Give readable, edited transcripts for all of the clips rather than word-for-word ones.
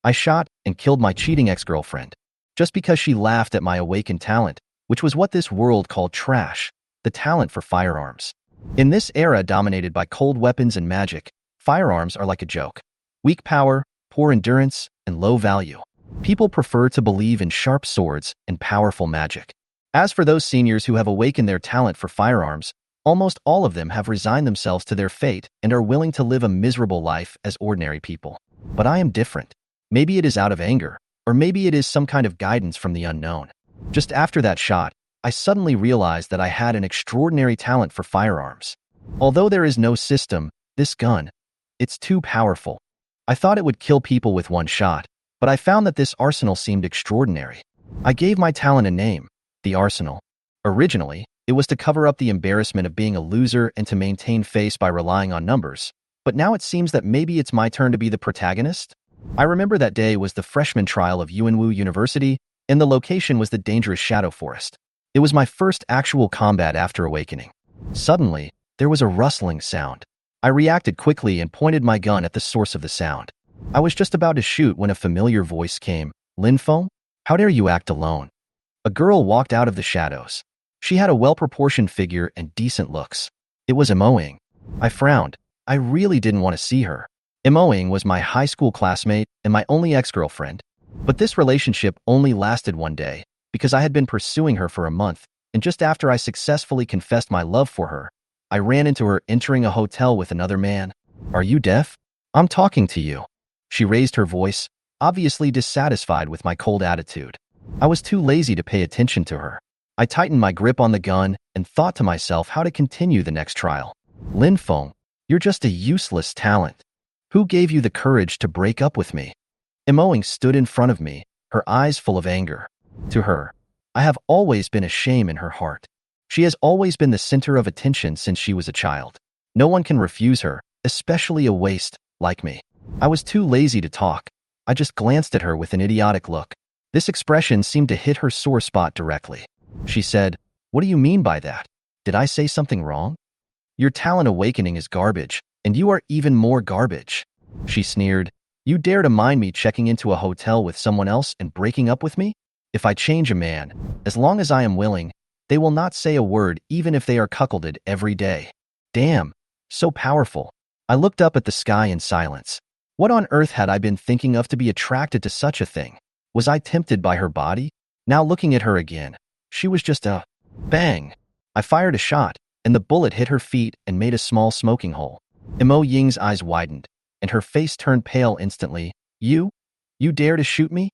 I shot and killed my cheating ex-girlfriend, just because she laughed at my awakened talent, which was what this world called trash, the talent for firearms. In this era dominated by cold weapons and magic, firearms are like a joke. Weak power, poor endurance, and low value. People prefer to believe in sharp swords and powerful magic. As for those seniors who have awakened their talent for firearms, almost all of them have resigned themselves to their fate and are willing to live a miserable life as ordinary people. But I am different. Maybe it is out of anger, or maybe it is some kind of guidance from the unknown. Just after that shot, I suddenly realized that I had an extraordinary talent for firearms. Although there is no system, this gun, it's too powerful. I thought it would kill people with one shot, but I found that this arsenal seemed extraordinary. I gave my talent a name, the Arsenal. Originally, it was to cover up the embarrassment of being a loser and to maintain face by relying on numbers, but now it seems that maybe it's my turn to be the protagonist. I remember that day was the freshman trial of UNWU University, and the location was the dangerous Shadow Forest. It was my first actual combat after awakening. Suddenly, there was a rustling sound. I reacted quickly and pointed my gun at the source of the sound. I was just about to shoot when a familiar voice came. "Linfo? How dare you act alone?" A girl walked out of the shadows. She had a well-proportioned figure and decent looks. It was Emoing. I frowned. I really didn't want to see her. Emoing was my high school classmate and my only ex-girlfriend. But this relationship only lasted one day, because I had been pursuing her for a month, and just after I successfully confessed my love for her, I ran into her entering a hotel with another man. "Are you deaf? I'm talking to you." She raised her voice, obviously dissatisfied with my cold attitude. I was too lazy to pay attention to her. I tightened my grip on the gun and thought to myself how to continue the next trial. "Linfeng, you're just a useless talent. Who gave you the courage to break up with me?" Emoing stood in front of me, her eyes full of anger. To her, I have always been a shame in her heart. She has always been the center of attention since she was a child. No one can refuse her, especially a waste like me. I was too lazy to talk. I just glanced at her with an idiotic look. This expression seemed to hit her sore spot directly. She said, "What do you mean by that? Did I say something wrong? Your talent awakening is garbage, and you are even more garbage." She sneered. "You dare to mind me checking into a hotel with someone else and breaking up with me? If I change a man, as long as I am willing, they will not say a word even if they are cuckolded every day." Damn, so powerful. I looked up at the sky in silence. What on earth had I been thinking of to be attracted to such a thing? Was I tempted by her body? Now looking at her again, she was just a bang. I fired a shot, and the bullet hit her feet and made a small smoking hole. Emo Ying's eyes widened, and her face turned pale instantly. You dare to shoot me?"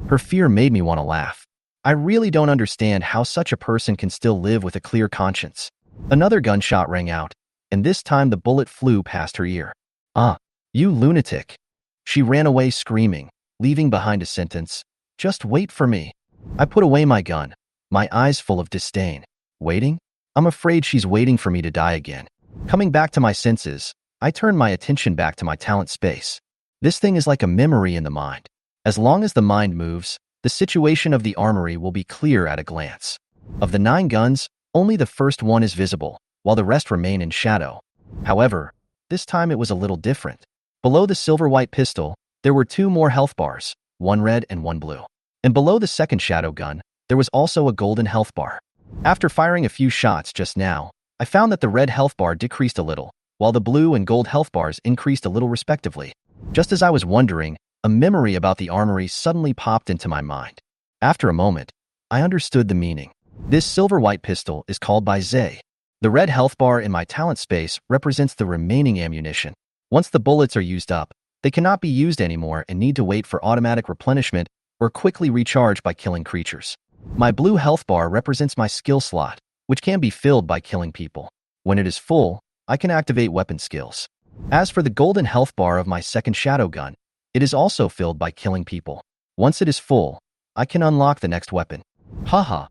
Her fear made me want to laugh. I really don't understand how such a person can still live with a clear conscience. Another gunshot rang out, and this time the bullet flew past her ear. "Ah, you lunatic." She ran away screaming, leaving behind a sentence, "Just wait for me." I put away my gun, my eyes full of disdain. Waiting? I'm afraid she's waiting for me to die again. Coming back to my senses, I turned my attention back to my talent space. This thing is like a memory in the mind. As long as the mind moves, the situation of the armory will be clear at a glance. Of the 9 guns, only the first one is visible, while the rest remain in shadow. However, this time it was a little different. Below the silver-white pistol, there were 2 more health bars, one red and one blue. And below the second shadow gun, there was also a golden health bar. After firing a few shots just now, I found that the red health bar decreased a little, while the blue and gold health bars increased a little respectively. Just as I was wondering, a memory about the armory suddenly popped into my mind. After a moment, I understood the meaning. This silver-white pistol is called by Zay. The red health bar in my talent space represents the remaining ammunition. Once the bullets are used up, they cannot be used anymore and need to wait for automatic replenishment or quickly recharge by killing creatures. My blue health bar represents my skill slot, which can be filled by killing people. When it is full, I can activate weapon skills. As for the golden health bar of my second shadow gun, it is also filled by killing people. Once it is full, I can unlock the next weapon. Haha.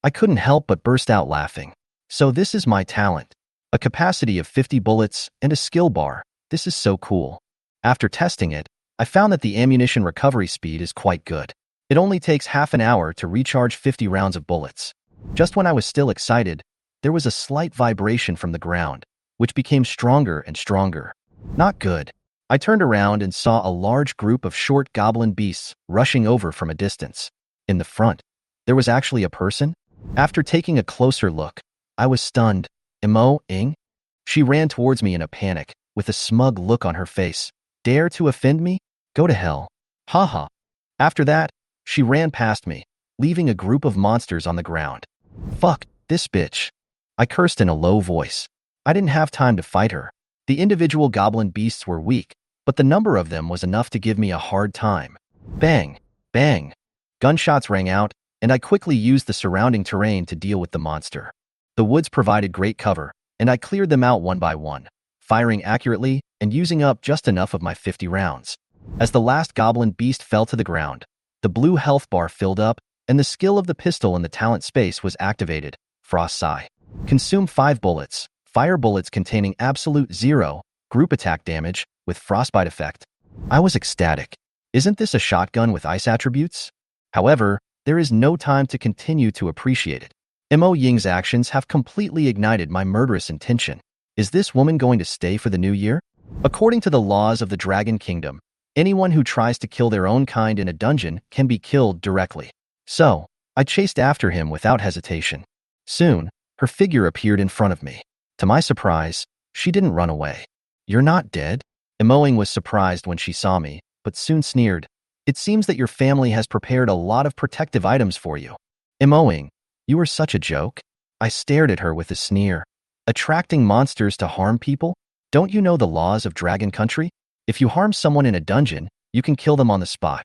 I couldn't help but burst out laughing. So this is my talent. A capacity of 50 bullets and a skill bar. This is so cool. After testing it, I found that the ammunition recovery speed is quite good. It only takes half an hour to recharge 50 rounds of bullets. Just when I was still excited, there was a slight vibration from the ground, which became stronger and stronger. Not good. I turned around and saw a large group of short goblin beasts rushing over from a distance. In the front, there was actually a person. After taking a closer look, I was stunned. Imo Ing? She ran towards me in a panic, with a smug look on her face. Dare to offend me? Go to hell. Haha. After that, she ran past me, leaving a group of monsters on the ground. Fuck, this bitch. I cursed in a low voice. I didn't have time to fight her. The individual goblin beasts were weak, but the number of them was enough to give me a hard time. Bang, bang. Gunshots rang out, and I quickly used the surrounding terrain to deal with the monster. The woods provided great cover, and I cleared them out one by one, firing accurately and using up just enough of my 50 rounds. As the last goblin beast fell to the ground, the blue health bar filled up, and the skill of the pistol in the talent space was activated. Frost Sigh. Consume 5 bullets, fire bullets containing absolute 0 group attack damage with frostbite effect. I was ecstatic. Isn't this a shotgun with ice attributes? However, there is no time to continue to appreciate it. Mo Ying's actions have completely ignited my murderous intention. Is this woman going to stay for the new year? According to the laws of the Dragon Kingdom, anyone who tries to kill their own kind in a dungeon can be killed directly. So, I chased after him without hesitation. Soon, her figure appeared in front of me. To my surprise, she didn't run away. You're not dead? Mo Ying was surprised when she saw me, but soon sneered. It seems that your family has prepared a lot of protective items for you. Mo Ying, you are such a joke. I stared at her with a sneer. Attracting monsters to harm people? Don't you know the laws of Dragon Country? If you harm someone in a dungeon, you can kill them on the spot.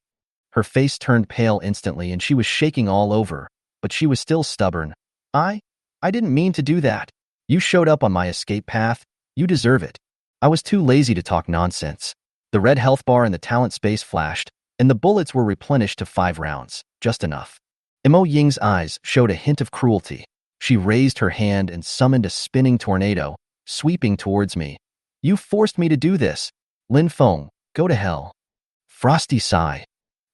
Her face turned pale instantly and she was shaking all over, but she was still stubborn. I didn't mean to do that. You showed up on my escape path. You deserve it. I was too lazy to talk nonsense. The red health bar in the talent space flashed, and the bullets were replenished to 5 rounds, just enough. Mo Ying's eyes showed a hint of cruelty. She raised her hand and summoned a spinning tornado, sweeping towards me. You forced me to do this. Lin Feng, go to hell. Frosty Sigh.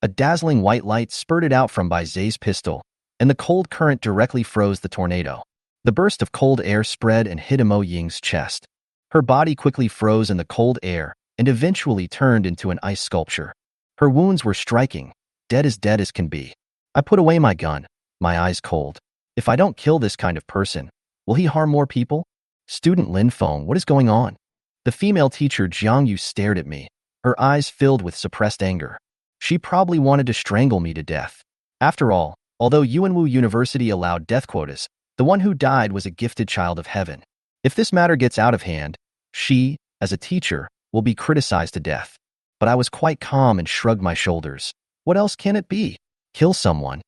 A dazzling white light spurted out from Bai Zai's pistol, and the cold current directly froze the tornado. The burst of cold air spread and hit Mo Ying's chest. Her body quickly froze in the cold air and eventually turned into an ice sculpture. Her wounds were striking, dead as can be. I put away my gun, my eyes cold. If I don't kill this kind of person, will he harm more people? Student Lin Feng, what is going on? The female teacher Jiang Yu stared at me, her eyes filled with suppressed anger. She probably wanted to strangle me to death. After all, although Yuanwu University allowed death quotas, the one who died was a gifted child of heaven. If this matter gets out of hand, she, as a teacher, will be criticized to death. But I was quite calm and shrugged my shoulders. What else can it be? Kill someone.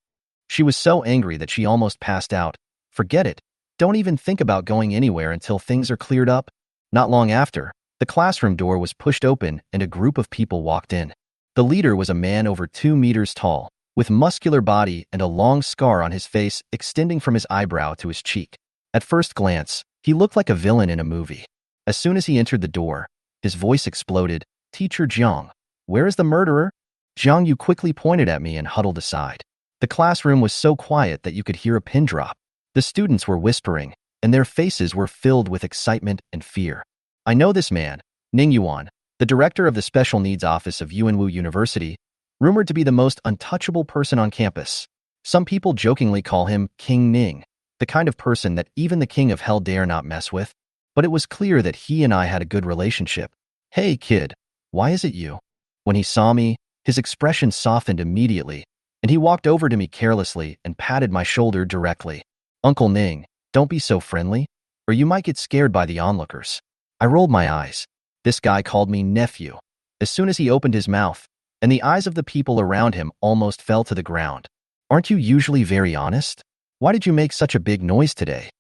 She was so angry that she almost passed out. Forget it. Don't even think about going anywhere until things are cleared up. Not long after, the classroom door was pushed open and a group of people walked in. The leader was a man over 2 meters tall, with muscular body and a long scar on his face extending from his eyebrow to his cheek. At first glance, he looked like a villain in a movie. As soon as he entered the door, his voice exploded. Teacher Jiang, where is the murderer? Jiang Yu quickly pointed at me and huddled aside. The classroom was so quiet that you could hear a pin drop. The students were whispering, and their faces were filled with excitement and fear. I know this man, Ning Yuan, the director of the Special Needs Office of Yuanwu University, rumored to be the most untouchable person on campus. Some people jokingly call him King Ning, the kind of person that even the king of hell dare not mess with. But it was clear that he and I had a good relationship. Hey kid, why is it you? When he saw me, his expression softened immediately, and he walked over to me carelessly and patted my shoulder directly. Uncle Ning, don't be so friendly, or you might get scared by the onlookers. I rolled my eyes. This guy called me nephew. As soon as he opened his mouth, and the eyes of the people around him almost fell to the ground. Aren't you usually very honest? Why did you make such a big noise today?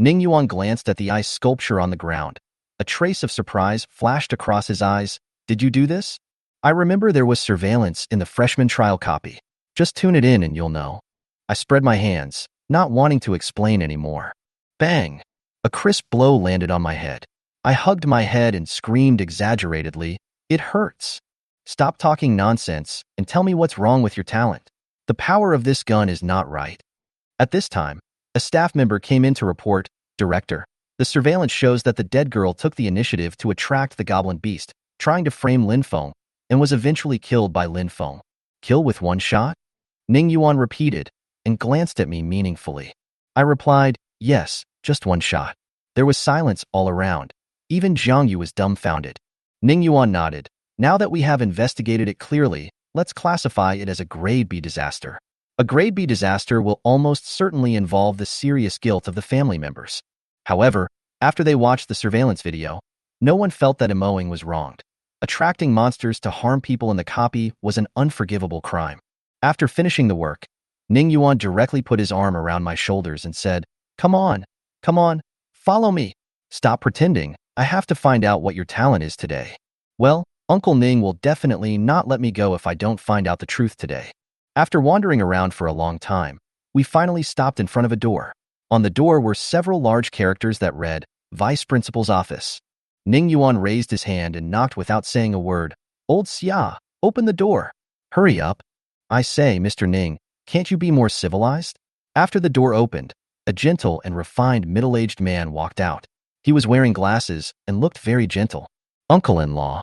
Ning Yuan glanced at the ice sculpture on the ground. A trace of surprise flashed across his eyes. Did you do this? I remember there was surveillance in the freshman trial copy. Just tune it in and you'll know. I spread my hands, not wanting to explain anymore. Bang! A crisp blow landed on my head. I hugged my head and screamed exaggeratedly, "It hurts. Stop talking nonsense and tell me what's wrong with your talent. The power of this gun is not right." At this time, a staff member came in to report, "Director, the surveillance shows that the dead girl took the initiative to attract the goblin beast, trying to frame Lin Feng, and was eventually killed by Lin Feng. Kill with one shot? Ning Yuan repeated, and glanced at me meaningfully. I replied, yes, just one shot. There was silence all around. Even Jiang Yu was dumbfounded. Ning Yuan nodded. Now that we have investigated it clearly, let's classify it as a Grade B disaster. A Grade B disaster will almost certainly involve the serious guilt of the family members. However, after they watched the surveillance video, no one felt that Emoing was wronged. Attracting monsters to harm people in the copy was an unforgivable crime. After finishing the work, Ning Yuan directly put his arm around my shoulders and said, come on, follow me. Stop pretending. I have to find out what your talent is today. Well, Uncle Ning will definitely not let me go if I don't find out the truth today. After wandering around for a long time, we finally stopped in front of a door. On the door were several large characters that read, Vice Principal's Office. Ning Yuan raised his hand and knocked without saying a word. Old Xia, open the door. Hurry up. I say, Mr. Ning, can't you be more civilized? After the door opened, a gentle and refined middle-aged man walked out. He was wearing glasses and looked very gentle. Uncle-in-law,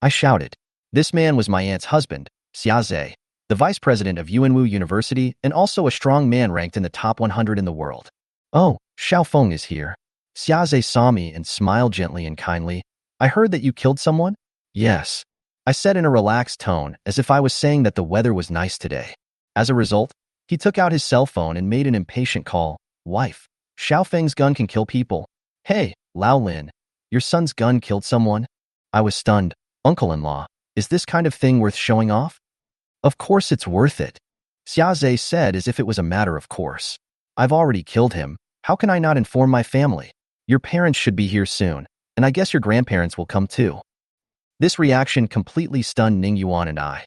I shouted. This man was my aunt's husband, Xia Zhe, the vice president of Yuanwu University and also a strong man ranked in the top 100 in the world. Oh, Xiaofeng is here. Xia Zhe saw me and smiled gently and kindly. I heard that you killed someone? Yes, I said in a relaxed tone, as if I was saying that the weather was nice today. As a result, he took out his cell phone and made an impatient call. Wife, Xiaofeng's gun can kill people. Hey, Lao Lin, your son's gun killed someone? I was stunned. Uncle-in-law, is this kind of thing worth showing off? Of course it's worth it, Xia Zhe said as if it was a matter of course. I've already killed him. How can I not inform my family? Your parents should be here soon, and I guess your grandparents will come too. This reaction completely stunned Ning Yuan and I.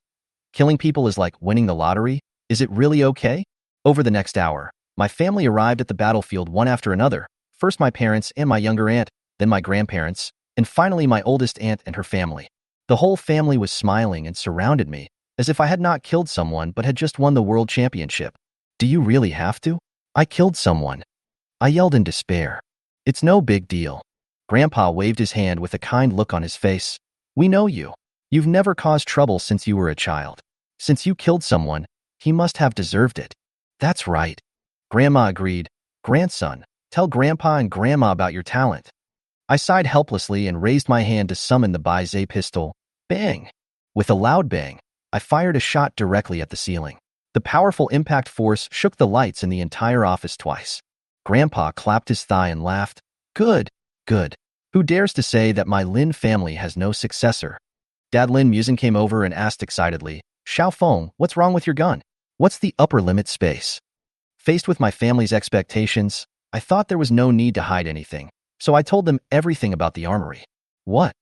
Killing people is like winning the lottery? Is it really okay? Over the next hour, my family arrived at the battlefield one after another. First my parents and my younger aunt, then my grandparents, and finally my oldest aunt and her family. The whole family was smiling and surrounded me, as if I had not killed someone but had just won the world championship. Do you really have to? I killed someone. I yelled in despair. It's no big deal. Grandpa waved his hand with a kind look on his face. We know you. You've never caused trouble since you were a child. Since you killed someone, he must have deserved it. That's right. Grandma agreed. Grandson, tell Grandpa and Grandma about your talent. I sighed helplessly and raised my hand to summon the Bai Zhe pistol. Bang! With a loud bang, I fired a shot directly at the ceiling. The powerful impact force shook the lights in the entire office twice. Grandpa clapped his thigh and laughed. Good, good. Who dares to say that my Lin family has no successor? Dad Lin Musin came over and asked excitedly, Xiaofeng, what's wrong with your gun? What's the upper limit space? Faced with my family's expectations, I thought there was no need to hide anything, so I told them everything about the armory. What?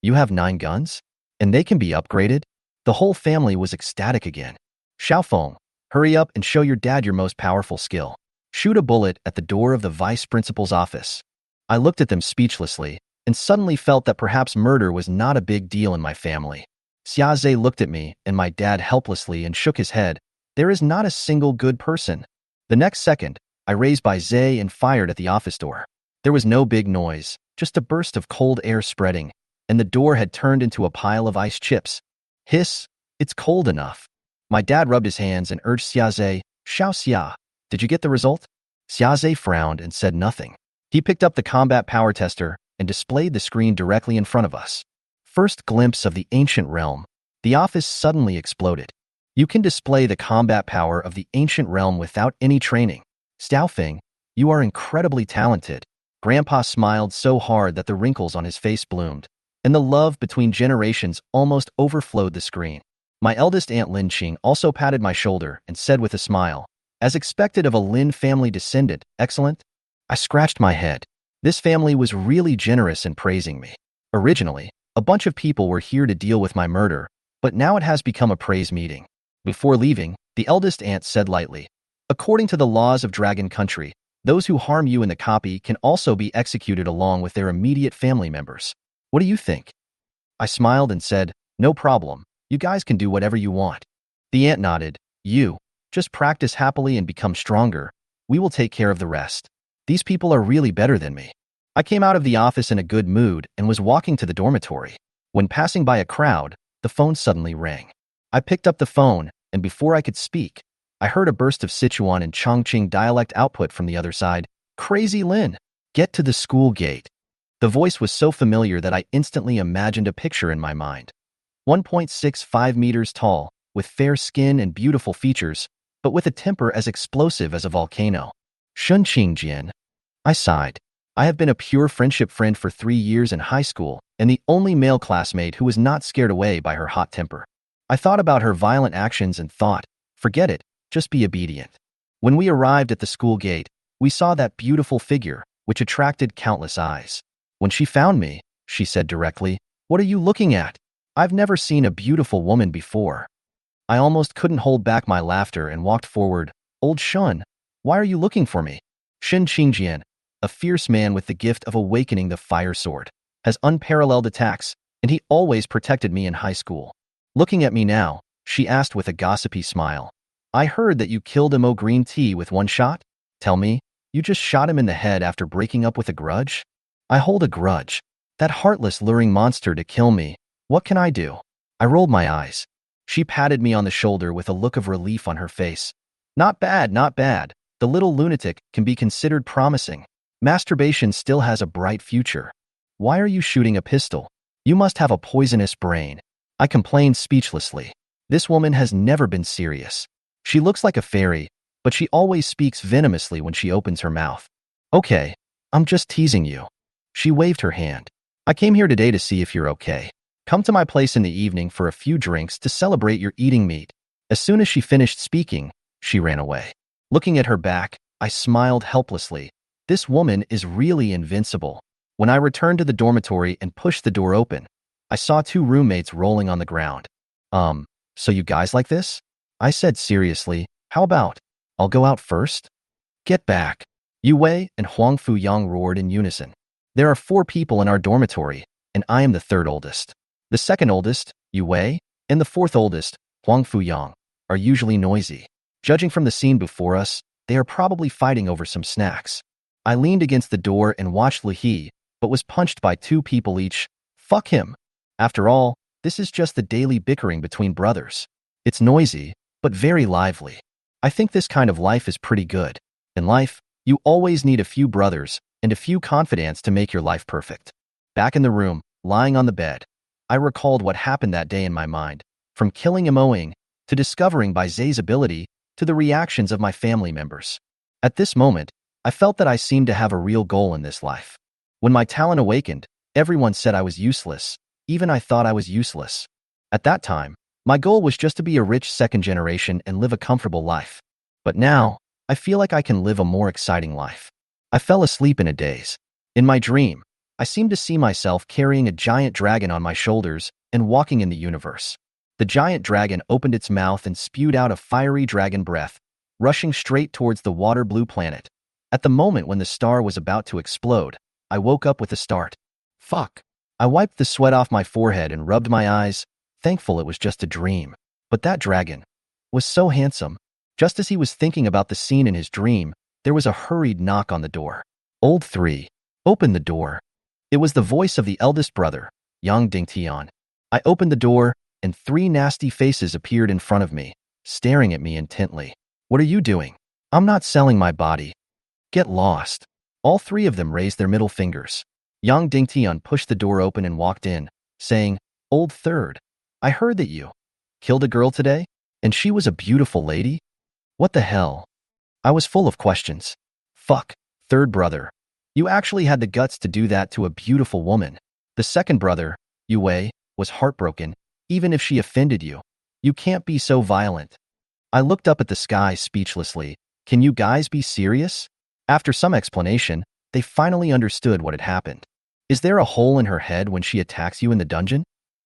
You have 9 guns? And they can be upgraded? The whole family was ecstatic again. Xiaofeng, hurry up and show your dad your most powerful skill. Shoot a bullet at the door of the vice principal's office. I looked at them speechlessly and suddenly felt that perhaps murder was not a big deal in my family. Xia Zhe looked at me and my dad helplessly and shook his head. There is not a single good person. The next second, I raised Bai Zhe and fired at the office door. There was no big noise, just a burst of cold air spreading, and the door had turned into a pile of ice chips. Hiss, it's cold enough. My dad rubbed his hands and urged Xia Zhe, Xiao Xia, did you get the result? Xia Zhe frowned and said nothing. He picked up the combat power tester and displayed the screen directly in front of us. First glimpse of the ancient realm. The office suddenly exploded. You can display the combat power of the ancient realm without any training. Xiaofeng, you are incredibly talented. Grandpa smiled so hard that the wrinkles on his face bloomed, and the love between generations almost overflowed the screen. My eldest aunt Lin Qing also patted my shoulder and said with a smile, as expected of a Lin family descendant, excellent. I scratched my head. This family was really generous in praising me. Originally, a bunch of people were here to deal with my murder, but now it has become a praise meeting. Before leaving, the eldest aunt said lightly, according to the laws of Dragon Country, those who harm you in the copy can also be executed along with their immediate family members. What do you think? I smiled and said, no problem. You guys can do whatever you want. The aunt nodded. You, just practice happily and become stronger. We will take care of the rest. These people are really better than me. I came out of the office in a good mood and was walking to the dormitory. When passing by a crowd, the phone suddenly rang. I picked up the phone, and before I could speak, I heard a burst of Sichuan and Chongqing dialect output from the other side. Crazy Lin, get to the school gate. The voice was so familiar that I instantly imagined a picture in my mind. 1.65 meters tall, with fair skin and beautiful features, but with a temper as explosive as a volcano. Shun Qingjian. I sighed. I have been a pure friendship friend for 3 years in high school, and the only male classmate who was not scared away by her hot temper. I thought about her violent actions and thought, forget it, just be obedient. When we arrived at the school gate, we saw that beautiful figure, which attracted countless eyes. When she found me, she said directly, "What are you looking at? I've never seen a beautiful woman before." I almost couldn't hold back my laughter and walked forward. "Old Shun, why are you looking for me?" Shin Qingjian, a fierce man with the gift of awakening the fire sword, has unparalleled attacks, and he always protected me in high school. Looking at me now, she asked with a gossipy smile, "I heard that you killed Mo Green Tea with one shot? Tell me, you just shot him in the head after breaking up with a grudge?" "I hold a grudge. That heartless, luring monster to kill me. What can I do?" I rolled my eyes. She patted me on the shoulder with a look of relief on her face. "Not bad, not bad. The little lunatic can be considered promising. Masturbation still has a bright future. Why are you shooting a pistol? You must have a poisonous brain." I complained speechlessly. This woman has never been serious. She looks like a fairy, but she always speaks venomously when she opens her mouth. "Okay, I'm just teasing you." She waved her hand. "I came here today to see if you're okay. Come to my place in the evening for a few drinks to celebrate your eating meat." As soon as she finished speaking, she ran away. Looking at her back, I smiled helplessly. This woman is really invincible. When I returned to the dormitory and pushed the door open, I saw 2 roommates rolling on the ground. So you guys like this?" I said seriously. "How about, I'll go out first?" "Get back." Yu Wei and Huang Fuyang roared in unison. "There are 4 people in our dormitory, and I am the 3rd oldest. The 2nd oldest, Yu Wei, and the 4th oldest, Huang Fuyang, are usually noisy. Judging from the scene before us, they are probably fighting over some snacks." I leaned against the door and watched Li He, but was punched by 2 people each. Fuck him. After all, this is just the daily bickering between brothers. It's noisy, but very lively. I think this kind of life is pretty good. In life, you always need a few brothers and a few confidants to make your life perfect. Back in the room, lying on the bed, I recalled what happened that day in my mind, from killing Moing, to discovering Bai Zai's ability, to the reactions of my family members. At this moment, I felt that I seemed to have a real goal in this life. When my talent awakened, everyone said I was useless. Even I thought I was useless. At that time, my goal was just to be a rich 2nd generation and live a comfortable life. But now, I feel like I can live a more exciting life. I fell asleep in a daze. In my dream, I seemed to see myself carrying a giant dragon on my shoulders and walking in the universe. The giant dragon opened its mouth and spewed out a fiery dragon breath, rushing straight towards the water-blue planet. At the moment when the star was about to explode, I woke up with a start. Fuck. I wiped the sweat off my forehead and rubbed my eyes, thankful it was just a dream. But that dragon was so handsome. Just as he was thinking about the scene in his dream, there was a hurried knock on the door. "Old 3, open the door." It was the voice of the eldest brother, Yang Dingtian. I opened the door, and 3 nasty faces appeared in front of me, staring at me intently. "What are you doing?" "I'm not selling my body." "Get lost." All 3 of them raised their middle fingers. Yang Dingtian pushed the door open and walked in, saying, "Old 3rd, I heard that you killed a girl today, and she was a beautiful lady? What the hell?" I was full of questions. "Fuck, 3rd brother. You actually had the guts to do that to a beautiful woman." The 2nd brother, Yu Wei, was heartbroken. "Even if she offended you, you can't be so violent." I looked up at the sky speechlessly. Can you guys be serious? After some explanation, they finally understood what had happened. "Is there a hole in her head when she attacks you in the dungeon?"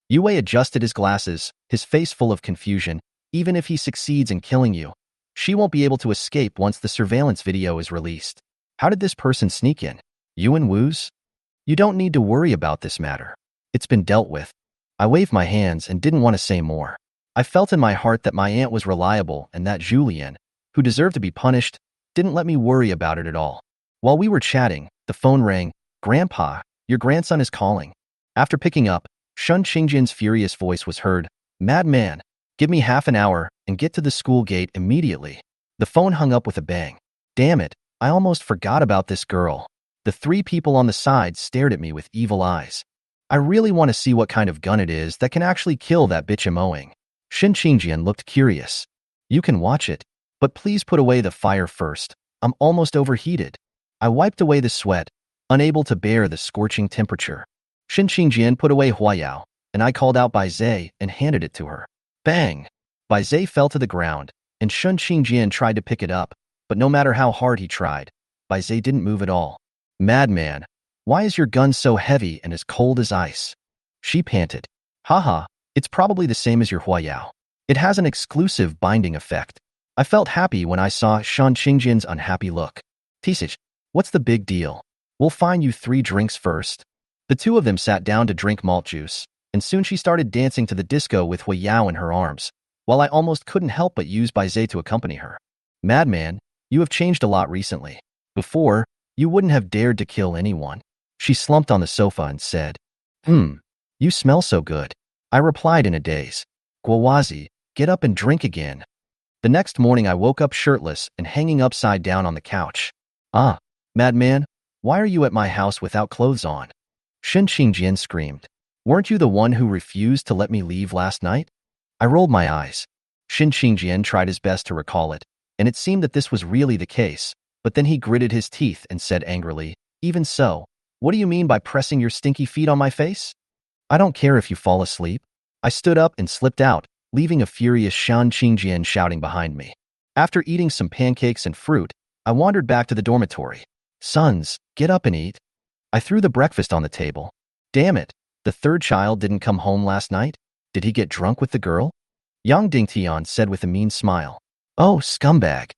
Yu Wei adjusted his glasses, his face full of confusion. "Even if he succeeds in killing you, she won't be able to escape once the surveillance video is released." "How did this person sneak in? Yuan Wu's?" "You don't need to worry about this matter. It's been dealt with." I waved my hands and didn't want to say more. I felt in my heart that my aunt was reliable and that Julien, who deserved to be punished, didn't let me worry about it at all. While we were chatting, the phone rang. "Grandpa, your grandson is calling." After picking up, Shun Qingjian's furious voice was heard. Madman, give me half an hour and get to the school gate immediately. The phone hung up with a bang. Damn it, I almost forgot about this girl. The three people on the side stared at me with evil eyes. I really want to see what kind of gun it is that can actually kill that bitch emoing. Shin Qingjian looked curious. You can watch it, but please put away the fire first. I'm almost overheated. I wiped away the sweat, unable to bear the scorching temperature. Shin Qingjian put away Huayao, and I called out Bai Zhe and handed it to her. Bang! Bai Zhe fell to the ground, and Shun Qingjian tried to pick it up, but no matter how hard he tried, Bai Zhe didn't move at all. Madman, why is your gun so heavy and as cold as ice? She panted. Haha, it's probably the same as your Huayao. It has an exclusive binding effect. I felt happy when I saw Shun Qingjian's unhappy look. Tisich, what's the big deal? We'll find you 3 drinks first. The two of them sat down to drink malt juice, and soon she started dancing to the disco with Huayao in her arms, while I almost couldn't help but use Bai Zhe to accompany her. Madman, you have changed a lot recently. Before, you wouldn't have dared to kill anyone. She slumped on the sofa and said, you smell so good. I replied in a daze. Guawazi, get up and drink again. The next morning I woke up shirtless and hanging upside down on the couch. Ah, madman, why are you at my house without clothes on? Shin Qingjian screamed. Weren't you the one who refused to let me leave last night? I rolled my eyes. Shin Qingjian tried his best to recall it, and it seemed that this was really the case, but then he gritted his teeth and said angrily, even so, what do you mean by pressing your stinky feet on my face? I don't care if you fall asleep. I stood up and slipped out, leaving a furious Shan Qingjian shouting behind me. After eating some pancakes and fruit, I wandered back to the dormitory. Sons, get up and eat. I threw the breakfast on the table. Damn it, the third child didn't come home last night? Did he get drunk with the girl? Yang Dingtian said with a mean smile. Oh, scumbag.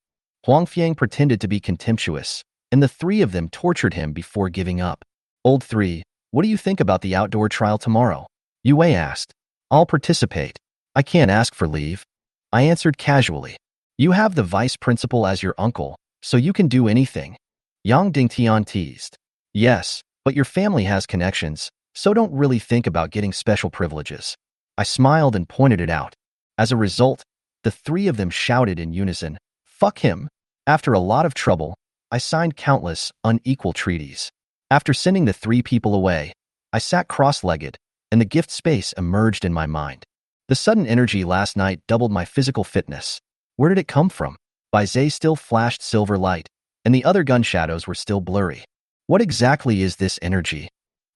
Huang Fiang pretended to be contemptuous, and the 3 of them tortured him before giving up. Old 3, what do you think about the outdoor trial tomorrow? Yue asked. I'll participate. I can't ask for leave. I answered casually. You have the vice principal as your uncle, so you can do anything. Yang Dingtian teased. Yes, but your family has connections, so don't really think about getting special privileges. I smiled and pointed it out. As a result, the 3 of them shouted in unison, fuck him. After a lot of trouble, I signed countless, unequal treaties. After sending the 3 people away, I sat cross-legged, and the gift space emerged in my mind. The sudden energy last night doubled my physical fitness. Where did it come from? Bai Zhe still flashed silver light, and the other gun shadows were still blurry. What exactly is this energy?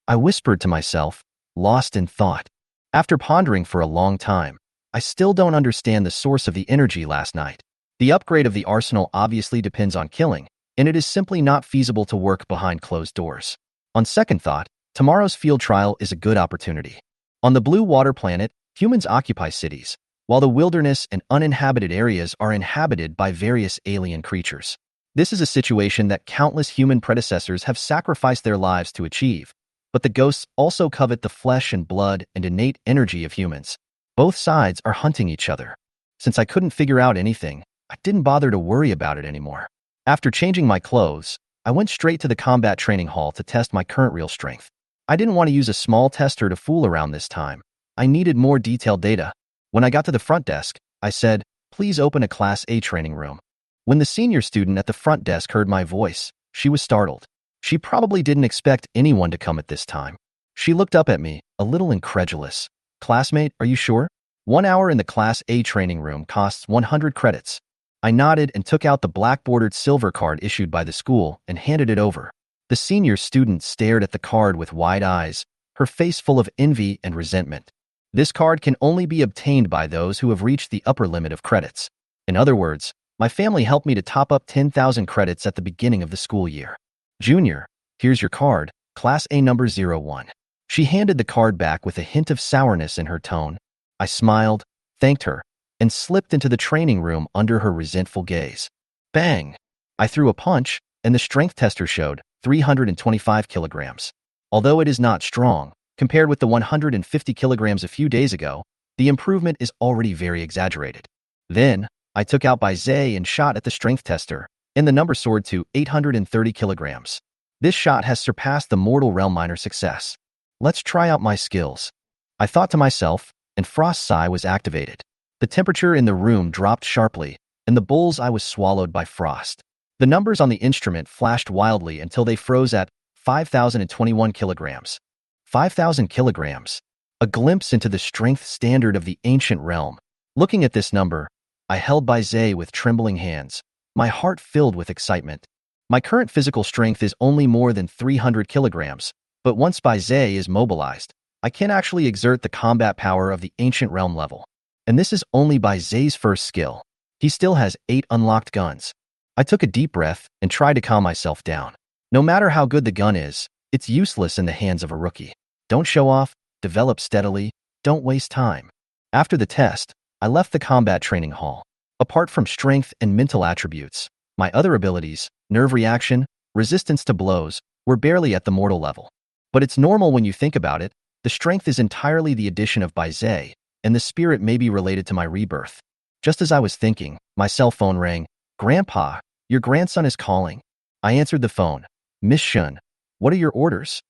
I whispered to myself, lost in thought. After pondering for a long time, I still don't understand the source of the energy last night. The upgrade of the arsenal obviously depends on killing, and it is simply not feasible to work behind closed doors. On second thought, tomorrow's field trial is a good opportunity. On the blue water planet, humans occupy cities, while the wilderness and uninhabited areas are inhabited by various alien creatures. This is a situation that countless human predecessors have sacrificed their lives to achieve, but the ghosts also covet the flesh and blood and innate energy of humans. Both sides are hunting each other. Since I couldn't figure out anything, I didn't bother to worry about it anymore. After changing my clothes, I went straight to the combat training hall to test my current real strength. I didn't want to use a small tester to fool around this time. I needed more detailed data. When I got to the front desk, I said, please open a Class A training room. When the senior student at the front desk heard my voice, she was startled. She probably didn't expect anyone to come at this time. She looked up at me, a little incredulous. Classmate, are you sure? 1 hour in the Class A training room costs 100 credits. I nodded and took out the black-bordered silver card issued by the school and handed it over. The senior student stared at the card with wide eyes, her face full of envy and resentment. This card can only be obtained by those who have reached the upper limit of credits. In other words, my family helped me to top up 10,000 credits at the beginning of the school year. Junior, here's your card, Class A number 01. She handed the card back with a hint of sourness in her tone. I smiled, thanked her, and slipped into the training room under her resentful gaze. Bang! I threw a punch, and the strength tester showed 325 kilograms. Although it is not strong, compared with the 150 kilograms a few days ago, the improvement is already very exaggerated. Then, I took out Bai Zhe and shot at the strength tester, and the number soared to 830 kilograms. This shot has surpassed the mortal realm minor success. Let's try out my skills. I thought to myself, and Frost's eye was activated. The temperature in the room dropped sharply, and the bull's eye was swallowed by Frost. The numbers on the instrument flashed wildly until they froze at 5,021 kilograms. 5,000 kilograms. A glimpse into the strength standard of the ancient realm. Looking at this number, I held by Zay with trembling hands, my heart filled with excitement. My current physical strength is only more than 300 kilograms, but once Bai Zay is mobilized, I can actually exert the combat power of the ancient realm level. And this is only Bai Zay's first skill. He still has 8 unlocked guns. I took a deep breath and tried to calm myself down. No matter how good the gun is, it's useless in the hands of a rookie. Don't show off, develop steadily, don't waste time. After the test, I left the combat training hall. Apart from strength and mental attributes, my other abilities, nerve reaction, resistance to blows, were barely at the mortal level. But it's normal when you think about it. The strength is entirely the addition of Bai Zay, and the spirit may be related to my rebirth. Just as I was thinking, my cell phone rang. Grandpa, your grandson is calling. I answered the phone. Miss Shun, what are your orders?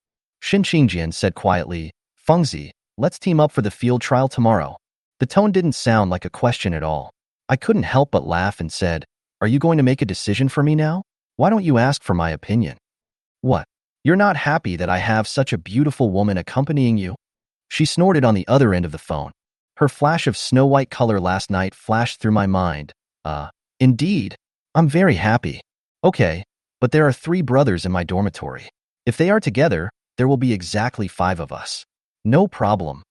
Shin Qingjian said quietly, Fengzi, let's team up for the field trial tomorrow. The tone didn't sound like a question at all. I couldn't help but laugh and said, are you going to make a decision for me now? Why don't you ask for my opinion? What? You're not happy that I have such a beautiful woman accompanying you? She snorted on the other end of the phone. Her flash of snow-white color last night flashed through my mind. Indeed. I'm very happy. Okay, but there are 3 brothers in my dormitory. If they are together, there will be exactly 5 of us. No problem,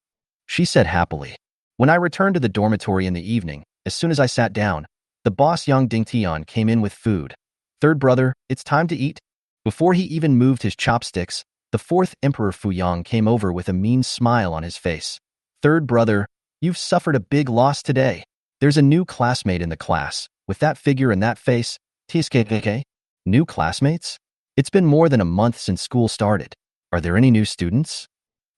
she said happily. When I returned to the dormitory in the evening, as soon as I sat down, the boss Yang Dingtian came in with food. Third brother, it's time to eat. Before he even moved his chopsticks, the 4th Emperor Fuyang came over with a mean smile on his face. Third brother, you've suffered a big loss today. There's a new classmate in the class, with that figure and that face. TSKK? New classmates? It's been more than a month since school started. Are there any new students?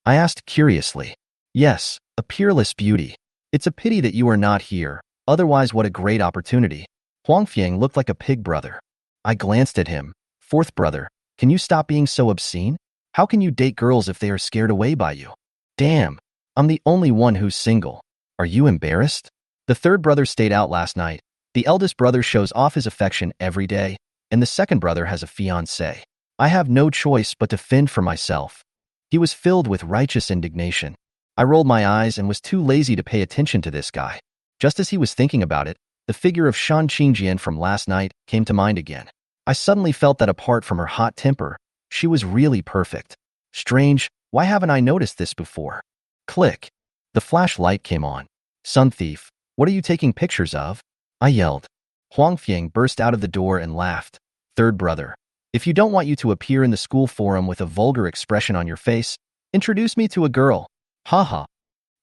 I asked curiously. Yes, a peerless beauty. It's a pity that you are not here, otherwise what a great opportunity. Huangfiang looked like a pig brother. I glanced at him. 4th brother, can you stop being so obscene? How can you date girls if they are scared away by you? Damn, I'm the only one who's single. Are you embarrassed? The 3rd brother stayed out last night. The eldest brother shows off his affection every day, and the 2nd brother has a fiancée. I have no choice but to fend for myself. He was filled with righteous indignation. I rolled my eyes and was too lazy to pay attention to this guy. Just as he was thinking about it, the figure of Shan Qingjian from last night came to mind again. I suddenly felt that apart from her hot temper, she was really perfect. Strange, why haven't I noticed this before? Click. The flashlight came on. Sun thief, what are you taking pictures of? I yelled. Huangfiang burst out of the door and laughed. 3rd brother, if you don't want you to appear in the school forum with a vulgar expression on your face, introduce me to a girl. Haha.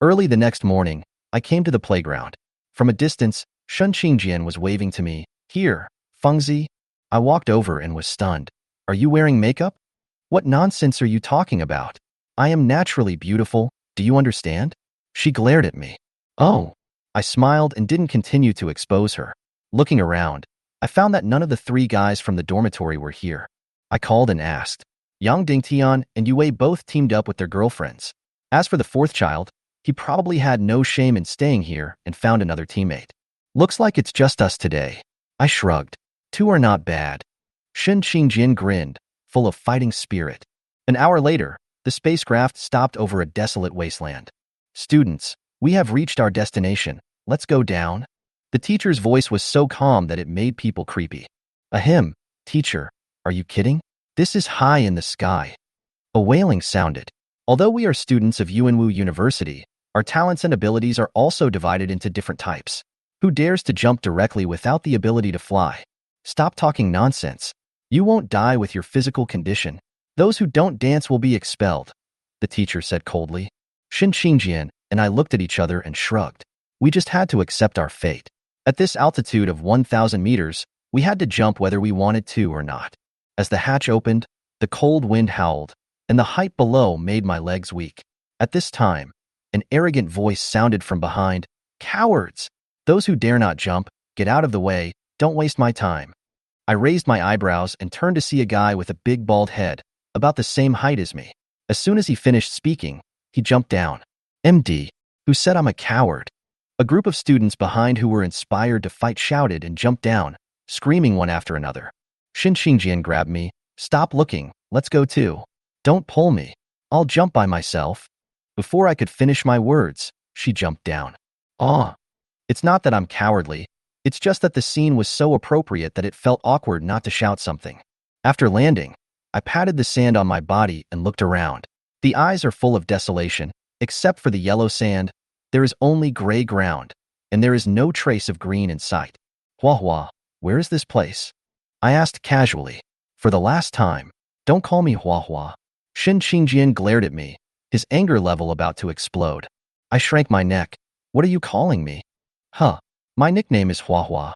Early the next morning, I came to the playground. From a distance, Shun Qingjian was waving to me. Here, Fengzi. I walked over and was stunned. Are you wearing makeup? What nonsense are you talking about? I am naturally beautiful, do you understand? She glared at me. Oh. I smiled and didn't continue to expose her. Looking around, I found that none of the 3 guys from the dormitory were here. I called and asked. Yang Dingtian and Yue both teamed up with their girlfriends. As for the 4th child, he probably had no shame in staying here and found another teammate. Looks like it's just us today. I shrugged. 2 are not bad. Shin Qingjin grinned, full of fighting spirit. An hour later, the spacecraft stopped over a desolate wasteland. Students, we have reached our destination. Let's go down. The teacher's voice was so calm that it made people creepy. Ahem, teacher, are you kidding? This is high in the sky. A wailing sounded. Although we are students of Yuanwu University, our talents and abilities are also divided into different types. Who dares to jump directly without the ability to fly? Stop talking nonsense. You won't die with your physical condition. Those who don't dance will be expelled, the teacher said coldly. Shin Qingjian and I looked at each other and shrugged. We just had to accept our fate. At this altitude of 1,000 meters, we had to jump whether we wanted to or not. As the hatch opened, the cold wind howled, and the height below made my legs weak. At this time, an arrogant voice sounded from behind. Cowards! Those who dare not jump, get out of the way, don't waste my time. I raised my eyebrows and turned to see a guy with a big bald head, about the same height as me. As soon as he finished speaking, he jumped down. MD, who said I'm a coward. A group of students behind who were inspired to fight shouted and jumped down, screaming one after another. Shin Xingjian grabbed me. Stop looking, let's go too. Don't pull me. I'll jump by myself. Before I could finish my words, she jumped down. Ah. It's not that I'm cowardly. It's just that the scene was so appropriate that it felt awkward not to shout something. After landing, I patted the sand on my body and looked around. The eyes are full of desolation, except for the yellow sand. There is only gray ground, and there is no trace of green in sight. Hua, where is this place? I asked casually. For the last time, don't call me Hua. Shin Qingjian glared at me, his anger level about to explode. I shrank my neck. What are you calling me? Huh, my nickname is Hua.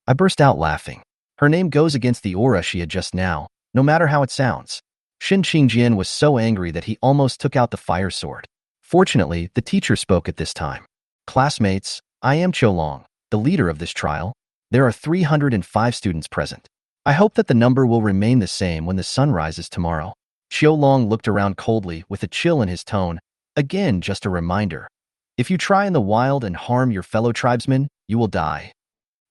I burst out laughing. Her name goes against the aura she had just now, no matter how it sounds. Shin Qingjian was so angry that he almost took out the fire sword. Fortunately, the teacher spoke at this time. Classmates, I am Qiulong, the leader of this trial. There are 305 students present. I hope that the number will remain the same when the sun rises tomorrow. Qiulong looked around coldly with a chill in his tone. Again, just a reminder. If you try in the wild and harm your fellow tribesmen, you will die.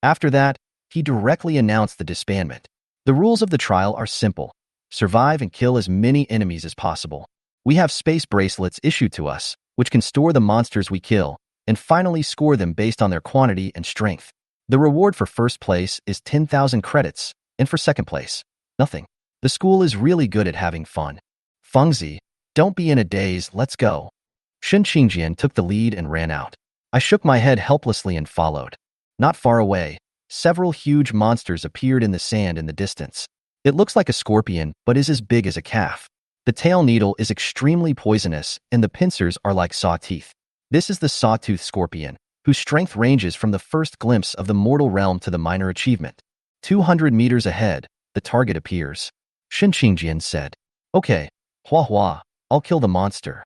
After that, he directly announced the disbandment. The rules of the trial are simple. Survive and kill as many enemies as possible. We have space bracelets issued to us, which can store the monsters we kill, and finally score them based on their quantity and strength. The reward for first place is 10,000 credits, and for second place, nothing. The school is really good at having fun. Fengzi, don't be in a daze, let's go. Shin Qingjian took the lead and ran out. I shook my head helplessly and followed. Not far away, several huge monsters appeared in the sand in the distance. It looks like a scorpion, but is as big as a calf. The tail needle is extremely poisonous, and the pincers are like saw teeth. This is the sawtooth scorpion, whose strength ranges from the first glimpse of the mortal realm to the minor achievement. 200 meters ahead, the target appears. Shin Qingjian said, Okay, Hua, I'll kill the monster.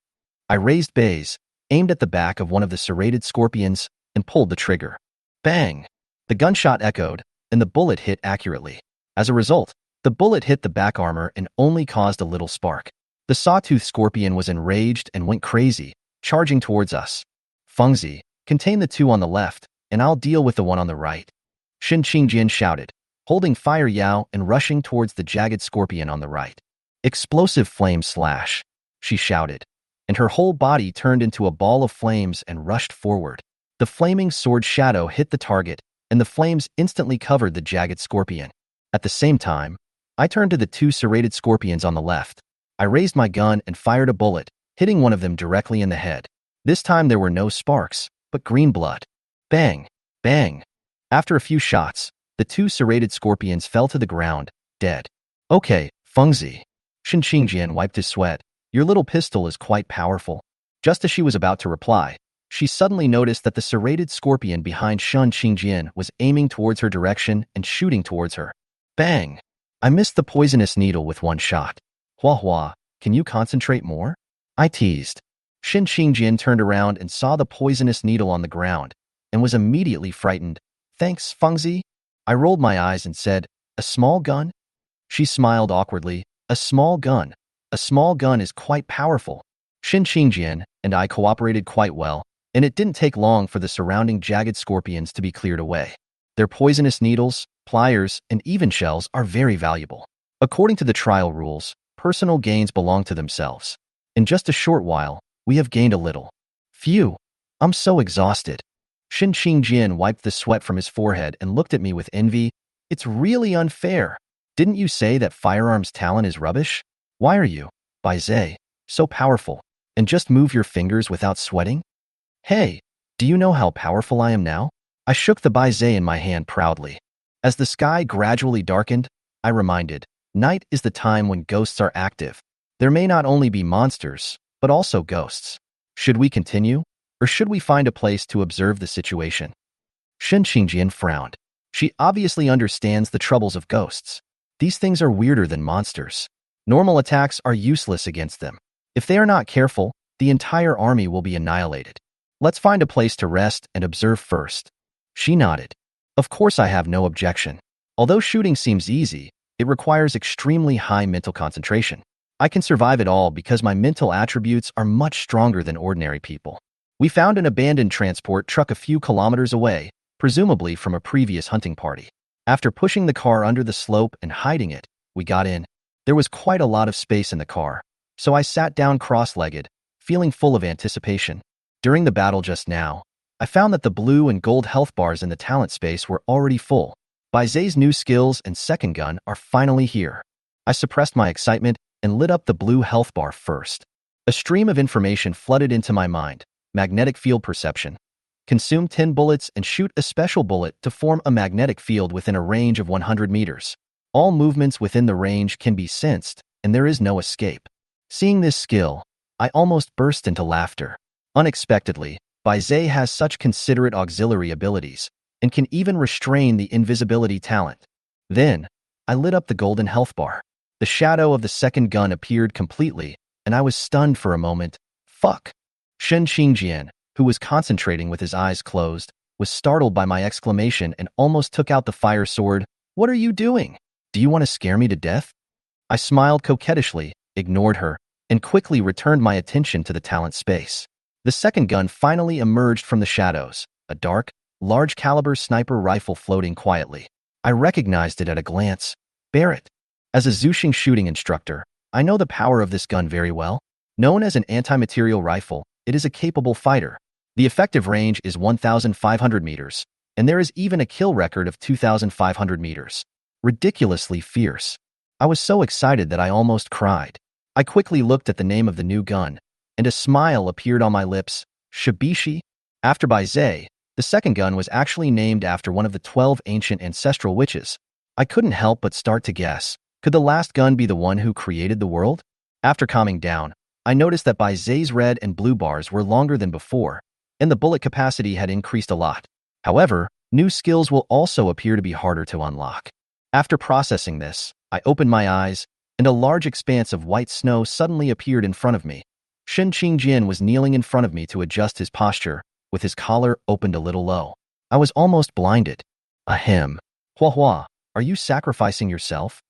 I raised bays, aimed at the back of one of the serrated scorpions, and pulled the trigger. Bang! The gunshot echoed, and the bullet hit accurately. As a result, the bullet hit the back armor and only caused a little spark. The sawtooth scorpion was enraged and went crazy, charging towards us. Fengzi, contain the two on the left, and I'll deal with the one on the right. Shin Qingjian shouted, holding fire yao and rushing towards the jagged scorpion on the right. Explosive flame slash, she shouted, and her whole body turned into a ball of flames and rushed forward. The flaming sword shadow hit the target, and the flames instantly covered the jagged scorpion. At the same time, I turned to the two serrated scorpions on the left. I raised my gun and fired a bullet, hitting one of them directly in the head. This time there were no sparks, but green blood. Bang! Bang! After a few shots, the two serrated scorpions fell to the ground, dead. Okay, Fengzi. Shin Qingjian wiped his sweat. Your little pistol is quite powerful. Just as she was about to reply, she suddenly noticed that the serrated scorpion behind Shin Qingjian was aiming towards her direction and shooting towards her. Bang! I missed the poisonous needle with one shot. Hua, can you concentrate more? I teased. Shin Qingjian turned around and saw the poisonous needle on the ground and was immediately frightened. Thanks, Fengzi. I rolled my eyes and said, a small gun? She smiled awkwardly. A small gun. A small gun is quite powerful. Shin Qingjian and I cooperated quite well, and it didn't take long for the surrounding jagged scorpions to be cleared away. Their poisonous needles, pliers, and even shells are very valuable. According to the trial rules, personal gains belong to themselves. In just a short while, we have gained a little. Phew, I'm so exhausted. Shin Qingjian wiped the sweat from his forehead and looked at me with envy. It's really unfair. Didn't you say that firearms talent is rubbish? Why are you, Baizhe, so powerful, and just move your fingers without sweating? Hey, do you know how powerful I am now? I shook the Baizhe in my hand proudly. As the sky gradually darkened, I reminded, night is the time when ghosts are active. There may not only be monsters, but also ghosts. Should we continue, or should we find a place to observe the situation? Shin Qingjian frowned. She obviously understands the troubles of ghosts. These things are weirder than monsters. Normal attacks are useless against them. If they are not careful, the entire army will be annihilated. Let's find a place to rest and observe first. She nodded. Of course I have no objection. Although shooting seems easy, it requires extremely high mental concentration. I can survive it all because my mental attributes are much stronger than ordinary people. We found an abandoned transport truck a few kilometers away, presumably from a previous hunting party. After pushing the car under the slope and hiding it, we got in. There was quite a lot of space in the car, so I sat down cross-legged, feeling full of anticipation. During the battle just now, I found that the blue and gold health bars in the talent space were already full. Baize's new skills and second gun are finally here. I suppressed my excitement and lit up the blue health bar first. A stream of information flooded into my mind. Magnetic field perception. Consume 10 bullets and shoot a special bullet to form a magnetic field within a range of 100 meters. All movements within the range can be sensed, and there is no escape. Seeing this skill, I almost burst into laughter. Unexpectedly, Baize has such considerate auxiliary abilities, and can even restrain the invisibility talent. Then, I lit up the golden health bar. The shadow of the second gun appeared completely, and I was stunned for a moment. Fuck! Shen Qingjian, who was concentrating with his eyes closed, was startled by my exclamation and almost took out the fire sword. What are you doing? Do you want to scare me to death? I smiled coquettishly, ignored her, and quickly returned my attention to the talent space. The second gun finally emerged from the shadows, a dark, large-caliber sniper rifle floating quietly. I recognized it at a glance. Barrett. As a Zuxing shooting instructor, I know the power of this gun very well. Known as an anti-material rifle, it is a capable fighter. The effective range is 1,500 meters, and there is even a kill record of 2,500 meters. Ridiculously fierce. I was so excited that I almost cried. I quickly looked at the name of the new gun, and a smile appeared on my lips. Shibishi? After Baize, the second gun was actually named after one of the 12 ancient ancestral witches. I couldn't help but start to guess. Could the last gun be the one who created the world? After calming down, I noticed that Baize's red and blue bars were longer than before, and the bullet capacity had increased a lot. However, new skills will also appear to be harder to unlock. After processing this, I opened my eyes, and a large expanse of white snow suddenly appeared in front of me. Shen Qingjin was kneeling in front of me to adjust his posture, with his collar opened a little low. I was almost blinded. Ahem. Hua Hua, are you sacrificing yourself?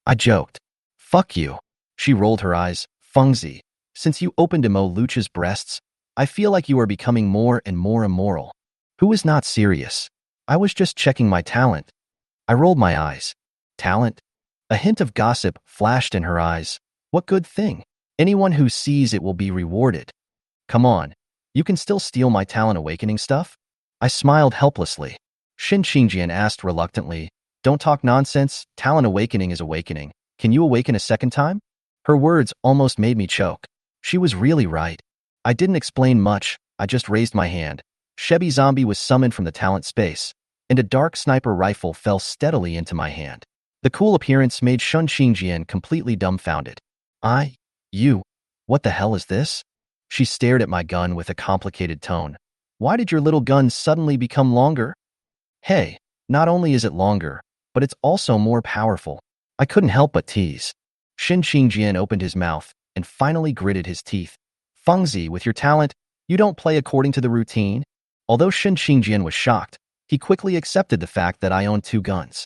I joked. Fuck you. She rolled her eyes. Fengzi, since you opened Imo Lucha's breasts, I feel like you are becoming more and more immoral. Who is not serious? I was just checking my talent. I rolled my eyes. Talent? A hint of gossip flashed in her eyes. What good thing? Anyone who sees it will be rewarded. Come on, you can still steal my talent awakening stuff? I smiled helplessly. Shin Qingjian asked reluctantly, don't talk nonsense, talent awakening is awakening. Can you awaken a second time? Her words almost made me choke. She was really right. I didn't explain much, I just raised my hand. Shebi Zombie was summoned from the talent space, and a dark sniper rifle fell steadily into my hand. The cool appearance made Shun Qingjian completely dumbfounded. What the hell is this? She stared at my gun with a complicated tone. Why did your little gun suddenly become longer? Hey, not only is it longer, but it's also more powerful. I couldn't help but tease. Shin Qingjian opened his mouth and finally gritted his teeth. Fengzi, with your talent, you don't play according to the routine? Although Shin Qingjian was shocked, he quickly accepted the fact that I owned two guns.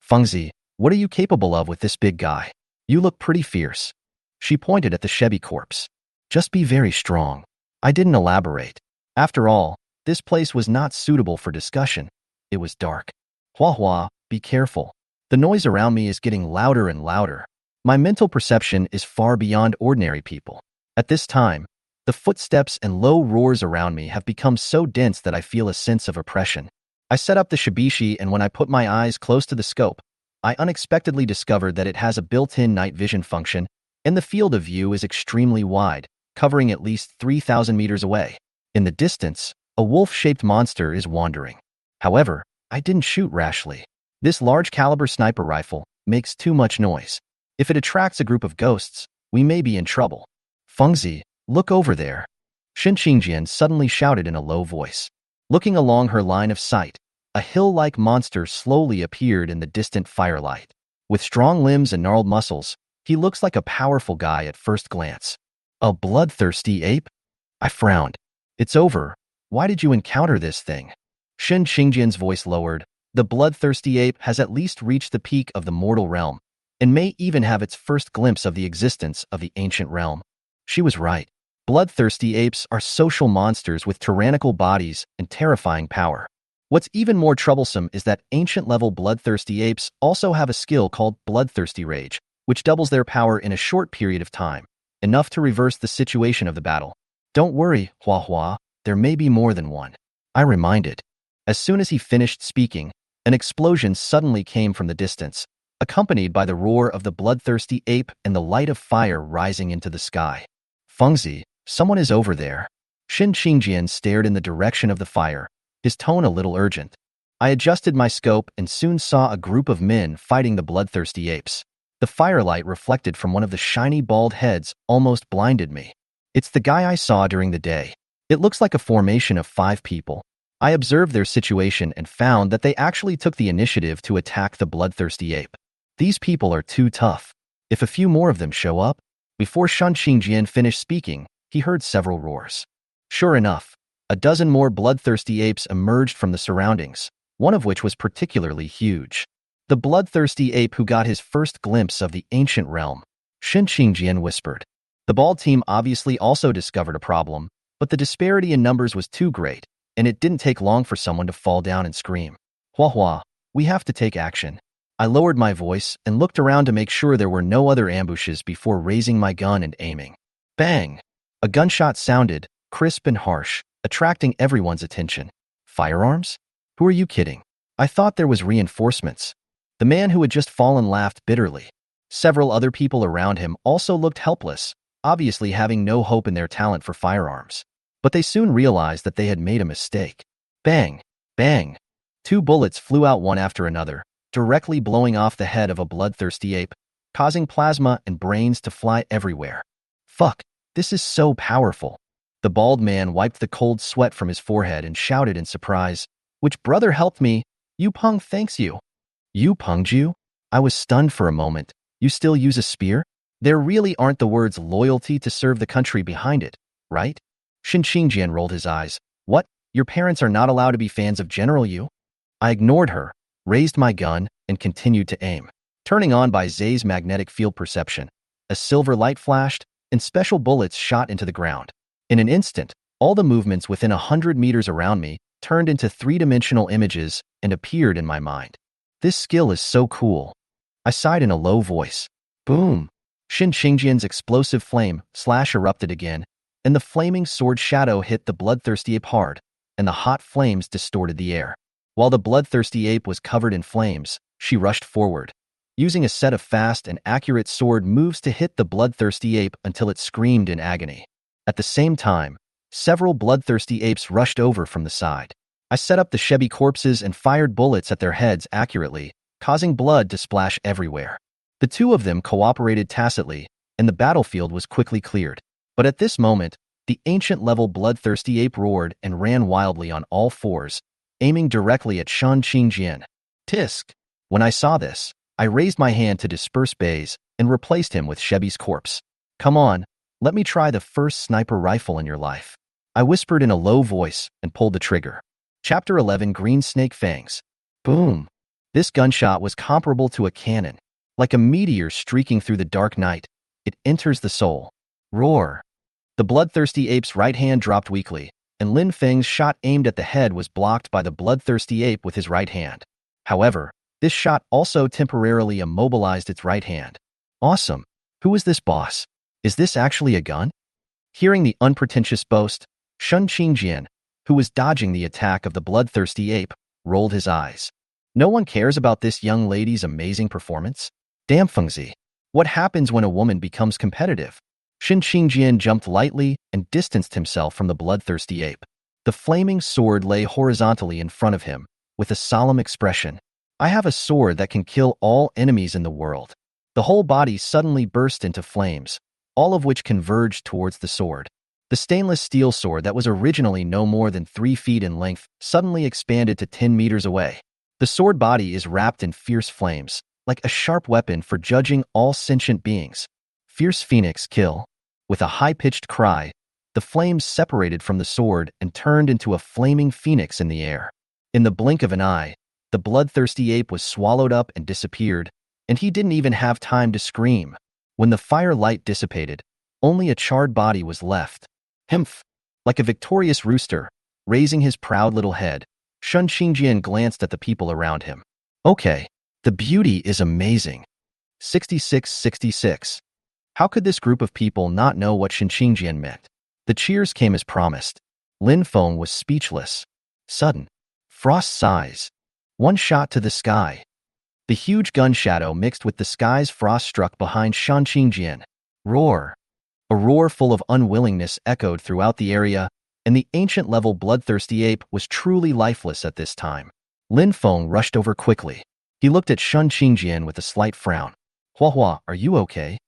Fengzi, what are you capable of with this big guy? You look pretty fierce. She pointed at the Shebi corpse. Just be very strong. I didn't elaborate. After all, this place was not suitable for discussion. It was dark. Hua Hua, be careful. The noise around me is getting louder and louder. My mental perception is far beyond ordinary people. At this time, the footsteps and low roars around me have become so dense that I feel a sense of oppression. I set up the Shibishi, and when I put my eyes close to the scope, I unexpectedly discovered that it has a built-in night vision function, and the field of view is extremely wide, covering at least 3,000 meters away. In the distance, a wolf-shaped monster is wandering. However, I didn't shoot rashly. This large-caliber sniper rifle makes too much noise. If it attracts a group of ghosts, we may be in trouble. Fengzi, look over there. Shin Qingjian suddenly shouted in a low voice. Looking along her line of sight, a hill-like monster slowly appeared in the distant firelight. With strong limbs and gnarled muscles, he looks like a powerful guy at first glance. A bloodthirsty ape? I frowned. It's over. Why did you encounter this thing? Shin Qingjian's voice lowered. The bloodthirsty ape has at least reached the peak of the mortal realm, and may even have its first glimpse of the existence of the ancient realm. She was right. Bloodthirsty apes are social monsters with tyrannical bodies and terrifying power. What's even more troublesome is that ancient-level bloodthirsty apes also have a skill called bloodthirsty rage, which doubles their power in a short period of time, enough to reverse the situation of the battle. Don't worry, Hua Hua, there may be more than one, I reminded. As soon as he finished speaking, an explosion suddenly came from the distance, accompanied by the roar of the bloodthirsty ape and the light of fire rising into the sky. Fengzi, someone is over there. Shin Qingjian stared in the direction of the fire, his tone a little urgent. I adjusted my scope and soon saw a group of men fighting the bloodthirsty apes. The firelight reflected from one of the shiny bald heads almost blinded me. It's the guy I saw during the day. It looks like a formation of 5 people. I observed their situation and found that they actually took the initiative to attack the bloodthirsty ape. These people are too tough. If a few more of them show up. Before Shan Qingjian finished speaking, he heard several roars. Sure enough, a dozen more bloodthirsty apes emerged from the surroundings, one of which was particularly huge. The bloodthirsty ape who got his first glimpse of the ancient realm. Shin Qingjian whispered. The bald team obviously also discovered a problem, but the disparity in numbers was too great, and it didn't take long for someone to fall down and scream. Hua Hua, we have to take action. I lowered my voice and looked around to make sure there were no other ambushes before raising my gun and aiming. Bang! A gunshot sounded, crisp and harsh, attracting everyone's attention. Firearms? Who are you kidding? I thought there was reinforcements. The man who had just fallen laughed bitterly. Several other people around him also looked helpless, obviously having no hope in their talent for firearms. But they soon realized that they had made a mistake. Bang! Bang! 2 bullets flew out one after another, directly blowing off the head of a bloodthirsty ape, causing plasma and brains to fly everywhere. Fuck! This is so powerful. The bald man wiped the cold sweat from his forehead and shouted in surprise, "Which brother helped me? Yu Peng thanks you." You punged you? I was stunned for a moment. You still use a spear? There really aren't the words loyalty to serve the country behind it, right? Shin Qingjian rolled his eyes. What? Your parents are not allowed to be fans of General Yu? I ignored her, raised my gun, and continued to aim. Turning on by Zay's magnetic field perception, a silver light flashed, and special bullets shot into the ground. In an instant, all the movements within 100 meters around me turned into 3-dimensional images and appeared in my mind. This skill is so cool. I sighed in a low voice. Boom! Shin Qingjian's explosive flame slash erupted again, and the flaming sword shadow hit the bloodthirsty ape hard, and the hot flames distorted the air. While the bloodthirsty ape was covered in flames, she rushed forward, using a set of fast and accurate sword moves to hit the bloodthirsty ape until it screamed in agony. At the same time, several bloodthirsty apes rushed over from the side. I set up the Shebi corpses and fired bullets at their heads accurately, causing blood to splash everywhere. The 2 of them cooperated tacitly, and the battlefield was quickly cleared. But at this moment, the ancient-level bloodthirsty ape roared and ran wildly on all 4s, aiming directly at Shan Qingjian. Tisk! When I saw this, I raised my hand to disperse Bays and replaced him with Shebi's corpse. Come on, let me try the first sniper rifle in your life. I whispered in a low voice and pulled the trigger. Chapter 11 Green Snake Fangs. Boom! This gunshot was comparable to a cannon. Like a meteor streaking through the dark night, it enters the soul. Roar! The bloodthirsty ape's right hand dropped weakly, and Lin Feng's shot aimed at the head was blocked by the bloodthirsty ape with his right hand. However, this shot also temporarily immobilized its right hand. Awesome! Who is this boss? Is this actually a gun? Hearing the unpretentious boast, Shan Qingjian, who was dodging the attack of the bloodthirsty ape, rolled his eyes. No one cares about this young lady's amazing performance? Damn Fengzi. What happens when a woman becomes competitive? Shin Qingjian jumped lightly and distanced himself from the bloodthirsty ape. The flaming sword lay horizontally in front of him, with a solemn expression. I have a sword that can kill all enemies in the world. The whole body suddenly burst into flames, all of which converged towards the sword. The stainless steel sword that was originally no more than 3 feet in length suddenly expanded to 10 meters away. The sword body is wrapped in fierce flames, like a sharp weapon for judging all sentient beings. Fierce Phoenix kill. With a high-pitched cry, the flames separated from the sword and turned into a flaming phoenix in the air. In the blink of an eye, the bloodthirsty ape was swallowed up and disappeared, and he didn't even have time to scream. When the firelight dissipated, only a charred body was left, Humph! Like a victorious rooster, raising his proud little head, Shen Qingjian glanced at the people around him. Okay, the beauty is amazing. 6666. How could this group of people not know what Shen Qingjian meant? The cheers came as promised. Lin Feng was speechless. Sudden. Frost sighs. One shot to the sky. The huge gun shadow mixed with the sky's frost struck behind Shan Qingjian. Roar. A roar full of unwillingness echoed throughout the area, and the ancient-level bloodthirsty ape was truly lifeless at this time. Lin Feng rushed over quickly. He looked at Shen Qingjian with a slight frown. Hua, are you okay?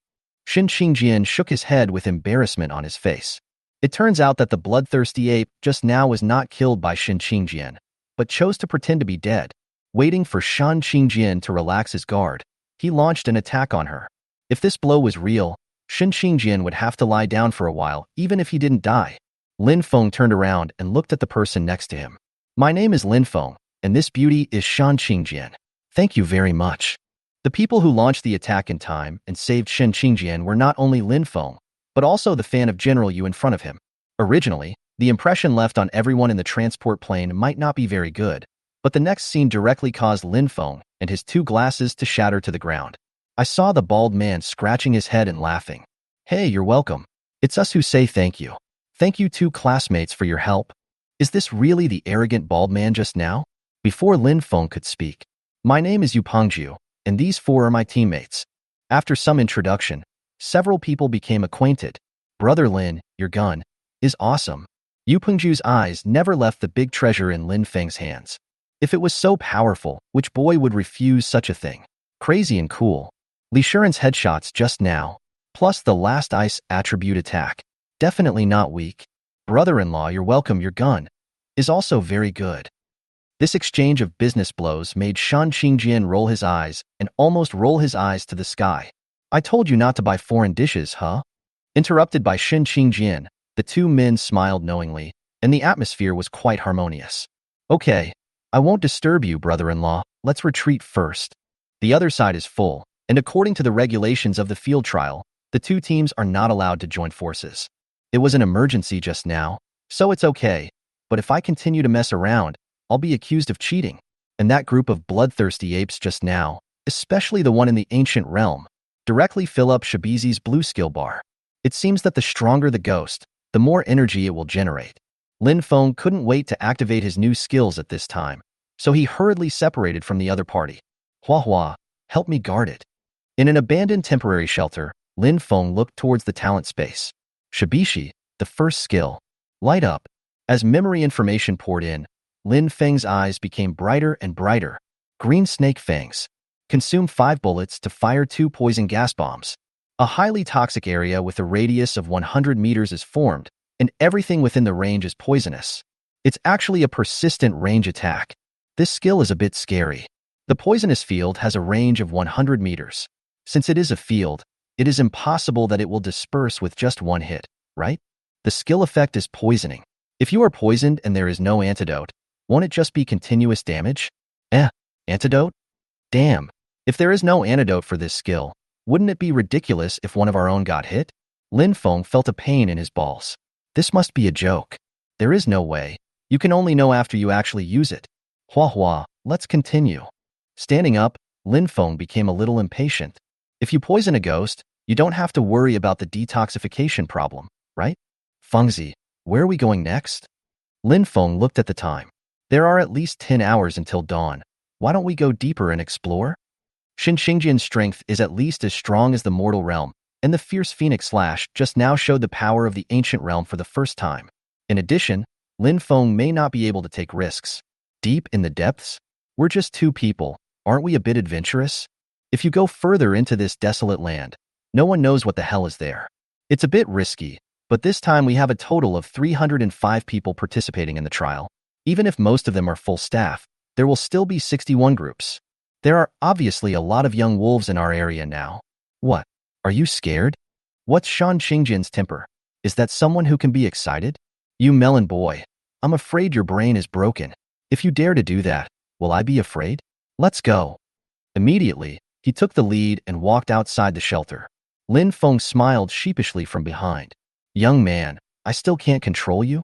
Shen Qingjian shook his head with embarrassment on his face. It turns out that the bloodthirsty ape just now was not killed by Shen Qingjian, but chose to pretend to be dead. Waiting for Shan Qingjian to relax his guard, he launched an attack on her. If this blow was real, Shen Qingjian would have to lie down for a while, even if he didn't die. Lin Feng turned around and looked at the person next to him. My name is Lin Feng, and this beauty is Shan Qingjian. Thank you very much. The people who launched the attack in time and saved Shen Qingjian were not only Lin Feng, but also the fan of General Yu in front of him. Originally, the impression left on everyone in the transport plane might not be very good, but the next scene directly caused Lin Feng and his two glasses to shatter to the ground. I saw the bald man scratching his head and laughing. Hey, you're welcome. It's us who say thank you. Thank you two classmates for your help. Is this really the arrogant bald man just now? Before Lin Feng could speak. My name is Yu Pengju, and these four are my teammates. After some introduction, several people became acquainted. Brother Lin, your gun is awesome. Yu Pengju's eyes never left the big treasure in Lin Feng's hands. If it was so powerful, which boy would refuse such a thing? Crazy and cool. Li Shuren's headshots just now, plus the last ice attribute attack. Definitely not weak. Brother-in-law, you're welcome, your gun is also very good. This exchange of business blows made Shan Qingjian roll his eyes and almost roll his eyes to the sky. I told you not to buy foreign dishes, huh? Interrupted by Shen Qingjian, the two men smiled knowingly, and the atmosphere was quite harmonious. Okay, I won't disturb you, brother-in-law. Let's retreat first. The other side is full, and according to the regulations of the field trial, the two teams are not allowed to join forces. It was an emergency just now, so it's okay, but if I continue to mess around, I'll be accused of cheating. And that group of bloodthirsty apes just now, especially the one in the ancient realm, directly fill up Shabizi's blue skill bar. It seems that the stronger the ghost, the more energy it will generate. Lin Feng couldn't wait to activate his new skills at this time, so he hurriedly separated from the other party. Hua, help me guard it. In an abandoned temporary shelter, Lin Feng looked towards the talent space. Shibishi, the first skill. Light up. As memory information poured in, Lin Feng's eyes became brighter and brighter. Green snake fangs. Consume 5 bullets to fire 2 poison gas bombs. A highly toxic area with a radius of 100 meters is formed, and everything within the range is poisonous. It's actually a persistent range attack. This skill is a bit scary. The poisonous field has a range of 100 meters. Since it is a field, it is impossible that it will disperse with just one hit, right? The skill effect is poisoning. If you are poisoned and there is no antidote, won't it just be continuous damage? Antidote? Damn. If there is no antidote for this skill, wouldn't it be ridiculous if one of our own got hit? Lin Feng felt a pain in his balls. This must be a joke. There is no way. You can only know after you actually use it. Hua, let's continue. Standing up, Lin Feng became a little impatient. If you poison a ghost, you don't have to worry about the detoxification problem, right? Fengzi, where are we going next? Lin Feng looked at the time. There are at least 10 hours until dawn. Why don't we go deeper and explore? Shen Qingjian's strength is at least as strong as the mortal realm, and the fierce phoenix slash just now showed the power of the ancient realm for the first time. In addition, Lin Feng may not be able to take risks. Deep in the depths? We're just 2 people. Aren't we a bit adventurous? If you go further into this desolate land, no one knows what the hell is there. It's a bit risky, but this time we have a total of 305 people participating in the trial. Even if most of them are full staff, there will still be 61 groups. There are obviously a lot of young wolves in our area now. What? Are you scared? What's Shan Qingjian's temper? Is that someone who can be excited? You melon boy, I'm afraid your brain is broken. If you dare to do that, will I be afraid? Let's go. Immediately, he took the lead and walked outside the shelter. Lin Feng smiled sheepishly from behind. Young man, I still can't control you?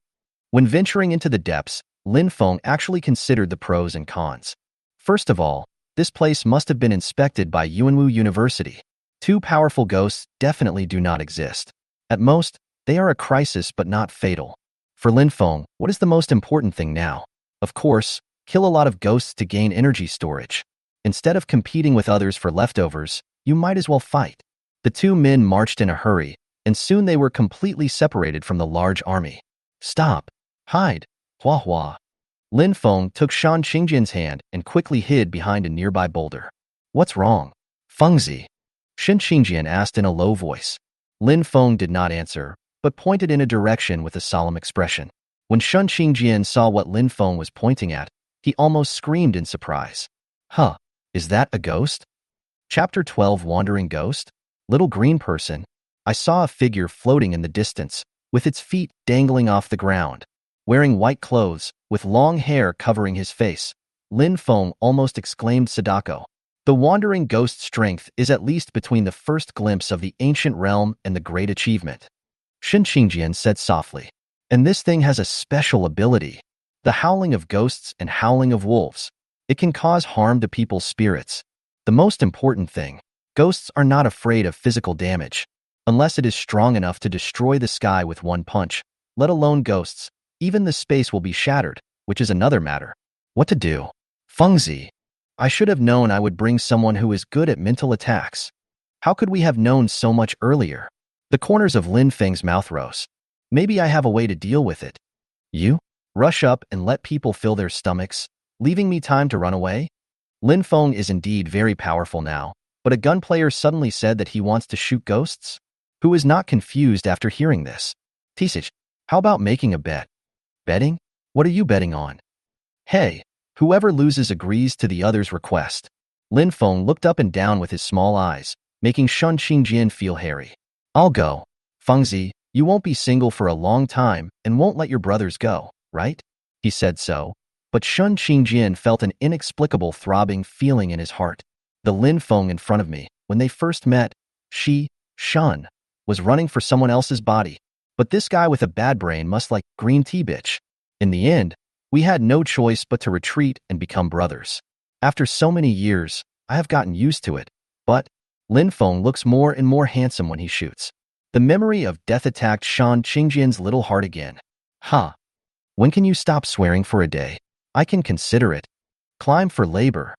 When venturing into the depths, Lin Feng actually considered the pros and cons. First of all, this place must have been inspected by Yuanwu University. Two powerful ghosts definitely do not exist. At most, they are a crisis but not fatal. For Lin Feng, what is the most important thing now? Of course, kill a lot of ghosts to gain energy storage. Instead of competing with others for leftovers, you might as well fight. The two men marched in a hurry, and soon they were completely separated from the large army. Stop! Hide! Hua Hua! Lin Feng took Shan Qingjian's hand and quickly hid behind a nearby boulder. What's wrong? Fengzi? Shan Qingjian asked in a low voice. Lin Feng did not answer, but pointed in a direction with a solemn expression. When Shan Qingjian saw what Lin Feng was pointing at, he almost screamed in surprise. Huh, is that a ghost? Chapter 12 Wandering Ghost? Little green person. I saw a figure floating in the distance, with its feet dangling off the ground. Wearing white clothes, with long hair covering his face, Lin Feng almost exclaimed Sadako. The wandering ghost's strength is at least between the first glimpse of the ancient realm and the great achievement. Shan Qingjian said softly. And this thing has a special ability. The howling of ghosts and howling of wolves. It can cause harm to people's spirits. The most important thing, ghosts are not afraid of physical damage, unless it is strong enough to destroy the sky with one punch, let alone ghosts. Even the space will be shattered, which is another matter. What to do? Fengzi. I should have known I would bring someone who is good at mental attacks. How could we have known so much earlier? The corners of Lin Feng's mouth rose. Maybe I have a way to deal with it. You? Rush up and let people fill their stomachs, leaving me time to run away? Lin Feng is indeed very powerful now, but a gunplayer suddenly said that he wants to shoot ghosts? Who is not confused after hearing this? Tisich, how about making a bet? Betting? What are you betting on? Hey, whoever loses agrees to the other's request. Lin Feng looked up and down with his small eyes, making Shan Qingjian feel hairy. I'll go. Fengzi, you won't be single for a long time and won't let your brothers go, right? He said so, but Shan Qingjian felt an inexplicable throbbing feeling in his heart. The Lin Feng in front of me, when they first met, Shan, was running for someone else's body. But this guy with a bad brain must like green tea bitch. In the end, we had no choice but to retreat and become brothers. After so many years, I have gotten used to it, but Lin Feng looks more and more handsome when he shoots. The memory of death attacked Shan Qingjian's little heart again. Ha! When can you stop swearing for a day? I can consider it. Climb for labor.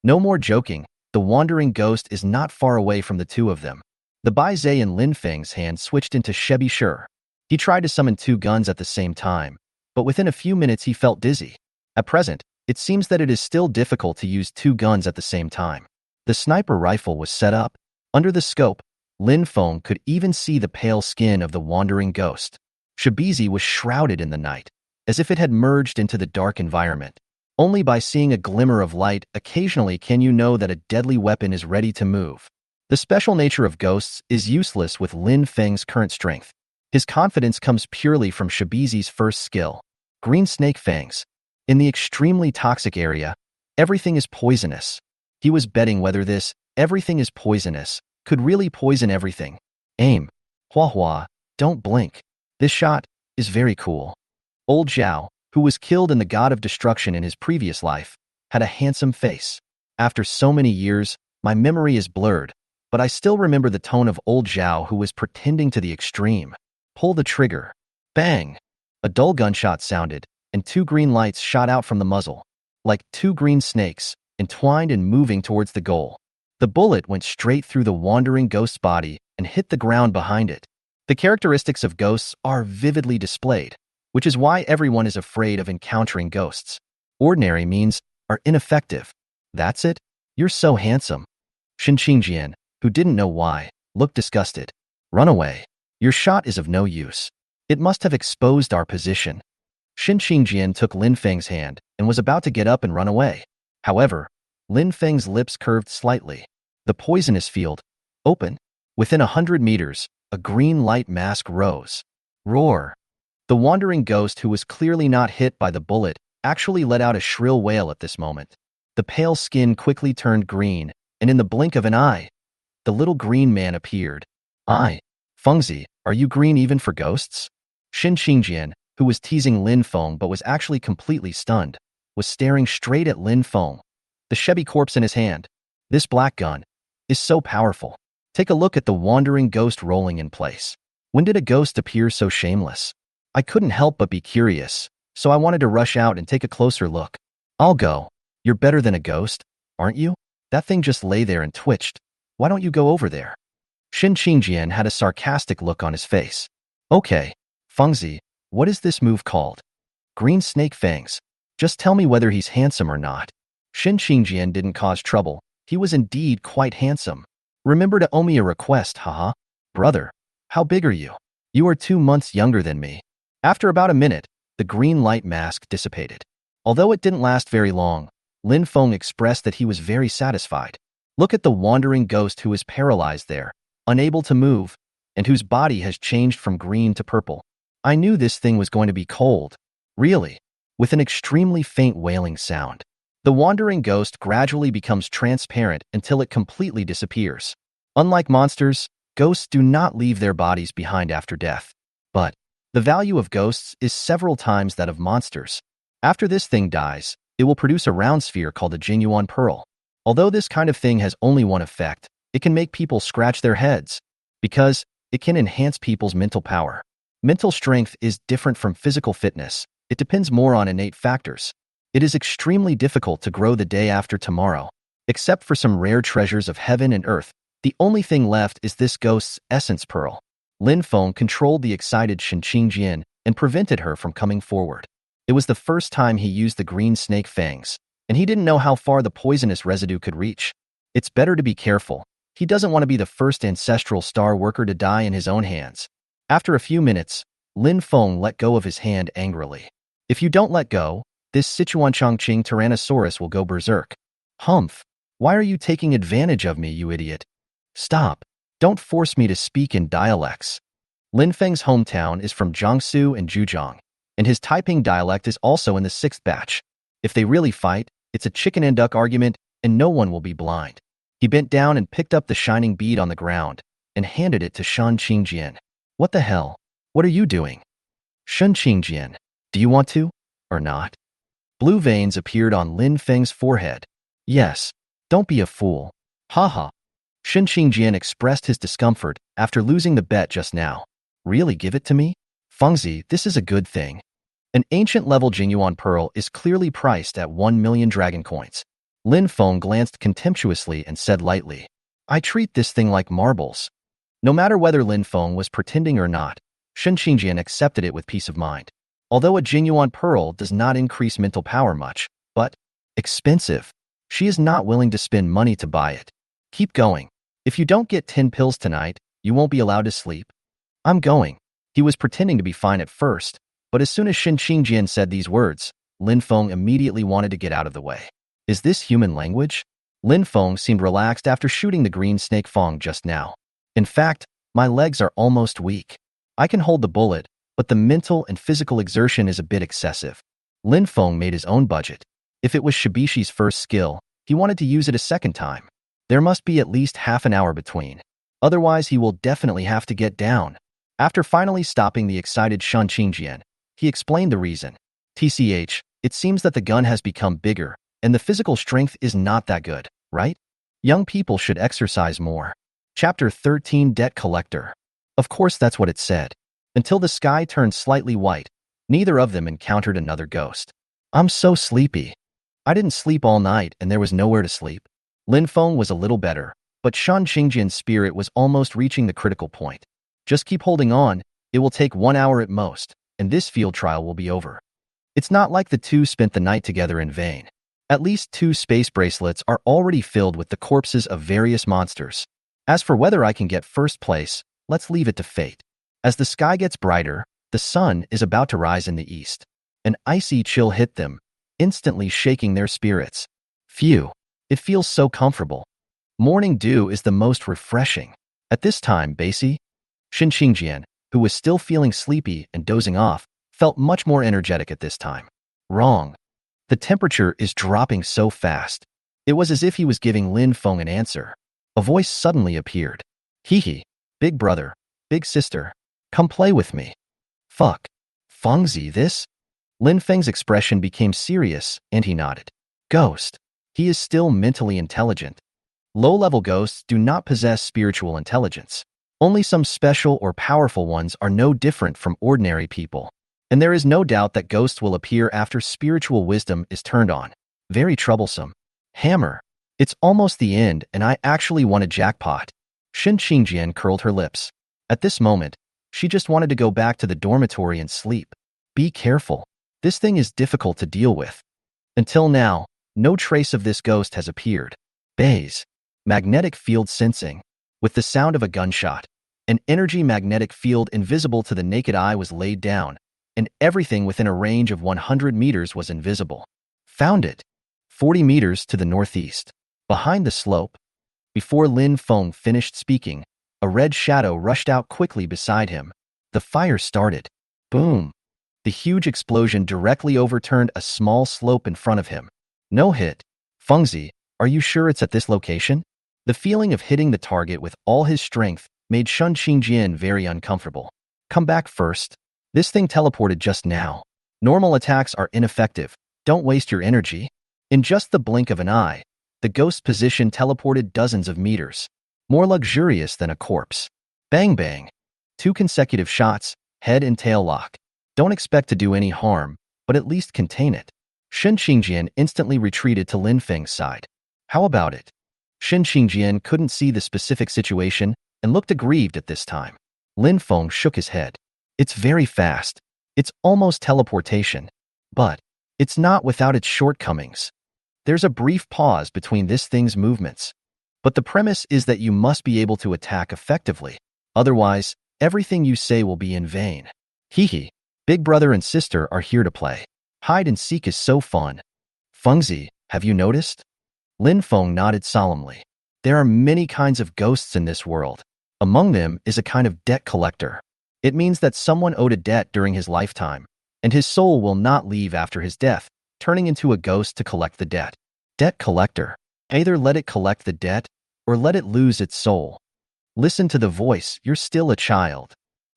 No more joking, the wandering ghost is not far away from the two of them. The Bai Zhe in Lin Feng's hand switched into Shebi Shur. He tried to summon two guns at the same time, but within a few minutes he felt dizzy. At present, it seems that it is still difficult to use two guns at the same time. The sniper rifle was set up. Under the scope, Lin Feng could even see the pale skin of the wandering ghost. Shibizi was shrouded in the night, as if it had merged into the dark environment. Only by seeing a glimmer of light occasionally can you know that a deadly weapon is ready to move. The special nature of ghosts is useless with Lin Feng's current strength. His confidence comes purely from Shibizi's first skill, green snake fangs. In the extremely toxic area, everything is poisonous. He was betting whether this, everything is poisonous, could really poison everything. Aim. Hua Hua, don't blink. This shot is very cool. Old Zhao, who was killed in the God of Destruction in his previous life, had a handsome face. After so many years, my memory is blurred, but I still remember the tone of old Zhao who was pretending to the extreme. Pull the trigger. Bang! A dull gunshot sounded, and two green lights shot out from the muzzle, like two green snakes, entwined and moving towards the goal. The bullet went straight through the wandering ghost's body and hit the ground behind it. The characteristics of ghosts are vividly displayed, which is why everyone is afraid of encountering ghosts. Ordinary means are ineffective. That's it? You're so handsome. Shan Qingjian, who didn't know why, looked disgusted. Run away. Your shot is of no use. It must have exposed our position. Shan Qingjian took Lin Feng's hand and was about to get up and run away. However, Lin Feng's lips curved slightly. The poisonous field, open. Within 100 meters, a green light mask rose. Roar. The wandering ghost, who was clearly not hit by the bullet, actually let out a shrill wail at this moment. The pale skin quickly turned green, and in the blink of an eye, the little green man appeared. Fengzi, are you green even for ghosts? Shin Qingjian, who was teasing Lin Feng but was actually completely stunned, was staring straight at Lin Feng, the Shebi corpse in his hand. This black gun is so powerful. Take a look at the wandering ghost rolling in place. When did a ghost appear so shameless? I couldn't help but be curious, so I wanted to rush out and take a closer look. I'll go. You're better than a ghost, aren't you? That thing just lay there and twitched. Why don't you go over there? Shin Qingjian had a sarcastic look on his face. Okay, Fengzi, what is this move called? Green snake fangs. Just tell me whether he's handsome or not. Shin Qingjian didn't cause trouble. He was indeed quite handsome. Remember to owe me a request, haha. Brother, how big are you? You are 2 months younger than me. After about a minute, the green light mask dissipated. Although it didn't last very long, Lin Feng expressed that he was very satisfied. Look at the wandering ghost who is paralyzed there, unable to move, and whose body has changed from green to purple. I knew this thing was going to be cold. Really. With an extremely faint wailing sound. The wandering ghost gradually becomes transparent until it completely disappears. Unlike monsters, ghosts do not leave their bodies behind after death. But the value of ghosts is several times that of monsters. After this thing dies, it will produce a round sphere called a genuine pearl. Although this kind of thing has only one effect, it can make people scratch their heads, because it can enhance people's mental power. Mental strength is different from physical fitness. It depends more on innate factors. It is extremely difficult to grow the day after tomorrow. Except for some rare treasures of heaven and earth, the only thing left is this ghost's essence pearl. Lin Feng controlled the excited Shin Qingjian and prevented her from coming forward. It was the first time he used the green snake fangs, and he didn't know how far the poisonous residue could reach. It's better to be careful. He doesn't want to be the first ancestral star worker to die in his own hands. After a few minutes, Lin Feng let go of his hand angrily. If you don't let go, this Sichuan Chongqing Tyrannosaurus will go berserk. Humph! Why are you taking advantage of me, you idiot? Stop. Don't force me to speak in dialects. Lin Feng's hometown is from Jiangsu and Zhejiang, and his Taiping dialect is also in the 6th batch. If they really fight, it's a chicken and duck argument, and no one will be blind. He bent down and picked up the shining bead on the ground and handed it to Shan Qingjian. What the hell? What are you doing? Shan Qingjian, do you want to, or not? Blue veins appeared on Lin Feng's forehead. Yes. Don't be a fool. Haha. Shin Qingjian expressed his discomfort after losing the bet just now. Really give it to me? Fengzi, this is a good thing. An ancient-level genuine pearl is clearly priced at 1 million dragon coins. Lin Feng glanced contemptuously and said lightly, I treat this thing like marbles. No matter whether Lin Feng was pretending or not, Shin Qingjian accepted it with peace of mind. Although a genuine pearl does not increase mental power much, but expensive, she is not willing to spend money to buy it. Keep going. If you don't get 10 pills tonight, you won't be allowed to sleep. I'm going. He was pretending to be fine at first, but as soon as Shin Qingjian said these words, Lin Feng immediately wanted to get out of the way. Is this human language? Lin Feng seemed relaxed after shooting the green snake fang just now. In fact, my legs are almost weak. I can hold the bullet, but the mental and physical exertion is a bit excessive. Lin Feng made his own budget. If it was Shibishi's first skill, he wanted to use it a second time. There must be at least half an hour between. Otherwise, he will definitely have to get down. After finally stopping the excited Shan Qingjian, he explained the reason. TCH, it seems that the gun has become bigger, and the physical strength is not that good, right? Young people should exercise more. Chapter 13 Debt Collector. Of course that's what it said. Until the sky turned slightly white, neither of them encountered another ghost. I'm so sleepy. I didn't sleep all night and there was nowhere to sleep. Lin Feng was a little better, but Shan Qingjian's spirit was almost reaching the critical point. Just keep holding on, it will take 1 hour at most, and this field trial will be over. It's not like the two spent the night together in vain. At least 2 space bracelets are already filled with the corpses of various monsters. As for whether I can get first place, let's leave it to fate. As the sky gets brighter, the sun is about to rise in the east. An icy chill hit them, instantly shaking their spirits. Phew, it feels so comfortable. Morning dew is the most refreshing. At this time, Basie, Shin Qingjian, who was still feeling sleepy and dozing off, felt much more energetic at this time. Wrong. The temperature is dropping so fast. It was as if he was giving Lin Feng an answer. A voice suddenly appeared. Hee hee, big brother, big sister, come play with me. Fuck. Fengzi, this? Lin Feng's expression became serious, and he nodded. Ghost. He is still mentally intelligent. Low-level ghosts do not possess spiritual intelligence. Only some special or powerful ones are no different from ordinary people. And there is no doubt that ghosts will appear after spiritual wisdom is turned on. Very troublesome. Hammer. It's almost the end, and I actually won a jackpot. Shen Qingjian curled her lips. At this moment, she just wanted to go back to the dormitory and sleep. Be careful. This thing is difficult to deal with. Until now, no trace of this ghost has appeared. Bays. Magnetic field sensing. With the sound of a gunshot, an energy magnetic field invisible to the naked eye was laid down, and everything within a range of 100 meters was invisible. Found it. 40 meters to the northeast. Behind the slope. Before Lin Feng finished speaking, a red shadow rushed out quickly beside him. The fire started. Boom. The huge explosion directly overturned a small slope in front of him. No hit. Fengzi, are you sure it's at this location? The feeling of hitting the target with all his strength made Shen Qingjian very uncomfortable. Come back first. This thing teleported just now. Normal attacks are ineffective. Don't waste your energy. In just the blink of an eye, the ghost position teleported dozens of meters. More luxurious than a corpse. Bang bang. 2 consecutive shots, head and tail lock. Don't expect to do any harm, but at least contain it. Shen Qingjian instantly retreated to Lin Feng's side. How about it? Shen Qingjian couldn't see the specific situation and looked aggrieved at this time. Lin Feng shook his head. It's very fast. It's almost teleportation. But it's not without its shortcomings. There's a brief pause between this thing's movements. But the premise is that you must be able to attack effectively. Otherwise, everything you say will be in vain. Hee. Big brother and sister are here to play. Hide and seek is so fun. Fengzi, have you noticed? Lin Feng nodded solemnly. There are many kinds of ghosts in this world. Among them is a kind of debt collector. It means that someone owed a debt during his lifetime, and his soul will not leave after his death, turning into a ghost to collect the debt. Debt collector. Either let it collect the debt, or let it lose its soul. Listen to the voice, you're still a child.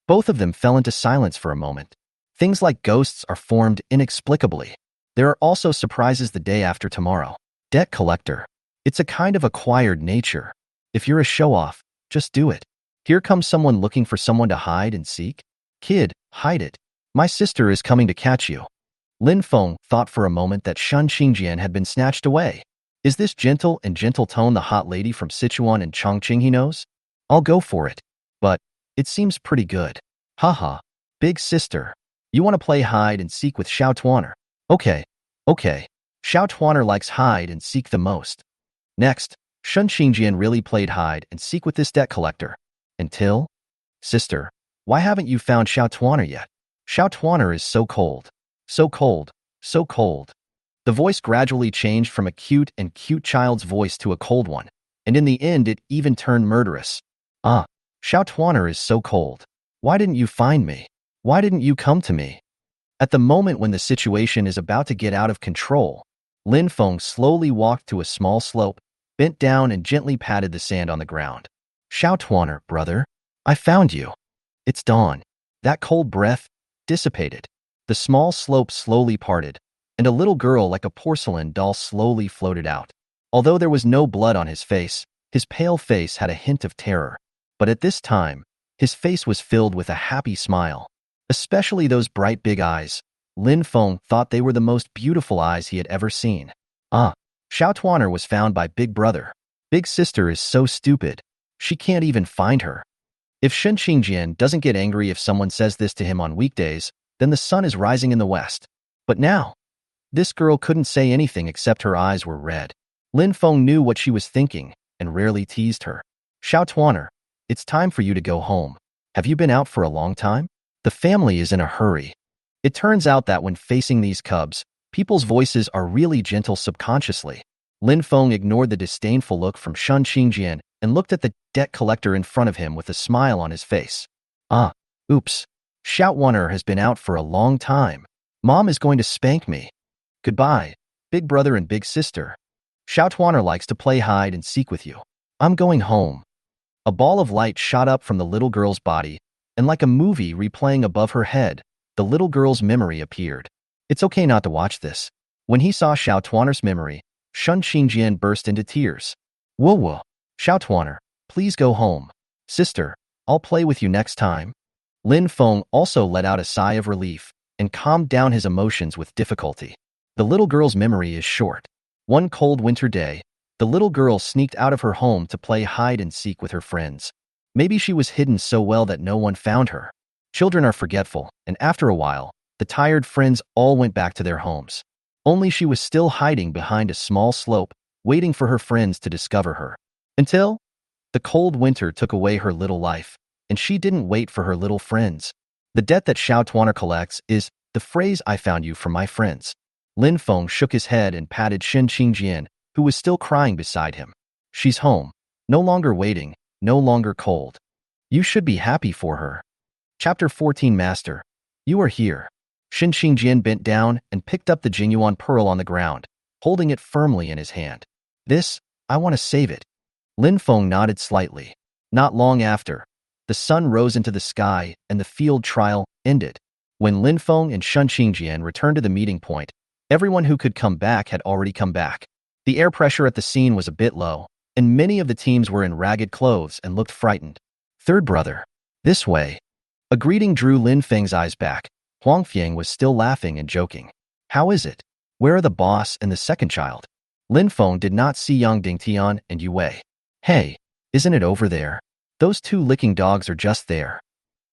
Both of them fell into silence for a moment. Things like ghosts are formed inexplicably. There are also surprises the day after tomorrow. Debt collector. It's a kind of acquired nature. If you're a show-off, just do it. Here comes someone looking for someone to hide and seek. Kid, hide it. My sister is coming to catch you. Lin Feng thought for a moment that Shen Qingjian had been snatched away. Is this gentle tone the hot lady from Sichuan and Chongqing he knows? I'll go for it. But it seems pretty good. Haha. Big sister. You want to play hide and seek with Xiao Tuaner? Okay. Xiao Tuaner likes hide and seek the most. Next, Shen Qingjian really played hide and seek with this debt collector. Until? Sister, why haven't you found Xiao Tuaner yet? Xiao Tuaner is so cold. So cold. So cold. The voice gradually changed from a cute child's voice to a cold one, and in the end it even turned murderous. Xiao Tuaner is so cold. Why didn't you find me? Why didn't you come to me? At the moment when the situation is about to get out of control, Lin Feng slowly walked to a small slope, bent down and gently patted the sand on the ground. Xiao Tuaner, brother, I found you. It's dawn. That cold breath dissipated. The small slope slowly parted, and a little girl like a porcelain doll slowly floated out. Although there was no blood on his pale face had a hint of terror. But at this time, his face was filled with a happy smile. Especially those bright big eyes. Lin Feng thought they were the most beautiful eyes he had ever seen. Xiao Tuaner was found by Big Brother. Big Sister is so stupid. She can't even find her. If Shen Qingjian doesn't get angry if someone says this to him on weekdays, then the sun is rising in the west. But now, this girl couldn't say anything except her eyes were red. Lin Feng knew what she was thinking and rarely teased her. Xiao Tuaner, it's time for you to go home. Have you been out for a long time? The family is in a hurry. It turns out that when facing these cubs, people's voices are really gentle subconsciously. Lin Feng ignored the disdainful look from Shen Qingjian and looked at the debt collector in front of him with a smile on his face. Oops. Xiao Tuaner has been out for a long time. Mom is going to spank me. Goodbye, big brother and big sister. Xiao Tuaner likes to play hide and seek with you. I'm going home. A ball of light shot up from the little girl's body, and like a movie replaying above her head, the little girl's memory appeared. It's okay not to watch this. When he saw Xiao Tuaner's memory, Shun Xingjian burst into tears. Whoa whoa, Xiao Tuaner, please go home. Sister, I'll play with you next time. Lin Feng also let out a sigh of relief and calmed down his emotions with difficulty. The little girl's memory is short. One cold winter day, the little girl sneaked out of her home to play hide and seek with her friends. Maybe she was hidden so well that no one found her. Children are forgetful, and after a while, the tired friends all went back to their homes. Only she was still hiding behind a small slope, waiting for her friends to discover her. Until the cold winter took away her little life, and she didn't wait for her little friends. The debt that Xiao Tuaner collects is the phrase "I found you from my friends." Lin Feng shook his head and patted Shen Qingjian, who was still crying beside him. She's home, no longer waiting, no longer cold. You should be happy for her. Chapter 14 Master, you are here. Shen Qingjian bent down and picked up the Jingyuan pearl on the ground, holding it firmly in his hand. This, I want to save it. Lin Feng nodded slightly. Not long after, the sun rose into the sky and the field trial ended. When Lin Feng and Shen Qingjian returned to the meeting point, everyone who could come back had already come back. The air pressure at the scene was a bit low, and many of the teams were in ragged clothes and looked frightened. Third brother. This way. A greeting drew Lin Feng's eyes back. Huang Fiang was still laughing and joking. How is it? Where are the boss and the second child? Lin Feng did not see Yang Dingtian and Yu Wei. Hey, isn't it over there? Those two licking dogs are just there.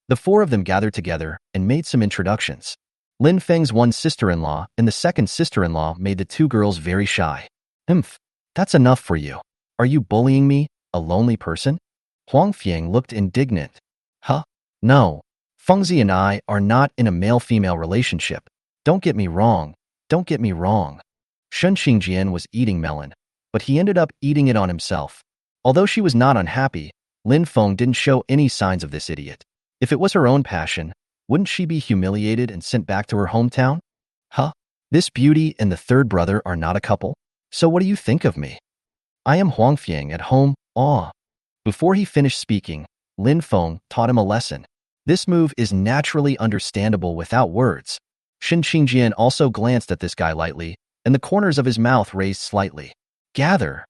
The four of them gathered together and made some introductions. Lin Feng's one sister-in-law and the second sister-in-law made the two girls very shy. That's enough for you. Are you bullying me, a lonely person? Huang Fiang looked indignant. Huh? No. Fengzi and I are not in a male-female relationship. Don't get me wrong. Don't get me wrong. Shen Qingjian was eating melon, but he ended up eating it on himself. Although she was not unhappy, Lin Feng didn't show any signs of this idiot. If it was her own passion, wouldn't she be humiliated and sent back to her hometown? Huh? This beauty and the third brother are not a couple? So what do you think of me? I am Huang Fiang at home, aw. Before he finished speaking, Lin Feng taught him a lesson. This move is naturally understandable without words. Shen Qingjian also glanced at this guy lightly, and the corners of his mouth raised slightly. Gather.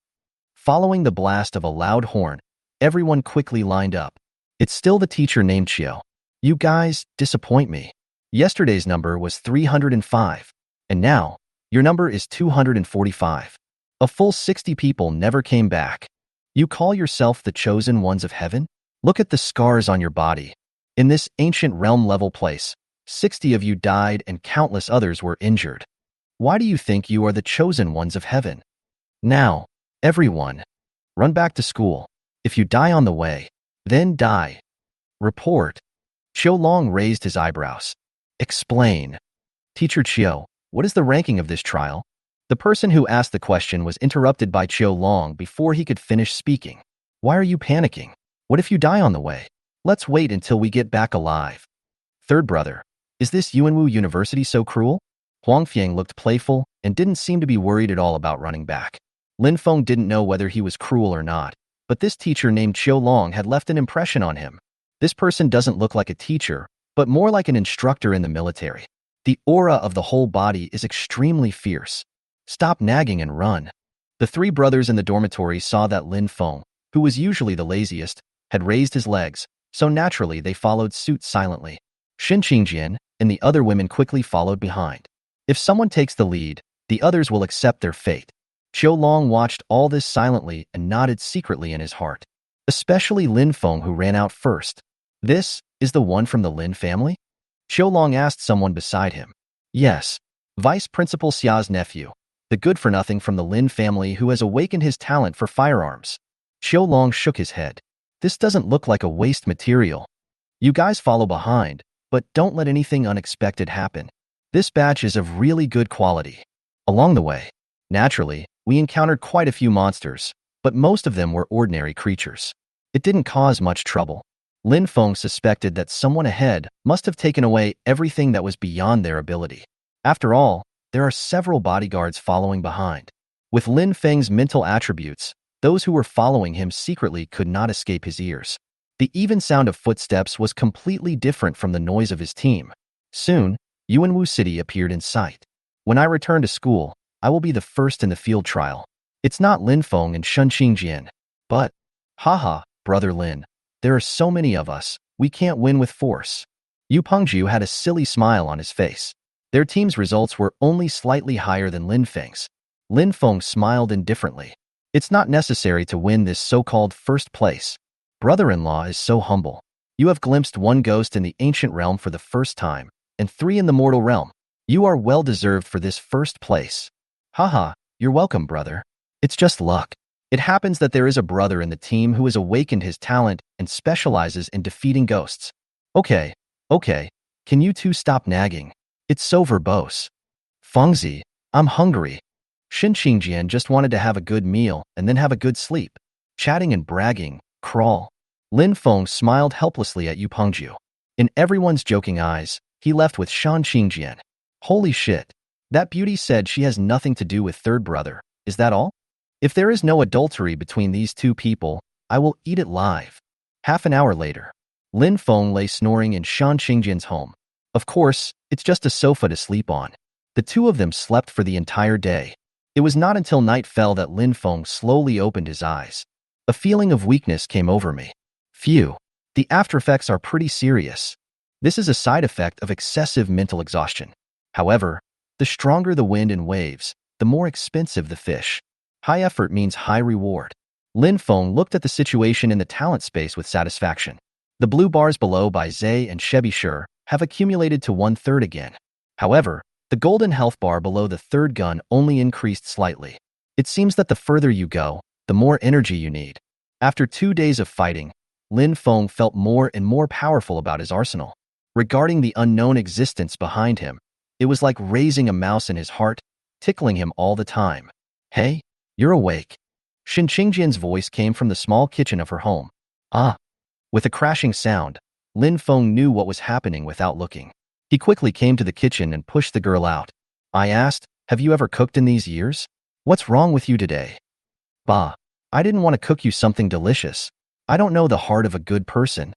Following the blast of a loud horn, everyone quickly lined up. It's still the teacher named Qiu. You guys disappoint me. Yesterday's number was 305, and now, your number is 245. A full 60 people never came back. You call yourself the chosen ones of heaven? Look at the scars on your body. In this ancient realm-level place, 60 of you died and countless others were injured. Why do you think you are the chosen ones of heaven? Now, everyone, run back to school. If you die on the way, then die. Report. Qiu Long raised his eyebrows. Explain. Teacher Qiu, what is the ranking of this trial? The person who asked the question was interrupted by Qiu Long before he could finish speaking. Why are you panicking? What if you die on the way? Let's wait until we get back alive. Third brother, is this Yuanwu University so cruel? Huang Fiang looked playful and didn't seem to be worried at all about running back. Lin Feng didn't know whether he was cruel or not, but this teacher named Qiu Long had left an impression on him. This person doesn't look like a teacher, but more like an instructor in the military. The aura of the whole body is extremely fierce. Stop nagging and run. The three brothers in the dormitory saw that Lin Feng, who was usually the laziest, had raised his legs, so naturally they followed suit silently. Shen Qingjian and the other women quickly followed behind. If someone takes the lead, the others will accept their fate. Qiu Long watched all this silently and nodded secretly in his heart. Especially Lin Feng, who ran out first. This is the one from the Lin family? Qiu Long asked someone beside him. Yes, Vice Principal Xia's nephew, the good-for-nothing from the Lin family who has awakened his talent for firearms. Qiu Long shook his head. This doesn't look like a waste material. You guys follow behind, but don't let anything unexpected happen. This batch is of really good quality. Along the way, naturally, we encountered quite a few monsters, but most of them were ordinary creatures. It didn't cause much trouble. Lin Feng suspected that someone ahead must have taken away everything that was beyond their ability. After all, there are several bodyguards following behind. With Lin Feng's mental attributes, those who were following him secretly could not escape his ears. The even sound of footsteps was completely different from the noise of his team. Soon, Yuanwu City appeared in sight. When I return to school, I will be the first in the field trial. It's not Lin Feng and Shen Qingjian, but, haha, brother Lin, there are so many of us, we can't win with force. Yu Pengju had a silly smile on his face. Their team's results were only slightly higher than Lin Feng's. Lin Feng smiled indifferently. It's not necessary to win this so-called first place. Brother-in-law is so humble. You have glimpsed one ghost in the ancient realm for the first time, and 3 in the mortal realm. You are well-deserved for this first place. Haha, you're welcome, brother. It's just luck. It happens that there is a brother in the team who has awakened his talent and specializes in defeating ghosts. Okay, can you two stop nagging? It's so verbose. Fengzi, I'm hungry. Shen Qingjian just wanted to have a good meal and then have a good sleep. Chatting and bragging, crawl. Lin Feng smiled helplessly at Yu Pengju. In everyone's joking eyes, he left with Shan Qingjian. Holy shit. That beauty said she has nothing to do with third brother. Is that all? If there is no adultery between these two people, I will eat it live. Half an hour later, Lin Feng lay snoring in Shan Qingjian's home. Of course, it's just a sofa to sleep on. The two of them slept for the entire day. It was not until night fell that Lin Feng slowly opened his eyes. A feeling of weakness came over me. Phew, the aftereffects are pretty serious. This is a side effect of excessive mental exhaustion. However, the stronger the wind and waves, the more expensive the fish. High effort means high reward. Lin Feng looked at the situation in the talent space with satisfaction. The blue bars below by Zhe and Shebishur have accumulated to 1/3 again. However, the golden health bar below the third gun only increased slightly. It seems that the further you go, the more energy you need. After 2 days of fighting, Lin Feng felt more and more powerful about his arsenal. Regarding the unknown existence behind him, it was like raising a mouse in his heart, tickling him all the time. Hey, you're awake. Shen Qingjian's voice came from the small kitchen of her home. Ah. With a crashing sound, Lin Feng knew what was happening without looking. He quickly came to the kitchen and pushed the girl out. I asked, have you ever cooked in these years? What's wrong with you today? Bah, I didn't want to cook you something delicious. I don't know the heart of a good person.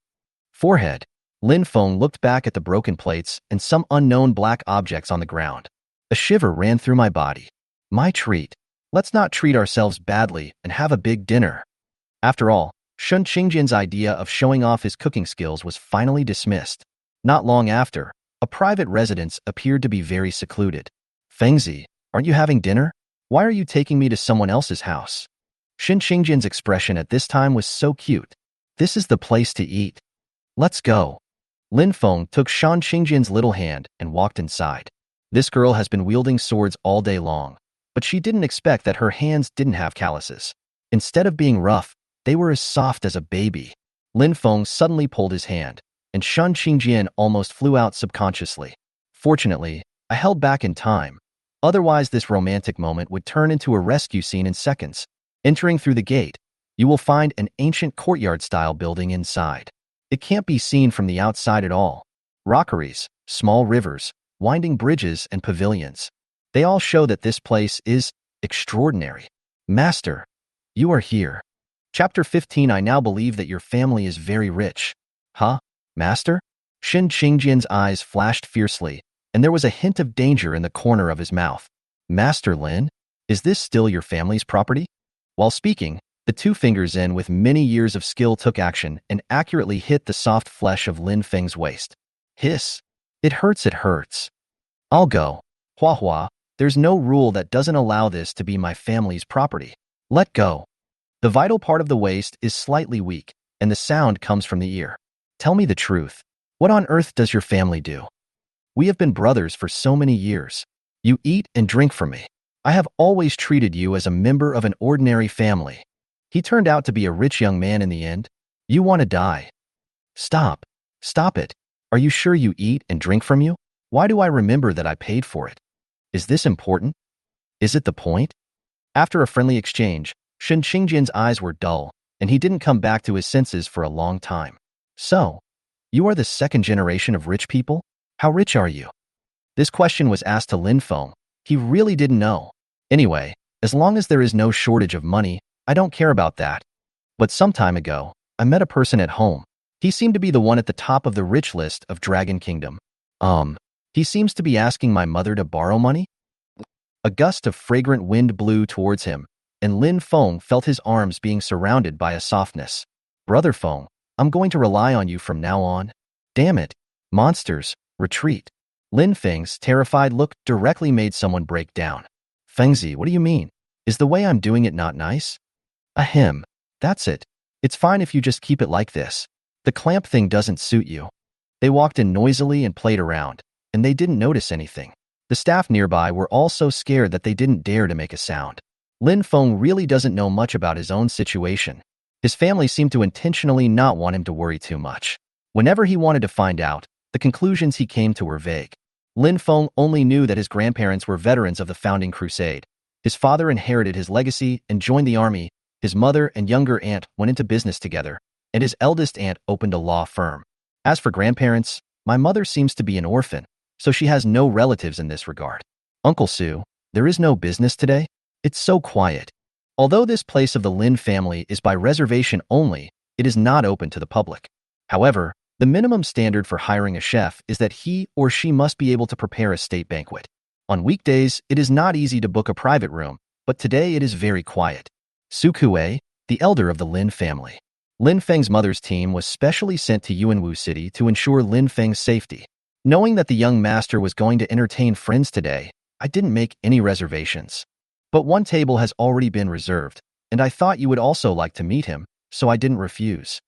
Forehead. Lin Feng looked back at the broken plates and some unknown black objects on the ground. A shiver ran through my body. My treat. Let's not treat ourselves badly and have a big dinner. After all, Shen Qingjian's idea of showing off his cooking skills was finally dismissed. Not long after, a private residence appeared to be very secluded. Fengzi, aren't you having dinner? Why are you taking me to someone else's house? Shen Qingjian's expression at this time was so cute. This is the place to eat. Let's go. Lin Feng took Shan Qingjian's little hand and walked inside. This girl has been wielding swords all day long, but she didn't expect that her hands didn't have calluses. Instead of being rough, they were as soft as a baby. Lin Feng suddenly pulled his hand, and Shan Qingjian almost flew out subconsciously. Fortunately, I held back in time. Otherwise, this romantic moment would turn into a rescue scene in seconds. Entering through the gate, you will find an ancient courtyard-style building inside. It can't be seen from the outside at all. Rockeries, small rivers, winding bridges, and pavilions. They all show that this place is extraordinary. Master, you are here. Chapter 15. I now believe that your family is very rich. Huh? Master? Shen Qingjian's eyes flashed fiercely, and there was a hint of danger in the corner of his mouth. Master Lin, is this still your family's property? While speaking, the 2 fingers in with many years of skill took action and accurately hit the soft flesh of Lin Feng's waist. Hiss. It hurts, it hurts. I'll go. Hua Hua, there's no rule that doesn't allow this to be my family's property. Let go. The vital part of the waist is slightly weak, and the sound comes from the ear. Tell me the truth. What on earth does your family do? We have been brothers for so many years. You eat and drink for me. I have always treated you as a member of an ordinary family. He turned out to be a rich young man in the end. You want to die. Stop. Stop it. Are you sure you eat and drink from you? Why do I remember that I paid for it? Is this important? Is it the point? After a friendly exchange, Shen Qingjian's eyes were dull, and he didn't come back to his senses for a long time. So, you are the 2nd generation of rich people? How rich are you? This question was asked to Lin Feng. He really didn't know. Anyway, as long as there is no shortage of money, I don't care about that. But some time ago, I met a person at home. He seemed to be the one at the top of the rich list of Dragon Kingdom. He seems to be asking my mother to borrow money? A gust of fragrant wind blew towards him, and Lin Feng felt his arms being surrounded by a softness. Brother Feng, I'm going to rely on you from now on. Damn it. Monsters, retreat. Lin Feng's terrified look directly made someone break down. Fengzi, what do you mean? Is the way I'm doing it not nice? Ahem. That's it. It's fine if you just keep it like this. The clamp thing doesn't suit you. They walked in noisily and played around, and they didn't notice anything. The staff nearby were all so scared that they didn't dare to make a sound. Lin Feng really doesn't know much about his own situation. His family seemed to intentionally not want him to worry too much. Whenever he wanted to find out, the conclusions he came to were vague. Lin Feng only knew that his grandparents were veterans of the founding crusade. His father inherited his legacy and joined the army. His mother and younger aunt went into business together, and his eldest aunt opened a law firm. As for grandparents, my mother seems to be an orphan, so she has no relatives in this regard. Uncle Sue, there is no business today? It's so quiet. Although this place of the Lin family is by reservation only, it is not open to the public. However, the minimum standard for hiring a chef is that he or she must be able to prepare a state banquet. On weekdays, it is not easy to book a private room, but today it is very quiet. Su Kuei, the elder of the Lin family. Lin Feng's mother's team was specially sent to Yuanwu City to ensure Lin Feng's safety. Knowing that the young master was going to entertain friends today, I didn't make any reservations. But one table has already been reserved, and I thought you would also like to meet him, so I didn't refuse.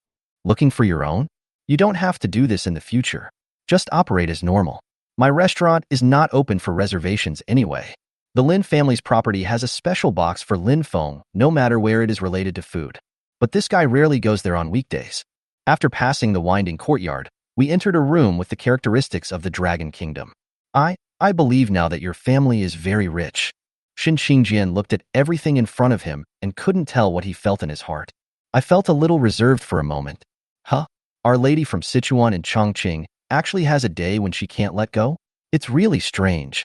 Looking for your own? You don't have to do this in the future. Just operate as normal. My restaurant is not open for reservations anyway. The Lin family's property has a special box for Lin Feng, no matter where it is related to food. But this guy rarely goes there on weekdays. After passing the winding courtyard, we entered a room with the characteristics of the Dragon Kingdom. I believe now that your family is very rich. Shin Qingjian looked at everything in front of him and couldn't tell what he felt in his heart. I felt a little reserved for a moment. Huh? Our lady from Sichuan and Chongqing actually has a day when she can't let go? It's really strange.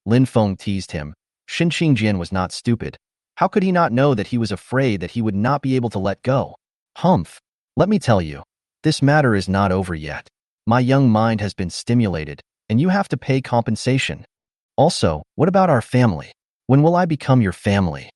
Lin Feng teased him. Shin Qingjian was not stupid. How could he not know that he was afraid that he would not be able to let go? Humph. Let me tell you, this matter is not over yet. My young mind has been stimulated, and you have to pay compensation. Also, what about our family? When will I become your family?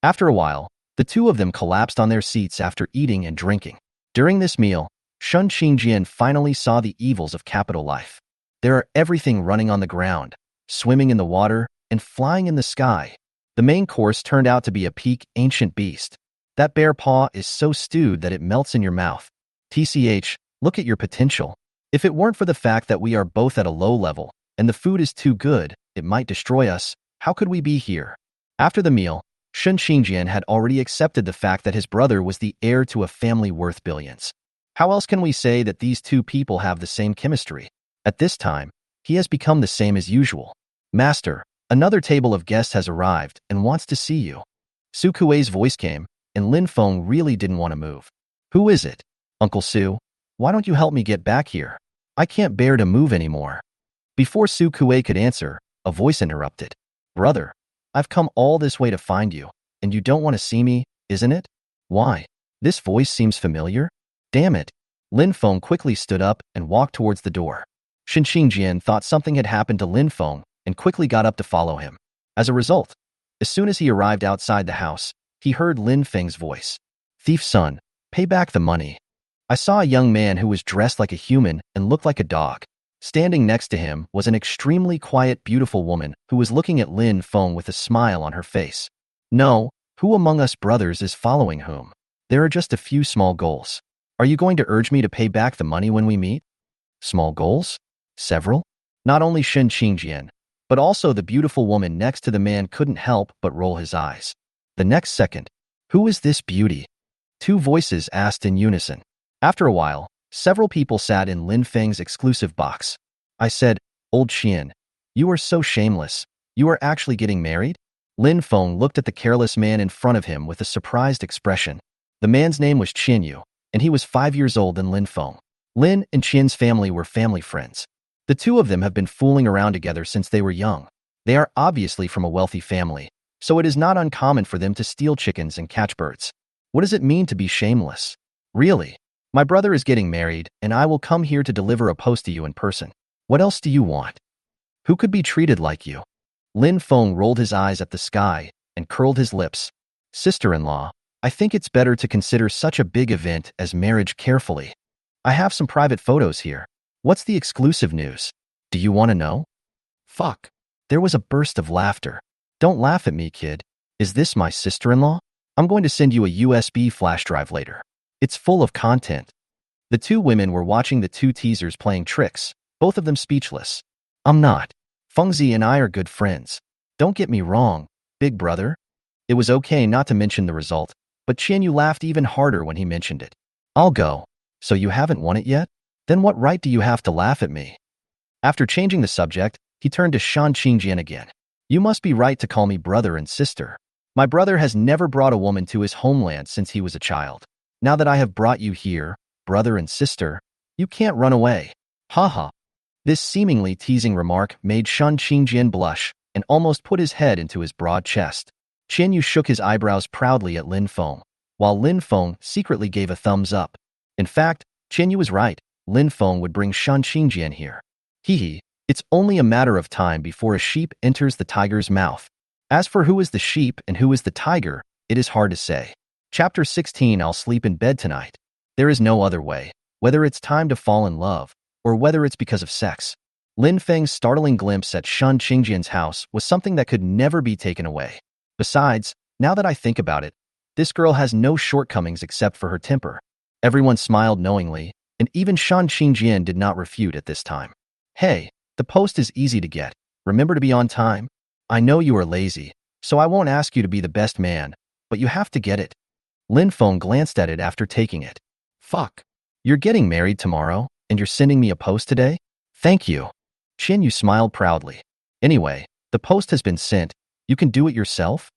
After a while, the two of them collapsed on their seats after eating and drinking. During this meal, Shun Qingjian finally saw the evils of capital life. There are everything running on the ground, swimming in the water, and flying in the sky. The main course turned out to be a peak ancient beast. That bear paw is so stewed that it melts in your mouth. TCH, look at your potential. If it weren't for the fact that we are both at a low level, and the food is too good, it might destroy us. How could we be here? After the meal, Shun Qingjian had already accepted the fact that his brother was the heir to a family worth billions. How else can we say that these two people have the same chemistry? At this time, he has become the same as usual. Master, another table of guests has arrived and wants to see you. Su Kuei's voice came, and Lin Feng really didn't want to move. Who is it? Uncle Su, why don't you help me get back here? I can't bear to move anymore. Before Su Kuei could answer, a voice interrupted. Brother, I've come all this way to find you, and you don't want to see me, isn't it? Why? This voice seems familiar. Damn it. Lin Feng quickly stood up and walked towards the door. Shin Qingjian thought something had happened to Lin Feng and quickly got up to follow him. As a result, as soon as he arrived outside the house, he heard Lin Feng's voice. Thief's son, pay back the money. I saw a young man who was dressed like a human and looked like a dog. Standing next to him was an extremely quiet, beautiful woman who was looking at Lin Feng with a smile on her face. No, who among us brothers is following whom? There are just a few small goals. Are you going to urge me to pay back the money when we meet? Small goals? Several? Not only Shin Qingjian, but also the beautiful woman next to the man couldn't help but roll his eyes. The next second, who is this beauty? Two voices asked in unison. After a while, several people sat in Lin Feng's exclusive box. I said, Old Qian, you are so shameless. You are actually getting married? Lin Feng looked at the careless man in front of him with a surprised expression. The man's name was Qian, and he was 5 years older than Lin Feng. Lin and Qian's family were family friends. The two of them have been fooling around together since they were young. They are obviously from a wealthy family, so it is not uncommon for them to steal chickens and catch birds. What does it mean to be shameless? Really? My brother is getting married, and I will come here to deliver a post to you in person. What else do you want? Who could be treated like you? Lin Feng rolled his eyes at the sky and curled his lips. Sister-in-law, I think it's better to consider such a big event as marriage carefully. I have some private photos here. What's the exclusive news? Do you want to know? Fuck. There was a burst of laughter. Don't laugh at me, kid. Is this my sister-in-law? I'm going to send you a USB flash drive later. It's full of content. The two women were watching the two teasers playing tricks, both of them speechless. I'm not. Fengzi and I are good friends. Don't get me wrong, big brother. It was okay not to mention the result, but Qianyu laughed even harder when he mentioned it. I'll go. So you haven't won it yet? Then what right do you have to laugh at me? After changing the subject, he turned to Shan Qingjian again. You must be right to call me brother and sister. My brother has never brought a woman to his homeland since he was a child. Now that I have brought you here, brother and sister, you can't run away. Haha. This seemingly teasing remark made Shan Qingjian blush and almost put his head into his broad chest. Qianyu shook his eyebrows proudly at Lin Feng, while Lin Feng secretly gave a thumbs up. In fact, Qianyu was right. Lin Feng would bring Shan Qingjian here. Hee. It's only a matter of time before a sheep enters the tiger's mouth. As for who is the sheep and who is the tiger, it is hard to say. Chapter 16. I'll sleep in bed tonight. There is no other way, whether it's time to fall in love, or whether it's because of sex. Lin Feng's startling glimpse at Shan Qingjian's house was something that could never be taken away. Besides, now that I think about it, this girl has no shortcomings except for her temper. Everyone smiled knowingly, and even Shan Qingjian did not refute at this time. Hey, the post is easy to get. Remember to be on time. I know you are lazy, so I won't ask you to be the best man, but you have to get it. Lin Feng glanced at it after taking it. Fuck. You're getting married tomorrow, and you're sending me a post today? Thank you. Qianyu smiled proudly. Anyway, the post has been sent. You can do it yourself?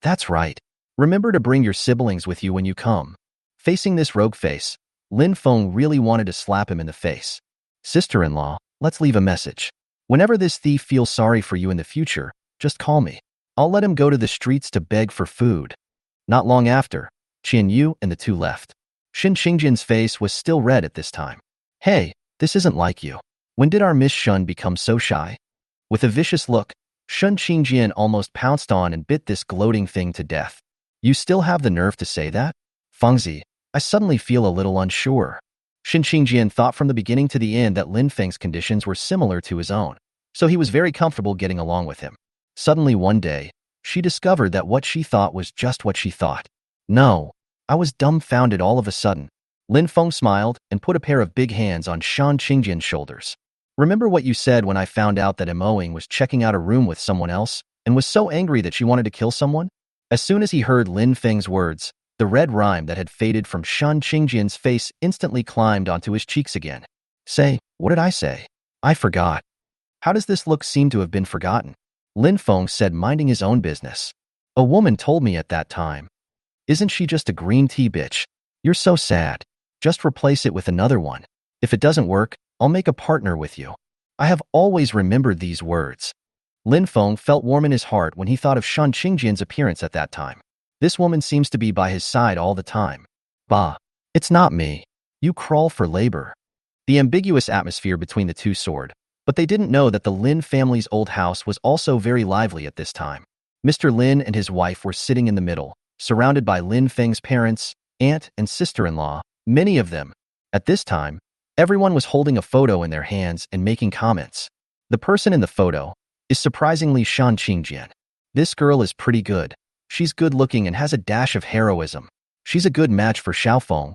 That's right. Remember to bring your siblings with you when you come. Facing this rogue face, Lin Feng really wanted to slap him in the face. Sister-in-law, let's leave a message. Whenever this thief feels sorry for you in the future, just call me. I'll let him go to the streets to beg for food. Not long after, Qianyu and the two left. Shan Qingjian's face was still red at this time. Hey, this isn't like you. When did our Miss Shun become so shy? With a vicious look, Shan Qingjian almost pounced on and bit this gloating thing to death. You still have the nerve to say that? Fengzi, I suddenly feel a little unsure. Shan Qingjian thought from the beginning to the end that Lin Feng's conditions were similar to his own, so he was very comfortable getting along with him. Suddenly one day, she discovered that what she thought was just what she thought. No, I was dumbfounded all of a sudden. Lin Feng smiled and put a pair of big hands on Shan Qingjian's shoulders. Remember what you said when I found out that Emoing was checking out a room with someone else and was so angry that she wanted to kill someone? As soon as he heard Lin Feng's words, the red rime that had faded from Shan Qingjian's face instantly climbed onto his cheeks again. Say, what did I say? I forgot. How does this look seem to have been forgotten? Lin Feng said, minding his own business. A woman told me at that time. Isn't she just a green tea bitch? You're so sad. Just replace it with another one. If it doesn't work, I'll make a partner with you. I have always remembered these words. Lin Feng felt warm in his heart when he thought of Shan Qingjian's appearance at that time. This woman seems to be by his side all the time. Bah, it's not me. You crawl for labor. The ambiguous atmosphere between the two soared, but they didn't know that the Lin family's old house was also very lively at this time. Mr. Lin and his wife were sitting in the middle, surrounded by Lin Feng's parents, aunt, and sister-in-law, many of them. At this time, everyone was holding a photo in their hands and making comments. The person in the photo is surprisingly Shan Qingjian. This girl is pretty good. She's good-looking and has a dash of heroism. She's a good match for Xiaofeng.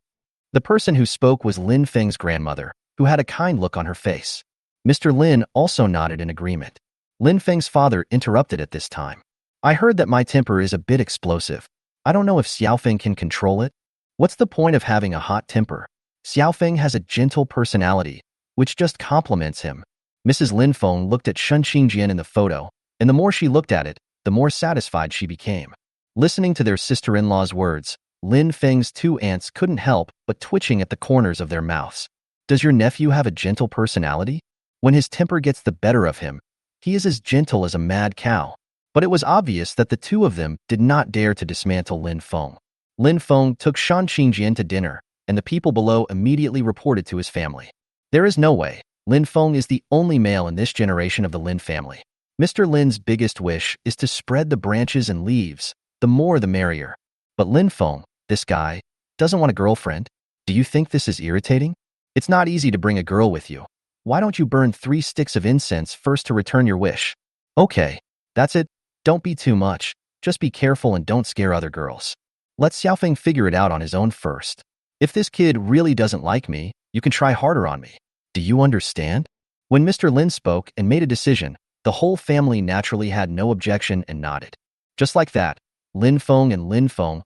The person who spoke was Lin Feng's grandmother, who had a kind look on her face. Mr. Lin also nodded in agreement. Lin Feng's father interrupted at this time. I heard that my temper is a bit explosive. I don't know if Xiaofeng can control it. What's the point of having a hot temper? Xiaofeng has a gentle personality, which just compliments him. Mrs. Lin Feng looked at Shan Qingjian in the photo, and the more she looked at it, the more satisfied she became. Listening to their sister-in-law's words, Lin Feng's two aunts couldn't help but twitching at the corners of their mouths. Does your nephew have a gentle personality? When his temper gets the better of him, he is as gentle as a mad cow. But it was obvious that the two of them did not dare to dismantle Lin Feng. Lin Feng took Shan Qingjian to dinner, and the people below immediately reported to his family. There is no way. Lin Feng is the only male in this generation of the Lin family. Mr. Lin's biggest wish is to spread the branches and leaves, the more the merrier. But Lin Feng, this guy, doesn't want a girlfriend. Do you think this is irritating? It's not easy to bring a girl with you. Why don't you burn 3 sticks of incense first to return your wish? Okay, that's it. Don't be too much. Just be careful and don't scare other girls. Let Xiaofeng figure it out on his own first. If this kid really doesn't like me, you can try harder on me. Do you understand? When Mr. Lin spoke and made a decision, the whole family naturally had no objection and nodded. Just like that, Lin Feng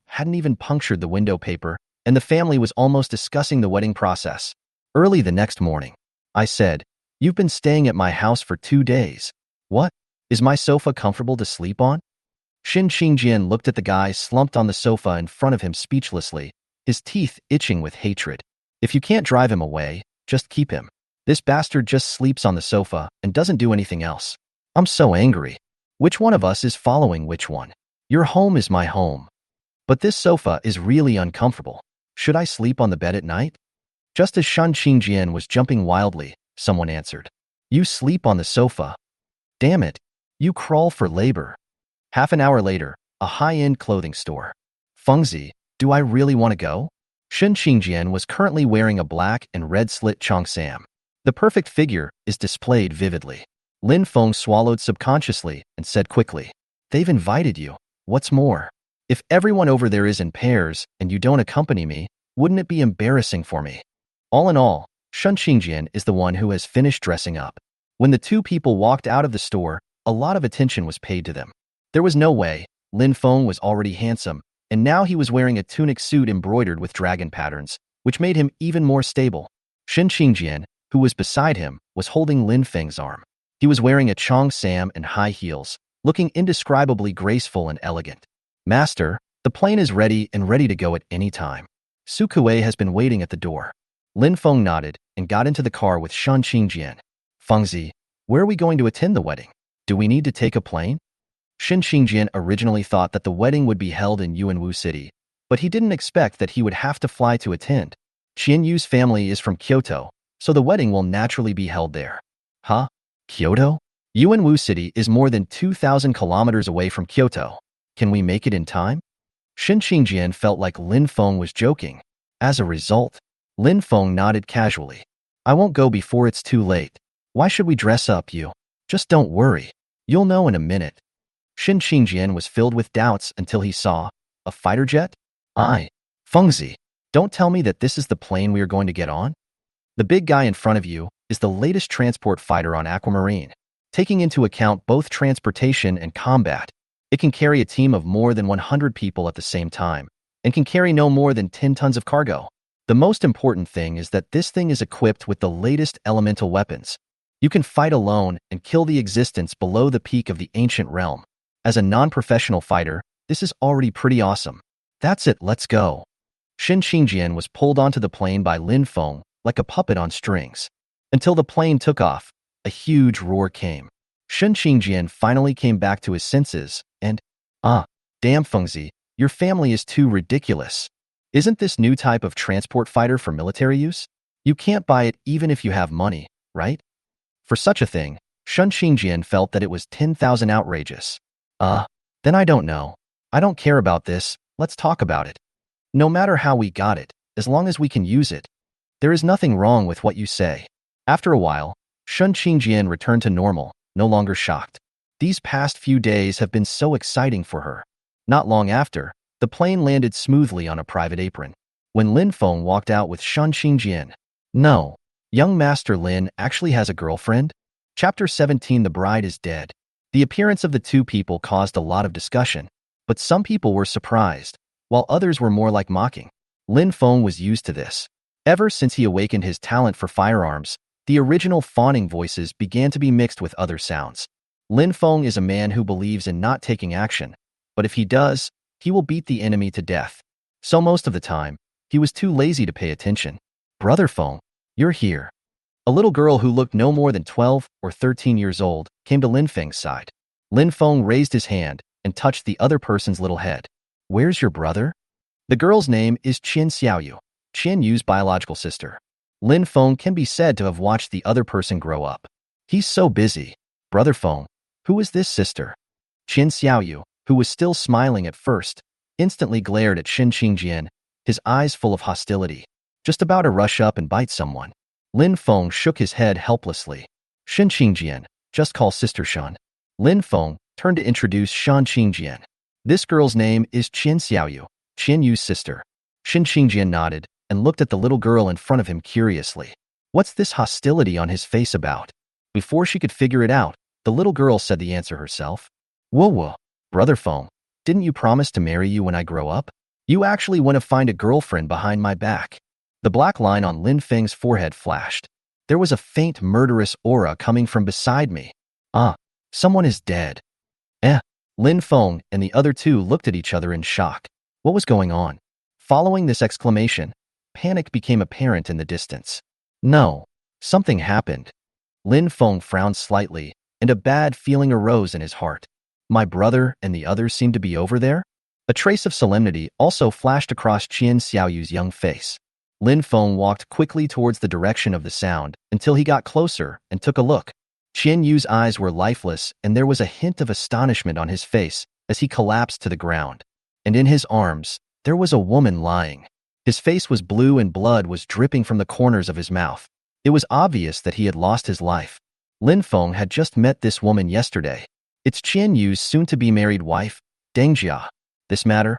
hadn't even punctured the window paper, and the family was almost discussing the wedding process. Early the next morning, I said, "You've been staying at my house for 2 days. What? Is my sofa comfortable to sleep on?" Xin Qingjian looked at the guy slumped on the sofa in front of him speechlessly, his teeth itching with hatred. If you can't drive him away, just keep him. This bastard just sleeps on the sofa and doesn't do anything else. I'm so angry. Which one of us is following which one? Your home is my home. But this sofa is really uncomfortable. Should I sleep on the bed at night? Just as Shan Qingjian was jumping wildly, someone answered. You sleep on the sofa. Damn it. You crawl for labor. Half an hour later, a high-end clothing store. Fengzi, do I really want to go? Shan Qingjian was currently wearing a black and red slit cheongsam. The perfect figure is displayed vividly. Lin Feng swallowed subconsciously and said quickly, They've invited you. What's more? If everyone over there is in pairs and you don't accompany me, wouldn't it be embarrassing for me? All in all, Shan Qingjian is the one who has finished dressing up. When the two people walked out of the store, a lot of attention was paid to them. There was no way. Lin Feng was already handsome, and now he was wearing a tunic suit embroidered with dragon patterns, which made him even more stable. Shan Qingjian, who was beside him, was holding Lin Feng's arm. He was wearing a cheongsam and high heels, looking indescribably graceful and elegant. Master, the plane is ready and ready to go at any time. Su Kuei has been waiting at the door. Lin Feng nodded and got into the car with Shan Qingjian. Fengzi, where are we going to attend the wedding? Do we need to take a plane? Shan Qingjian originally thought that the wedding would be held in Yuanwu City, but he didn't expect that he would have to fly to attend. Qian Yu's family is from Kyoto, so the wedding will naturally be held there. Huh? Kyoto? Yuanwu City is more than 2,000 kilometers away from Kyoto. Can we make it in time? Shan Qingjian felt like Lin Feng was joking. As a result, Lin Feng nodded casually. I won't go before it's too late. Why should we dress up you? Just don't worry. You'll know in a minute. Shan Qingjian was filled with doubts until he saw a fighter jet? Fengzi, don't tell me that this is the plane we are going to get on? The big guy in front of you is the latest transport fighter on Aquamarine. Taking into account both transportation and combat, it can carry a team of more than 100 people at the same time and can carry no more than 10 tons of cargo. The most important thing is that this thing is equipped with the latest elemental weapons. You can fight alone and kill the existence below the peak of the ancient realm. As a non-professional fighter, this is already pretty awesome. That's it, let's go. Shan Qingjian was pulled onto the plane by Lin Feng like a puppet on strings. Until the plane took off, a huge roar came. Shan Qingjian finally came back to his senses and, damn Fengzi, your family is too ridiculous. Isn't this new type of transport fighter for military use? You can't buy it even if you have money, right? For such a thing, Shan Qingjian felt that it was 10,000 outrageous. Then I don't know. I don't care about this, let's talk about it. No matter how we got it, as long as we can use it. There is nothing wrong with what you say. After a while, Shan Qingjian returned to normal, no longer shocked. These past few days have been so exciting for her. Not long after, the plane landed smoothly on a private apron. When Lin Feng walked out with Shan Qingjian, no, young Master Lin actually has a girlfriend? Chapter 17 The Bride is Dead. The appearance of the two people caused a lot of discussion, but some people were surprised, while others were more like mocking. Lin Feng was used to this. Ever since he awakened his talent for firearms, the original fawning voices began to be mixed with other sounds. Lin Feng is a man who believes in not taking action, but if he does, he will beat the enemy to death. So most of the time, he was too lazy to pay attention. Brother Feng, you're here. A little girl who looked no more than 12 or 13 years old came to Lin Feng's side. Lin Feng raised his hand and touched the other person's little head. Where's your brother? The girl's name is Qian Xiaoyu, Qian Yu's biological sister. Lin Feng can be said to have watched the other person grow up. He's so busy. Brother Feng, who is this sister? Qin Xiaoyu, who was still smiling at first, instantly glared at Shin Qingjian, his eyes full of hostility, just about to rush up and bite someone. Lin Feng shook his head helplessly. Shin Qingjian, just call Sister Shan. Lin Feng turned to introduce Shan Qingjian. This girl's name is Qin Xiaoyu, Qin Yu's sister. Shin Qingjian nodded and looked at the little girl in front of him curiously. What's this hostility on his face about? Before she could figure it out, the little girl said the answer herself. Whoa, Brother Feng, didn't you promise to marry you when I grow up? You actually want to find a girlfriend behind my back. The black line on Lin Feng's forehead flashed. There was a faint murderous aura coming from beside me. Someone is dead. Lin Feng and the other two looked at each other in shock. What was going on? Following this exclamation, panic became apparent in the distance. No, something happened. Lin Feng frowned slightly, and a bad feeling arose in his heart. My brother and the others seemed to be over there? A trace of solemnity also flashed across Qin Xiaoyu's young face. Lin Feng walked quickly towards the direction of the sound until he got closer and took a look. Qin Yu's eyes were lifeless, and there was a hint of astonishment on his face as he collapsed to the ground. And in his arms, there was a woman lying. His face was blue and blood was dripping from the corners of his mouth. It was obvious that he had lost his life. Lin Feng had just met this woman yesterday. It's Qin Yu's soon-to-be-married wife, Deng Jia. This matter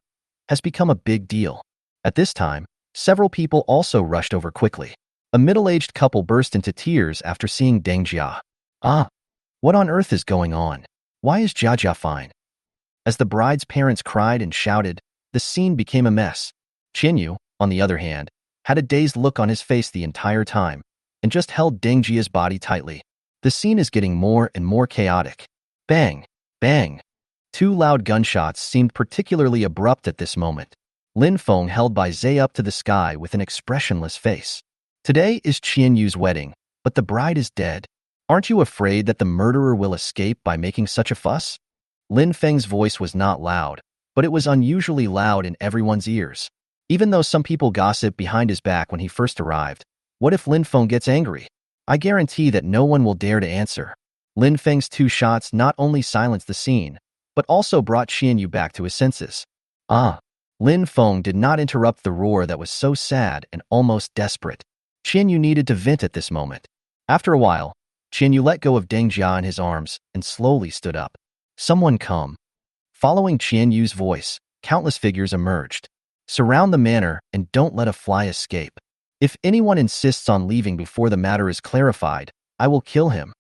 has become a big deal. At this time, several people also rushed over quickly. A middle-aged couple burst into tears after seeing Deng Jia. What on earth is going on? Why is Jia fine? As the bride's parents cried and shouted, the scene became a mess. Qin Yu, on the other hand, had a dazed look on his face the entire time and just held Deng Jia's body tightly. The scene is getting more and more chaotic. Bang! Bang! Two loud gunshots seemed particularly abrupt at this moment. Lin Feng held Bai Zhe up to the sky with an expressionless face. Today is Qin Yu's wedding, but the bride is dead. Aren't you afraid that the murderer will escape by making such a fuss? Lin Feng's voice was not loud, but it was unusually loud in everyone's ears. Even though some people gossiped behind his back when he first arrived, what if Lin Feng gets angry? I guarantee that no one will dare to answer. Lin Feng's two shots not only silenced the scene, but also brought Qin Yu back to his senses. Lin Feng did not interrupt the roar that was so sad and almost desperate. Qin Yu needed to vent at this moment. After a while, Qin Yu let go of Deng Jia in his arms and slowly stood up. Someone come. Following Qin Yu's voice, countless figures emerged. Surround the manor and don't let a fly escape. If anyone insists on leaving before the matter is clarified, I will kill him.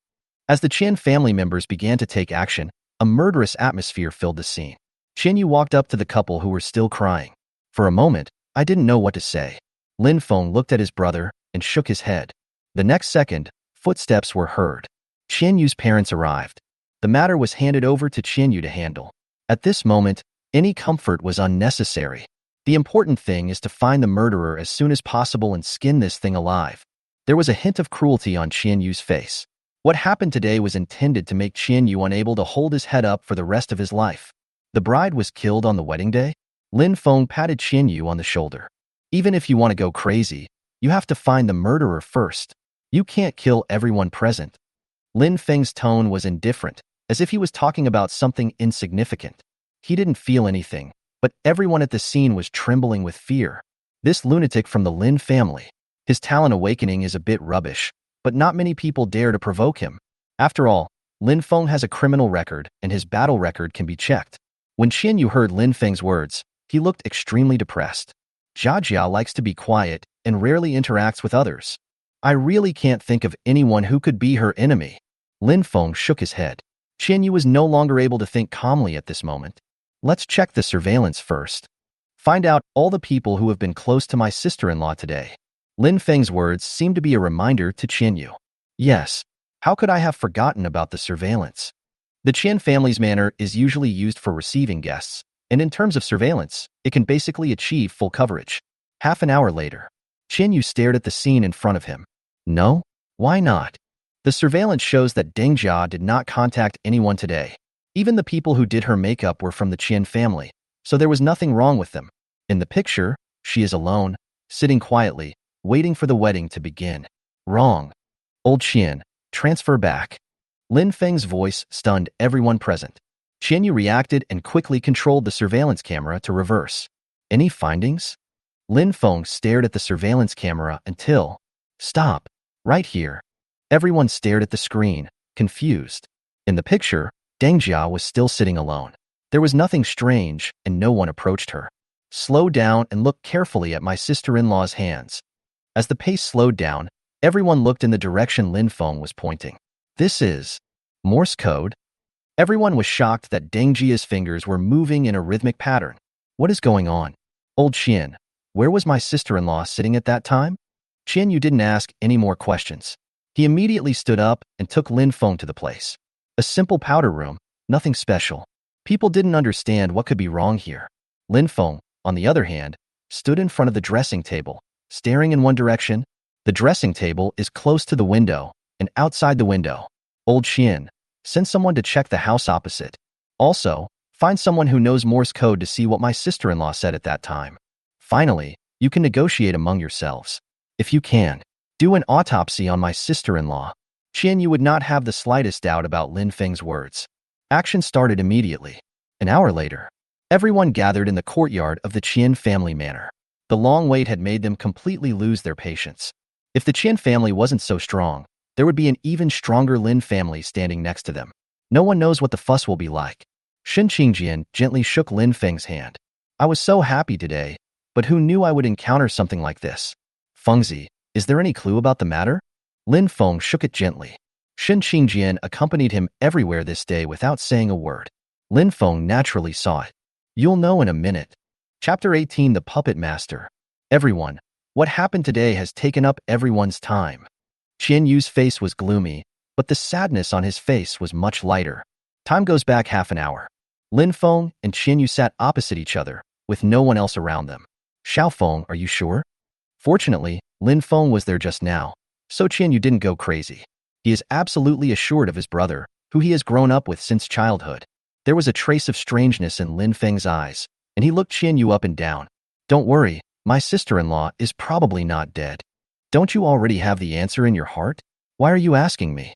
As the Qin family members began to take action, a murderous atmosphere filled the scene. Qin Yu walked up to the couple who were still crying. For a moment, I didn't know what to say. Lin Feng looked at his brother and shook his head. The next second, footsteps were heard. Qin Yu's parents arrived. The matter was handed over to Qin Yu to handle. At this moment, any comfort was unnecessary. The important thing is to find the murderer as soon as possible and skin this thing alive. There was a hint of cruelty on Qin Yu's face. What happened today was intended to make Qin Yu unable to hold his head up for the rest of his life. The bride was killed on the wedding day? Lin Feng patted Qin Yu on the shoulder. Even if you want to go crazy, you have to find the murderer first. You can't kill everyone present. Lin Feng's tone was indifferent, as if he was talking about something insignificant. He didn't feel anything, but everyone at the scene was trembling with fear. This lunatic from the Lin family. His talent awakening is a bit rubbish, but not many people dare to provoke him. After all, Lin Feng has a criminal record, and his battle record can be checked. When Qin Yu heard Lin Feng's words, he looked extremely depressed. Jia likes to be quiet and rarely interacts with others. I really can't think of anyone who could be her enemy. Lin Feng shook his head. Qin Yu was no longer able to think calmly at this moment. Let's check the surveillance first. Find out all the people who have been close to my sister-in-law today. Lin Feng's words seemed to be a reminder to Qin Yu. Yes, how could I have forgotten about the surveillance? The Qin family's manor is usually used for receiving guests, and in terms of surveillance, it can basically achieve full coverage. Half an hour later, Qin Yu stared at the scene in front of him. No? Why not? The surveillance shows that Deng Jia did not contact anyone today. Even the people who did her makeup were from the Qin family, so there was nothing wrong with them. In the picture, she is alone, sitting quietly, waiting for the wedding to begin. Wrong. Old Qian, transfer back. Lin Feng's voice stunned everyone present. Qian Yu reacted and quickly controlled the surveillance camera to reverse. Any findings? Lin Feng stared at the surveillance camera until... Stop. Right here. Everyone stared at the screen, confused. In the picture, Deng Jia was still sitting alone. There was nothing strange, and no one approached her. Slow down and look carefully at my sister-in-law's hands. As the pace slowed down, everyone looked in the direction Lin Feng was pointing. This is Morse code? Everyone was shocked that Deng Jia's fingers were moving in a rhythmic pattern. What is going on? Old Qian, where was my sister-in-law sitting at that time? Qian Yu didn't ask any more questions. He immediately stood up and took Lin Feng to the place. A simple powder room, nothing special. People didn't understand what could be wrong here. Lin Feng, on the other hand, stood in front of the dressing table, staring in one direction. The dressing table is close to the window, and outside the window. Old Qian, send someone to check the house opposite. Also, find someone who knows Morse code to see what my sister-in-law said at that time. Finally, you can negotiate among yourselves. If you can, do an autopsy on my sister-in-law. Qian Yu would not have the slightest doubt about Lin Feng's words. Action started immediately. An hour later, everyone gathered in the courtyard of the Qian family manor. The long wait had made them completely lose their patience. If the Qian family wasn't so strong, there would be an even stronger Lin family standing next to them. No one knows what the fuss will be like. Shen Qingjian gently shook Lin Feng's hand. I was so happy today, but who knew I would encounter something like this? Fengzi, is there any clue about the matter? Lin Feng shook it gently. Shen Qingjian accompanied him everywhere this day without saying a word. Lin Feng naturally saw it. You'll know in a minute. Chapter 18, The Puppet Master. Everyone, what happened today has taken up everyone's time. Qian Yu's face was gloomy, but the sadness on his face was much lighter. Time goes back half an hour. Lin Feng and Qian Yu sat opposite each other, with no one else around them. Xiao Feng, are you sure? Fortunately, Lin Feng was there just now, so Qian Yu didn't go crazy. He is absolutely assured of his brother, who he has grown up with since childhood. There was a trace of strangeness in Lin Feng's eyes, and he looked Qian Yu up and down. Don't worry, my sister-in-law is probably not dead. Don't you already have the answer in your heart? Why are you asking me?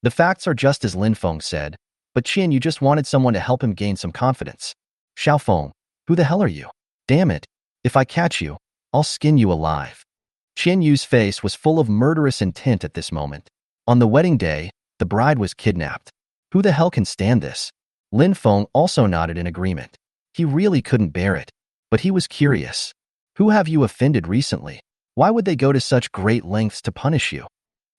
The facts are just as Lin Feng said, but Qian Yu just wanted someone to help him gain some confidence. Xiao Feng, who the hell are you? Damn it, if I catch you, I'll skin you alive. Qian Yu's face was full of murderous intent at this moment. On the wedding day, the bride was kidnapped. Who the hell can stand this? Lin Feng also nodded in agreement. He really couldn't bear it, but he was curious. Who have you offended recently? Why would they go to such great lengths to punish you?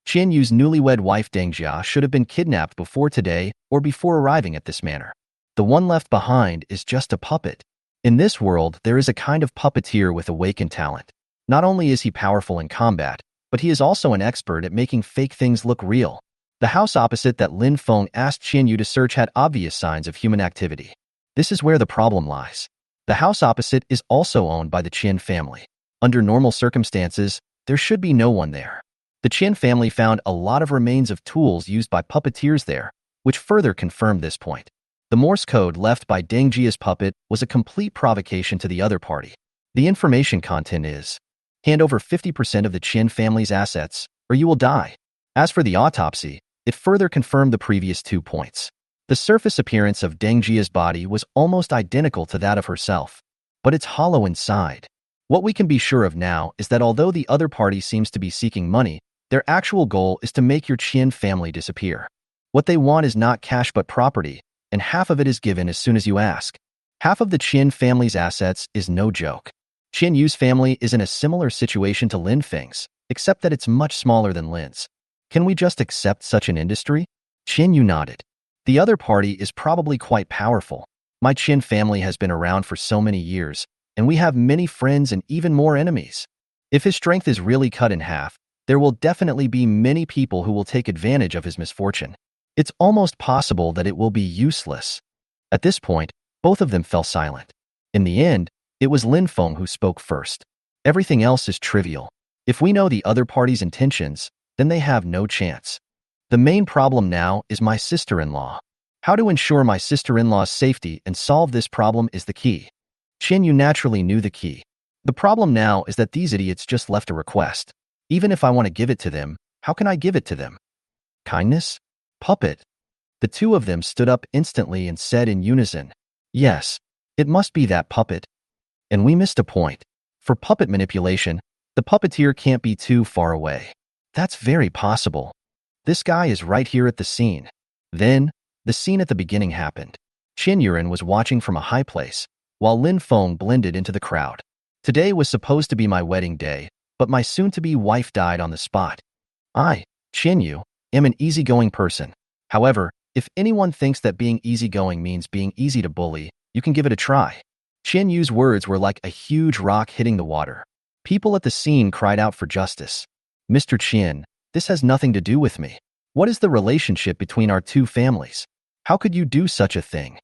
Qian Yu's newlywed wife Deng Jia should have been kidnapped before today or before arriving at this manor. The one left behind is just a puppet. In this world, there is a kind of puppeteer with awakened talent. Not only is he powerful in combat, but he is also an expert at making fake things look real. The house opposite that Lin Feng asked Qian Yu to search had obvious signs of human activity. This is where the problem lies. The house opposite is also owned by the Qian family. Under normal circumstances, there should be no one there. The Qian family found a lot of remains of tools used by puppeteers there, which further confirmed this point. The Morse code left by Deng Jia's puppet was a complete provocation to the other party. The information content is, hand over 50% of the Qian family's assets, or you will die. As for the autopsy, it further confirmed the previous 2 points. The surface appearance of Deng Jia's body was almost identical to that of herself, but it's hollow inside. What we can be sure of now is that although the other party seems to be seeking money, their actual goal is to make your Qian family disappear. What they want is not cash but property, and half of it is given as soon as you ask. Half of the Qian family's assets is no joke. Qian Yu's family is in a similar situation to Lin Feng's, except that it's much smaller than Lin's. Can we just accept such an industry? Qian Yu nodded. The other party is probably quite powerful. My Qian family has been around for so many years, and we have many friends and even more enemies. If his strength is really cut in half, there will definitely be many people who will take advantage of his misfortune. It's almost possible that it will be useless. At this point, both of them fell silent. In the end, it was Lin Feng who spoke first. Everything else is trivial. If we know the other party's intentions, then they have no chance. The main problem now is my sister-in-law. How to ensure my sister-in-law's safety and solve this problem is the key. Qian Yu naturally knew the key. The problem now is that these idiots just left a request. Even if I want to give it to them, how can I give it to them? Kindness? Puppet. The two of them stood up instantly and said in unison, yes, it must be that puppet. And we missed a point. For puppet manipulation, the puppeteer can't be too far away. That's very possible. This guy is right here at the scene. Then, the scene at the beginning happened. Qin Yuren was watching from a high place, while Lin Feng blended into the crowd. Today was supposed to be my wedding day, but my soon-to-be wife died on the spot. I, Qin Yu, am an easygoing person. However, if anyone thinks that being easygoing means being easy to bully, you can give it a try. Qin Yu's words were like a huge rock hitting the water. People at the scene cried out for justice. Mr. Qin, this has nothing to do with me. What is the relationship between our two families? How could you do such a thing?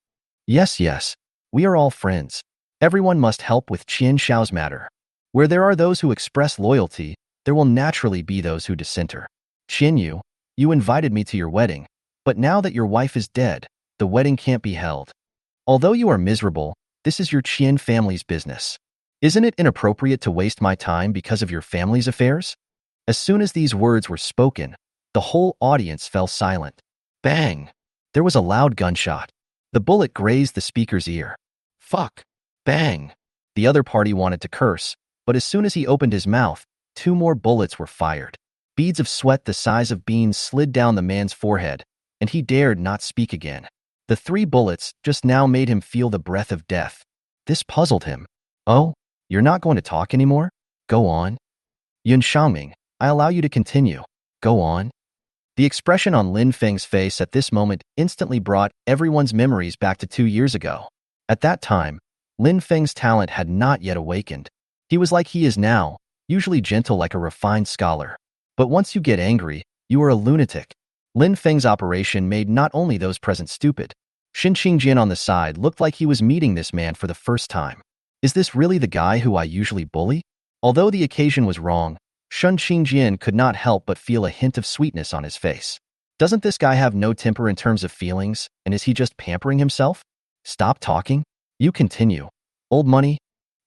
Yes, we are all friends. Everyone must help with Qin Xiao's matter. Where there are those who express loyalty, there will naturally be those who dissenter. Qin Yu, you invited me to your wedding, but now that your wife is dead, the wedding can't be held. Although you are miserable, this is your Qin family's business. Isn't it inappropriate to waste my time because of your family's affairs? As soon as these words were spoken, the whole audience fell silent. Bang! There was a loud gunshot. The bullet grazed the speaker's ear. Fuck! Bang! The other party wanted to curse, but as soon as he opened his mouth, 2 more bullets were fired. Beads of sweat the size of beans slid down the man's forehead, and he dared not speak again. The 3 bullets just now made him feel the breath of death. This puzzled him. Oh, you're not going to talk anymore? Go on. Yun Xiaoming, I allow you to continue. Go on. The expression on Lin Feng's face at this moment instantly brought everyone's memories back to 2 years ago. At that time, Lin Feng's talent had not yet awakened. He was like he is now, usually gentle like a refined scholar. But once you get angry, you are a lunatic. Lin Feng's operation made not only those present stupid. Xin Qingjin on the side looked like he was meeting this man for the first time. Is this really the guy who I usually bully? Although the occasion was wrong, Sun Qingjin could not help but feel a hint of sweetness on his face. Doesn't this guy have no temper in terms of feelings, and is he just pampering himself? Stop talking. You continue. Old money?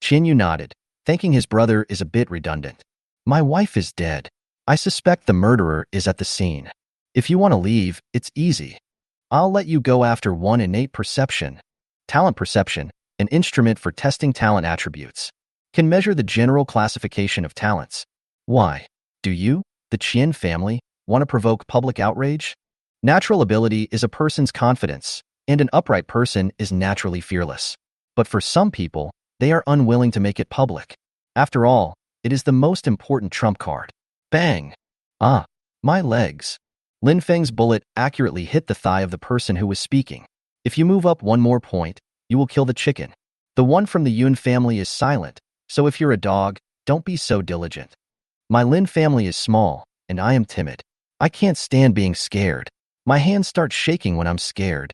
Qin Yu nodded, thinking his brother is a bit redundant. My wife is dead. I suspect the murderer is at the scene. If you want to leave, it's easy. I'll let you go after 1 innate perception. Talent perception, an instrument for testing talent attributes, can measure the general classification of talents. Why? Do you, the Qin family, want to provoke public outrage? Natural ability is a person's confidence, and an upright person is naturally fearless. But for some people, they are unwilling to make it public. After all, it is the most important trump card. Bang! Ah, my legs. Lin Feng's bullet accurately hit the thigh of the person who was speaking. If you move up 1 more point, you will kill the chicken. The one from the Yun family is silent, so if you're a dog, don't be so diligent. My Lin family is small, and I am timid. I can't stand being scared. My hands start shaking when I'm scared.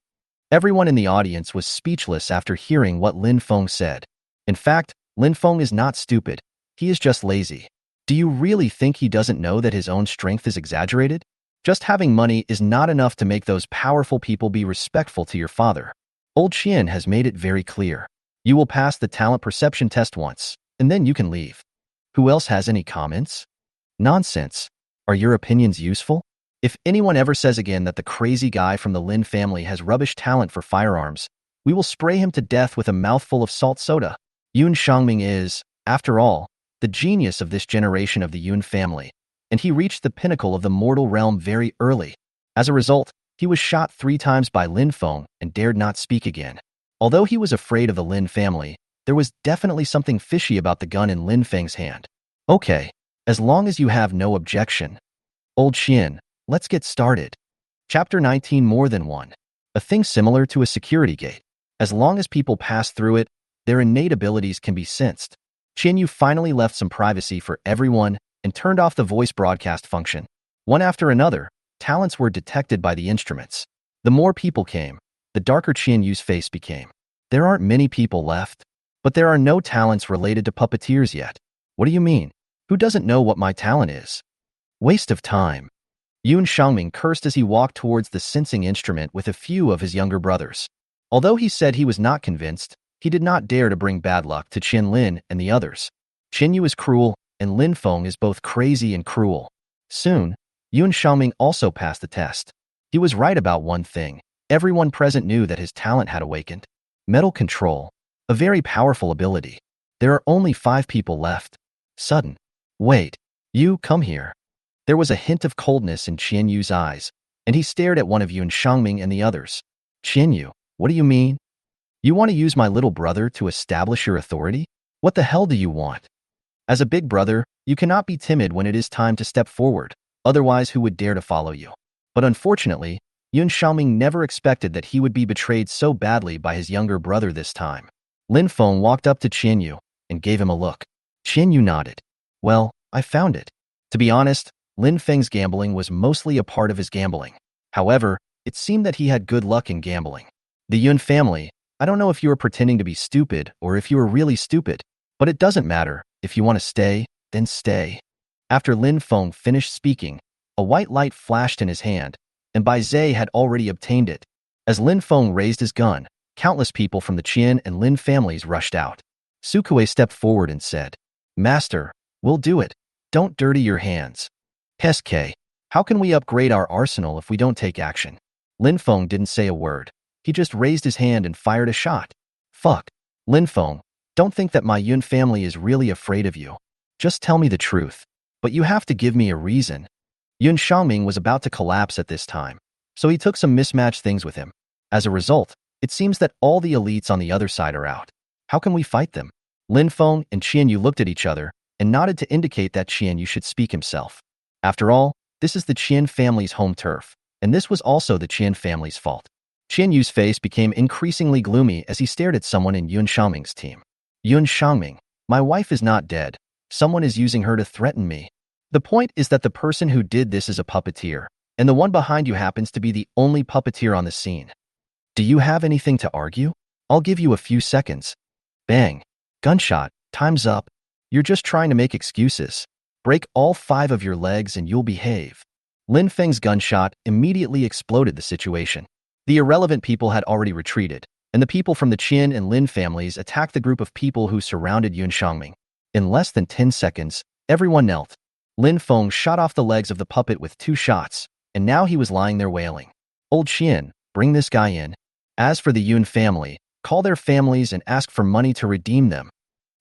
Everyone in the audience was speechless after hearing what Lin Feng said. In fact, Lin Feng is not stupid. He is just lazy. Do you really think he doesn't know that his own strength is exaggerated? Just having money is not enough to make those powerful people be respectful to your father. Old Qian has made it very clear. You will pass the talent perception test once, and then you can leave. Who else has any comments? Nonsense. Are your opinions useful? If anyone ever says again that the crazy guy from the Lin family has rubbish talent for firearms, we will spray him to death with a mouthful of salt soda. Yun Xiaoming is, after all, the genius of this generation of the Yun family, and he reached the pinnacle of the mortal realm very early. As a result, he was shot 3 times by Lin Feng and dared not speak again. Although he was afraid of the Lin family, there was definitely something fishy about the gun in Lin Feng's hand. Okay, as long as you have no objection. Old Qian, let's get started. Chapter 19 More Than One. A thing similar to a security gate. As long as people pass through it, their innate abilities can be sensed. Qin Yu finally left some privacy for everyone and turned off the voice broadcast function. One after another, talents were detected by the instruments. The more people came, the darker Qin Yu's face became. There aren't many people left, but there are no talents related to puppeteers yet. What do you mean? Who doesn't know what my talent is? Waste of time. Yun Xiaoming cursed as he walked towards the sensing instrument with a few of his younger brothers. Although he said he was not convinced, he did not dare to bring bad luck to Qin Lin and the others. Qin Yu is cruel, and Lin Feng is both crazy and cruel. Soon, Yun Xiaoming also passed the test. He was right about one thing. Everyone present knew that his talent had awakened. Metal control, a very powerful ability. There are only 5 people left. Sudden. Wait. You, come here. There was a hint of coldness in Qian Yu's eyes, and he stared at one of Yun Xiaoming and the others. Qian Yu, what do you mean? You want to use my little brother to establish your authority? What the hell do you want? As a big brother, you cannot be timid when it is time to step forward, otherwise who would dare to follow you? But unfortunately, Yun Xiaoming never expected that he would be betrayed so badly by his younger brother this time. Lin Feng walked up to Qian Yu and gave him a look. Qian Yu nodded. Well, I found it. To be honest, Lin Feng's gambling was mostly a part of his gambling. However, it seemed that he had good luck in gambling. The Yun family, I don't know if you are pretending to be stupid or if you are really stupid, but it doesn't matter. If you want to stay, then stay. After Lin Feng finished speaking, a white light flashed in his hand, and Bai Zhe had already obtained it. As Lin Feng raised his gun, countless people from the Qian and Lin families rushed out. Su Kuei stepped forward and said, Master, we'll do it. Don't dirty your hands. SK, how can we upgrade our arsenal if we don't take action? Lin Feng didn't say a word. He just raised his hand and fired a shot. Fuck. Lin Feng, don't think that my Yun family is really afraid of you. Just tell me the truth. But you have to give me a reason. Yun Xiaoming was about to collapse at this time, so he took some mismatched things with him. As a result, it seems that all the elites on the other side are out. How can we fight them? Lin Feng and Qian Yu looked at each other and nodded to indicate that Qian Yu should speak himself. After all, this is the Qian family's home turf, and this was also the Qian family's fault. Qian Yu's face became increasingly gloomy as he stared at someone in Yun Xiaoming's team. Yun Xiaoming, my wife is not dead. Someone is using her to threaten me. The point is that the person who did this is a puppeteer, and the one behind you happens to be the only puppeteer on the scene. Do you have anything to argue? I'll give you a few seconds. Bang. Gunshot. Time's up. You're just trying to make excuses. Break all 5 of your legs and you'll behave. Lin Feng's gunshot immediately exploded the situation. The irrelevant people had already retreated, and the people from the Qian and Lin families attacked the group of people who surrounded Yun Xiaoming. In less than 10 seconds, everyone knelt. Lin Feng shot off the legs of the puppet with 2 shots, and now he was lying there wailing. Old Qian, bring this guy in. As for the Yun family, call their families and ask for money to redeem them.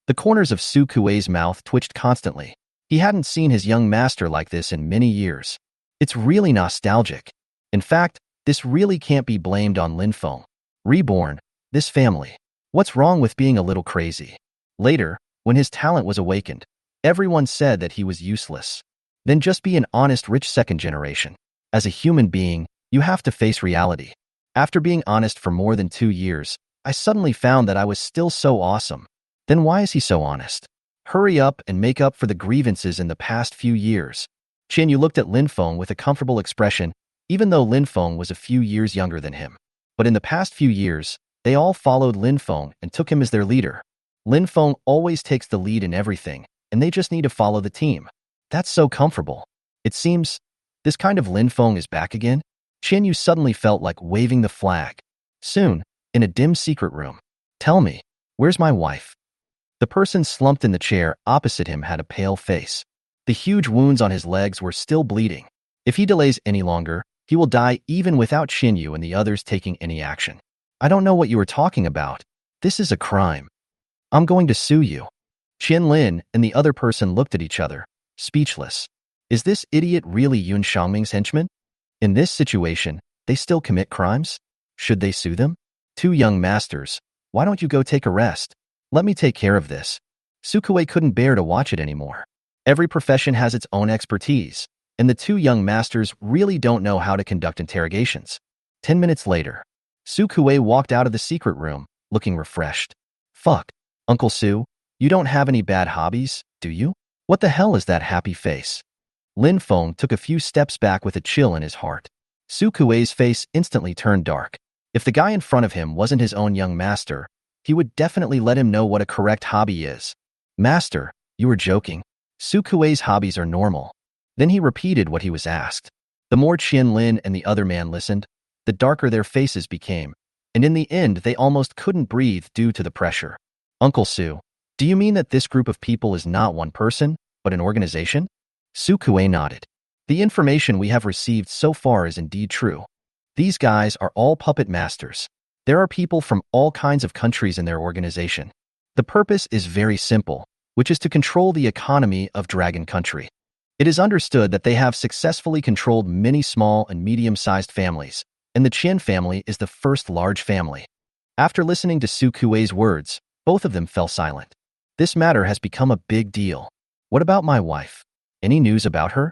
The corners of Su Kuei's mouth twitched constantly. He hadn't seen his young master like this in many years. It's really nostalgic. In fact, this really can't be blamed on Lin Feng. Reborn, this family. What's wrong with being a little crazy? Later, when his talent was awakened, everyone said that he was useless. Then just be an honest rich second generation. As a human being, you have to face reality. After being honest for more than 2 years, I suddenly found that I was still so awesome. Then why is he so honest? Hurry up and make up for the grievances in the past few years. Qian Yu looked at Lin Feng with a comfortable expression, even though Lin Feng was a few years younger than him. But in the past few years, they all followed Lin Feng and took him as their leader. Lin Feng always takes the lead in everything, and they just need to follow the team. That's so comfortable. It seems this kind of Lin Feng is back again. Qian Yu suddenly felt like waving the flag. Soon, in a dim secret room. Tell me, where's my wife? The person slumped in the chair opposite him had a pale face. The huge wounds on his legs were still bleeding. If he delays any longer, he will die even without Qian Yu and the others taking any action. I don't know what you are talking about. This is a crime. I'm going to sue you. Qian Lin and the other person looked at each other, speechless. Is this idiot really Yun Xiaoming's henchman? In this situation, they still commit crimes? Should they sue them? 2 young masters, why don't you go take a rest? Let me take care of this. Su Kuei couldn't bear to watch it anymore. Every profession has its own expertise, and the 2 young masters really don't know how to conduct interrogations. 10 minutes later, Su Kuei walked out of the secret room, looking refreshed. Fuck, Uncle Su, you don't have any bad hobbies, do you? What the hell is that happy face? Lin Feng took a few steps back with a chill in his heart. Su Kuei's face instantly turned dark. If the guy in front of him wasn't his own young master, he would definitely let him know what a correct hobby is. Master, you were joking. Su Kuei's hobbies are normal. Then he repeated what he was asked. The more Qian Lin and the other man listened, the darker their faces became, and in the end they almost couldn't breathe due to the pressure. Uncle Su, Do you mean that this group of people is not one person, but an organization? Su Kuei nodded. The information we have received so far is indeed true. These guys are all puppet masters. There are people from all kinds of countries in their organization. The purpose is very simple, which is to control the economy of Dragon Country. It is understood that they have successfully controlled many small and medium-sized families, and the Qian family is the first large family. After listening to Su Kuei's words, both of them fell silent. This matter has become a big deal. What about my wife? Any news about her?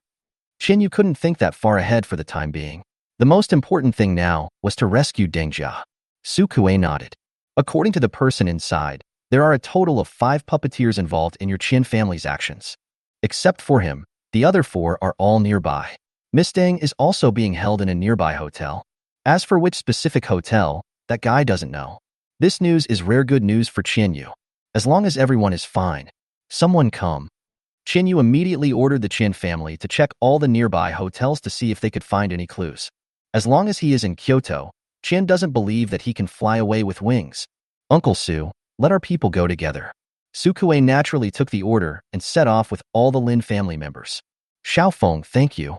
Qian Yu couldn't think that far ahead for the time being. The most important thing now was to rescue Deng Jia. Su Kuei nodded. According to the person inside, there are a total of 5 puppeteers involved in your Qian family's actions. Except for him, the other 4 are all nearby. Miss Deng is also being held in a nearby hotel. As for which specific hotel, that guy doesn't know. This news is rare good news for Qian Yu. As long as everyone is fine. Someone come. Qian Yu immediately ordered the Qian family to check all the nearby hotels to see if they could find any clues. As long as he is in Kyoto, Qian doesn't believe that he can fly away with wings. Uncle Su, let our people go together. Su Kuei naturally took the order and set off with all the Lin family members. Xiao Feng, thank you.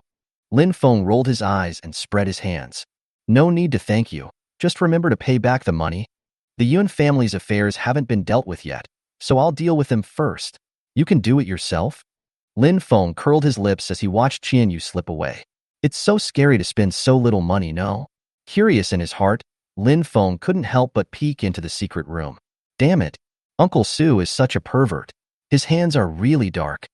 Lin Feng rolled his eyes and spread his hands. No need to thank you. Just remember to pay back the money. The Yun family's affairs haven't been dealt with yet, so I'll deal with them first. You can do it yourself? Lin Feng curled his lips as he watched Qian Yu slip away. It's so scary to spend so little money, no? Curious in his heart, Lin Feng couldn't help but peek into the secret room. Damn it. Uncle Su is such a pervert. His hands are really dark.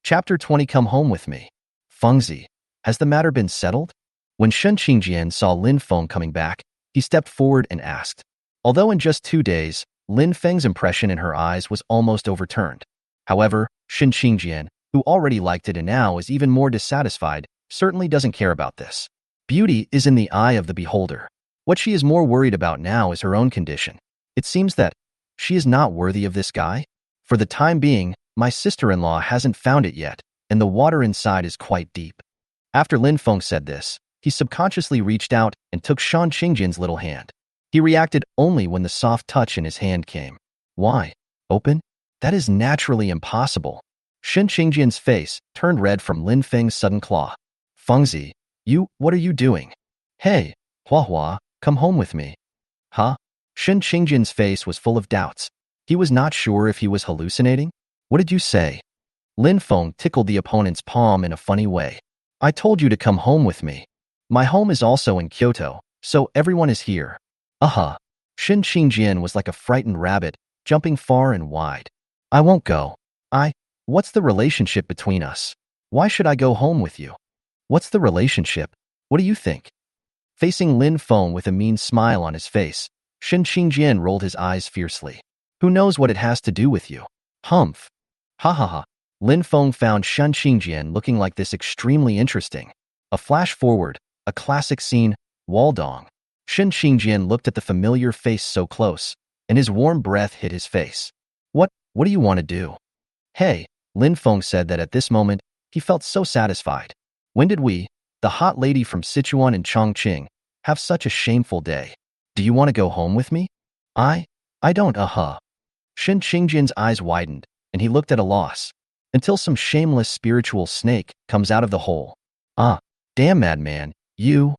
Chapter 20. Come home with me. Fengzi, has the matter been settled? When Shen Qingjian saw Lin Feng coming back, he stepped forward and asked. Although in just 2 days, Lin Feng's impression in her eyes was almost overturned. However, Shen Qingjian, who already liked it and now is even more dissatisfied, certainly doesn't care about this. Beauty is in the eye of the beholder. What she is more worried about now is her own condition. It seems that she is not worthy of this guy. For the time being, my sister-in-law hasn't found it yet, and the water inside is quite deep. After Lin Feng said this, he subconsciously reached out and took Shan Qingjian's little hand. He reacted only when the soft touch in his hand came. Why? Open? That is naturally impossible. Shen Qingjian's face turned red from Lin Feng's sudden claw. Fengzi, what are you doing? Hey, Hua Hua, come home with me. Huh? Shen Qingjian's face was full of doubts. He was not sure if he was hallucinating. What did you say? Lin Feng tickled the opponent's palm in a funny way. I told you to come home with me. My home is also in Kyoto, so everyone is here. Shen Qingjian was like a frightened rabbit, jumping far and wide. I won't go. What's the relationship between us? Why should I go home with you? What's the relationship? What do you think? Facing Lin Feng with a mean smile on his face, Shen Qingjian rolled his eyes fiercely. Who knows what it has to do with you? Humph. Ha ha ha. Lin Feng found Shen Qingjian looking like this extremely interesting. A flash forward, a classic scene, Waldong. Shen Qingjian looked at the familiar face so close, and his warm breath hit his face. What do you want to do? Hey, Lin Feng said that at this moment, he felt so satisfied. When did we, the hot lady from Sichuan and Chongqing, have such a shameful day? Do you want to go home with me? I don't, Shen Qingjian's eyes widened, and he looked at a loss. Until some shameless spiritual snake comes out of the hole. Damn madman, you.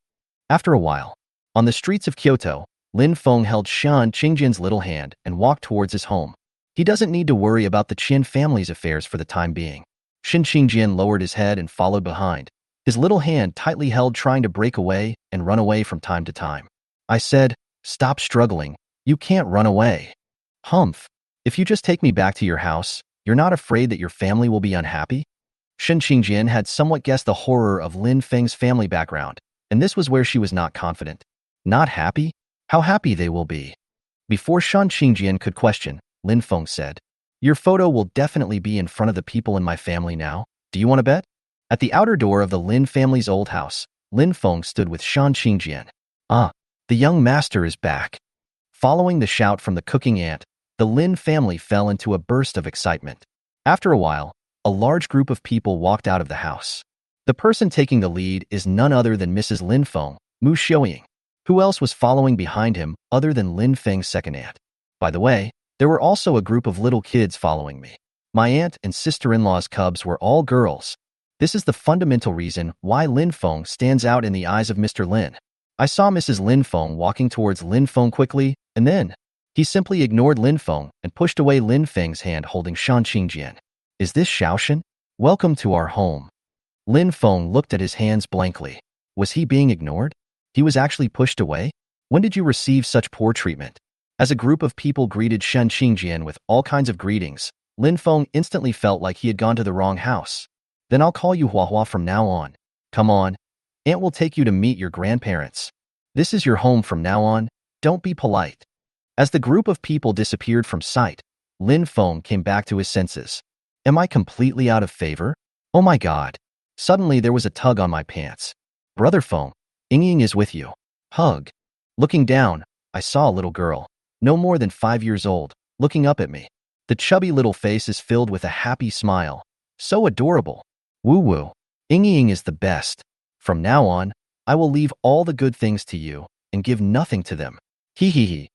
After a while, on the streets of Kyoto, Lin Feng held Shen Qingjian's little hand and walked towards his home. He doesn't need to worry about the Qian family's affairs for the time being. Shen Qingjian lowered his head and followed behind, his little hand tightly held, trying to break away and run away from time to time. I said, stop struggling. You can't run away. Humph. If you just take me back to your house, you're not afraid that your family will be unhappy? Shen Qingjian had somewhat guessed the horror of Lin Feng's family background, and this was where she was not confident. Not happy? How happy they will be. Before Shen Qingjian could question, Lin Feng said, your photo will definitely be in front of the people in my family now. Do you want to bet? At the outer door of the Lin family's old house, Lin Feng stood with Shen Qingjian. The young master is back. Following the shout from the cooking aunt, the Lin family fell into a burst of excitement. After a while, a large group of people walked out of the house. The person taking the lead is none other than Mrs. Lin Feng, Mu Xiuying. Who else was following behind him other than Lin Feng's second aunt? By the way, There were also a group of little kids following me. My aunt and sister-in-law's cubs were all girls. This is the fundamental reason why Lin Feng stands out in the eyes of Mr. Lin. I saw Mrs. Lin Feng walking towards Lin Feng quickly, and then he simply ignored Lin Feng and pushed away Lin Feng's hand holding Shan Qingjian. Is this Xiaoshan? Welcome to our home. Lin Feng looked at his hands blankly. Was he being ignored? He was actually pushed away? When did you receive such poor treatment? As a group of people greeted Shan Qingjian with all kinds of greetings, Lin Feng instantly felt like he had gone to the wrong house. Then I'll call you Hua from now on. Come on. Aunt will take you to meet your grandparents. This is your home from now on. Don't be polite. As the group of people disappeared from sight, Lin Feng came back to his senses. Am I completely out of favor? Oh my god. Suddenly there was a tug on my pants. Brother Feng, Ying is with you. Hug. Looking down, I saw a little girl, no more than 5 years old, looking up at me. The chubby little face is filled with a happy smile. So adorable. Woo-woo. Ying is the best. From now on, I will leave all the good things to you and give nothing to them. Hee hee hee.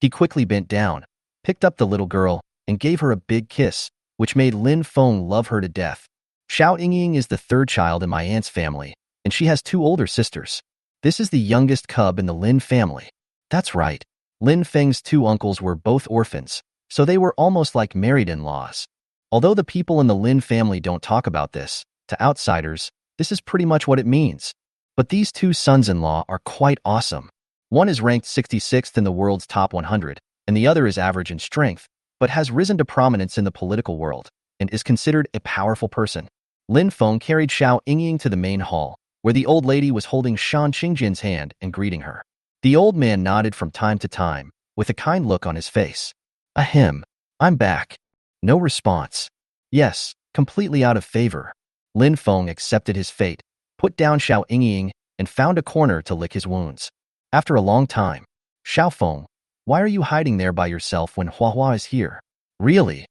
He quickly bent down, picked up the little girl, and gave her a big kiss, which made Lin Feng love her to death. Xiao Ying is the third child in my aunt's family, and she has 2 older sisters. This is the youngest cub in the Lin family. That's right. Lin Feng's 2 uncles were both orphans, so they were almost like married in-laws. Although the people in the Lin family don't talk about this, to outsiders, this is pretty much what it means. But these 2 sons-in-law are quite awesome. One is ranked 66th in the world's top 100, and the other is average in strength, but has risen to prominence in the political world, and is considered a powerful person. Lin Feng carried Xiao Ying to the main hall, where the old lady was holding Shan Qingjian's hand and greeting her. The old man nodded from time to time, with a kind look on his face. Ahem, I'm back. No response. Yes, completely out of favor. Lin Feng accepted his fate, put down Xiao Ying, and found a corner to lick his wounds. After a long time, Xiao Feng, why are you hiding there by yourself when Hua is here? Really?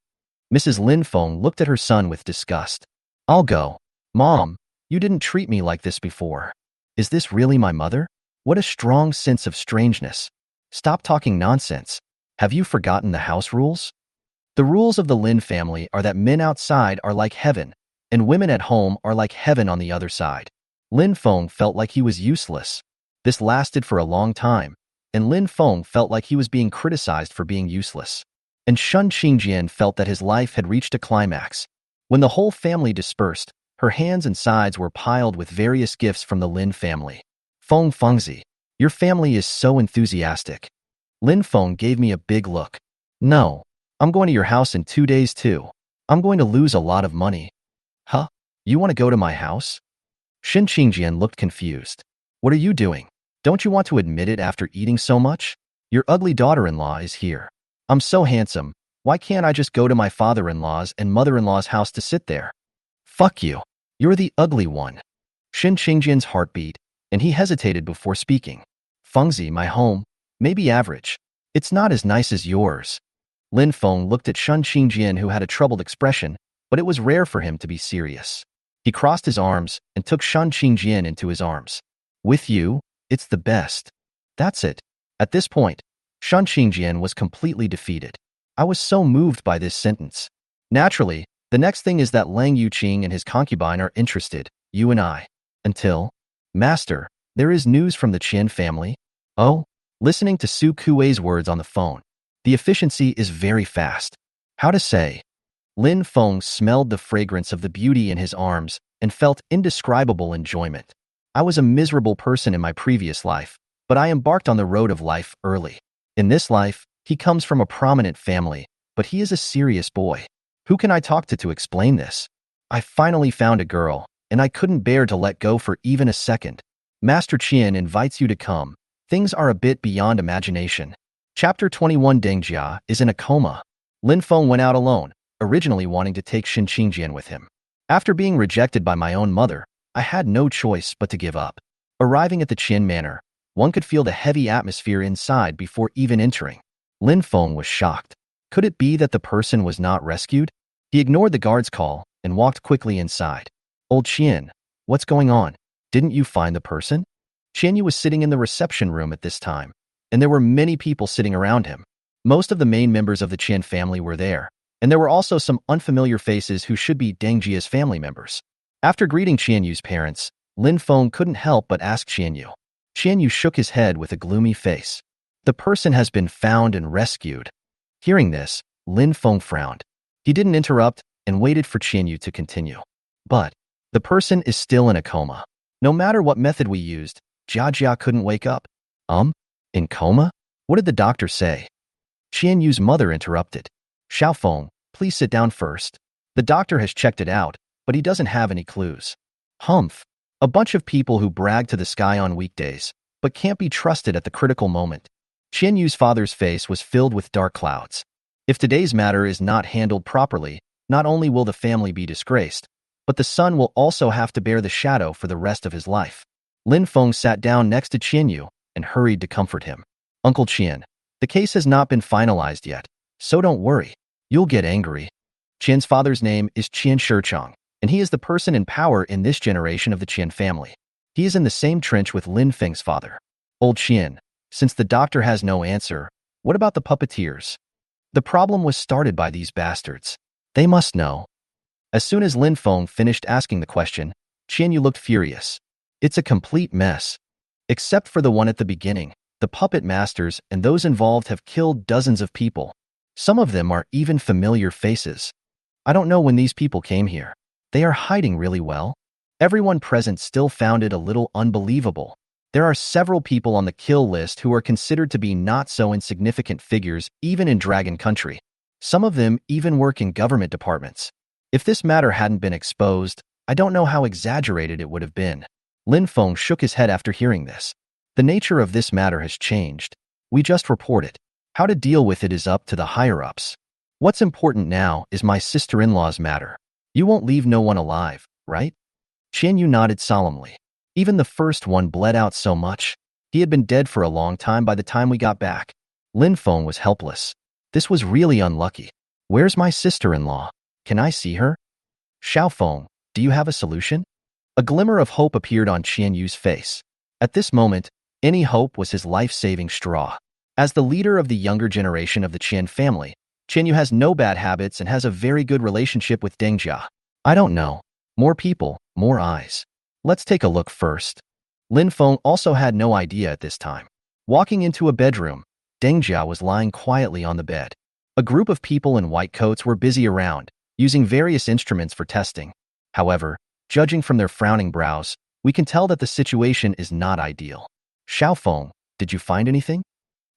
Mrs. Lin Feng looked at her son with disgust. I'll go. Mom, you didn't treat me like this before. Is this really my mother? What a strong sense of strangeness. Stop talking nonsense. Have you forgotten the house rules? The rules of the Lin family are that men outside are like heaven, and women at home are like heaven on the other side. Lin Feng felt like he was useless. This lasted for a long time, and Lin Feng felt like he was being criticized for being useless. And Shan Qingjian felt that his life had reached a climax. When the whole family dispersed, her hands and sides were piled with various gifts from the Lin family. Feng Fengzi, your family is so enthusiastic. Lin Feng gave me a big look. No, I'm going to your house in 2 days too. I'm going to lose a lot of money. Huh? You want to go to my house? Shan Qingjian looked confused. What are you doing? Don't you want to admit it after eating so much? Your ugly daughter-in-law is here. I'm so handsome. Why can't I just go to my father-in-law's and mother-in-law's house to sit there? Fuck you. You're the ugly one. Shan Qingjian's heart beat, and he hesitated before speaking. Fengzi, my home, may be average. It's not as nice as yours. Lin Feng looked at Shan Qingjian, who had a troubled expression, but it was rare for him to be serious. He crossed his arms and took Shan Qingjian into his arms. With you, it's the best. That's it. At this point, Shan Qingjian was completely defeated. I was so moved by this sentence. Naturally, the next thing is that Lang Yuqing and his concubine are interested, you and I. Until, Master, there is news from the Qian family. Oh, listening to Su Kuei's words on the phone. The efficiency is very fast. How to say? Lin Feng smelled the fragrance of the beauty in his arms and felt indescribable enjoyment. I was a miserable person in my previous life, but I embarked on the road of life early. In this life, he comes from a prominent family, but he is a serious boy. Who can I talk to explain this? I finally found a girl, and I couldn't bear to let go for even a second. Master Qian invites you to come. Things are a bit beyond imagination. Chapter 21. Deng Jia is in a coma. Lin Feng went out alone, originally wanting to take Shan Qingjian with him. After being rejected by my own mother, I had no choice but to give up. Arriving at the Qian Manor, one could feel the heavy atmosphere inside before even entering. Lin Feng was shocked. Could it be that the person was not rescued? He ignored the guard's call and walked quickly inside. Old Qian, what's going on? Didn't you find the person? Qian Yu was sitting in the reception room at this time, and there were many people sitting around him. Most of the main members of the Qian family were there, and there were also some unfamiliar faces who should be Deng Jia's family members. After greeting Qian Yu's parents, Lin Feng couldn't help but ask Qian Yu. Qian Yu shook his head with a gloomy face. The person has been found and rescued. Hearing this, Lin Feng frowned. He didn't interrupt and waited for Qian Yu to continue. But the person is still in a coma. No matter what method we used, Jia couldn't wake up. In coma? What did the doctor say? Qian Yu's mother interrupted. Xiaofeng, please sit down first. The doctor has checked it out, but he doesn't have any clues. Humph. A bunch of people who brag to the sky on weekdays, but can't be trusted at the critical moment. Qian Yu's father's face was filled with dark clouds. If today's matter is not handled properly, not only will the family be disgraced, but the son will also have to bear the shadow for the rest of his life. Lin Feng sat down next to Qian Yu and hurried to comfort him. Uncle Qian, the case has not been finalized yet, so don't worry. You'll get angry. Qian's father's name is Qian Shichang, and he is the person in power in this generation of the Qian family. He is in the same trench with Lin Feng's father. Old Qian, since the doctor has no answer, what about the puppeteers? The problem was started by these bastards. They must know. As soon as Lin Feng finished asking the question, Qian Yu looked furious. It's a complete mess. Except for the one at the beginning, the puppet masters and those involved have killed dozens of people. Some of them are even familiar faces. I don't know when these people came here. They are hiding really well. Everyone present still found it a little unbelievable. There are several people on the kill list who are considered to be not so insignificant figures even in Dragon Country. Some of them even work in government departments. If this matter hadn't been exposed, I don't know how exaggerated it would have been. Lin Feng shook his head after hearing this. The nature of this matter has changed. We just report it. How to deal with it is up to the higher-ups. What's important now is my sister-in-law's matter. You won't leave no one alive, right? Qian Yu nodded solemnly. Even the first one bled out so much. He had been dead for a long time by the time we got back. Lin Feng was helpless. This was really unlucky. Where's my sister-in-law? Can I see her? Xiaofeng, do you have a solution? A glimmer of hope appeared on Qian Yu's face. At this moment, any hope was his life-saving straw. As the leader of the younger generation of the Qian family, Qian Yu has no bad habits and has a very good relationship with Deng Jia. I don't know. More people, more eyes. Let's take a look first. Lin Feng also had no idea at this time. Walking into a bedroom, Deng Jia was lying quietly on the bed. A group of people in white coats were busy around, using various instruments for testing. However, judging from their frowning brows, we can tell that the situation is not ideal. Xiaofeng, did you find anything?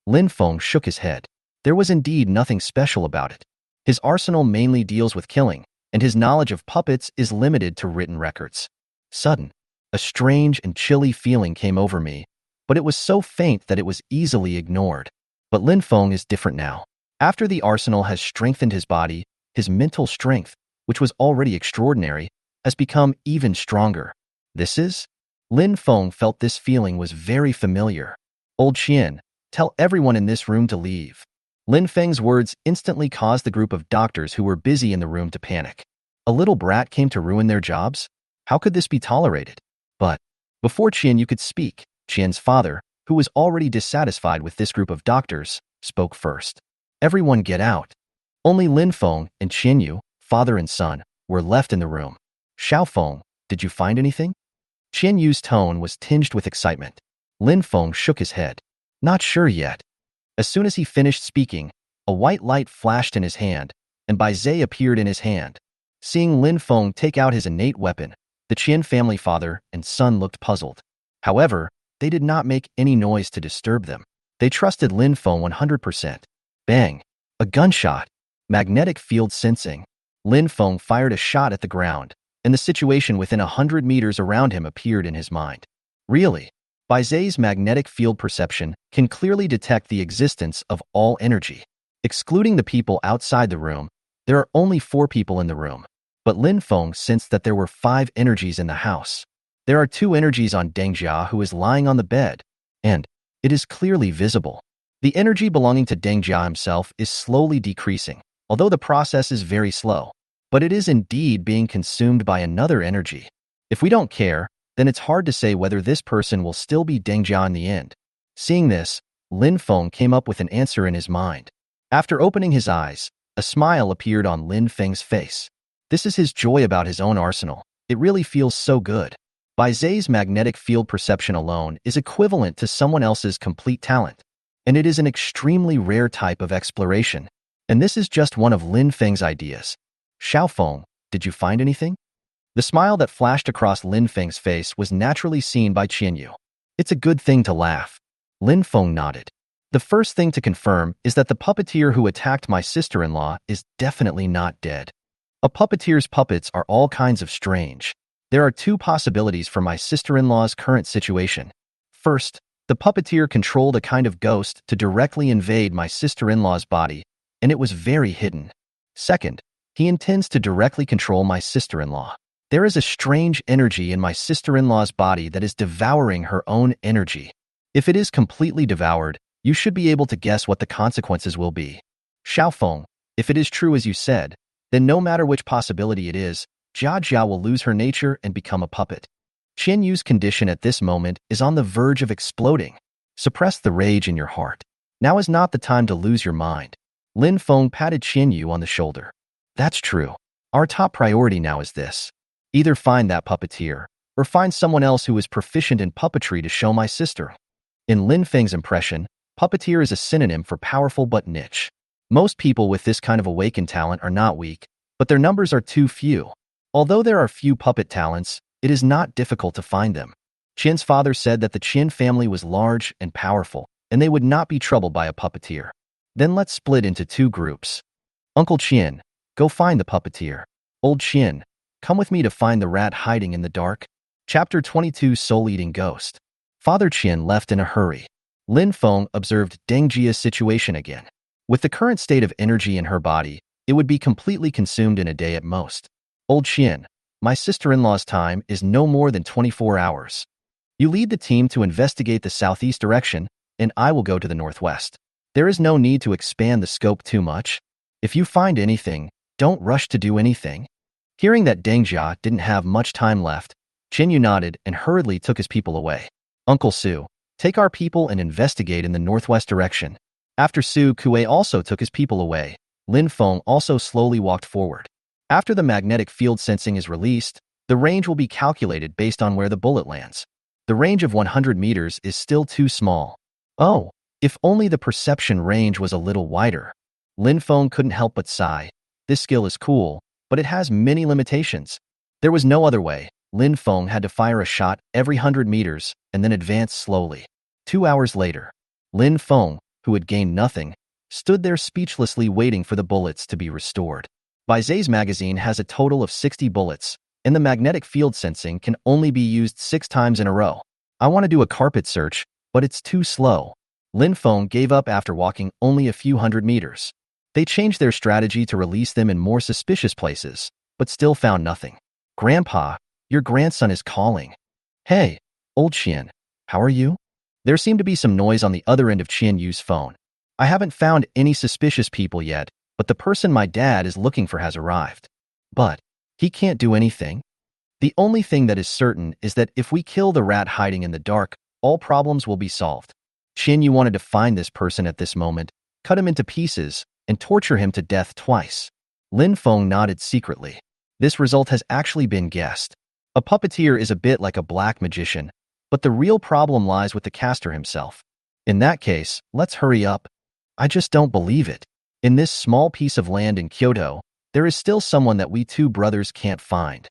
Lin Feng shook his head. There was indeed nothing special about it. His arsenal mainly deals with killing, and his knowledge of puppets is limited to written records. Sudden, a strange and chilly feeling came over me, but it was so faint that it was easily ignored. But Lin Feng is different now. After the arsenal has strengthened his body, his mental strength, which was already extraordinary, has become even stronger. This is? Lin Feng felt this feeling was very familiar. Old Qian, tell everyone in this room to leave. Lin Feng's words instantly caused the group of doctors who were busy in the room to panic. A little brat came to ruin their jobs? How could this be tolerated? But before Qian Yu could speak, Qian's father, who was already dissatisfied with this group of doctors, spoke first. Everyone get out. Only Lin Feng and Qian Yu, father and son, were left in the room. Xiaofeng, did you find anything? Qian Yu's tone was tinged with excitement. Lin Feng shook his head. Not sure yet. As soon as he finished speaking, a white light flashed in his hand, and Bai Zhe appeared in his hand. Seeing Lin Feng take out his innate weapon, the Qian family father and son looked puzzled. However, they did not make any noise to disturb them. They trusted Lin Feng 100%. Bang! A gunshot. Magnetic field sensing. Lin Feng fired a shot at the ground, and the situation within 100 meters around him appeared in his mind. Really? Bai Zhe's magnetic field perception can clearly detect the existence of all energy. Excluding the people outside the room, there are only 4 people in the room. But Lin Feng sensed that there were 5 energies in the house. There are 2 energies on Deng Jia, who is lying on the bed, and it is clearly visible. The energy belonging to Deng Jia himself is slowly decreasing, although the process is very slow. But it is indeed being consumed by another energy. If we don't care, then it's hard to say whether this person will still be Deng Jia in the end. Seeing this, Lin Feng came up with an answer in his mind. After opening his eyes, a smile appeared on Lin Feng's face. This is his joy about his own arsenal. It really feels so good. Bai Zai's magnetic field perception alone is equivalent to someone else's complete talent, and it is an extremely rare type of exploration. And this is just one of Lin Feng's ideas. Xiaofeng, did you find anything? The smile that flashed across Lin Feng's face was naturally seen by Qianyu. It's a good thing to laugh. Lin Feng nodded. The first thing to confirm is that the puppeteer who attacked my sister-in-law is definitely not dead. A puppeteer's puppets are all kinds of strange. There are two possibilities for my sister-in-law's current situation. First, the puppeteer controlled a kind of ghost to directly invade my sister-in-law's body, and it was very hidden. Second, he intends to directly control my sister-in-law. There is a strange energy in my sister-in-law's body that is devouring her own energy. If it is completely devoured, you should be able to guess what the consequences will be. Xiaofeng, if it is true as you said, then no matter which possibility it is, Jia Jia will lose her nature and become a puppet. Qian Yu's condition at this moment is on the verge of exploding. Suppress the rage in your heart. Now is not the time to lose your mind. Lin Feng patted Qian Yu on the shoulder. That's true. Our top priority now is this. Either find that puppeteer, or find someone else who is proficient in puppetry to show my sister. In Lin Feng's impression, puppeteer is a synonym for powerful but niche. Most people with this kind of awakened talent are not weak, but their numbers are too few. Although there are few puppet talents, it is not difficult to find them. Qian's father said that the Qian family was large and powerful, and they would not be troubled by a puppeteer. Then let's split into two groups. Uncle Qian, go find the puppeteer. Old Qian, come with me to find the rat hiding in the dark. Chapter 22 Soul-Eating Ghost. Father Qian left in a hurry. Lin Feng observed Deng Jia's situation again. With the current state of energy in her body, it would be completely consumed in a day at most. Old Qian, my sister-in-law's time is no more than 24 hours. You lead the team to investigate the southeast direction, and I will go to the northwest. There is no need to expand the scope too much. If you find anything, don't rush to do anything. Hearing that Deng Jia didn't have much time left, Qian Yu nodded and hurriedly took his people away. Uncle Su, take our people and investigate in the northwest direction. After Su Kuei also took his people away, Lin Feng also slowly walked forward. After the magnetic field sensing is released, the range will be calculated based on where the bullet lands. The range of 100 meters is still too small. Oh, if only the perception range was a little wider. Lin Feng couldn't help but sigh. This skill is cool, but it has many limitations. There was no other way. Lin Feng had to fire a shot every 100 meters and then advance slowly. 2 hours later, Lin Feng, who had gained nothing, stood there speechlessly waiting for the bullets to be restored. Bai Zai's magazine has a total of 60 bullets, and the magnetic field sensing can only be used 6 times in a row. I want to do a carpet search, but it's too slow. Lin Feng gave up after walking only a few hundred meters. They changed their strategy to release them in more suspicious places, but still found nothing. Grandpa, your grandson is calling. Hey, old Qian, how are you? There seemed to be some noise on the other end of Qian Yu's phone. I haven't found any suspicious people yet, but the person my dad is looking for has arrived. But he can't do anything. The only thing that is certain is that if we kill the rat hiding in the dark, all problems will be solved. Qian Yu wanted to find this person at this moment, cut him into pieces, and torture him to death twice. Lin Feng nodded secretly. This result has actually been guessed. A puppeteer is a bit like a black magician, but the real problem lies with the caster himself. In that case, let's hurry up. I just don't believe it. In this small piece of land in Kyoto, there is still someone that we two brothers can't find.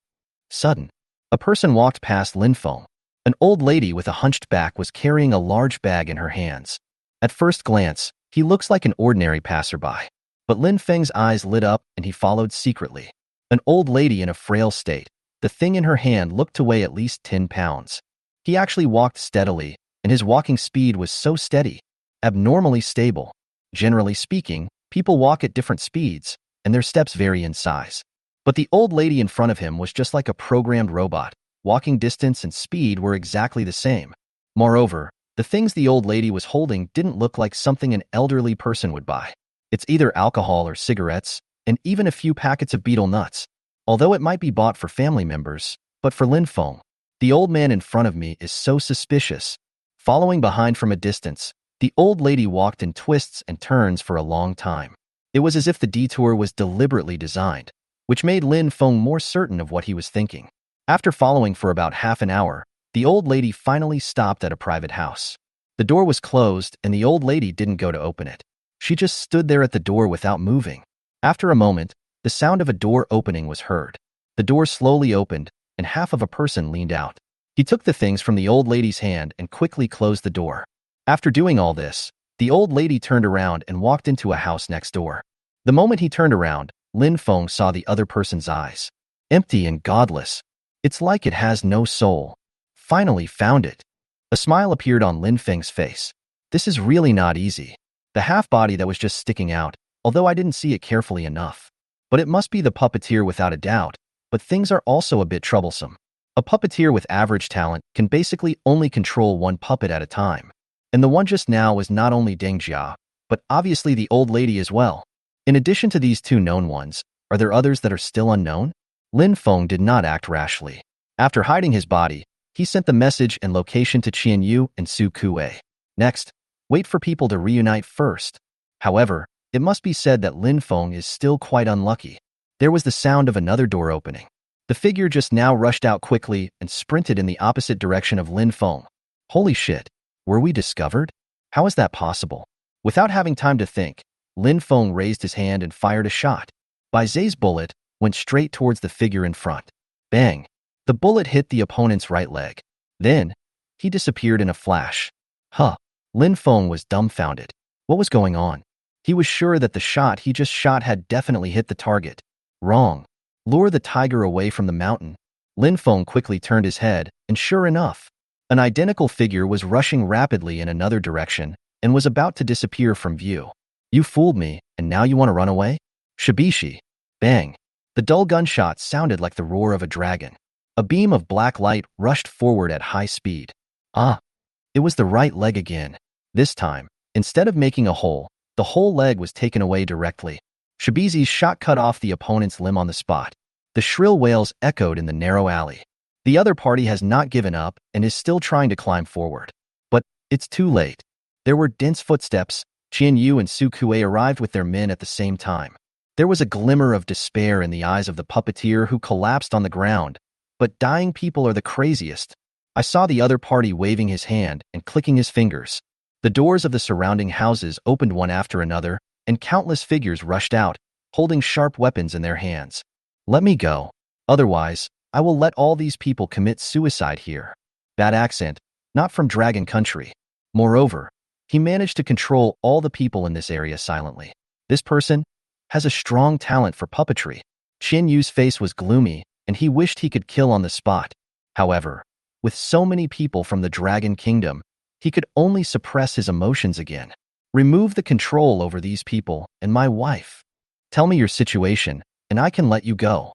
Sudden, a person walked past Lin Feng. An old lady with a hunched back was carrying a large bag in her hands. At first glance, he looks like an ordinary passerby. But Lin Feng's eyes lit up and he followed secretly. An old lady in a frail state. The thing in her hand looked to weigh at least 10 pounds. He actually walked steadily, and his walking speed was so steady, abnormally stable. Generally speaking, people walk at different speeds, and their steps vary in size. But the old lady in front of him was just like a programmed robot. Walking distance and speed were exactly the same. Moreover, the things the old lady was holding didn't look like something an elderly person would buy. It's either alcohol or cigarettes, and even a few packets of betel nuts. Although it might be bought for family members, but for Lin Feng, the old man in front of me is so suspicious. Following behind from a distance, The old lady walked in twists and turns for a long time. It was as if the detour was deliberately designed, which made Lin Feng more certain of what he was thinking. After following for about half an hour, the old lady finally stopped at a private house. The door was closed, and the old lady didn't go to open it. She just stood there at the door without moving. After a moment, the sound of a door opening was heard. The door slowly opened, and half of a person leaned out. He took the things from the old lady's hand and quickly closed the door. After doing all this, the old lady turned around and walked into a house next door. The moment he turned around, Lin Feng saw the other person's eyes. Empty and godless. It's like it has no soul. Finally found it. A smile appeared on Lin Feng's face. This is really not easy. The half-body that was just sticking out, although I didn't see it carefully enough. But it must be the puppeteer without a doubt, but things are also a bit troublesome. A puppeteer with average talent can basically only control one puppet at a time. And the one just now was not only Deng Jia, but obviously the old lady as well. In addition to these two known ones, are there others that are still unknown? Lin Feng did not act rashly. After hiding his body, he sent the message and location to Qian Yu and Su Kuei. Next, wait for people to reunite first. However, it must be said that Lin Feng is still quite unlucky. There was the sound of another door opening. The figure just now rushed out quickly and sprinted in the opposite direction of Lin Feng. Holy shit! Were we discovered? How is that possible? Without having time to think, Lin Feng raised his hand and fired a shot. Bai Zai's bullet went straight towards the figure in front. Bang! The bullet hit the opponent's right leg. Then, he disappeared in a flash. Huh. Lin Feng was dumbfounded. What was going on? He was sure that the shot he just shot had definitely hit the target. Wrong. Lure the tiger away from the mountain. Lin Feng quickly turned his head, and sure enough, an identical figure was rushing rapidly in another direction and was about to disappear from view. You fooled me, and now you want to run away? Shibishi. Bang. The dull gunshot sounded like the roar of a dragon. A beam of black light rushed forward at high speed. Ah. It was the right leg again. This time, instead of making a hole, the whole leg was taken away directly. Shibizi's shot cut off the opponent's limb on the spot. The shrill wails echoed in the narrow alley. The other party has not given up and is still trying to climb forward. But it's too late. There were dense footsteps. Qian Yu and Su Kuei arrived with their men at the same time. There was a glimmer of despair in the eyes of the puppeteer who collapsed on the ground. But dying people are the craziest. I saw the other party waving his hand and clicking his fingers. The doors of the surrounding houses opened one after another, and countless figures rushed out, holding sharp weapons in their hands. Let me go. Otherwise, I will let all these people commit suicide here. Bad accent, not from Dragon Country. Moreover, he managed to control all the people in this area silently. This person has a strong talent for puppetry. Qian Yu's face was gloomy, and he wished he could kill on the spot. However, with so many people from the Dragon Kingdom, he could only suppress his emotions again. Remove the control over these people and my wife. Tell me your situation, and I can let you go.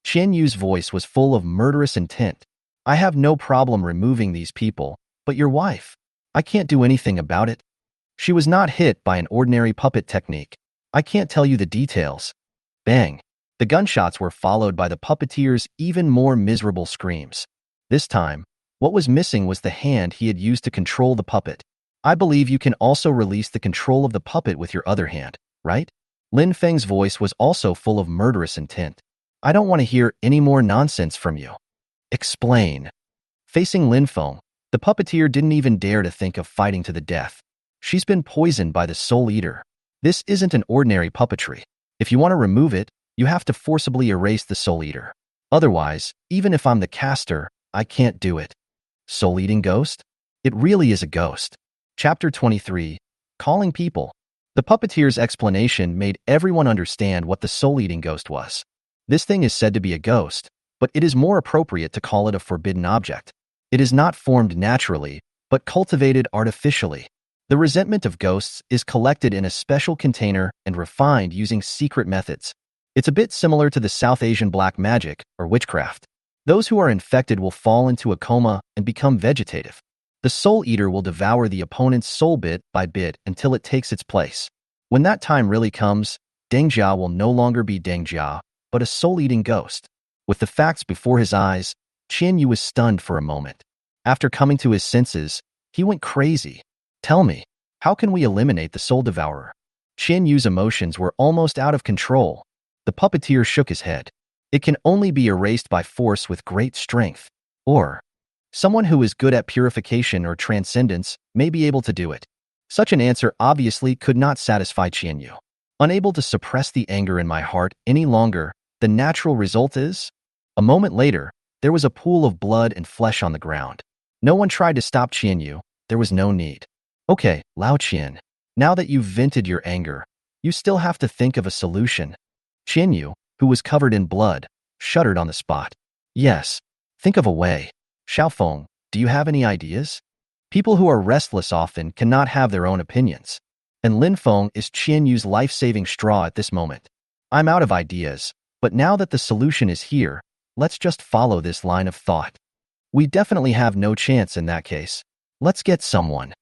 Qian Yu's voice was full of murderous intent. I have no problem removing these people, but your wife, I can't do anything about it. She was not hit by an ordinary puppet technique. I can't tell you the details. Bang. The gunshots were followed by the puppeteer's even more miserable screams. This time, what was missing was the hand he had used to control the puppet. I believe you can also release the control of the puppet with your other hand, right? Lin Feng's voice was also full of murderous intent. I don't want to hear any more nonsense from you. Explain. Facing Lin Feng, the puppeteer didn't even dare to think of fighting to the death. She's been poisoned by the Soul Eater. This isn't an ordinary puppetry. If you want to remove it, you have to forcibly erase the Soul Eater. Otherwise, even if I'm the caster, I can't do it. Soul-eating ghost? It really is a ghost. Chapter 23. Calling people. The puppeteer's explanation made everyone understand what the soul-eating ghost was. This thing is said to be a ghost, but it is more appropriate to call it a forbidden object. It is not formed naturally, but cultivated artificially. The resentment of ghosts is collected in a special container and refined using secret methods. It's a bit similar to the South Asian black magic or witchcraft. Those who are infected will fall into a coma and become vegetative. The Soul Eater will devour the opponent's soul bit by bit until it takes its place. When that time really comes, Deng Jia will no longer be Deng Jia, but a soul-eating ghost. With the facts before his eyes, Qian Yu was stunned for a moment. After coming to his senses, he went crazy. Tell me, How can we eliminate the soul devourer? Qian Yu's emotions were almost out of control. The puppeteer shook his head. It can only be erased by force with great strength. Or, someone who is good at purification or transcendence may be able to do it. Such an answer obviously could not satisfy Qian Yu. Unable to suppress the anger in my heart any longer, the natural result is? A moment later, there was a pool of blood and flesh on the ground. No one tried to stop Qian Yu. There was no need. Okay, Lao Qian. Now that you've vented your anger, you still have to think of a solution. Qian Yu, who was covered in blood, shuddered on the spot. Yes, think of a way. Xiaofeng, do you have any ideas? People who are restless often cannot have their own opinions. And Lin Feng is Qian Yu's life-saving straw at this moment. I'm out of ideas, but now that the solution is here, let's just follow this line of thought. We definitely have no chance in that case. Let's get someone.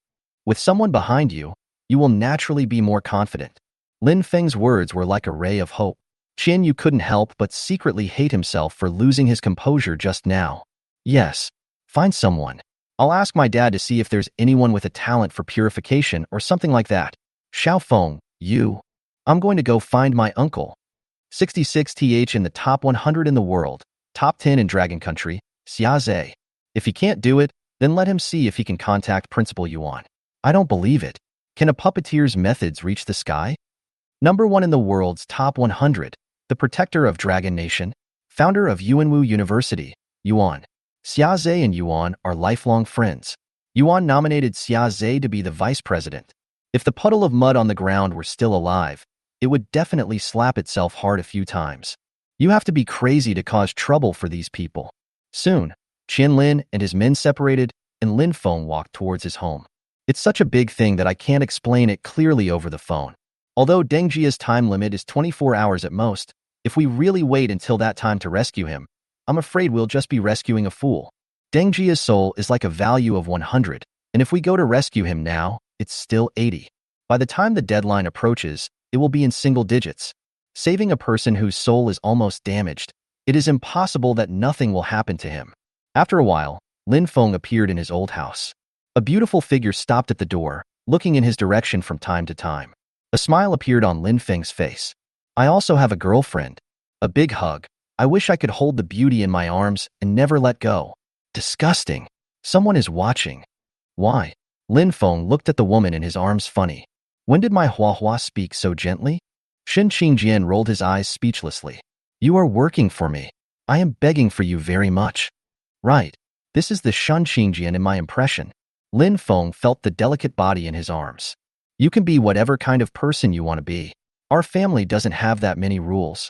With someone behind you, you will naturally be more confident. Lin Feng's words were like a ray of hope. Qian Yu couldn't help but secretly hate himself for losing his composure just now. Yes, find someone. I'll ask my dad to see if there's anyone with a talent for purification or something like that. Xiaofeng, you. I'm going to go find my uncle. 66th in the top 100 in the world, top 10 in Dragon Country, Xiaze. If he can't do it, then let him see if he can contact Principal Yuan. I don't believe it. Can a puppeteer's methods reach the sky? Number 1 in the world's top 100, the protector of Dragon Nation, founder of Yuanwu University, Yuan. Xiaze and Yuan are lifelong friends. Yuan nominated Xiaze to be the vice president. If the puddle of mud on the ground were still alive, it would definitely slap itself hard a few times. You have to be crazy to cause trouble for these people. Soon, Qian Lin and his men separated, and Lin Feng walked towards his home. It's such a big thing that I can't explain it clearly over the phone. Although Deng Jia's time limit is 24 hours at most, if we really wait until that time to rescue him, I'm afraid we'll just be rescuing a fool. Deng Jia's soul is like a value of 100, and if we go to rescue him now, it's still 80. By the time the deadline approaches, it will be in single digits. Saving a person whose soul is almost damaged, it is impossible that nothing will happen to him. After a while, Lin Feng appeared in his old house. A beautiful figure stopped at the door, looking in his direction from time to time. A smile appeared on Lin Feng's face. I also have a girlfriend. A big hug. I wish I could hold the beauty in my arms and never let go. Disgusting. Someone is watching. Why? Lin Feng looked at the woman in his arms funny. When did my Hua speak so gently? Shen Qingjian rolled his eyes speechlessly. You are working for me. I am begging for you very much. Right. This is the Shen Qingjian in my impression. Lin Feng felt the delicate body in his arms. You can be whatever kind of person you want to be. Our family doesn't have that many rules.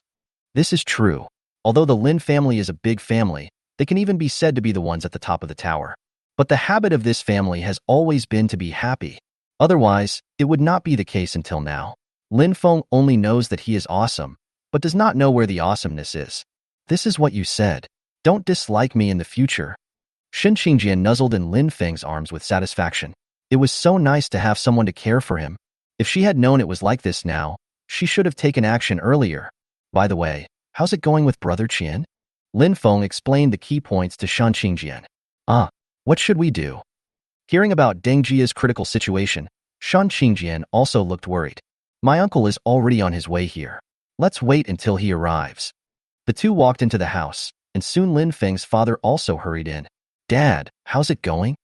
This is true. Although the Lin family is a big family, they can even be said to be the ones at the top of the tower. But the habit of this family has always been to be happy. Otherwise, it would not be the case until now. Lin Feng only knows that he is awesome, but does not know where the awesomeness is. This is what you said. Don't dislike me in the future. Shen Qingjian nuzzled in Lin Feng's arms with satisfaction. It was so nice to have someone to care for him. If she had known it was like this now, she should have taken action earlier. By the way, how's it going with Brother Qian? Lin Feng explained the key points to Shen Qingjian. What should we do? Hearing about Deng Jia's critical situation, Shen Qingjian also looked worried. My uncle is already on his way here. Let's wait until he arrives. The two walked into the house, and soon Lin Feng's father also hurried in. Dad, how's it going?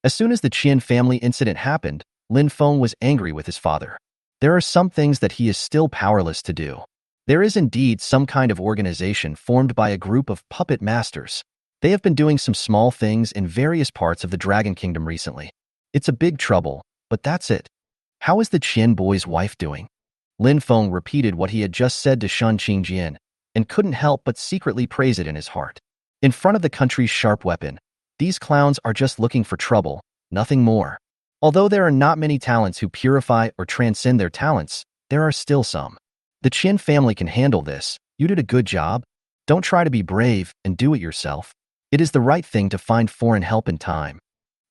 As soon as the Qian family incident happened, Lin Feng was angry with his father. There are some things that he is still powerless to do. There is indeed some kind of organization formed by a group of puppet masters. They have been doing some small things in various parts of the Dragon Kingdom recently. It's a big trouble, but that's it. How is the Qian boy's wife doing? Lin Feng repeated what he had just said to Shen Qingjian, and couldn't help but secretly praise it in his heart. In front of the country's sharp weapon, these clowns are just looking for trouble, nothing more. Although there are not many talents who purify or transcend their talents, there are still some. The Qian family can handle this. You did a good job. Don't try to be brave and do it yourself. It is the right thing to find foreign help in time.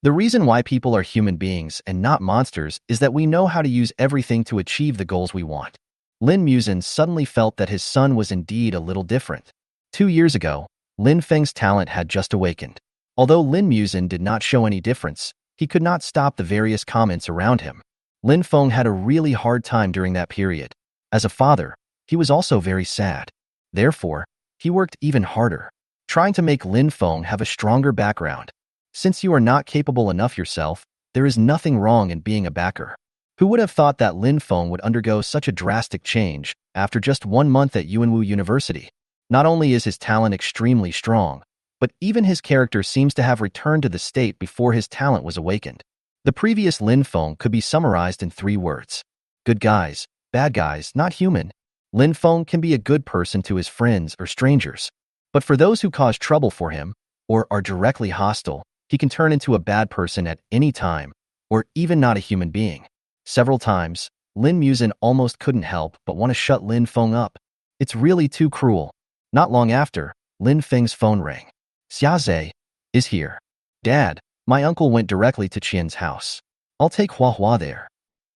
The reason why people are human beings and not monsters is that we know how to use everything to achieve the goals we want. Lin Muzin suddenly felt that his son was indeed a little different. 2 years ago, Lin Feng's talent had just awakened. Although Lin Muzin did not show any difference, he could not stop the various comments around him. Lin Feng had a really hard time during that period. As a father, he was also very sad. Therefore, he worked even harder, trying to make Lin Feng have a stronger background. Since you are not capable enough yourself, there is nothing wrong in being a backer. Who would have thought that Lin Feng would undergo such a drastic change after just 1 month at Yuanwu University? Not only is his talent extremely strong, but even his character seems to have returned to the state before his talent was awakened. The previous Lin Feng could be summarized in 3 words. Good guys, bad guys, not human. Lin Feng can be a good person to his friends or strangers. But for those who cause trouble for him, or are directly hostile, he can turn into a bad person at any time, or even not a human being. Several times, Lin Muzin almost couldn't help but want to shut Lin Feng up. It's really too cruel. Not long after, Lin Feng's phone rang. Xiaze is here. Dad, my uncle went directly to Qian's house. I'll take Hua Hua there.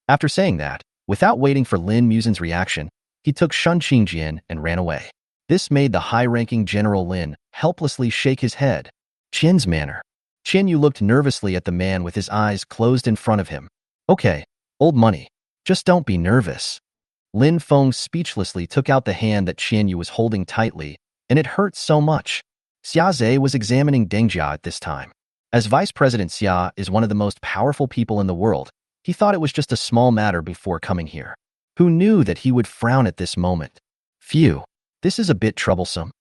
After saying that, without waiting for Lin Muzin's reaction, he took Shun Qingjian and ran away. This made the high-ranking General Lin helplessly shake his head. Qian's manner. Qian Yu looked nervously at the man with his eyes closed in front of him. Okay, old money. Just don't be nervous. Lin Feng speechlessly took out the hand that Qian Yu was holding tightly, and it hurt so much. Xiaze was examining Deng Jia at this time. As Vice President Xia is one of the most powerful people in the world, he thought it was just a small matter before coming here. Who knew that he would frown at this moment? Phew, this is a bit troublesome.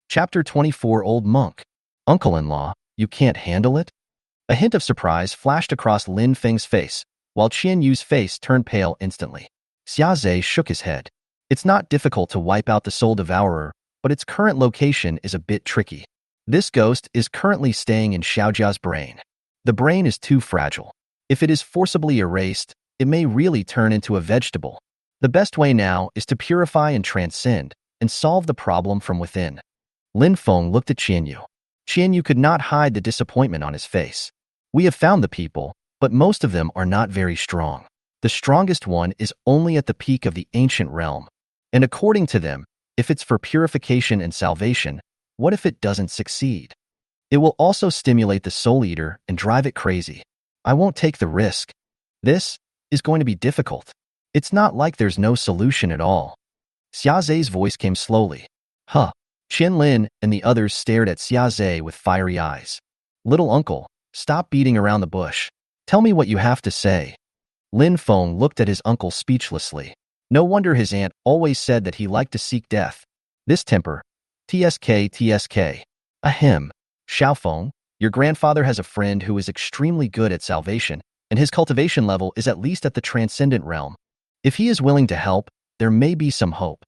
Chapter 24 Old Monk. Uncle-in-law, you can't handle it? A hint of surprise flashed across Lin Feng's face, while Qian Yu's face turned pale instantly. Xiaze shook his head. It's not difficult to wipe out the Soul Devourer, but its current location is a bit tricky. This ghost is currently staying in Xiaojia's brain. The brain is too fragile. If it is forcibly erased, it may really turn into a vegetable. The best way now is to purify and transcend, and solve the problem from within. Lin Feng looked at Qian Yu. Qian Yu could not hide the disappointment on his face. We have found the people, but most of them are not very strong. The strongest one is only at the peak of the ancient realm. And according to them, if it's for purification and salvation, what if it doesn't succeed? It will also stimulate the Soul Eater and drive it crazy. I won't take the risk. This is going to be difficult. It's not like there's no solution at all. Xiaze's voice came slowly. Huh. Qian Lin and the others stared at Xiaze with fiery eyes. Little uncle, stop beating around the bush. Tell me what you have to say. Lin Feng looked at his uncle speechlessly. No wonder his aunt always said that he liked to seek death. This temper. TSK. Ahem. Xiaofeng, your grandfather has a friend who is extremely good at salvation, and his cultivation level is at least at the transcendent realm. If he is willing to help, there may be some hope.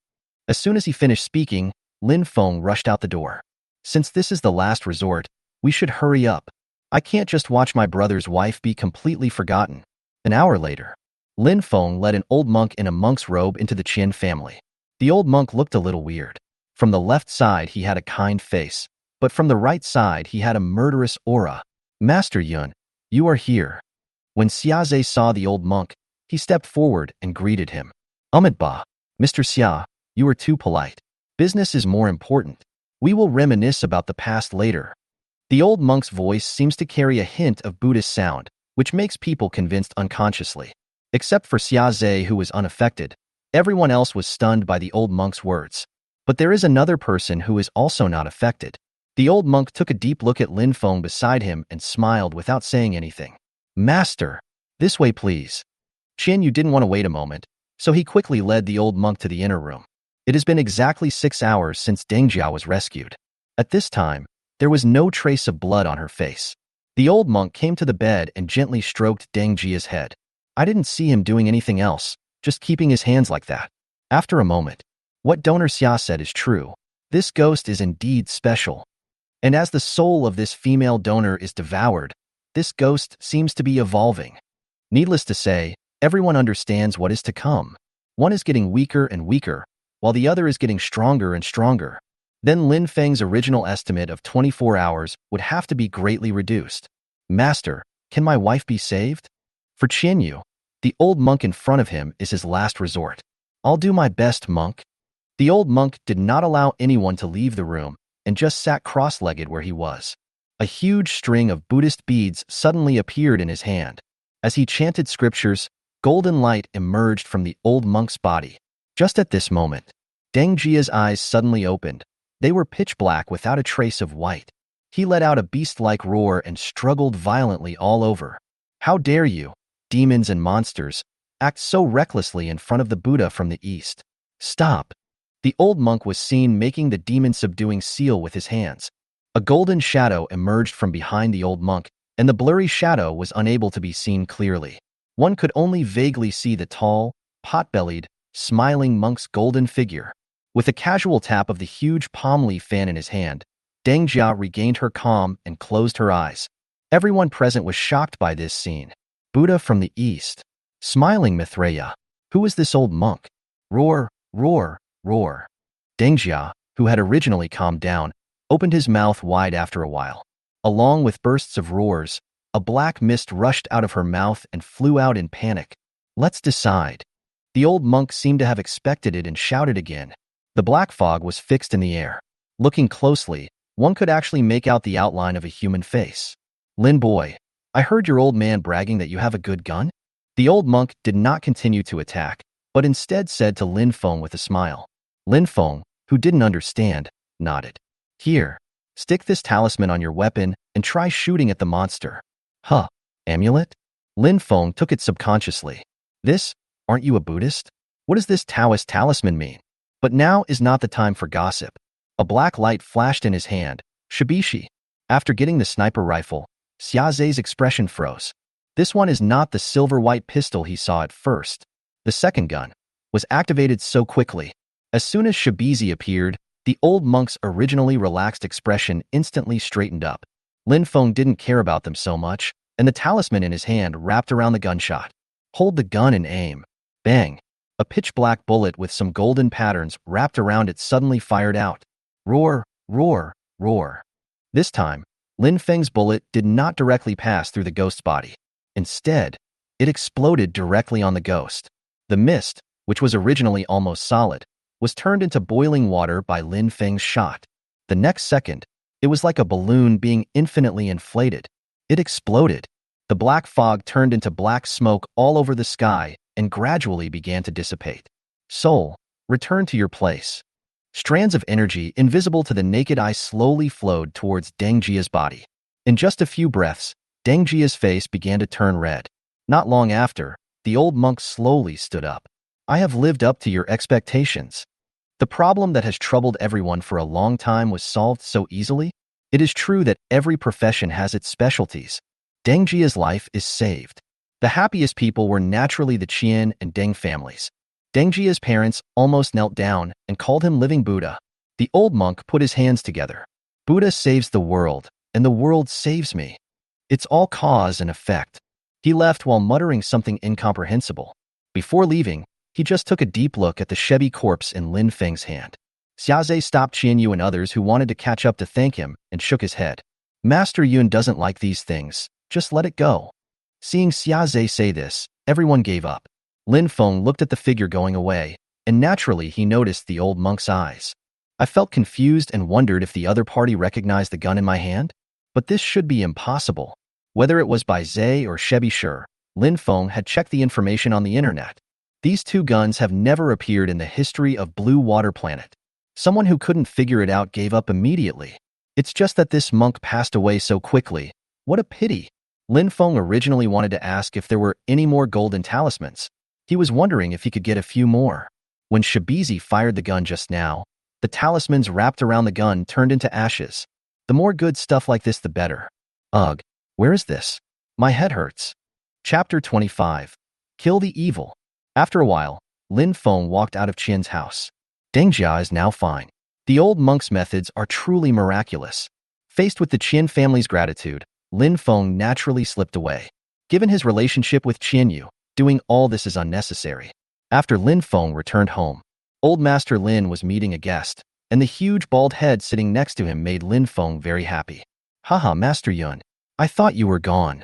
As soon as he finished speaking, Lin Feng rushed out the door. Since this is the last resort, we should hurry up. I can't just watch my brother's wife be completely forgotten. An hour later, Lin Feng led an old monk in a monk's robe into the Qian family. The old monk looked a little weird. From the left side he had a kind face, but from the right side he had a murderous aura. Master Yun, you are here. When Xiaze saw the old monk, he stepped forward and greeted him. Ba, Mr. Xia, you are too polite. Business is more important. We will reminisce about the past later. The old monk's voice seems to carry a hint of Buddhist sound, which makes people convinced unconsciously. Except for Xiaze, who was unaffected, everyone else was stunned by the old monk's words. But there is another person who is also not affected. The old monk took a deep look at Lin Feng beside him and smiled without saying anything. Master, this way please. Qian Yu didn't want to wait a moment, so he quickly led the old monk to the inner room. It has been exactly 6 hours since Deng Jia was rescued. At this time, there was no trace of blood on her face. The old monk came to the bed and gently stroked Deng Jia's head. I didn't see him doing anything else, just keeping his hands like that. After a moment, what Donor Xia said is true. This ghost is indeed special. And as the soul of this female donor is devoured, this ghost seems to be evolving. Needless to say, everyone understands what is to come. One is getting weaker and weaker, while the other is getting stronger and stronger. Then Lin Feng's original estimate of 24 hours would have to be greatly reduced. Master, can my wife be saved? For Qian Yu, the old monk in front of him is his last resort. I'll do my best, monk. The old monk did not allow anyone to leave the room and just sat cross-legged where he was. A huge string of Buddhist beads suddenly appeared in his hand. As he chanted scriptures, Golden light emerged from the old monk's body. Just at this moment, Deng Jia's eyes suddenly opened. They were pitch black without a trace of white. He let out a beast-like roar and struggled violently all over. How dare you, demons and monsters, act so recklessly in front of the Buddha from the east? Stop! The old monk was seen making the demon-subduing seal with his hands. A golden shadow emerged from behind the old monk, and the blurry shadow was unable to be seen clearly. One could only vaguely see the tall, pot-bellied, smiling monk's golden figure. With a casual tap of the huge palm leaf fan in his hand, Deng Jia regained her calm and closed her eyes. Everyone present was shocked by this scene. Buddha from the east. Smiling Mithreya. Who is this old monk? Roar, roar, roar. Deng Jia, who had originally calmed down, opened his mouth wide after a while. Along with bursts of roars, a black mist rushed out of her mouth and flew out in panic. Let's decide. The old monk seemed to have expected it and shouted again. The black fog was fixed in the air. Looking closely, one could actually make out the outline of a human face. Lin boy, I heard your old man bragging that you have a good gun? The old monk did not continue to attack, but instead said to Lin Feng with a smile. Lin Feng, who didn't understand, nodded. Here, stick this talisman on your weapon and try shooting at the monster. Huh, amulet? Lin Feng took it subconsciously. This, aren't you a Buddhist? What does this Taoist talisman mean? But now is not the time for gossip. A black light flashed in his hand. Shibishi. After getting the sniper rifle, Xiaoze's expression froze. This one is not the silver-white pistol he saw at first. The second gun was activated so quickly. As soon as Shibizi appeared, the old monk's originally relaxed expression instantly straightened up. Lin Feng didn't care about them so much, and the talisman in his hand wrapped around the gunshot. Hold the gun and aim. Bang! A pitch-black bullet with some golden patterns wrapped around it suddenly fired out. Roar, roar, roar. This time, Lin Feng's bullet did not directly pass through the ghost's body. Instead, it exploded directly on the ghost. The mist, which was originally almost solid, was turned into boiling water by Lin Feng's shot. The next second, it was like a balloon being infinitely inflated. It exploded. The black fog turned into black smoke all over the sky and gradually began to dissipate. Soul, return to your place. Strands of energy invisible to the naked eye slowly flowed towards Deng Jia's body. In just a few breaths, Deng Jia's face began to turn red. Not long after, the old monk slowly stood up. I have lived up to your expectations. The problem that has troubled everyone for a long time was solved so easily. It is true that every profession has its specialties. Deng Jia's life is saved. The happiest people were naturally the Qian and Deng families. Deng Jia's parents almost knelt down and called him Living Buddha. The old monk put his hands together. Buddha saves the world, and the world saves me. It's all cause and effect. He left while muttering something incomprehensible. Before leaving, he just took a deep look at the shabby corpse in Lin Feng's hand. Xiaoze stopped Qian Yu and others who wanted to catch up to thank him and shook his head. Master Yun doesn't like these things. Just let it go. Seeing Xiaoze say this, everyone gave up. Lin Feng looked at the figure going away, and naturally he noticed the old monk's eyes. I felt confused and wondered if the other party recognized the gun in my hand. But this should be impossible. Whether it was by Zhe or Shebi Sure, Lin Feng had checked the information on the internet. These two guns have never appeared in the history of Blue Water Planet. Someone who couldn't figure it out gave up immediately. It's just that this monk passed away so quickly. What a pity. Lin Feng originally wanted to ask if there were any more golden talismans. He was wondering if he could get a few more. When Shibizi fired the gun just now, the talismans wrapped around the gun turned into ashes. The more good stuff like this, the better. Ugh, where is this? My head hurts. Chapter 25. Kill the Evil. After a while, Lin Feng walked out of Qian's house. Deng Jia is now fine. The old monk's methods are truly miraculous. Faced with the Qian family's gratitude, Lin Feng naturally slipped away. Given his relationship with Qian Yu, doing all this is unnecessary. After Lin Feng returned home, old Master Lin was meeting a guest, and the huge bald head sitting next to him made Lin Feng very happy. Haha, Master Yun, I thought you were gone.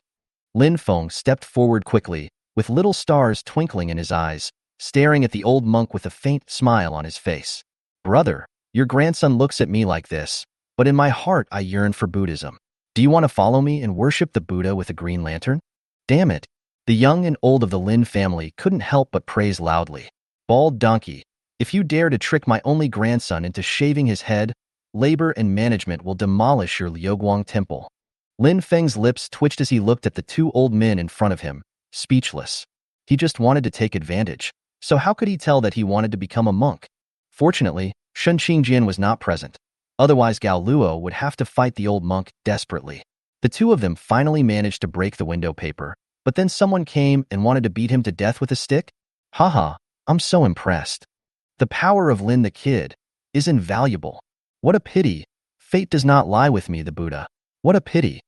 Lin Feng stepped forward quickly, with little stars twinkling in his eyes, staring at the old monk with a faint smile on his face. Brother, your grandson looks at me like this, but in my heart I yearn for Buddhism. Do you want to follow me and worship the Buddha with a green lantern? Damn it, The young and old of the Lin family couldn't help but praise loudly. Bald donkey, if you dare to trick my only grandson into shaving his head, labor and management will demolish your Liuguang temple. Lin Feng's lips twitched as he looked at the two old men in front of him, speechless. He just wanted to take advantage. So how could he tell that he wanted to become a monk? Fortunately, Shen Qingjian was not present. Otherwise Gao Luo would have to fight the old monk desperately. The two of them finally managed to break the window paper, but then someone came and wanted to beat him to death with a stick? Haha, I'm so impressed. The power of Lin the kid is invaluable. What a pity. Fate does not lie with me, the Buddha. What a pity.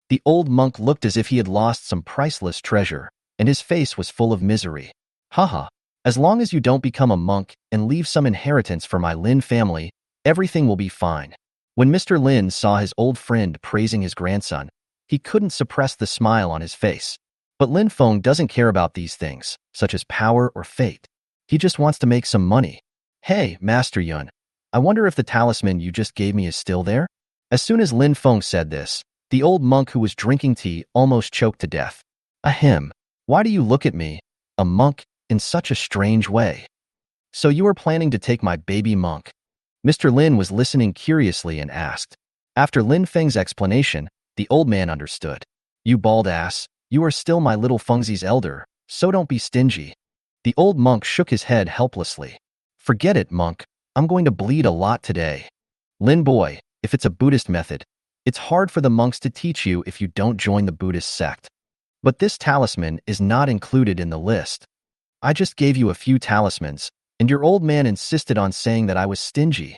The old monk looked as if he had lost some priceless treasure, and his face was full of misery. Haha, as long as you don't become a monk and leave some inheritance for my Lin family, everything will be fine. When Mr. Lin saw his old friend praising his grandson, he couldn't suppress the smile on his face. But Lin Feng doesn't care about these things, such as power or fate. He just wants to make some money. Hey, Master Yun, I wonder if the talisman you just gave me is still there? As soon as Lin Feng said this, the old monk who was drinking tea almost choked to death. Ahem, why do you look at me, a monk, in such a strange way? So you are planning to take my baby monk? Mr. Lin was listening curiously and asked. After Lin Feng's explanation, the old man understood. You bald ass, you are still my little Fengzi's elder, so don't be stingy. The old monk shook his head helplessly. Forget it, monk. I'm going to bleed a lot today. Lin boy, if it's a Buddhist method, it's hard for the monks to teach you if you don't join the Buddhist sect. But this talisman is not included in the list. I just gave you a few talismans, and your old man insisted on saying that I was stingy.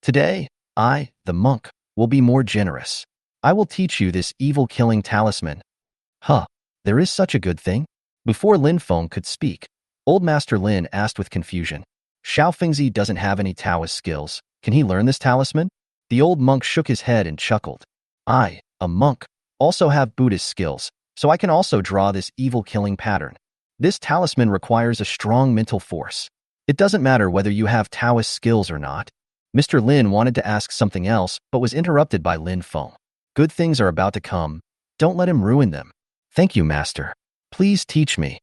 Today, I, the monk, will be more generous. I will teach you this evil-killing talisman. Huh, there is such a good thing? Before Lin Feng could speak, old Master Lin asked with confusion. Xiao Fengzi doesn't have any Taoist skills. Can he learn this talisman? The old monk shook his head and chuckled. I, a monk, also have Buddhist skills, so I can also draw this evil-killing pattern. This talisman requires a strong mental force. It doesn't matter whether you have Taoist skills or not. Mr. Lin wanted to ask something else, but was interrupted by Lin Feng. Good things are about to come. Don't let him ruin them. Thank you, Master. Please teach me.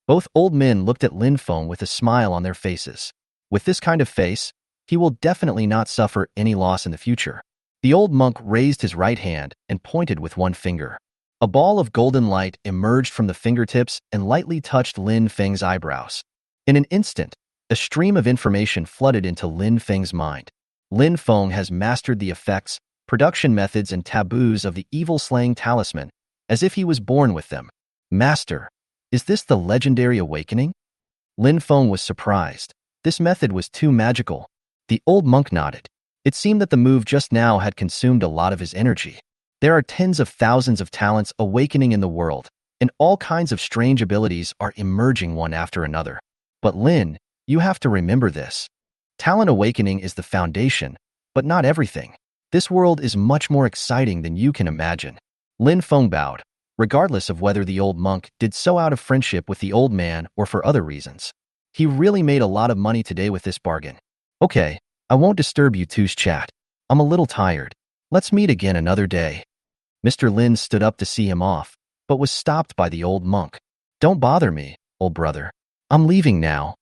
Both old men looked at Lin Feng with a smile on their faces. With this kind of face, he will definitely not suffer any loss in the future. The old monk raised his right hand and pointed with one finger. A ball of golden light emerged from the fingertips and lightly touched Lin Feng's eyebrows. In an instant, a stream of information flooded into Lin Feng's mind. Lin Feng has mastered the effects, production methods, and taboos of the evil-slaying talisman, as if he was born with them. Master, is this the legendary awakening? Lin Feng was surprised. This method was too magical. The old monk nodded. It seemed that the move just now had consumed a lot of his energy. There are tens of thousands of talents awakening in the world, and all kinds of strange abilities are emerging one after another. But Lin, you have to remember this. Talent awakening is the foundation, but not everything. This world is much more exciting than you can imagine. Lin Feng bowed, regardless of whether the old monk did so out of friendship with the old man or for other reasons. He really made a lot of money today with this bargain. Okay, I won't disturb you two's chat. I'm a little tired. Let's meet again another day. Mr. Lin stood up to see him off, but was stopped by the old monk. Don't bother me, old brother. I'm leaving now.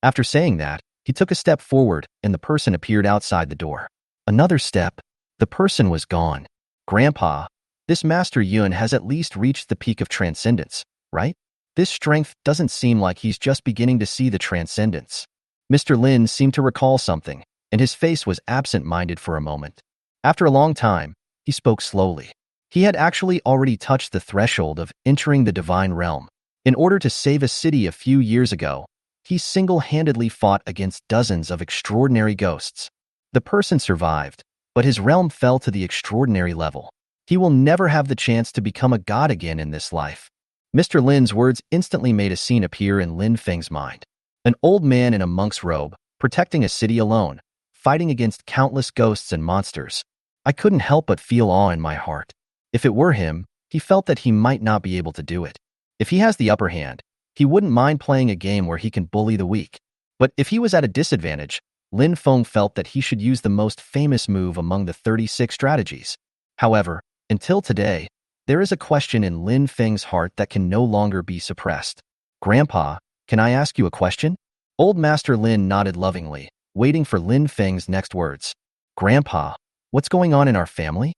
After saying that, he took a step forward and the person appeared outside the door. Another step. The person was gone. Grandpa, this Master Yun has at least reached the peak of transcendence, right? This strength doesn't seem like he's just beginning to see the transcendence. Mr. Lin seemed to recall something, and his face was absent-minded for a moment. After a long time, he spoke slowly. He had actually already touched the threshold of entering the divine realm. In order to save a city a few years ago, he single-handedly fought against dozens of extraordinary ghosts. The person survived, but his realm fell to the extraordinary level. He will never have the chance to become a god again in this life. Mr. Lin's words instantly made a scene appear in Lin Feng's mind. An old man in a monk's robe, protecting a city alone, fighting against countless ghosts and monsters. I couldn't help but feel awe in my heart. If it were him, he felt that he might not be able to do it. If he has the upper hand, he wouldn't mind playing a game where he can bully the weak. But if he was at a disadvantage, Lin Feng felt that he should use the most famous move among the 36 strategies. However, until today, There is a question in Lin Feng's heart that can no longer be suppressed. Grandpa, can I ask you a question? Old Master Lin nodded lovingly, waiting for Lin Feng's next words. Grandpa, what's going on in our family?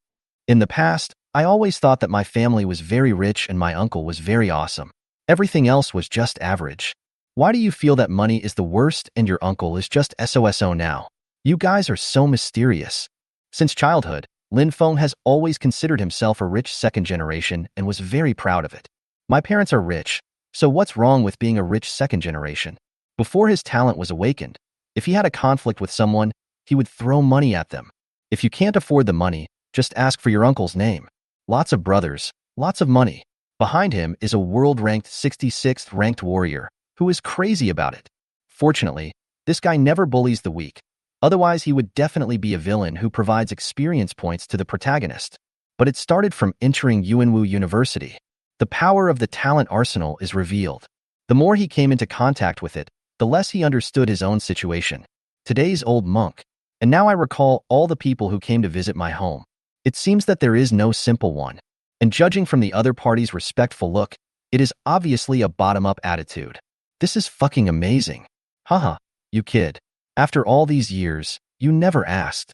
In the past, I always thought that my family was very rich and my uncle was very awesome. Everything else was just average. Why do you feel that money is the worst and your uncle is just SOSO now? You guys are so mysterious. Since childhood, Lin Feng has always considered himself a rich second generation and was very proud of it. My parents are rich, so what's wrong with being a rich second generation? Before his talent was awakened, if he had a conflict with someone, he would throw money at them. If you can't afford the money, just ask for your uncle's name. Lots of brothers, lots of money. Behind him is a world-ranked 66th ranked warrior who is crazy about it. Fortunately, this guy never bullies the weak. Otherwise, he would definitely be a villain who provides experience points to the protagonist. But it started from entering Yuanwu University. The power of the talent arsenal is revealed. The more he came into contact with it, the less he understood his own situation. Today's old monk. And now I recall all the people who came to visit my home. It seems that there is no simple one. And judging from the other party's respectful look, it is obviously a bottom-up attitude. This is fucking amazing. Haha, you kid. After all these years, you never asked.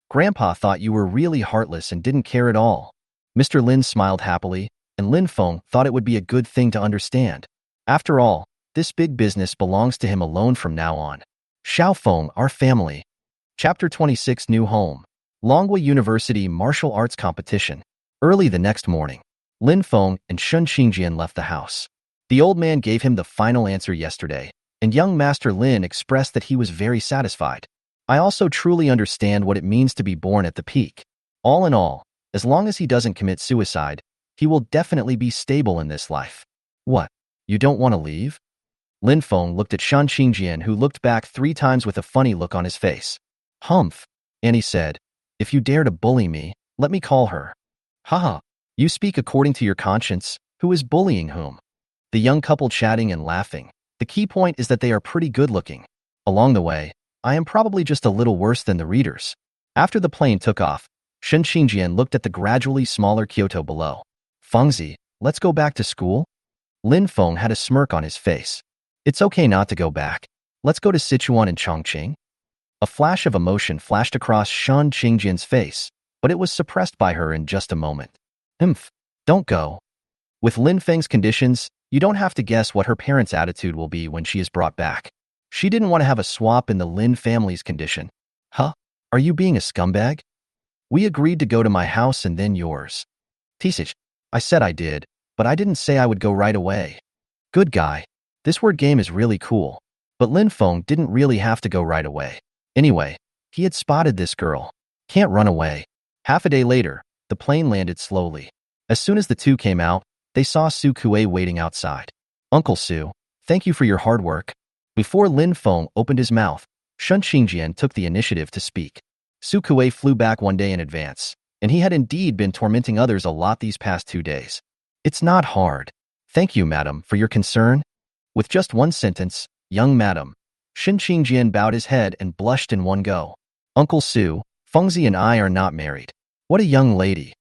Grandpa thought you were really heartless and didn't care at all. Mr. Lin smiled happily, and Lin Feng thought it would be a good thing to understand. After all, this big business belongs to him alone from now on. Xiao Feng, our family. Chapter 26, New Home. Longhua University Martial Arts Competition. Early the next morning, Lin Feng and Shun Xingjian left the house. The old man gave him the final answer yesterday, and young Master Lin expressed that he was very satisfied. I also truly understand what it means to be born at the peak. All in all, as long as he doesn't commit suicide, he will definitely be stable in this life. What? You don't want to leave? Lin Feng looked at Shan Xingjian, who looked back 3 times with a funny look on his face. Humph, Annie said. If you dare to bully me, let me call her. Haha, you speak according to your conscience. Who is bullying whom? The young couple chatting and laughing. The key point is that they are pretty good looking. Along the way, I am probably just a little worse than the readers. After the plane took off, Shen Xingjian looked at the gradually smaller Kyoto below. Fengzi, let's go back to school? Lin Feng had a smirk on his face. It's okay not to go back. Let's go to Sichuan and Chongqing. A flash of emotion flashed across Shan Xingjian's face, but it was suppressed by her in just a moment. Don't go. With Lin Feng's conditions, you don't have to guess what her parents' attitude will be when she is brought back. She didn't want to have a swap in the Lin family's condition. Huh? Are you being a scumbag? We agreed to go to my house and then yours. Tisich, I said I did, but I didn't say I would go right away. Good guy. This word game is really cool. But Lin Feng didn't really have to go right away. Anyway, he had spotted this girl. Can't run away. Half a day later, the plane landed slowly. As soon as the two came out, they saw Su Kuei waiting outside. Uncle Su, thank you for your hard work. Before Lin Feng opened his mouth, Shun Xingjian took the initiative to speak. Su Kuei flew back one day in advance, and he had indeed been tormenting others a lot these past 2 days. It's not hard. Thank you, madam, for your concern. With just one sentence, young madam, Shin Xingjian bowed his head and blushed in one go. Uncle Su, Fengzi and I are not married. What a young lady.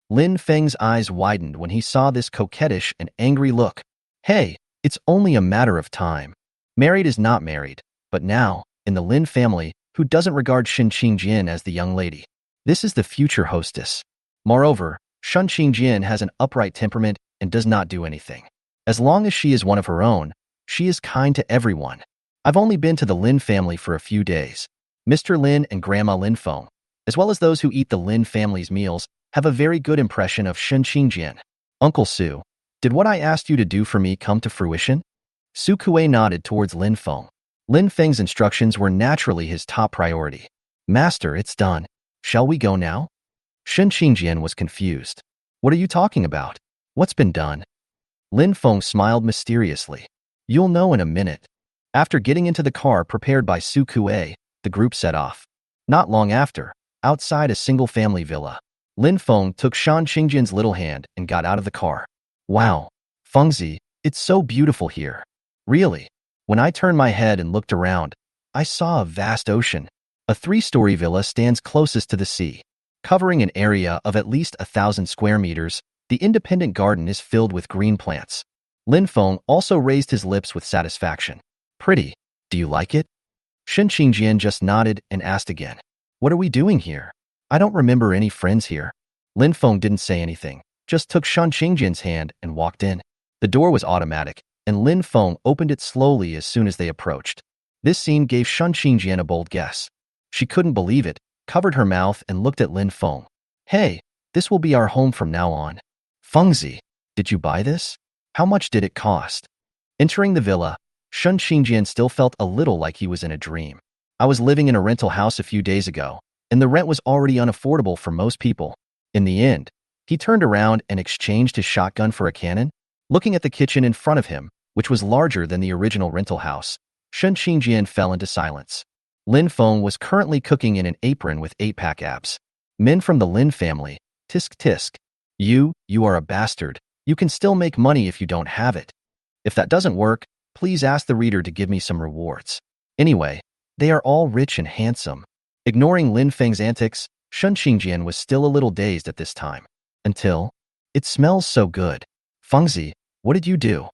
Lin Feng's eyes widened when he saw this coquettish and angry look. Hey, it's only a matter of time. Married is not married, but now, in the Lin family, who doesn't regard Shin Xingjian as the young lady? This is the future hostess. Moreover, Shun Xingjian has an upright temperament and does not do anything. As long as she is one of her own, she is kind to everyone. I've only been to the Lin family for a few days. Mr. Lin and Grandma Lin Feng, as well as those who eat the Lin family's meals, have a very good impression of Shin Xingjian. Uncle Su, did what I asked you to do for me come to fruition? Su Kuei nodded towards Lin Feng. Lin Feng's instructions were naturally his top priority. Master, it's done. Shall we go now? Shin Xingjian was confused. What are you talking about? What's been done? Lin Feng smiled mysteriously. You'll know in a minute. After getting into the car prepared by Su Kuei, the group set off. Not long after, outside a single-family villa, Lin Feng took Shan Xingjian's little hand and got out of the car. Wow, Fengzi, it's so beautiful here. Really? When I turned my head and looked around, I saw a vast ocean. A 3-story villa stands closest to the sea, covering an area of at least 1,000 square meters, The independent garden is filled with green plants. Lin Feng also raised his lips with satisfaction. Pretty. Do you like it? Shen Qingjian just nodded and asked again. What are we doing here? I don't remember any friends here. Lin Feng didn't say anything, just took Shen Qingjian's hand and walked in. The door was automatic, and Lin Feng opened it slowly as soon as they approached. This scene gave Shen Qingjian a bold guess. She couldn't believe it, covered her mouth and looked at Lin Feng. Hey, this will be our home from now on. Fengzi, did you buy this? How much did it cost? Entering the villa, Shen Qingjian still felt a little like he was in a dream. I was living in a rental house a few days ago, and the rent was already unaffordable for most people. In the end, he turned around and exchanged his shotgun for a cannon. Looking at the kitchen in front of him, which was larger than the original rental house, Shen Qingjian fell into silence. Lin Feng was currently cooking in an apron with 8-pack abs. Men from the Lin family, tisk tisk. You are a bastard. You can still make money if you don't have it. If that doesn't work, please ask the reader to give me some rewards. Anyway, they are all rich and handsome. Ignoring Lin Feng's antics, Shen Qingjian was still a little dazed at this time. Until, it smells so good. Fengzi, what did you do?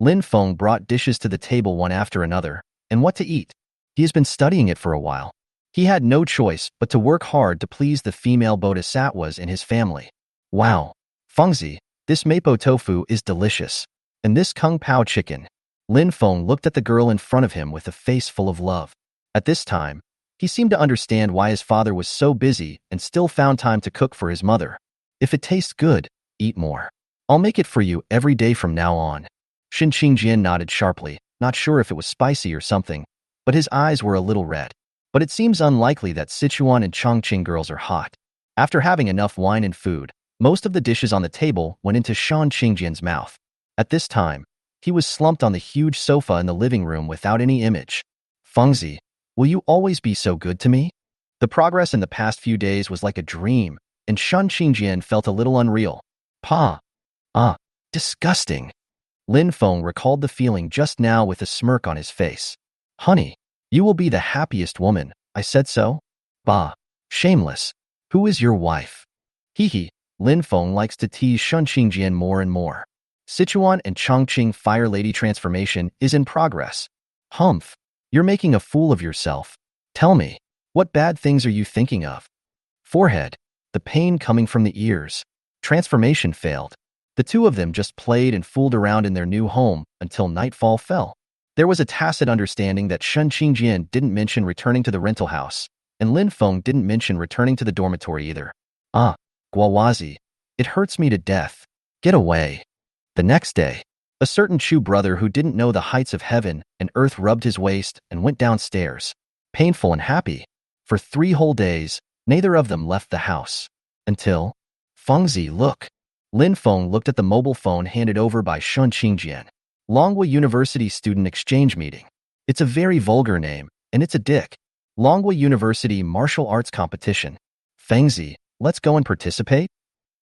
Lin Feng brought dishes to the table one after another, and what to eat. He has been studying it for a while. He had no choice but to work hard to please the female bodhisattvas in his family. Wow. Fengzi, this mapo tofu is delicious. And this kung pao chicken. Lin Feng looked at the girl in front of him with a face full of love. At this time, he seemed to understand why his father was so busy and still found time to cook for his mother. If it tastes good, eat more. I'll make it for you every day from now on. Shen Qingjian nodded sharply, not sure if it was spicy or something, but his eyes were a little red. But it seems unlikely that Sichuan and Chongqing girls are hot. After having enough wine and food, most of the dishes on the table went into Shen Qingjian's mouth. At this time, he was slumped on the huge sofa in the living room without any image. Fengzi, will you always be so good to me? The progress in the past few days was like a dream, and Shen Qingjian felt a little unreal. Disgusting. Lin Feng recalled the feeling just now with a smirk on his face. Honey, you will be the happiest woman, I said so? Bah, shameless. Who is your wife? Hee. Lin Feng likes to tease Shen Qingjian more and more. Sichuan and Chongqing Fire Lady transformation is in progress. Humph, you're making a fool of yourself. Tell me, what bad things are you thinking of? Forehead, the pain coming from the ears. Transformation failed. The two of them just played and fooled around in their new home until nightfall fell. There was a tacit understanding that Shen Qingjian didn't mention returning to the rental house, and Lin Feng didn't mention returning to the dormitory either. Guawazi, it hurts me to death. Get away. The next day, a certain Chu brother who didn't know the heights of heaven and earth rubbed his waist and went downstairs, painful and happy. For 3 whole days, neither of them left the house. Until, Fengzi, look. Lin Feng looked at the mobile phone handed over by Shen Qingjian. Longhua University Student Exchange Meeting. It's a very vulgar name, and it's a dick. Longhua University Martial Arts Competition. Fengzi, let's go and participate?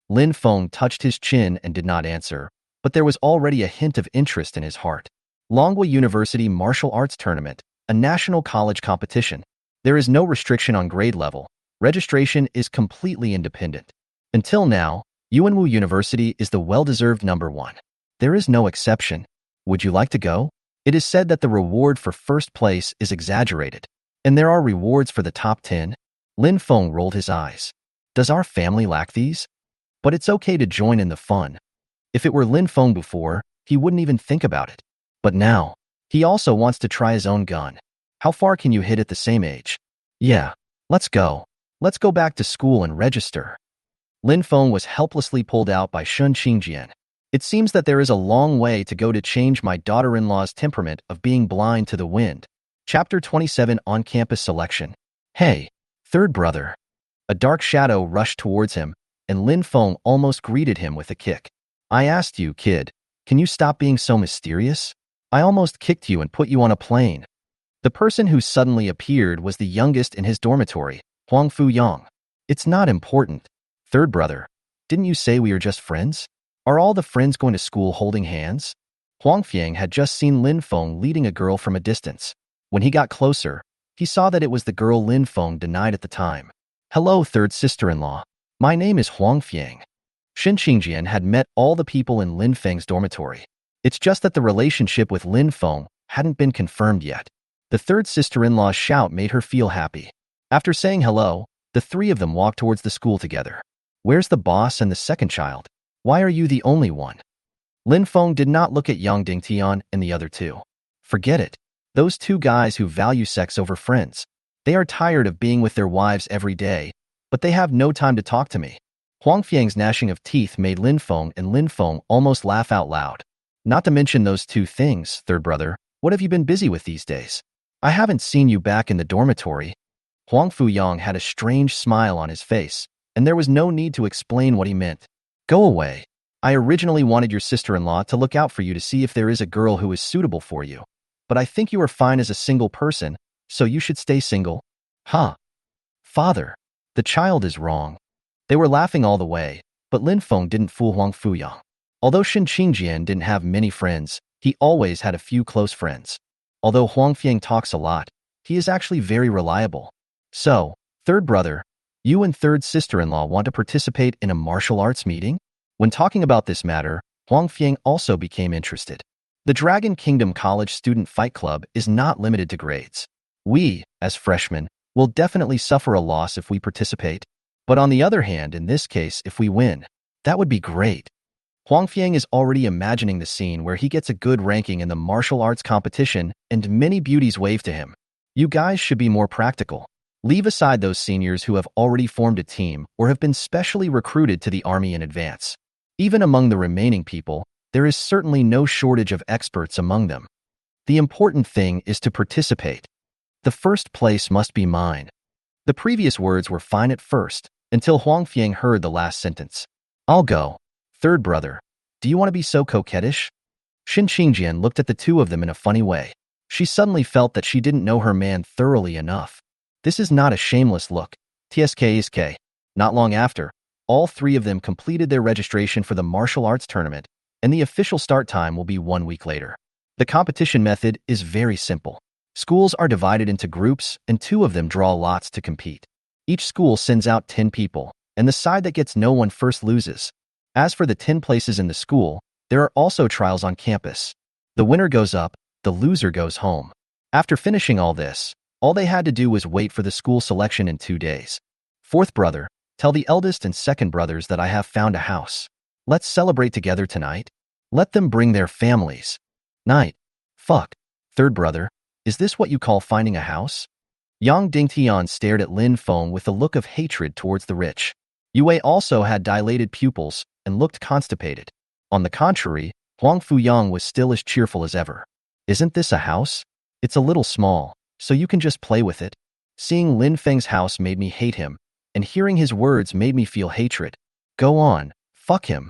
Lin Feng touched his chin and did not answer, but there was already a hint of interest in his heart. Longhua University Martial Arts Tournament, a national college competition. There is no restriction on grade level. Registration is completely independent. Until now, Yuanwu University is the well-deserved number 1. There is no exception. Would you like to go? It is said that the reward for first place is exaggerated, and there are rewards for the top 10. Lin Feng rolled his eyes. Does our family lack these? But it's okay to join in the fun. If it were Lin Feng before, he wouldn't even think about it. But now, he also wants to try his own gun. How far can you hit at the same age? Yeah, let's go. Let's go back to school and register. Lin Feng was helplessly pulled out by Shen Qingjian. It seems that there is a long way to go to change my daughter-in-law's temperament of being blind to the wind. Chapter 27 On-Campus Selection. Hey, third brother. A dark shadow rushed towards him, and Lin Feng almost greeted him with a kick. I asked you, kid, can you stop being so mysterious? I almost kicked you and put you on a plane. The person who suddenly appeared was the youngest in his dormitory, Huang Fuyang. It's not important. Third brother, didn't you say we are just friends? Are all the friends going to school holding hands? Huang Fuyang had just seen Lin Feng leading a girl from a distance. When he got closer, he saw that it was the girl Lin Feng denied at the time. Hello, third sister-in-law. My name is Huang Fuyang. Shen Qingjian had met all the people in Lin Feng's dormitory. It's just that the relationship with Lin Feng hadn't been confirmed yet. The third sister-in-law's shout made her feel happy. After saying hello, the three of them walked towards the school together. Where's the boss and the second child? Why are you the only one? Lin Feng did not look at Yang Dingtian and the other two. Forget it. Those two guys who value sex over friends. They are tired of being with their wives every day, but they have no time to talk to me. Huang Fiang's gnashing of teeth made Lin Feng and Lin Feng almost laugh out loud. Not to mention those two things, third brother. What have you been busy with these days? I haven't seen you back in the dormitory. Huang Fuyang had a strange smile on his face, and there was no need to explain what he meant. Go away. I originally wanted your sister-in-law to look out for you to see if there is a girl who is suitable for you. But I think you are fine as a single person, so you should stay single. Huh? Father, the child is wrong. They were laughing all the way, but Lin Feng didn't fool Huang Fuyang. Although Shen Qingjian didn't have many friends, he always had a few close friends. Although Huang Fiang talks a lot, he is actually very reliable. So, third brother, you and third sister-in-law want to participate in a martial arts meeting? When talking about this matter, Huang Fiang also became interested. The Dragon Kingdom College Student Fight Club is not limited to grades. We, as freshmen, will definitely suffer a loss if we participate. But on the other hand, in this case, if we win, that would be great. Huang Fiang is already imagining the scene where he gets a good ranking in the martial arts competition and many beauties wave to him. You guys should be more practical. Leave aside those seniors who have already formed a team or have been specially recruited to the army in advance. Even among the remaining people, there is certainly no shortage of experts among them. The important thing is to participate. The first place must be mine. The previous words were fine at first, until Huang Fiang heard the last sentence. I'll go. Third brother, do you want to be so coquettish? Shen Qingjian looked at the two of them in a funny way. She suddenly felt that she didn't know her man thoroughly enough. This is not a shameless look. TSK. Not long after, all three of them completed their registration for the martial arts tournament, and the official start time will be 1 week later. The competition method is very simple. Schools are divided into groups, and two of them draw lots to compete. Each school sends out 10 people, and the side that gets no one first loses. As for the 10 places in the school, there are also trials on campus. The winner goes up, the loser goes home. After finishing all this, all they had to do was wait for the school selection in 2 days. Fourth brother, tell the eldest and second brothers that I have found a house. Let's celebrate together tonight. Let them bring their families. Night. Fuck. Third brother, is this what you call finding a house? Yang Dingtian stared at Lin Feng with a look of hatred towards the rich. Yue also had dilated pupils and looked constipated. On the contrary, Huang Fuyang was still as cheerful as ever. Isn't this a house? It's a little small, so you can just play with it. Seeing Lin Feng's house made me hate him, and hearing his words made me feel hatred. Go on, fuck him.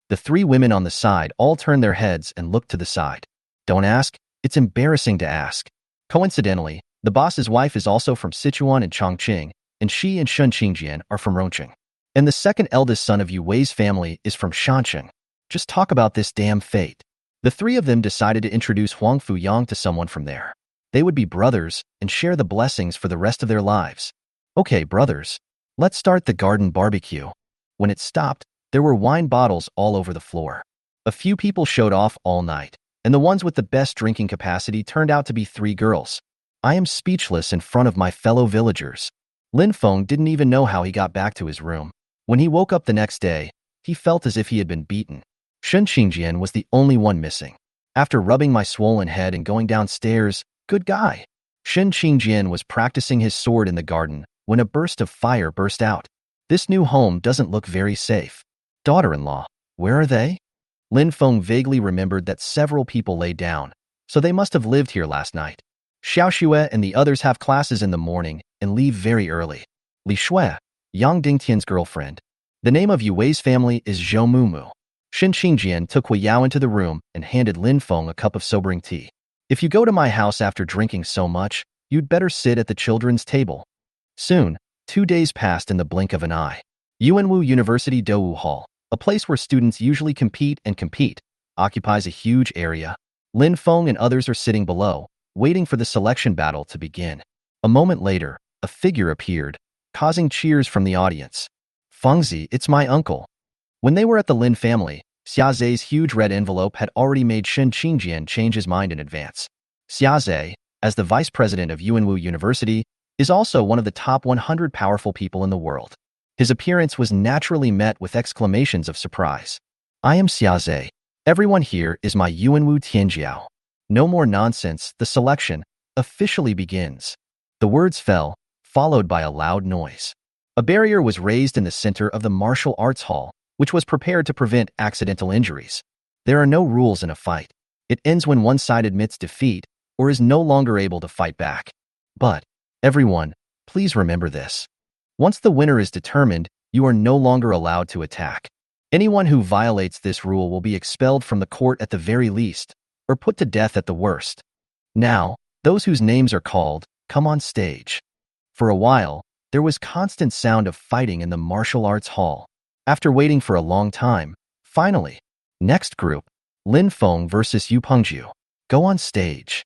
The three women on the side all turned their heads and looked to the side. Don't ask, it's embarrassing to ask. Coincidentally, the boss's wife is also from Sichuan and Chongqing, and she and Shen Qingjian are from Rongqing. And the second eldest son of Yu Wei's family is from Shanqing. Just talk about this damn fate. The three of them decided to introduce Huang Fuyang to someone from there. They would be brothers and share the blessings for the rest of their lives. Okay, brothers, let's start the garden barbecue. When it stopped, there were wine bottles all over the floor. A few people showed off all night, and the ones with the best drinking capacity turned out to be 3 girls. I am speechless in front of my fellow villagers. Lin Feng didn't even know how he got back to his room. When he woke up the next day, he felt as if he had been beaten. Shen Qingjian was the only one missing. After rubbing my swollen head and going downstairs, good guy. Shen Qingjian was practicing his sword in the garden when a burst of fire burst out. This new home doesn't look very safe. Daughter-in-law, where are they? Lin Feng vaguely remembered that several people lay down, so they must have lived here last night. Xiao Xue and the others have classes in the morning and leave very early. Li Shui, Yang Dingtian's girlfriend. The name of Yu Wei's family is Zhou Mumu. Shen Qingjian took Wei Yao into the room and handed Lin Feng a cup of sobering tea. If you go to my house after drinking so much, you'd better sit at the children's table. Soon, 2 days passed in the blink of an eye. Yuanwu University Douwu Hall, a place where students usually compete, occupies a huge area. Lin Feng and others are sitting below, waiting for the selection battle to begin. A moment later, a figure appeared, causing cheers from the audience. Fengzi, it's my uncle. When they were at the Lin family, Xiaze's huge red envelope had already made Shen Qingjian change his mind in advance. Xiaze, as the vice president of Yuanwu University, is also one of the top 100 powerful people in the world. His appearance was naturally met with exclamations of surprise. I am Xiaze. Everyone here is my Yuanwu Tianjiao. No more nonsense, the selection officially begins. The words fell, followed by a loud noise. A barrier was raised in the center of the martial arts hall, which was prepared to prevent accidental injuries. There are no rules in a fight. It ends when one side admits defeat or is no longer able to fight back. But, everyone, please remember this. Once the winner is determined, you are no longer allowed to attack. Anyone who violates this rule will be expelled from the court at the very least, or put to death at the worst. Now, those whose names are called, come on stage. For a while, there was constant sound of fighting in the martial arts hall. After waiting for a long time, finally, next group, Lin Feng versus Yu Pengju. Go on stage.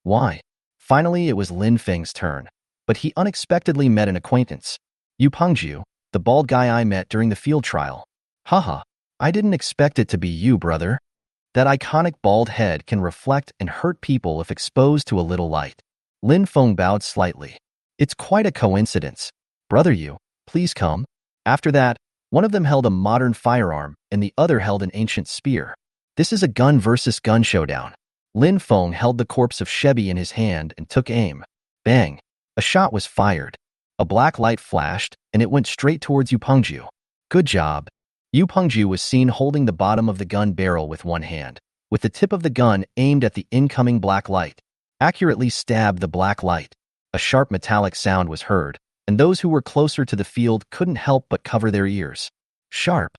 Why? Finally, it was Lin Feng's turn, but he unexpectedly met an acquaintance. Yu Pengju, the bald guy I met during the field trial. Haha, I didn't expect it to be you, brother. That iconic bald head can reflect and hurt people if exposed to a little light. Lin Feng bowed slightly. It's quite a coincidence. Brother Yu, please come. After that, one of them held a modern firearm and the other held an ancient spear. This is a gun versus gun showdown. Lin Feng held the corpse of Shebi in his hand and took aim. Bang! A shot was fired. A black light flashed, and it went straight towards Yu Pengju. Good job. Yu Pengju was seen holding the bottom of the gun barrel with one hand, with the tip of the gun aimed at the incoming black light. Accurately stabbed the black light. A sharp metallic sound was heard, and those who were closer to the field couldn't help but cover their ears. Sharp.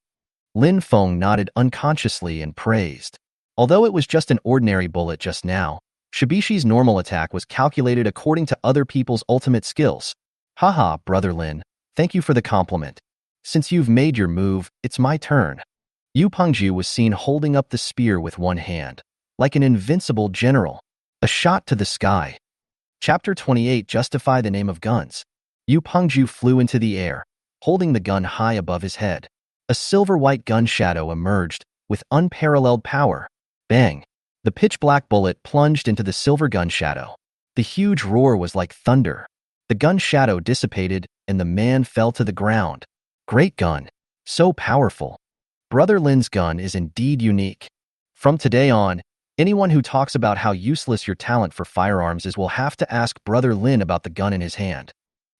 Lin Feng nodded unconsciously and praised. Although it was just an ordinary bullet just now, Shibishi's normal attack was calculated according to other people's ultimate skills. Haha, brother Lin, thank you for the compliment. Since you've made your move, it's my turn. Yu Pengju was seen holding up the spear with one hand, like an invincible general. A shot to the sky. Chapter 28 Justify the name of guns. Yu Pengju flew into the air, holding the gun high above his head. A silver-white gun shadow emerged, with unparalleled power. Bang! The pitch-black bullet plunged into the silver gun shadow. The huge roar was like thunder. The gun shadow dissipated, and the man fell to the ground. Great gun. So powerful. Brother Lin's gun is indeed unique. From today on, anyone who talks about how useless your talent for firearms is will have to ask Brother Lin about the gun in his hand.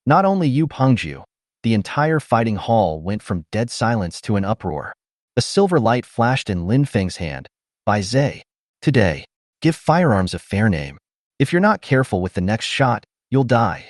Not only Yu Pengju, the entire fighting hall went from dead silence to an uproar. A silver light flashed in Lin Feng's hand. By Zhe. Today, give firearms a fair name. If you're not careful with the next shot, you'll die.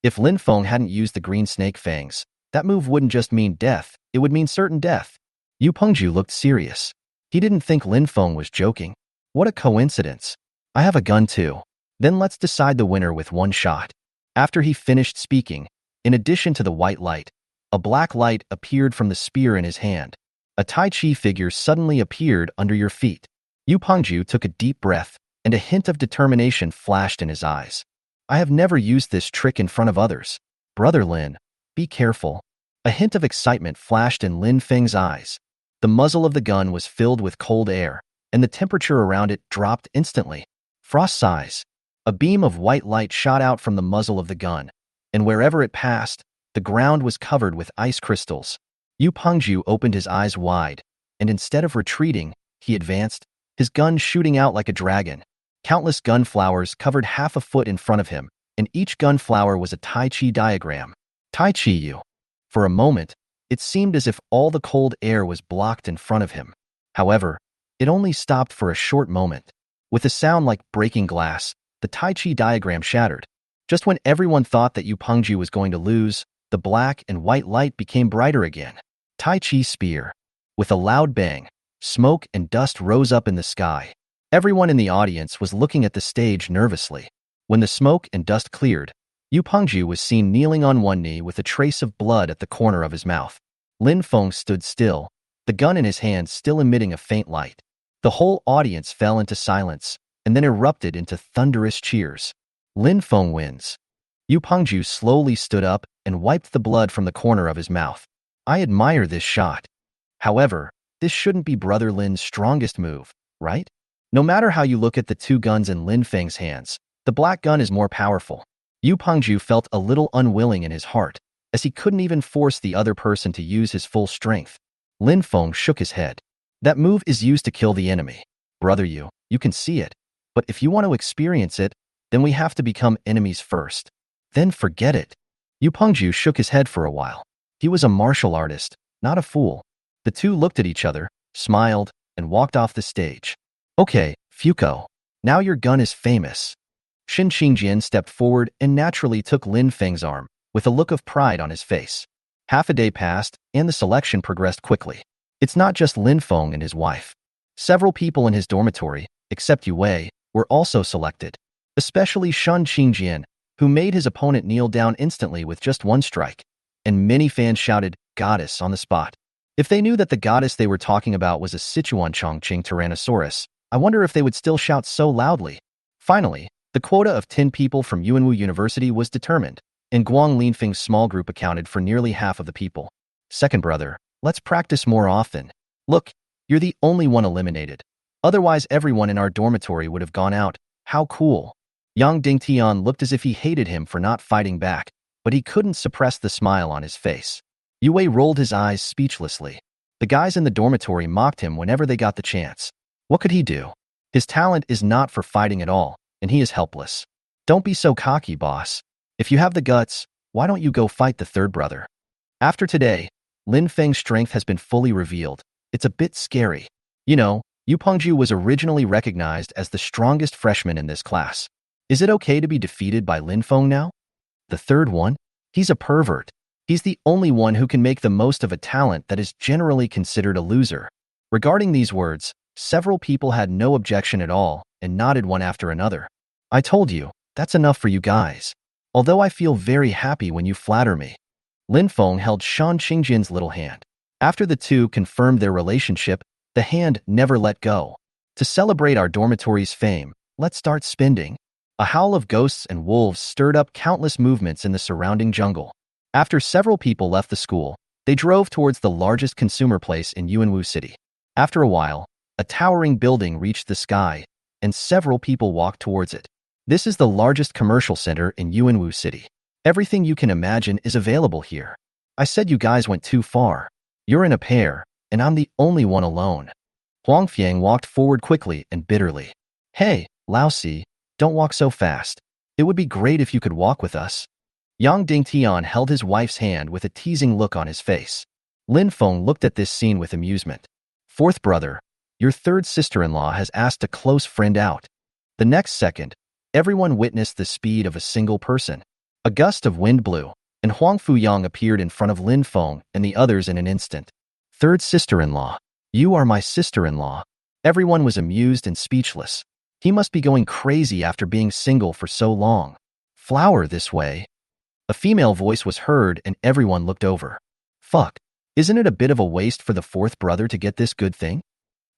If Lin Feng hadn't used the green snake fangs, that move wouldn't just mean death, it would mean certain death. Yu Pengju looked serious. He didn't think Lin Feng was joking. What a coincidence. I have a gun too. Then let's decide the winner with one shot. After he finished speaking, in addition to the white light, a black light appeared from the spear in his hand. A Tai Chi figure suddenly appeared under your feet. Yu Pengju took a deep breath, and a hint of determination flashed in his eyes. I have never used this trick in front of others. Brother Lin, be careful. A hint of excitement flashed in Lin Feng's eyes. The muzzle of the gun was filled with cold air, and the temperature around it dropped instantly. Frost size. A beam of white light shot out from the muzzle of the gun, and wherever it passed, the ground was covered with ice crystals. Yu Pengju opened his eyes wide, and instead of retreating, he advanced, his gun shooting out like a dragon. Countless gun flowers covered half a foot in front of him, and each gun flower was a Tai Chi diagram. Tai Chi Yu. For a moment, it seemed as if all the cold air was blocked in front of him. However, it only stopped for a short moment. With a sound like breaking glass, the Tai Chi diagram shattered. Just when everyone thought that Yu Pengju was going to lose, the black and white light became brighter again. Tai Chi spear. With a loud bang, smoke and dust rose up in the sky. Everyone in the audience was looking at the stage nervously. When the smoke and dust cleared, Yu Pengju was seen kneeling on one knee with a trace of blood at the corner of his mouth. Lin Feng stood still, the gun in his hand still emitting a faint light. The whole audience fell into silence, and then erupted into thunderous cheers. Lin Feng wins. Yu Pengju slowly stood up and wiped the blood from the corner of his mouth. I admire this shot. However, this shouldn't be Brother Lin's strongest move, right? No matter how you look at the two guns in Lin Feng's hands, the black gun is more powerful. Yu Pengju felt a little unwilling in his heart, as he couldn't even force the other person to use his full strength. Lin Feng shook his head. That move is used to kill the enemy. Brother Yu, you can see it. But if you want to experience it, then we have to become enemies first. Then forget it. Yu Pengju shook his head for a while. He was a martial artist, not a fool. The two looked at each other, smiled, and walked off the stage. Okay, Fuko. Now your gun is famous. Shin Qingjian stepped forward and naturally took Lin Feng's arm, with a look of pride on his face. Half a day passed, and the selection progressed quickly. It's not just Lin Feng and his wife. Several people in his dormitory, except Yu Wei, were also selected, especially Shin Qingjian, who made his opponent kneel down instantly with just one strike, and many fans shouted, "Goddess," on the spot. If they knew that the goddess they were talking about was a Sichuan Chongqing Tyrannosaurus, I wonder if they would still shout so loudly. Finally, the quota of 10 people from Yuanwu University was determined, and Guang Linfeng's small group accounted for nearly half of the people. Second brother, let's practice more often. Look, you're the only one eliminated. Otherwise, everyone in our dormitory would have gone out. How cool. Yang Dingtian looked as if he hated him for not fighting back, but he couldn't suppress the smile on his face. Yu Wei rolled his eyes speechlessly. The guys in the dormitory mocked him whenever they got the chance. What could he do? His talent is not for fighting at all, and he is helpless. Don't be so cocky, boss. If you have the guts, why don't you go fight the third brother? After today, Lin Feng's strength has been fully revealed. It's a bit scary. You know, Yu Pengju was originally recognized as the strongest freshman in this class. Is it okay to be defeated by Lin Feng now? The third one? He's a pervert. He's the only one who can make the most of a talent that is generally considered a loser. Regarding these words, several people had no objection at all and nodded one after another. I told you, that's enough for you guys. Although I feel very happy when you flatter me. Lin Feng held Shan Qingjian's little hand. After the two confirmed their relationship, the hand never let go. To celebrate our dormitory's fame, let's start spending. A howl of ghosts and wolves stirred up countless movements in the surrounding jungle. After several people left the school, they drove towards the largest consumer place in Yuanwu City. After a while, a towering building reached the sky, and several people walked towards it. This is the largest commercial center in Yuanwu City. Everything you can imagine is available here. I said you guys went too far. You're in a pair, and I'm the only one alone. Huang Fiang walked forward quickly and bitterly. Hey, Laosi, don't walk so fast. It would be great if you could walk with us. Yang Dingtian held his wife's hand with a teasing look on his face. Lin Feng looked at this scene with amusement. Fourth brother, your third sister-in-law has asked a close friend out. The next second, everyone witnessed the speed of a single person. A gust of wind blew, and Huang Fuyang appeared in front of Lin Feng and the others in an instant. Third sister-in-law, you are my sister-in-law. Everyone was amused and speechless. He must be going crazy after being single for so long. Flower this way. A female voice was heard and everyone looked over. Fuck, isn't it a bit of a waste for the fourth brother to get this good thing?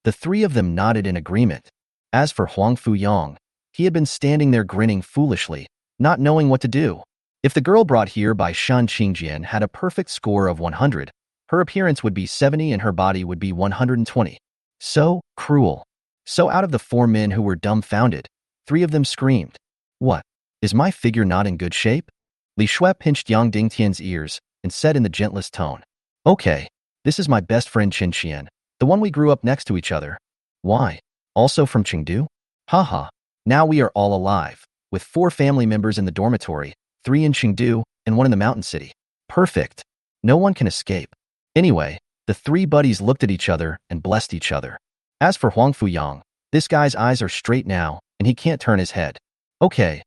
The three of them nodded in agreement. As for Huang Fuyang, he had been standing there grinning foolishly, not knowing what to do. If the girl brought here by Shan Qingjian had a perfect score of 100, her appearance would be 70 and her body would be 120. So cruel. So out of the four men who were dumbfounded, three of them screamed. What? Is my figure not in good shape? Li Shui pinched Yang Dingtian's ears and said in the gentlest tone, Okay, this is my best friend Qin Qian, the one we grew up next to each other. Why? Also from Chengdu? Haha, now we are all alive, with 4 family members in the dormitory, 3 in Chengdu and 1 in the mountain city. Perfect. No one can escape. Anyway, the 3 buddies looked at each other and blessed each other. As for Huang Fuyang, this guy's eyes are straight now, and he can't turn his head. Okay,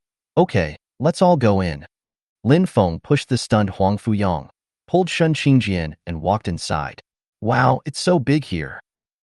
let's all go in. Lin Feng pushed the stunned Huang Fuyang, pulled Shen Qingjian, and walked inside. Wow, it's so big here.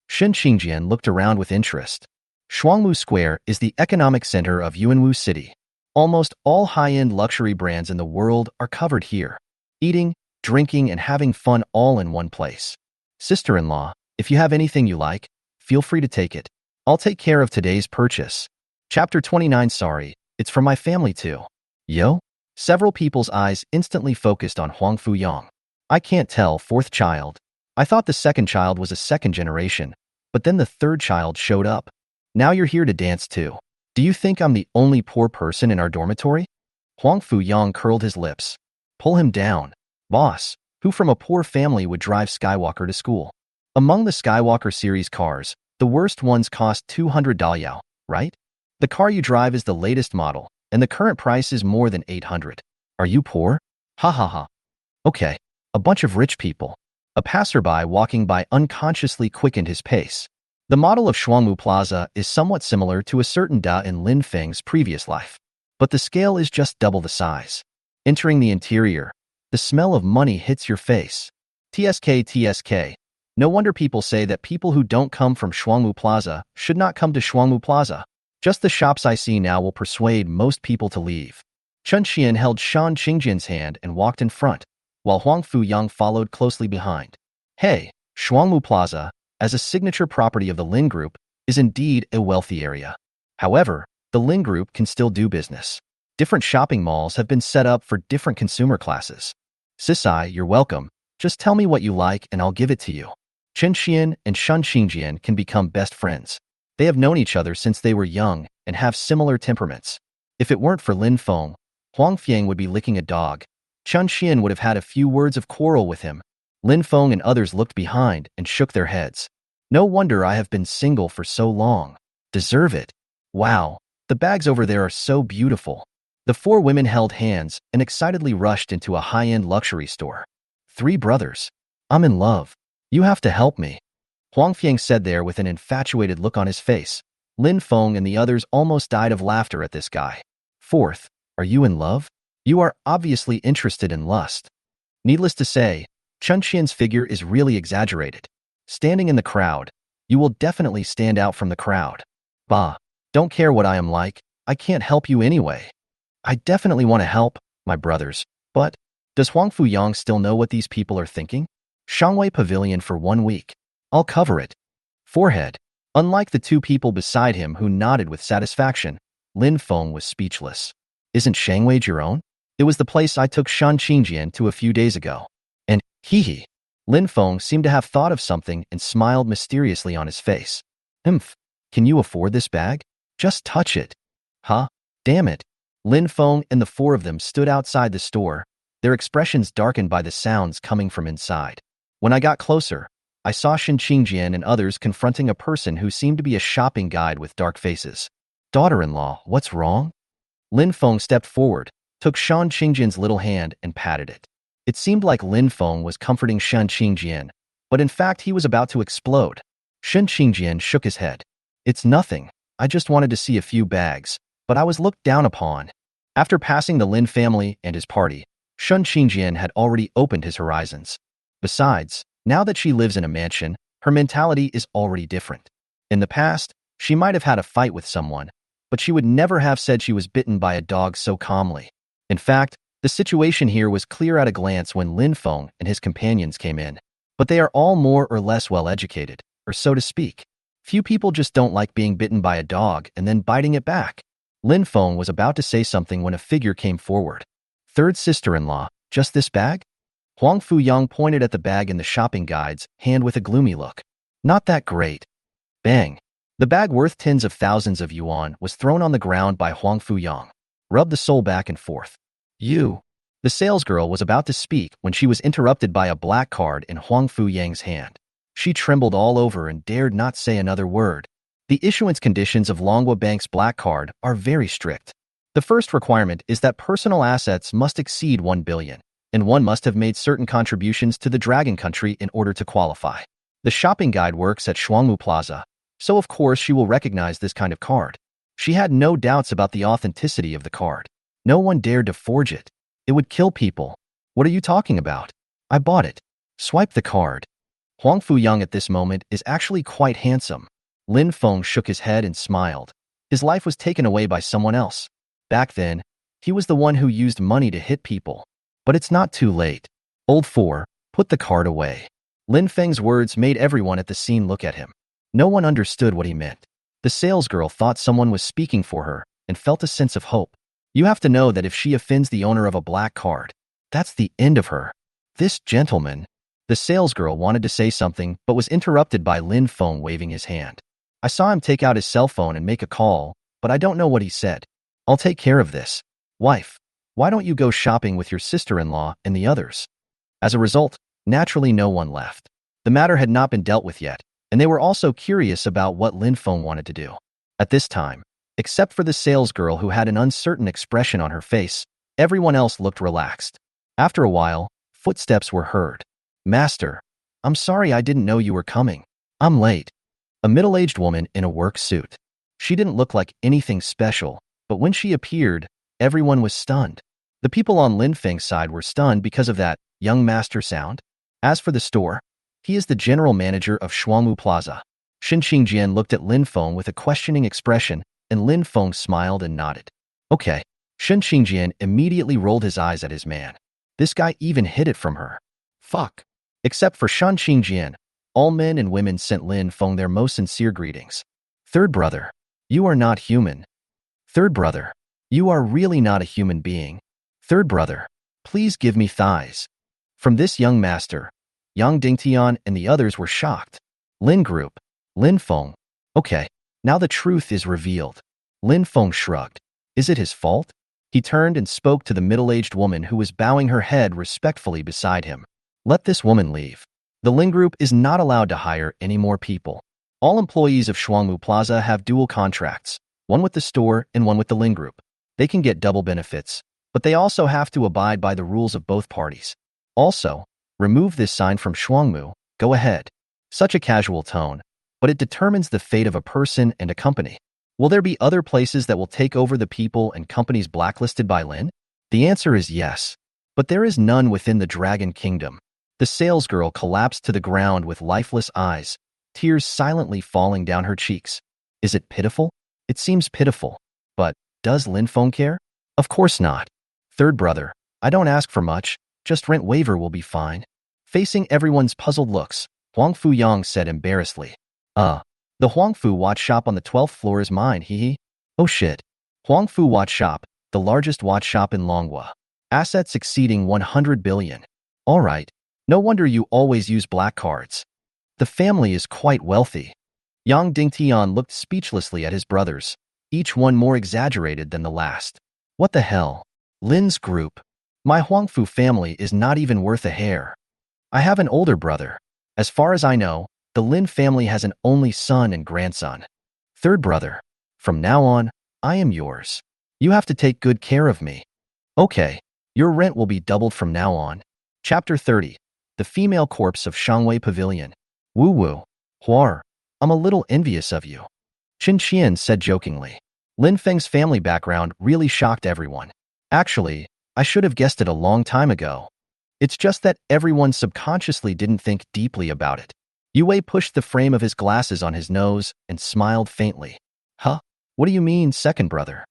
Shen Qingjian looked around with interest. Shuangmu Square is the economic center of Yuanwu City. Almost all high-end luxury brands in the world are covered here. Eating, drinking, and having fun all in one place. Sister-in-law, if you have anything you like, feel free to take it. I'll take care of today's purchase. Chapter 29. Sorry, it's from my family too. Yo? Several people's eyes instantly focused on Huang Fuyang. I can't tell, fourth child. I thought the second child was a second generation, but then the third child showed up. Now you're here to dance too. Do you think I'm the only poor person in our dormitory? Huang Fuyang curled his lips. Pull him down. Boss, who from a poor family would drive Skywalker to school? Among the Skywalker series cars, the worst ones cost 200 dalyao, right? The car you drive is the latest model, and the current price is more than 800. Are you poor? Ha ha ha. Okay, a bunch of rich people. A passerby walking by unconsciously quickened his pace. The model of Shuangmu Plaza is somewhat similar to a certain Da in Lin Feng's previous life, but the scale is just double the size. Entering the interior, the smell of money hits your face. TSK TSK. No wonder people say that people who don't come from Shuangmu Plaza should not come to Shuangmu Plaza. Just the shops I see now will persuade most people to leave. Chen Xian held Shan Qingjian's hand and walked in front, while Huang Fuyang followed closely behind. Hey, Shuangmu Plaza, as a signature property of the Lin Group, is indeed a wealthy area. However, the Lin Group can still do business. Different shopping malls have been set up for different consumer classes. Sisai, you're welcome. Just tell me what you like and I'll give it to you. Chen Xian and Shan Qingjian can become best friends. They have known each other since they were young and have similar temperaments. If it weren't for Lin Feng, Huang Fiang would be licking a dog. Chen Xian would have had a few words of quarrel with him. Lin Feng and others looked behind and shook their heads. No wonder I have been single for so long. Deserve it. Wow, the bags over there are so beautiful. The four women held hands and excitedly rushed into a high-end luxury store. Three brothers. I'm in love. You have to help me. Huang Fiang said there with an infatuated look on his face. Lin Feng and the others almost died of laughter at this guy. Fourth, are you in love? You are obviously interested in lust. Needless to say, Chen Xian's figure is really exaggerated. Standing in the crowd, you will definitely stand out from the crowd. Bah, don't care what I am like, I can't help you anyway. I definitely want to help, my brothers, but does Huang Fuyang still know what these people are thinking? Shangwei Pavilion for 1 week. I'll cover it. Forehead. Unlike the two people beside him who nodded with satisfaction, Lin Feng was speechless. Isn't Shangwei your own? It was the place I took Shan Qingjian to a few days ago. And, hee. Lin Feng seemed to have thought of something and smiled mysteriously on his face. Can you afford this bag? Just touch it. Huh? Damn it. Lin Feng and the four of them stood outside the store, their expressions darkened by the sounds coming from inside. When I got closer, I saw Shan Qingjian and others confronting a person who seemed to be a shopping guide with dark faces. Daughter-in-law, what's wrong? Lin Feng stepped forward, took Shan Qingjian's little hand and patted it. It seemed like Lin Feng was comforting Shan Qingjian, but in fact he was about to explode. Shan Qingjian shook his head. It's nothing, I just wanted to see a few bags, but I was looked down upon. After passing the Lin family and his party, Shan Qingjian had already opened his horizons. Besides, now that she lives in a mansion, her mentality is already different. In the past, she might have had a fight with someone, but she would never have said she was bitten by a dog so calmly. In fact, the situation here was clear at a glance when Lin Feng and his companions came in. But they are all more or less well-educated, or so to speak. Few people just don't like being bitten by a dog and then biting it back. Lin Feng was about to say something when a figure came forward. Third sister-in-law, just this bag? Huang Fuyang pointed at the bag in the shopping guide's hand with a gloomy look. Not that great. Bang. The bag worth tens of thousands of yuan was thrown on the ground by Huang Fuyang. Rubbed the sole back and forth. You. The salesgirl was about to speak when she was interrupted by a black card in Huang Fuyang's hand. She trembled all over and dared not say another word. The issuance conditions of Longhua Bank's black card are very strict. The first requirement is that personal assets must exceed 1 billion, and one must have made certain contributions to the Dragon Country in order to qualify. The shopping guide works at Shuangmu Plaza, so of course she will recognize this kind of card. She had no doubts about the authenticity of the card. No one dared to forge it. It would kill people. What are you talking about? I bought it. Swipe the card. Huang Fuyang at this moment is actually quite handsome. Lin Feng shook his head and smiled. His life was taken away by someone else. Back then, he was the one who used money to hit people. But it's not too late. Old four, put the card away. Lin Feng's words made everyone at the scene look at him. No one understood what he meant. The salesgirl thought someone was speaking for her and felt a sense of hope. You have to know that if she offends the owner of a black card, that's the end of her. This gentleman. The The salesgirl wanted to say something but was interrupted by Lin Feng waving his hand. I saw him take out his cell phone and make a call, but I don't know what he said. I'll take care of this. Wife, why don't you go shopping with your sister-in-law and the others? As a result, naturally no one left. The matter had not been dealt with yet, and they were also curious about what Lin Feng wanted to do. At this time, except for the salesgirl who had an uncertain expression on her face, everyone else looked relaxed. After a while, footsteps were heard. Master, I'm sorry I didn't know you were coming. I'm late. A middle-aged woman in a work suit. She didn't look like anything special, but when she appeared, everyone was stunned. The people on Lin Feng's side were stunned because of that young master sound. As for the store, he is the general manager of Shuangmu Plaza. Shen Qingjian looked at Lin Feng with a questioning expression, and Lin Feng smiled and nodded. Okay. Shen Qingjian immediately rolled his eyes at his man. This guy even hid it from her. Fuck. Except for Shen Qingjian, all men and women sent Lin Feng their most sincere greetings. Third brother, you are not human. Third brother, you are really not a human being. Third brother, please give me thighs. From this young master, Yang Dingtian and the others were shocked. Lin Group, Lin Feng. Okay, now the truth is revealed. Lin Feng shrugged. Is it his fault? He turned and spoke to the middle-aged woman who was bowing her head respectfully beside him. Let this woman leave. The Lin Group is not allowed to hire any more people. All employees of Shuangmu Plaza have dual contracts, one with the store and one with the Lin Group. They can get double benefits, but they also have to abide by the rules of both parties. Also, remove this sign from Shuangmu, go ahead. Such a casual tone, but it determines the fate of a person and a company. Will there be other places that will take over the people and companies blacklisted by Lin? The answer is yes, but there is none within the Dragon Kingdom. The salesgirl collapsed to the ground with lifeless eyes, tears silently falling down her cheeks. Is it pitiful? It seems pitiful. But, does Lin Feng care? Of course not. Third brother, I don't ask for much, just rent waiver will be fine. Facing everyone's puzzled looks, Huang Fuyang said embarrassedly. The Huangfu watch shop on the 12th floor is mine, hee. Oh shit. Huangfu watch shop, the largest watch shop in Longhua. Assets exceeding 100 billion. Alright. No wonder you always use black cards. The family is quite wealthy. Yang Dingtian looked speechlessly at his brothers, each one more exaggerated than the last. What the hell? Lin's group. My Huangfu family is not even worth a hair. I have an older brother. As far as I know, the Lin family has an only son and grandson. Third brother, from now on, I am yours. You have to take good care of me. Okay, your rent will be doubled from now on. Chapter 30. The Female Corpse of Shangwei Pavilion. Woo-woo. Huar, I'm a little envious of you. Qin Qian said jokingly. Lin Feng's family background really shocked everyone. Actually, I should have guessed it a long time ago. It's just that everyone subconsciously didn't think deeply about it. Yue pushed the frame of his glasses on his nose and smiled faintly. Huh? What do you mean, second brother?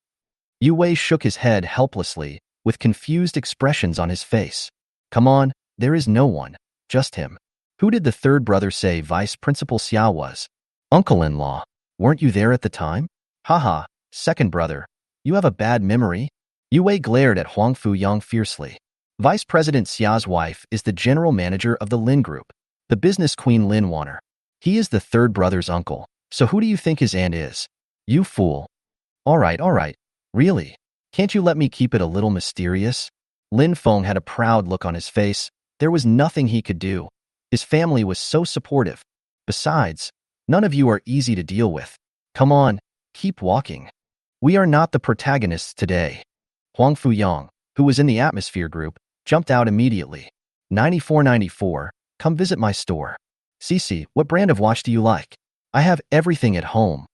Yue shook his head helplessly, with confused expressions on his face. Come on, there is no one, just him. Who did the third brother say Vice Principal Xia was? Uncle-in-law. Weren't you there at the time? Haha, second brother. You have a bad memory? Yue glared at Huang Fuyang fiercely. Vice President Xia's wife is the general manager of the Lin Group, the business queen Lin Wanner. He is the third brother's uncle, so who do you think his aunt is? You fool. Alright. Really? Can't you let me keep it a little mysterious? Lin Feng had a proud look on his face. There was nothing he could do. His family was so supportive. Besides, none of you are easy to deal with. Come on, keep walking. We are not the protagonists today. Huang Fuyang, who was in the atmosphere group, jumped out immediately. 9494, come visit my store. Cici, what brand of watch do you like? I have everything at home.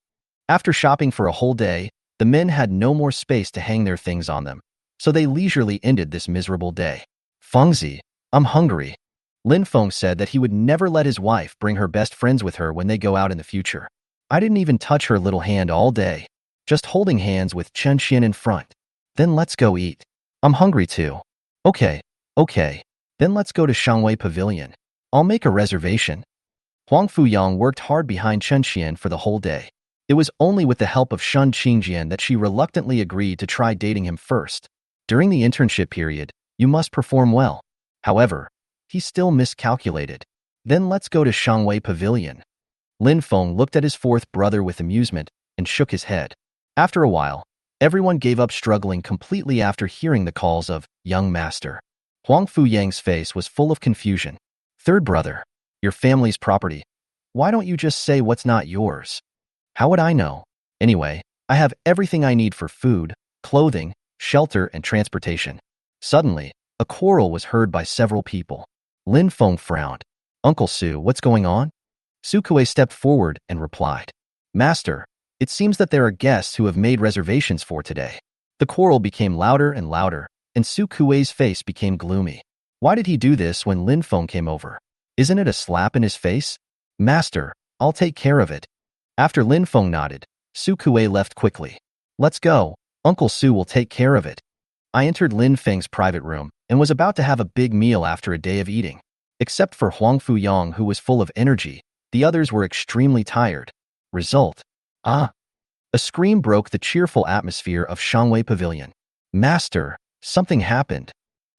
After shopping for a whole day, the men had no more space to hang their things on them, so they leisurely ended this miserable day. Fengzi, I'm hungry. Lin Feng said that he would never let his wife bring her best friends with her when they go out in the future. I didn't even touch her little hand all day, just holding hands with Chen Xian in front. Then let's go eat. I'm hungry too. Okay. Then let's go to Shangwei Pavilion. I'll make a reservation. Huang Fuyang worked hard behind Chen Xian for the whole day. It was only with the help of Shen Qingjian that she reluctantly agreed to try dating him first. During the internship period, you must perform well. However, He still miscalculated. Then let's go to Shangwei Pavilion. Lin Feng looked at his fourth brother with amusement and shook his head. After a while, everyone gave up struggling completely after hearing the calls of young master. Huang Fuyang's face was full of confusion. Third brother, your family's property. Why don't you just say what's not yours? How would I know? Anyway, I have everything I need for food, clothing, shelter, and transportation. Suddenly, a quarrel was heard by several people. Lin Feng frowned. Uncle Su, what's going on? Su Kuei stepped forward and replied. Master, it seems that there are guests who have made reservations for today. The quarrel became louder and louder, and Su Kuei's face became gloomy. Why did he do this when Lin Feng came over? Isn't it a slap in his face? Master, I'll take care of it. After Lin Feng nodded, Su Kuei left quickly. Let's go. Uncle Su will take care of it. I entered Lin Feng's private room and was about to have a big meal after a day of eating. Except for Huang Fuyang, who was full of energy, the others were extremely tired. Result. Ah! A scream broke the cheerful atmosphere of Shangwei Pavilion. Master, something happened.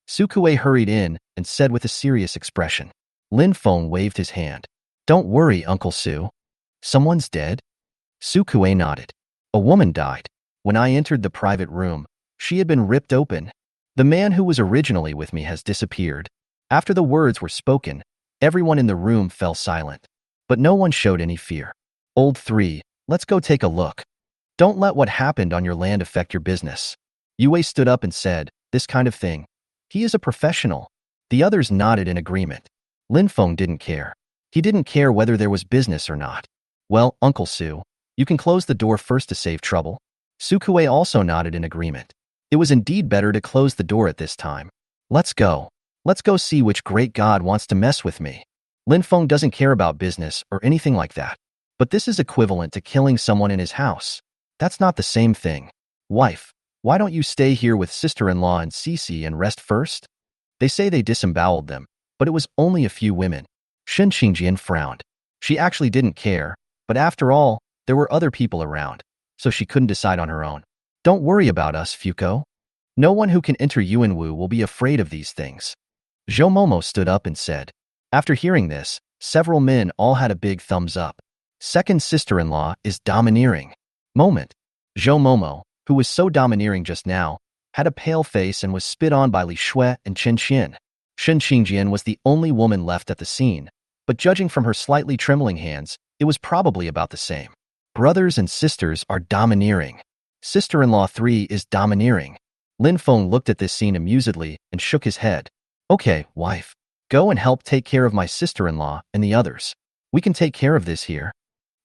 Su Kuei hurried in and said with a serious expression. Lin Feng waved his hand. Don't worry, Uncle Su. Someone's dead? Su Kuei nodded. A woman died. When I entered the private room, she had been ripped open. The man who was originally with me has disappeared. After the words were spoken, everyone in the room fell silent. But no one showed any fear. Old 3, let's go take a look. Don't let what happened on your land affect your business. Yue stood up and said, this kind of thing. He is a professional. The others nodded in agreement. Lin Feng didn't care. He didn't care whether there was business or not. Well, Uncle Su, you can close the door first to save trouble. Su Kuei also nodded in agreement. It was indeed better to close the door at this time. Let's go. Let's go see which great god wants to mess with me. Lin Feng doesn't care about business or anything like that. But this is equivalent to killing someone in his house. That's not the same thing. Wife, why don't you stay here with sister-in-law and Cece and rest first? They say they disemboweled them, but it was only a few women. Shen Qingjian frowned. She actually didn't care, but after all, there were other people around, so she couldn't decide on her own. Don't worry about us, Fuko. No one who can enter Yuanwu will be afraid of these things. Zhou Momo stood up and said. After hearing this, several men all had a big thumbs up. Second sister-in-law is domineering. Moment. Zhou Momo, who was so domineering just now, had a pale face and was spit on by Li Shui and Chen Qian. Shen Qingjian was the only woman left at the scene, but judging from her slightly trembling hands, it was probably about the same. Brothers and sisters are domineering. Sister-in-law 3 is domineering. Lin Feng looked at this scene amusedly and shook his head. Okay, wife. Go and help take care of my sister-in-law and the others. We can take care of this here.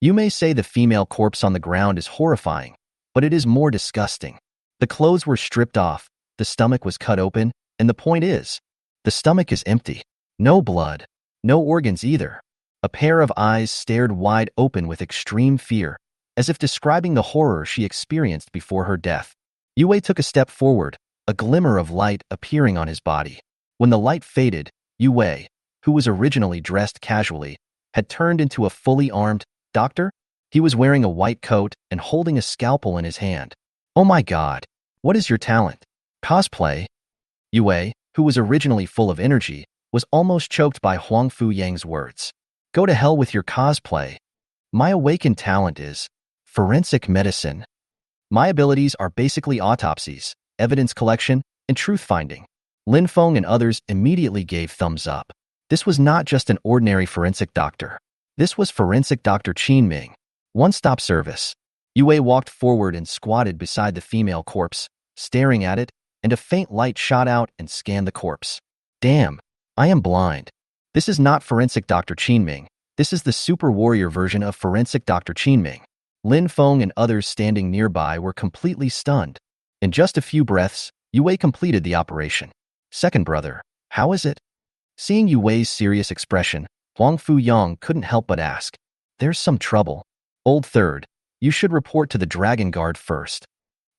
You may say the female corpse on the ground is horrifying, but it is more disgusting. The clothes were stripped off, the stomach was cut open, and the point is, the stomach is empty. No blood. No organs either. A pair of eyes stared wide open with extreme fear, as if describing the horror she experienced before her death. Yue took a step forward, a glimmer of light appearing on his body. When the light faded, Yue, who was originally dressed casually, had turned into a fully armed doctor. He was wearing a white coat and holding a scalpel in his hand. Oh my god, what is your talent? Cosplay? Yue, who was originally full of energy, was almost choked by Huang Fuyang's words. Go to hell with your cosplay. My awakened talent is forensic medicine. My abilities are basically autopsies, evidence collection, and truth-finding. Lin Feng and others immediately gave thumbs up. This was not just an ordinary forensic doctor. This was forensic Dr. Qin Ming. One-stop service. Yue walked forward and squatted beside the female corpse, staring at it, and a faint light shot out and scanned the corpse. Damn, I am blind. This is not forensic Dr. Qin Ming. This is the super warrior version of forensic Dr. Qin Ming. Lin Feng and others standing nearby were completely stunned. In just a few breaths, Yue completed the operation. Second brother, how is it? Seeing Yue's serious expression, Huang Fuyang couldn't help but ask. There's some trouble. Old third, you should report to the Dragon Guard first.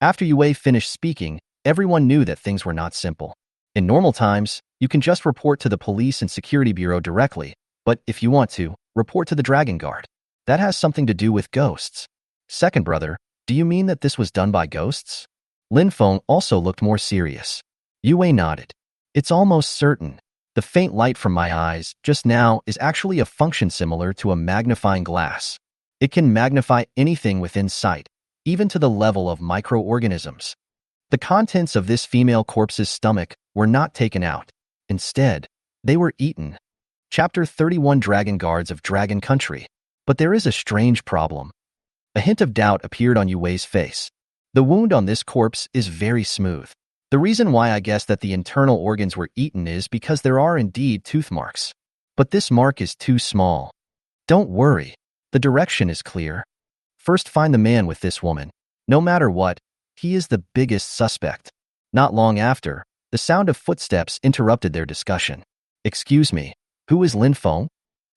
After Yue finished speaking, everyone knew that things were not simple. In normal times, you can just report to the Police and Security Bureau directly, but if you want to, report to the Dragon Guard. That has something to do with ghosts. Second brother, do you mean that this was done by ghosts? Lin Feng also looked more serious. Yue nodded. It's almost certain. The faint light from my eyes just now is actually a function similar to a magnifying glass. It can magnify anything within sight, even to the level of microorganisms. The contents of this female corpse's stomach were not taken out. Instead, they were eaten. Chapter 31 Dragon Guards of Dragon Country. But there is a strange problem. A hint of doubt appeared on Yue's face. The wound on this corpse is very smooth. The reason why I guess that the internal organs were eaten is because there are indeed tooth marks. But this mark is too small. Don't worry. The direction is clear. First find the man with this woman. No matter what, he is the biggest suspect. Not long after, the sound of footsteps interrupted their discussion. Excuse me, who is Lin Feng?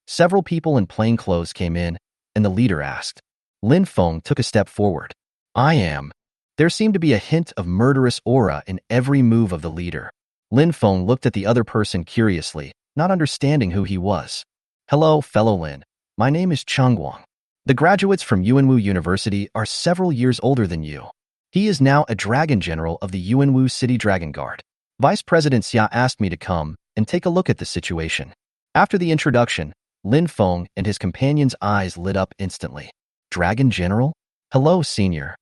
Several people in plain clothes came in, and the leader asked. Lin Feng took a step forward. I am. There seemed to be a hint of murderous aura in every move of the leader. Lin Feng looked at the other person curiously, not understanding who he was. Hello, fellow Lin. My name is Chengguang. The graduates from Yuanwu University are several years older than you. He is now a dragon general of the Yuanwu City Dragon Guard. Vice President Xia asked me to come and take a look at the situation. After the introduction, Lin Feng and his companion's eyes lit up instantly. Dragon General? Hello, Senior.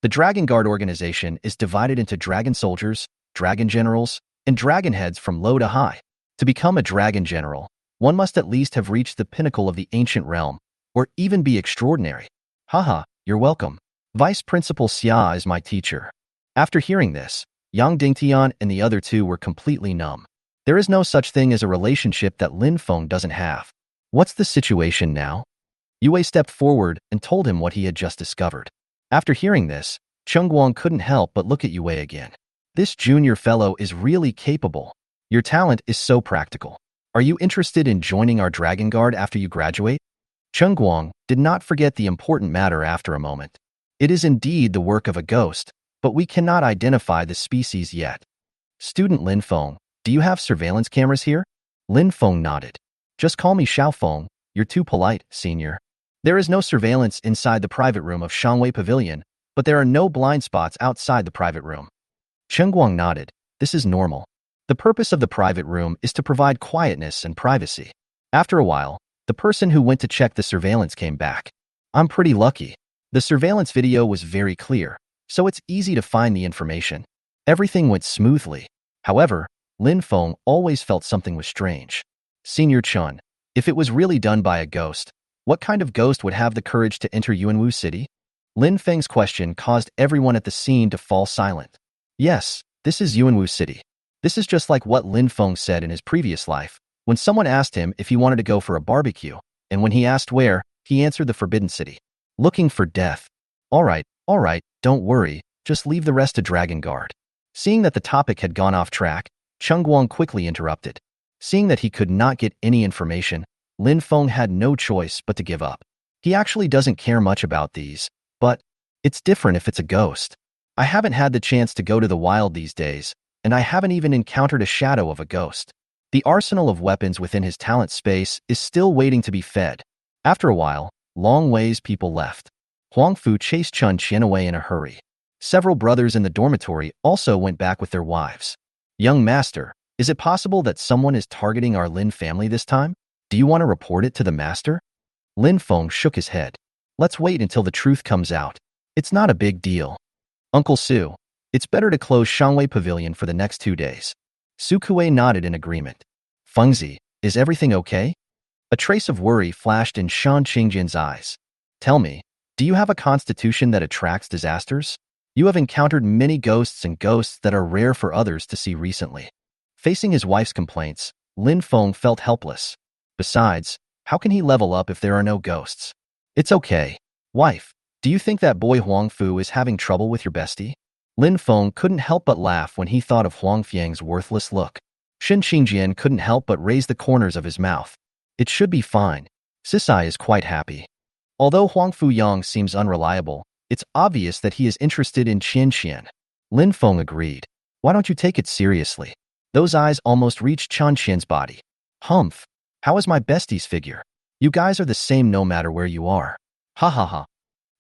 The Dragon Guard organization is divided into Dragon Soldiers, Dragon Generals, and Dragon Heads from low to high. To become a Dragon General, one must at least have reached the pinnacle of the ancient realm, or even be extraordinary. Haha, you're welcome. Vice Principal Xia is my teacher. After hearing this, Yang Dingtian and the other two were completely numb. There is no such thing as a relationship that Lin Feng doesn't have. What's the situation now? Yue stepped forward and told him what he had just discovered. After hearing this, Chengguang couldn't help but look at Yue again. This junior fellow is really capable. Your talent is so practical. Are you interested in joining our Dragon Guard after you graduate? Chengguang did not forget the important matter after a moment. It is indeed the work of a ghost, but we cannot identify the species yet. Student Lin Feng, do you have surveillance cameras here? Lin Feng nodded. Just call me Xiao Feng. You're too polite, Senior. There is no surveillance inside the private room of Shangwei Pavilion, but there are no blind spots outside the private room. Chengguang nodded. This is normal. The purpose of the private room is to provide quietness and privacy. After a while, the person who went to check the surveillance came back. I'm pretty lucky. The surveillance video was very clear, so it's easy to find the information. Everything went smoothly. However, Lin Feng always felt something was strange. Senior Chun, if it was really done by a ghost, what kind of ghost would have the courage to enter Yuanwu City? Lin Feng's question caused everyone at the scene to fall silent. Yes, this is Yuanwu City. This is just like what Lin Feng said in his previous life, when someone asked him if he wanted to go for a barbecue, and when he asked where, he answered the Forbidden City. Looking for death. All right, don't worry, just leave the rest to Dragon Guard. Seeing that the topic had gone off track, Chengguang quickly interrupted. Seeing that he could not get any information, Lin Feng had no choice but to give up. He actually doesn't care much about these, but it's different if it's a ghost. I haven't had the chance to go to the wild these days, and I haven't even encountered a shadow of a ghost. The arsenal of weapons within his talent space is still waiting to be fed. After a while, Long Wei's people left. Huang Fu chased Chun Qian away in a hurry. Several brothers in the dormitory also went back with their wives. Young master, is it possible that someone is targeting our Lin family this time? Do you want to report it to the master? Lin Feng shook his head. Let's wait until the truth comes out. It's not a big deal. Uncle Su, it's better to close Shangwei Pavilion for the next 2 days. Su Kuei nodded in agreement. Fengzi, is everything okay? A trace of worry flashed in Shan Qingjian's eyes. Tell me, do you have a constitution that attracts disasters? You have encountered many ghosts and ghosts that are rare for others to see recently. Facing his wife's complaints, Lin Feng felt helpless. Besides, how can he level up if there are no ghosts? It's okay. Wife, do you think that boy Huang Fu is having trouble with your bestie? Lin Feng couldn't help but laugh when he thought of Huang Fiang's worthless look. Shen Qingjian couldn't help but raise the corners of his mouth. It should be fine. Sisai is quite happy. Although Huang Fu Yang seems unreliable, it's obvious that he is interested in Qian Qian. Lin Feng agreed. Why don't you take it seriously? Those eyes almost reached Chan Qian's body. Humph. How is my bestie's figure? You guys are the same no matter where you are. Ha ha ha.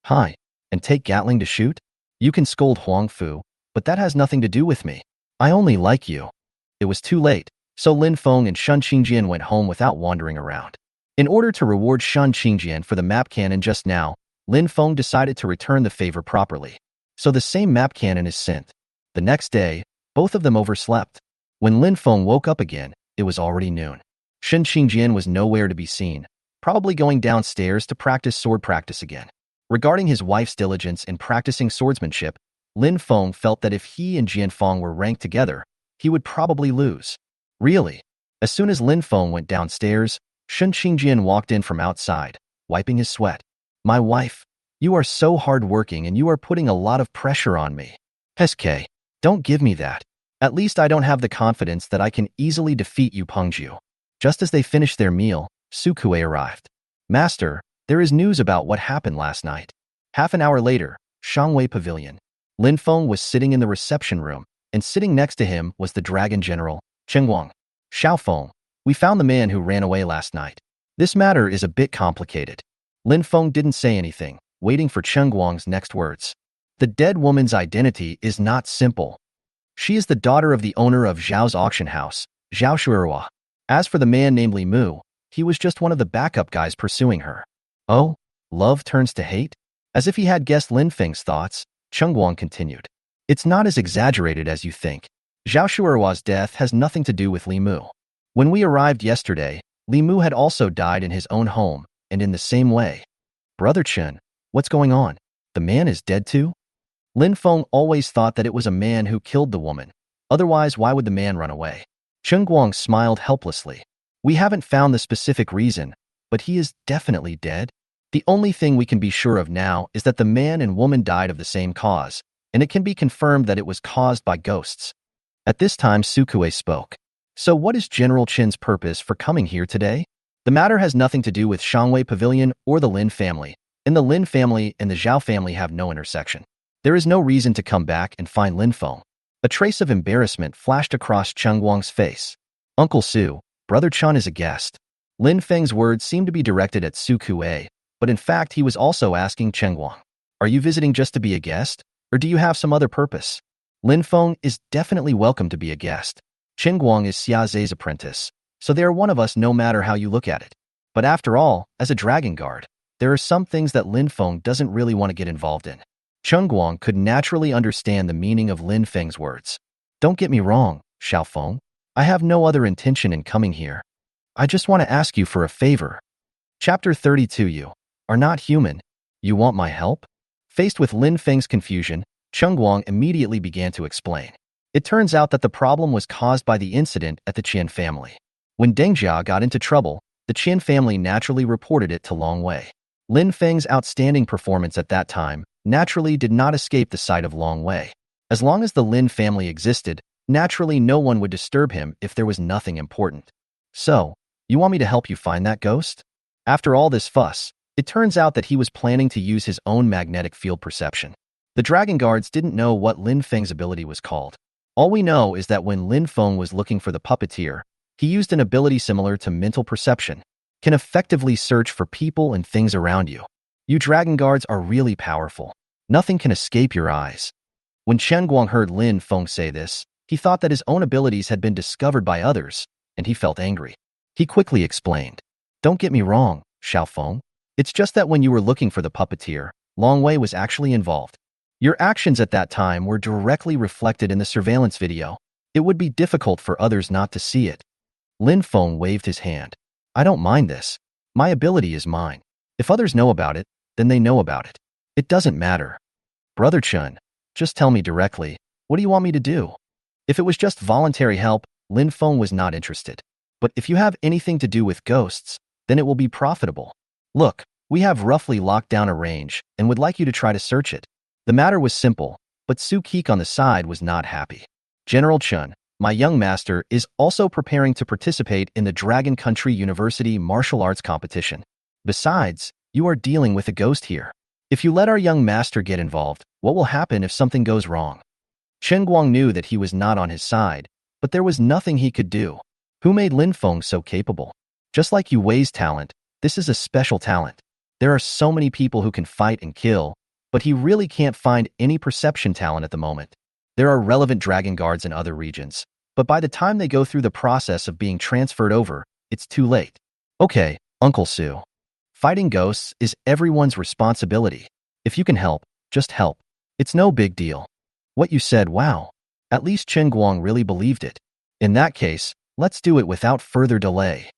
Hi. And take Gatling to shoot? You can scold Huang Fu, but that has nothing to do with me. I only like you. It was too late. So Lin Feng and Shun Qingjian went home without wandering around. In order to reward Shun Qingjian for the map cannon just now, Lin Feng decided to return the favor properly. So the same map cannon is sent. The next day, both of them overslept. When Lin Feng woke up again, it was already noon. Shun Qingjian was nowhere to be seen, probably going downstairs to practice sword practice again. Regarding his wife's diligence in practicing swordsmanship, Lin Feng felt that if he and Jianfeng were ranked together, he would probably lose. Really? As soon as Lin Feng went downstairs, Shun Qingjian walked in from outside, wiping his sweat. My wife, you are so hardworking and you are putting a lot of pressure on me. SK, don't give me that. At least I don't have the confidence that I can easily defeat you, Pengju. Just as they finished their meal, Sukue arrived. Master, there is news about what happened last night. Half an hour later, Shangwei Pavilion. Lin Feng was sitting in the reception room, and sitting next to him was the Dragon General, Chengguang. Xiaofeng, we found the man who ran away last night. This matter is a bit complicated. Lin Feng didn't say anything, waiting for Chengguang's next words. The dead woman's identity is not simple. She is the daughter of the owner of Zhao's auction house, Zhao Shuerhua. As for the man named Li Mu, he was just one of the backup guys pursuing her. Oh, love turns to hate? As if he had guessed Lin Feng's thoughts, Chengguang continued. It's not as exaggerated as you think. Zhao Shuerhua's death has nothing to do with Li Mu. When we arrived yesterday, Li Mu had also died in his own home, and in the same way. Brother Chen, what's going on? The man is dead too? Lin Feng always thought that it was a man who killed the woman. Otherwise, why would the man run away? Chengguang smiled helplessly. We haven't found the specific reason, but he is definitely dead. The only thing we can be sure of now is that the man and woman died of the same cause, and it can be confirmed that it was caused by ghosts. At this time, Sukue spoke. So what is General Chen's purpose for coming here today? The matter has nothing to do with Shangwei Pavilion or the Lin family, and the Lin family and the Zhao family have no intersection. There is no reason to come back and find Lin Feng. A trace of embarrassment flashed across Chengguang's face. Uncle Su, Brother Chen is a guest. Lin Feng's words seemed to be directed at Sukue, but in fact he was also asking Chengguang. Are you visiting just to be a guest, or do you have some other purpose? Lin Feng is definitely welcome to be a guest. Chengguang is Xia Zhe's apprentice, so they are one of us no matter how you look at it. But after all, as a dragon guard, there are some things that Lin Feng doesn't really want to get involved in. Chengguang could naturally understand the meaning of Lin Feng's words. Don't get me wrong, Xiaofeng. I have no other intention in coming here. I just want to ask you for a favor. Chapter 32. You are not human. You want my help? Faced with Lin Feng's confusion, Chengguang immediately began to explain. It turns out that the problem was caused by the incident at the Qian family. When Deng Jia got into trouble, the Qian family naturally reported it to Long Wei. Lin Feng's outstanding performance at that time naturally did not escape the sight of Long Wei. As long as the Lin family existed, naturally no one would disturb him if there was nothing important. So, you want me to help you find that ghost? After all this fuss, it turns out that he was planning to use his own magnetic field perception. The Dragon Guards didn't know what Lin Feng's ability was called. All we know is that when Lin Feng was looking for the puppeteer, he used an ability similar to mental perception, can effectively search for people and things around you. You Dragon Guards are really powerful. Nothing can escape your eyes. When Chengguang heard Lin Feng say this, he thought that his own abilities had been discovered by others, and he felt angry. He quickly explained, Don't get me wrong, Xiaofeng. It's just that when you were looking for the puppeteer, Long Wei was actually involved. Your actions at that time were directly reflected in the surveillance video. It would be difficult for others not to see it. Lin Feng waved his hand. I don't mind this. My ability is mine. If others know about it, then they know about it. It doesn't matter. Brother Chen, just tell me directly, what do you want me to do? If it was just voluntary help, Lin Feng was not interested. But if you have anything to do with ghosts, then it will be profitable. Look, we have roughly locked down a range and would like you to try to search it. The matter was simple, but Su Keek on the side was not happy. General Chen, my young master, is also preparing to participate in the Dragon Country University martial arts competition. Besides, you are dealing with a ghost here. If you let our young master get involved, what will happen if something goes wrong? Chengguang knew that he was not on his side, but there was nothing he could do. Who made Lin Feng so capable? Just like Yu Wei's talent, this is a special talent. There are so many people who can fight and kill, but he really can't find any perception talent at the moment. There are relevant Dragon Guards in other regions, But by the time they go through the process of being transferred over, it's too late. Okay, Uncle Sue. Fighting ghosts is everyone's responsibility. If you can help, just help. It's no big deal. What you said, wow. At least Chen Guang really believed it. In that case, let's do it without further delay.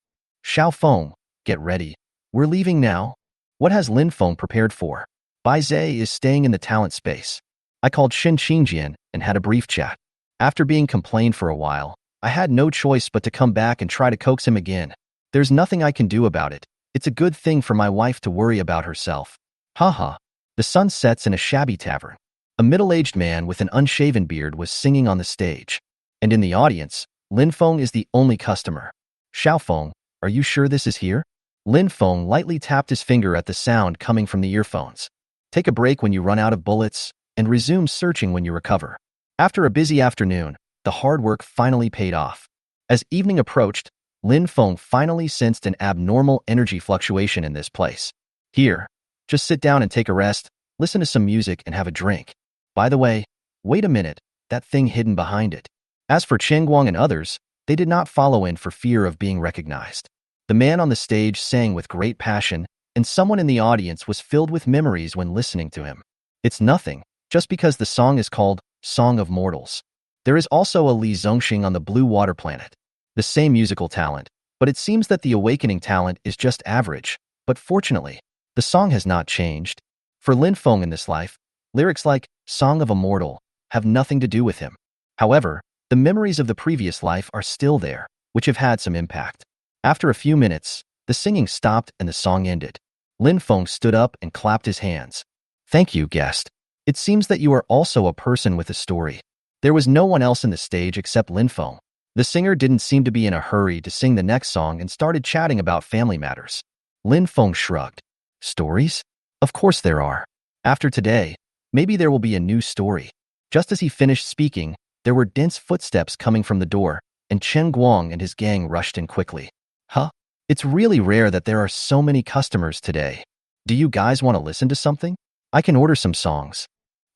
Xiao Feng, get ready. We're leaving now. What has Lin Feng prepared for? Bai Zhe is staying in the talent space. I called Shin Qingjian and had a brief chat. After being complained for a while, I had no choice but to come back and try to coax him again. There's nothing I can do about it. It's a good thing for my wife to worry about herself. Haha. The sun sets in a shabby tavern. A middle-aged man with an unshaven beard was singing on the stage. And in the audience, Lin Feng is the only customer. Xiao Feng, are you sure this is here? Lin Feng lightly tapped his finger at the sound coming from the earphones. Take a break when you run out of bullets, and resume searching when you recover. After a busy afternoon, the hard work finally paid off. As evening approached, Lin Feng finally sensed an abnormal energy fluctuation in this place. Here, just sit down and take a rest, listen to some music, and have a drink. By the way, wait a minute, that thing hidden behind it. As for Chen Guang and others, they did not follow in for fear of being recognized. The man on the stage sang with great passion, and someone in the audience was filled with memories when listening to him. It's nothing, just because the song is called Song of Mortals. There is also a Li Zongxing on the Blue Water Planet. The same musical talent, but it seems that the awakening talent is just average. But fortunately, the song has not changed. For Lin Feng in this life, lyrics like Song of a Mortal have nothing to do with him. However, the memories of the previous life are still there, which have had some impact. After a few minutes, the singing stopped and the song ended. Lin Feng stood up and clapped his hands. Thank you, guest. It seems that you are also a person with a story. There was no one else in the stage except Lin Feng. The singer didn't seem to be in a hurry to sing the next song and started chatting about family matters. Lin Feng shrugged. Stories? Of course there are. After today, maybe there will be a new story. Just as he finished speaking, there were dense footsteps coming from the door, and Chen Guang and his gang rushed in quickly. Huh? It's really rare that there are so many customers today. Do you guys want to listen to something? I can order some songs.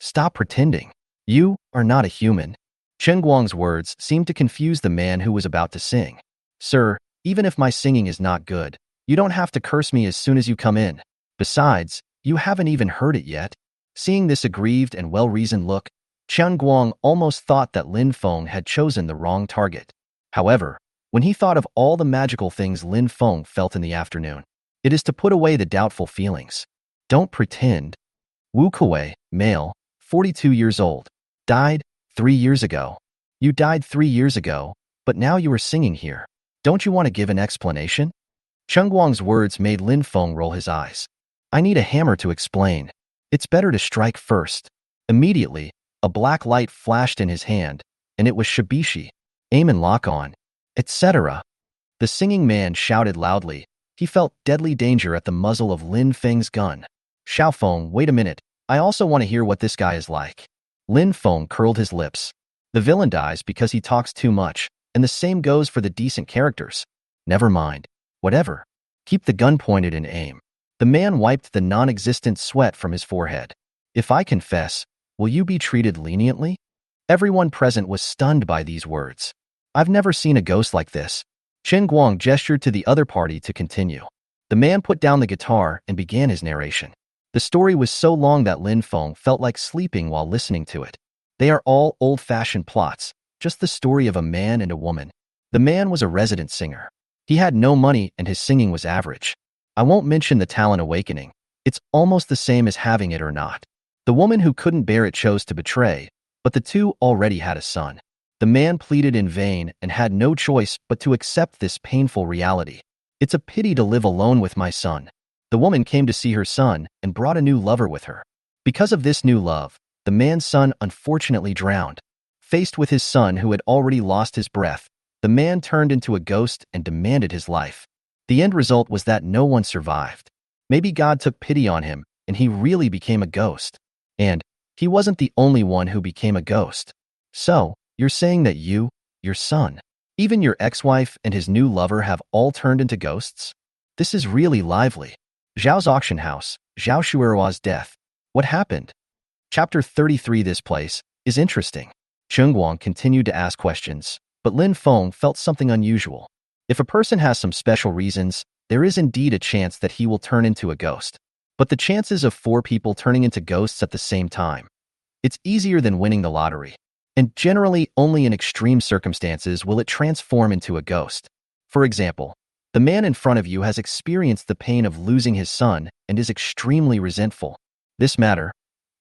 Stop pretending. You are not a human. Chen Guang's words seemed to confuse the man who was about to sing. Sir, even if my singing is not good, you don't have to curse me as soon as you come in. Besides, you haven't even heard it yet. Seeing this aggrieved and well-reasoned look, Chen Guang almost thought that Lin Feng had chosen the wrong target. However, when he thought of all the magical things Lin Feng felt in the afternoon, it is to put away the doubtful feelings. Don't pretend. Wu Kuei, male, 42 years old, died 3 years ago. You died 3 years ago, but now you are singing here. Don't you want to give an explanation? Chen Guang's words made Lin Feng roll his eyes. I need a hammer to explain. It's better to strike first. Immediately, a black light flashed in his hand, and it was Shibishi, aim and lock on, etc. The singing man shouted loudly. He felt deadly danger at the muzzle of Lin Feng's gun. Xiao Feng, wait a minute. I also want to hear what this guy is like. Lin Feng curled his lips. The villain dies because he talks too much, and the same goes for the decent characters. Never mind. Whatever. Keep the gun pointed and aim. The man wiped the non-existent sweat from his forehead. If I confess, will you be treated leniently? Everyone present was stunned by these words. I've never seen a ghost like this. Chen Guang gestured to the other party to continue. The man put down the guitar and began his narration. The story was so long that Lin Feng felt like sleeping while listening to it. They are all old-fashioned plots, just the story of a man and a woman. The man was a resident singer. He had no money and his singing was average. I won't mention the talent awakening. It's almost the same as having it or not. The woman who couldn't bear it chose to betray, but the two already had a son. The man pleaded in vain and had no choice but to accept this painful reality. It's a pity to live alone with my son. The woman came to see her son and brought a new lover with her. Because of this new love, the man's son unfortunately drowned. Faced with his son who had already lost his breath, the man turned into a ghost and demanded his life. The end result was that no one survived. Maybe God took pity on him and he really became a ghost. And he wasn't the only one who became a ghost. So, you're saying that you, your son, even your ex-wife and his new lover have all turned into ghosts? This is really lively. Zhao's auction house, Zhao Shuerhua's death. What happened? Chapter 33. This place is interesting. Chen Guang continued to ask questions. But Lin Feng felt something unusual. If a person has some special reasons, there is indeed a chance that he will turn into a ghost. But the chances of 4 people turning into ghosts at the same time, it's easier than winning the lottery. And generally, only in extreme circumstances will it transform into a ghost. For example, the man in front of you has experienced the pain of losing his son and is extremely resentful. This matter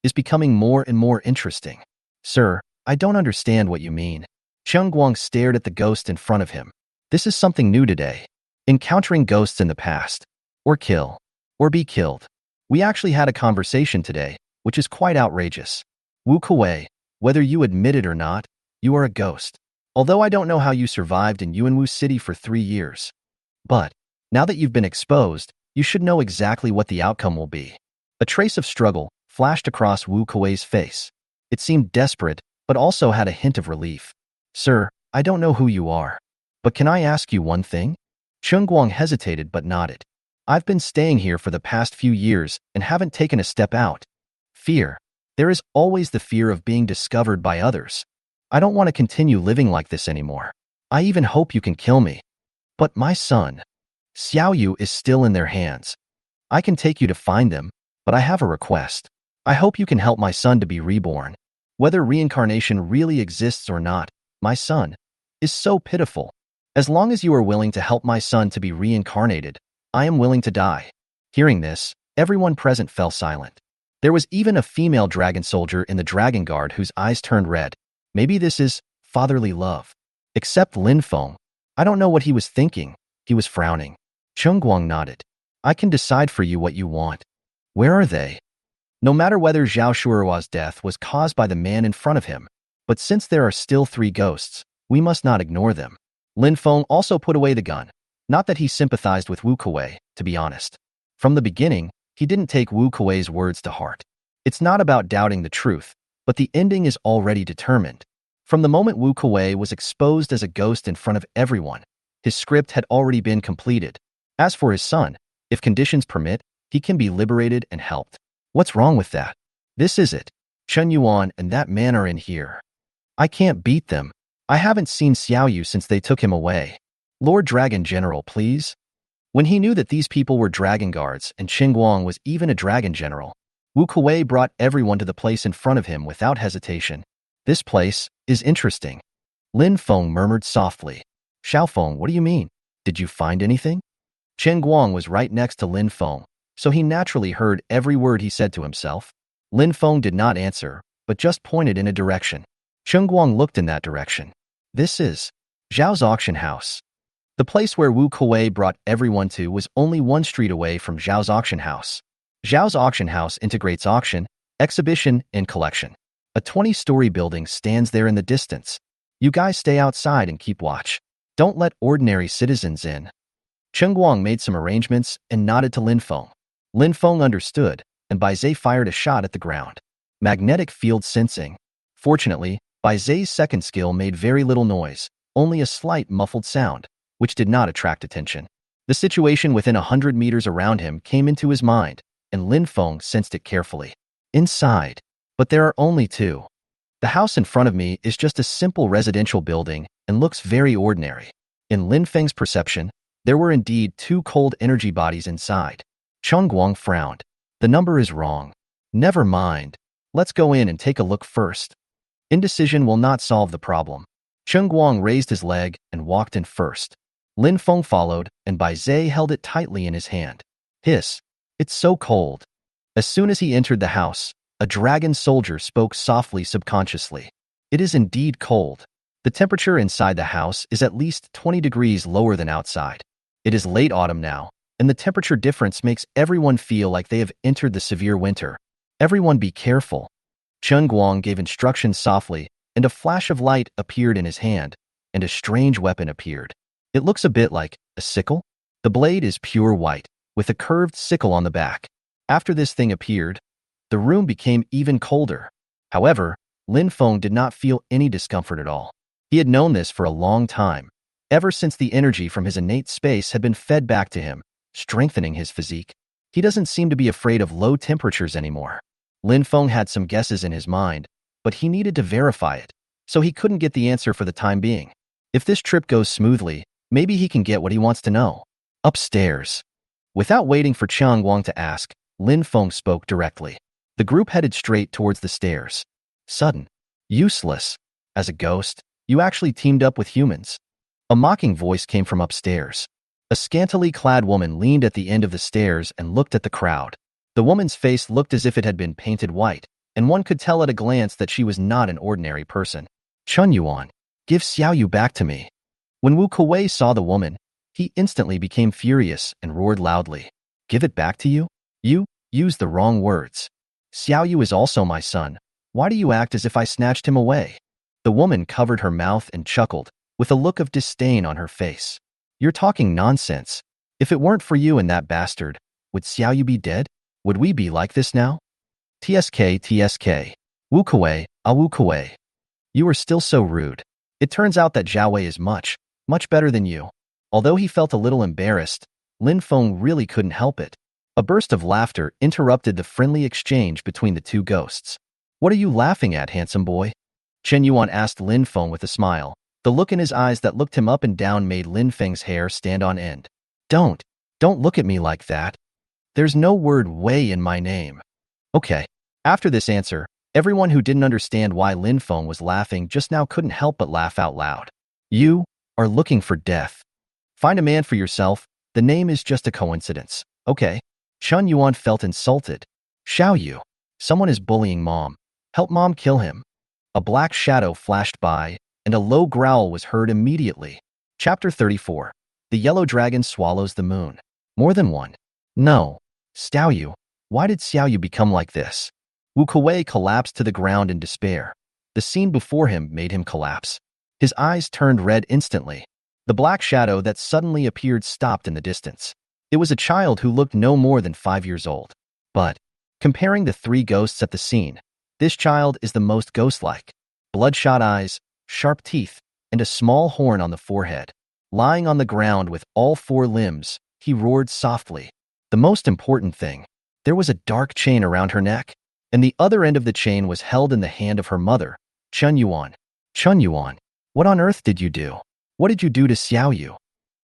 is becoming more and more interesting. Sir, I don't understand what you mean. Cheng Guang stared at the ghost in front of him. This is something new today. Encountering ghosts in the past. Or kill. Or be killed. We actually had a conversation today, which is quite outrageous. Wu Kuei, whether you admit it or not, you are a ghost. Although I don't know how you survived in Yuanwu City for 3 years. But, now that you've been exposed, you should know exactly what the outcome will be. A trace of struggle flashed across Wu Kuei's face. It seemed desperate, but also had a hint of relief. Sir, I don't know who you are. But can I ask you one thing? Cheng Guang hesitated but nodded. I've been staying here for the past few years and haven't taken a step out. Fear. There is always the fear of being discovered by others. I don't want to continue living like this anymore. I even hope you can kill me. But my son, Xiao Yu, is still in their hands. I can take you to find them, but I have a request. I hope you can help my son to be reborn. Whether reincarnation really exists or not, my son is so pitiful. As long as you are willing to help my son to be reincarnated, I am willing to die. Hearing this, everyone present fell silent. There was even a female dragon soldier in the dragon guard whose eyes turned red. Maybe this is fatherly love. Except Lin Feng. I don't know what he was thinking. He was frowning. Cheng Guang nodded. I can decide for you what you want. Where are they? No matter whether Zhao Shuruo's death was caused by the man in front of him, but since there are still 3 ghosts, we must not ignore them. Lin Feng also put away the gun. Not that he sympathized with Wu Kuei, to be honest. From the beginning, he didn't take Wu Kuei's words to heart. It's not about doubting the truth, but the ending is already determined. From the moment Wu Kuei was exposed as a ghost in front of everyone, his script had already been completed. As for his son, if conditions permit, he can be liberated and helped. What's wrong with that? This is it. Chen Yuan and that man are in here. I can't beat them. I haven't seen Xiao Yu since they took him away. Lord Dragon General, please. When he knew that these people were dragon guards and Qin Guang was even a dragon general, Wu Kuei brought everyone to the place in front of him without hesitation. This place is interesting. Lin Feng murmured softly. Xiaofeng, what do you mean? Did you find anything? Qin Guang was right next to Lin Feng, so he naturally heard every word he said to himself. Lin Feng did not answer, but just pointed in a direction. Qin Guang looked in that direction. This is Zhao's auction house. The place where Wu Kuei brought everyone to was only 1 street away from Zhao's auction house. Zhao's auction house integrates auction, exhibition, and collection. A 20-story building stands there in the distance. You guys stay outside and keep watch. Don't let ordinary citizens in. Chen Guang made some arrangements and nodded to Lin Feng. Lin Feng understood, and Bai Zai fired a shot at the ground. Magnetic field sensing. Fortunately, Bai Zai's second skill made very little noise, only a slight muffled sound, which did not attract attention. The situation within 100 meters around him came into his mind, and Lin Feng sensed it carefully. Inside. But there are only 2. The house in front of me is just a simple residential building and looks very ordinary. In Lin Feng's perception, there were indeed 2 cold energy bodies inside. Cheng Guang frowned. The number is wrong. Never mind. Let's go in and take a look first. Indecision will not solve the problem. Cheng Guang raised his leg and walked in first. Lin Feng followed, and Bai Zai held it tightly in his hand. Hiss. It's so cold. As soon as he entered the house, a dragon soldier spoke softly subconsciously. It is indeed cold. The temperature inside the house is at least 20 degrees lower than outside. It is late autumn now, and the temperature difference makes everyone feel like they have entered the severe winter. Everyone be careful. Chen Guang gave instructions softly, and a flash of light appeared in his hand, and a strange weapon appeared. It looks a bit like a sickle. The blade is pure white, with a curved sickle on the back. After this thing appeared, the room became even colder. However, Lin Feng did not feel any discomfort at all. He had known this for a long time, ever since the energy from his innate space had been fed back to him, strengthening his physique. He doesn't seem to be afraid of low temperatures anymore. Lin Feng had some guesses in his mind, but he needed to verify it, so he couldn't get the answer for the time being. If this trip goes smoothly, maybe he can get what he wants to know. Upstairs. Without waiting for Chiang Wang to ask, Lin Feng spoke directly. The group headed straight towards the stairs. Sudden. Useless. As a ghost, you actually teamed up with humans. A mocking voice came from upstairs. A scantily clad woman leaned at the end of the stairs and looked at the crowd. The woman's face looked as if it had been painted white, and one could tell at a glance that she was not an ordinary person. Chun Yuan, give Xiao Yu back to me. When Wu Kuwei saw the woman, he instantly became furious and roared loudly. Give it back to you? You used the wrong words. Xiao Yu is also my son. Why do you act as if I snatched him away? The woman covered her mouth and chuckled, with a look of disdain on her face. You're talking nonsense. If it weren't for you and that bastard, would Xiao Yu be dead? Would we be like this now? TSK. Wu Kuwei, Wu Kuwei. You are still so rude. It turns out that Zhao Wei is much better than you. Although he felt a little embarrassed, Lin Feng really couldn't help it. A burst of laughter interrupted the friendly exchange between the two ghosts. What are you laughing at, handsome boy? Chen Yuan asked Lin Feng with a smile. The look in his eyes that looked him up and down made Lin Feng's hair stand on end. Don't look at me like that. There's no word Wei in my name. Okay. After this answer, everyone who didn't understand why Lin Feng was laughing just now couldn't help but laugh out loud. You are looking for death. Find a man for yourself. The name is just a coincidence. Okay. Chun Yuan felt insulted. Xiao Yu. Someone is bullying Mom. Help Mom kill him. A black shadow flashed by, and a low growl was heard immediately. Chapter 34. The Yellow Dragon Swallows the Moon. More than one. No. Xiao Yu. Why did Xiao Yu become like this? Wu Kuwei collapsed to the ground in despair. The scene before him made him collapse. His eyes turned red instantly. The black shadow that suddenly appeared stopped in the distance. It was a child who looked no more than 5 years old. But, comparing the three ghosts at the scene, this child is the most ghost-like. Bloodshot eyes, sharp teeth, and a small horn on the forehead. Lying on the ground with all four limbs, he roared softly. The most important thing, there was a dark chain around her neck, and the other end of the chain was held in the hand of her mother, Chun Yuan. Chun Yuan, what on earth did you do? What did you do to Xiao Yu?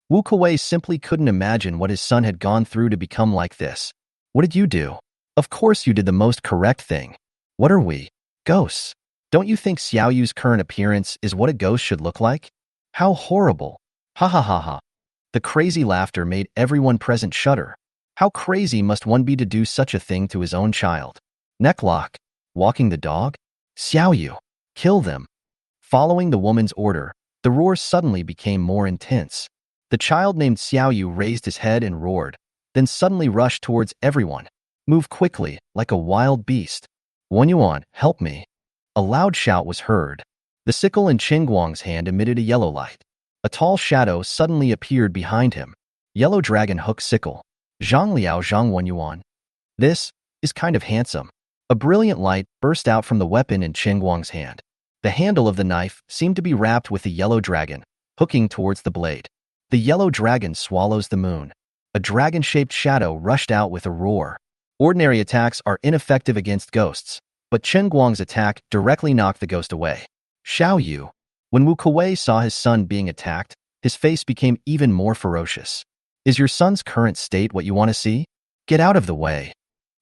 Wu Kuwei simply couldn't imagine what his son had gone through to become like this. What did you do? Of course you did the most correct thing. What are we? Ghosts. Don't you think Xiao Yu's current appearance is what a ghost should look like? How horrible. Ha ha ha ha. The crazy laughter made everyone present shudder. How crazy must one be to do such a thing to his own child? Necklock. Walking the dog? Xiao Yu. Kill them. Following the woman's order, the roar suddenly became more intense. The child named Xiao Yu raised his head and roared, then suddenly rushed towards everyone. Move quickly, like a wild beast. Wen Yuan, help me. A loud shout was heard. The sickle in Qingguang's hand emitted a yellow light. A tall shadow suddenly appeared behind him. Yellow dragon hook sickle. Zhang Liao Zhang Wen Yuan. This is kind of handsome. A brilliant light burst out from the weapon in Qingguang's hand. The handle of the knife seemed to be wrapped with the yellow dragon, hooking towards the blade. The yellow dragon swallows the moon. A dragon-shaped shadow rushed out with a roar. Ordinary attacks are ineffective against ghosts, but Qingguang's attack directly knocked the ghost away. Xiao Yu. When Wu Kuwei saw his son being attacked, his face became even more ferocious. Is your son's current state what you want to see? Get out of the way.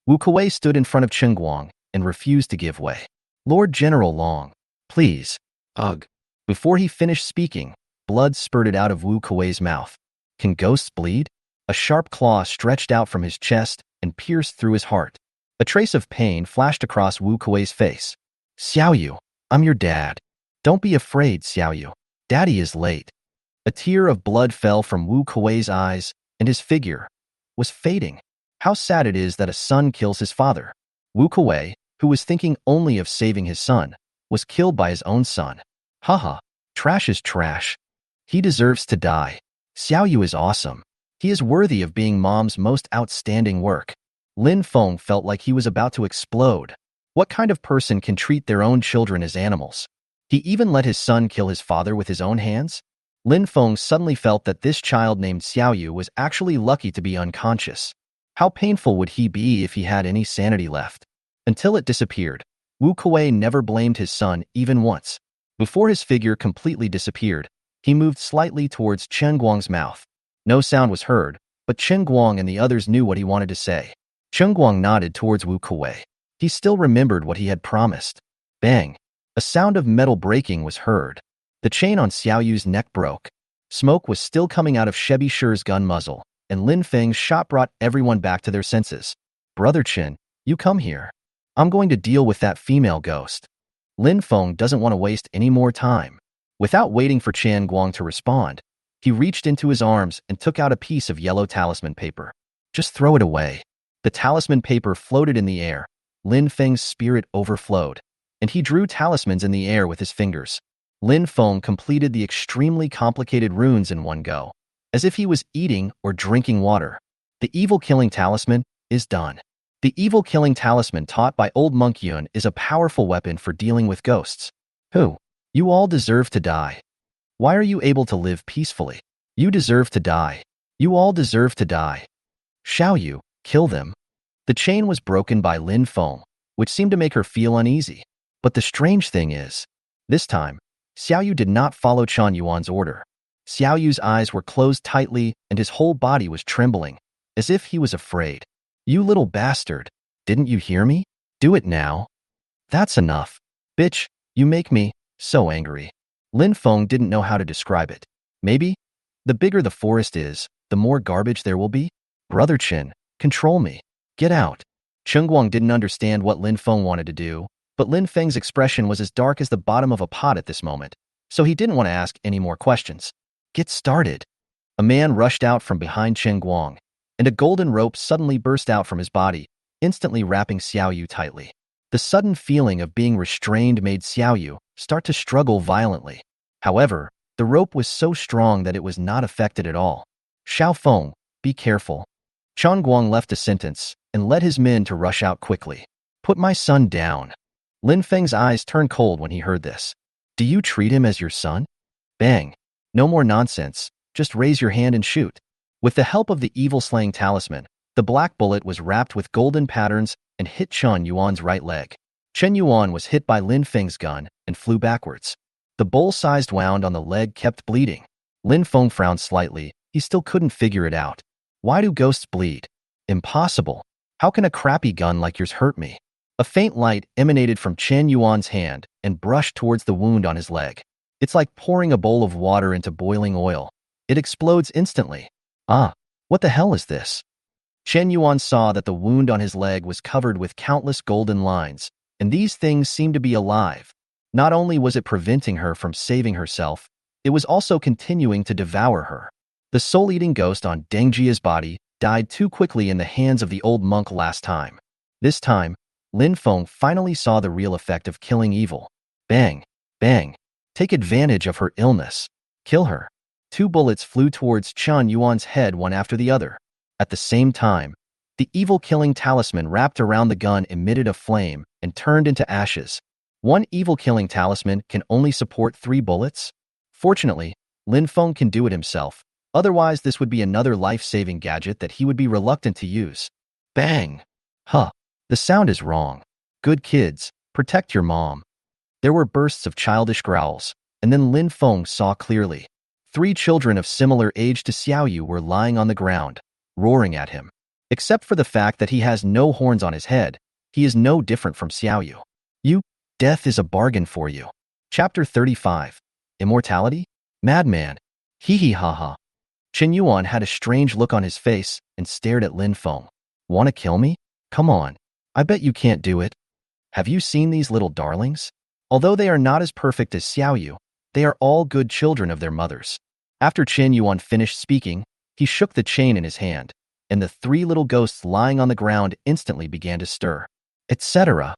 Wu Kuwei stood in front of Qingguang and refused to give way. Lord General Long, please. Ugh. Before he finished speaking, blood spurted out of Wu Kuwei's mouth. Can ghosts bleed? A sharp claw stretched out from his chest and pierced through his heart. A trace of pain flashed across Wu Kuwei's face. Xiao Yu, I'm your dad. Don't be afraid, Xiao Yu. Daddy is late. A tear of blood fell from Wu Kuwei's eyes, and his figure was fading. How sad it is that a son kills his father. Wu Kuwei, who was thinking only of saving his son, was killed by his own son. Haha, trash is trash. He deserves to die. Xiao Yu is awesome. He is worthy of being Mom's most outstanding work. Lin Feng felt like he was about to explode. What kind of person can treat their own children as animals? He even let his son kill his father with his own hands? Lin Feng suddenly felt that this child named Xiao Yu was actually lucky to be unconscious. How painful would he be if he had any sanity left? Until it disappeared, Wu Kuwei never blamed his son even once. Before his figure completely disappeared, He moved slightly towards Chen Guang's mouth. No sound was heard, but Chen Guang and the others knew what he wanted to say. Chen Guang nodded towards Wu Kuwei. He still remembered what he had promised. Bang! A sound of metal breaking was heard. The chain on Xiao Yu's neck broke. Smoke was still coming out of Shebi Shi's gun muzzle, and Lin Feng's shot brought everyone back to their senses. Brother Chen, you come here. I'm going to deal with that female ghost. Lin Feng doesn't want to waste any more time. Without waiting for Chen Guang to respond, he reached into his arms and took out a piece of yellow talisman paper. Just throw it away. The talisman paper floated in the air. Lin Feng's spirit overflowed, and he drew talismans in the air with his fingers. Lin Feng completed the extremely complicated runes in one go, as if he was eating or drinking water. The evil killing talisman is done. The evil killing talisman taught by old monk Yun is a powerful weapon for dealing with ghosts. Who? You all deserve to die. Why are you able to live peacefully? You deserve to die. You all deserve to die. Xiao Yu, kill them. The chain was broken by Lin Feng, which seemed to make her feel uneasy. But the strange thing is, this time, Xiao Yu did not follow Chen Yuan's order. Xiao Yu's eyes were closed tightly and his whole body was trembling, as if he was afraid. You little bastard, didn't you hear me? Do it now. That's enough. Bitch, you make me so angry. Lin Feng didn't know how to describe it. Maybe, the bigger the forest is, the more garbage there will be? Brother Chen, control me. Get out. Chen Guang didn't understand what Lin Feng wanted to do, but Lin Feng's expression was as dark as the bottom of a pot at this moment, so he didn't want to ask any more questions. Get started. A man rushed out from behind Chen Guang, and a golden rope suddenly burst out from his body, instantly wrapping Xiao Yu tightly. The sudden feeling of being restrained made Xiao Yu start to struggle violently. However, the rope was so strong that it was not affected at all. Xiao Feng, be careful. Chen Guang left a sentence and led his men to rush out quickly. Put my son down. Lin Feng's eyes turned cold when he heard this. Do you treat him as your son? Bang. No more nonsense. Just raise your hand and shoot. With the help of the evil-slaying talisman, the black bullet was wrapped with golden patterns and hit Chen Yuan's right leg. Chen Yuan was hit by Lin Feng's gun and flew backwards. The bowl-sized wound on the leg kept bleeding. Lin Feng frowned slightly. He still couldn't figure it out. Why do ghosts bleed? Impossible. How can a crappy gun like yours hurt me? A faint light emanated from Chen Yuan's hand and brushed towards the wound on his leg. It's like pouring a bowl of water into boiling oil. It explodes instantly. Ah, what the hell is this? Chen Yuan saw that the wound on his leg was covered with countless golden lines, and these things seemed to be alive. Not only was it preventing her from saving herself, it was also continuing to devour her. The soul-eating ghost on Deng Jia's body died too quickly in the hands of the old monk last time. This time, Lin Feng finally saw the real effect of killing evil. Bang, bang. Take advantage of her illness. Kill her. 2 bullets flew towards Chen Yuan's head one after the other. At the same time, the evil-killing talisman wrapped around the gun emitted a flame and turned into ashes. 1 evil-killing talisman can only support 3 bullets? Fortunately, Lin Feng can do it himself. Otherwise, this would be another life-saving gadget that he would be reluctant to use. Bang! Huh. The sound is wrong. Good kids, protect your mom. There were bursts of childish growls, and then Lin Feng saw clearly. 3 children of similar age to Xiao Yu were lying on the ground, roaring at him. Except for the fact that he has no horns on his head, he is no different from Xiao Yu. Death is a bargain for you. Chapter 35. Immortality? Madman. Hee hee ha ha. Chen Yuan had a strange look on his face and stared at Lin Feng. Want to kill me? Come on. I bet you can't do it. Have you seen these little darlings? Although they are not as perfect as Xiao Yu, they are all good children of their mothers. After Chen Yuan finished speaking, he shook the chain in his hand, and the 3 little ghosts lying on the ground instantly began to stir. Etc.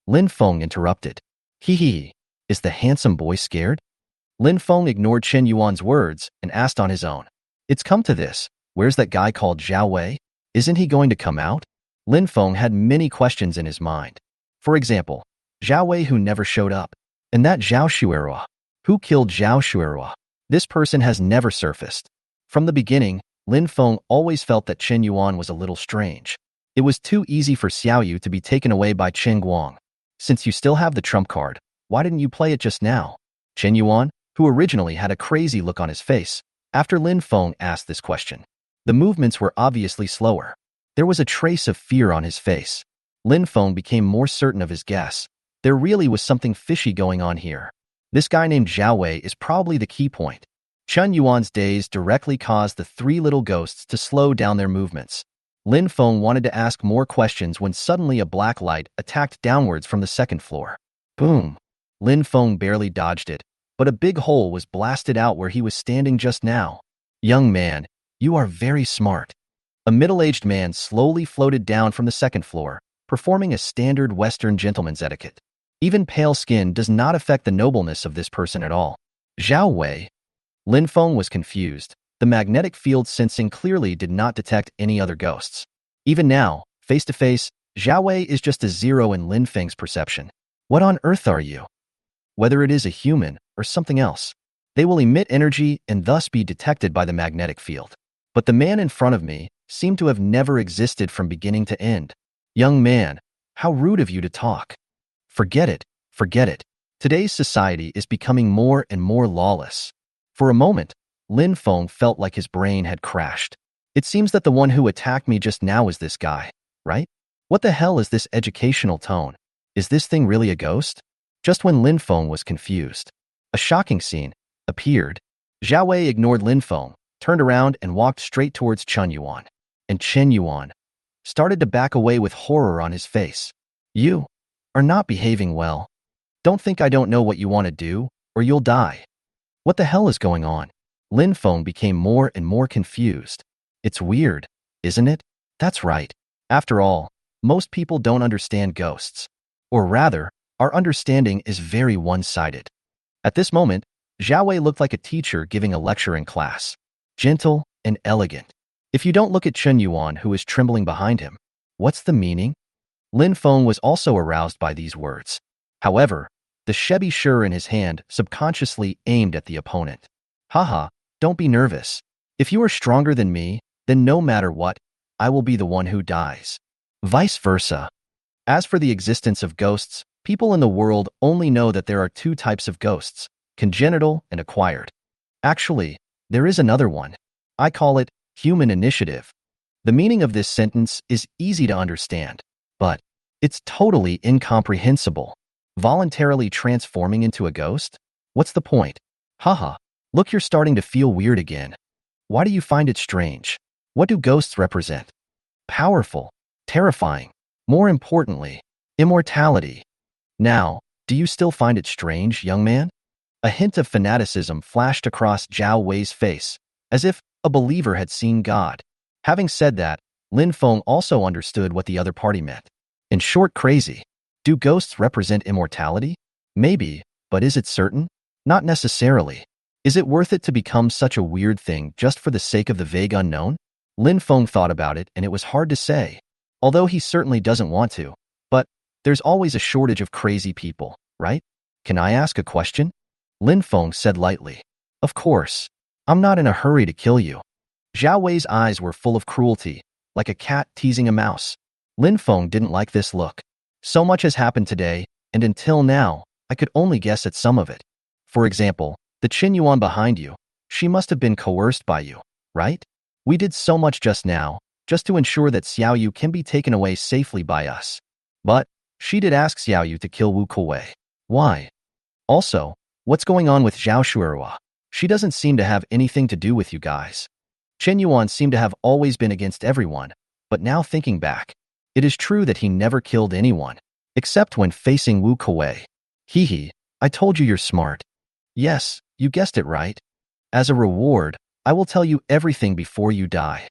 Lin Feng interrupted. Hee hee. Is the handsome boy scared? Lin Feng ignored Chen Yuan's words and asked on his own. It's come to this. Where's that guy called Zhao Wei? Isn't he going to come out? Lin Feng had many questions in his mind. For example, Zhao Wei who never showed up. And that Zhao Shuerua. Who killed Zhao Shuerua? This person has never surfaced. From the beginning, Lin Feng always felt that Chen Yuan was a little strange. It was too easy for Xiao Yu to be taken away by Chen Guang. Since you still have the trump card, why didn't you play it just now? Chen Yuan, who originally had a crazy look on his face after Lin Feng asked this question. The movements were obviously slower. There was a trace of fear on his face. Lin Feng became more certain of his guess. There really was something fishy going on here. This guy named Zhao Wei is probably the key point. Chen Yuan's daze directly caused the three little ghosts to slow down their movements. Lin Feng wanted to ask more questions when suddenly a black light attacked downwards from the second floor. Boom! Lin Feng barely dodged it, but a big hole was blasted out where he was standing just now. Young man, you are very smart. A middle-aged man slowly floated down from the second floor, performing a standard Western gentleman's etiquette. Even pale skin does not affect the nobleness of this person at all. Zhao Wei. Lin Feng was confused. The magnetic field sensing clearly did not detect any other ghosts. Even now, face to face, Zhao Wei is just a zero in Lin Feng's perception. What on earth are you? Whether it is a human or something else, they will emit energy and thus be detected by the magnetic field. But the man in front of me seemed to have never existed from beginning to end. Young man, how rude of you to talk. Forget it, forget it. Today's society is becoming more and more lawless. For a moment, Lin Feng felt like his brain had crashed. It seems that the one who attacked me just now is this guy, right? What the hell is this educational tone? Is this thing really a ghost? Just when Lin Feng was confused, a shocking scene appeared. Zhao Wei ignored Lin Feng, turned around and walked straight towards Chen Yuan. And Chen Yuan started to back away with horror on his face. You are not behaving well. Don't think I don't know what you want to do, or you'll die. What the hell is going on? Lin Feng became more and more confused. It's weird, isn't it? That's right. After all, most people don't understand ghosts. Or rather, our understanding is very one-sided. At this moment, Zhao Wei looked like a teacher giving a lecture in class. Gentle and elegant. If you don't look at Chen Yuan, who is trembling behind him, what's the meaning? Lin Feng was also aroused by these words. However, the Shebi Shur in his hand subconsciously aimed at the opponent. Haha, don't be nervous. If you are stronger than me, then no matter what, I will be the one who dies. Vice versa. As for the existence of ghosts, people in the world only know that there are two types of ghosts, congenital and acquired. Actually, there is another one. I call it human initiative. The meaning of this sentence is easy to understand, but it's totally incomprehensible. Voluntarily transforming into a ghost? What's the point? Haha, look, you're starting to feel weird again. Why do you find it strange? What do ghosts represent? Powerful, terrifying, more importantly, immortality. Now, do you still find it strange, young man? A hint of fanaticism flashed across Zhao Wei's face, as if a believer had seen God. Having said that, Lin Feng also understood what the other party meant. In short, crazy. Do ghosts represent immortality? Maybe, but is it certain? Not necessarily. Is it worth it to become such a weird thing just for the sake of the vague unknown? Lin Feng thought about it, and it was hard to say. Although he certainly doesn't want to. But there's always a shortage of crazy people, right? Can I ask a question? Lin Feng said lightly. Of course. I'm not in a hurry to kill you. Zhao Wei's eyes were full of cruelty, like a cat teasing a mouse. Lin Feng didn't like this look. So much has happened today, and until now, I could only guess at some of it. For example, the Chen Yuan behind you, she must have been coerced by you, right? We did so much just now, just to ensure that Xiao Yu can be taken away safely by us. But she did ask Xiao Yu to kill Wu Kuwei. Why? Also, what's going on with Zhao Shuerhua? She doesn't seem to have anything to do with you guys. Chen Yuan seemed to have always been against everyone, but now thinking back, it is true that he never killed anyone, except when facing Wu Kuwei. Hee, I told you you're smart. Yes, you guessed it right. As a reward, I will tell you everything before you die.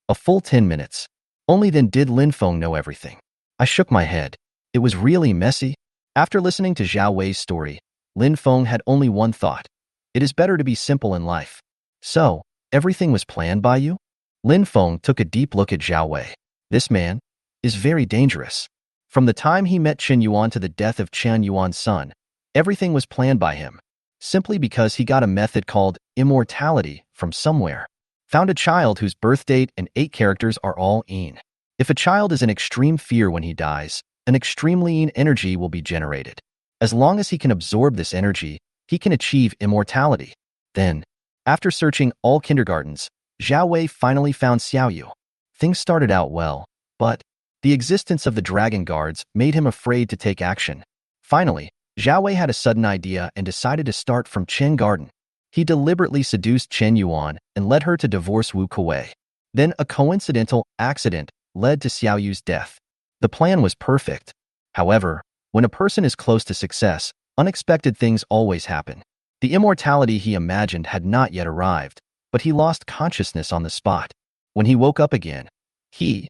A full 10 minutes. Only then did Lin Feng know everything. I shook my head. It was really messy. After listening to Zhao Wei's story, Lin Feng had only one thought. It is better to be simple in life. So, everything was planned by you? Lin Feng took a deep look at Zhao Wei. This man is very dangerous. From the time he met Chen Yuan to the death of Chen Yuan's son, everything was planned by him, simply because he got a method called immortality from somewhere. Found a child whose birth date and 8 characters are all in. If a child is in extreme fear when he dies, an extremely in energy will be generated. As long as he can absorb this energy, he can achieve immortality. Then, after searching all kindergartens, Zhao Wei finally found Xiaoyu. Things started out well, but the existence of the dragon guards made him afraid to take action. Finally, Zhao Wei had a sudden idea and decided to start from Chen Garden. He deliberately seduced Chen Yuan and led her to divorce Wu Kuwei. Then a coincidental accident led to Xiaoyu's death. The plan was perfect. However, when a person is close to success, unexpected things always happen. The immortality he imagined had not yet arrived, but he lost consciousness on the spot. When he woke up again, he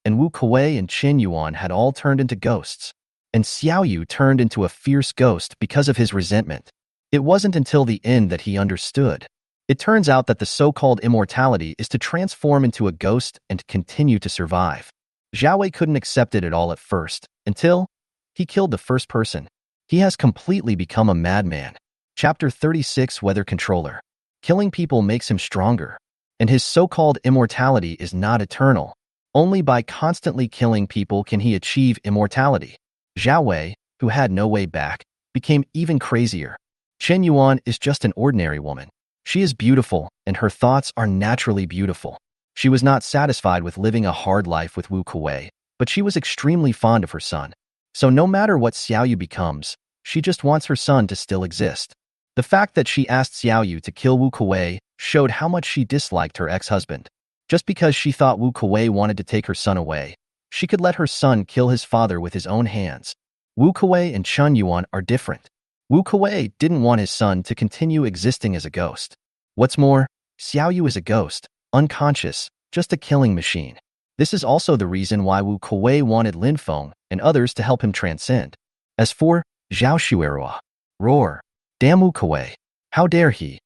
and Wu Kuwei and Chen Yuan had all turned into ghosts, and Xiaoyu turned into a fierce ghost because of his resentment. It wasn't until the end that he understood. It turns out that the so-called immortality is to transform into a ghost and continue to survive. Zhao Wei couldn't accept it at all at first, until he killed the first person. He has completely become a madman. Chapter 36 Weather Controller. Killing people makes him stronger, and his so-called immortality is not eternal. Only by constantly killing people can he achieve immortality. Zhao Wei, who had no way back, became even crazier. Chen Yuan is just an ordinary woman. She is beautiful, and her thoughts are naturally beautiful. She was not satisfied with living a hard life with Wu Kuwei, but she was extremely fond of her son. So no matter what Xiaoyu becomes, she just wants her son to still exist. The fact that she asked Xiaoyu to kill Wu Kuwei showed how much she disliked her ex-husband. Just because she thought Wu Kuwei wanted to take her son away, she could let her son kill his father with his own hands. Wu Kuwei and Chen Yuan are different. Wu Kuwei didn't want his son to continue existing as a ghost. What's more, Xiaoyu is a ghost, unconscious, just a killing machine. This is also the reason why Wu Kuwei wanted Lin Feng and others to help him transcend. As for Zhao Shuerua, roar, damn Wu Kuwei, how dare he?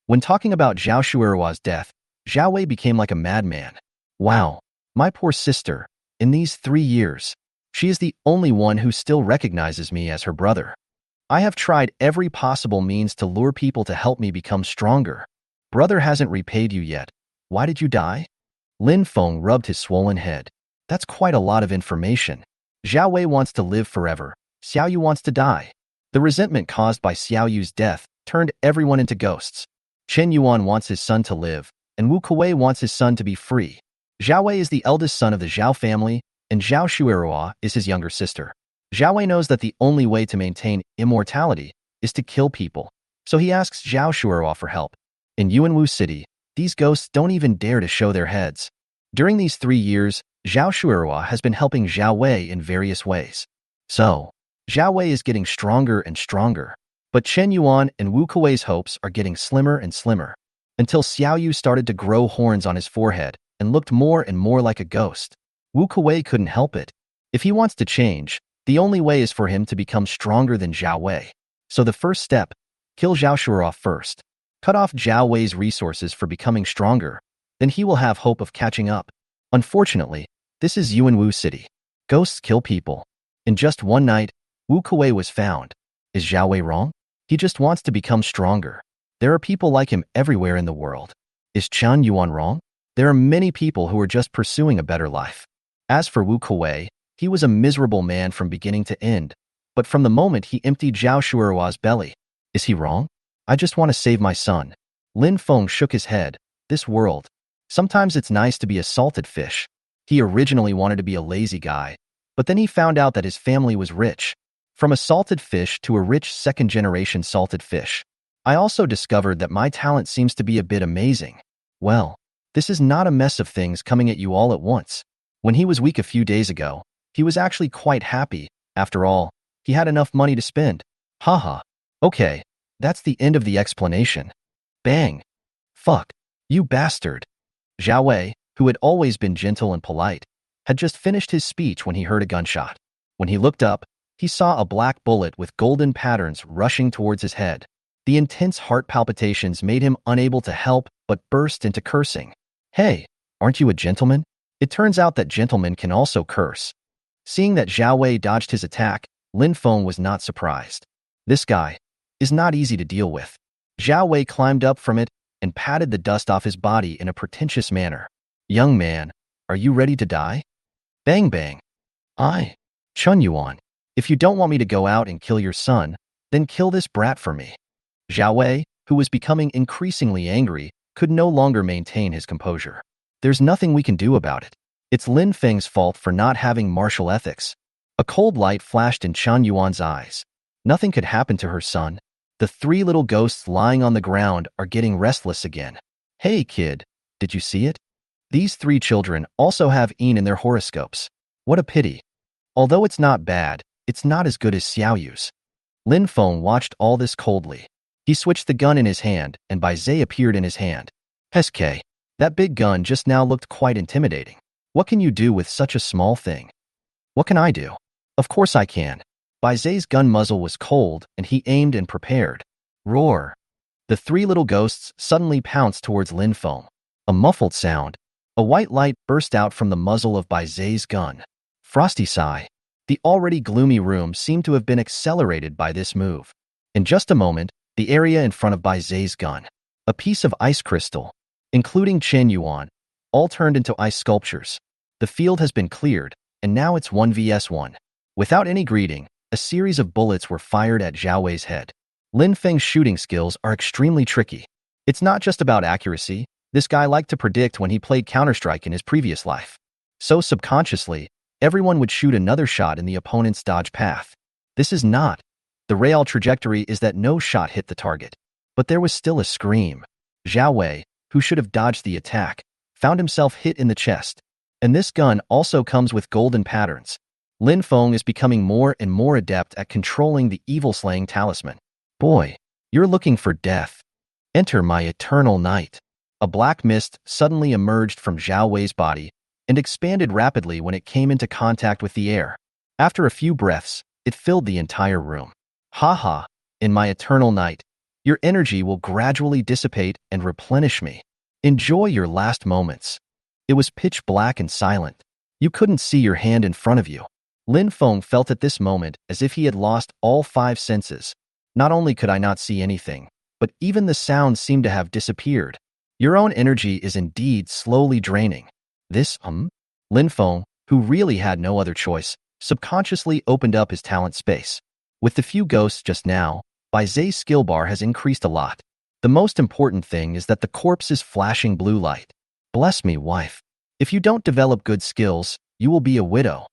When talking about Zhao Shuerua's death, Zhao Wei became like a madman. Wow, my poor sister, in these 3 years, she is the only one who still recognizes me as her brother. I have tried every possible means to lure people to help me become stronger. Brother hasn't repaid you yet. Why did you die? Lin Feng rubbed his swollen head. That's quite a lot of information. Zhao Wei wants to live forever. Xiaoyu wants to die. The resentment caused by Xiaoyu's death turned everyone into ghosts. Chen Yuan wants his son to live, and Wu Kuwei wants his son to be free. Zhao Wei is the eldest son of the Zhao family, and Zhao Shuerua is his younger sister. Zhao Wei knows that the only way to maintain immortality is to kill people, so he asks Zhao Shuerua for help. In Yuanwu City, these ghosts don't even dare to show their heads. During these 3 years, Zhao Shuerua has been helping Zhao Wei in various ways. So, Zhao Wei is getting stronger and stronger, but Chen Yuan and Wu Kuwei's hopes are getting slimmer and slimmer, until Xiaoyu started to grow horns on his forehead and looked more and more like a ghost. Wu Kuwei couldn't help it. If he wants to change, the only way is for him to become stronger than Zhao Wei. So the first step, kill Zhao Shuerua first. Cut off Zhao Wei's resources for becoming stronger, then he will have hope of catching up. Unfortunately, this is Yuanwu City. Ghosts kill people. In just one night, Wu Kuwei was found. Is Zhao Wei wrong? He just wants to become stronger. There are people like him everywhere in the world. Is Chen Yuan wrong? There are many people who are just pursuing a better life. As for Wu Kuwei, he was a miserable man from beginning to end, but from the moment he emptied Zhao Shuerua's belly. Is he wrong? I just want to save my son. Lin Feng shook his head. This world. Sometimes it's nice to be a salted fish. He originally wanted to be a lazy guy, but then he found out that his family was rich. From a salted fish to a rich second-generation salted fish. I also discovered that my talent seems to be a bit amazing. Well, this is not a mess of things coming at you all at once. When he was weak a few days ago, he was actually quite happy. After all, he had enough money to spend. Haha. Okay, that's the end of the explanation. Bang. Fuck. You bastard. Zhao Wei, who had always been gentle and polite, had just finished his speech when he heard a gunshot. When he looked up, he saw a black bullet with golden patterns rushing towards his head. The intense heart palpitations made him unable to help but burst into cursing. Hey, aren't you a gentleman? It turns out that gentlemen can also curse. Seeing that Zhao Wei dodged his attack, Lin Feng was not surprised. This guy is not easy to deal with. Zhao Wei climbed up from it and patted the dust off his body in a pretentious manner. Young man, are you ready to die? Bang bang. Chen Yuan, if you don't want me to go out and kill your son, then kill this brat for me. Zhao Wei, who was becoming increasingly angry, could no longer maintain his composure. There's nothing we can do about it. It's Lin Feng's fault for not having martial ethics. A cold light flashed in Chen Yuan's eyes. Nothing could happen to her son. The three little ghosts lying on the ground are getting restless again. Hey kid, did you see it? These three children also have Yin in their horoscopes. What a pity. Although it's not bad, it's not as good as Xiaoyu's. Lin Feng watched all this coldly. He switched the gun in his hand, and Bai Zhe appeared in his hand. SK. That big gun just now looked quite intimidating. What can you do with such a small thing? What can I do? Of course I can. Bai Zhe's gun muzzle was cold, and he aimed and prepared. Roar. The three little ghosts suddenly pounced towards Lin Feng. A muffled sound. A white light burst out from the muzzle of Bai Zhe's gun. Frosty sigh. The already gloomy room seemed to have been accelerated by this move. In just a moment, the area in front of Bai Zhe's gun, a piece of ice crystal, including Chen Yuan, all turned into ice sculptures. The field has been cleared, and now it's 1vs1. Without any greeting, a series of bullets were fired at Zhao Wei's head. Lin Feng's shooting skills are extremely tricky. It's not just about accuracy. This guy liked to predict when he played Counter-Strike in his previous life. So subconsciously, everyone would shoot another shot in the opponent's dodge path. This is not. The real trajectory is that no shot hit the target. But there was still a scream. Zhao Wei, who should have dodged the attack, found himself hit in the chest. And this gun also comes with golden patterns. Lin Feng is becoming more and more adept at controlling the evil-slaying talisman. Boy, you're looking for death. Enter my eternal night. A black mist suddenly emerged from Zhao Wei's body and expanded rapidly when it came into contact with the air. After a few breaths, it filled the entire room. Ha, in my eternal night, your energy will gradually dissipate and replenish me. Enjoy your last moments. It was pitch black and silent. You couldn't see your hand in front of you. Lin Feng felt at this moment as if he had lost all five senses. Not only could I not see anything, but even the sound seemed to have disappeared. Your own energy is indeed slowly draining. This, Lin Feng, who really had no other choice, subconsciously opened up his talent space. With the few ghosts just now, Bai Zhe's skill bar has increased a lot. The most important thing is that the corpse is flashing blue light. Bless me, wife. If you don't develop good skills, you will be a widow.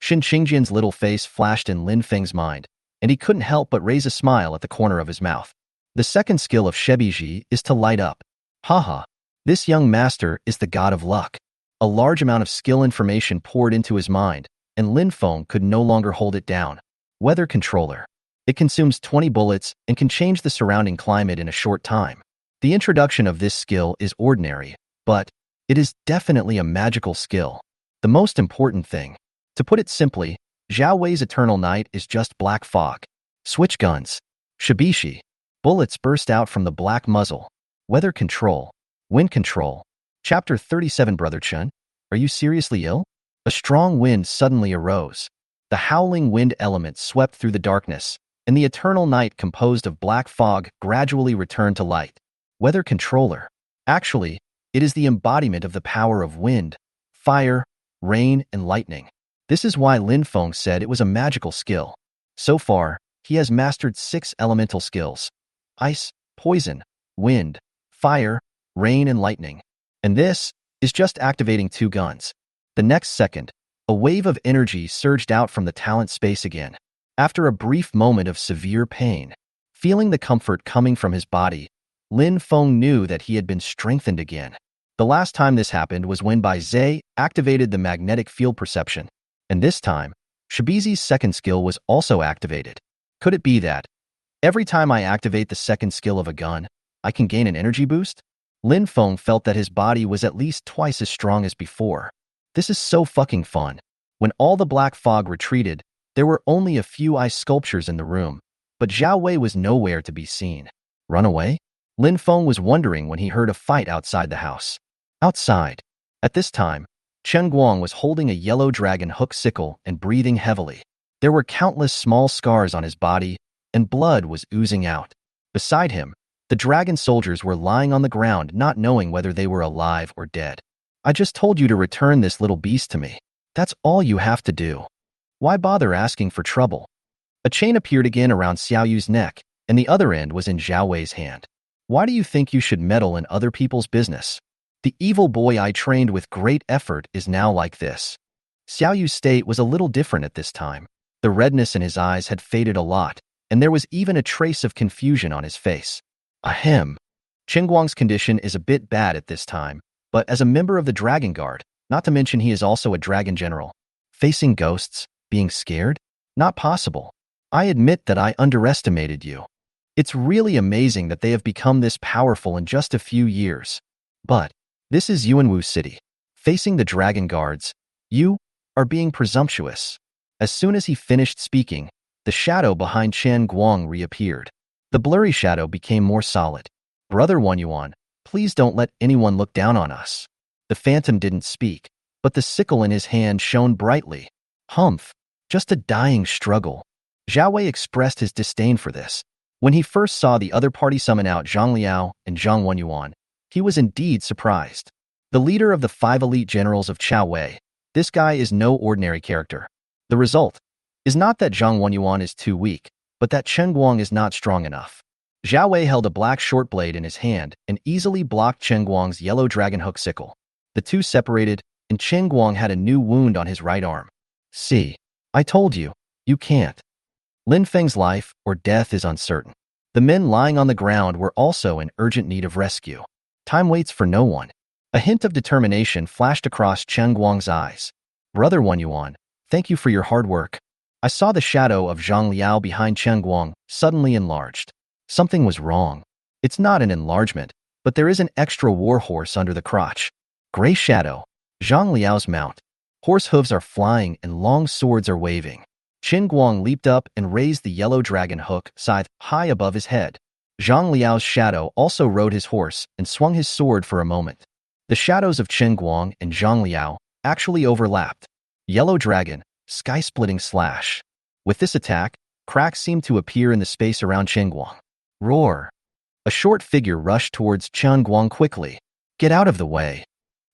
Xin Qingjian's little face flashed in Lin Feng's mind, and he couldn't help but raise a smile at the corner of his mouth. The second skill of Shebiji is to light up. Haha, this young master is the god of luck. A large amount of skill information poured into his mind, and Lin Feng could no longer hold it down. Weather controller. It consumes 20 bullets and can change the surrounding climate in a short time. The introduction of this skill is ordinary, but it is definitely a magical skill. The most important thing. To put it simply, Zhao Wei's eternal night is just black fog. Switch guns. Shibishi. Bullets burst out from the black muzzle. Weather control. Wind control. Chapter 37. Brother Chen, are you seriously ill? A strong wind suddenly arose. The howling wind element swept through the darkness, and the eternal night composed of black fog gradually returned to light. Weather controller. Actually, it is the embodiment of the power of wind, fire, rain, and lightning. This is why Lin Feng said it was a magical skill. So far, he has mastered 6 elemental skills: ice, poison, wind, fire, rain, and lightning. And this is just activating 2 guns. The next second, a wave of energy surged out from the talent space again. After a brief moment of severe pain, feeling the comfort coming from his body, Lin Feng knew that he had been strengthened again. The last time this happened was when Bai Zhe activated the magnetic field perception. And this time, Shibizi's second skill was also activated. Could it be that every time I activate the second skill of a gun, I can gain an energy boost? Lin Feng felt that his body was at least twice as strong as before. This is so fucking fun. When all the black fog retreated, there were only a few ice sculptures in the room, but Zhao Wei was nowhere to be seen. Run away? Lin Feng was wondering when he heard a fight outside the house. Outside. At this time, Chen Guang was holding a yellow dragon hook sickle and breathing heavily. There were countless small scars on his body, and blood was oozing out. Beside him, the dragon soldiers were lying on the ground, not knowing whether they were alive or dead. I just told you to return this little beast to me. That's all you have to do. Why bother asking for trouble? A chain appeared again around Xiaoyu's neck, and the other end was in Zhao Wei's hand. Why do you think you should meddle in other people's business? The evil boy I trained with great effort is now like this. Xiao Yu's state was a little different at this time. The redness in his eyes had faded a lot, and there was even a trace of confusion on his face. Ahem. Chen Guang's condition is a bit bad at this time, but as a member of the Dragon Guard, not to mention he is also a dragon general. Facing ghosts, being scared? Not possible. I admit that I underestimated you. It's really amazing that they have become this powerful in just a few years. But this is Yuanwu City. Facing the Dragon Guards, you are being presumptuous. As soon as he finished speaking, the shadow behind Chen Guang reappeared. The blurry shadow became more solid. Brother Wan Yuan, please don't let anyone look down on us. The phantom didn't speak, but the sickle in his hand shone brightly. Humph, just a dying struggle. Zhao Wei expressed his disdain for this. When he first saw the other party summon out Zhang Liao and Zhang Wenyuan, he was indeed surprised. The leader of the 5 elite generals of Chao Wei, this guy is no ordinary character. The result is not that Zhang Wenyuan is too weak, but that Chen Guang is not strong enough. Zhao Wei held a black short blade in his hand and easily blocked Chen Guang's yellow dragon hook sickle. The two separated, and Chen Guang had a new wound on his right arm. See, I told you, you can't. Lin Feng's life or death is uncertain. The men lying on the ground were also in urgent need of rescue. Time waits for no one. A hint of determination flashed across Chen Guang's eyes. Brother Wan Yuan, thank you for your hard work. I saw the shadow of Zhang Liao behind Chen Guang suddenly enlarged. Something was wrong. It's not an enlargement, but there is an extra war horse under the crotch. Gray shadow. Zhang Liao's mount. Horse hooves are flying and long swords are waving. Chen Guang leaped up and raised the yellow dragon hook scythe high above his head. Zhang Liao's shadow also rode his horse and swung his sword for a moment. The shadows of Chen Guang and Zhang Liao actually overlapped. Yellow dragon, sky-splitting slash. With this attack, cracks seemed to appear in the space around Chen Guang. Roar. A short figure rushed towards Chen Guang quickly. Get out of the way.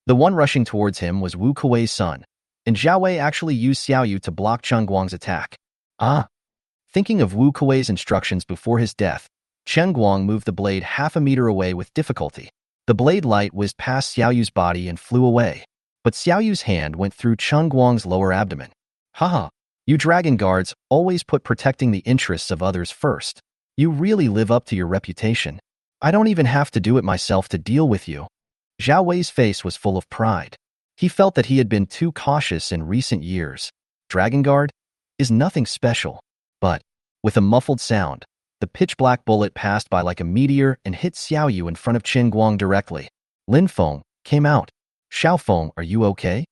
The one rushing towards him was Wu Kuei's son, and Zhao Wei actually used Xiao Yu to block Chen Guang's attack. Thinking of Wu Kuei's instructions before his death, Chen Guang moved the blade half a meter away with difficulty. The blade light whizzed past Xiao Yu's body and flew away, but Xiao Yu's hand went through Chen Guang's lower abdomen. Haha, you dragon guards always put protecting the interests of others first. You really live up to your reputation. I don't even have to do it myself to deal with you. Zhao Wei's face was full of pride. He felt that he had been too cautious in recent years. Dragon Guard is nothing special. But, with a muffled sound, the pitch-black bullet passed by like a meteor and hit Xiao Yu in front of Chen Guang directly. Lin Feng came out. Xiao Feng, are you okay?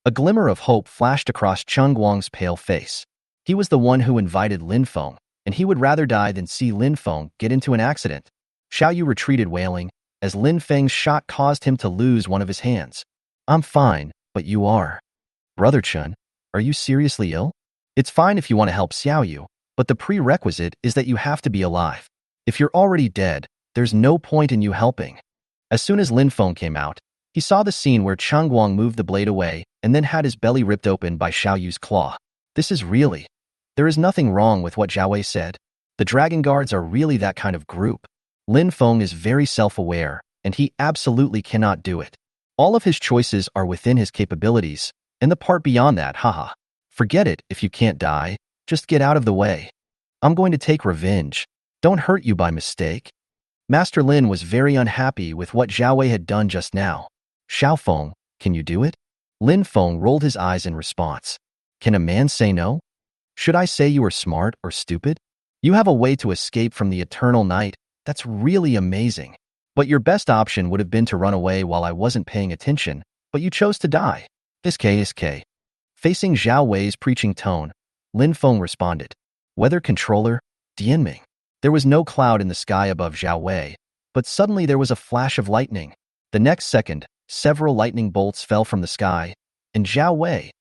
A glimmer of hope flashed across Chen Guang's pale face. He was the one who invited Lin Feng, and he would rather die than see Lin Feng get into an accident. Xiao Yu retreated wailing, as Lin Feng's shot caused him to lose one of his hands. I'm fine, but you are. Brother Chen, are you seriously ill? It's fine if you want to help Xiao Yu, but the prerequisite is that you have to be alive. If you're already dead, there's no point in you helping. As soon as Lin Feng came out, he saw the scene where Chen Guang moved the blade away and then had his belly ripped open by Xiao Yu's claw. This is really... There is nothing wrong with what Zhao Wei said. The Dragon Guards are really that kind of group. Lin Feng is very self-aware, and he absolutely cannot do it. All of his choices are within his capabilities, and the part beyond that, haha. Forget it if you can't die, just get out of the way. I'm going to take revenge. Don't hurt you by mistake. Master Lin was very unhappy with what Zhao Wei had done just now. Xiao Feng, can you do it? Lin Feng rolled his eyes in response. Can a man say no? Should I say you are smart or stupid? You have a way to escape from the eternal night. That's really amazing. But your best option would have been to run away while I wasn't paying attention, but you chose to die. SK. Facing Zhao Wei's preaching tone, Lin Feng responded. Weather controller, Dianming. There was no cloud in the sky above Zhao Wei, but suddenly there was a flash of lightning. The next second, several lightning bolts fell from the sky, and Zhao Wei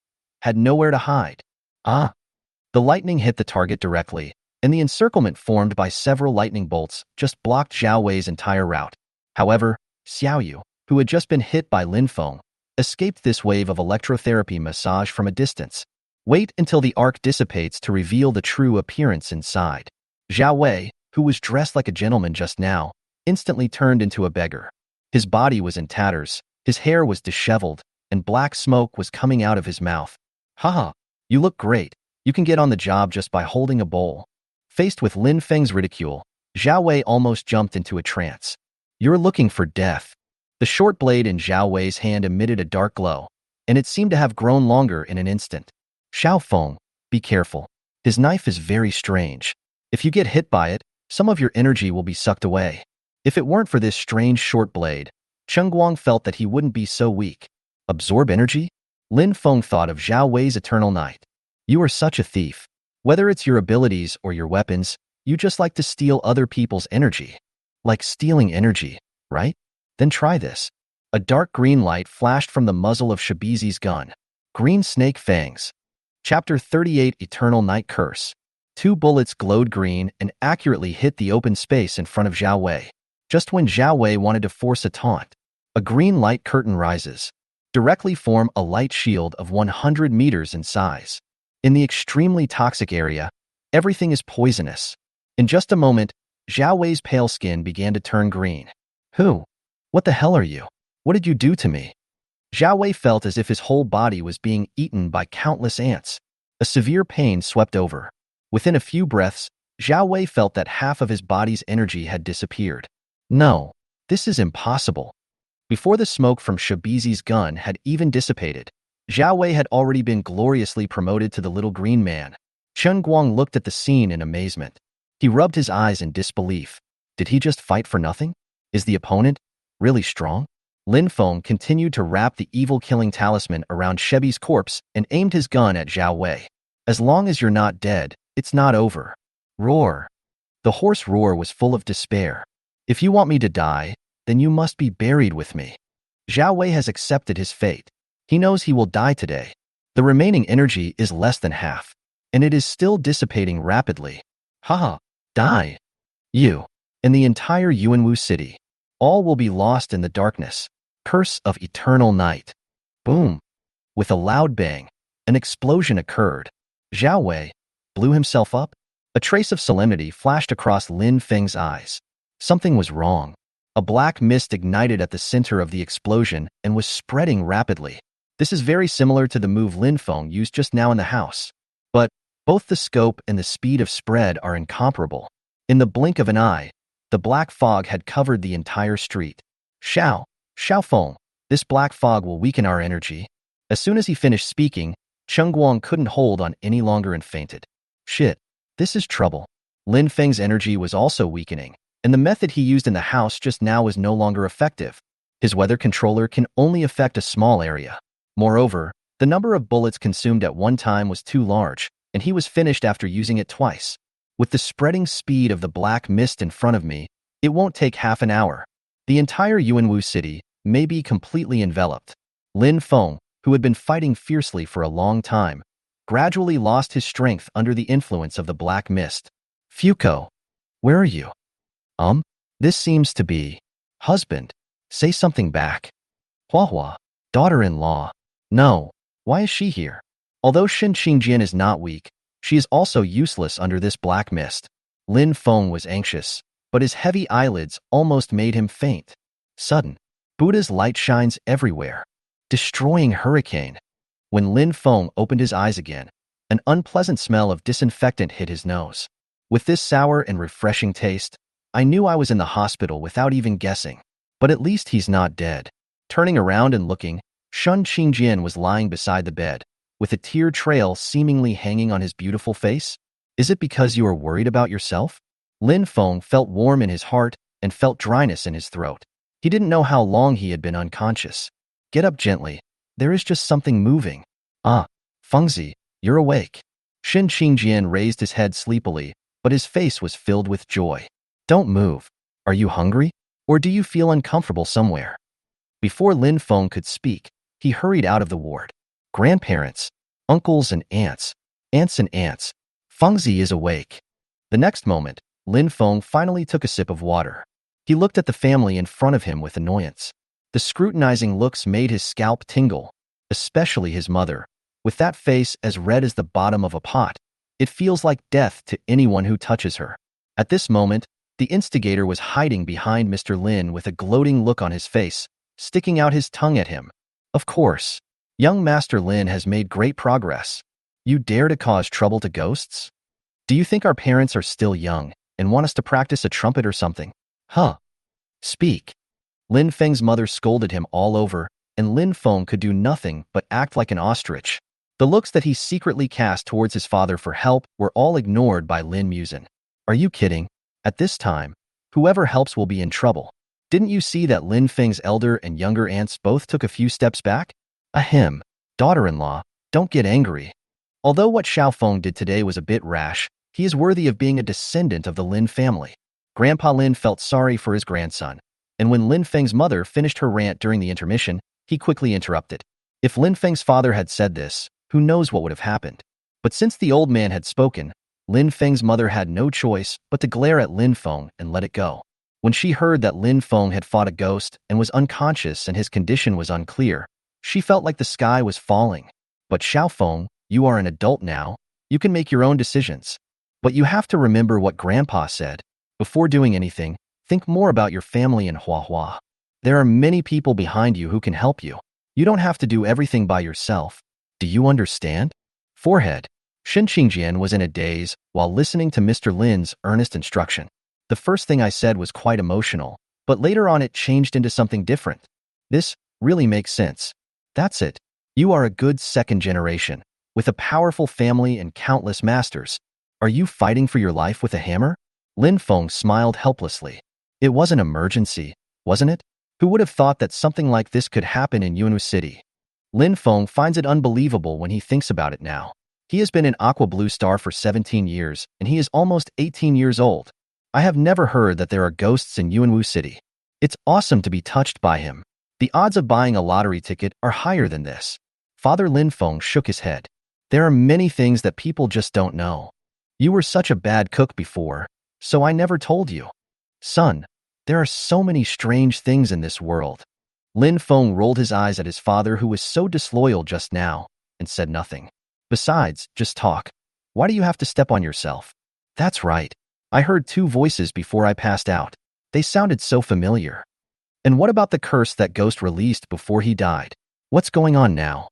had nowhere to hide. The lightning hit the target directly, and the encirclement formed by several lightning bolts just blocked Zhao Wei's entire route. However, Xiao Yu, who had just been hit by Lin Feng, escaped this wave of electrotherapy massage from a distance. Wait until the arc dissipates to reveal the true appearance inside. Zhao Wei, who was dressed like a gentleman just now, instantly turned into a beggar. His body was in tatters, his hair was disheveled, and black smoke was coming out of his mouth. Haha, you look great. You can get on the job just by holding a bowl. Faced with Lin Feng's ridicule, Zhao Wei almost jumped into a trance. You're looking for death. The short blade in Zhao Wei's hand emitted a dark glow, and it seemed to have grown longer in an instant. Xiao Feng, be careful. His knife is very strange. If you get hit by it, some of your energy will be sucked away. If it weren't for this strange short blade, Cheng Guang felt that he wouldn't be so weak. Absorb energy? Lin Feng thought of Zhao Wei's eternal night. You are such a thief. Whether it's your abilities or your weapons, you just like to steal other people's energy. Like stealing energy, right? Then try this. A dark green light flashed from the muzzle of Shibizi's gun. Green snake fangs. Chapter 38 Eternal Night Curse. 2 bullets glowed green and accurately hit the open space in front of Zhao Wei. Just when Zhao Wei wanted to force a taunt, a green light curtain rises. Directly form a light shield of 100 meters in size. In the extremely toxic area, everything is poisonous. In just a moment, Zhao Wei's pale skin began to turn green. Who? What the hell are you? What did you do to me? Zhao Wei felt as if his whole body was being eaten by countless ants. A severe pain swept over. Within a few breaths, Zhao Wei felt that half of his body's energy had disappeared. No, this is impossible. Before the smoke from Shibizi's gun had even dissipated, Zhao Wei had already been gloriously promoted to the little green man. Chen Guang looked at the scene in amazement. He rubbed his eyes in disbelief. Did he just fight for nothing? Is the opponent really strong? Lin Feng continued to wrap the evil-killing talisman around Shebi's corpse and aimed his gun at Zhao Wei. As long as you're not dead, it's not over. Roar. The hoarse roar was full of despair. If you want me to die, then you must be buried with me. Zhao Wei has accepted his fate. He knows he will die today. The remaining energy is less than half, and it is still dissipating rapidly. Haha, die. You, and the entire Yuanwu city. All will be lost in the darkness. Curse of eternal night. Boom. With a loud bang, an explosion occurred. Zhao Wei blew himself up. A trace of solemnity flashed across Lin Feng's eyes. Something was wrong. A black mist ignited at the center of the explosion and was spreading rapidly. This is very similar to the move Lin Feng used just now in the house. But both the scope and the speed of spread are incomparable. In the blink of an eye, the black fog had covered the entire street. Xiao Feng, this black fog will weaken our energy. As soon as he finished speaking, Cheng Guang couldn't hold on any longer and fainted. Shit, this is trouble. Lin Feng's energy was also weakening, and the method he used in the house just now was no longer effective. His weather controller can only affect a small area. Moreover, the number of bullets consumed at one time was too large, and he was finished after using it twice. With the spreading speed of the black mist in front of me, it won't take half an hour. The entire Yuanwu city may be completely enveloped. Lin Feng, who had been fighting fiercely for a long time, gradually lost his strength under the influence of the black mist. Fuko, where are you? This seems to be husband. Say something back. Huahua, daughter-in-law. No, why is she here? Although Shin Qingjian is not weak, she is also useless under this black mist. Lin Feng was anxious, but his heavy eyelids almost made him faint. Sudden, Buddha's light shines everywhere, destroying hurricane. When Lin Feng opened his eyes again, an unpleasant smell of disinfectant hit his nose. With this sour and refreshing taste, I knew I was in the hospital without even guessing. But at least he's not dead. Turning around and looking, Shun Qingjian was lying beside the bed, with a tear trail seemingly hanging on his beautiful face. Is it because you are worried about yourself? Lin Feng felt warm in his heart and felt dryness in his throat. He didn't know how long he had been unconscious. Get up gently. There is just something moving. Ah, Fengzi, you're awake. Shin Qingjian raised his head sleepily, but his face was filled with joy. Don't move. Are you hungry? Or do you feel uncomfortable somewhere? Before Lin Feng could speak, he hurried out of the ward. Grandparents, uncles and aunts. Fengzi is awake. The next moment, Lin Feng finally took a sip of water. He looked at the family in front of him with annoyance. The scrutinizing looks made his scalp tingle, especially his mother. With that face as red as the bottom of a pot, it feels like death to anyone who touches her. At this moment, the instigator was hiding behind Mr. Lin with a gloating look on his face, sticking out his tongue at him. Of course, young Master Lin has made great progress. You dare to cause trouble to ghosts? Do you think our parents are still young and want us to practice a trumpet or something? Huh. Speak. Lin Feng's mother scolded him all over, and Lin Feng could do nothing but act like an ostrich. The looks that he secretly cast towards his father for help were all ignored by Lin Musen. Are you kidding? At this time, whoever helps will be in trouble. Didn't you see that Lin Feng's elder and younger aunts both took a few steps back? Ahem, daughter-in-law, don't get angry. Although what Xiao Feng did today was a bit rash, he is worthy of being a descendant of the Lin family. Grandpa Lin felt sorry for his grandson, and when Lin Feng's mother finished her rant during the intermission, he quickly interrupted. If Lin Feng's father had said this, who knows what would have happened? But since the old man had spoken, Lin Feng's mother had no choice but to glare at Lin Feng and let it go. When she heard that Lin Feng had fought a ghost and was unconscious and his condition was unclear, she felt like the sky was falling. But Xiao Feng, you are an adult now. You can make your own decisions. But you have to remember what Grandpa said. Before doing anything, think more about your family and Hua. There are many people behind you who can help you. You don't have to do everything by yourself. Do you understand? Forehead. Shen Qingjian was in a daze while listening to Mr. Lin's earnest instruction. The first thing I said was quite emotional, but later on it changed into something different. This really makes sense. That's it. You are a good second generation, with a powerful family and countless masters. Are you fighting for your life with a hammer? Lin Feng smiled helplessly. It was an emergency, wasn't it? Who would have thought that something like this could happen in Yunwu City? Lin Feng finds it unbelievable when he thinks about it now. He has been an Aqua Blue Star for 17 years, and he is almost 18 years old. I have never heard that there are ghosts in Yunwu City. It's awesome to be touched by him. The odds of buying a lottery ticket are higher than this. Father Lin Feng shook his head. There are many things that people just don't know. You were such a bad cook before, so I never told you. Son, there are so many strange things in this world. Lin Feng rolled his eyes at his father, who was so disloyal just now, and said nothing. Besides, just talk. Why do you have to step on yourself? That's right. I heard two voices before I passed out. They sounded so familiar. And what about the curse that ghost released before he died? What's going on now?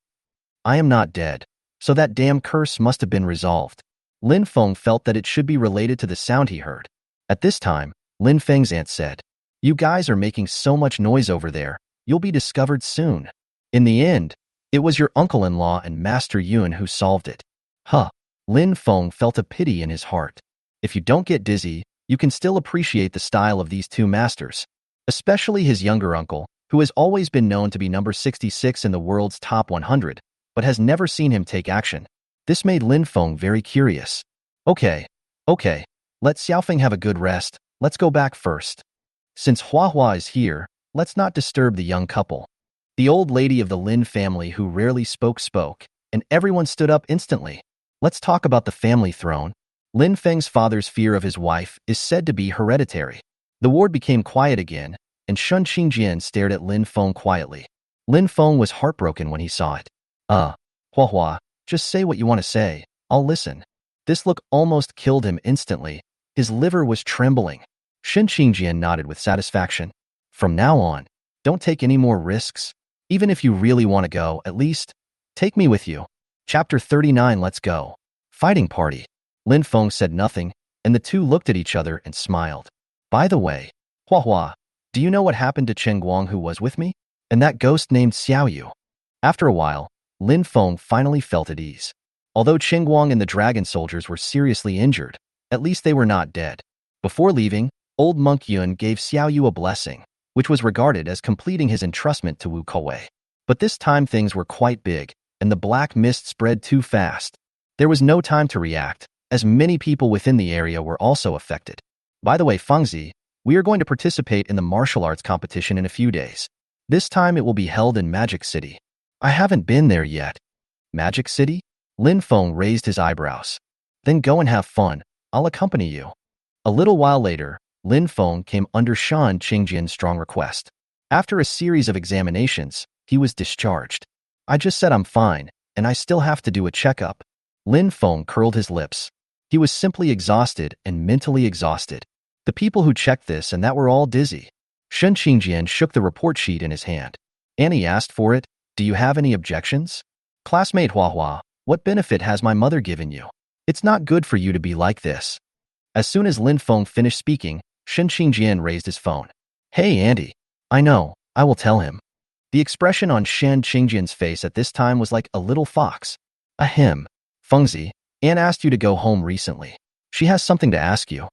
I am not dead, so that damn curse must have been resolved. Lin Feng felt that it should be related to the sound he heard. At this time, Lin Feng's aunt said, "You guys are making so much noise over there, you'll be discovered soon." In the end, it was your uncle-in-law and Master Yun who solved it. Huh. Lin Feng felt a pity in his heart. If you don't get dizzy, you can still appreciate the style of these two masters, especially his younger uncle, who has always been known to be number 66 in the world's top 100, but has never seen him take action. This made Lin Feng very curious. Okay, let Xiaofeng have a good rest. Let's go back first. Since Hua is here, let's not disturb the young couple. The old lady of the Lin family who rarely spoke, and everyone stood up instantly. Let's talk about the family throne. Lin Feng's father's fear of his wife is said to be hereditary. The ward became quiet again, and Shen Qingjian stared at Lin Feng quietly. Lin Feng was heartbroken when he saw it. Hua, just say what you want to say. I'll listen. This look almost killed him instantly. His liver was trembling. Shen Qingjian nodded with satisfaction. From now on, don't take any more risks. Even if you really want to go, at least take me with you. Chapter 39, let's go. Fighting party. Lin Feng said nothing, and the two looked at each other and smiled. By the way, Hua, do you know what happened to Chen Guang who was with me? And that ghost named Xiao Yu? After a while, Lin Feng finally felt at ease. Although Chen Guang and the dragon soldiers were seriously injured, at least they were not dead. Before leaving, old monk Yun gave Xiao Yu a blessing, which was regarded as completing his entrustment to Wu Kouwei. But this time things were quite big, and the black mist spread too fast. There was no time to react, as many people within the area were also affected. By the way, Fengzi, we are going to participate in the martial arts competition in a few days. This time it will be held in Magic City. I haven't been there yet. Magic City? Lin Feng raised his eyebrows. Then go and have fun. I'll accompany you. A little while later, Lin Feng came under Shen Qingjian's strong request. After a series of examinations, he was discharged. I just said I'm fine, and I still have to do a checkup. Lin Feng curled his lips. He was simply exhausted and mentally exhausted. The people who checked this and that were all dizzy. Shen Qingjian shook the report sheet in his hand. Annie asked for it. Do you have any objections? Classmate Hua, what benefit has my mother given you? It's not good for you to be like this. As soon as Lin Feng finished speaking, Shen Qingjian raised his phone. Hey, Andy. I know, I will tell him. The expression on Shen Qingjian's face at this time was like a little fox. Ahem. Fengzi, Anne asked you to go home recently. She has something to ask you.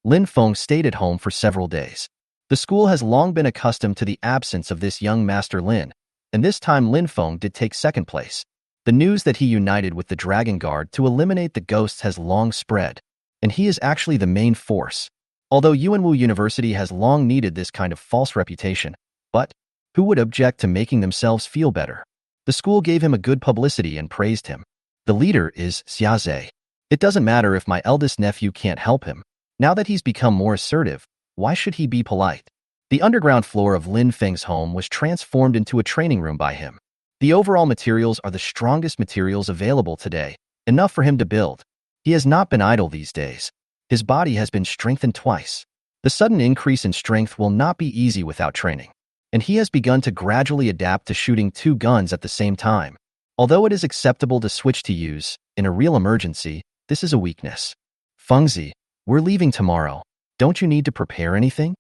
Lin Feng stayed at home for several days. The school has long been accustomed to the absence of this young Master Lin, and this time Lin Feng did take second place. The news that he united with the Dragon Guard to eliminate the ghosts has long spread, and he is actually the main force. Although Yuanwu University has long needed this kind of false reputation, but who would object to making themselves feel better? The school gave him a good publicity and praised him. The leader is Xiaze. It doesn't matter if my eldest nephew can't help him. Now that he's become more assertive, why should he be polite? The underground floor of Lin Feng's home was transformed into a training room by him. The overall materials are the strongest materials available today, enough for him to build. He has not been idle these days. His body has been strengthened twice. The sudden increase in strength will not be easy without training, and he has begun to gradually adapt to shooting 2 guns at the same time. Although it is acceptable to switch to use, in a real emergency, this is a weakness. Fengzi, we're leaving tomorrow. Don't you need to prepare anything?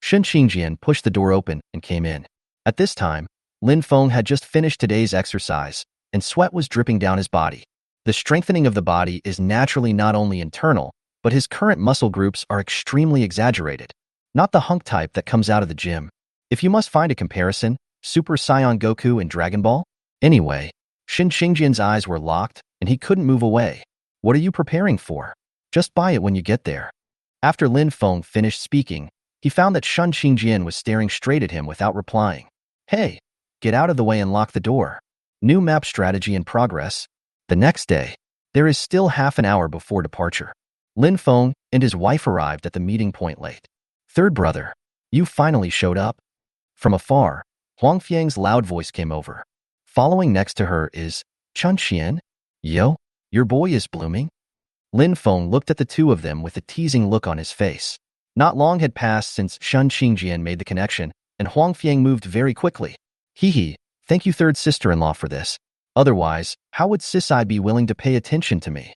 Shen Qingjian pushed the door open and came in. At this time, Lin Feng had just finished today's exercise, and sweat was dripping down his body. The strengthening of the body is naturally not only internal, but his current muscle groups are extremely exaggerated. Not the hunk type that comes out of the gym. If you must find a comparison, Super Saiyan Goku in Dragon Ball? Anyway, Shen Qingjian's eyes were locked, and he couldn't move away. What are you preparing for? Just buy it when you get there. After Lin Feng finished speaking, he found that Shen Qingjian was staring straight at him without replying. Hey, get out of the way and lock the door. New map strategy in progress. The next day, there is still half an hour before departure. Lin Feng and his wife arrived at the meeting point late. Third brother, you finally showed up. From afar, Huang Fiang's loud voice came over. Following next to her is Chun Xian. Yo, your boy is blooming. Lin Feng looked at the two of them with a teasing look on his face. Not long had passed since Shen Qingjian made the connection, and Huang Fiang moved very quickly. Hee, thank you third sister-in-law for this. Otherwise, how would Sisai be willing to pay attention to me?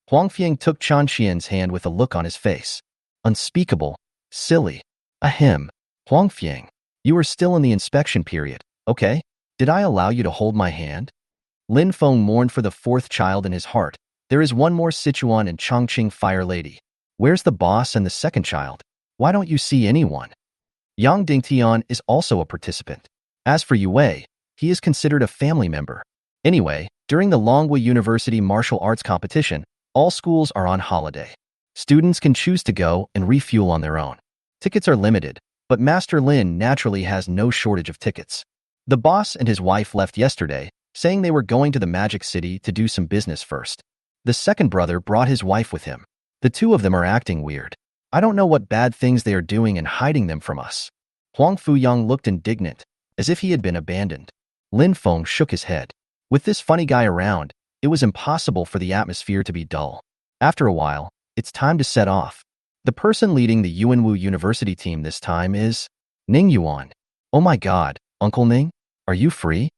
Huang Fiang took Chan Xian's hand with a look on his face. Unspeakable. Silly. Ahem. Huang Fiang, you are still in the inspection period, okay? Did I allow you to hold my hand? Lin Feng mourned for the 4th child in his heart. There is one more Sichuan and Chongqing Fire Lady. Where's the boss and the 2nd child? Why don't you see anyone? Yang Dingtian is also a participant. As for Yue, he is considered a family member. Anyway, during the Longwei University martial arts competition, all schools are on holiday. Students can choose to go and refuel on their own. Tickets are limited, but Master Lin naturally has no shortage of tickets. The boss and his wife left yesterday, saying they were going to the Magic City to do some business first. The 2nd brother brought his wife with him. The two of them are acting weird. I don't know what bad things they are doing and hiding them from us. Huang Fuyang looked indignant, as if he had been abandoned. Lin Feng shook his head. With this funny guy around, it was impossible for the atmosphere to be dull. After a while, it's time to set off. The person leading the Yuanwu University team this time is Ning Yuan. Oh my god, Uncle Ning, are you free?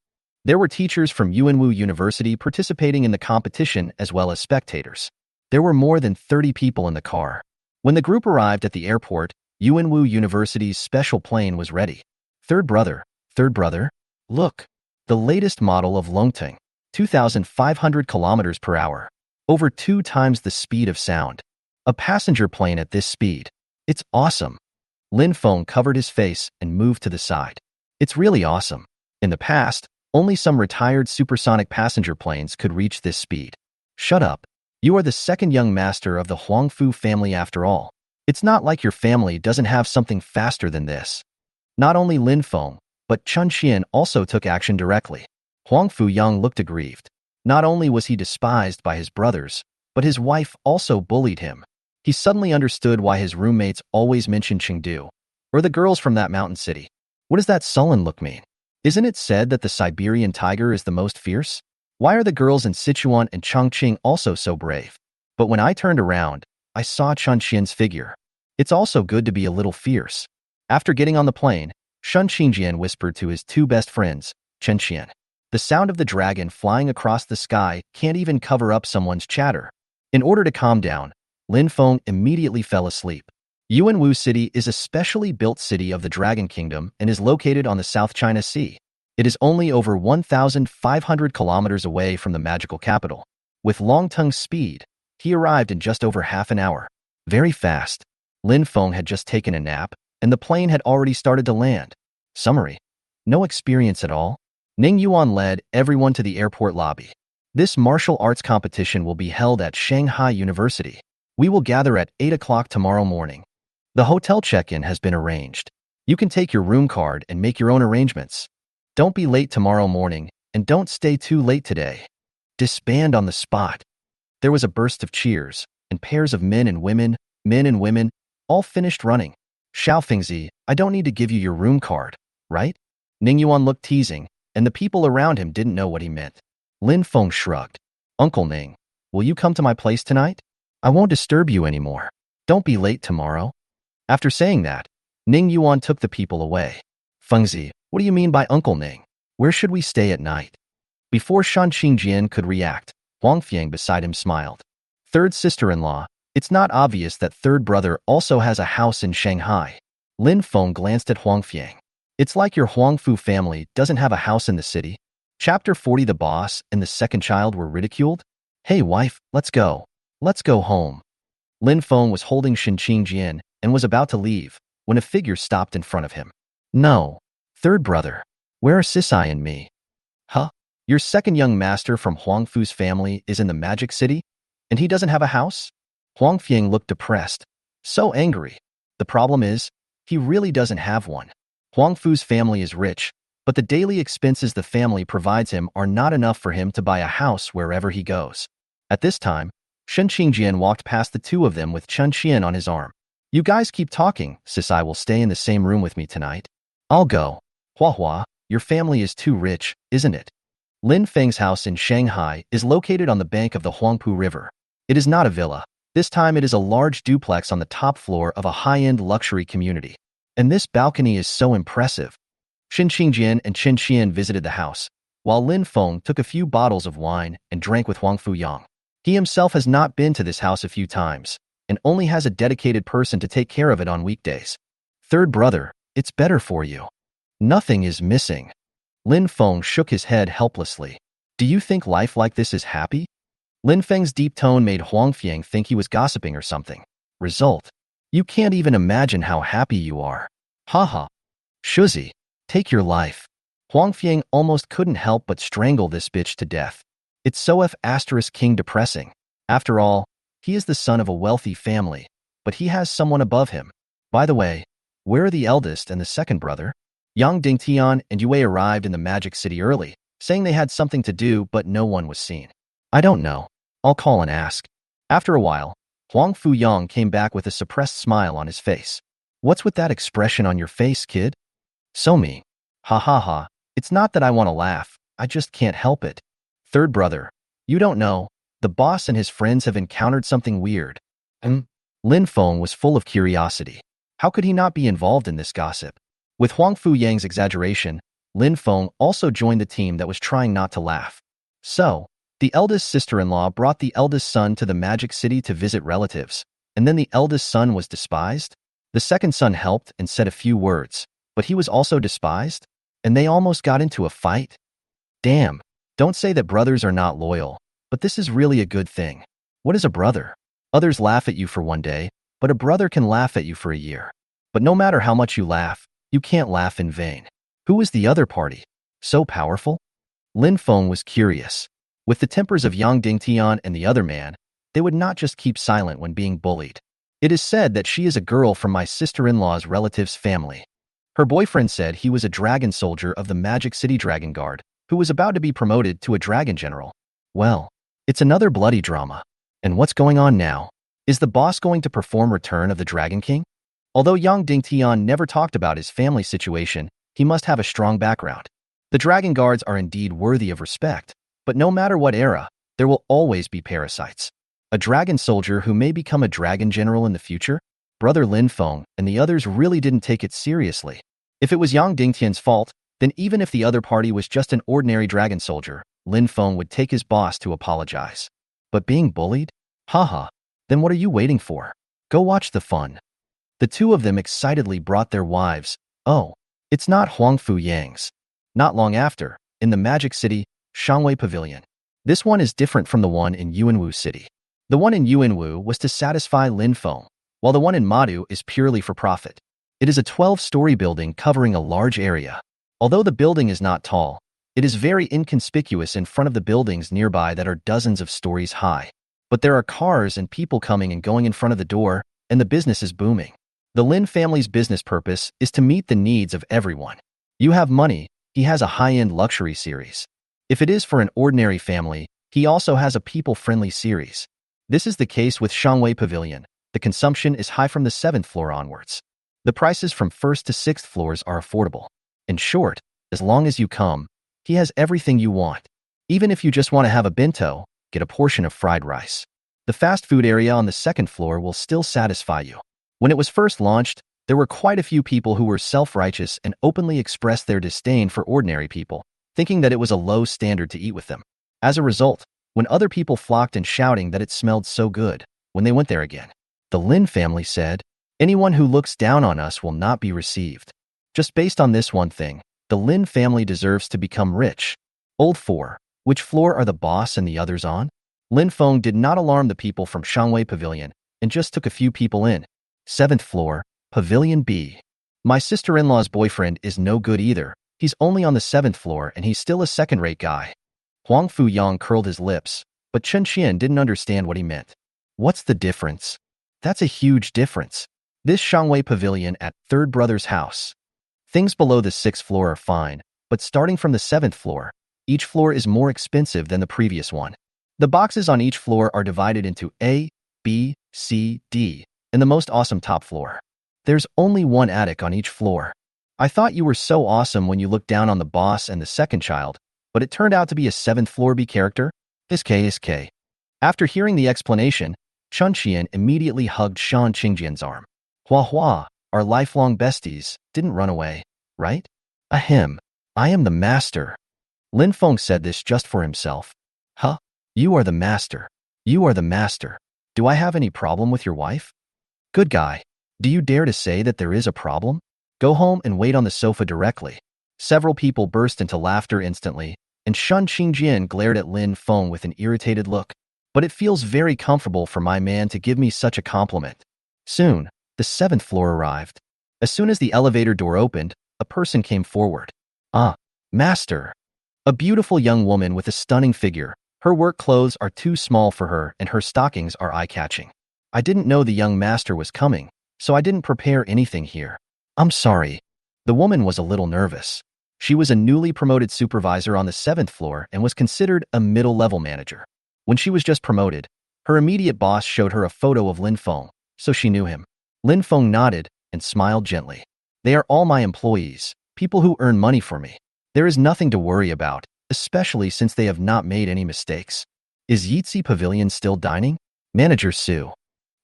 There were teachers from Yuanwu University participating in the competition as well as spectators. There were more than 30 people in the car. When the group arrived at the airport, Yuanwu University's special plane was ready. Third brother, look, the latest model of Longting, 2,500 kilometers per hour, over 2 times the speed of sound. A passenger plane at this speed. It's awesome. Lin Feng covered his face and moved to the side. It's really awesome. In the past, only some retired supersonic passenger planes could reach this speed. Shut up. You are the 2nd young master of the Huangfu family after all. It's not like your family doesn't have something faster than this. Not only Lin Feng, but Chun Xian also took action directly. Huang Fuyang looked aggrieved. Not only was he despised by his brothers, but his wife also bullied him. He suddenly understood why his roommates always mentioned Chengdu, or the girls from that mountain city. What does that sullen look mean? Isn't it said that the Siberian tiger is the most fierce? Why are the girls in Sichuan and Chongqing also so brave? But when I turned around, I saw Chun Qian's figure. It's also good to be a little fierce. After getting on the plane, Shun Qingjian whispered to his two best friends, Chen Qian. The sound of the dragon flying across the sky can't even cover up someone's chatter. In order to calm down, Lin Feng immediately fell asleep. Yuanwu City is a specially built city of the Dragon Kingdom and is located on the South China Sea. It is only over 1,500 kilometers away from the magical capital. With Longtung's speed, he arrived in just over half an hour. Very fast. Lin Feng had just taken a nap, and the plane had already started to land. Summary: no experience at all. Ning Yuan led everyone to the airport lobby. This martial arts competition will be held at Shanghai University. We will gather at 8 o'clock tomorrow morning. The hotel check-in has been arranged. You can take your room card and make your own arrangements. Don't be late tomorrow morning, and don't stay too late today. Disband on the spot. There was a burst of cheers, and pairs of men and women, all finished running. Xiao Fengzi, I don't need to give you your room card, right? Ning Yuan looked teasing, and the people around him didn't know what he meant. Lin Feng shrugged. Uncle Ning, will you come to my place tonight? I won't disturb you anymore. Don't be late tomorrow. After saying that, Ning Yuan took the people away. Fengzi, what do you mean by Uncle Ning? Where should we stay at night? Before Shan Qingjian could react, Huang Fiang beside him smiled. Third sister-in-law, it's not obvious that third brother also has a house in Shanghai. Lin Feng glanced at Huang Fiang. It's like your Huangfu family doesn't have a house in the city. Chapter 40. The boss and the second child were ridiculed? Hey wife, let's go. Let's go home. Lin Feng was holding Shan Qingjian and was about to leave when a figure stopped in front of him. No. Third brother. Where are Sisai and me? Huh? Your second young master from Huangfu's family is in the Magic City? And he doesn't have a house? Huang Fiang looked depressed. So angry. The problem is, he really doesn't have one. Huangfu's family is rich, but the daily expenses the family provides him are not enough for him to buy a house wherever he goes. At this time, Shen Qingjian walked past the two of them with Chun Qian on his arm. You guys keep talking, Sisai will stay in the same room with me tonight. I'll go. Hua, your family is too rich, isn't it? Lin Feng's house in Shanghai is located on the bank of the Huangpu River. It is not a villa. This time it is a large duplex on the top floor of a high-end luxury community. And this balcony is so impressive. Shen Qingjian and Chen Qian visited the house, while Lin Feng took a few bottles of wine and drank with Huangfu Yang. He himself has not been to this house a few times, and only has a dedicated person to take care of it on weekdays. Third brother, it's better for you. Nothing is missing. Lin Feng shook his head helplessly. Do you think life like this is happy? Lin Feng's deep tone made Huang Fiang think he was gossiping or something. Result: you can't even imagine how happy you are. Haha. Shuzi, take your life. Huang Fiang almost couldn't help but strangle this bitch to death. It's so *king depressing. After all, he is the son of a wealthy family, but he has someone above him. By the way, where are the eldest and the second brother? Yang Dingtian and Yue arrived in the Magic City early, saying they had something to do but no one was seen. I don't know. I'll call and ask. After a while, Huangfu Yang came back with a suppressed smile on his face. What's with that expression on your face, kid? So me. Ha ha ha. It's not that I want to laugh, I just can't help it. Third brother, you don't know, the boss and his friends have encountered something weird. Lin Feng was full of curiosity. How could he not be involved in this gossip? With Huangfu Yang's exaggeration, Lin Feng also joined the team that was trying not to laugh. So, the eldest sister-in-law brought the eldest son to the Magic City to visit relatives, and then the eldest son was despised? The second son helped and said a few words, but he was also despised? And they almost got into a fight? Damn, don't say that brothers are not loyal, but this is really a good thing. What is a brother? Others laugh at you for one day, but a brother can laugh at you for a year. But no matter how much you laugh, you can't laugh in vain. Who is the other party? So powerful? Lin Feng was curious. With the tempers of Yang Dingtian and the other man, they would not just keep silent when being bullied. It is said that she is a girl from my sister-in-law's relative's family. Her boyfriend said he was a dragon soldier of the Magic City Dragon Guard, who was about to be promoted to a dragon general. Well, it's another bloody drama. And what's going on now? Is the boss going to perform Return of the Dragon King? Although Yang Dingtian never talked about his family situation, he must have a strong background. The Dragon Guards are indeed worthy of respect, but no matter what era, there will always be parasites. A dragon soldier who may become a dragon general in the future? Brother Lin Feng and the others really didn't take it seriously. If it was Yang Dingtian's fault, then even if the other party was just an ordinary dragon soldier, Lin Feng would take his boss to apologize. But being bullied? Haha. Then what are you waiting for? Go watch the fun. The two of them excitedly brought their wives. Oh, it's not Huangfu Yang's. Not long after, in the Magic City, Shangwei Pavilion. This one is different from the one in Yuanwu City. The one in Yuanwu was to satisfy Lin Feng, while the one in Madu is purely for profit. It is a 12-story building covering a large area. Although the building is not tall, it is very inconspicuous in front of the buildings nearby that are dozens of stories high. But there are cars and people coming and going in front of the door, and the business is booming. The Lin family's business purpose is to meet the needs of everyone. You have money, he has a high-end luxury series. If it is for an ordinary family, he also has a people-friendly series. This is the case with Shangwei Pavilion. The consumption is high from the 7th floor onwards. The prices from 1st to 6th floors are affordable. In short, as long as you come, he has everything you want. Even if you just want to have a bento, get a portion of fried rice. The fast food area on the 2nd floor will still satisfy you. When it was first launched, there were quite a few people who were self-righteous and openly expressed their disdain for ordinary people, thinking that it was a low standard to eat with them. As a result, when other people flocked and shouting that it smelled so good, when they went there again, the Lin family said, anyone who looks down on us will not be received. Just based on this one thing, the Lin family deserves to become rich. Old 4. Which floor are the boss and the others on? Lin Feng did not alarm the people from Shangwei Pavilion and just took a few people in. 7th floor, Pavilion B. My sister-in-law's boyfriend is no good either. He's only on the 7th floor and he's still a second-rate guy. Huang Fu Yang curled his lips, but Chen Qian didn't understand what he meant. What's the difference? That's a huge difference. This Shangwei Pavilion at Third Brother's house. Things below the 6th floor are fine, but starting from the 7th floor, each floor is more expensive than the previous one. The boxes on each floor are divided into A, B, C, D, and the most awesome top floor. There's only one attic on each floor. I thought you were so awesome when you looked down on the boss and the second child, but it turned out to be a 7th floor B character? SK. After hearing the explanation, Chen Qian immediately hugged Shan Qingjian's arm. Hua, our lifelong besties, didn't run away, right? Ahem. I am the master. Lin Feng said this just for himself. Huh? You are the master. You are the master. Do I have any problem with your wife? Good guy. Do you dare to say that there is a problem? Go home and wait on the sofa directly. Several people burst into laughter instantly, and Shan Qingjian glared at Lin Feng with an irritated look. But it feels very comfortable for my man to give me such a compliment. Soon, the 7th floor arrived. As soon as the elevator door opened, a person came forward. Ah, master. A beautiful young woman with a stunning figure. Her work clothes are too small for her and her stockings are eye-catching. I didn't know the young master was coming, so I didn't prepare anything here. I'm sorry. The woman was a little nervous. She was a newly promoted supervisor on the 7th floor and was considered a middle-level manager. When she was just promoted, her immediate boss showed her a photo of Lin Feng, so she knew him. Lin Feng nodded and smiled gently. They are all my employees, people who earn money for me. There is nothing to worry about, especially since they have not made any mistakes. Is Yitzi Pavilion still dining? Manager Su.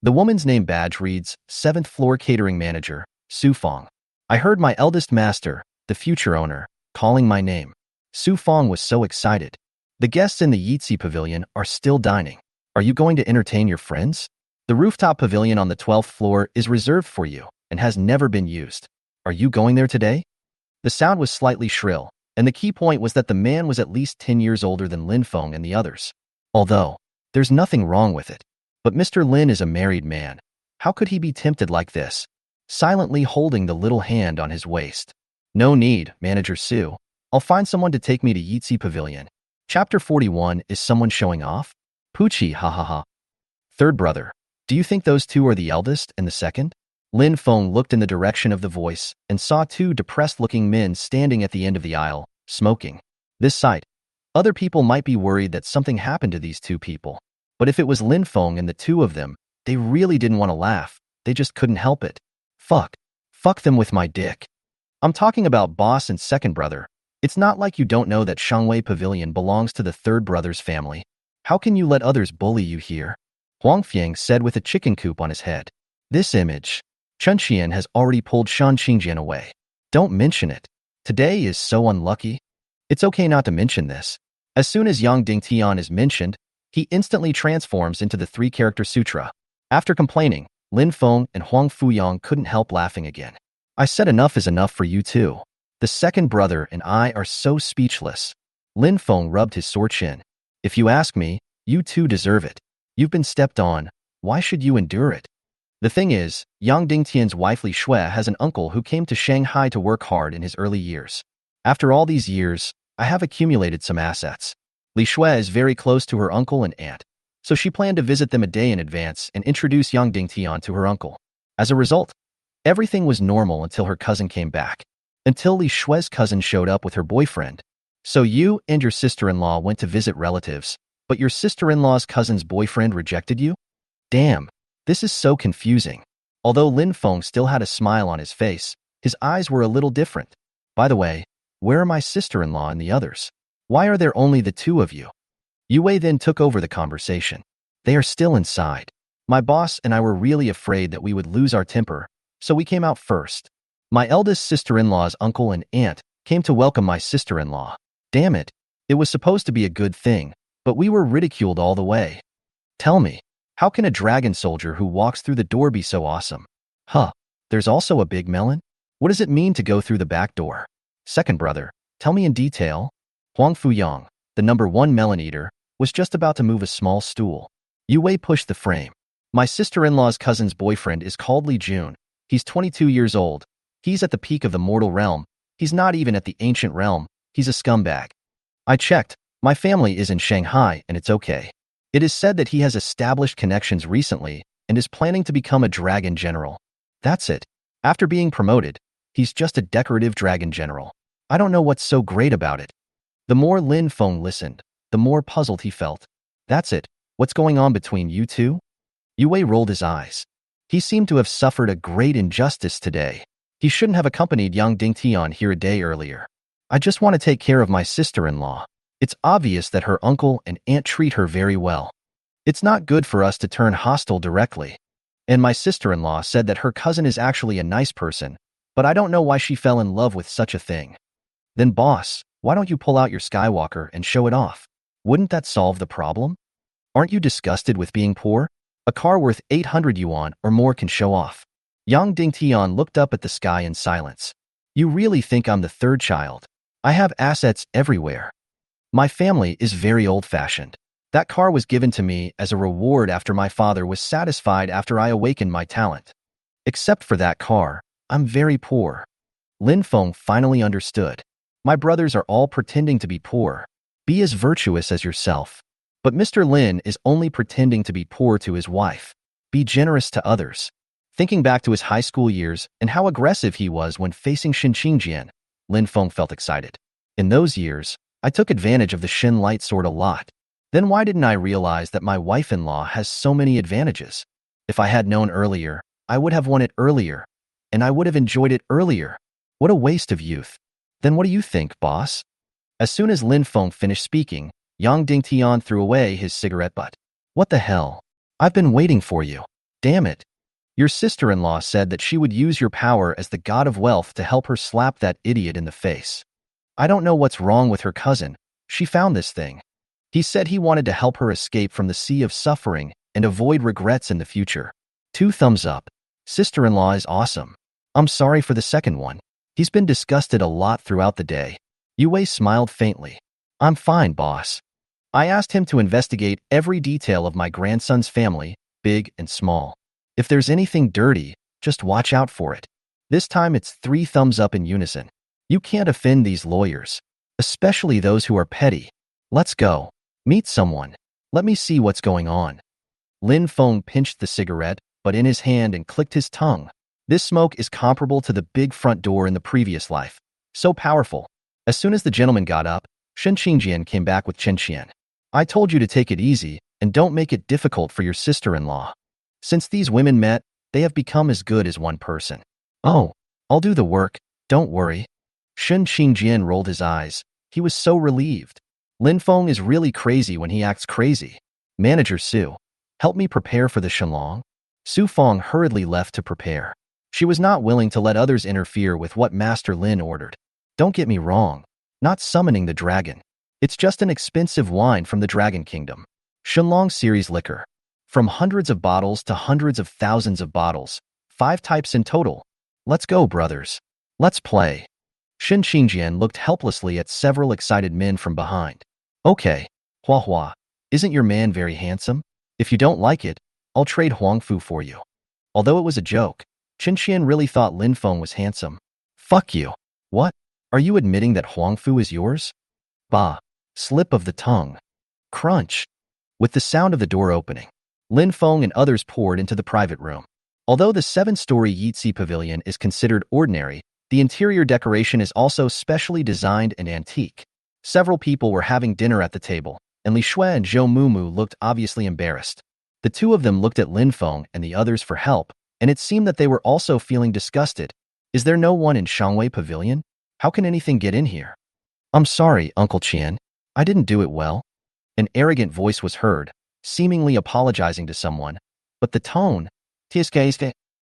The woman's name badge reads, 7th floor catering manager, Su Feng. I heard my eldest master, the future owner, calling my name. Su Feng was so excited. The guests in the Yitzi Pavilion are still dining. Are you going to entertain your friends? The rooftop pavilion on the 12th floor is reserved for you and has never been used. Are you going there today? The sound was slightly shrill, and the key point was that the man was at least 10 years older than Lin Feng and the others. Although, there's nothing wrong with it. But Mr. Lin is a married man. How could he be tempted like this? Silently holding the little hand on his waist. No need, Manager Su. I'll find someone to take me to Yitzi Pavilion. Chapter 41, is someone showing off? Poochie, ha ha ha. Third brother. Do you think those two are the eldest and the second? Lin Feng looked in the direction of the voice and saw two depressed-looking men standing at the end of the aisle, smoking. This sight. Other people might be worried that something happened to these two people. But if it was Lin Feng and the two of them, they really didn't want to laugh. They just couldn't help it. Fuck them with my dick. I'm talking about boss and second brother. It's not like you don't know that Shangwei Pavilion belongs to the third brother's family. How can you let others bully you here? Huang Fiang said with a chicken coop on his head. This image. Chen Qian has already pulled Shan Qingjian away. Don't mention it. Today is so unlucky. It's okay not to mention this. As soon as Yang Dingtian is mentioned, he instantly transforms into the three-character sutra. After complaining, Lin Feng and Huang Fuyang couldn't help laughing again. I said enough is enough for you two. The second brother and I are so speechless. Lin Feng rubbed his sore chin. If you ask me, you two deserve it. You've been stepped on. Why should you endure it? The thing is, Yang Dingtian's wife Li Shui has an uncle who came to Shanghai to work hard in his early years. After all these years, I have accumulated some assets. Li Shui is very close to her uncle and aunt, so she planned to visit them a day in advance and introduce Yang Dingtian to her uncle. As a result, everything was normal until her cousin came back. Until Li Shui's cousin showed up with her boyfriend. So you and your sister-in-law went to visit relatives, but your sister-in-law's cousin's boyfriend rejected you? Damn, this is so confusing. Although Lin Feng still had a smile on his face, his eyes were a little different. By the way, where are my sister-in-law and the others? Why are there only the two of you? Yue Wei then took over the conversation. They are still inside. My boss and I were really afraid that we would lose our temper, so we came out first. My eldest sister-in-law's uncle and aunt came to welcome my sister-in-law. Damn it, it was supposed to be a good thing, but we were ridiculed all the way. Tell me, how can a dragon soldier who walks through the door be so awesome? Huh, there's also a big melon? What does it mean to go through the back door? Second brother, tell me in detail. Huang Fuyang, the number 1 melon eater, was just about to move a small stool. Yue Wei pushed the frame. My sister-in-law's cousin's boyfriend is called Li Jun. He's 22 years old. He's at the peak of the mortal realm. He's not even at the ancient realm. He's a scumbag. I checked. My family is in Shanghai and it's okay. It is said that he has established connections recently and is planning to become a dragon general. That's it. After being promoted, he's just a decorative dragon general. I don't know what's so great about it. The more Lin Feng listened, the more puzzled he felt. That's it. What's going on between you two? Yue Wei rolled his eyes. He seemed to have suffered a great injustice today. He shouldn't have accompanied Yang Dingtian here a day earlier. I just want to take care of my sister-in-law. It's obvious that her uncle and aunt treat her very well. It's not good for us to turn hostile directly. And my sister-in-law said that her cousin is actually a nice person, but I don't know why she fell in love with such a thing. Then boss, why don't you pull out your Skywalker and show it off? Wouldn't that solve the problem? Aren't you disgusted with being poor? A car worth 800 yuan or more can show off. Yang Dingtian looked up at the sky in silence. You really think I'm the third child? I have assets everywhere. My family is very old-fashioned. That car was given to me as a reward after my father was satisfied after I awakened my talent. Except for that car, I'm very poor. Lin Feng finally understood. My brothers are all pretending to be poor. Be as virtuous as yourself. But Mr. Lin is only pretending to be poor to his wife. Be generous to others. Thinking back to his high school years and how aggressive he was when facing Shin Qingjian, Lin Feng felt excited. In those years, I took advantage of the Shin light sword a lot. Then why didn't I realize that my wife-in-law has so many advantages? If I had known earlier, I would have won it earlier, and I would have enjoyed it earlier. What a waste of youth. Then what do you think, boss? As soon as Lin Feng finished speaking, Yang Dingtian threw away his cigarette butt. What the hell? I've been waiting for you. Damn it. Your sister-in-law said that she would use your power as the god of wealth to help her slap that idiot in the face. I don't know what's wrong with her cousin. She found this thing. He said he wanted to help her escape from the sea of suffering and avoid regrets in the future. 2 thumbs up. Sister-in-law is awesome. I'm sorry for the second one. He's been disgusted a lot throughout the day. Yue Wei smiled faintly. I'm fine, boss. I asked him to investigate every detail of my grandson's family, big and small. If there's anything dirty, just watch out for it. This time it's 3 thumbs up in unison. You can't offend these lawyers, especially those who are petty. Let's go. Meet someone. Let me see what's going on. Lin Feng pinched the cigarette, but in his hand and clicked his tongue. This smoke is comparable to the big front door in the previous life. So powerful. As soon as the gentleman got up, Shen Qingjian came back with Chen Qian. I told you to take it easy and don't make it difficult for your sister-in-law. Since these women met, they have become as good as one person. Oh, I'll do the work. Don't worry. Shen Qingjian rolled his eyes. He was so relieved. Lin Feng is really crazy when he acts crazy. Manager Su. Help me prepare for the Shenlong? Su Fong hurriedly left to prepare. She was not willing to let others interfere with what Master Lin ordered. Don't get me wrong. Not summoning the dragon. It's just an expensive wine from the Dragon Kingdom. Shenlong series liquor. From hundreds of bottles to hundreds of thousands of bottles. 5 types in total. Let's go, brothers. Let's play. Shin Qingjian looked helplessly at several excited men from behind. Okay, Hua Hua, isn't your man very handsome? If you don't like it, I'll trade Huangfu for you. Although it was a joke, Qinxian really thought Lin Feng was handsome. Fuck you. What? Are you admitting that Huangfu is yours? Bah. Slip of the tongue. Crunch. With the sound of the door opening, Lin Feng and others poured into the private room. Although the 7-story Yitzi Pavilion is considered ordinary, the interior decoration is also specially designed and antique. Several people were having dinner at the table, and Li Shui and Zhou Mumu looked obviously embarrassed. The two of them looked at Lin Feng and the others for help, and it seemed that they were also feeling disgusted. Is there no one in Shangwei Pavilion? How can anything get in here? I'm sorry, Uncle Qian. I didn't do it well. An arrogant voice was heard, seemingly apologizing to someone, but the tone,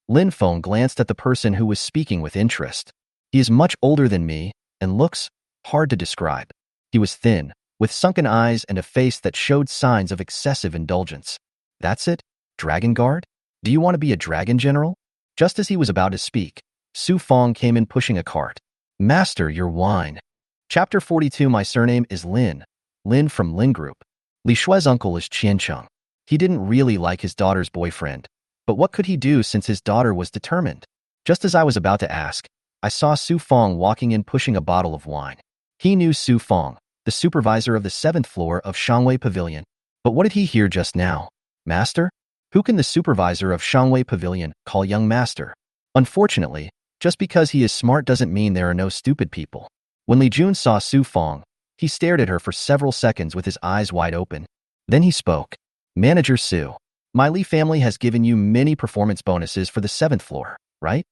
Lin Feng glanced at the person who was speaking with interest. He is much older than me and looks hard to describe. He was thin, with sunken eyes and a face that showed signs of excessive indulgence. That's it? Dragon Guard? Do you want to be a dragon general? Just as he was about to speak, Su Fong came in pushing a cart. Master, your wine. Chapter 42. My surname is Lin. Lin from Lin Group. Li Shui's uncle is Qiancheng. He didn't really like his daughter's boyfriend, but what could he do since his daughter was determined? Just as I was about to ask, I saw Su Fong walking in pushing a bottle of wine. He knew Su Fong, the supervisor of the 7th floor of Shangwei Pavilion. But what did he hear just now? Master? Who can the supervisor of Shangwei Pavilion call young master? Unfortunately, just because he is smart doesn't mean there are no stupid people. When Li Jun saw Su Fong, he stared at her for several seconds with his eyes wide open. Then he spoke. Manager Su, my Li family has given you many performance bonuses for the 7th floor, right?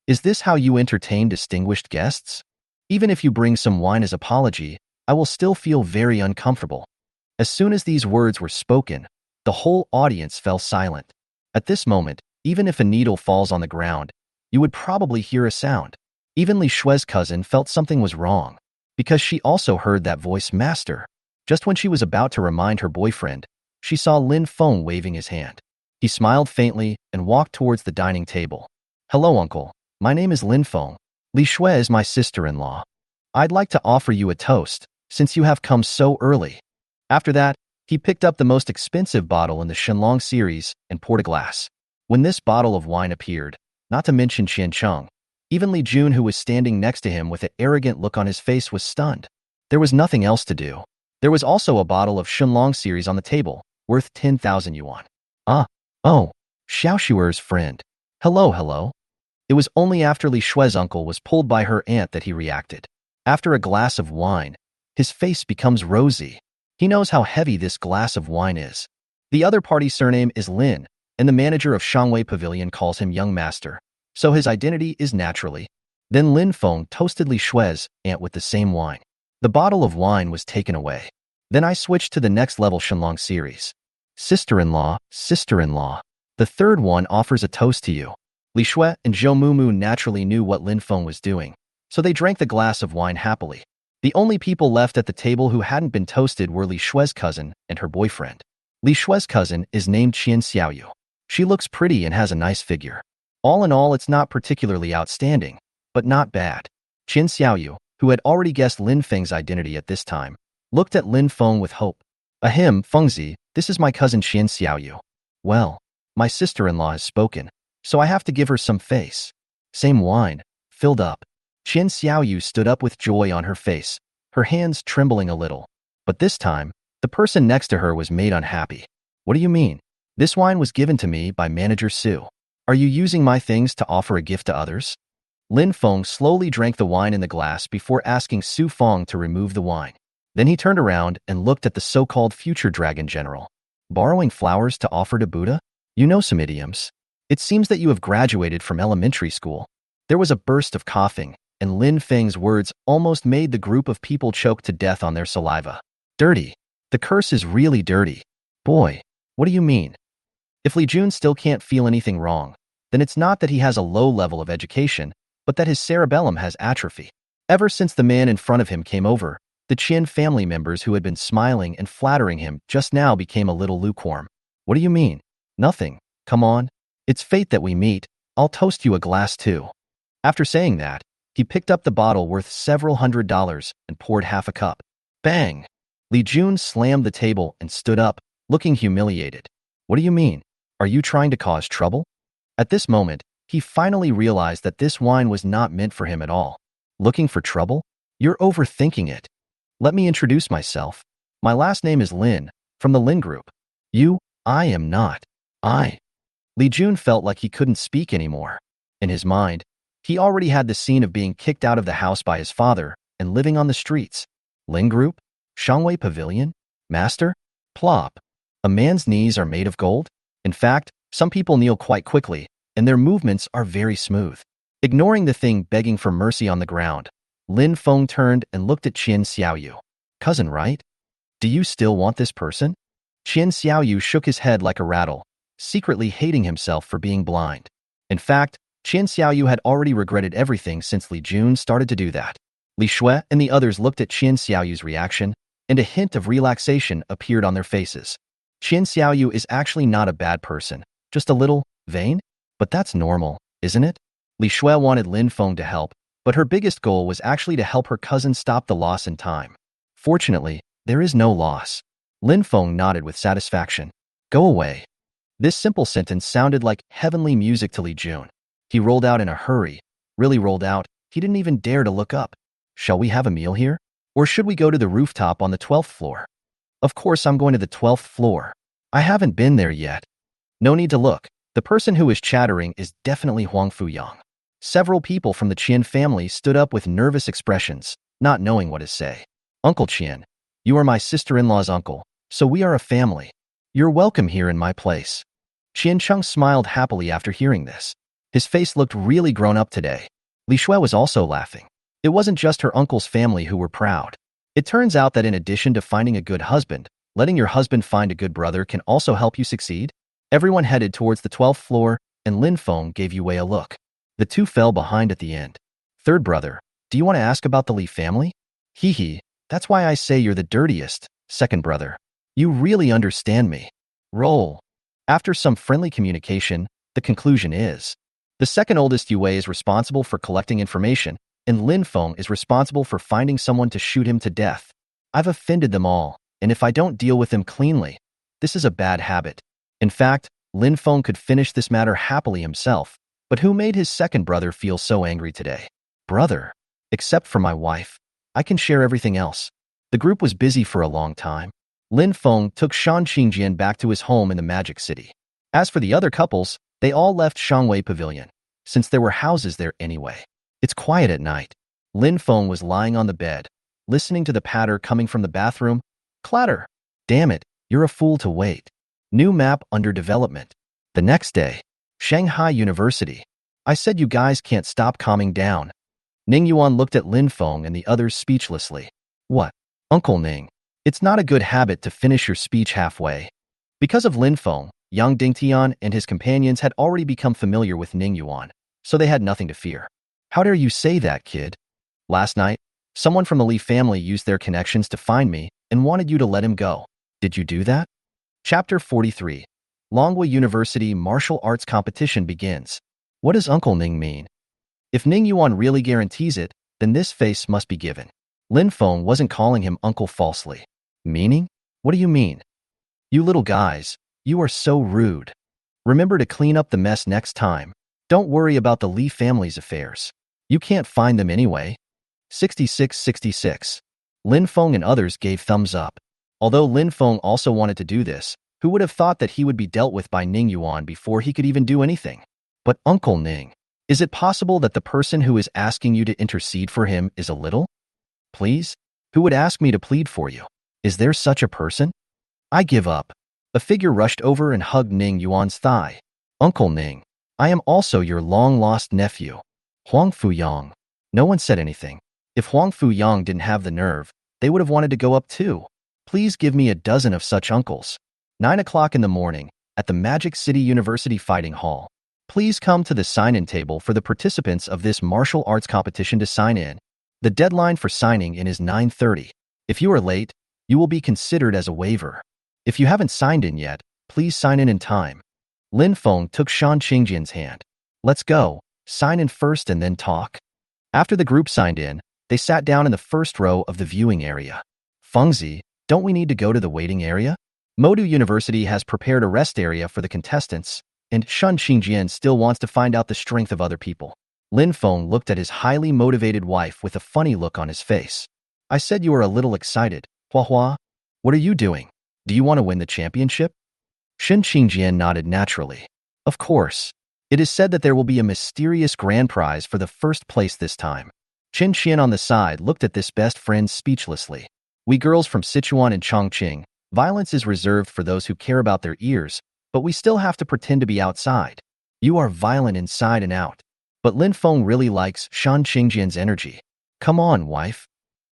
Is this how you entertain distinguished guests? Even if you bring some wine as apology, I will still feel very uncomfortable. As soon as these words were spoken, the whole audience fell silent. At this moment, even if a needle falls on the ground, you would probably hear a sound. Even Li Shui's cousin felt something was wrong, because she also heard that voice, Master. Just when she was about to remind her boyfriend, she saw Lin Feng waving his hand. He smiled faintly and walked towards the dining table. Hello, uncle. My name is Lin Feng. Li Shui is my sister-in-law. I'd like to offer you a toast, since you have come so early. After that, he picked up the most expensive bottle in the Shenlong series and poured a glass. When this bottle of wine appeared, not to mention Qiancheng, even Li Jun, who was standing next to him with an arrogant look on his face, was stunned. There was nothing else to do. There was also a bottle of Shenlong series on the table, worth 10,000 yuan. Oh, Xiaoshuer's friend. Hello. It was only after Li Shui's uncle was pulled by her aunt that he reacted. After a glass of wine, his face becomes rosy. He knows how heavy this glass of wine is. The other party's surname is Lin, and the manager of Shangwei Pavilion calls him Young Master, so his identity is naturally. Then Lin Feng toasted Li Shui's aunt with the same wine. The bottle of wine was taken away. Then I switched to the next level Shenlong series. Sister-in-law, the third one offers a toast to you. Li Shui and Zhou Mumu naturally knew what Lin Feng was doing, so they drank the glass of wine happily. The only people left at the table who hadn't been toasted were Li Shui's cousin and her boyfriend. Li Shui's cousin is named Qian Xiaoyu. She looks pretty and has a nice figure. All in all, it's not particularly outstanding, but not bad. Qian Xiaoyu, who had already guessed Lin Feng's identity at this time, looked at Lin Feng with hope. Ahem, Fengzi, this is my cousin Qian Xiaoyu. Well, my sister-in-law has spoken, so I have to give her some face. Same wine, filled up. Qian Xiaoyu stood up with joy on her face, her hands trembling a little. But this time, the person next to her was made unhappy. What do you mean? This wine was given to me by Manager Su. Are you using my things to offer a gift to others? Lin Feng slowly drank the wine in the glass before asking Su Fong to remove the wine. Then he turned around and looked at the so-called future dragon general. Borrowing flowers to offer to Buddha? You know some idioms. It seems that you have graduated from elementary school. There was a burst of coughing, and Lin Feng's words almost made the group of people choke to death on their saliva. Dirty. The curse is really dirty. Boy, what do you mean? If Li Jun still can't feel anything wrong, then it's not that he has a low level of education, but that his cerebellum has atrophy. Ever since the man in front of him came over, the Qin family members who had been smiling and flattering him just now became a little lukewarm. What do you mean? Nothing. Come on. It's fate that we meet. I'll toast you a glass too. After saying that, he picked up the bottle worth several $100s and poured half a cup. Bang! Li Jun slammed the table and stood up, looking humiliated. What do you mean? Are you trying to cause trouble? At this moment, he finally realized that this wine was not meant for him at all. Looking for trouble? You're overthinking it. Let me introduce myself. My last name is Lin, from the Lin Group. I am not. Li Jun felt like he couldn't speak anymore. In his mind, he already had the scene of being kicked out of the house by his father and living on the streets. Lin Group? Shangwei Pavilion? Master? Plop. A man's knees are made of gold? In fact, some people kneel quite quickly, and their movements are very smooth. Ignoring the thing begging for mercy on the ground, Lin Feng turned and looked at Qian Xiaoyu. Cousin, right? Do you still want this person? Qian Xiaoyu shook his head like a rattle, secretly hating himself for being blind. In fact, Qian Xiaoyu had already regretted everything since Li Jun started to do that. Li Shui and the others looked at Qian Xiaoyu's reaction, and a hint of relaxation appeared on their faces. Qian Xiaoyu is actually not a bad person, just a little vain? But that's normal, isn't it? Li Shui wanted Lin Feng to help, but her biggest goal was actually to help her cousin stop the loss in time. Fortunately, there is no loss. Lin Feng nodded with satisfaction. Go away. This simple sentence sounded like heavenly music to Li Jun. He rolled out in a hurry. Really rolled out, he didn't even dare to look up. Shall we have a meal here? Or should we go to the rooftop on the 12th floor? Of course I'm going to the 12th floor. I haven't been there yet. No need to look. The person who is chattering is definitely Huang Fuyang. Several people from the Qian family stood up with nervous expressions, not knowing what to say. Uncle Qian, you are my sister-in-law's uncle, so we are a family. You're welcome here in my place. Qian Chung smiled happily after hearing this. His face looked really grown up today. Li Shui was also laughing. It wasn't just her uncle's family who were proud. It turns out that in addition to finding a good husband, letting your husband find a good brother can also help you succeed. Everyone headed towards the 12th floor, and Lin Feng gave Yue a look. The two fell behind at the end. Third brother, do you want to ask about the Li family? Hee hee, that's why I say you're the dirtiest. Second brother, you really understand me. Roll. After some friendly communication, the conclusion is, the second oldest Yue is responsible for collecting information, and Lin Feng is responsible for finding someone to shoot him to death. I've offended them all, and if I don't deal with them cleanly, this is a bad habit. In fact, Lin Feng could finish this matter happily himself, but who made his second brother feel so angry today? Brother. Except for my wife. I can share everything else. The group was busy for a long time. Lin Feng took Shan Qingjian back to his home in the Magic City. As for the other couples, they all left Shangwei Pavilion, since there were houses there anyway. It's quiet at night. Lin Feng was lying on the bed, listening to the patter coming from the bathroom. Clatter. Damn it, you're a fool to wait. New map under development. The next day, Shanghai University. I said you guys can't stop calming down. Ning Yuan looked at Lin Feng and the others speechlessly. What? Uncle Ning, it's not a good habit to finish your speech halfway. Because of Lin Feng, Yang Dingtian and his companions had already become familiar with Ning Yuan, so they had nothing to fear. How dare you say that, kid? Last night, someone from the Li family used their connections to find me and wanted you to let him go. Did you do that? Chapter 43. Longhua University Martial Arts Competition begins. What does Uncle Ning mean? If Ning Yuan really guarantees it, then this face must be given. Lin Feng wasn't calling him uncle falsely. Meaning? What do you mean? You little guys, you are so rude. Remember to clean up the mess next time. Don't worry about the Li family's affairs. You can't find them anyway. 6666. Lin Feng and others gave thumbs up. Although Lin Feng also wanted to do this, who would have thought that he would be dealt with by Ning Yuan before he could even do anything? But Uncle Ning, is it possible that the person who is asking you to intercede for him is a little? Please? Who would ask me to plead for you? Is there such a person? I give up. A figure rushed over and hugged Ning Yuan's thigh. Uncle Ning, I am also your long-lost nephew, Huang Fuyang. No one said anything. If Huang Fuyang didn't have the nerve, they would have wanted to go up too. Please give me a dozen of such uncles. 9 o'clock in the morning, at the Magic City University Fighting Hall. Please come to the sign-in table for the participants of this martial arts competition to sign in. The deadline for signing in is 9:30. If you are late, you will be considered as a waiver. If you haven't signed in yet, please sign in time. Lin Feng took Shan Qingjian's hand. Let's go. Sign in first and then talk. After the group signed in, they sat down in the first row of the viewing area. Fengzi, don't we need to go to the waiting area? Modu University has prepared a rest area for the contestants, and Shan Qingjian still wants to find out the strength of other people. Lin Feng looked at his highly motivated wife with a funny look on his face. I said you were a little excited. Hua Hua, what are you doing? Do you want to win the championship? Shan Qingjian nodded naturally. Of course. It is said that there will be a mysterious grand prize for the first place this time. Qin Xian on the side looked at this best friend speechlessly. We girls from Sichuan and Chongqing, violence is reserved for those who care about their ears, but we still have to pretend to be outside. You are violent inside and out. But Lin Feng really likes Shan Qingjian's energy. Come on, wife.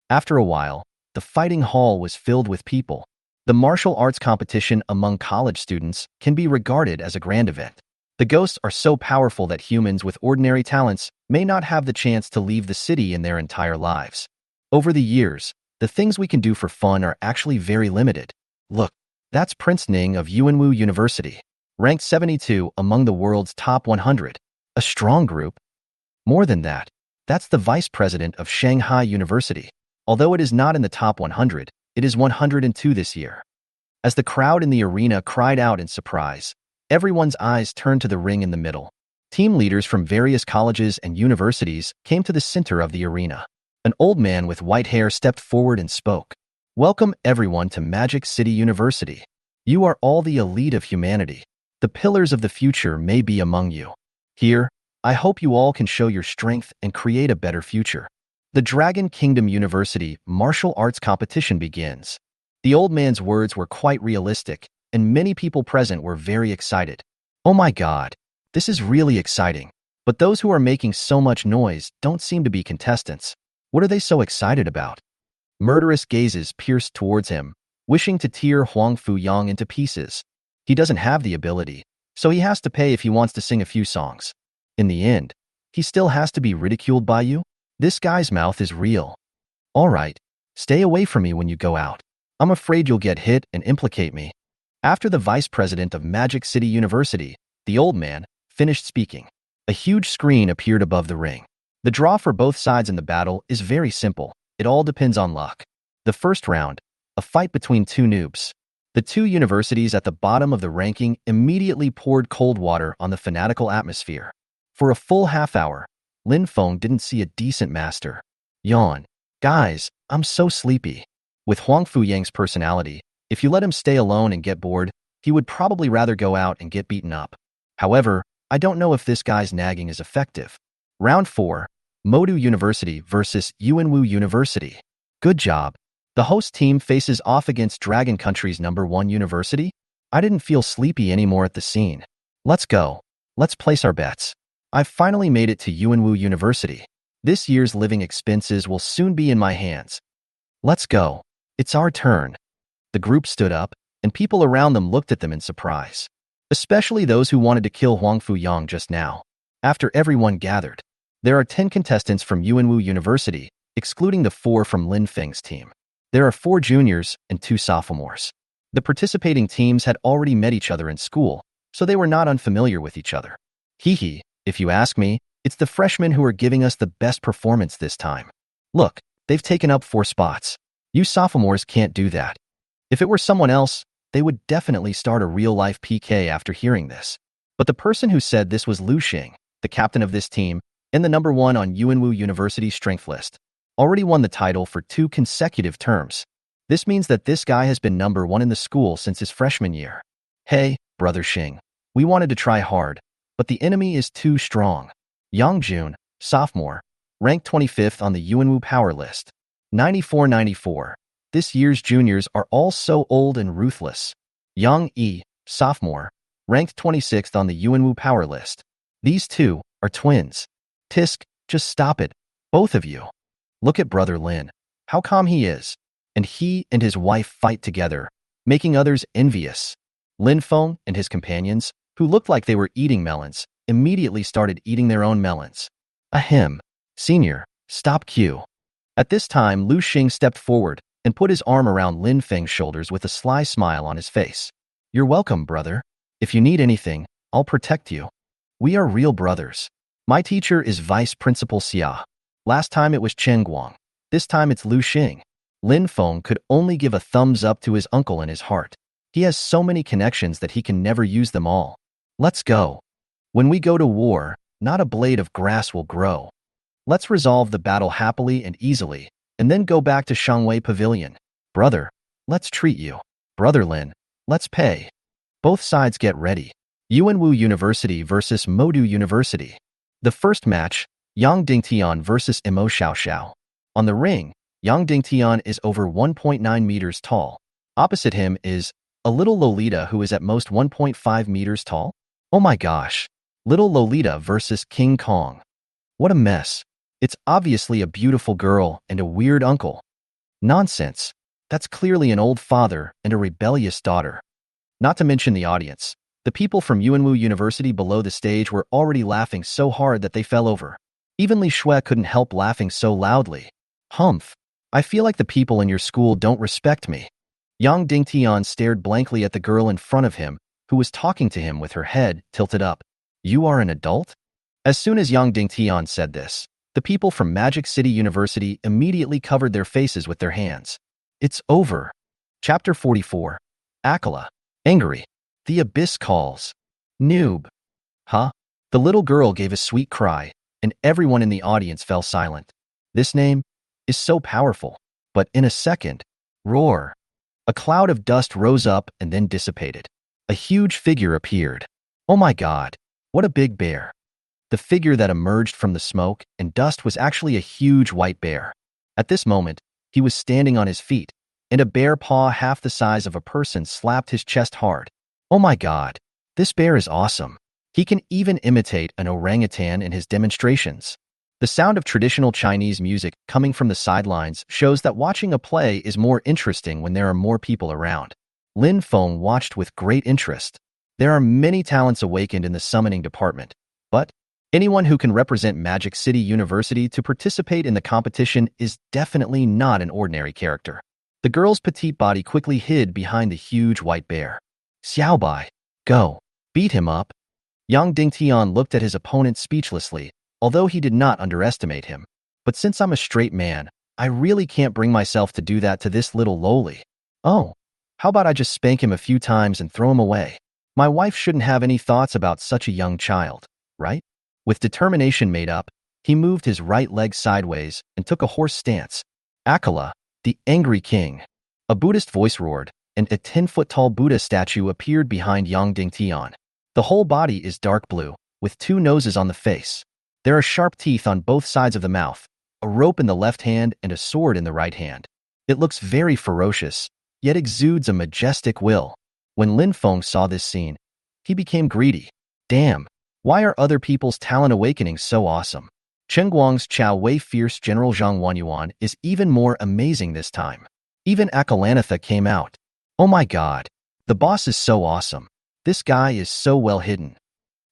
After a while, the fighting hall was filled with people. The martial arts competition among college students can be regarded as a grand event. The ghosts are so powerful that humans with ordinary talents may not have the chance to leave the city in their entire lives. Over the years, the things we can do for fun are actually very limited. Look, that's Prince Ning of Yuanwu University, ranked 72 among the world's top 100. A strong group. More than that, that's the vice president of Shanghai University. Although it is not in the top 100, it is 102 this year. As the crowd in the arena cried out in surprise, everyone's eyes turned to the ring in the middle. Team leaders from various colleges and universities came to the center of the arena. An old man with white hair stepped forward and spoke. Welcome everyone to Magic City University. You are all the elite of humanity. The pillars of the future may be among you. Here, I hope you all can show your strength and create a better future. The Dragon Kingdom University martial arts competition begins. The old man's words were quite realistic, and many people present were very excited. Oh my God, this is really exciting. But those who are making so much noise don't seem to be contestants. What are they so excited about? Murderous gazes pierced towards him, wishing to tear Huang Fuyang into pieces. He doesn't have the ability, so he has to pay if he wants to sing a few songs. In the end, he still has to be ridiculed by you? This guy's mouth is real. All right, stay away from me when you go out. I'm afraid you'll get hit and implicate me. After the vice president of Magic City University, the old man, finished speaking, a huge screen appeared above the ring. The draw for both sides in the battle is very simple. It all depends on luck. The first round, a fight between two noobs. The two universities at the bottom of the ranking immediately poured cold water on the fanatical atmosphere. For a full half hour, Lin Feng didn't see a decent master. Yawn. Guys, I'm so sleepy. With Huang Fuyang's personality, if you let him stay alone and get bored, he would probably rather go out and get beaten up. However, I don't know if this guy's nagging is effective. Round 4, Modu University versus Yuanwu University. Good job. The host team faces off against Dragon Country's #1 university. I didn't feel sleepy anymore at the scene. Let's go. Let's place our bets. I've finally made it to Yuanwu University. This year's living expenses will soon be in my hands. Let's go. It's our turn. The group stood up, and people around them looked at them in surprise. Especially those who wanted to kill Huang Fuyang just now. After everyone gathered, there are 10 contestants from Yuanwu University, excluding the 4 from Lin Feng's team. There are 4 juniors and 2 sophomores. The participating teams had already met each other in school, so they were not unfamiliar with each other. Hee. If you ask me, it's the freshmen who are giving us the best performance this time. Look, they've taken up 4 spots. You sophomores can't do that. If it were someone else, they would definitely start a real-life PK after hearing this. But the person who said this was Lu Xing, the captain of this team, and the #1 on Yuanwu University's strength list. Already won the title for 2 consecutive terms. This means that this guy has been #1 in the school since his freshman year. Hey, brother Xing, we wanted to try hard, but the enemy is too strong. Yang Jun, sophomore, ranked 25th on the Yuanwu power list. 94-94. This year's juniors are all so old and ruthless. Yang Yi, sophomore, ranked 26th on the Yuanwu power list. These two are twins. Tisk, just stop it, both of you. Look at brother Lin, how calm he is. And he and his wife fight together, making others envious. Lin Feng and his companions, who looked like they were eating melons, immediately started eating their own melons. Ahem. Senior, stop Q. At this time, Lu Xing stepped forward and put his arm around Lin Feng's shoulders with a sly smile on his face. You're welcome, brother. If you need anything, I'll protect you. We are real brothers. My teacher is Vice Principal Xia. Last time it was Chen Guang. This time it's Lu Xing. Lin Feng could only give a thumbs up to his uncle in his heart. He has so many connections that he can never use them all. Let's go. When we go to war, not a blade of grass will grow. Let's resolve the battle happily and easily, and then go back to Shangwei Pavilion. Brother, let's treat you. Brother Lin, let's pay. Both sides get ready. Yuanwu University versus Modu University. The first match, Yang Dingtian versus Imo Xiaoxiao. On the ring, Yang Dingtian is over 1.9 meters tall. Opposite him is a little Lolita who is at most 1.5 meters tall. Oh my gosh. Little Lolita versus King Kong. What a mess. It's obviously a beautiful girl and a weird uncle. Nonsense. That's clearly an old father and a rebellious daughter. Not to mention the audience. The people from Yuanwu University below the stage were already laughing so hard that they fell over. Even Li Shui couldn't help laughing so loudly. Humph. I feel like the people in your school don't respect me. Yang Dingtian stared blankly at the girl in front of him, who was talking to him with her head tilted up. You are an adult? As soon as Yang Dingtian said this, the people from Magic City University immediately covered their faces with their hands. It's over. Chapter 44. Akala. Angry. The abyss calls. Noob. Huh? The little girl gave a sweet cry, and everyone in the audience fell silent. This name is so powerful, but in a second, roar. A cloud of dust rose up and then dissipated. A huge figure appeared. Oh my god, what a big bear. The figure that emerged from the smoke and dust was actually a huge white bear. At this moment, he was standing on his feet, and a bare paw half the size of a person slapped his chest hard. Oh my god, this bear is awesome. He can even imitate an orangutan in his demonstrations. The sound of traditional Chinese music coming from the sidelines shows that watching a play is more interesting when there are more people around. Lin Feng watched with great interest. There are many talents awakened in the summoning department, but anyone who can represent Magic City University to participate in the competition is definitely not an ordinary character. The girl's petite body quickly hid behind the huge white bear. Xiaobai, go. Beat him up. Yang Dingtian looked at his opponent speechlessly, although he did not underestimate him. But since I'm a straight man, I really can't bring myself to do that to this little loli. Oh, how about I just spank him a few times and throw him away? My wife shouldn't have any thoughts about such a young child, right? With determination made up, he moved his right leg sideways and took a horse stance. Akala, the angry king. A Buddhist voice roared, and a 10-foot-tall Buddha statue appeared behind Yang Dingtian. The whole body is dark blue, with two noses on the face. There are sharp teeth on both sides of the mouth, a rope in the left hand and a sword in the right hand. It looks very ferocious, yet exudes a majestic will. When Lin Feng saw this scene, he became greedy. Damn, why are other people's talent awakenings so awesome? Chen Guang's Chao Wei fierce General Zhang Wanyuan is even more amazing this time. Even Akalanatha came out. Oh my god, the boss is so awesome. This guy is so well hidden.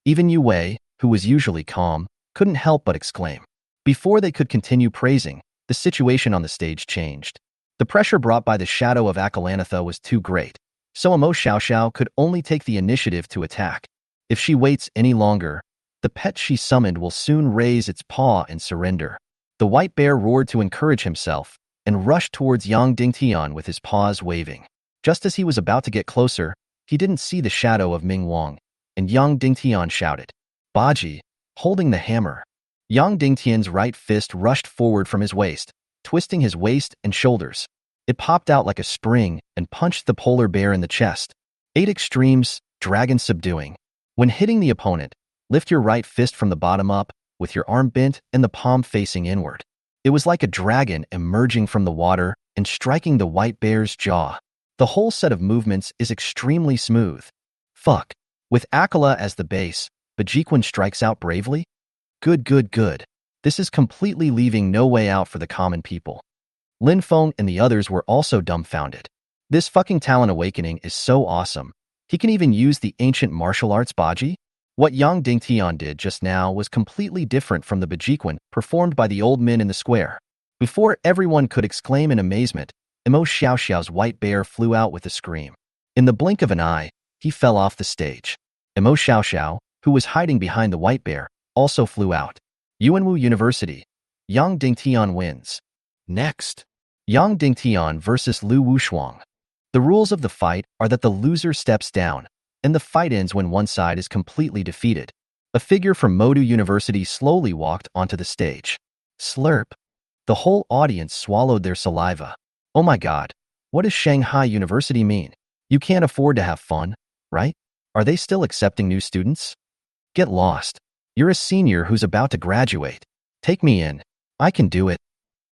Even Yu Wei, who was usually calm, couldn't help but exclaim. Before they could continue praising, the situation on the stage changed. The pressure brought by the shadow of Akalanatha was too great, so Imo Xiaoxiao could only take the initiative to attack. If she waits any longer, the pet she summoned will soon raise its paw and surrender. The white bear roared to encourage himself and rushed towards Yang Dingtian with his paws waving. Just as he was about to get closer, he didn't see the shadow of Ming Wang, and Yang Dingtian shouted, Baji, holding the hammer. Yang Dingtian's right fist rushed forward from his waist, twisting his waist and shoulders. It popped out like a spring and punched the polar bear in the chest. 8 extremes, dragon subduing. When hitting the opponent, lift your right fist from the bottom up, with your arm bent and the palm facing inward. It was like a dragon emerging from the water and striking the white bear's jaw. The whole set of movements is extremely smooth. Fuck. With Akala as the base, Bajiquan strikes out bravely? Good. This is completely leaving no way out for the common people. Lin Feng and the others were also dumbfounded. This fucking talent awakening is so awesome, He can even use the ancient martial arts baji? What Yang Dingtian did just now was completely different from the Bajiquan performed by the old men in the square. Before everyone could exclaim in amazement, Imo Xiaoxiao's white bear flew out with a scream. In the blink of an eye, he fell off the stage. Imo Xiaoxiao, who was hiding behind the white bear, also flew out. Yuanwu University. Yang Dingtian wins. Next. Yang Dingtian versus Lu Wushuang. The rules of the fight are that the loser steps down, and the fight ends when one side is completely defeated. A figure from Modu University slowly walked onto the stage. Slurp. The whole audience swallowed their saliva. Oh my god, what does Shanghai University mean? You can't afford to have fun, right? Are they still accepting new students? Get lost. You're a senior who's about to graduate. Take me in. I can do it.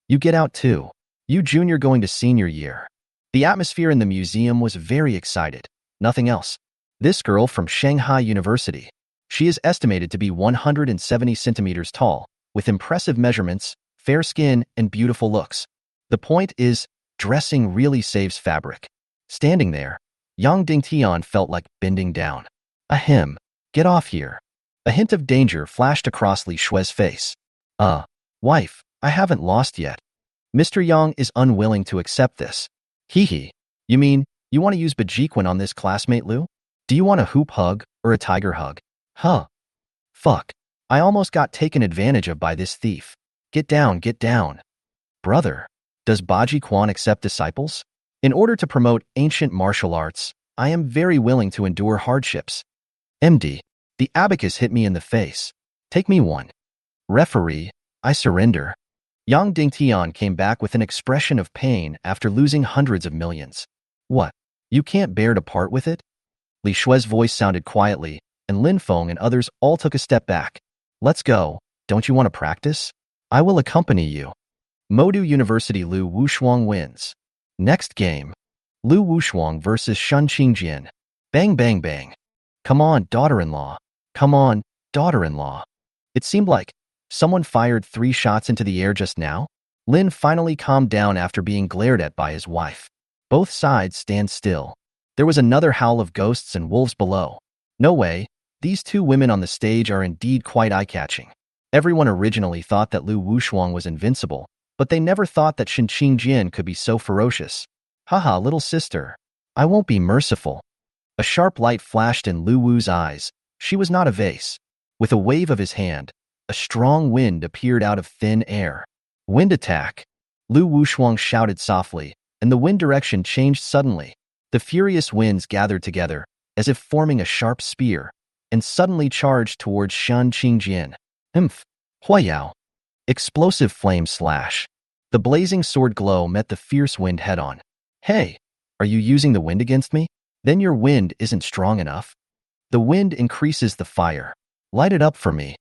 You get out too. You junior going to senior year. The atmosphere in the museum was very excited. Nothing else. This girl from Shanghai University. She is estimated to be 170 centimeters tall, with impressive measurements, fair skin, and beautiful looks. The point is, dressing really saves fabric. Standing there, Yang Dingtian felt like bending down. Ahem. Get off here. A hint of danger flashed across Li Shui's face. Wife, I haven't lost yet. Mr. Yang is unwilling to accept this. Hee. You mean, you want to use Bajiquan on this classmate, Lu? Do you want a hoop hug or a tiger hug? Huh. Fuck. I almost got taken advantage of by this thief. Get down, get down. Brother, does Baji Quan accept disciples? In order to promote ancient martial arts, I am very willing to endure hardships. MD, the abacus hit me in the face. Take me one. Referee, I surrender. Yang Dingtian came back with an expression of pain after losing hundreds of millions. What? You can't bear to part with it? Li Shui's voice sounded quietly, and Lin Feng and others all took a step back. Let's go. Don't you want to practice? I will accompany you. Modu University Lu Wushuang wins. Next game. Lu Wushuang versus Shun Qingjian. Bang bang bang. Come on, daughter-in-law. Come on, daughter-in-law. It seemed like someone fired 3 shots into the air just now. Lin finally calmed down after being glared at by his wife. Both sides stand still. There was another howl of ghosts and wolves below. No way, these 2 women on the stage are indeed quite eye-catching. Everyone originally thought that Lu Wushuang was invincible, but they never thought that Shen Qingjin could be so ferocious. Haha, little sister. I won't be merciful. A sharp light flashed in Lu Wu's eyes. She was not a vase. With a wave of his hand, a strong wind appeared out of thin air. Wind attack. Lu Wushuang shouted softly, and the wind direction changed suddenly. The furious winds gathered together, as if forming a sharp spear, and suddenly charged towards Shan Qingjin. Huayao. Explosive flame slash. The blazing sword glow met the fierce wind head-on. Hey, are you using the wind against me? Then your wind isn't strong enough. The wind increases the fire. Light it up for me.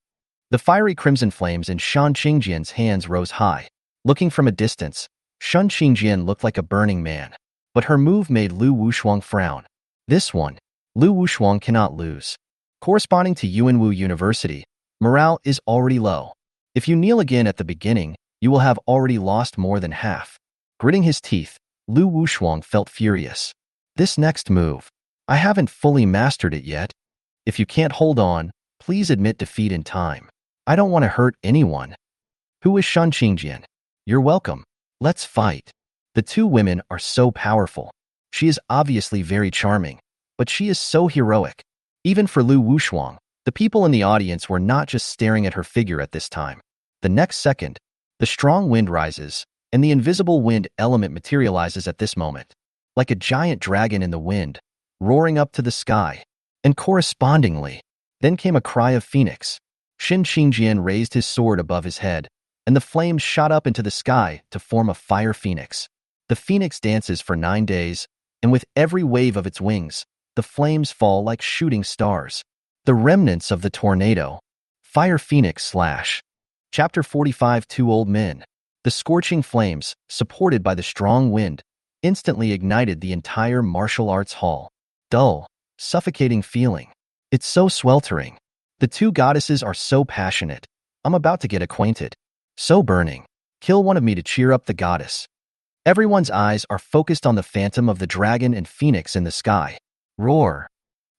The fiery crimson flames in Shan Qingjian's hands rose high. Looking from a distance, Shan Qingjian looked like a burning man. But her move made Lu Wushuang frown. This one, Lu Wushuang cannot lose. Corresponding to Yuanwu University, morale is already low. If you kneel again at the beginning, you will have already lost more than half. Gritting his teeth, Lu Wushuang felt furious. This next move, I haven't fully mastered it yet. If you can't hold on, please admit defeat in time. I don't want to hurt anyone. Who is Shan Qingjian? You're welcome. Let's fight. The 2 women are so powerful. She is obviously very charming, but she is so heroic. Even for Lu Wushuang, the people in the audience were not just staring at her figure at this time. The next second, the strong wind rises, and the invisible wind element materializes at this moment, like a giant dragon in the wind, roaring up to the sky. And correspondingly, then came a cry of phoenix. Shen Qingjian raised his sword above his head, and the flames shot up into the sky to form a fire phoenix. The phoenix dances for 9 days, and with every wave of its wings, the flames fall like shooting stars. The remnants of the tornado. Fire Phoenix slash. Chapter 45. 2 old men. The scorching flames, supported by the strong wind, instantly ignited the entire martial arts hall. Dull, suffocating feeling. It's so sweltering. The 2 goddesses are so passionate. I'm about to get acquainted. So burning. Kill one of me to cheer up the goddess. Everyone's eyes are focused on the phantom of the dragon and phoenix in the sky. Roar.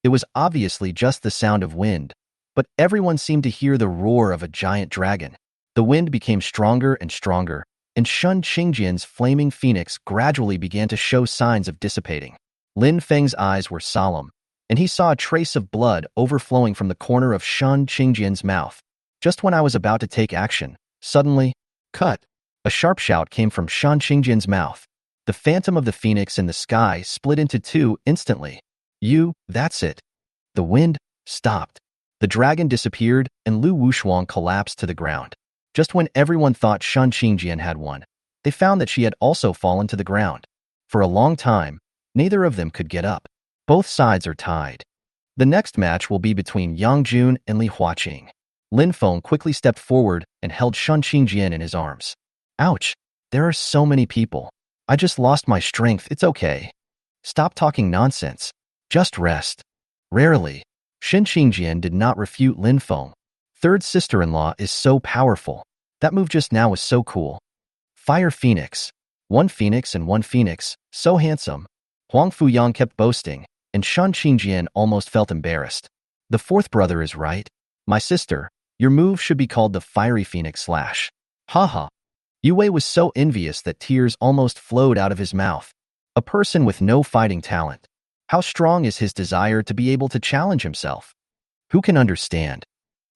It was obviously just the sound of wind, but everyone seemed to hear the roar of a giant dragon. The wind became stronger and stronger, and Shun Qingjian's flaming phoenix gradually began to show signs of dissipating. Lin Feng's eyes were solemn, and he saw a trace of blood overflowing from the corner of Shun Qingjian's mouth. Just when I was about to take action, suddenly, cut! A sharp shout came from Shun Qingjian's mouth. The phantom of the phoenix in the sky split into two instantly. That's it. The wind stopped. The dragon disappeared, and Lu Wushuang collapsed to the ground. Just when everyone thought Shun Qingjian had won, they found that she had also fallen to the ground. For a long time, neither of them could get up. Both sides are tied. The next match will be between Yang Jun and Li Huaqing. Lin Feng quickly stepped forward and held Shun Qingjian in his arms. Ouch! There are so many people. I just lost my strength. It's okay. Stop talking nonsense. Just rest. Rarely, Shun Qingjian did not refute Lin Feng. Third sister-in-law is so powerful. That move just now was so cool. Fire Phoenix. One phoenix and one phoenix. So handsome. Huang Fuyang kept boasting, and Shun Qingjian almost felt embarrassed. The fourth brother is right. My sister, your move should be called the Fiery Phoenix slash. Haha. Yue was so envious that tears almost flowed out of his mouth. A person with no fighting talent. How strong is his desire to be able to challenge himself? Who can understand?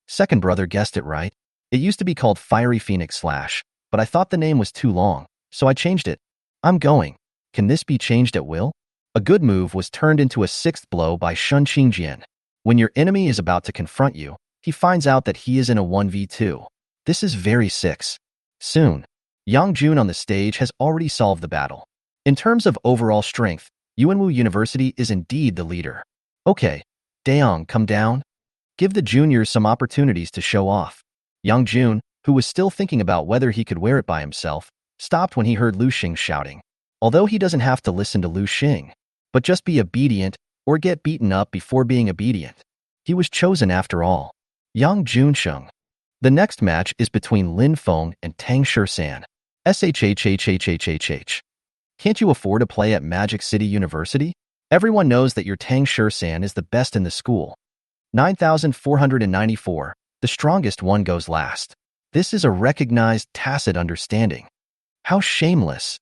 Second brother guessed it right. It used to be called Fiery Phoenix slash, but I thought the name was too long, so I changed it. I'm going. Can this be changed at will? A good move was turned into a sixth blow by Shun Qingjian. When your enemy is about to confront you, he finds out that he is in a 1v2. This is very six. Soon, Yang Jun on the stage has already solved the battle. In terms of overall strength, Yuanwu University is indeed the leader. Okay, Daong, come down. Give the juniors some opportunities to show off. Yang Jun, who was still thinking about whether he could wear it by himself, stopped when he heard Lu Xing shouting. Although he doesn't have to listen to Lu Xing, but just be obedient or get beaten up before being obedient. He was chosen after all. Yang Junsheng. The next match is between Lin Feng and Tang Shersan. SHHHHHHH. Can't you afford to play at Magic City University? Everyone knows that your Tang Shersan is the best in the school. 9,494. The strongest one goes last. This is a recognized tacit understanding. How shameless.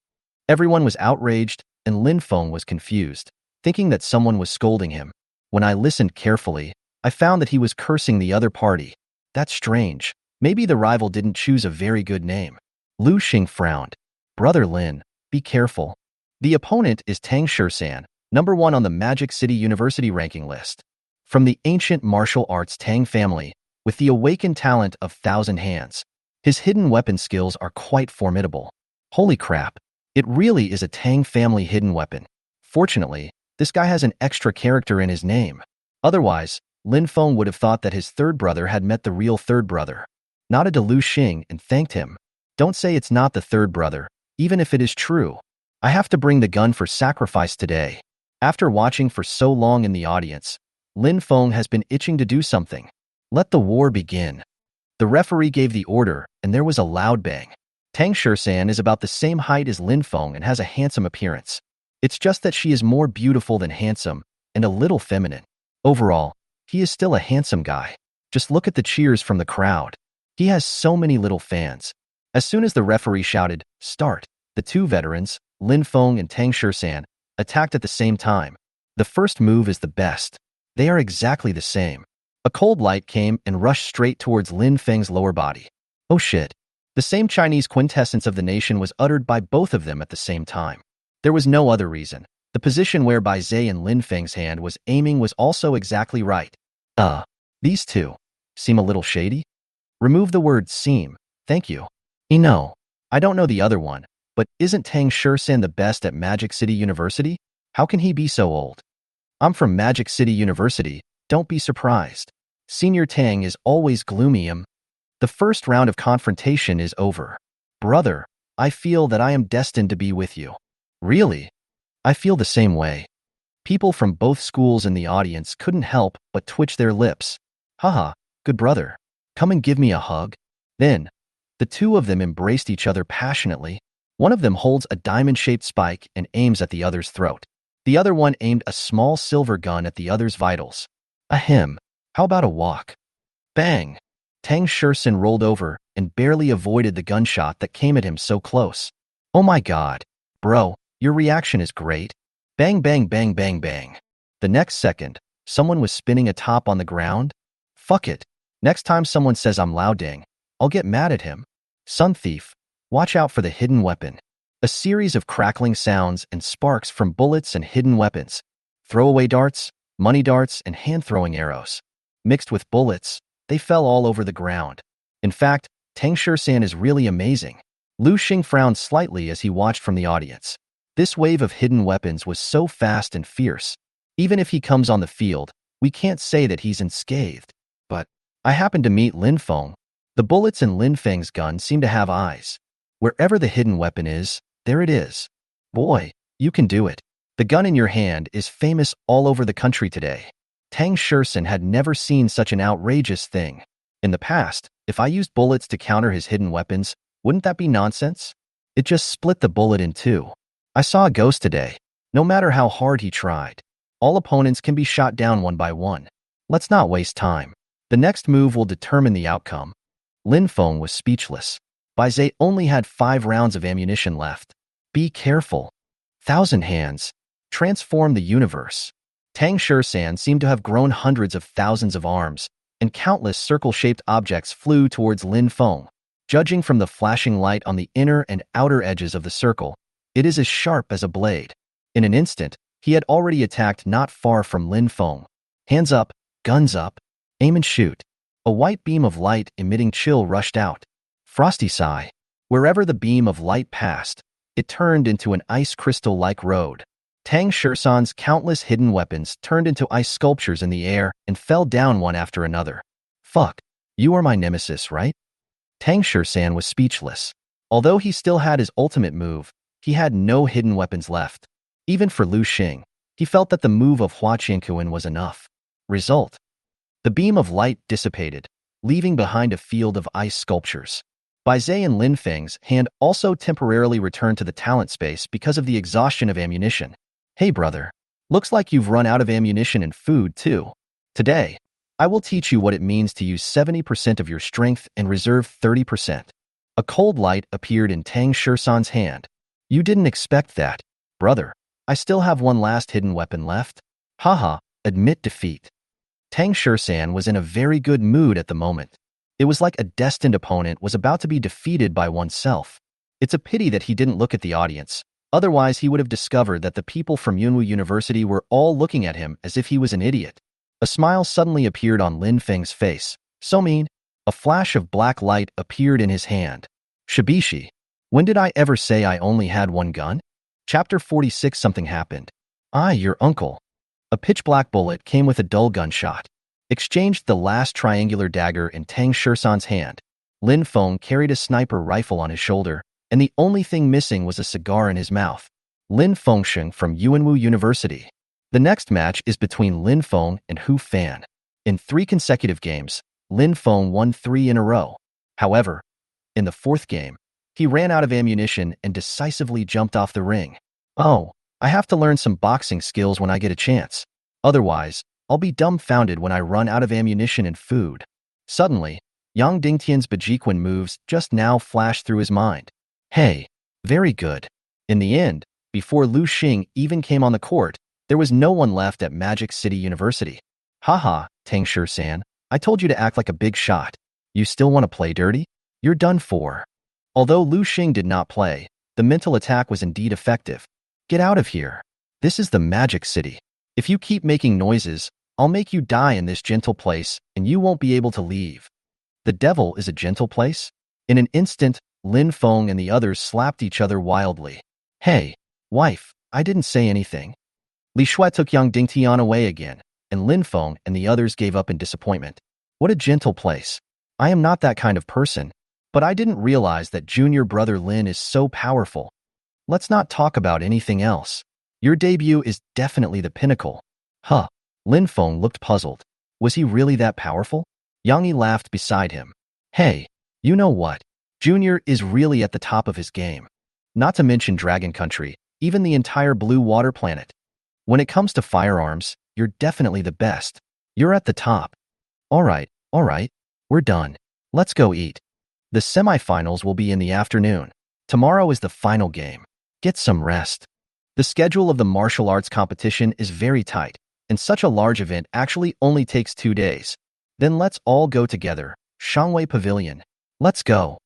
Everyone was outraged, and Lin Feng was confused, thinking that someone was scolding him. When I listened carefully, I found that he was cursing the other party. That's strange. Maybe the rival didn't choose a very good name. Lu Xing frowned. Brother Lin, be careful. The opponent is Tang Shersan, number 1 on the Magic City University ranking list. From the ancient martial arts Tang family, with the awakened talent of Thousand Hands. His hidden weapon skills are quite formidable. Holy crap, it really is a Tang family hidden weapon. Fortunately, this guy has an extra character in his name. Otherwise, Lin Feng would have thought that his third brother had met the real third brother. Nodded to Lu Xing and thanked him. Don't say it's not the third brother, even if it is true. I have to bring the gun for sacrifice today. After watching for so long in the audience, Lin Feng has been itching to do something. Let the war begin. The referee gave the order, and there was a loud bang. Tang Shersan is about the same height as Lin Feng and has a handsome appearance. It's just that she is more beautiful than handsome, and a little feminine. Overall, he is still a handsome guy. Just look at the cheers from the crowd. He has so many little fans. As soon as the referee shouted, "Start," the two veterans, Lin Feng and Tang Shersan, attacked at the same time. The first move is the best. They are exactly the same. A cold light came and rushed straight towards Lin Feng's lower body. Oh shit. The same Chinese quintessence of the nation was uttered by both of them at the same time. There was no other reason. The position whereby Zhe and Lin Feng's hand was aiming was also exactly right. These two seem a little shady? Remove the word seem, thank you. No, I don't know the other one, but isn't Tang Shersan the best at Magic City University? How can he be so old? I'm from Magic City University, don't be surprised. Senior Tang is always gloomy. The first round of confrontation is over. Brother, I feel that I am destined to be with you. Really? I feel the same way. People from both schools in the audience couldn't help but twitch their lips. Haha, good brother. Come and give me a hug. Then, the two of them embraced each other passionately. One of them holds a diamond-shaped spike and aims at the other's throat. The other one aimed a small silver gun at the other's vitals. Ahem. How about a walk? Bang! Tang Shursen rolled over and barely avoided the gunshot that came at him so close. Oh my god. Bro, your reaction is great. Bang bang bang bang bang. The next second, someone was spinning atop on the ground. Fuck it. Next time someone says I'm louding, I'll get mad at him. Sun Thief, watch out for the hidden weapon. A series of crackling sounds and sparks from bullets and hidden weapons. Throwaway darts, money darts, and hand-throwing arrows. Mixed with bullets, they fell all over the ground. In fact, Tang Shursan is really amazing. Lu Xing frowned slightly as he watched from the audience. This wave of hidden weapons was so fast and fierce. Even if he comes on the field, we can't say that he's unscathed. But I happened to meet Lin Feng. The bullets in Lin Feng's gun seem to have eyes. Wherever the hidden weapon is, there it is. Boy, you can do it. The gun in your hand is famous all over the country today. Tang Shursen had never seen such an outrageous thing. In the past, if I used bullets to counter his hidden weapons, wouldn't that be nonsense? It just split the bullet in two. I saw a ghost today. No matter how hard he tried, all opponents can be shot down one by one. Let's not waste time. The next move will determine the outcome. Lin Feng was speechless. Bai Zhe only had 5 rounds of ammunition left. Be careful. Thousand Hands. Transform the universe. Tang Shursan seemed to have grown hundreds of thousands of arms, and countless circle-shaped objects flew towards Lin Feng. Judging from the flashing light on the inner and outer edges of the circle, it is as sharp as a blade. In an instant, he had already attacked not far from Lin Feng. Hands up, guns up, aim and shoot. A white beam of light emitting chill rushed out. Frosty sigh. Wherever the beam of light passed, it turned into an ice crystal-like road. Tang Shursan's countless hidden weapons turned into ice sculptures in the air and fell down one after another. Fuck, you are my nemesis, right? Tang Shursan was speechless. Although he still had his ultimate move, he had no hidden weapons left. Even for Lu Xing, he felt that the move of Hua Qiankuan was enough. Result: the beam of light dissipated, leaving behind a field of ice sculptures. Bai Zhe and Lin Feng's hand also temporarily returned to the talent space because of the exhaustion of ammunition. Hey brother, looks like you've run out of ammunition and food too. Today, I will teach you what it means to use 70% of your strength and reserve 30%. A cold light appeared in Tang Shursan's hand. You didn't expect that, brother. I still have one last hidden weapon left. Haha, admit defeat. Tang Shursan was in a very good mood at the moment. It was like a destined opponent was about to be defeated by oneself. It's a pity that he didn't look at the audience. Otherwise, he would have discovered that the people from Yunwu University were all looking at him as if he was an idiot. A smile suddenly appeared on Lin Feng's face. So mean. A flash of black light appeared in his hand. Shibishi. When did I ever say I only had one gun? Chapter 46. Something happened. Your uncle. A pitch-black bullet came with a dull gunshot. Exchanged the last triangular dagger in Tang Shursan's hand. Lin Feng carried a sniper rifle on his shoulder, and the only thing missing was a cigar in his mouth. Lin Fengsheng from Yunwu University. The next match is between Lin Feng and Hu Fan. In 3 consecutive games, Lin Feng won 3 in a row. However, in the 4th game, he ran out of ammunition and decisively jumped off the ring. Oh, I have to learn some boxing skills when I get a chance. Otherwise, I'll be dumbfounded when I run out of ammunition and food. Suddenly, Yang Dingtian's Bajiquan moves just now flashed through his mind. Hey, very good. In the end, before Lu Xing even came on the court, there was no one left at Magic City University. Haha, Tang Shursan, I told you to act like a big shot. You still want to play dirty? You're done for. Although Lu Xing did not play, the mental attack was indeed effective. Get out of here. This is the Magic City. If you keep making noises, I'll make you die in this gentle place, and you won't be able to leave. The devil is a gentle place? In an instant, Lin Feng and the others slapped each other wildly. Hey, wife, I didn't say anything. Li Shui took Yang Dingtian away again, and Lin Feng and the others gave up in disappointment. What a gentle place. I am not that kind of person, but I didn't realize that junior brother Lin is so powerful. Let's not talk about anything else. Your debut is definitely the pinnacle. Huh. Lin Feng looked puzzled. Was he really that powerful? Yang Yi laughed beside him. Hey, you know what? Junior is really at the top of his game. Not to mention Dragon Country, even the entire Blue Water Planet. When it comes to firearms, you're definitely the best. You're at the top. All right, we're done. Let's go eat. The semifinals will be in the afternoon. Tomorrow is the final game. Get some rest. The schedule of the martial arts competition is very tight, and such a large event actually only takes 2 days. Then let's all go together. Shangwei Pavilion. Let's go.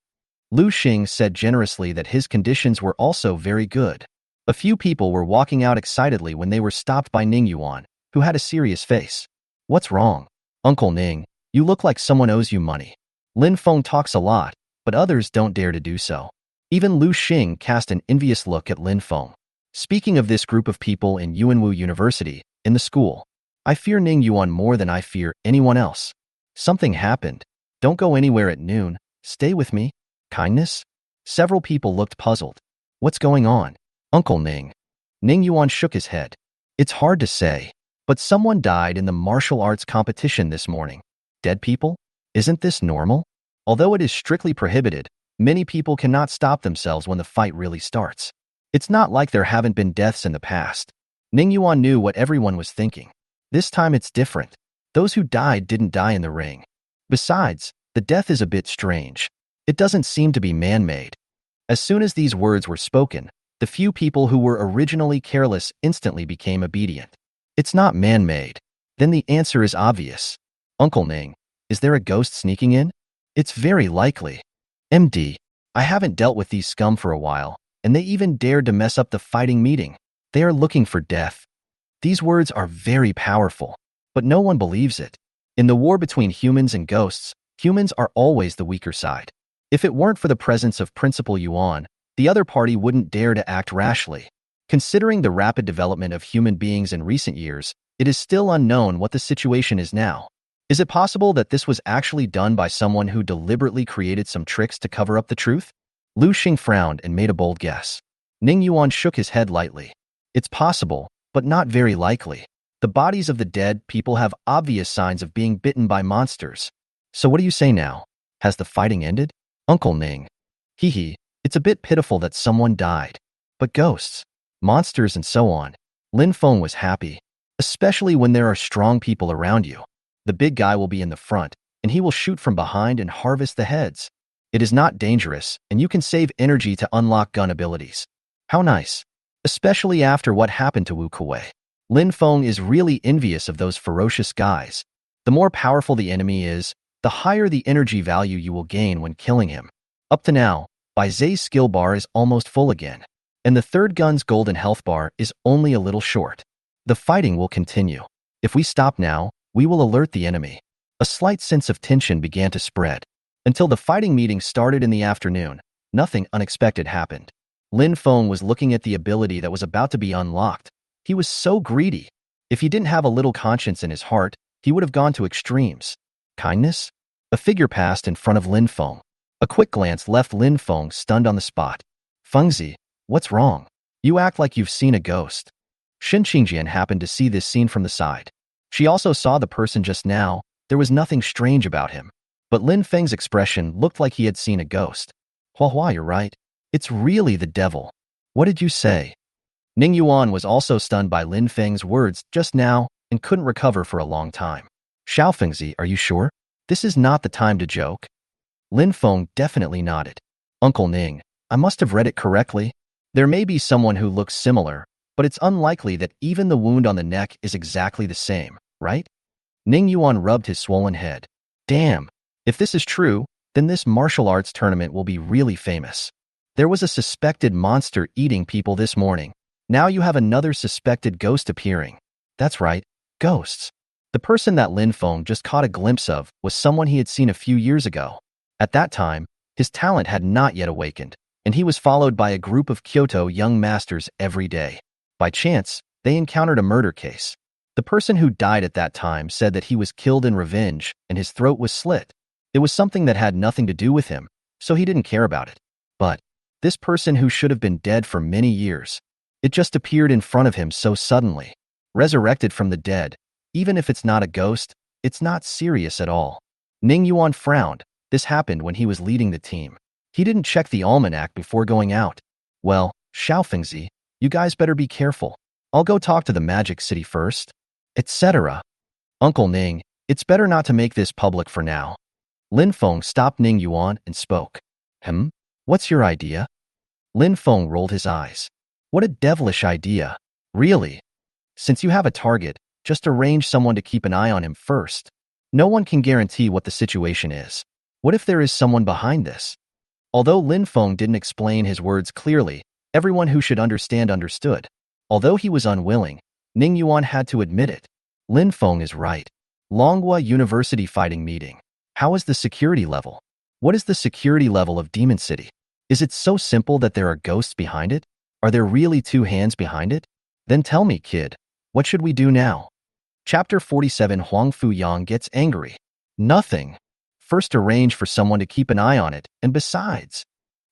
Lu Xing said generously that his conditions were also very good. A few people were walking out excitedly when they were stopped by Ning Yuan, who had a serious face. What's wrong? Uncle Ning, you look like someone owes you money. Lin Feng talks a lot, but others don't dare to do so. Even Lu Xing cast an envious look at Lin Feng. Speaking of this group of people in Yuanwu University, in the school, I fear Ning Yuan more than I fear anyone else. Something happened. Don't go anywhere at noon. Stay with me. Kindness? Several people looked puzzled. What's going on? Uncle Ning. Ning Yuan shook his head. It's hard to say, but someone died in the martial arts competition this morning. Dead people? Isn't this normal? Although it is strictly prohibited, many people cannot stop themselves when the fight really starts. It's not like there haven't been deaths in the past. Ning Yuan knew what everyone was thinking. This time it's different. Those who died didn't die in the ring. Besides, the death is a bit strange. It doesn't seem to be man-made. As soon as these words were spoken, the few people who were originally careless instantly became obedient. It's not man-made. Then the answer is obvious. Uncle Ning, is there a ghost sneaking in? It's very likely. MD, I haven't dealt with these scum for a while, and they even dared to mess up the fighting meeting. They are looking for death. These words are very powerful, but no one believes it. In the war between humans and ghosts, humans are always the weaker side. If it weren't for the presence of Principal Yuan, the other party wouldn't dare to act rashly. Considering the rapid development of human beings in recent years, it is still unknown what the situation is now. Is it possible that this was actually done by someone who deliberately created some tricks to cover up the truth? Lu Xing frowned and made a bold guess. Ning Yuan shook his head lightly. It's possible, but not very likely. The bodies of the dead people have obvious signs of being bitten by monsters. So what do you say now? Has the fighting ended? Uncle Ning. Hee, it's a bit pitiful that someone died. But ghosts, monsters and so on. Lin Feng was happy, especially when there are strong people around you. The big guy will be in the front, and he will shoot from behind and harvest the heads. It is not dangerous, and you can save energy to unlock gun abilities. How nice. Especially after what happened to Wu Kuei. Lin Feng is really envious of those ferocious guys. The more powerful the enemy is, the higher the energy value you will gain when killing him. Up to now, Bai Zai's skill bar is almost full again, and the third gun's golden health bar is only a little short. The fighting will continue. If we stop now, we will alert the enemy. A slight sense of tension began to spread. Until the fighting meeting started in the afternoon, nothing unexpected happened. Lin Feng was looking at the ability that was about to be unlocked. He was so greedy. If he didn't have a little conscience in his heart, he would have gone to extremes. Kindness? A figure passed in front of Lin Feng. A quick glance left Lin Feng stunned on the spot. Fengzi, what's wrong? You act like you've seen a ghost. Shen Qingjian happened to see this scene from the side. She also saw the person just now. There was nothing strange about him. But Lin Feng's expression looked like he had seen a ghost. Hua, you're right. It's really the devil. What did you say? Ning Yuan was also stunned by Lin Feng's words just now and couldn't recover for a long time. Xiao Fengzi, are you sure? This is not the time to joke. Lin Feng definitely nodded. Uncle Ning, I must have read it correctly. There may be someone who looks similar, but it's unlikely that even the wound on the neck is exactly the same, right? Ning Yuan rubbed his swollen head. Damn, if this is true, then this martial arts tournament will be really famous. There was a suspected monster eating people this morning. Now you have another suspected ghost appearing. That's right, ghosts. The person that Lin Feng just caught a glimpse of was someone he had seen a few years ago. At that time, his talent had not yet awakened, and he was followed by a group of Kyoto young masters every day. By chance, they encountered a murder case. The person who died at that time said that he was killed in revenge and his throat was slit. It was something that had nothing to do with him, so he didn't care about it. But this person who should have been dead for many years, it just appeared in front of him so suddenly. Resurrected from the dead, even if it's not a ghost, it's not serious at all. Ning Yuan frowned. This happened when he was leading the team. He didn't check the almanac before going out. Well, Xiao Fengzi, you guys better be careful. I'll go talk to the Magic City first, etc. Uncle Ning, it's better not to make this public for now. Lin Feng stopped Ning Yuan and spoke. What's your idea? Lin Feng rolled his eyes. What a devilish idea. Really? Since you have a target, just arrange someone to keep an eye on him first. No one can guarantee what the situation is. What if there is someone behind this? Although Lin Feng didn't explain his words clearly, everyone who should understand understood. Although he was unwilling, Ning Yuan had to admit it. Lin Feng is right. Longhua University fighting meeting. How is the security level? What is the security level of Demon City? Is it so simple that there are ghosts behind it? Are there really two hands behind it? Then tell me, kid, what should we do now? Chapter 47. Huang Fuyang gets angry. Nothing. First arrange for someone to keep an eye on it, and besides,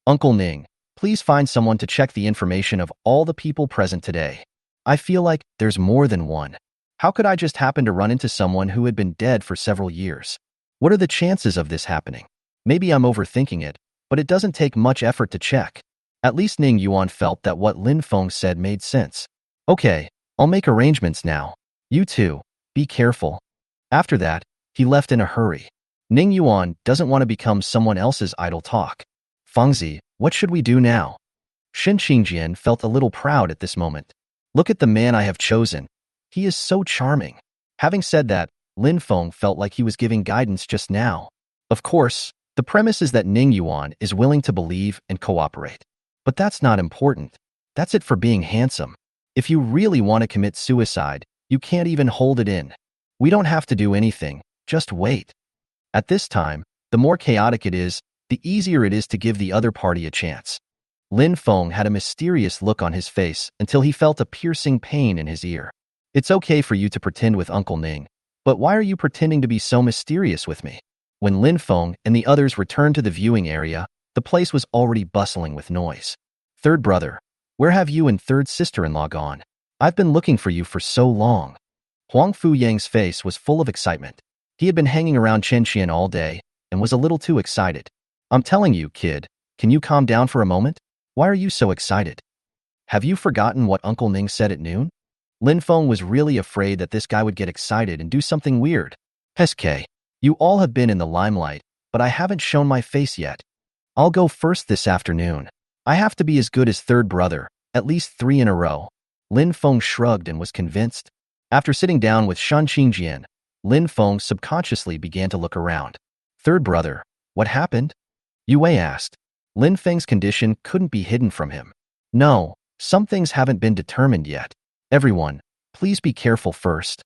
Uncle Ning, please find someone to check the information of all the people present today. I feel like there's more than one. How could I just happen to run into someone who had been dead for several years? What are the chances of this happening? Maybe I'm overthinking it, but it doesn't take much effort to check. At least Ning Yuan felt that what Lin Feng said made sense. Okay, I'll make arrangements now. You too, be careful. After that, he left in a hurry. Ning Yuan doesn't want to become someone else's idle talk. Fengzi, what should we do now? Shen Qingjian felt a little proud at this moment. Look at the man I have chosen. He is so charming. Having said that, Lin Feng felt like he was giving guidance just now. Of course, the premise is that Ning Yuan is willing to believe and cooperate. But that's not important. That's it for being handsome. If you really want to commit suicide, you can't even hold it in. We don't have to do anything, just wait. At this time, the more chaotic it is, the easier it is to give the other party a chance. Lin Feng had a mysterious look on his face until he felt a piercing pain in his ear. It's okay for you to pretend with Uncle Ning, but why are you pretending to be so mysterious with me? When Lin Feng and the others returned to the viewing area, the place was already bustling with noise. Third brother, where have you and third sister-in-law gone? I've been looking for you for so long. Huang Fuyang's face was full of excitement. He had been hanging around Chenxian all day and was a little too excited. I'm telling you, kid, can you calm down for a moment? Why are you so excited? Have you forgotten what Uncle Ning said at noon? Lin Feng was really afraid that this guy would get excited and do something weird. SK, you all have been in the limelight, but I haven't shown my face yet. I'll go first this afternoon. I have to be as good as third brother, at least 3 in a row. Lin Feng shrugged and was convinced. After sitting down with Shen Qingjian, Lin Feng subconsciously began to look around. Third brother, what happened? Yue asked. Lin Feng's condition couldn't be hidden from him. No, some things haven't been determined yet. Everyone, please be careful first.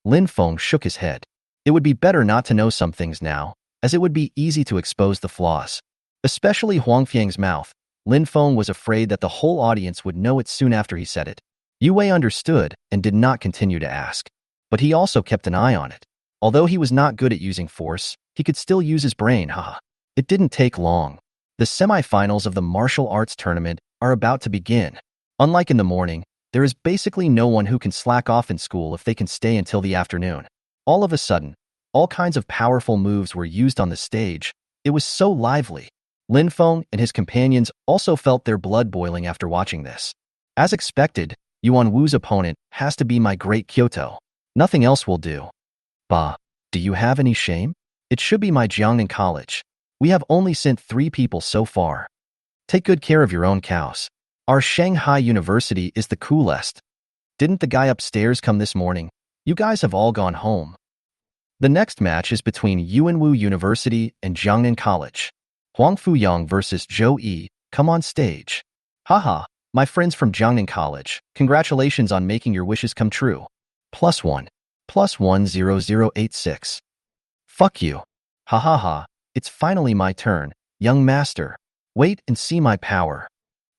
Lin Feng shook his head. It would be better not to know some things now, as it would be easy to expose the flaws. Especially Huang Fuyang's mouth. Lin Feng was afraid that the whole audience would know it soon after he said it. Yue understood and did not continue to ask. But he also kept an eye on it. Although he was not good at using force, he could still use his brain, haha. It didn't take long. The semifinals of the martial arts tournament are about to begin. Unlike in the morning, there is basically no one who can slack off in school if they can stay until the afternoon. All of a sudden, all kinds of powerful moves were used on the stage. It was so lively. Lin Feng and his companions also felt their blood boiling after watching this. As expected, Yuan Wu's opponent has to be my great Kyoto. Nothing else will do. Bah, do you have any shame? It should be my Jiangnan College. We have only sent 3 people so far. Take good care of your own cows. Our Shanghai University is the coolest. Didn't the guy upstairs come this morning? You guys have all gone home. The next match is between Yuanwu University and Jiangnan College. Huang Fuyang versus Zhou Yi, come on stage. Haha, my friends from Jiangnan College, congratulations on making your wishes come true. +1. +10086. Fuck you. Ha ha ha, it's finally my turn, young master. Wait and see my power.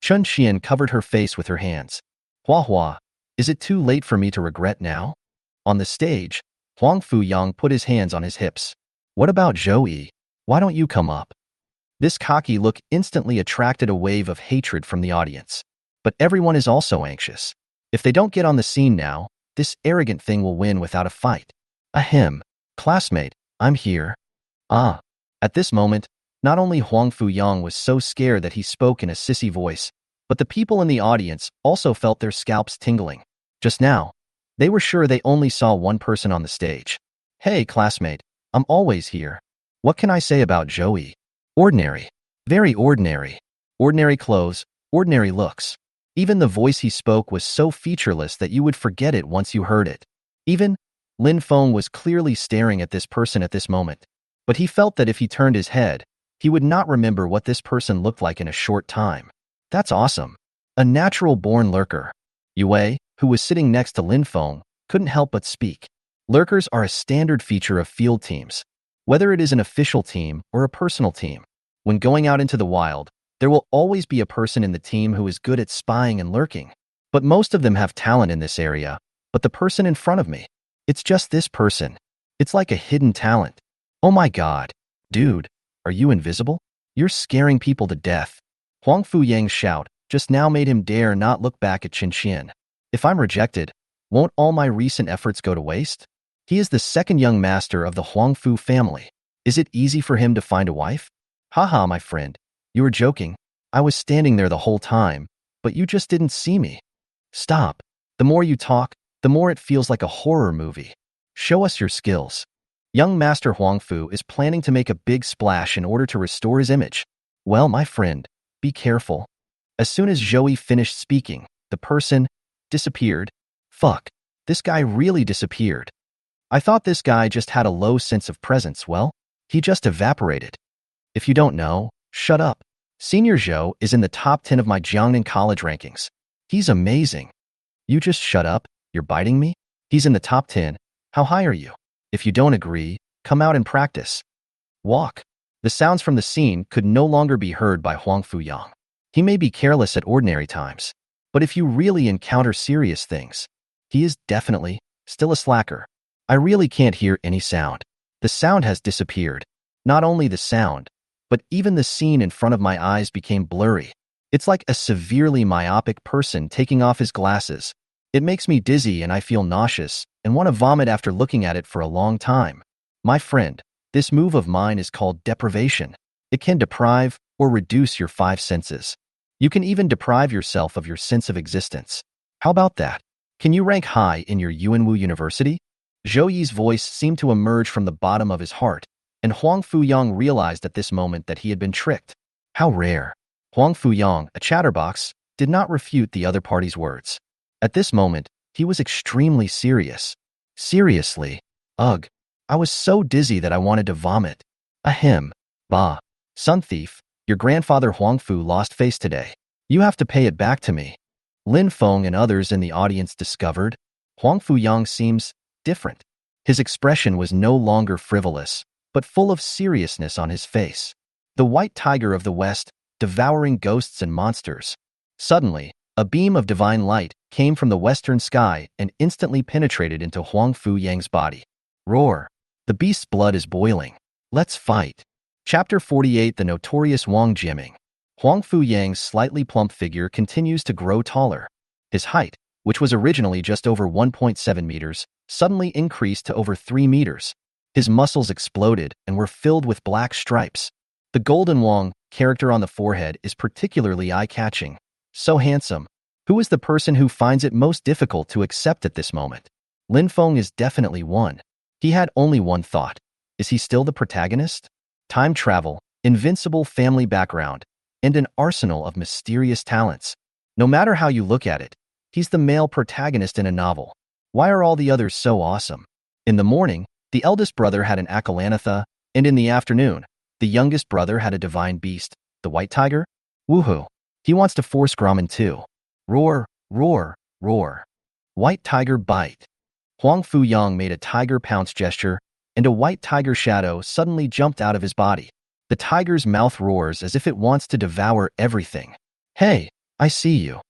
Chun Xian covered her face with her hands. Hua Hua, is it too late for me to regret now? On the stage, Huang Fuyang put his hands on his hips. What about Zhou Yi? Why don't you come up? This cocky look instantly attracted a wave of hatred from the audience. But everyone is also anxious. If they don't get on the scene now, this arrogant thing will win without a fight. Ahem. Classmate, I'm here. Ah. At this moment, not only Huang Fuyang was so scared that he spoke in a sissy voice, but the people in the audience also felt their scalps tingling. Just now, they were sure they only saw one person on the stage. Hey, classmate, I'm always here. What can I say about Joey? Ordinary. Very ordinary. Ordinary clothes, ordinary looks. Even the voice he spoke was so featureless that you would forget it once you heard it. Even Lin Feng was clearly staring at this person at this moment, but he felt that if he turned his head, he would not remember what this person looked like in a short time. That's awesome. A natural-born lurker. Yue, who was sitting next to Lin Feng, couldn't help but speak. Lurkers are a standard feature of field teams. Whether it is an official team or a personal team, when going out into the wild, there will always be a person in the team who is good at spying and lurking. But most of them have talent in this area. But the person in front of me, it's just this person. It's like a hidden talent. Oh my god. Dude, are you invisible? You're scaring people to death. Huang Fu Yang's shout just now made him dare not look back at Qin Qian. If I'm rejected, won't all my recent efforts go to waste? He is the second young master of the Huang Fu family. Is it easy for him to find a wife? Haha, my friend. You were joking. I was standing there the whole time, but you just didn't see me. Stop. The more you talk, the more it feels like a horror movie. Show us your skills. Young Master Huang Fu is planning to make a big splash in order to restore his image. Well, my friend, be careful. As soon as Joey finished speaking, the person disappeared. Fuck. This guy really disappeared. I thought this guy just had a low sense of presence. Well, he just evaporated. If you don't know, shut up. Senior Zhou is in the top 10 of my Jiangnan college rankings. He's amazing. You just shut up. You're biting me? He's in the top 10. How high are you? If you don't agree, come out and practice. Walk. The sounds from the scene could no longer be heard by Huang Fuyang. He may be careless at ordinary times, but if you really encounter serious things, he is definitely still a slacker. I really can't hear any sound. The sound has disappeared. Not only the sound, but even the scene in front of my eyes became blurry. It's like a severely myopic person taking off his glasses. It makes me dizzy and I feel nauseous and want to vomit after looking at it for a long time. My friend, this move of mine is called deprivation. It can deprive or reduce your 5 senses. You can even deprive yourself of your sense of existence. How about that? Can you rank high in your Yuanwu University? Zhou Yi's voice seemed to emerge from the bottom of his heart, and Huang Fuyang realized at this moment that he had been tricked. How rare. Huang Fuyang, a chatterbox, did not refute the other party's words. At this moment, he was extremely serious. Seriously? Ugh. I was so dizzy that I wanted to vomit. Ahem. Bah. Son thief, your grandfather Huang Fu lost face today. You have to pay it back to me. Lin Feng and others in the audience discovered. Huang Fuyang seems different. His expression was no longer frivolous, but full of seriousness on his face. The white tiger of the West, devouring ghosts and monsters. Suddenly, a beam of divine light came from the western sky and instantly penetrated into Huang Fuyang's body. Roar. The beast's blood is boiling. Let's fight. Chapter 48. The notorious Wang Jiaming. Huang Fuyang's slightly plump figure continues to grow taller. His height, which was originally just over 1.7 meters, suddenly increased to over 3 meters. His muscles exploded and were filled with black stripes. The golden Wang character on the forehead is particularly eye-catching. So handsome. Who is the person who finds it most difficult to accept at this moment? Lin Feng is definitely one. He had only one thought. Is he still the protagonist? Time travel, invincible family background, and an arsenal of mysterious talents. No matter how you look at it, he's the male protagonist in a novel. Why are all the others so awesome? In the morning, the eldest brother had an Akalanatha, and in the afternoon, the youngest brother had a divine beast, the white tiger. Woohoo! He wants to force Grommen too. Roar, roar, roar. White tiger bite. Huang Fuyang made a tiger pounce gesture, and a white tiger shadow suddenly jumped out of his body. The tiger's mouth roars as if it wants to devour everything. Hey, I see you.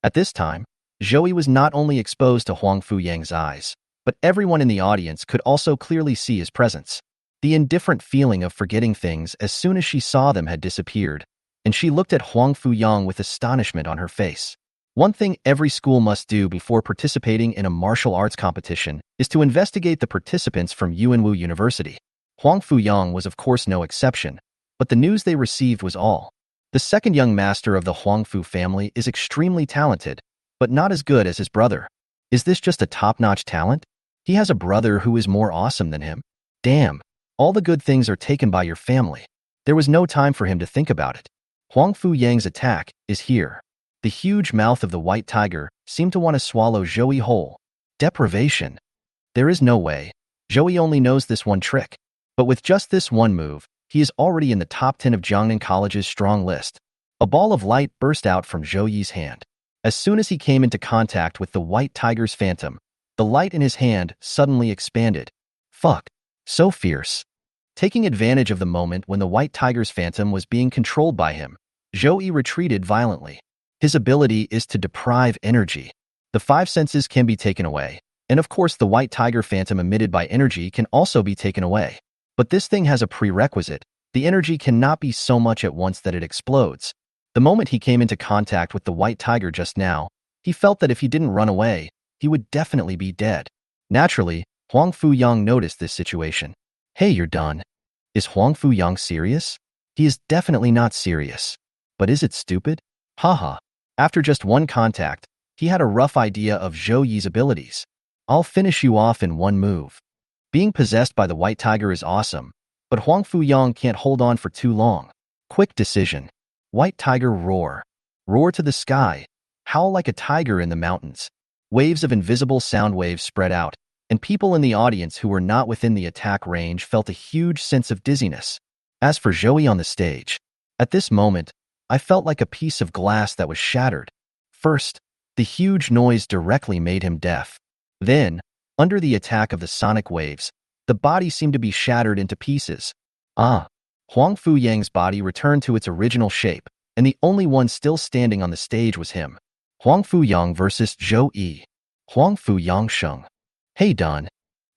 At this time, Joey was not only exposed to Huang Fuyang's eyes, but everyone in the audience could also clearly see his presence. The indifferent feeling of forgetting things as soon as she saw them had disappeared, and she looked at Huang Fuyang with astonishment on her face. One thing every school must do before participating in a martial arts competition is to investigate the participants from Yuanwu University. Huang Fuyang was of course no exception, but the news they received was all. The second young master of the Huang Fu family is extremely talented, but not as good as his brother. Is this just a top-notch talent? He has a brother who is more awesome than him. Damn, all the good things are taken by your family. There was no time for him to think about it. Huang Fu Yang's attack is here. The huge mouth of the white tiger seemed to want to swallow Zhou whole. Deprivation. There is no way. Zhou only knows this one trick. But with just this one move, he is already in the top 10 of Jiangnan College's strong list. A ball of light burst out from Zhou Yi's hand. As soon as he came into contact with the white tiger's phantom, the light in his hand suddenly expanded. Fuck. So fierce. Taking advantage of the moment when the white tiger's phantom was being controlled by him, Zhou Yi retreated violently. His ability is to deprive energy. The five senses can be taken away, and of course the white tiger phantom emitted by energy can also be taken away. But this thing has a prerequisite. The energy cannot be so much at once that it explodes. The moment he came into contact with the white tiger just now, he felt that if he didn't run away, he would definitely be dead. Naturally, Huang Fu Yang noticed this situation. Hey, you're done. Is Huang Fu Yang serious? He is definitely not serious. But is it stupid? Haha. After just one contact, he had a rough idea of Zhou Yi's abilities. I'll finish you off in one move. Being possessed by the white tiger is awesome, but Huang Fu Yang can't hold on for too long. Quick decision. White tiger roar. Roar to the sky. Howl like a tiger in the mountains. Waves of invisible sound waves spread out, and people in the audience who were not within the attack range felt a huge sense of dizziness. As for Zhou Yi on the stage, at this moment, I felt like a piece of glass that was shattered. First, the huge noise directly made him deaf. Then, under the attack of the sonic waves, the body seemed to be shattered into pieces. Huang Fu Yang's body returned to its original shape, and the only one still standing on the stage was him. Huang Fu Yang versus Zhou Yi. Huang Fu Yang shung. Hey, done.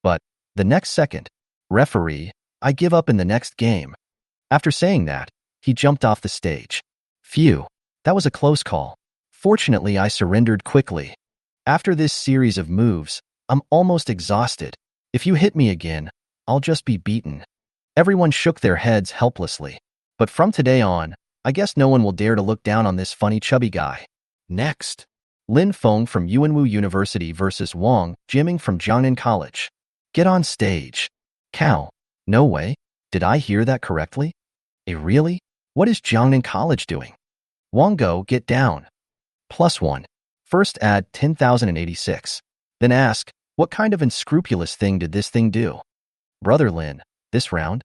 But, the next second, referee, I give up in the next game. After saying that, he jumped off the stage. Phew, that was a close call. Fortunately, I surrendered quickly. After this series of moves, I'm almost exhausted. If you hit me again, I'll just be beaten. Everyone shook their heads helplessly. But from today on, I guess no one will dare to look down on this funny chubby guy. Next, Lin Feng from Yuanwu University versus Wang Jiming from Jiangnan College. Get on stage. Cow. No way. Did I hear that correctly? Really? What is Jiangnan College doing? Wang go, get down. +1. First add 10,086. Then ask, what kind of unscrupulous thing did this thing do? Brother Lin, this round?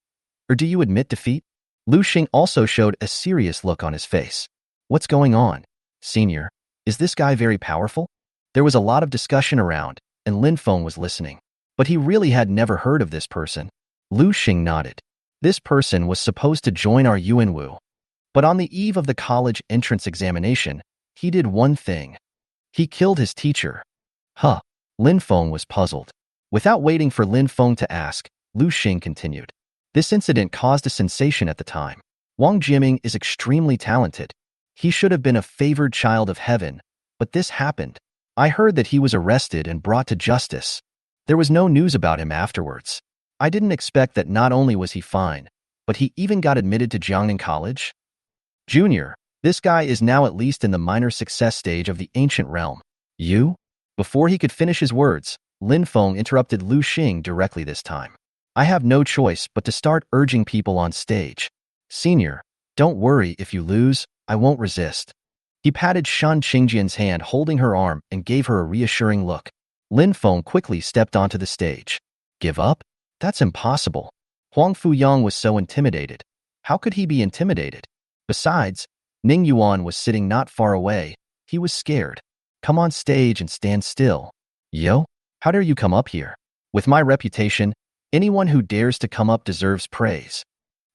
Or do you admit defeat? Lu Xing also showed a serious look on his face. What's going on? Senior, is this guy very powerful? There was a lot of discussion around, and Lin Feng was listening. But he really had never heard of this person. Lu Xing nodded. This person was supposed to join our Yuanwu. But on the eve of the college entrance examination, he did one thing. He killed his teacher. Huh. Lin Feng was puzzled. Without waiting for Lin Feng to ask, Lu Xing continued. This incident caused a sensation at the time. Wang Jiming is extremely talented. He should have been a favored child of heaven, but this happened. I heard that he was arrested and brought to justice. There was no news about him afterwards. I didn't expect that not only was he fine, but he even got admitted to Jiangnan College. Junior, this guy is now at least in the minor success stage of the ancient realm. You? Before he could finish his words, Lin Feng interrupted Lu Xing directly this time. I have no choice but to start urging people on stage. Senior, don't worry if you lose, I won't resist. He patted Shan Qingjian's hand holding her arm and gave her a reassuring look. Lin Feng quickly stepped onto the stage. Give up? That's impossible. Huang Fu Yang was so intimidated. How could he be intimidated? Besides, Ning Yuan was sitting not far away. He was scared. Come on stage and stand still. Yo, how dare you come up here? With my reputation, anyone who dares to come up deserves praise.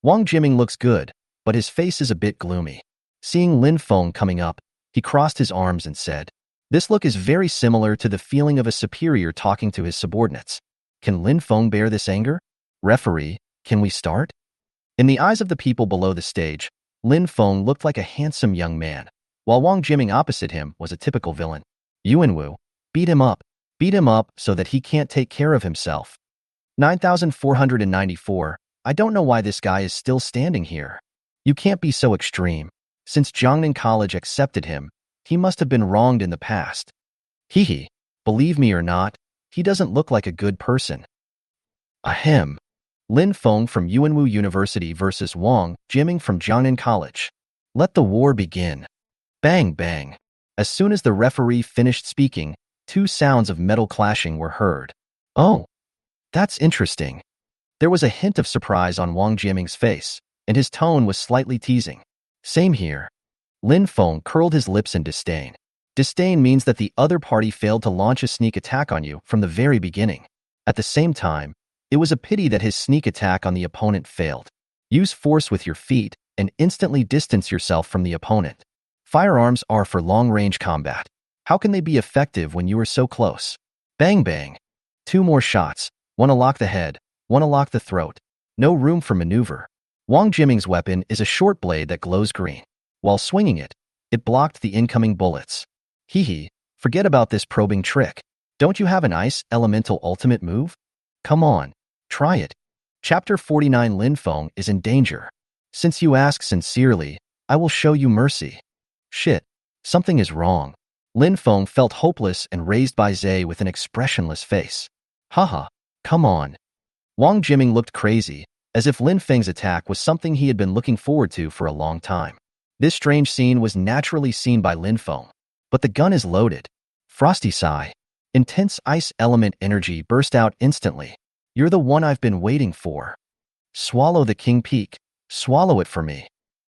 Wang Jiming looks good, but his face is a bit gloomy. Seeing Lin Feng coming up, he crossed his arms and said, this look is very similar to the feeling of a superior talking to his subordinates. Can Lin Feng bear this anger? Referee, can we start? In the eyes of the people below the stage, Lin Feng looked like a handsome young man, while Wang Jiming opposite him was a typical villain. Yuanwu, beat him up so that he can't take care of himself. 9,494, I don't know why this guy is still standing here. You can't be so extreme. Since Jiangnan College accepted him, he must have been wronged in the past. Hee. Believe me or not, he doesn't look like a good person. Ahem. Lin Feng from Yuanwu University versus Wang Jiming from Jiangnan College. Let the war begin. Bang, bang. As soon as the referee finished speaking, two sounds of metal clashing were heard. Oh, that's interesting. There was a hint of surprise on Wang Jiming's face, and his tone was slightly teasing. Same here. Lin Feng curled his lips in disdain. Disdain means that the other party failed to launch a sneak attack on you from the very beginning. At the same time, it was a pity that his sneak attack on the opponent failed. Use force with your feet and instantly distance yourself from the opponent. Firearms are for long-range combat. How can they be effective when you are so close? Bang bang. Two more shots. One to lock the head, one to lock the throat. No room for maneuver. Wang Jiming's weapon is a short blade that glows green. While swinging it, it blocked the incoming bullets. Hee hee, forget about this probing trick. Don't you have an ice elemental ultimate move? Come on, try it. Chapter 49 Lin Feng is in danger. Since you ask sincerely, I will show you mercy. Shit, something is wrong. Lin Feng felt hopeless and raised Bai Zhe with an expressionless face. Haha, come on. Wang Jiming looked crazy, as if Lin Feng's attack was something he had been looking forward to for a long time. This strange scene was naturally seen by Lin Feng. But the gun is loaded. Frosty sigh. Intense ice element energy burst out instantly. You're the one I've been waiting for. Swallow the king peak. Swallow it for me.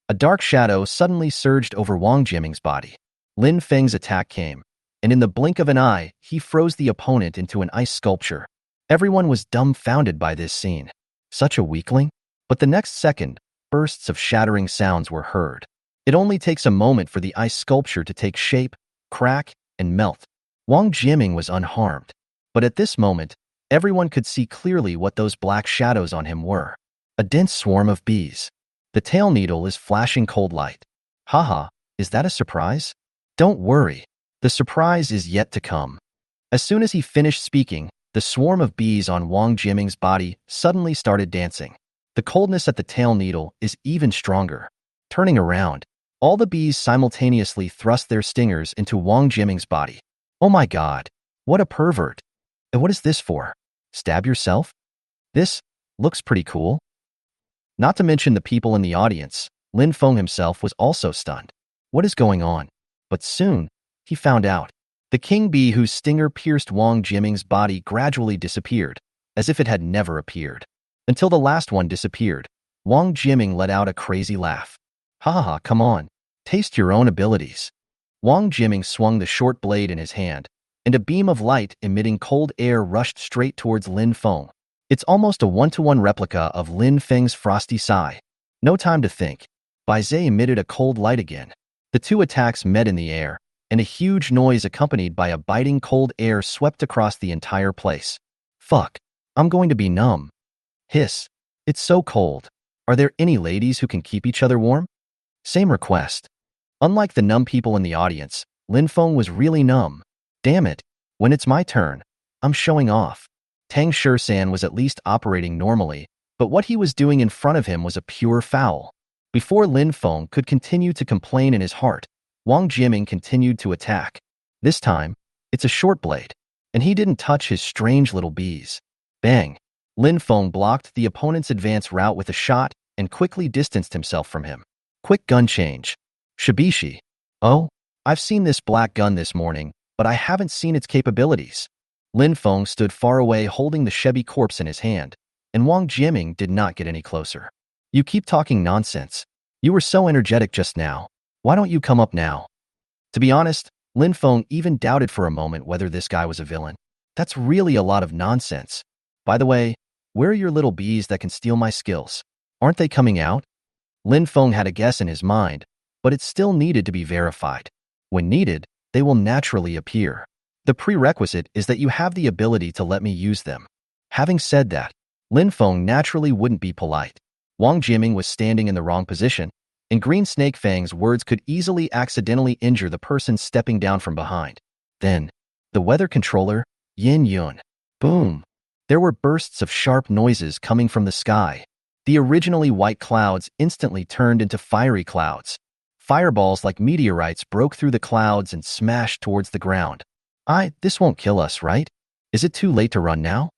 A dark shadow suddenly surged over Wang Jiming's body. Lin Feng's attack came, and in the blink of an eye, he froze the opponent into an ice sculpture. Everyone was dumbfounded by this scene. Such a weakling? But the next second, bursts of shattering sounds were heard. It only takes a moment for the ice sculpture to take shape, crack, and melt. Wang Jiming was unharmed. But at this moment, everyone could see clearly what those black shadows on him were. A dense swarm of bees. The tail needle is flashing cold light. Haha, is that a surprise? Don't worry. The surprise is yet to come. As soon as he finished speaking, the swarm of bees on Wang Jiming's body suddenly started dancing. The coldness at the tail needle is even stronger. Turning around, all the bees simultaneously thrust their stingers into Wang Jiming's body. Oh my god, what a pervert. And what is this for? Stab yourself? This looks pretty cool. Not to mention the people in the audience, Lin Feng himself was also stunned. What is going on? But soon, he found out. The king bee whose stinger pierced Wang Jiming's body gradually disappeared, as if it had never appeared. Until the last one disappeared, Wang Jiming let out a crazy laugh. Ha ha ha, come on. Taste your own abilities. Wang Jiming swung the short blade in his hand, and a beam of light emitting cold air rushed straight towards Lin Feng. It's almost a one-to-one replica of Lin Feng's frosty sigh. No time to think. Bai Zhe emitted a cold light again. The two attacks met in the air, and a huge noise accompanied by a biting cold air swept across the entire place. Fuck. I'm going to be numb. Hiss. It's so cold. Are there any ladies who can keep each other warm? Same request. Unlike the numb people in the audience, Lin Feng was really numb. Damn it. When it's my turn, I'm showing off. Tang Shisan was at least operating normally, but what he was doing in front of him was a pure foul. Before Lin Feng could continue to complain in his heart, Wang Jiming continued to attack. This time, it's a short blade, and he didn't touch his strange little bees. Bang! Lin Feng blocked the opponent's advance route with a shot and quickly distanced himself from him. Quick gun change. Shibishi. Oh, I've seen this black gun this morning, but I haven't seen its capabilities. Lin Feng stood far away holding the Chevy corpse in his hand, and Wang Jiming did not get any closer. You keep talking nonsense. You were so energetic just now. Why don't you come up now? To be honest, Lin Feng even doubted for a moment whether this guy was a villain. That's really a lot of nonsense. By the way, where are your little bees that can steal my skills? Aren't they coming out? Lin Feng had a guess in his mind, but it still needed to be verified. When needed, they will naturally appear. The prerequisite is that you have the ability to let me use them. Having said that, Lin Feng naturally wouldn't be polite. Wang Jiming was standing in the wrong position, and Green Snake Fang's words could easily accidentally injure the person stepping down from behind. Then, the weather controller, Yin Yun. Boom! There were bursts of sharp noises coming from the sky. The originally white clouds instantly turned into fiery clouds. Fireballs like meteorites broke through the clouds and smashed towards the ground. This won't kill us, right? Is it too late to run now?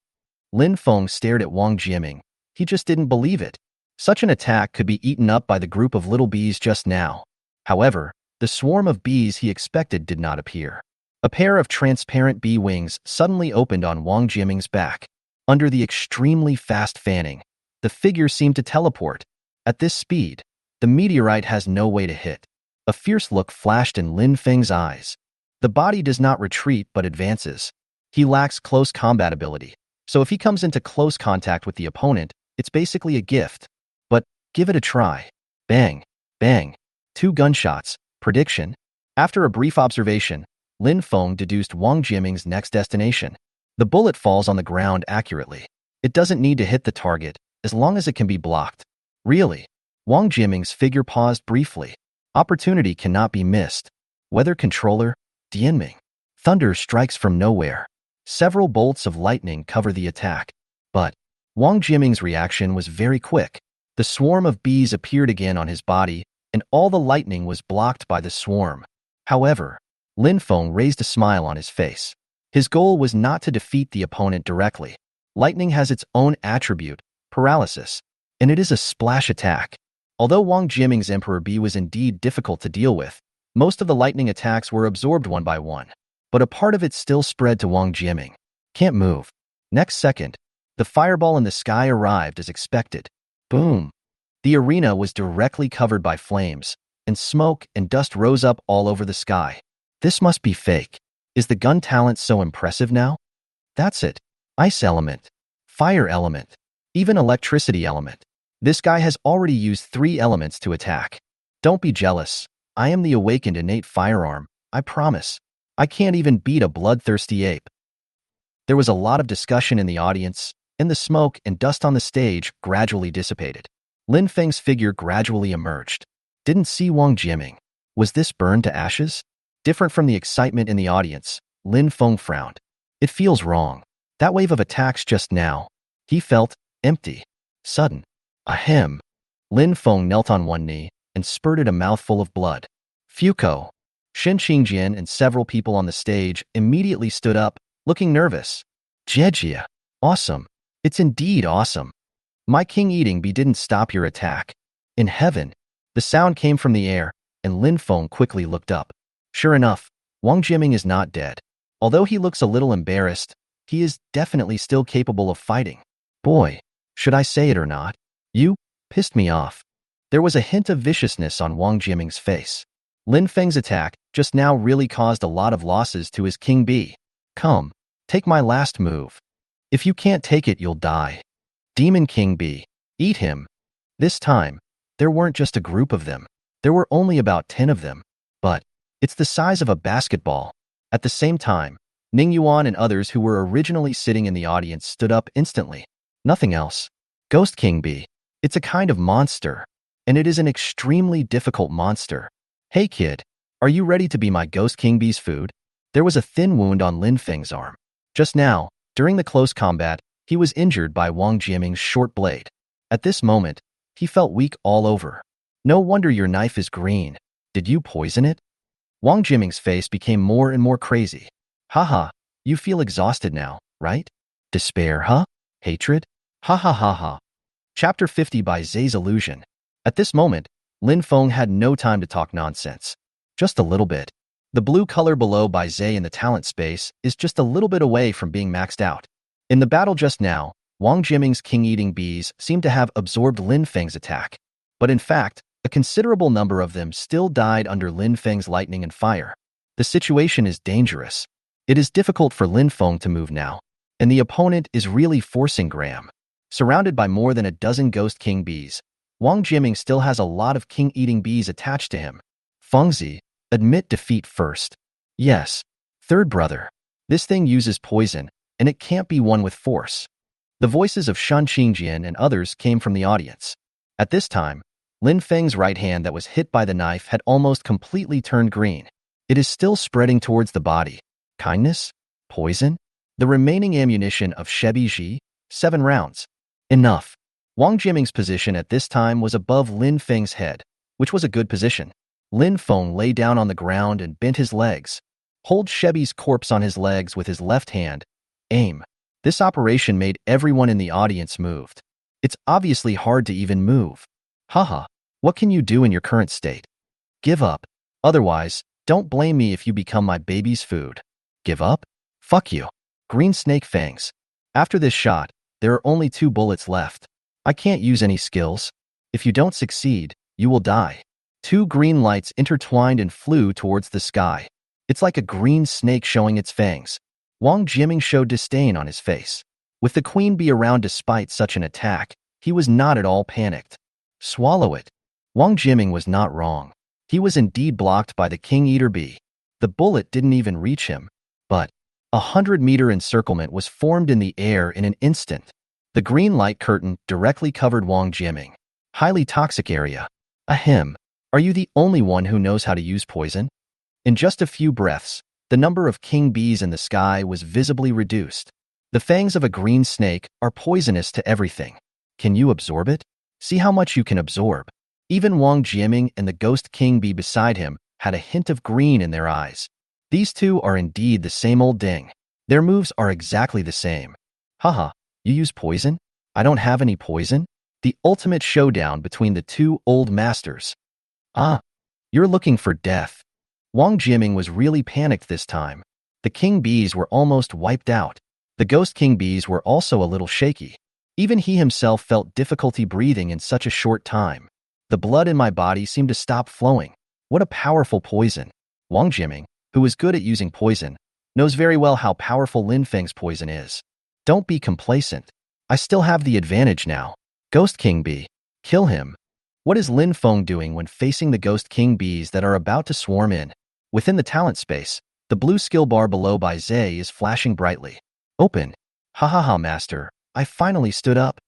Lin Feng stared at Wang Jiaming. He just didn't believe it. Such an attack could be eaten up by the group of little bees just now. However, the swarm of bees he expected did not appear. A pair of transparent bee wings suddenly opened on Wang Jiaming's back. Under the extremely fast fanning, the figure seemed to teleport. At this speed, the meteorite has no way to hit. A fierce look flashed in Lin Feng's eyes. The body does not retreat but advances. He lacks close combat ability, so if he comes into close contact with the opponent, it's basically a gift. But give it a try. Bang, bang. 2 gunshots. Prediction. After a brief observation, Lin Feng deduced Wang Jiaming's next destination. The bullet falls on the ground accurately. It doesn't need to hit the target, as long as it can be blocked. Really? Wang Jiaming's figure paused briefly. Opportunity cannot be missed. Weather controller, Dianming. Thunder strikes from nowhere. Several bolts of lightning cover the attack. But Wang Jiaming's reaction was very quick. The swarm of bees appeared again on his body, and all the lightning was blocked by the swarm. However, Lin Feng raised a smile on his face. His goal was not to defeat the opponent directly. Lightning has its own attribute, paralysis, and it is a splash attack. Although Wang Jiaming's Emperor Bee was indeed difficult to deal with, most of the lightning attacks were absorbed one by one, but a part of it still spread to Wang Jiaming. Can't move. Next second, the fireball in the sky arrived as expected. Boom! The arena was directly covered by flames, and smoke and dust rose up all over the sky. This must be fake. Is the gun talent so impressive now? That's it. Ice element, fire element, even electricity element. This guy has already used 3 elements to attack. Don't be jealous. I am the awakened innate firearm, I promise. I can't even beat a bloodthirsty ape. There was a lot of discussion in the audience, and the smoke and dust on the stage gradually dissipated. Lin Feng's figure gradually emerged. Didn't see Wang Jiaming. Was this burned to ashes? Different from the excitement in the audience, Lin Feng frowned. It feels wrong. That wave of attacks just now, he felt empty. Sudden. Ahem. Lin Feng knelt on one knee and spurted a mouthful of blood. Fuko. Shen Qingjian and several people on the stage immediately stood up, looking nervous. Jejia. Awesome. It's indeed awesome. My king-eating bee didn't stop your attack. In heaven. The sound came from the air, and Lin Feng quickly looked up. Sure enough, Wang Jiaming is not dead. Although he looks a little embarrassed, he is definitely still capable of fighting. Boy, should I say it or not? You pissed me off. There was a hint of viciousness on Wang Jiaming's face. Lin Feng's attack just now really caused a lot of losses to his king bee. Come, take my last move. If you can't take it, you'll die. Demon King Bee, eat him. This time, there weren't just a group of them. There were only about 10 of them. But it's the size of a basketball. At the same time, Ning Yuan and others who were originally sitting in the audience stood up instantly. Nothing else. Ghost King Bee. It's a kind of monster. And it is an extremely difficult monster. Hey kid, are you ready to be my Ghost King Bee's food? There was a thin wound on Lin Feng's arm. Just now, during the close combat, he was injured by Wang Jiaming's short blade. At this moment, he felt weak all over. No wonder your knife is green. Did you poison it? Wang Jiaming's face became more and more crazy. Haha, you feel exhausted now, right? Despair, huh? Hatred? Ha ha ha ha. Chapter 50 by Zay's Illusion. At this moment, Lin Feng had no time to talk nonsense. Just a little bit. The blue color below by Zay in the talent space is just a little bit away from being maxed out. In the battle just now, Wang Jiaming's king-eating bees seemed to have absorbed Lin Feng's attack. But in fact, a considerable number of them still died under Lin Feng's lightning and fire. The situation is dangerous. It is difficult for Lin Feng to move now, and the opponent is really forcing Graham. Surrounded by more than a dozen Ghost King bees, Wang Jiaming still has a lot of king-eating bees attached to him. Fengzi, admit defeat first. Yes. Third brother. This thing uses poison, and it can't be won with force. The voices of Shen Qingjian and others came from the audience. At this time, Lin Feng's right hand that was hit by the knife had almost completely turned green. It is still spreading towards the body. Kindness? Poison? The remaining ammunition of Shebi Ji? 7 rounds. Enough. Wang Jiaming's position at this time was above Lin Feng's head, which was a good position. Lin Feng lay down on the ground and bent his legs. Hold Cheby's corpse on his legs with his left hand. Aim. This operation made everyone in the audience moved. It's obviously hard to even move. Haha, what can you do in your current state? Give up. Otherwise, don't blame me if you become my baby's food. Give up? Fuck you. Green snake fangs. After this shot, there are only 2 bullets left. I can't use any skills. If you don't succeed, you will die. 2 green lights intertwined and flew towards the sky. It's like a green snake showing its fangs. Wang Jiming showed disdain on his face. With the queen bee around despite such an attack, he was not at all panicked. Swallow it. Wang Jiming was not wrong. He was indeed blocked by the king-eater bee. The bullet didn't even reach him, but 100-meter encirclement was formed in the air in an instant. The green light curtain directly covered Wang Jiming. Highly toxic area. Ahem. Are you the only one who knows how to use poison? In just a few breaths, the number of king bees in the sky was visibly reduced. The fangs of a green snake are poisonous to everything. Can you absorb it? See how much you can absorb. Even Wang Jiming and the ghost king bee beside him had a hint of green in their eyes. These two are indeed the same old ding. Their moves are exactly the same. Haha, you use poison? I don't have any poison? The ultimate showdown between the 2 old masters. Ah, you're looking for death. Wang Jiming was really panicked this time. The king bees were almost wiped out. The ghost king bees were also a little shaky. Even he himself felt difficulty breathing in such a short time. The blood in my body seemed to stop flowing. What a powerful poison. Wang Jiming, who is good at using poison, knows very well how powerful Lin Feng's poison is. Don't be complacent. I still have the advantage now. Ghost King Bee, kill him. What is Lin Feng doing when facing the Ghost King Bees that are about to swarm in? Within the talent space, the blue skill bar below by Zay is flashing brightly. Open. Ha ha ha, master. I finally stood up.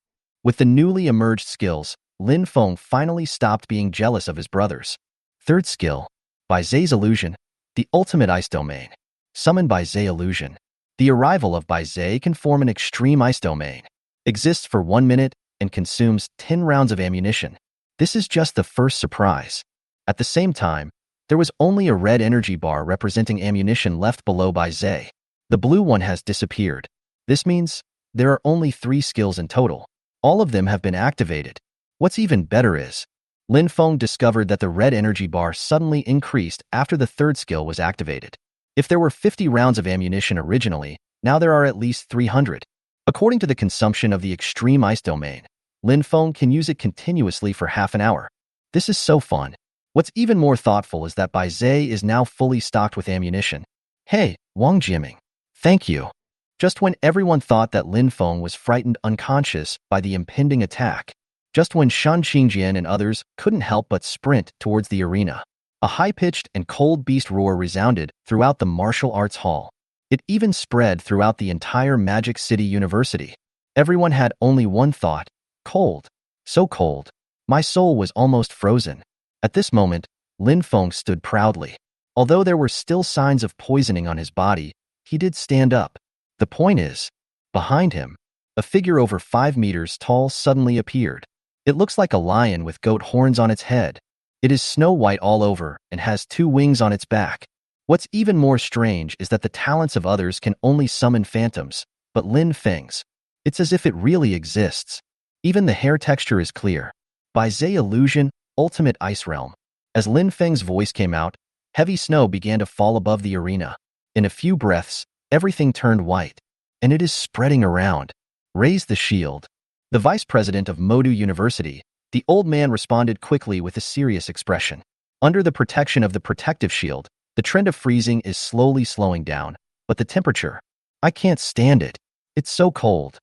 With the newly emerged skills, Lin Feng finally stopped being jealous of his brothers. Third skill. By Zay's illusion, the ultimate ice domain. Summoned by Zay illusion. The arrival of Bai Zay can form an extreme ice domain. Exists for 1 minute and consumes 10 rounds of ammunition. This is just the first surprise. At the same time, there was only a red energy bar representing ammunition left below Bai Zay. The blue one has disappeared. This means there are only 3 skills in total. All of them have been activated. What's even better is, Lin Feng discovered that the red energy bar suddenly increased after the 3rd skill was activated. If there were 50 rounds of ammunition originally, now there are at least 300. According to the consumption of the extreme ice domain, Lin Feng can use it continuously for half an hour. This is so fun. What's even more thoughtful is that Bai Zay is now fully stocked with ammunition. Hey, Wang Jiming. Thank you. Just when everyone thought that Lin Feng was frightened unconscious by the impending attack, just when Shan Qingjian and others couldn't help but sprint towards the arena, a high-pitched and cold beast roar resounded throughout the martial arts hall. It even spread throughout the entire Magic City University. Everyone had only one thought: cold. So cold. My soul was almost frozen. At this moment, Lin Feng stood proudly. Although there were still signs of poisoning on his body, he did stand up. The point is, behind him, a figure over 5 meters tall suddenly appeared. It looks like a lion with goat horns on its head. It is snow white all over and has 2 wings on its back. What's even more strange is that the talents of others can only summon phantoms, but Lin Feng's, it's as if it really exists. Even the hair texture is clear. By Zay Illusion, Ultimate Ice Realm. As Lin Feng's voice came out, heavy snow began to fall above the arena. In a few breaths, everything turned white, and it is spreading around. Raise the shield. The vice president of Modu University, the old man responded quickly with a serious expression. Under the protection of the protective shield, the trend of freezing is slowly slowing down, but the temperature, I can't stand it. It's so cold.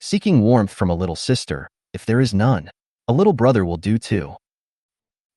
Seeking warmth from a little sister, if there is none, a little brother will do too.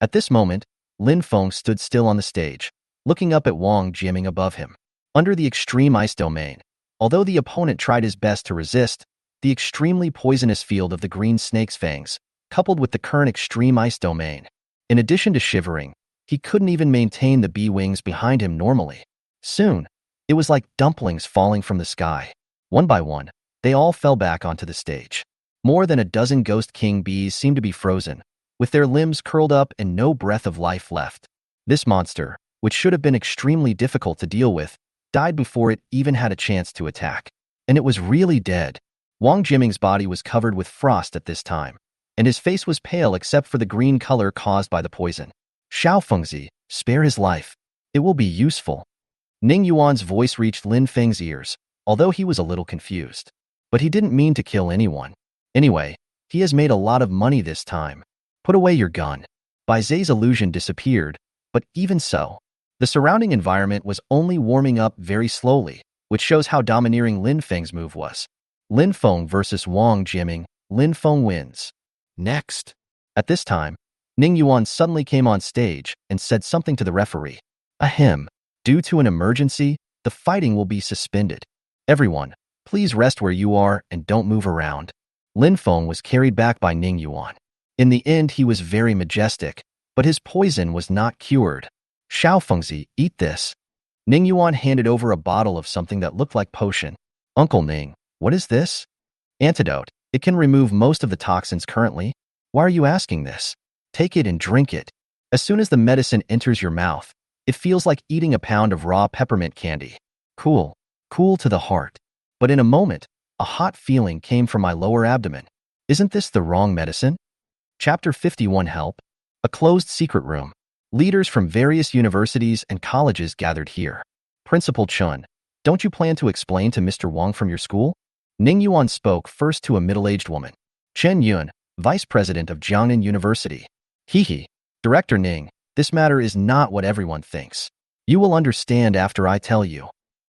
At this moment, Lin Feng stood still on the stage, looking up at Wang Jiming above him. Under the extreme ice domain, although the opponent tried his best to resist, the extremely poisonous field of the green snake's fangs, coupled with the current extreme ice domain. In addition to shivering, he couldn't even maintain the bee wings behind him normally. Soon, it was like dumplings falling from the sky. One by one, they all fell back onto the stage. More than a dozen ghost king bees seemed to be frozen, with their limbs curled up and no breath of life left. This monster, which should have been extremely difficult to deal with, died before it even had a chance to attack. And it was really dead. Wang Jiming's body was covered with frost at this time, and his face was pale except for the green color caused by the poison. Xiao Fengzi, spare his life. It will be useful. Ning Yuan's voice reached Lin Feng's ears, although he was a little confused. But he didn't mean to kill anyone. Anyway, he has made a lot of money this time. Put away your gun. Bai Zai's illusion disappeared, but even so, the surrounding environment was only warming up very slowly, which shows how domineering Lin Feng's move was. Lin Feng versus Wang Jiming, Lin Feng wins. Next. At this time, Ning Yuan suddenly came on stage and said something to the referee. Ahem. Due to an emergency, the fighting will be suspended. Everyone, please rest where you are and don't move around. Lin Feng was carried back by Ning Yuan. In the end, he was very majestic, but his poison was not cured. Xiao Fengzi, eat this. Ning Yuan handed over a bottle of something that looked like potion. Uncle Ning, what is this? Antidote. It can remove most of the toxins currently. Why are you asking this? Take it and drink it. As soon as the medicine enters your mouth, it feels like eating a pound of raw peppermint candy. Cool. Cool to the heart. But in a moment, a hot feeling came from my lower abdomen. Isn't this the wrong medicine? Chapter 51 Help. A closed secret room. Leaders from various universities and colleges gathered here. Principal Chun, don't you plan to explain to Mr. Wang from your school? Ning Yuan spoke first to a middle-aged woman. Chen Yun, vice president of Jiangnan University. Hehe. Director Ning, this matter is not what everyone thinks. You will understand after I tell you.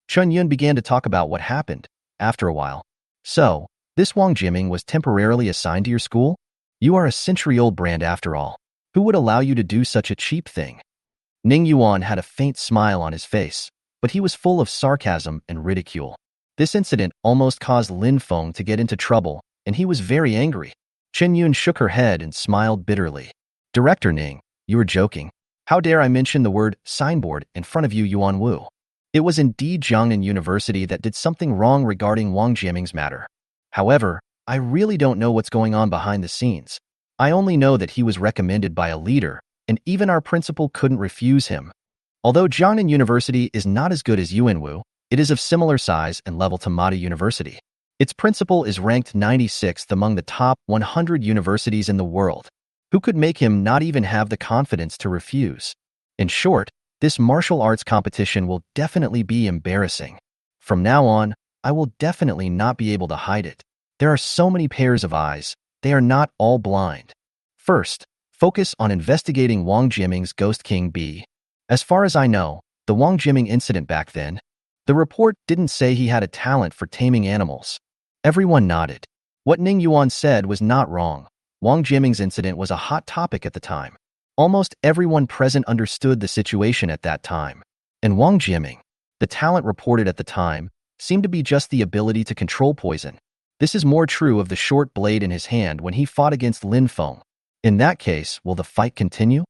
Chen Yun began to talk about what happened. After a while. So, this Wang Jiming was temporarily assigned to your school? You are a century-old brand after all. Who would allow you to do such a cheap thing? Ning Yuan had a faint smile on his face, but he was full of sarcasm and ridicule. This incident almost caused Lin Feng to get into trouble, and he was very angry. Chen Yun shook her head and smiled bitterly. Director Ning, you are joking. How dare I mention the word signboard in front of you, Yuan Wu? It was indeed Jiangnan University that did something wrong regarding Wang Jiming's matter. However, I really don't know what's going on behind the scenes. I only know that he was recommended by a leader, and even our principal couldn't refuse him. Although Jiangnan University is not as good as Yuanwu, it is of similar size and level to Mada University. Its principal is ranked 96th among the top 100 universities in the world. Who could make him not even have the confidence to refuse? In short, this martial arts competition will definitely be embarrassing. From now on, I will definitely not be able to hide it. There are so many pairs of eyes. They are not all blind. First, focus on investigating Wang Jiming's Ghost King B. As far as I know, the Wang Jiming incident back then, the report didn't say he had a talent for taming animals. Everyone nodded. What Ning Yuan said was not wrong. Wang Jiming's incident was a hot topic at the time. Almost everyone present understood the situation at that time. And Wang Jiming, the talent reported at the time, seemed to be just the ability to control poison. This is more true of the short blade in his hand when he fought against Lin Feng. In that case, will the fight continue?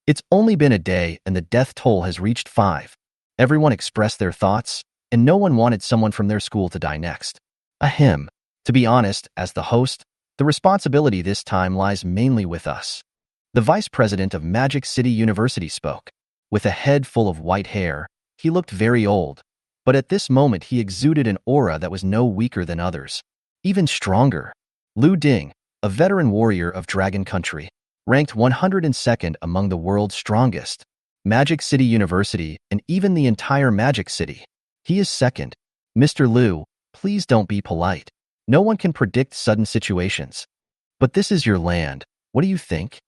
It's only been a day and the death toll has reached 5. Everyone expressed their thoughts, and no one wanted someone from their school to die next. Ahem. To be honest, as the host, the responsibility this time lies mainly with us. The vice president of Magic City University spoke. With a head full of white hair, he looked very old, but at this moment he exuded an aura that was no weaker than others. Even stronger. Lu Ding, a veteran warrior of Dragon Country, ranked 102nd among the world's strongest. Magic City University and even the entire Magic City. He is second. Mr. Lu, please don't be polite. No one can predict sudden situations. But this is your land. What do you think?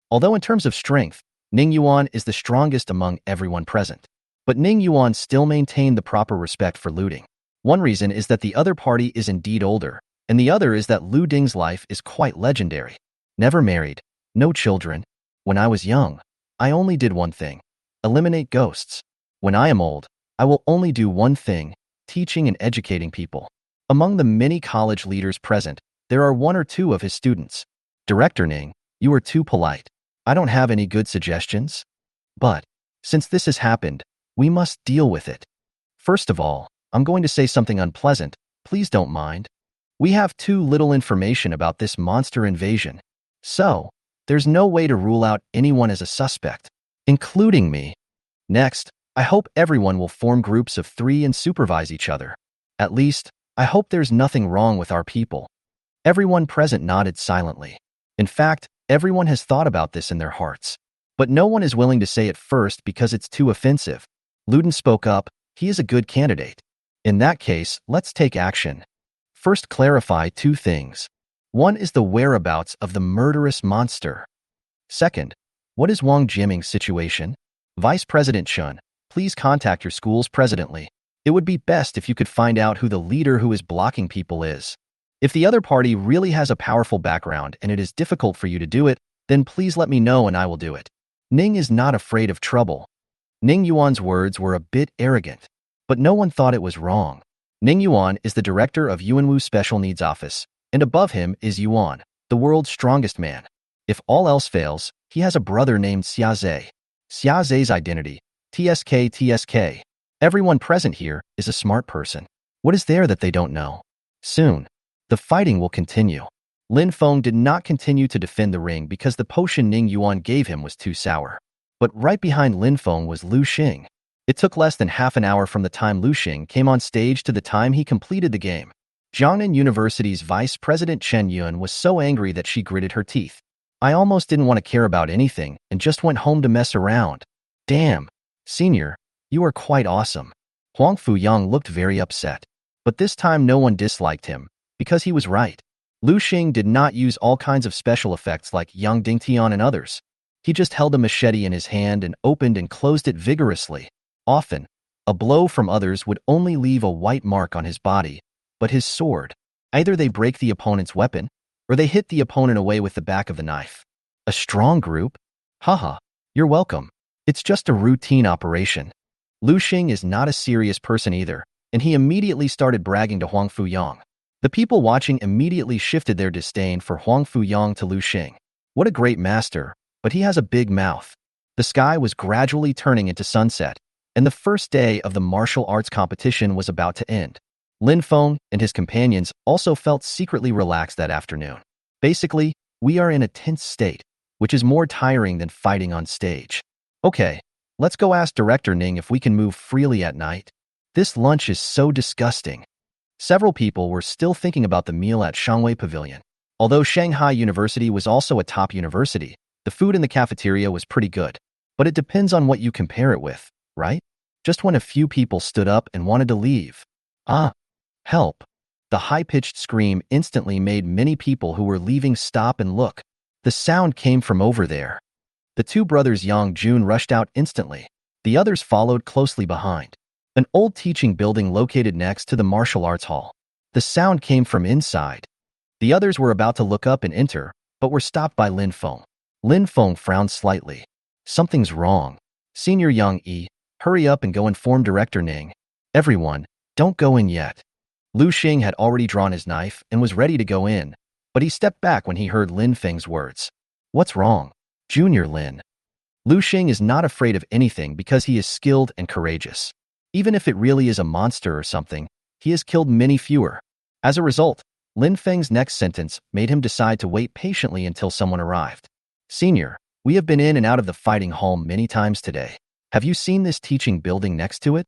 Although in terms of strength, Ning Yuan is the strongest among everyone present. But Ning Yuan still maintained the proper respect for Lu Ding. One reason is that the other party is indeed older, and the other is that Lu Ding's life is quite legendary. Never married, no children. When I was young, I only did one thing: eliminate ghosts. When I am old, I will only do one thing: teaching and educating people. Among the many college leaders present, there are 1 or 2 of his students. Director Ning, you are too polite. I don't have any good suggestions. But, since this has happened, we must deal with it. First of all, I'm going to say something unpleasant. Please don't mind. We have too little information about this monster invasion. So, there's no way to rule out anyone as a suspect, including me. Next, I hope everyone will form groups of 3 and supervise each other. At least, I hope there's nothing wrong with our people. Everyone present nodded silently. In fact, everyone has thought about this in their hearts. But no one is willing to say it first because it's too offensive. Luden spoke up. He is a good candidate. In that case, let's take action. First, clarify 2 things. One is the whereabouts of the murderous monster. Second, what is Wang Jiming's situation? Vice President Chun, please contact your school's presidently. It would be best if you could find out who the leader who is blocking people is. If the other party really has a powerful background and it is difficult for you to do it, then please let me know and I will do it. Ning is not afraid of trouble. Ning Yuan's words were a bit arrogant, but no one thought it was wrong. Ning Yuan is the director of Yuanwu Special Needs Office, and above him is Yuan, the world's strongest man. If all else fails, he has a brother named Xiaze. Xiaze's identity, TSK. Everyone present here is a smart person. What is there that they don't know? Soon, the fighting will continue. Lin Feng did not continue to defend the ring because the potion Ning Yuan gave him was too sour. But right behind Lin Feng was Lu Xing. It took less than half an hour from the time Lu Xing came on stage to the time he completed the game. Jiangnan University's Vice President Chen Yun was so angry that she gritted her teeth. I almost didn't want to care about anything and just went home to mess around. Damn. Senior, you are quite awesome. Huang Fuyang looked very upset. But this time no one disliked him, because he was right. Lu Xing did not use all kinds of special effects like Yang Dingtian and others. He just held a machete in his hand and opened and closed it vigorously. Often, a blow from others would only leave a white mark on his body, but his sword, either they break the opponent's weapon, or they hit the opponent away with the back of the knife. A strong group? Haha, you're welcome. It's just a routine operation. Lu Xing is not a serious person either, and he immediately started bragging to Huang Fuyang. The people watching immediately shifted their disdain for Huang Fuyang to Lu Xing. What a great master, but he has a big mouth. The sky was gradually turning into sunset, and the first day of the martial arts competition was about to end. Lin Feng and his companions also felt secretly relaxed that afternoon. Basically, we are in a tense state, which is more tiring than fighting on stage. Okay, let's go ask Director Ning if we can move freely at night. This lunch is so disgusting. Several people were still thinking about the meal at Shangwei Pavilion. Although Shanghai University was also a top university, the food in the cafeteria was pretty good. But it depends on what you compare it with, right? Just when a few people stood up and wanted to leave. Ah, help. The high-pitched scream instantly made many people who were leaving stop and look. The sound came from over there. The 2 brothers Yang Jun rushed out instantly. The others followed closely behind. An old teaching building located next to the martial arts hall. The sound came from inside. The others were about to look up and enter, but were stopped by Lin Feng. Lin Feng frowned slightly. Something's wrong. Senior Yang Yi, hurry up and go inform Director Ning. Everyone, don't go in yet. Lu Xing had already drawn his knife and was ready to go in, but he stepped back when he heard Lin Feng's words. What's wrong? Junior Lin. Lu Xing is not afraid of anything because he is skilled and courageous. Even if it really is a monster or something, he has killed many fewer. As a result, Lin Feng's next sentence made him decide to wait patiently until someone arrived. Senior, we have been in and out of the fighting hall many times today. Have you seen this teaching building next to it?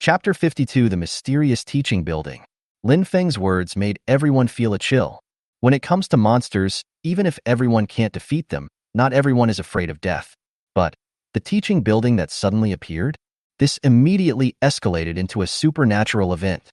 Chapter 52, The Mysterious Teaching Building. Lin Feng's words made everyone feel a chill. When it comes to monsters, even if everyone can't defeat them, not everyone is afraid of death. But the teaching building that suddenly appeared? This immediately escalated into a supernatural event.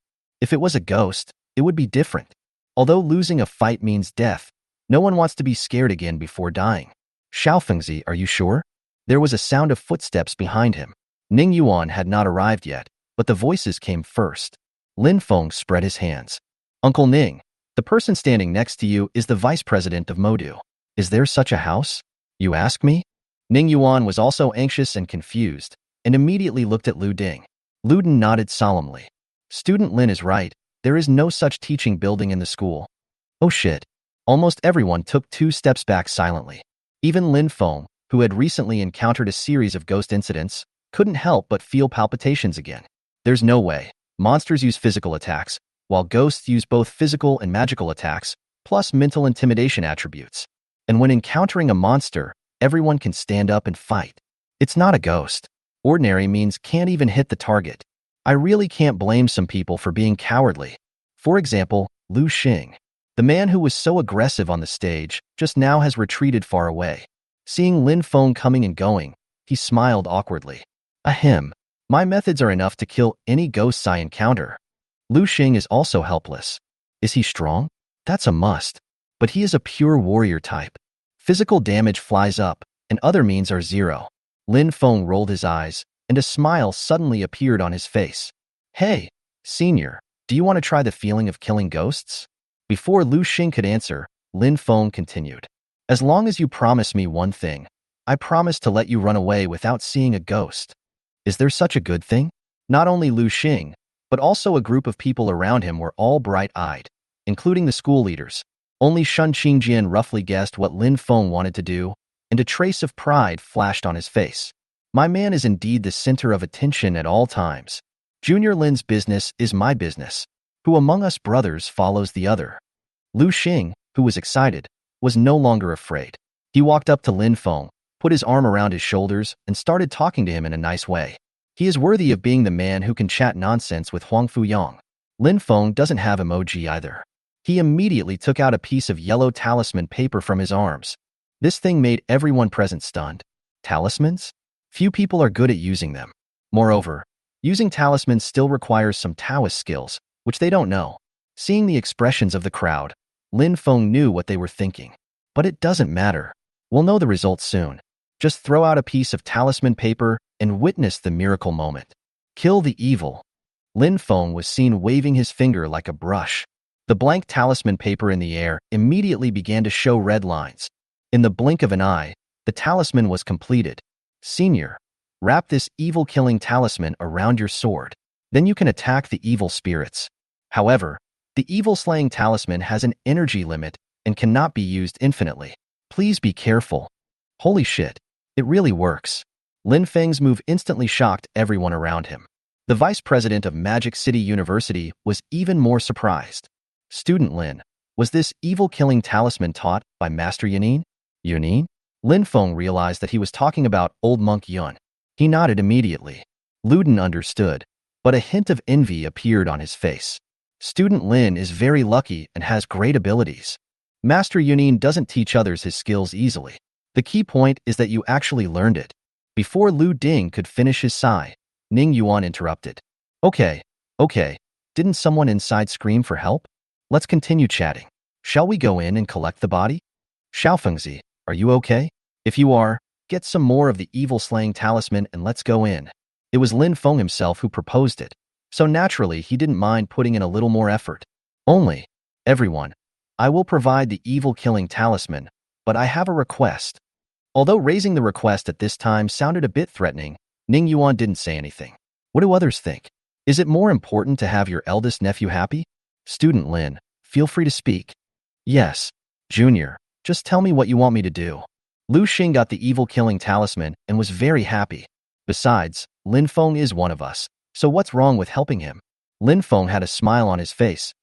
If it was a ghost, it would be different. Although losing a fight means death, no one wants to be scared again before dying. Xiaofengzi, are you sure? There was a sound of footsteps behind him. Ning Yuan had not arrived yet, but the voices came first. Lin Feng spread his hands. Uncle Ning, the person standing next to you is the vice president of Modu. Is there such a house? You ask me? Ning Yuan was also anxious and confused, and immediately looked at Lu Ding. Luden nodded solemnly. Student Lin is right, there is no such teaching building in the school. Oh shit. Almost everyone took 2 steps back silently. Even Lin Feng, who had recently encountered a series of ghost incidents, couldn't help but feel palpitations again. There's no way. Monsters use physical attacks, while ghosts use both physical and magical attacks, plus mental intimidation attributes. And when encountering a monster, everyone can stand up and fight. It's not a ghost. Ordinary means can't even hit the target. I really can't blame some people for being cowardly. For example, Lu Xing. The man who was so aggressive on the stage just now has retreated far away. Seeing Lin Feng coming and going, he smiled awkwardly. Ahem. My methods are enough to kill any ghosts I encounter. Lu Xing is also helpless. Is he strong? That's a must. But he is a pure warrior type. Physical damage flies up, and other means are zero. Lin Feng rolled his eyes, and a smile suddenly appeared on his face. Hey, senior, do you want to try the feeling of killing ghosts? Before Lu Xing could answer, Lin Feng continued. As long as you promise me one thing, I promise to let you run away without seeing a ghost. Is there such a good thing? Not only Lu Xing, but also a group of people around him were all bright-eyed, including the school leaders. Only Shun Qingjian roughly guessed what Lin Feng wanted to do, and a trace of pride flashed on his face. My man is indeed the center of attention at all times. Junior Lin's business is my business. Who among us brothers follows the other? Lu Xing, who was excited, was no longer afraid. He walked up to Lin Feng, put his arm around his shoulders, and started talking to him in a nice way. He is worthy of being the man who can chat nonsense with Huang Fuyang. Lin Feng doesn't have emoji either. He immediately took out a piece of yellow talisman paper from his arms. This thing made everyone present stunned. Talismans? Few people are good at using them. Moreover, using talismans still requires some Taoist skills, which they don't know. Seeing the expressions of the crowd, Lin Feng knew what they were thinking. But it doesn't matter. We'll know the results soon. Just throw out a piece of talisman paper and witness the miracle moment. Kill the evil. Lin Feng was seen waving his finger like a brush. The blank talisman paper in the air immediately began to show red lines. In the blink of an eye, the talisman was completed. Senior, wrap this evil-killing talisman around your sword. Then you can attack the evil spirits. However, the evil-slaying talisman has an energy limit and cannot be used infinitely. Please be careful. Holy shit, it really works. Lin Feng's move instantly shocked everyone around him. The vice president of Magic City University was even more surprised. Student Lin, was this evil-killing talisman taught by Master Yanin? Yanin? Lin Feng realized that he was talking about old monk Yun. He nodded immediately. Luden understood, but a hint of envy appeared on his face. Student Lin is very lucky and has great abilities. Master Yanin doesn't teach others his skills easily. The key point is that you actually learned it. Before Lu Ding could finish his sigh, Ning Yuan interrupted. Okay. Didn't someone inside scream for help? Let's continue chatting. Shall we go in and collect the body? Xiaofengzi, are you okay? If you are, get some more of the evil-slaying talisman and let's go in. It was Lin Feng himself who proposed it, so naturally he didn't mind putting in a little more effort. Only, everyone, I will provide the evil-killing talisman, but I have a request. Although raising the request at this time sounded a bit threatening, Ning Yuan didn't say anything. What do others think? Is it more important to have your eldest nephew happy? Student Lin, feel free to speak. Yes, Junior, just tell me what you want me to do. Lu Xing got the evil-killing talisman and was very happy. Besides, Lin Feng is one of us, so what's wrong with helping him? Lin Feng had a smile on his face.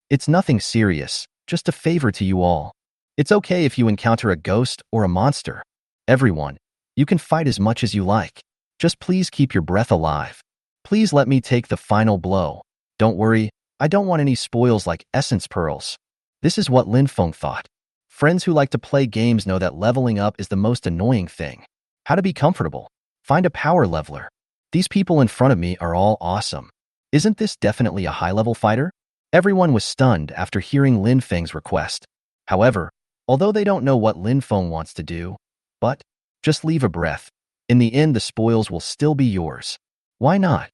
It's nothing serious, just a favor to you all. It's okay if you encounter a ghost or a monster. Everyone, you can fight as much as you like. Just please keep your breath alive. Please let me take the final blow. Don't worry, I don't want any spoils like essence pearls. This is what Lin Feng thought. Friends who like to play games know that leveling up is the most annoying thing. How to be comfortable? Find a power leveler. These people in front of me are all awesome. Isn't this definitely a high-level fighter? Everyone was stunned after hearing Lin Feng's request. However, although they don't know what Lin Feng wants to do, but just leave a breath. In the end, the spoils will still be yours. Why not?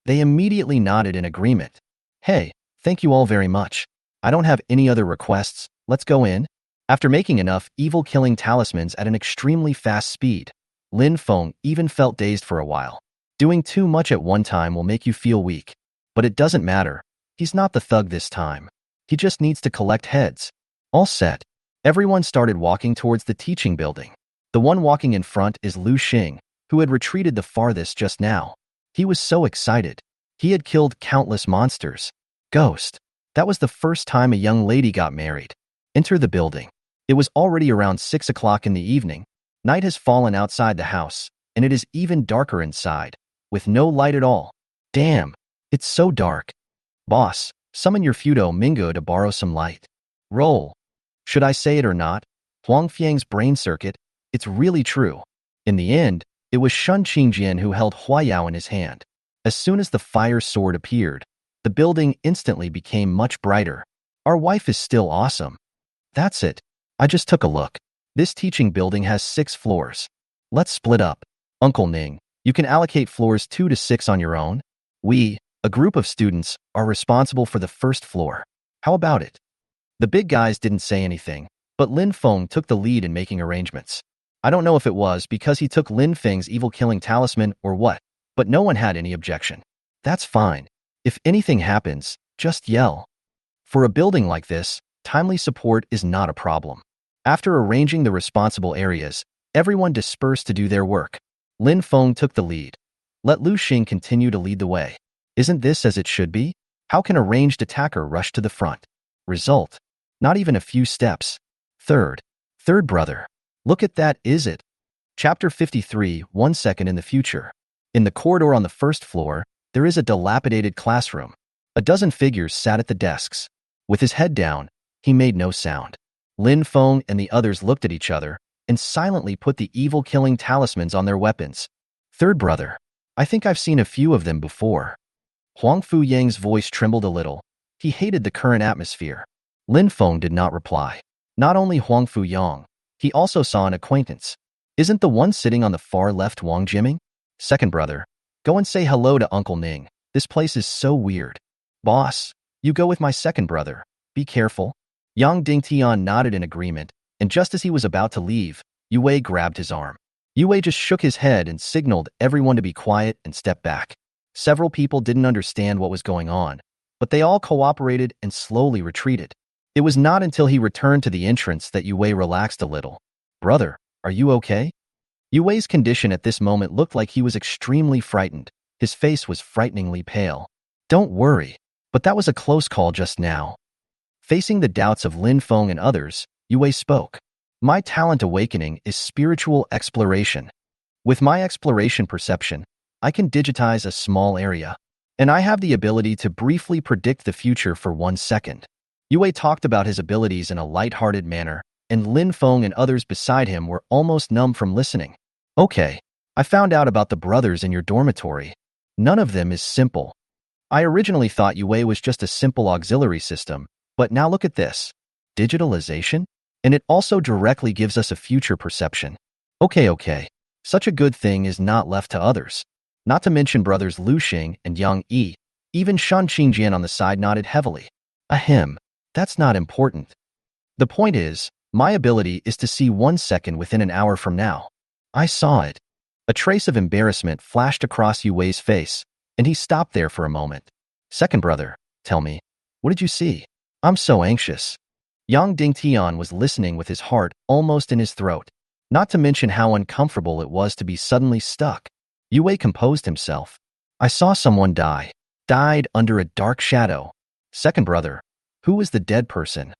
They immediately nodded in agreement. Hey, thank you all very much. I don't have any other requests. Let's go in. After making enough evil-killing talismans at an extremely fast speed, Lin Feng even felt dazed for a while. Doing too much at one time will make you feel weak. But it doesn't matter. He's not the thug this time. He just needs to collect heads. All set. Everyone started walking towards the teaching building. The one walking in front is Lu Xing, who had retreated the farthest just now. He was so excited. He had killed countless monsters. Ghost. That was the first time a young lady got married. Enter the building. It was already around 6 o'clock in the evening. Night has fallen outside the house, and it is even darker inside, with no light at all. Damn, it's so dark. Boss, summon your Fudo Mingo to borrow some light. Roll. Should I say it or not? Huang Fiang's brain circuit, it's really true. In the end, it was Shun Qingjian who held Huayao in his hand. As soon as the fire sword appeared, the building instantly became much brighter. Our wife is still awesome. That's it. I just took a look. This teaching building has 6 floors. Let's split up. Uncle Ning, you can allocate floors 2 to 6 on your own. We, a group of students, are responsible for the first floor. How about it? The big guys didn't say anything, but Lin Feng took the lead in making arrangements. I don't know if it was because he took Lin Feng's evil-killing talisman or what, but no one had any objection. That's fine. If anything happens, just yell. For a building like this, timely support is not a problem. After arranging the responsible areas, everyone dispersed to do their work. Lin Feng took the lead. Let Lu Xing continue to lead the way. Isn't this as it should be? How can a ranged attacker rush to the front? Result: not even a few steps. Third brother. Look at that, is it? Chapter 53, 1 second in the future. In the corridor on the first floor, there is a dilapidated classroom. A dozen figures sat at the desks. With his head down, he made no sound. Lin Feng and the others looked at each other and silently put the evil-killing talismans on their weapons. Third brother. I think I've seen a few of them before. Huang Fu Yang's voice trembled a little. He hated the current atmosphere. Lin Feng did not reply. Not only Huang Fu Yang, he also saw an acquaintance. Isn't the one sitting on the far left Wang Jiming? Second brother. Go and say hello to Uncle Ning. This place is so weird. Boss, you go with my second brother. Be careful. Yang Dingtian nodded in agreement, and just as he was about to leave, Yue Wei grabbed his arm. Yue Wei just shook his head and signaled everyone to be quiet and step back. Several people didn't understand what was going on, but they all cooperated and slowly retreated. It was not until he returned to the entrance that Yue Wei relaxed a little. Brother, are you okay? Yue Wei's condition at this moment looked like he was extremely frightened. His face was frighteningly pale. Don't worry, but that was a close call just now. Facing the doubts of Lin Feng and others, Yue Wei spoke. My talent awakening is spiritual exploration. With my exploration perception, I can digitize a small area, and I have the ability to briefly predict the future for 1 second. Yue Wei talked about his abilities in a light-hearted manner, and Lin Feng and others beside him were almost numb from listening. Okay, I found out about the brothers in your dormitory. None of them is simple. I originally thought Yue Wei was just a simple auxiliary system, but now look at this. Digitalization? And it also directly gives us a future perception. Okay. Such a good thing is not left to others. Not to mention brothers Lu Xing and Yang Yi. Even Shun Qingjian on the side nodded heavily. Ahem. That's not important. The point is, my ability is to see 1 second within an hour from now. I saw it. A trace of embarrassment flashed across Yue Wei's face, and he stopped there for a moment. Second brother, tell me, what did you see? I'm so anxious. Yang Dingtian was listening with his heart almost in his throat, not to mention how uncomfortable it was to be suddenly stuck. Yue Wei composed himself. I saw someone die. Died under a dark shadow. Second brother, who was the dead person?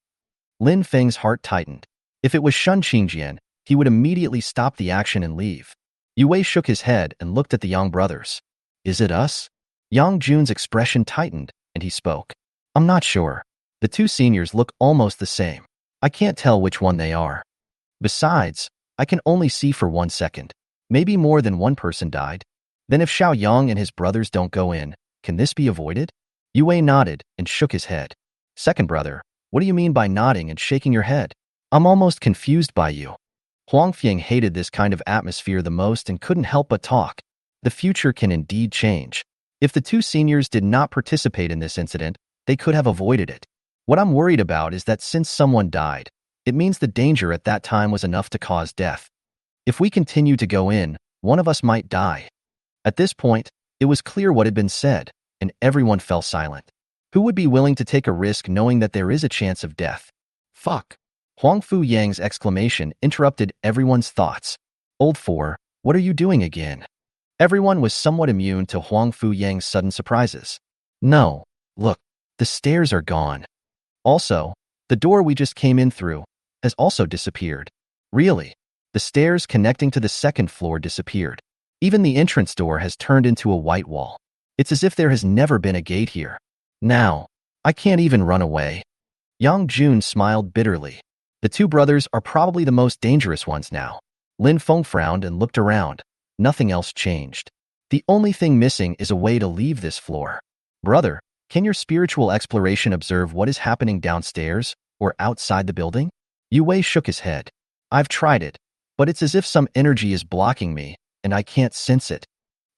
Lin Feng's heart tightened. If it was Shun Qingjian, he would immediately stop the action and leave. Yue Wei shook his head and looked at the Yang brothers. Is it us? Yang Jun's expression tightened, and he spoke. I'm not sure. The 2 seniors look almost the same. I can't tell which one they are. Besides, I can only see for 1 second. Maybe more than one person died. Then if Xiao Yang and his brothers don't go in, can this be avoided? Yue Wei nodded and shook his head. Second brother, what do you mean by nodding and shaking your head? I'm almost confused by you. Huang Fiang hated this kind of atmosphere the most and couldn't help but talk. The future can indeed change. If the 2 seniors did not participate in this incident, they could have avoided it. What I'm worried about is that since someone died, it means the danger at that time was enough to cause death. If we continue to go in, one of us might die. At this point, it was clear what had been said, and everyone fell silent. Who would be willing to take a risk knowing that there is a chance of death? Fuck. Huang Fu Yang's exclamation interrupted everyone's thoughts. Old Four, what are you doing again? Everyone was somewhat immune to Huang Fu Yang's sudden surprises. No, look, the stairs are gone. Also, the door we just came in through has also disappeared. Really, the stairs connecting to the second floor disappeared. Even the entrance door has turned into a white wall. It's as if there has never been a gate here. Now, I can't even run away. Yang Jun smiled bitterly. The two brothers are probably the most dangerous ones now. Lin Feng frowned and looked around. Nothing else changed. The only thing missing is a way to leave this floor. Brother, can your spiritual exploration observe what is happening downstairs or outside the building? Yue Wei shook his head. I've tried it, but it's as if some energy is blocking me, and I can't sense it.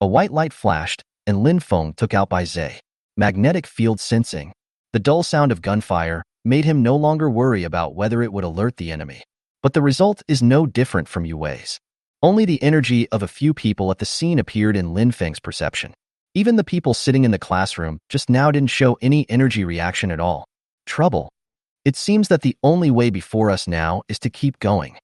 A white light flashed, and Lin Feng took out Bai Zhe. Magnetic field sensing. The dull sound of gunfire made him no longer worry about whether it would alert the enemy. But the result is no different from Yue Wei's. Only the energy of a few people at the scene appeared in Lin Feng's perception. Even the people sitting in the classroom just now didn't show any energy reaction at all. Trouble. It seems that the only way before us now is to keep going.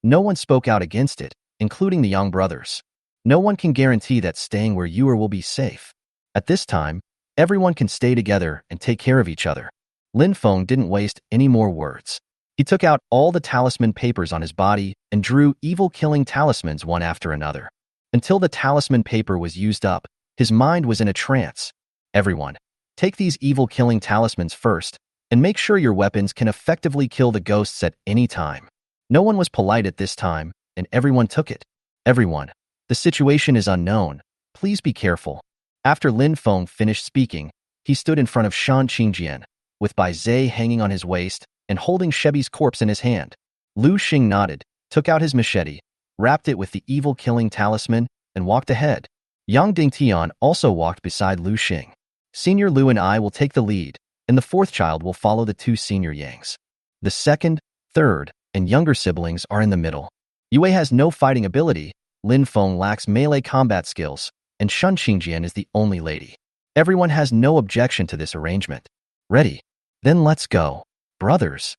No one spoke out against it, including the Yang brothers. No one can guarantee that staying where you are will be safe. At this time, everyone can stay together and take care of each other. Lin Feng didn't waste any more words. He took out all the talisman papers on his body and drew evil-killing talismans one after another. Until the talisman paper was used up, his mind was in a trance. Everyone, take these evil-killing talismans first, and make sure your weapons can effectively kill the ghosts at any time. No one was polite at this time, and everyone took it. Everyone, the situation is unknown. Please be careful. After Lin Feng finished speaking, he stood in front of Shan Qingjian, with Bai Zhe hanging on his waist and holding Shebi's corpse in his hand. Lu Xing nodded, took out his machete, wrapped it with the evil-killing talisman, and walked ahead. Yang Dingtian also walked beside Lu Xing. Senior Lu and I will take the lead, and the fourth child will follow the two senior Yangs. The second, third, and younger siblings are in the middle. Yue Wei has no fighting ability, Lin Feng lacks melee combat skills, and Shan Qingjian is the only lady. Everyone has no objection to this arrangement. Ready? Then let's go. Brothers.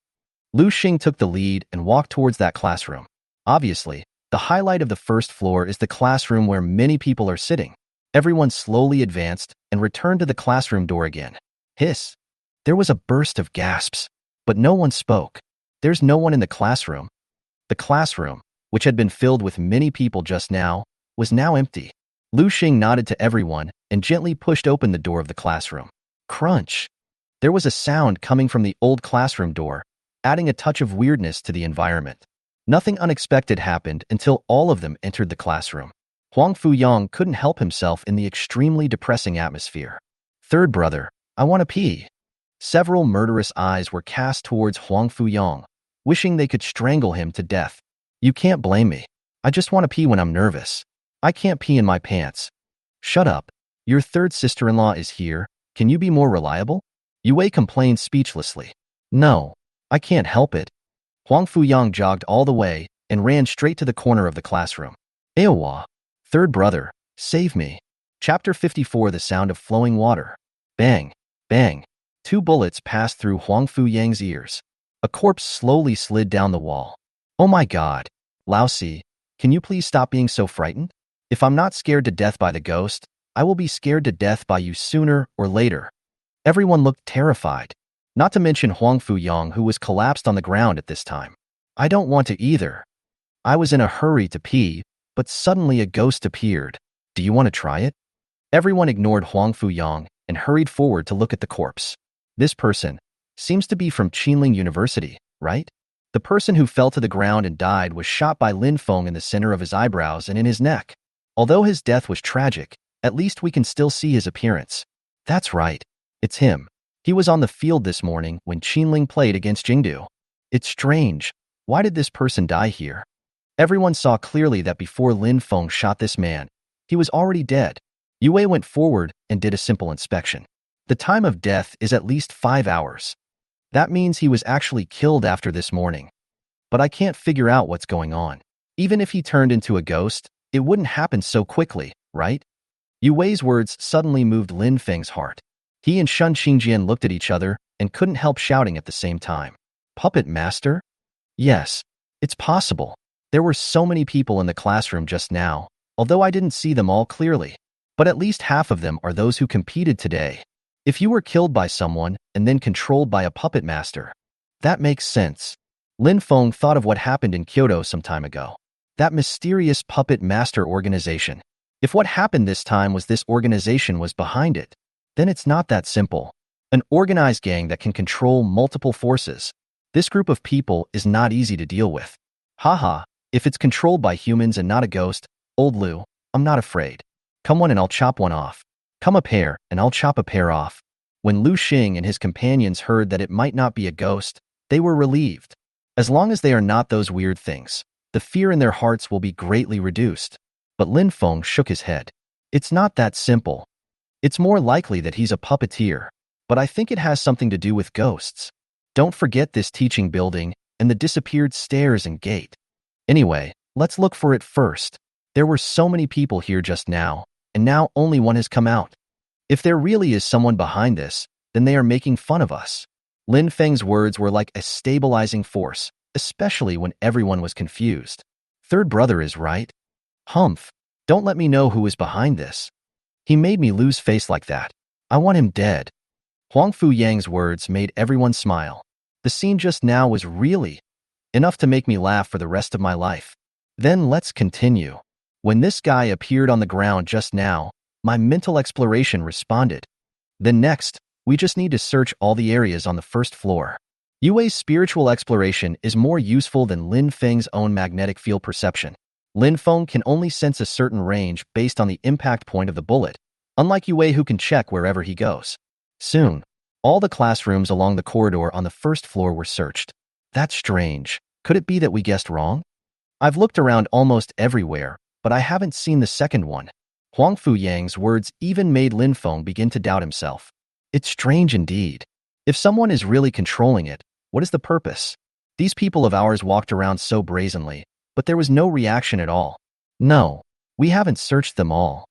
Lu Xing took the lead and walked towards that classroom. Obviously, the highlight of the first floor is the classroom where many people are sitting. Everyone slowly advanced and returned to the classroom door again. Hiss. There was a burst of gasps, but no one spoke. There's no one in the classroom. The classroom, which had been filled with many people just now, was now empty. Lu Xing nodded to everyone and gently pushed open the door of the classroom. Crunch. There was a sound coming from the old classroom door, adding a touch of weirdness to the environment. Nothing unexpected happened until all of them entered the classroom. Huang Fuyang couldn't help himself in the extremely depressing atmosphere. Third brother, I want to pee. Several murderous eyes were cast towards Huang Fuyang, wishing they could strangle him to death. You can't blame me. I just want to pee when I'm nervous. I can't pee in my pants. Shut up. Your third sister-in-law is here. Can you be more reliable? Yue Wei complained speechlessly. No, I can't help it. Huang Fuyang jogged all the way and ran straight to the corner of the classroom. Eowa, third brother, save me. Chapter 54 The Sound of Flowing Water. Bang, bang. 2 bullets passed through Huang Fuyang's ears. A corpse slowly slid down the wall. Oh my god. Lao Si, can you please stop being so frightened? If I'm not scared to death by the ghost, I will be scared to death by you sooner or later. Everyone looked terrified. Not to mention Huang Fuyang, who was collapsed on the ground at this time. I don't want to either. I was in a hurry to pee, but suddenly a ghost appeared. Do you want to try it? Everyone ignored Huang Fuyang and hurried forward to look at the corpse. This person seems to be from Qinling University, right? The person who fell to the ground and died was shot by Lin Feng in the center of his eyebrows and in his neck. Although his death was tragic, at least we can still see his appearance. That's right. It's him. He was on the field this morning when Qinling played against Jingdu. It's strange. Why did this person die here? Everyone saw clearly that before Lin Feng shot this man, he was already dead. Yue Wei went forward and did a simple inspection. The time of death is at least 5 hours. That means he was actually killed after this morning. But I can't figure out what's going on. Even if he turned into a ghost, it wouldn't happen so quickly, right? Yue Wei's words suddenly moved Lin Feng's heart. He and Shan Qingjian looked at each other and couldn't help shouting at the same time. Puppet Master? Yes, it's possible. There were so many people in the classroom just now, although I didn't see them all clearly. But at least half of them are those who competed today. If you were killed by someone and then controlled by a puppet master, that makes sense. Lin Feng thought of what happened in Kyoto some time ago. That mysterious puppet master organization. If what happened this time was this organization was behind it, then it's not that simple. An organized gang that can control multiple forces. This group of people is not easy to deal with. Haha, if it's controlled by humans and not a ghost, old Lu, I'm not afraid. Come one and I'll chop one off. Come a pair and I'll chop a pair off. When Lu Xing and his companions heard that it might not be a ghost, they were relieved. As long as they are not those weird things, the fear in their hearts will be greatly reduced. But Lin Feng shook his head. It's not that simple. It's more likely that he's a puppeteer, but I think it has something to do with ghosts. Don't forget this teaching building and the disappeared stairs and gate. Anyway, let's look for it first. There were so many people here just now, and now only one has come out. If there really is someone behind this, then they are making fun of us. Lin Feng's words were like a stabilizing force, especially when everyone was confused. Third brother is right. Humph, don't let me know who is behind this. He made me lose face like that. I want him dead. Huang Fu Yang's words made everyone smile. The scene just now was really enough to make me laugh for the rest of my life. Then let's continue. When this guy appeared on the ground just now, my mental exploration responded. Then next, we just need to search all the areas on the first floor. Yue's spiritual exploration is more useful than Lin Feng's own magnetic field perception. Lin Feng can only sense a certain range based on the impact point of the bullet, unlike Yue who can check wherever he goes. Soon, all the classrooms along the corridor on the first floor were searched. That's strange. Could it be that we guessed wrong? I've looked around almost everywhere, but I haven't seen the second one. Huang Fu Yang's words even made Lin Feng begin to doubt himself. It's strange indeed. If someone is really controlling it, what is the purpose? These people of ours walked around so brazenly, but there was no reaction at all. No, we haven't searched them all.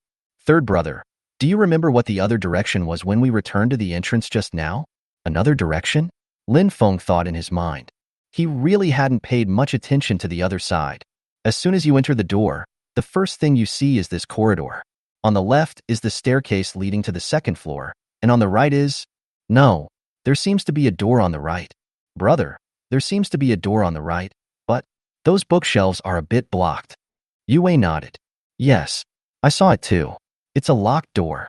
Third brother, do you remember what the other direction was when we returned to the entrance just now? Another direction? Lin Feng thought in his mind. He really hadn't paid much attention to the other side. As soon as you enter the door, the first thing you see is this corridor. On the left is the staircase leading to the second floor, and on the right is… No, there seems to be a door on the right. Brother, there seems to be a door on the right, but those bookshelves are a bit blocked. Yue nodded. Yes, I saw it too. It's a locked door.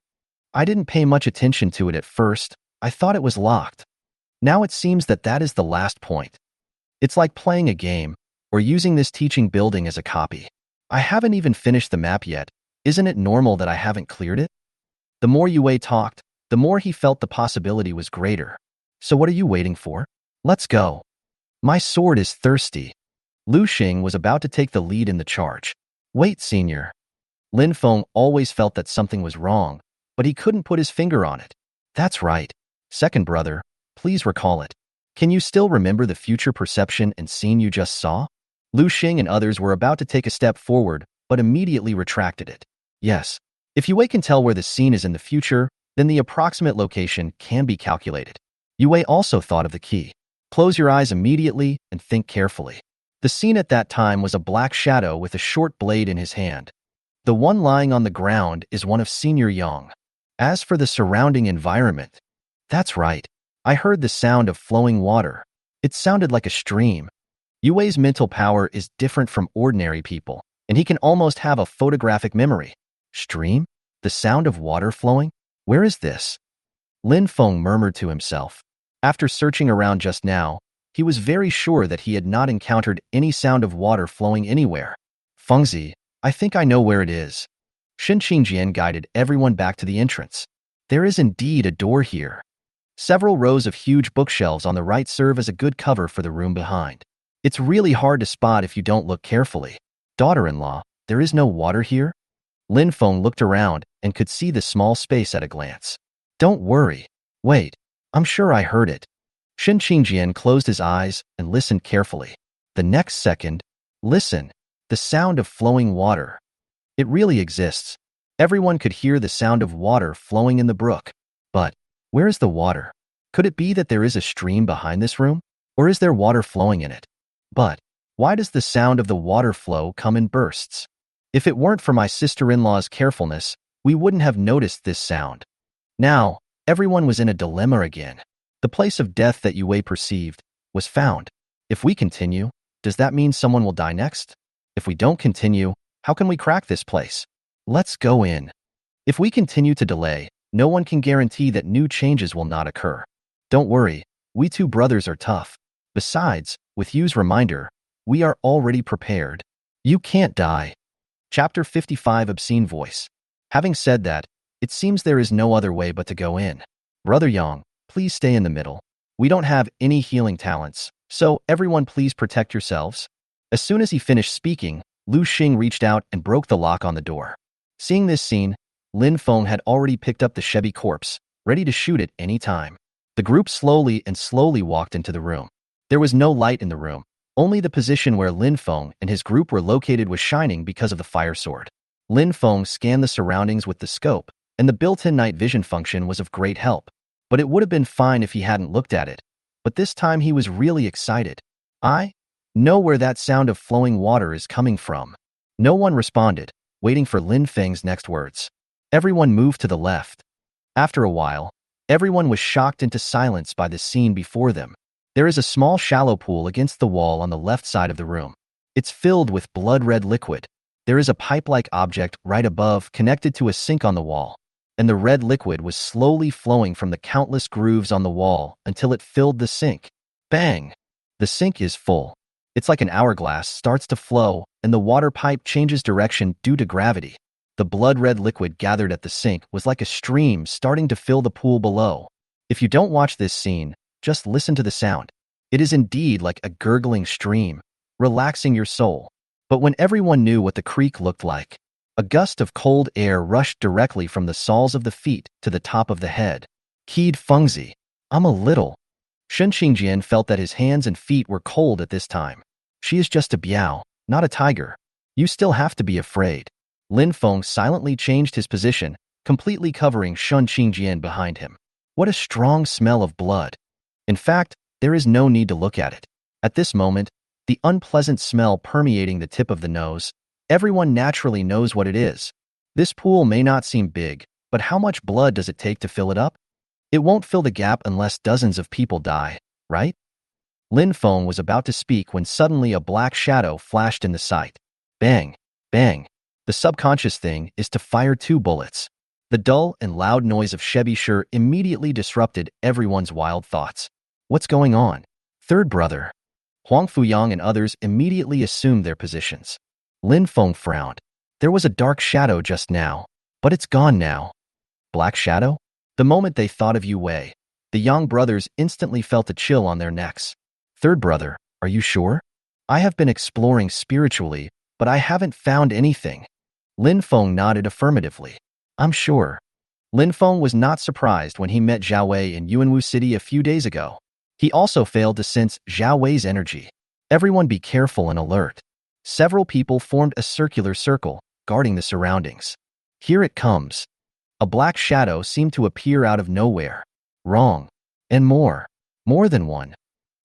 I didn't pay much attention to it at first. I thought it was locked. Now it seems that that is the last point. It's like playing a game, or using this teaching building as a copy. I haven't even finished the map yet. Isn't it normal that I haven't cleared it? The more Yue talked, the more he felt the possibility was greater. So what are you waiting for? Let's go. My sword is thirsty. Lu Xing was about to take the lead in the charge. Wait, senior. Lin Feng always felt that something was wrong, but he couldn't put his finger on it. That's right. Second brother, please recall it. Can you still remember the future perception and scene you just saw? Lu Xing and others were about to take a step forward, but immediately retracted it. Yes. If Yue can tell where the scene is in the future, then the approximate location can be calculated. Yue also thought of the key. Close your eyes immediately and think carefully. The scene at that time was a black shadow with a short blade in his hand. The one lying on the ground is one of Senior Yang. As for the surrounding environment, that's right. I heard the sound of flowing water. It sounded like a stream. Yue's mental power is different from ordinary people, and he can almost have a photographic memory. Stream? The sound of water flowing? Where is this? Lin Feng murmured to himself. After searching around just now, he was very sure that he had not encountered any sound of water flowing anywhere. Fengzi, I think I know where it is. Shen Qingjian guided everyone back to the entrance. There is indeed a door here. Several rows of huge bookshelves on the right serve as a good cover for the room behind. It's really hard to spot if you don't look carefully. Daughter-in-law, there is no water here? Lin Feng looked around and could see the small space at a glance. Don't worry. Wait, I'm sure I heard it. Shen Qingjian closed his eyes and listened carefully. The next second, listen, the sound of flowing water. It really exists. Everyone could hear the sound of water flowing in the brook. But where is the water? Could it be that there is a stream behind this room? Or is there water flowing in it? But why does the sound of the water flow come in bursts? If it weren't for my sister-in-law's carefulness, we wouldn't have noticed this sound. Now, everyone was in a dilemma again. The place of death that Yue perceived was found. If we continue, does that mean someone will die next? If we don't continue, how can we crack this place? Let's go in. If we continue to delay, no one can guarantee that new changes will not occur. Don't worry, we two brothers are tough. Besides, with Yu's reminder, we are already prepared. You can't die. Chapter 55 Obscene Voice. Having said that, it seems there is no other way but to go in. Brother Yang, please stay in the middle. We don't have any healing talents, so everyone please protect yourselves. As soon as he finished speaking, Lu Xing reached out and broke the lock on the door. Seeing this scene, Lin Feng had already picked up the Chevy corpse, ready to shoot it any time. The group slowly walked into the room. There was no light in the room. Only the position where Lin Feng and his group were located was shining because of the fire sword. Lin Feng scanned the surroundings with the scope, and the built-in night vision function was of great help. But it would have been fine if he hadn't looked at it. But this time he was really excited. I know where that sound of flowing water is coming from. No one responded, waiting for Lin Feng's next words. Everyone moved to the left. After a while, everyone was shocked into silence by the scene before them. There is a small shallow pool against the wall on the left side of the room. It's filled with blood-red liquid. There is a pipe-like object right above connected to a sink on the wall, and the red liquid was slowly flowing from the countless grooves on the wall until it filled the sink. Bang! The sink is full. It's like an hourglass starts to flow, and the water pipe changes direction due to gravity. The blood-red liquid gathered at the sink was like a stream starting to fill the pool below. If you don't watch this scene, just listen to the sound. It is indeed like a gurgling stream, relaxing your soul. But when everyone knew what the creek looked like, a gust of cold air rushed directly from the soles of the feet to the top of the head. Keyed Fengzi. I'm a little. Shen Qingjian felt that his hands and feet were cold at this time. She is just a biao, not a tiger. You still have to be afraid. Lin Feng silently changed his position, completely covering Shen Qingjian behind him. What a strong smell of blood. In fact, there is no need to look at it. At this moment, the unpleasant smell permeating the tip of the nose, everyone naturally knows what it is. This pool may not seem big, but how much blood does it take to fill it up? It won't fill the gap unless dozens of people die, right? Lin Feng was about to speak when suddenly a black shadow flashed in the sight. Bang! Bang! The subconscious thing is to fire 2 bullets. The dull and loud noise of Shebishir immediately disrupted everyone's wild thoughts. What's going on? Third brother. Huang Fuyang and others immediately assumed their positions. Lin Feng frowned. There was a dark shadow just now, but it's gone now. Black shadow? The moment they thought of Yu Wei, the Yang brothers instantly felt a chill on their necks. Third brother, are you sure? I have been exploring spiritually, but I haven't found anything. Lin Feng nodded affirmatively. I'm sure. Lin Feng was not surprised when he met Zhao Wei in Yuanwu City a few days ago. He also failed to sense Zhao Wei's energy. Everyone be careful and alert. Several people formed a circular circle, guarding the surroundings. Here it comes. A black shadow seemed to appear out of nowhere. Wrong. And more. More than one.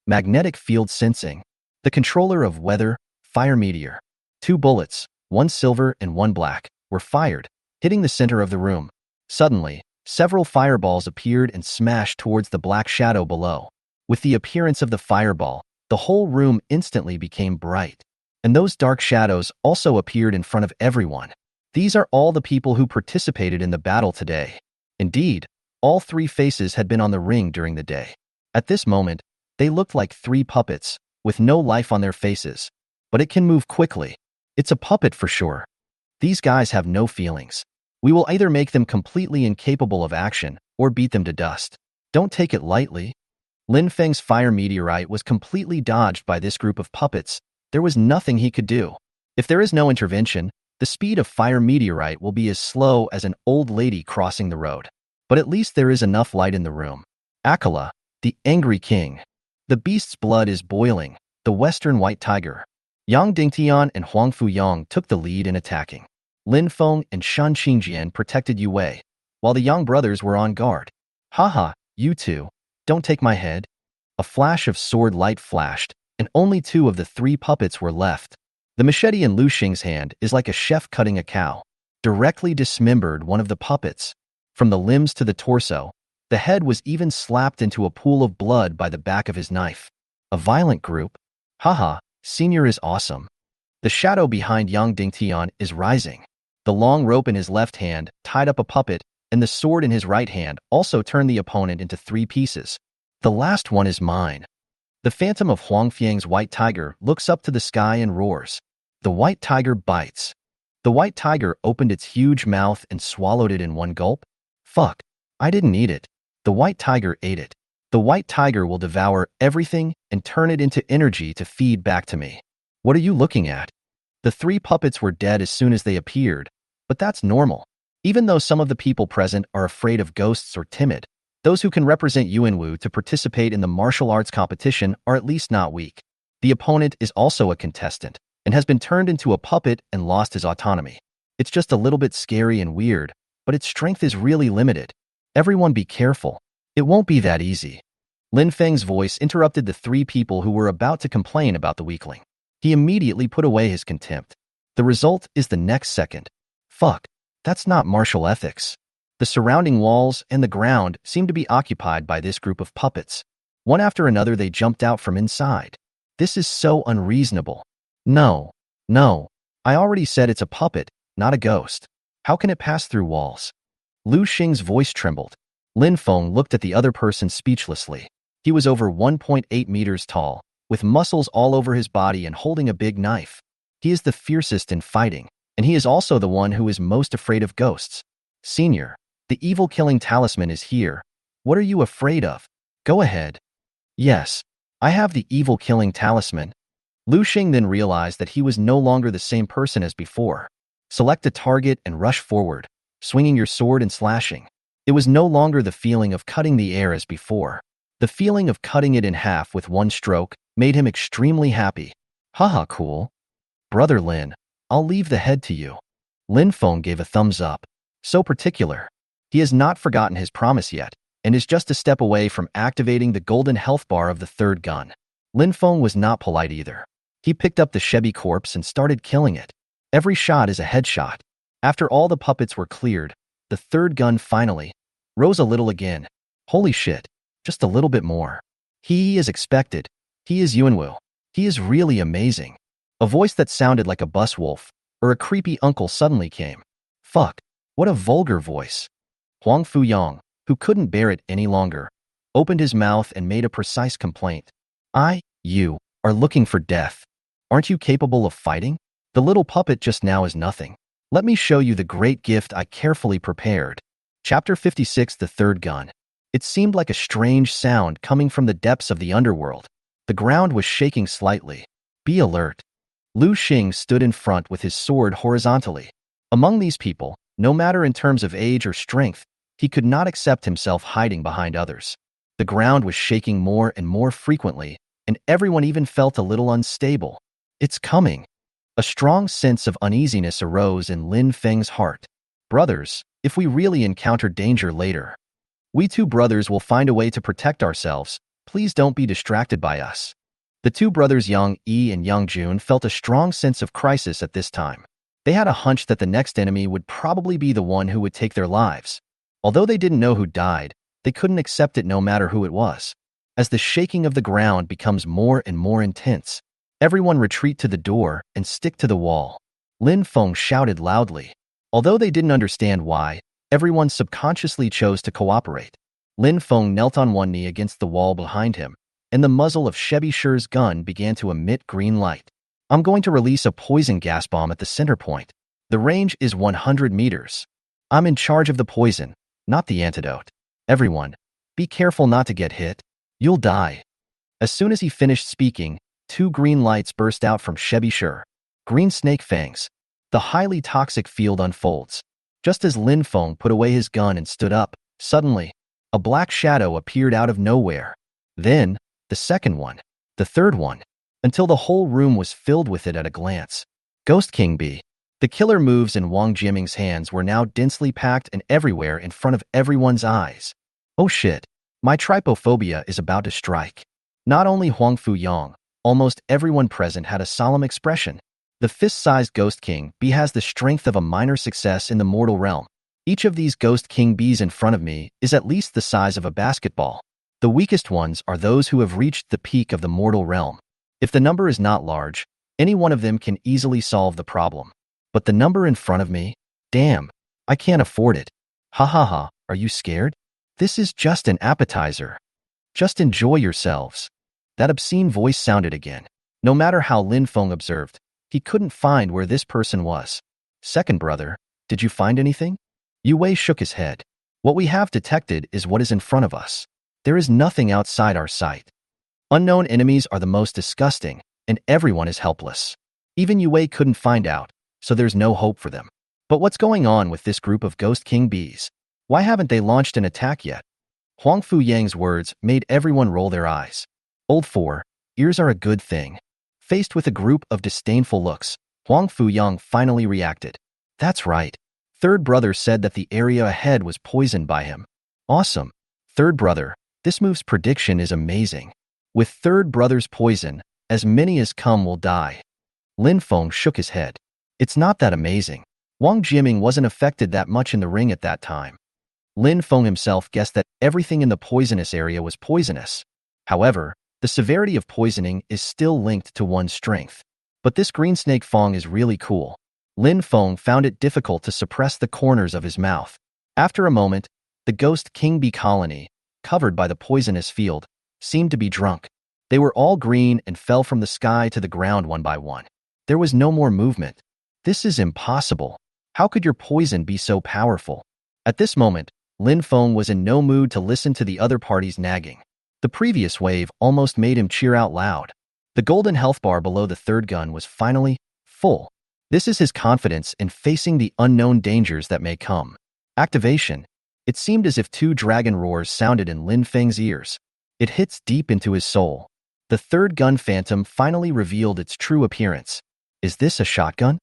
Magnetic field sensing. The controller of weather, fire meteor. 2 bullets, 1 silver and 1 black, were fired, hitting the center of the room. Suddenly, several fireballs appeared and smashed towards the black shadow below. With the appearance of the fireball, the whole room instantly became bright. And those dark shadows also appeared in front of everyone. These are all the people who participated in the battle today. Indeed, all 3 faces had been on the ring during the day. At this moment, they looked like 3 puppets, with no life on their faces. But it can move quickly. It's a puppet for sure. These guys have no feelings. We will either make them completely incapable of action, or beat them to dust. Don't take it lightly. Lin Feng's fire meteorite was completely dodged by this group of puppets. There was nothing he could do. If there is no intervention, the speed of fire meteorite will be as slow as an old lady crossing the road. But at least there is enough light in the room. Akala, the angry king. The beast's blood is boiling, the western white tiger. Yang Dingtian and Huang Fuyang took the lead in attacking. Lin Feng and Shen Qingjian protected Yu Wei, while the Yang brothers were on guard. Haha, you two, don't take my head. A flash of sword light flashed, and only 2 of the 3 puppets were left. The machete in Lu Xing's hand is like a chef cutting a cow. Directly dismembered one of the puppets. From the limbs to the torso, the head was even slapped into a pool of blood by the back of his knife. A violent group? Haha, Senior is awesome. The shadow behind Yang Dingtian is rising. The The long rope in his left hand tied up a puppet, and the sword in his right hand also turned the opponent into 3 pieces. The last one is mine. The phantom of Huang Fiang's white tiger looks up to the sky and roars. The white tiger bites. The white tiger opened its huge mouth and swallowed it in one gulp. Fuck. I didn't eat it. The white tiger ate it. The white tiger will devour everything and turn it into energy to feed back to me. What are you looking at? The 3 puppets were dead as soon as they appeared, but that's normal. Even though some of the people present are afraid of ghosts or timid, those who can represent Yuanwu to participate in the martial arts competition are at least not weak. The opponent is also a contestant and has been turned into a puppet and lost his autonomy. It's just a little bit scary and weird, but its strength is really limited. Everyone be careful. It won't be that easy. Lin Feng's voice interrupted the 3 people who were about to complain about the weakling. He immediately put away his contempt. The result is the next second. Fuck, that's not martial ethics. The surrounding walls and the ground seemed to be occupied by this group of puppets. One after another they jumped out from inside. This is so unreasonable. No. I already said it's a puppet, not a ghost. How can it pass through walls? Lu Xing's voice trembled. Lin Feng looked at the other person speechlessly. He was over 1.8 meters tall, with muscles all over his body and holding a big knife. He is the fiercest in fighting, and he is also the one who is most afraid of ghosts. Senior, the evil-killing talisman is here. What are you afraid of? Go ahead. Yes, I have the evil-killing talisman. Lu Xing then realized that he was no longer the same person as before. Select a target and rush forward, swinging your sword and slashing. It was no longer the feeling of cutting the air as before. The feeling of cutting it in half with one stroke made him extremely happy. Haha, cool. Brother Lin, I'll leave the head to you. Lin Feng gave a thumbs up. So particular. He has not forgotten his promise yet, and is just a step away from activating the golden health bar of the 3rd gun. Lin Feng was not polite either. He picked up the Shebi corpse and started killing it. Every shot is a headshot. After all the puppets were cleared, the 3rd gun finally rose a little again. Holy shit, just a little bit more. He is expected. He is Yuanwu. He is really amazing. A voice that sounded like a bus wolf or a creepy uncle suddenly came. Fuck, what a vulgar voice. Huang Fuyang, who couldn't bear it any longer, opened his mouth and made a precise complaint. You are looking for death. Aren't you capable of fighting? The little puppet just now is nothing. Let me show you the great gift I carefully prepared. Chapter 56, The 3rd Gun. It seemed like a strange sound coming from the depths of the underworld. The ground was shaking slightly. Be alert. Lu Xing stood in front with his sword horizontally. Among these people, no matter in terms of age or strength, he could not accept himself hiding behind others. The ground was shaking more and more frequently, and everyone even felt a little unstable. It's coming. A strong sense of uneasiness arose in Lin Feng's heart. Brothers, if we really encounter danger later, we 2 brothers will find a way to protect ourselves. Please don't be distracted by us. The 2 brothers Yang Yi and Yang Jun felt a strong sense of crisis at this time. They had a hunch that the next enemy would probably be the one who would take their lives. Although they didn't know who died, they couldn't accept it no matter who it was. As the shaking of the ground becomes more and more intense, everyone retreat to the door and stick to the wall. Lin Feng shouted loudly. Although they didn't understand why, everyone subconsciously chose to cooperate. Lin Feng knelt on one knee against the wall behind him, and the muzzle of Shebi Shi's gun began to emit green light. I'm going to release a poison gas bomb at the center point. The range is 100 meters. I'm in charge of the poison, not the antidote. Everyone, be careful not to get hit. You'll die. As soon as he finished speaking, 2 green lights burst out from Shebi Shi. Green snake fangs. The highly toxic field unfolds. Just as Lin Feng put away his gun and stood up, suddenly, a black shadow appeared out of nowhere. Then, the second one, the third one, until the whole room was filled with it at a glance. Ghost King B. The killer moves in Wang Jiming's hands were now densely packed and everywhere in front of everyone's eyes. Oh shit, my trypophobia is about to strike. Not only Huang Fuyang, almost everyone present had a solemn expression. The fist-sized Ghost King B has the strength of a minor success in the mortal realm. Each of these Ghost King Bs in front of me is at least the size of a basketball. The weakest ones are those who have reached the peak of the mortal realm. If the number is not large, any one of them can easily solve the problem. But the number in front of me? Damn, I can't afford it. Ha ha ha, are you scared? This is just an appetizer. Just enjoy yourselves. That obscene voice sounded again. No matter how Lin Feng observed, he couldn't find where this person was. Second brother, did you find anything? Yue Wei shook his head. What we have detected is what is in front of us. There is nothing outside our sight. Unknown enemies are the most disgusting, and everyone is helpless. Even Yue Wei couldn't find out, so there's no hope for them. But what's going on with this group of Ghost King bees? Why haven't they launched an attack yet? Huang Fu Yang's words made everyone roll their eyes. Old four, ears are a good thing. Faced with a group of disdainful looks, Huang Fu Yang finally reacted. That's right. Third brother said that the area ahead was poisoned by him. Awesome. Third brother, this move's prediction is amazing. With third brother's poison, as many as come will die. Lin Feng shook his head. It's not that amazing. Wang Jiaming wasn't affected that much in the ring at that time. Lin Feng himself guessed that everything in the poisonous area was poisonous. However, the severity of poisoning is still linked to one's strength. But this green snake Fong is really cool. Lin Feng found it difficult to suppress the corners of his mouth. After a moment, the Ghost King Bee colony, covered by the poisonous field, seemed to be drunk. They were all green and fell from the sky to the ground one by one. There was no more movement. This is impossible. How could your poison be so powerful? At this moment, Lin Feng was in no mood to listen to the other party's nagging. The previous wave almost made him cheer out loud. The golden health bar below the third gun was finally full. This is his confidence in facing the unknown dangers that may come. Activation. It seemed as if two dragon roars sounded in Lin Feng's ears. It hits deep into his soul. The third gun phantom finally revealed its true appearance. Is this a shotgun?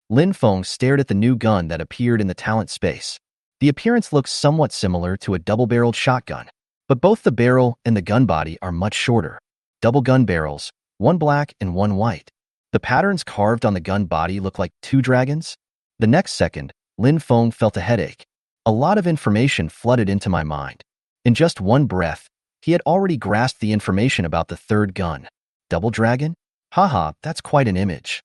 Lin Feng stared at the new gun that appeared in the talent space. The appearance looks somewhat similar to a double-barreled shotgun, but both the barrel and the gun body are much shorter. Double gun barrels, one black and one white. The patterns carved on the gun body look like two dragons. The next second, Lin Feng felt a headache. A lot of information flooded into my mind. In just one breath, he had already grasped the information about the third gun. Double dragon? Haha, that's quite an image.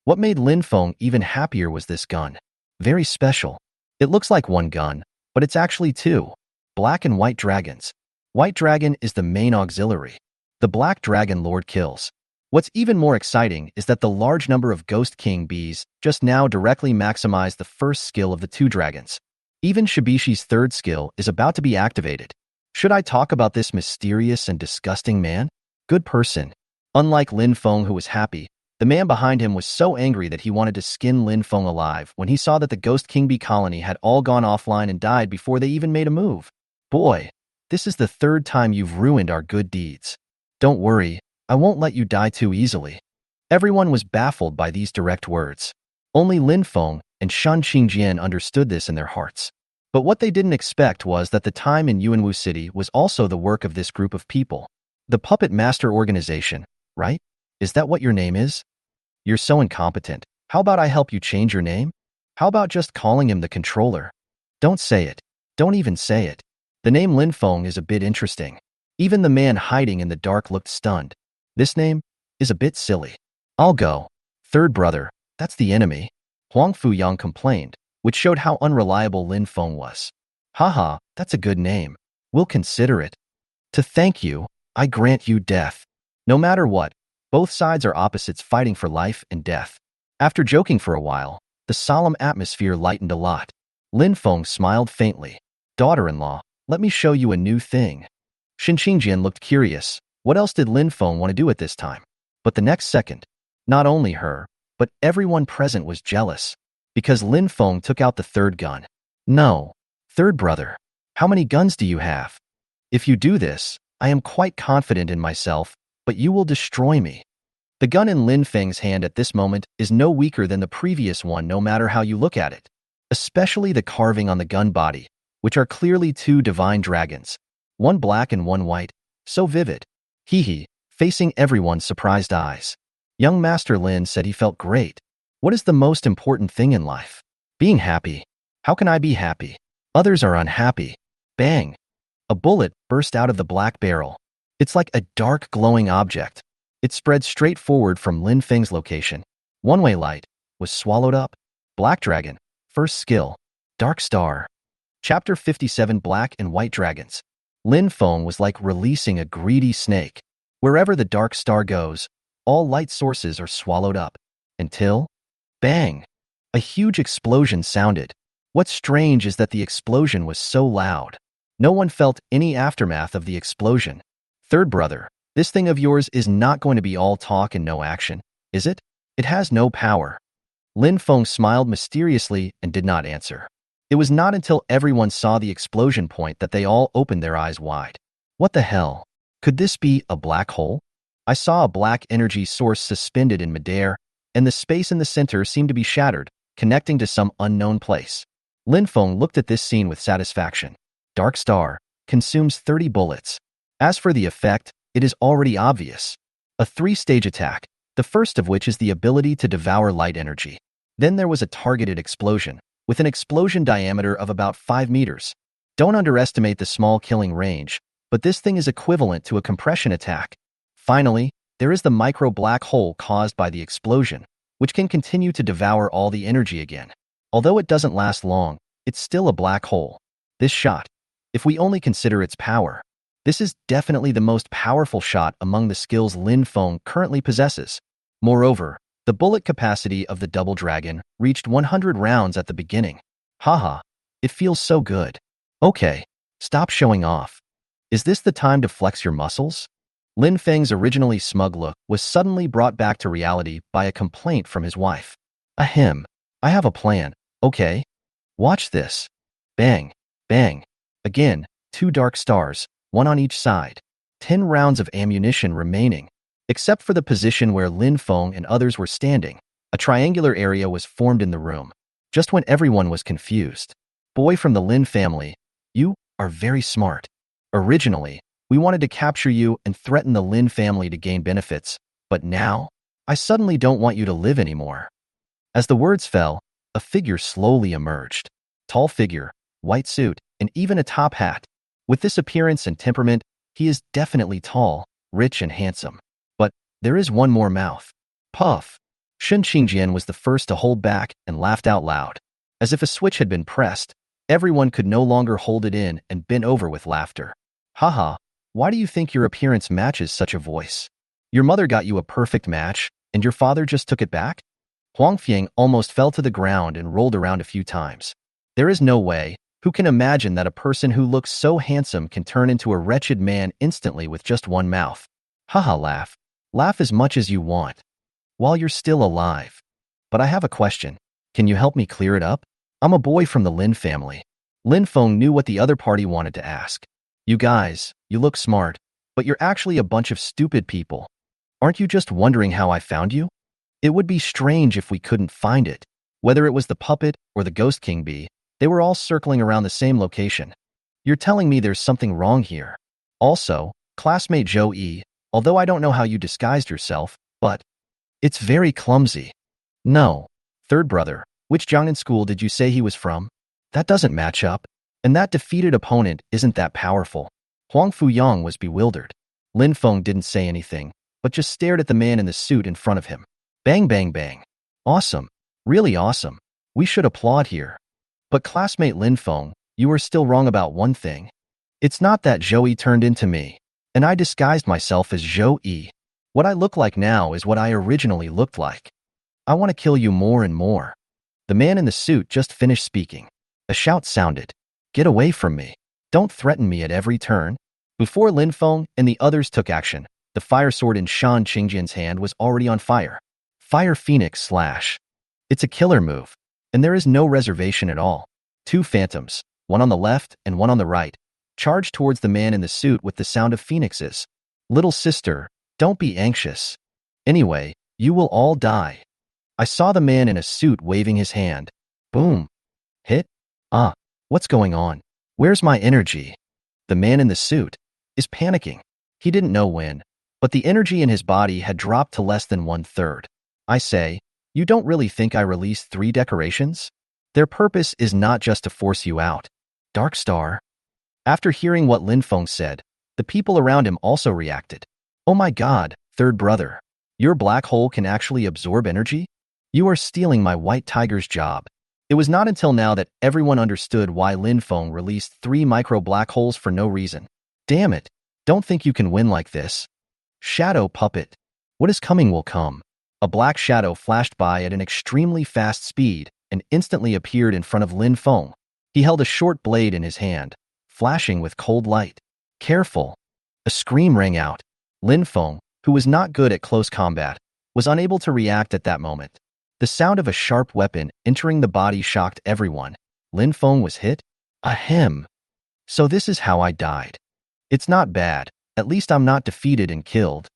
What made Lin Feng even happier was this gun. Very special. It looks like one gun, but it's actually two. Black and white dragons. White dragon is the main auxiliary. The black dragon lord kills. What's even more exciting is that the large number of Ghost King bees just now directly maximize the first skill of the two dragons. Even Shibishi's third skill is about to be activated. Should I talk about this mysterious and disgusting man? Good person. Unlike Lin Feng, who was happy, the man behind him was so angry that he wanted to skin Lin Feng alive when he saw that the Ghost King Bee colony had all gone offline and died before they even made a move. Boy, this is the third time you've ruined our good deeds. Don't worry, I won't let you die too easily. Everyone was baffled by these direct words. Only Lin Feng and Shan Qingjian understood this in their hearts. But what they didn't expect was that the time in Yuanwu City was also the work of this group of people. The Puppet Master Organization, right? Is that what your name is? You're so incompetent. How about I help you change your name? How about just calling him the controller? Don't say it. Don't even say it. The name Lin Feng is a bit interesting. Even the man hiding in the dark looked stunned. This name is a bit silly. I'll go. Third brother, that's the enemy. Huang Fu Yang complained, which showed how unreliable Lin Feng was. Haha, that's a good name. We'll consider it. To thank you, I grant you death. No matter what, both sides are opposites fighting for life and death. After joking for a while, the solemn atmosphere lightened a lot. Lin Feng smiled faintly. Daughter-in-law, let me show you a new thing. Shin Qingjian looked curious. What else did Lin Feng want to do at this time? But the next second, not only her, but everyone present was jealous, because Lin Feng took out the third gun. No. Third brother, how many guns do you have? If you do this, I am quite confident in myself, but you will destroy me. The gun in Lin Feng's hand at this moment is no weaker than the previous one no matter how you look at it, especially the carving on the gun body, which are clearly two divine dragons, one black and one white, so vivid. Hee, facing everyone's surprised eyes. Young Master Lin said he felt great. What is the most important thing in life? Being happy. How can I be happy? Others are unhappy. Bang! A bullet burst out of the black barrel. It's like a dark glowing object. It spread straight forward from Lin Feng's location. One-way light was swallowed up. Black dragon, first skill, Dark Star. Chapter 57 Black and White Dragons. Lin Feng was like releasing a greedy snake. Wherever the Dark Star goes, all light sources are swallowed up. Until, bang! A huge explosion sounded. What's strange is that the explosion was so loud. No one felt any aftermath of the explosion. Third brother, this thing of yours is not going to be all talk and no action, is it? It has no power. Lin Feng smiled mysteriously and did not answer. It was not until everyone saw the explosion point that they all opened their eyes wide. What the hell? Could this be a black hole? I saw a black energy source suspended in midair, and the space in the center seemed to be shattered, connecting to some unknown place. Lin Feng looked at this scene with satisfaction. Dark Star consumes 30 bullets. As for the effect, it is already obvious. A 3-stage attack, the first of which is the ability to devour light energy. Then there was a targeted explosion, with an explosion diameter of about 5 meters. Don't underestimate the small killing range, but this thing is equivalent to a compression attack. Finally, there is the micro black hole caused by the explosion, which can continue to devour all the energy again. Although it doesn't last long, it's still a black hole. This shot, if we only consider its power, this is definitely the most powerful shot among the skills Lin Feng currently possesses. Moreover, the bullet capacity of the Double Dragon reached 100 rounds at the beginning. Haha, it feels so good. Okay, stop showing off. Is this the time to flex your muscles? Lin Feng's originally smug look was suddenly brought back to reality by a complaint from his wife. Ahem, I have a plan, okay? Watch this. Bang, bang. Again, 2 dark stars, one on each side. 10 rounds of ammunition remaining. Except for the position where Lin Feng and others were standing, a triangular area was formed in the room, just when everyone was confused. Boy from the Lin family, you are very smart. Originally, we wanted to capture you and threaten the Lin family to gain benefits, but now, I suddenly don't want you to live anymore. As the words fell, a figure slowly emerged. Tall figure, white suit, and even a top hat. With this appearance and temperament, he is definitely tall, rich, and handsome. But there is one more mouth. Puff. Shen Qingjian was the first to hold back and laughed out loud. As if a switch had been pressed, everyone could no longer hold it in and bent over with laughter. Haha, why do you think your appearance matches such a voice? Your mother got you a perfect match, and your father just took it back? Huang Fiang almost fell to the ground and rolled around a few times. There is no way. Who can imagine that a person who looks so handsome can turn into a wretched man instantly with just one mouth? Haha, laugh. Laugh as much as you want. While you're still alive. But I have a question. Can you help me clear it up? I'm a boy from the Lin family. Lin Feng knew what the other party wanted to ask. You guys, you look smart, but you're actually a bunch of stupid people. Aren't you just wondering how I found you? It would be strange if we couldn't find it. Whether it was the puppet or the Ghost King Bee, they were all circling around the same location. You're telling me there's something wrong here. Also, classmate Zhou Yi, although I don't know how you disguised yourself, but it's very clumsy. No. Third brother, which Jiangnan school did you say he was from? That doesn't match up. And that defeated opponent isn't that powerful. Huang Fuyang was bewildered. Lin Feng didn't say anything, but just stared at the man in the suit in front of him. Bang, bang, bang. Awesome. Really awesome. We should applaud here. But classmate Lin Feng, you are still wrong about one thing. It's not that Zhou Yi turned into me, and I disguised myself as Zhou Yi. What I look like now is what I originally looked like. I want to kill you more and more. The man in the suit just finished speaking. A shout sounded. Get away from me. Don't threaten me at every turn. Before Lin Feng and the others took action, the fire sword in Shan Qingjian's hand was already on fire. Fire Phoenix Slash. It's a killer move, and there is no reservation at all. 2 phantoms, one on the left and one on the right, charged towards the man in the suit with the sound of phoenixes. Little sister, don't be anxious. Anyway, you will all die. I saw the man in a suit waving his hand. Boom. Hit? Ah, what's going on? Where's my energy? The man in the suit is panicking. He didn't know when, but the energy in his body had dropped to less than 1/3. I say, you don't really think I released 3 decorations? Their purpose is not just to force you out. Dark Star. After hearing what Lin Feng said, the people around him also reacted. Oh my god, third brother. Your black hole can actually absorb energy? You are stealing my white tiger's job. It was not until now that everyone understood why Lin Feng released 3 micro black holes for no reason. Damn it. Don't think you can win like this. Shadow puppet. What is coming will come. A black shadow flashed by at an extremely fast speed and instantly appeared in front of Lin Feng. He held a short blade in his hand, flashing with cold light. Careful. A scream rang out. Lin Feng, who was not good at close combat, was unable to react at that moment. The sound of a sharp weapon entering the body shocked everyone. Lin Feng was hit? Ahem. So this is how I died. It's not bad. At least I'm not defeated and killed.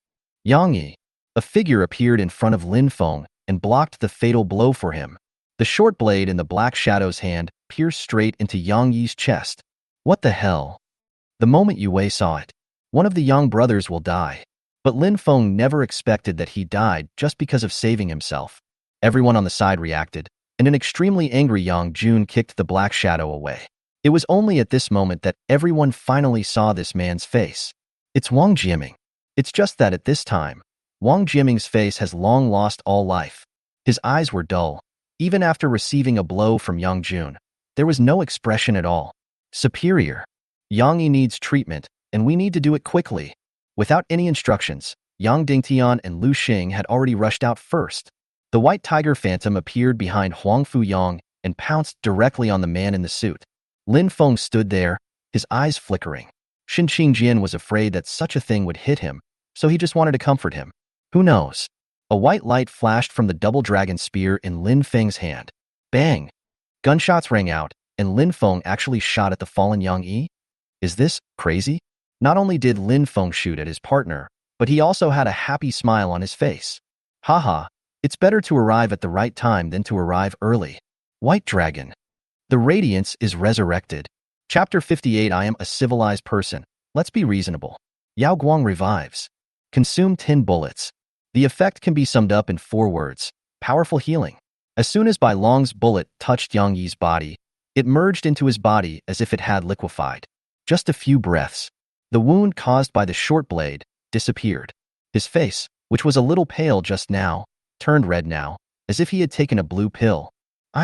Yang Yi. A figure appeared in front of Lin Feng and blocked the fatal blow for him. The short blade in the black shadow's hand pierced straight into Yang Yi's chest. What the hell? The moment Yue saw it, one of the Yang brothers will die. But Lin Feng never expected that he died just because of saving himself. Everyone on the side reacted, and an extremely angry Yang Jun kicked the black shadow away. It was only at this moment that everyone finally saw this man's face. It's Wang Jiaming. It's just that at this time, Wang Jiaming's face has long lost all life. His eyes were dull. Even after receiving a blow from Yang Jun, there was no expression at all. Superior. Yang Yi needs treatment, and we need to do it quickly. Without any instructions, Yang Dingtian and Lu Xing had already rushed out first. The white tiger phantom appeared behind Huang Fuyang and pounced directly on the man in the suit. Lin Feng stood there, his eyes flickering. Xin Qingjian was afraid that such a thing would hit him, so he just wanted to comfort him. Who knows? A white light flashed from the double dragon spear in Lin Feng's hand. Bang! Gunshots rang out, and Lin Feng actually shot at the fallen Yang Yi? Is this crazy? Not only did Lin Feng shoot at his partner, but he also had a happy smile on his face. Haha, it's better to arrive at the right time than to arrive early. White Dragon. The radiance is resurrected. Chapter 58. I am a civilized person. Let's be reasonable. Yao Guang revives. Consume 10 bullets. The effect can be summed up in 4 words. Powerful healing. As soon as Bai Long's bullet touched Yang Yi's body, it merged into his body as if it had liquefied. Just a few breaths. The wound caused by the short blade disappeared. His face, which was a little pale just now, turned red now, as if he had taken a blue pill.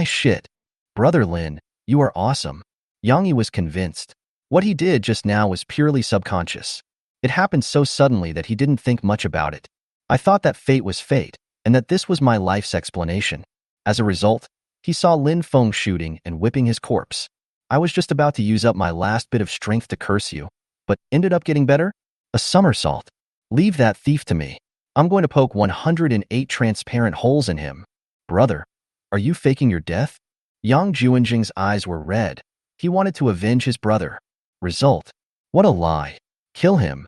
Shit. Brother Lin, you are awesome. Yang Yi was convinced. What he did just now was purely subconscious. It happened so suddenly that he didn't think much about it. I thought that fate was fate, and that this was my life's explanation. As a result, he saw Lin Feng shooting and whipping his corpse. I was just about to use up my last bit of strength to curse you, but ended up getting better? A somersault. Leave that thief to me. I'm going to poke 108 transparent holes in him. Brother, are you faking your death? Yang Juanjing's eyes were red. He wanted to avenge his brother. Result. What a lie. Kill him.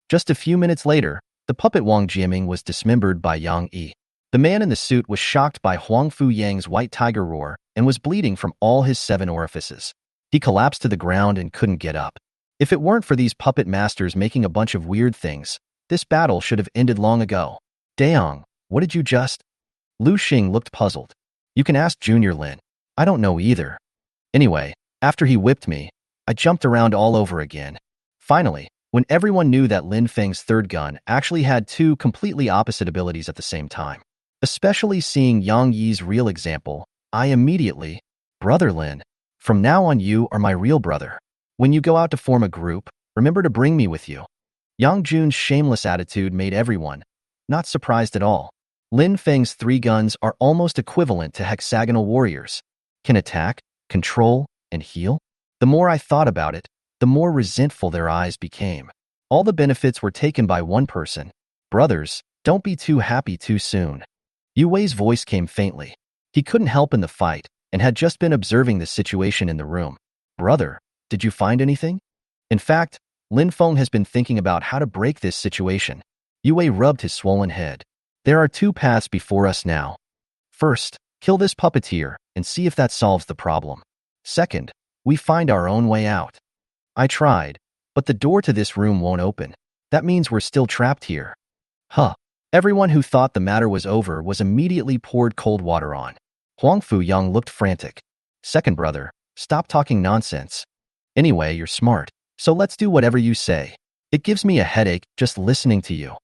Just a few minutes later, the puppet Wang Jiaming was dismembered by Yang Yi. The man in the suit was shocked by Huang Fuyang's white tiger roar and was bleeding from all his 7 orifices. He collapsed to the ground and couldn't get up. If it weren't for these puppet masters making a bunch of weird things, this battle should have ended long ago. Daong, what did you just? Lu Xing looked puzzled. You can ask Junior Lin. I don't know either. Anyway, after he whipped me, I jumped around all over again. Finally, when everyone knew that Lin Feng's third gun actually had 2 completely opposite abilities at the same time. Especially seeing Yang Yi's real example, I immediately, Brother Lin, from now on you are my real brother. When you go out to form a group, remember to bring me with you. Yang Jun's shameless attitude made everyone not surprised at all. Lin Feng's 3 guns are almost equivalent to hexagonal warriors. Can attack, control, and heal? The more I thought about it, the more resentful their eyes became. All the benefits were taken by one person. Brothers, don't be too happy too soon. Yu Wei's voice came faintly. He couldn't help in the fight and had just been observing the situation in the room. Brother, did you find anything? In fact, Lin Feng has been thinking about how to break this situation. Yu Wei rubbed his swollen head. There are 2 paths before us now. First, kill this puppeteer and see if that solves the problem. Second, we find our own way out. I tried, but the door to this room won't open. That means we're still trapped here. Huh. Everyone who thought the matter was over was immediately poured cold water on. Huang Fuyang looked frantic. Second brother, stop talking nonsense. Anyway, you're smart, so let's do whatever you say. It gives me a headache just listening to you.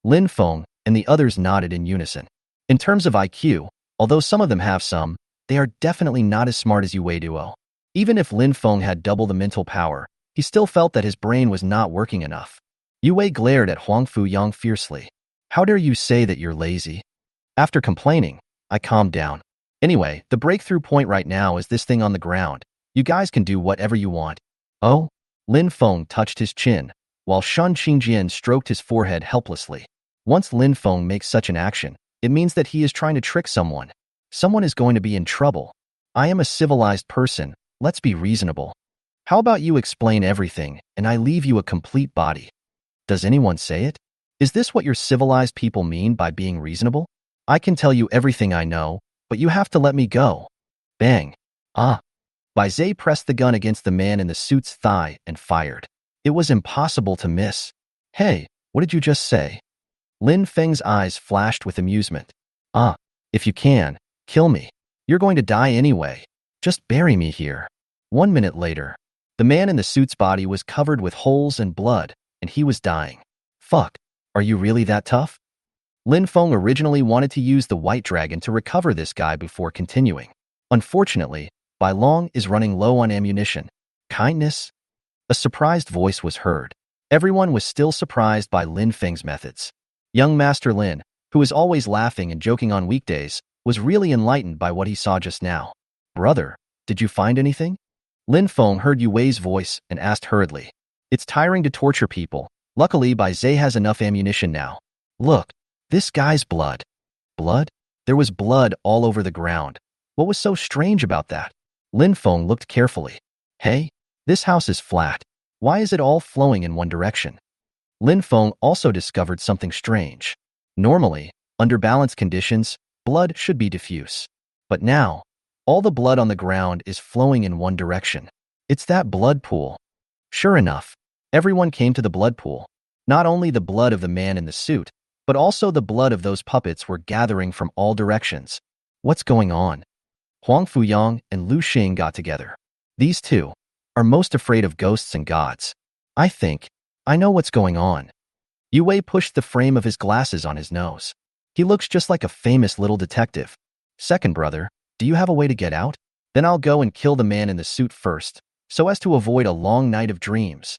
Lin Feng and the others nodded in unison. In terms of IQ, although some of them have some, they are definitely not as smart as Yue Duo. Even if Lin Feng had double the mental power, he still felt that his brain was not working enough. Yue glared at Huang Fuyang fiercely. How dare you say that you're lazy? After complaining, I calmed down. Anyway, the breakthrough point right now is this thing on the ground. You guys can do whatever you want. Oh? Lin Feng touched his chin, while Shan Qingjian stroked his forehead helplessly. Once Lin Feng makes such an action, it means that he is trying to trick someone. Someone is going to be in trouble. I am a civilized person. Let's be reasonable. How about you explain everything, and I leave you a complete body? Does anyone say it? Is this what your civilized people mean by being reasonable? I can tell you everything I know, but you have to let me go. Bang. Ah. Bai Zhe pressed the gun against the man in the suit's thigh and fired. It was impossible to miss. Hey, what did you just say? Lin Feng's eyes flashed with amusement. Ah, if you can, kill me. You're going to die anyway. Just bury me here. 1 minute later, the man in the suit's body was covered with holes and blood, and he was dying. Fuck, are you really that tough? Lin Feng originally wanted to use the White Dragon to recover this guy before continuing. Unfortunately, Bai Long is running low on ammunition. Kindness? A surprised voice was heard. Everyone was still surprised by Lin Feng's methods. Young Master Lin, who is always laughing and joking on weekdays, was really enlightened by what he saw just now. Brother, did you find anything? Lin Feng heard Yue's voice and asked hurriedly. It's tiring to torture people. Luckily, Bai Zhe has enough ammunition now. Look, this guy's blood. Blood? There was blood all over the ground. What was so strange about that? Lin Feng looked carefully. Hey, this house is flat. Why is it all flowing in one direction? Lin Feng also discovered something strange. Normally, under balanced conditions, blood should be diffuse. But now, all the blood on the ground is flowing in one direction. It's that blood pool. Sure enough, everyone came to the blood pool. Not only the blood of the man in the suit, but also the blood of those puppets were gathering from all directions. What's going on? Huang Fuyang and Lu Xing got together. These two are most afraid of ghosts and gods. I think I know what's going on. Yue pushed the frame of his glasses on his nose. He looks just like a famous little detective. Second brother, do you have a way to get out? Then I'll go and kill the man in the suit first, so as to avoid a long night of dreams.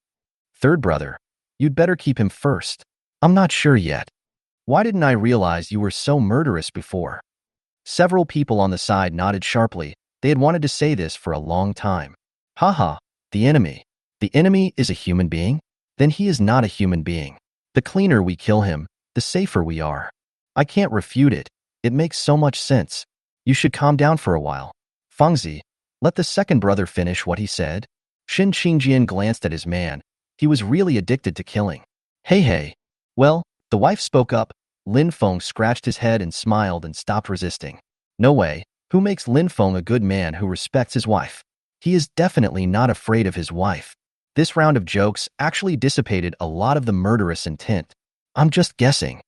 Third brother, you'd better keep him first. I'm not sure yet. Why didn't I realize you were so murderous before? Several people on the side nodded sharply. They had wanted to say this for a long time. Haha, the enemy. The enemy is a human being? Then he is not a human being. The cleaner we kill him, the safer we are. I can't refute it. It makes so much sense. You should calm down for a while. Fangzi, let the second brother finish what he said. Shin Qingjian glanced at his man. He was really addicted to killing. Hey. Well, the wife spoke up. Lin Feng scratched his head and smiled and stopped resisting. No way. Who makes Lin Feng a good man who respects his wife? He is definitely not afraid of his wife. This round of jokes actually dissipated a lot of the murderous intent. I'm just guessing.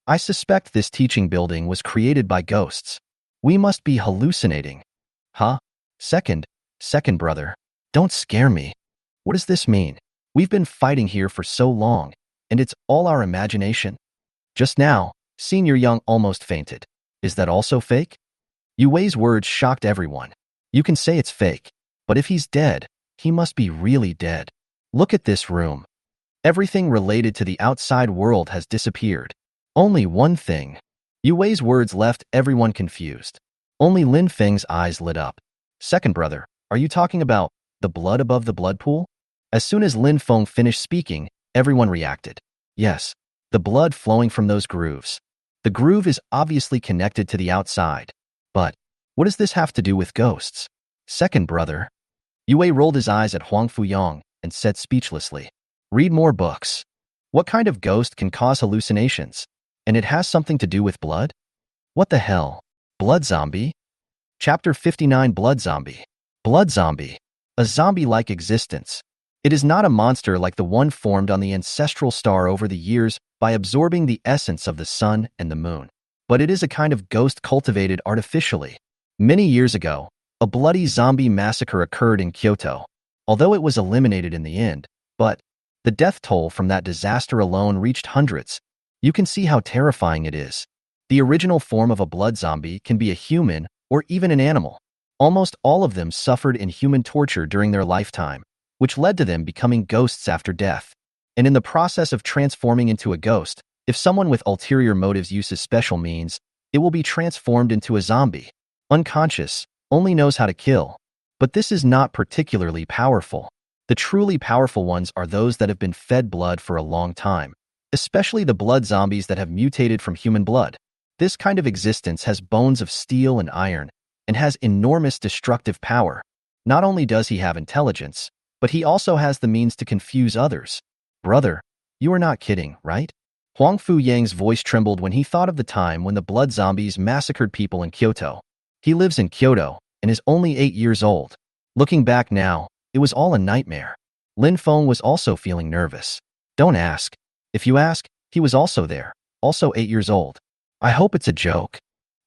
I suspect this teaching building was created by ghosts. We must be hallucinating. Huh? Second brother. Don't scare me. What does this mean? We've been fighting here for so long, and it's all our imagination. Just now, Senior Young almost fainted. Is that also fake? Yue's words shocked everyone. You can say it's fake, but if he's dead, he must be really dead. Look at this room. Everything related to the outside world has disappeared. Only one thing. Yue's words left everyone confused. Only Lin Feng's eyes lit up. Second brother, are you talking about the blood above the blood pool? As soon as Lin Feng finished speaking, everyone reacted. Yes, the blood flowing from those grooves. The groove is obviously connected to the outside. But what does this have to do with ghosts? Second brother. Yue rolled his eyes at Huang Fuyang and said speechlessly, read more books. What kind of ghost can cause hallucinations? And it has something to do with blood? What the hell? Blood zombie? Chapter 59 Blood Zombie. Blood zombie. A zombie-like existence. It is not a monster like the one formed on the ancestral star over the years by absorbing the essence of the sun and the moon. But it is a kind of ghost cultivated artificially. Many years ago, a bloody zombie massacre occurred in Kyoto, although it was eliminated in the end, but the death toll from that disaster alone reached hundreds. You can see how terrifying it is. The original form of a blood zombie can be a human or even an animal. Almost all of them suffered inhuman torture during their lifetime, which led to them becoming ghosts after death. And in the process of transforming into a ghost, if someone with ulterior motives uses special means, it will be transformed into a zombie. Unconscious, only knows how to kill. But this is not particularly powerful. The truly powerful ones are those that have been fed blood for a long time, especially the blood zombies that have mutated from human blood. This kind of existence has bones of steel and iron, and has enormous destructive power. Not only does he have intelligence, but he also has the means to confuse others. Brother, you are not kidding, right? Huang Fu Yang's voice trembled when he thought of the time when the blood zombies massacred people in Kyoto. He lives in Kyoto and is only 8 years old. Looking back now, it was all a nightmare. Lin Feng was also feeling nervous. Don't ask. If you ask, he was also there, also 8 years old. I hope it's a joke.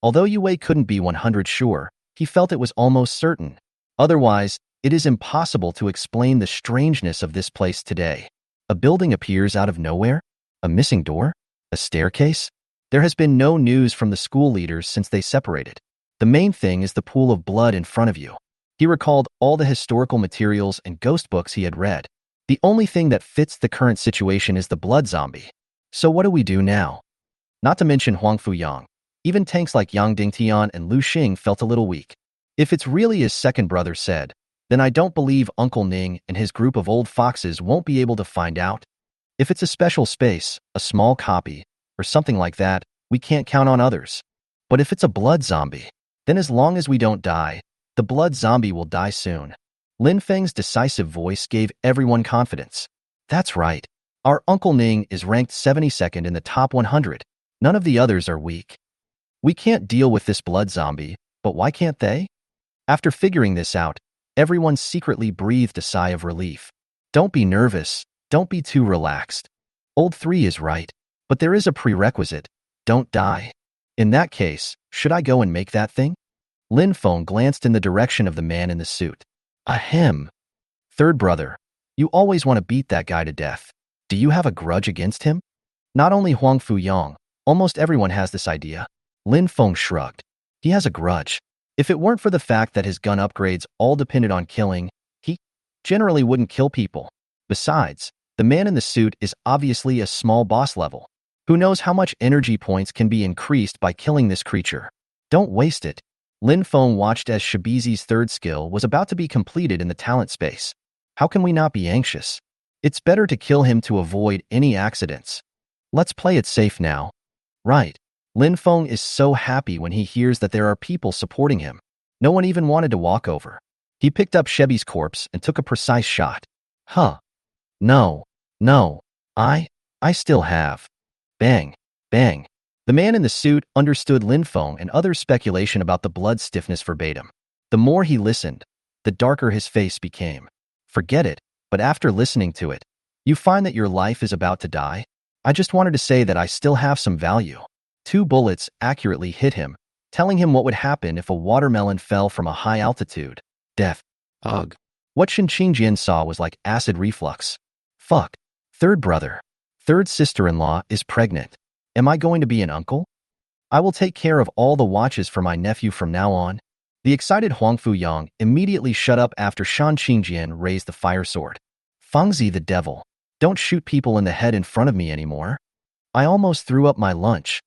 Although Yue Wei couldn't be 100% sure, he felt it was almost certain. Otherwise, it is impossible to explain the strangeness of this place today. A building appears out of nowhere? A missing door? A staircase? There has been no news from the school leaders since they separated. The main thing is the pool of blood in front of you. He recalled all the historical materials and ghost books he had read. The only thing that fits the current situation is the blood zombie. So what do we do now? Not to mention Huang Fu Yang. Even tanks like Yang Dingtian and Lu Xing felt a little weak. If it's really as second brother said, then I don't believe Uncle Ning and his group of old foxes won't be able to find out. If it's a special space, a small copy, or something like that, we can't count on others. But if it's a blood zombie, then as long as we don't die, the blood zombie will die soon. Lin Feng's decisive voice gave everyone confidence. That's right. Our Uncle Ning is ranked 72nd in the top 100. None of the others are weak. We can't deal with this blood zombie, but why can't they? After figuring this out, everyone secretly breathed a sigh of relief. Don't be nervous. Don't be too relaxed. Old 3 is right, but there is a prerequisite. Don't die. In that case, should I go and make that thing? Lin Feng glanced in the direction of the man in the suit. Ahem. Third brother, you always want to beat that guy to death. Do you have a grudge against him? Not only Huang Fu Yang, almost everyone has this idea. Lin Feng shrugged. He has a grudge. If it weren't for the fact that his gun upgrades all depended on killing, he generally wouldn't kill people. Besides, the man in the suit is obviously a small boss level. Who knows how much energy points can be increased by killing this creature? Don't waste it. Lin Feng watched as Shibizi's third skill was about to be completed in the talent space. How can we not be anxious? It's better to kill him to avoid any accidents. Let's play it safe now. Right. Lin Feng is so happy when he hears that there are people supporting him. No one even wanted to walk over. He picked up Shebi's corpse and took a precise shot. Huh. No. I still have. Bang. Bang. The man in the suit understood Lin Feng and others' speculation about the blood stiffness verbatim. The more he listened, the darker his face became. Forget it, but after listening to it, you find that your life is about to die? I just wanted to say that I still have some value. 2 bullets accurately hit him, telling him what would happen if a watermelon fell from a high altitude. Death. Ugh. What Shin Qingjian saw was like acid reflux. Fuck. Third brother. Third sister-in-law is pregnant. Am I going to be an uncle? I will take care of all the watches for my nephew from now on. The excited Huang Fu Yang immediately shut up after Shan Qingjian raised the fire sword. Fangzi the devil. Don't shoot people in the head in front of me anymore. I almost threw up my lunch.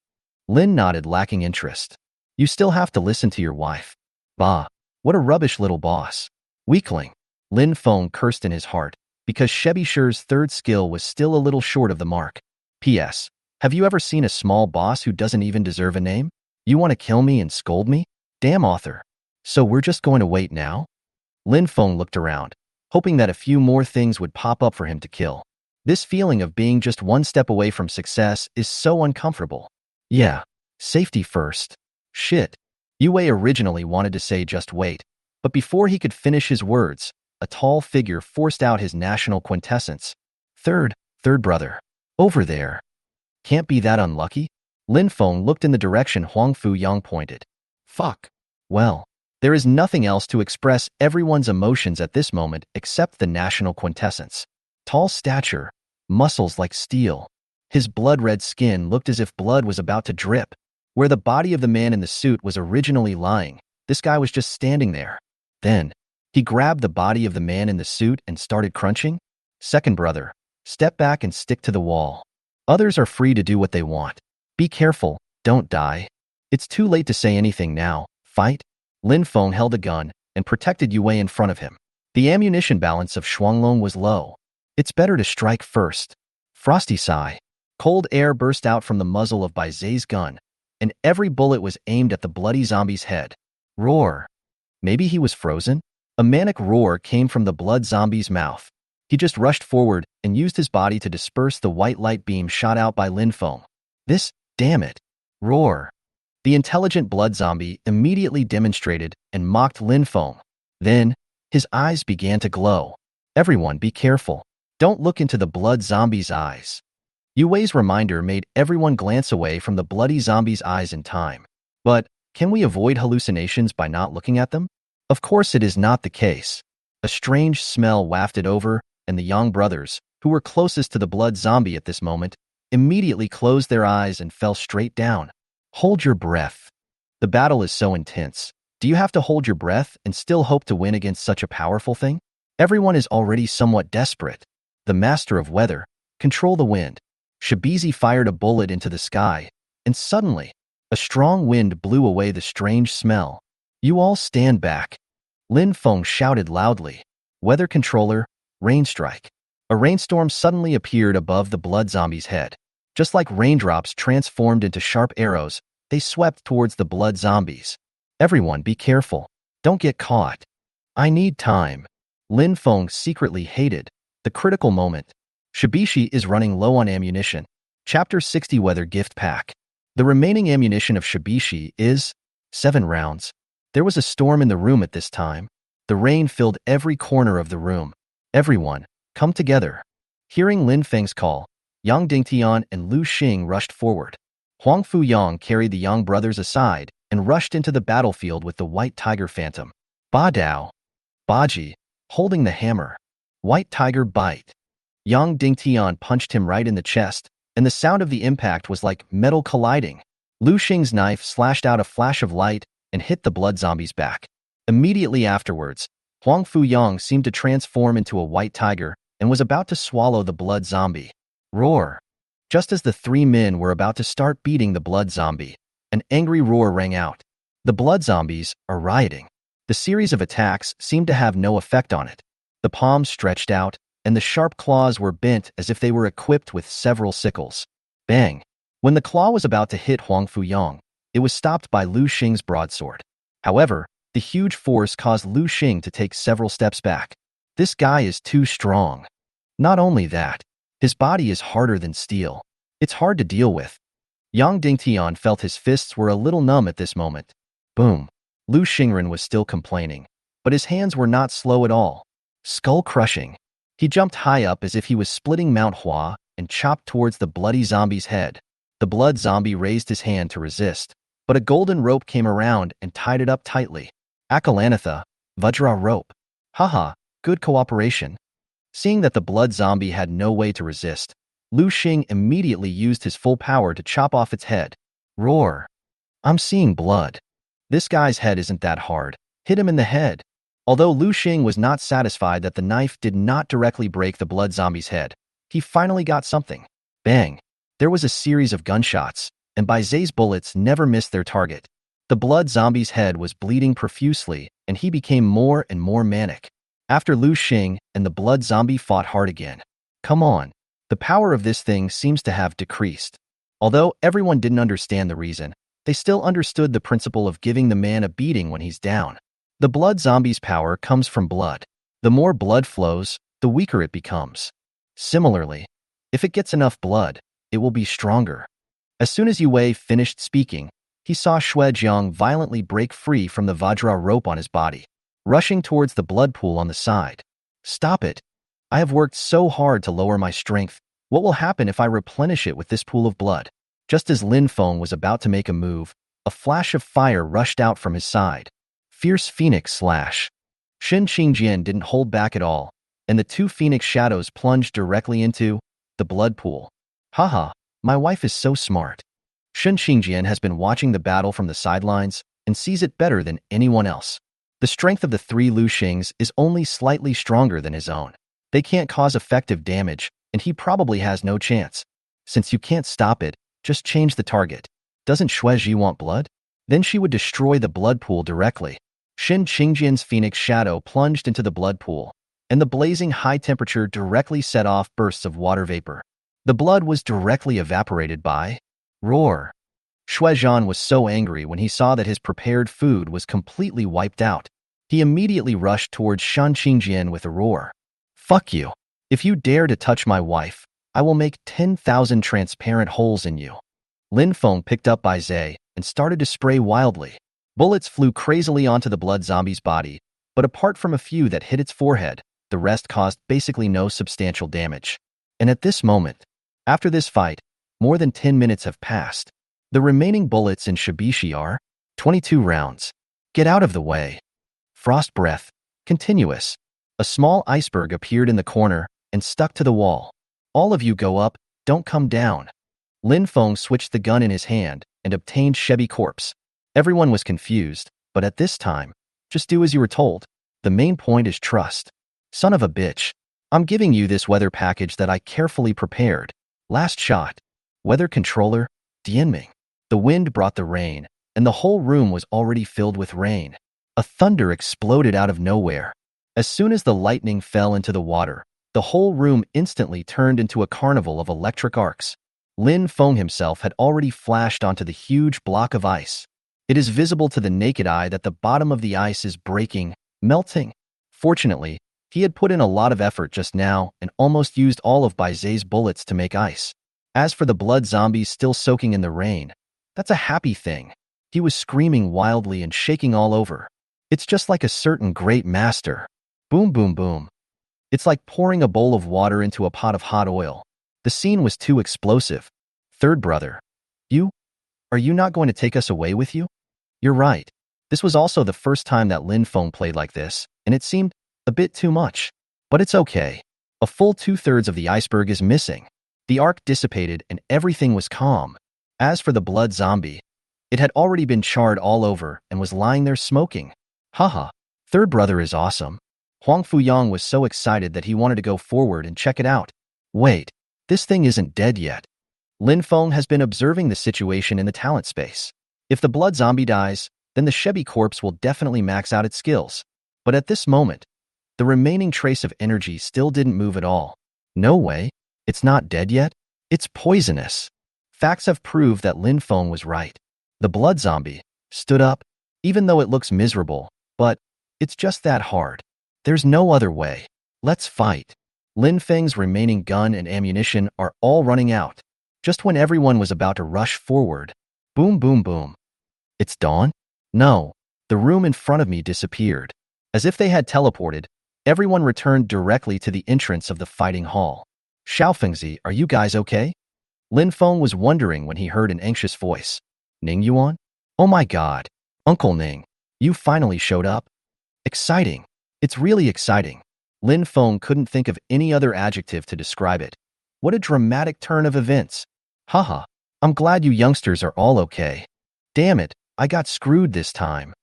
Lin nodded, lacking interest. You still have to listen to your wife. Bah, what a rubbish little boss. Weakling. Lin Feng cursed in his heart, because Shebi Shi's third skill was still a little short of the mark. P.S. Have you ever seen a small boss who doesn't even deserve a name? You want to kill me and scold me? Damn author. So we're just going to wait now? Lin Feng looked around, hoping that a few more things would pop up for him to kill. This feeling of being just one step away from success is so uncomfortable. Yeah, safety first. Shit. Yue originally wanted to say just wait, but before he could finish his words, a tall figure forced out his national quintessence. Third brother. Over there. Can't be that unlucky? Lin Feng looked in the direction Huang Fu Yang pointed. Fuck. Well, there is nothing else to express everyone's emotions at this moment except the national quintessence. Tall stature, muscles like steel. His blood-red skin looked as if blood was about to drip. Where the body of the man in the suit was originally lying, This guy was just standing there. Then, he grabbed the body of the man in the suit and started crunching. Second brother, step back and stick to the wall. Others are free to do what they want. Be careful, don't die. It's too late to say anything now. Fight? Lin Feng held a gun and protected Yue in front of him. The ammunition balance of Shuanglong was low. It's better to strike first. Frosty sigh. Cold air burst out from the muzzle of Bai Zai's gun, and every bullet was aimed at the bloody zombie's head. Roar. Maybe he was frozen? A manic roar came from the blood zombie's mouth. He just rushed forward and used his body to disperse the white light beam shot out by Lin Feng. This, damn it. Roar. The intelligent blood zombie immediately demonstrated and mocked Lin Feng. Then, his eyes began to glow. Everyone be careful. Don't look into the blood zombie's eyes. Yue's reminder made everyone glance away from the bloody zombie's eyes in time. But, can we avoid hallucinations by not looking at them? Of course it is not the case. A strange smell wafted over, and the Yang brothers, who were closest to the blood zombie at this moment, immediately closed their eyes and fell straight down. Hold your breath. The battle is so intense. Do you have to hold your breath and still hope to win against such a powerful thing? Everyone is already somewhat desperate. The master of weather, control the wind. Shibizi fired a bullet into the sky, and suddenly, a strong wind blew away the strange smell. You all stand back. Lin Feng shouted loudly. Weather controller, rain strike. A rainstorm suddenly appeared above the blood zombie's head. Just like raindrops transformed into sharp arrows, they swept towards the blood zombies. Everyone be careful. Don't get caught. I need time. Lin Feng secretly hated the critical moment. Shibishi is running low on ammunition. Chapter 60 Weather Gift Pack. The remaining ammunition of Shibishi is 7 rounds. There was a storm in the room at this time. The rain filled every corner of the room. Everyone, come together. Hearing Lin Feng's call, Yang Dingtian and Lu Xing rushed forward. Huang Fuyang carried the Yang brothers aside and rushed into the battlefield with the White Tiger Phantom. Ba Dao. Baji, holding the hammer. White Tiger bite. Yang Dingtian punched him right in the chest, and the sound of the impact was like metal colliding. Lu Xing's knife slashed out a flash of light and hit the blood zombie's back. Immediately afterwards, Huang Fuyang seemed to transform into a white tiger and was about to swallow the blood zombie. Roar. Just as the 3 men were about to start beating the blood zombie, an angry roar rang out. The blood zombies are rioting. The series of attacks seemed to have no effect on it. The palms stretched out, and the sharp claws were bent as if they were equipped with several sickles. Bang! When the claw was about to hit Huang Fuyang, it was stopped by Lu Xing's broadsword. However, the huge force caused Lu Xing to take several steps back. This guy is too strong. Not only that, his body is harder than steel. It's hard to deal with. Yang Dingtian felt his fists were a little numb at this moment. Boom. Lu Xingren was still complaining, but his hands were not slow at all. Skull crushing. He jumped high up as if he was splitting manhwa and chopped towards the bloody zombie's head. The blood zombie raised his hand to resist, but a golden rope came around and tied it up tightly. Akalanatha, Vajra rope. Haha, good cooperation. Seeing that the blood zombie had no way to resist, Lu Xing immediately used his full power to chop off its head. Roar. I'm seeing blood. This guy's head isn't that hard. Hit him in the head. Although Lu Xing was not satisfied that the knife did not directly break the blood zombie's head, he finally got something. Bang! There was a series of gunshots, and Bai Zai's bullets never missed their target. The blood zombie's head was bleeding profusely, and he became more and more manic. After Lu Xing and the blood zombie fought hard again. Come on. The power of this thing seems to have decreased. Although everyone didn't understand the reason, they still understood the principle of giving the man a beating when he's down. The blood zombie's power comes from blood. The more blood flows, the weaker it becomes. Similarly, if it gets enough blood, it will be stronger. As soon as Yue finished speaking, he saw Xue Jiang violently break free from the Vajra rope on his body, rushing towards the blood pool on the side. Stop it. I have worked so hard to lower my strength. What will happen if I replenish it with this pool of blood? Just as Lin Feng was about to make a move, a flash of fire rushed out from his side. Fierce Phoenix Slash. Shen Qingjian didn't hold back at all, and the 2 Phoenix shadows plunged directly into the blood pool. Haha, my wife is so smart. Shen Qingjian has been watching the battle from the sidelines, and sees it better than anyone else. The strength of the three Lu Xings is only slightly stronger than his own. They can't cause effective damage, and he probably has no chance. Since you can't stop it, just change the target. Doesn't Shueji want blood? Then she would destroy the blood pool directly. Shin Qingjian's phoenix shadow plunged into the blood pool, and the blazing high temperature directly set off bursts of water vapor. The blood was directly evaporated by roar. Shuejian was so angry when he saw that his prepared food was completely wiped out. He immediately rushed towards Shan Qingjian with a roar. Fuck you. If you dare to touch my wife, I will make 10,000 transparent holes in you. Lin Feng picked up Bai Zhe and started to spray wildly. Bullets flew crazily onto the blood zombie's body, but apart from a few that hit its forehead, the rest caused basically no substantial damage. And at this moment, after this fight, more than 10 minutes have passed. The remaining bullets in Shibishi are 22 rounds. Get out of the way. Frost breath. Continuous. A small iceberg appeared in the corner and stuck to the wall. All of you go up, don't come down. Lin Feng switched the gun in his hand and obtained Shebi corpse. Everyone was confused, but at this time, just do as you were told. The main point is trust. Son of a bitch. I'm giving you this weather package that I carefully prepared. Last shot. Weather controller, Dianming. The wind brought the rain, and the whole room was already filled with rain. A thunder exploded out of nowhere. As soon as the lightning fell into the water, the whole room instantly turned into a carnival of electric arcs. Lin Feng himself had already flashed onto the huge block of ice. It is visible to the naked eye that the bottom of the ice is breaking, melting. Fortunately, he had put in a lot of effort just now and almost used all of Bai Zhe's bullets to make ice. As for the blood zombies still soaking in the rain, that's a happy thing. He was screaming wildly and shaking all over. It's just like a certain great master. Boom, boom, boom. It's like pouring a bowl of water into a pot of hot oil. The scene was too explosive. Third brother. Are you not going to take us away with you? You're right. This was also the first time that Lin Feng played like this, and it seemed a bit too much. But it's okay. A full 2/3 of the iceberg is missing. The arc dissipated and everything was calm. As for the blood zombie, it had already been charred all over and was lying there smoking. Haha, third brother is awesome. Huang Fuyang was so excited that he wanted to go forward and check it out. Wait, this thing isn't dead yet. Lin Feng has been observing the situation in the talent space. If the blood zombie dies, then the Shebi corpse will definitely max out its skills. But at this moment, the remaining trace of energy still didn't move at all. No way, it's not dead yet? It's poisonous. Facts have proved that Lin Feng was right. The blood zombie stood up, even though it looks miserable, but it's just that hard. There's no other way. Let's fight. Lin Feng's remaining gun and ammunition are all running out. Just when everyone was about to rush forward, boom, boom, boom. It's dawn? No, the room in front of me disappeared. As if they had teleported, everyone returned directly to the entrance of the fighting hall. Xiaofengzi, are you guys okay? Lin Feng was wondering when he heard an anxious voice. Ning Yuan? Oh my god. Uncle Ning, you finally showed up. Exciting. It's really exciting. Lin Feng couldn't think of any other adjective to describe it. What a dramatic turn of events. Haha, I'm glad you youngsters are all okay. Damn it, I got screwed this time.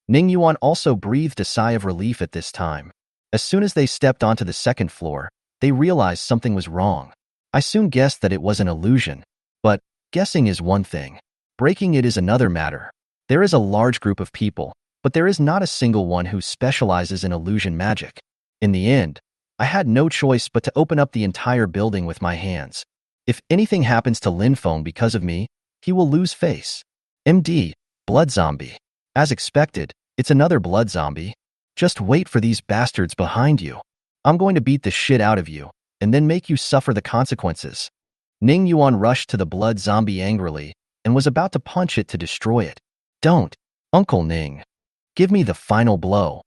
Ning Yuan also breathed a sigh of relief at this time. As soon as they stepped onto the second floor, they realized something was wrong. I soon guessed that it was an illusion. But guessing is one thing. Breaking it is another matter. There is a large group of people, but there is not a single one who specializes in illusion magic. In the end, I had no choice but to open up the entire building with my hands. If anything happens to Lin Feng because of me, he will lose face. MD, blood zombie. As expected, it's another blood zombie. Just wait for these bastards behind you. I'm going to beat the shit out of you, and then make you suffer the consequences. Ning Yuan rushed to the blood zombie angrily, and was about to punch it to destroy it. Don't, Uncle Ning. Give me the final blow.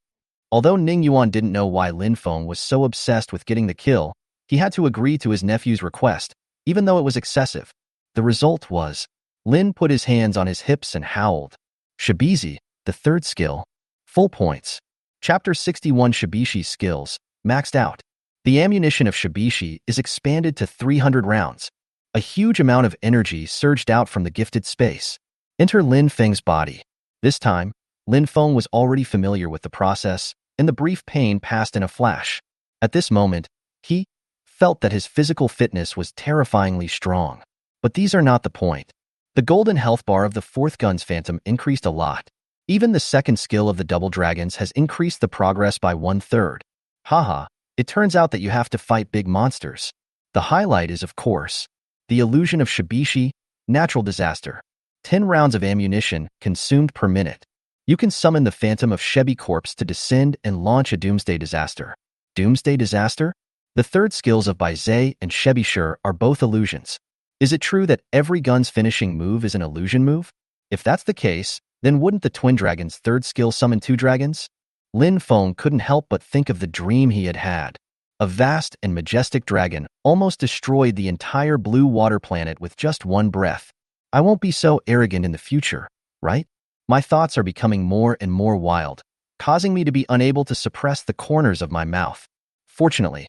Although Ning Yuan didn't know why Lin Feng was so obsessed with getting the kill, he had to agree to his nephew's request, even though it was excessive. The result was, Lin put his hands on his hips and howled. Shibizi, the third skill. Full points. Chapter 61 Shibishi's skills, maxed out. The ammunition of Shibishi is expanded to 300 rounds. A huge amount of energy surged out from the gifted space. Enter Lin Feng's body. This time, Lin Feng was already familiar with the process, and the brief pain passed in a flash. At this moment, he felt that his physical fitness was terrifyingly strong. But these are not the point. The golden health bar of the fourth gun's phantom increased a lot. Even the second skill of the double dragons has increased the progress by 1/3. Haha, it turns out that you have to fight big monsters. The highlight is, of course, the illusion of Shibishi, natural disaster. 10 rounds of ammunition consumed per minute. You can summon the phantom of Shebi Corpse to descend and launch a doomsday disaster. Doomsday disaster? The third skills of Bai Zhe and Shebi Shur are both illusions. Is it true that every gun's finishing move is an illusion move? If that's the case, then wouldn't the twin dragon's third skill summon 2 dragons? Lin Feng couldn't help but think of the dream he had had. A vast and majestic dragon almost destroyed the entire blue water planet with just one breath. I won't be so arrogant in the future, right? My thoughts are becoming more and more wild, causing me to be unable to suppress the corners of my mouth. Fortunately,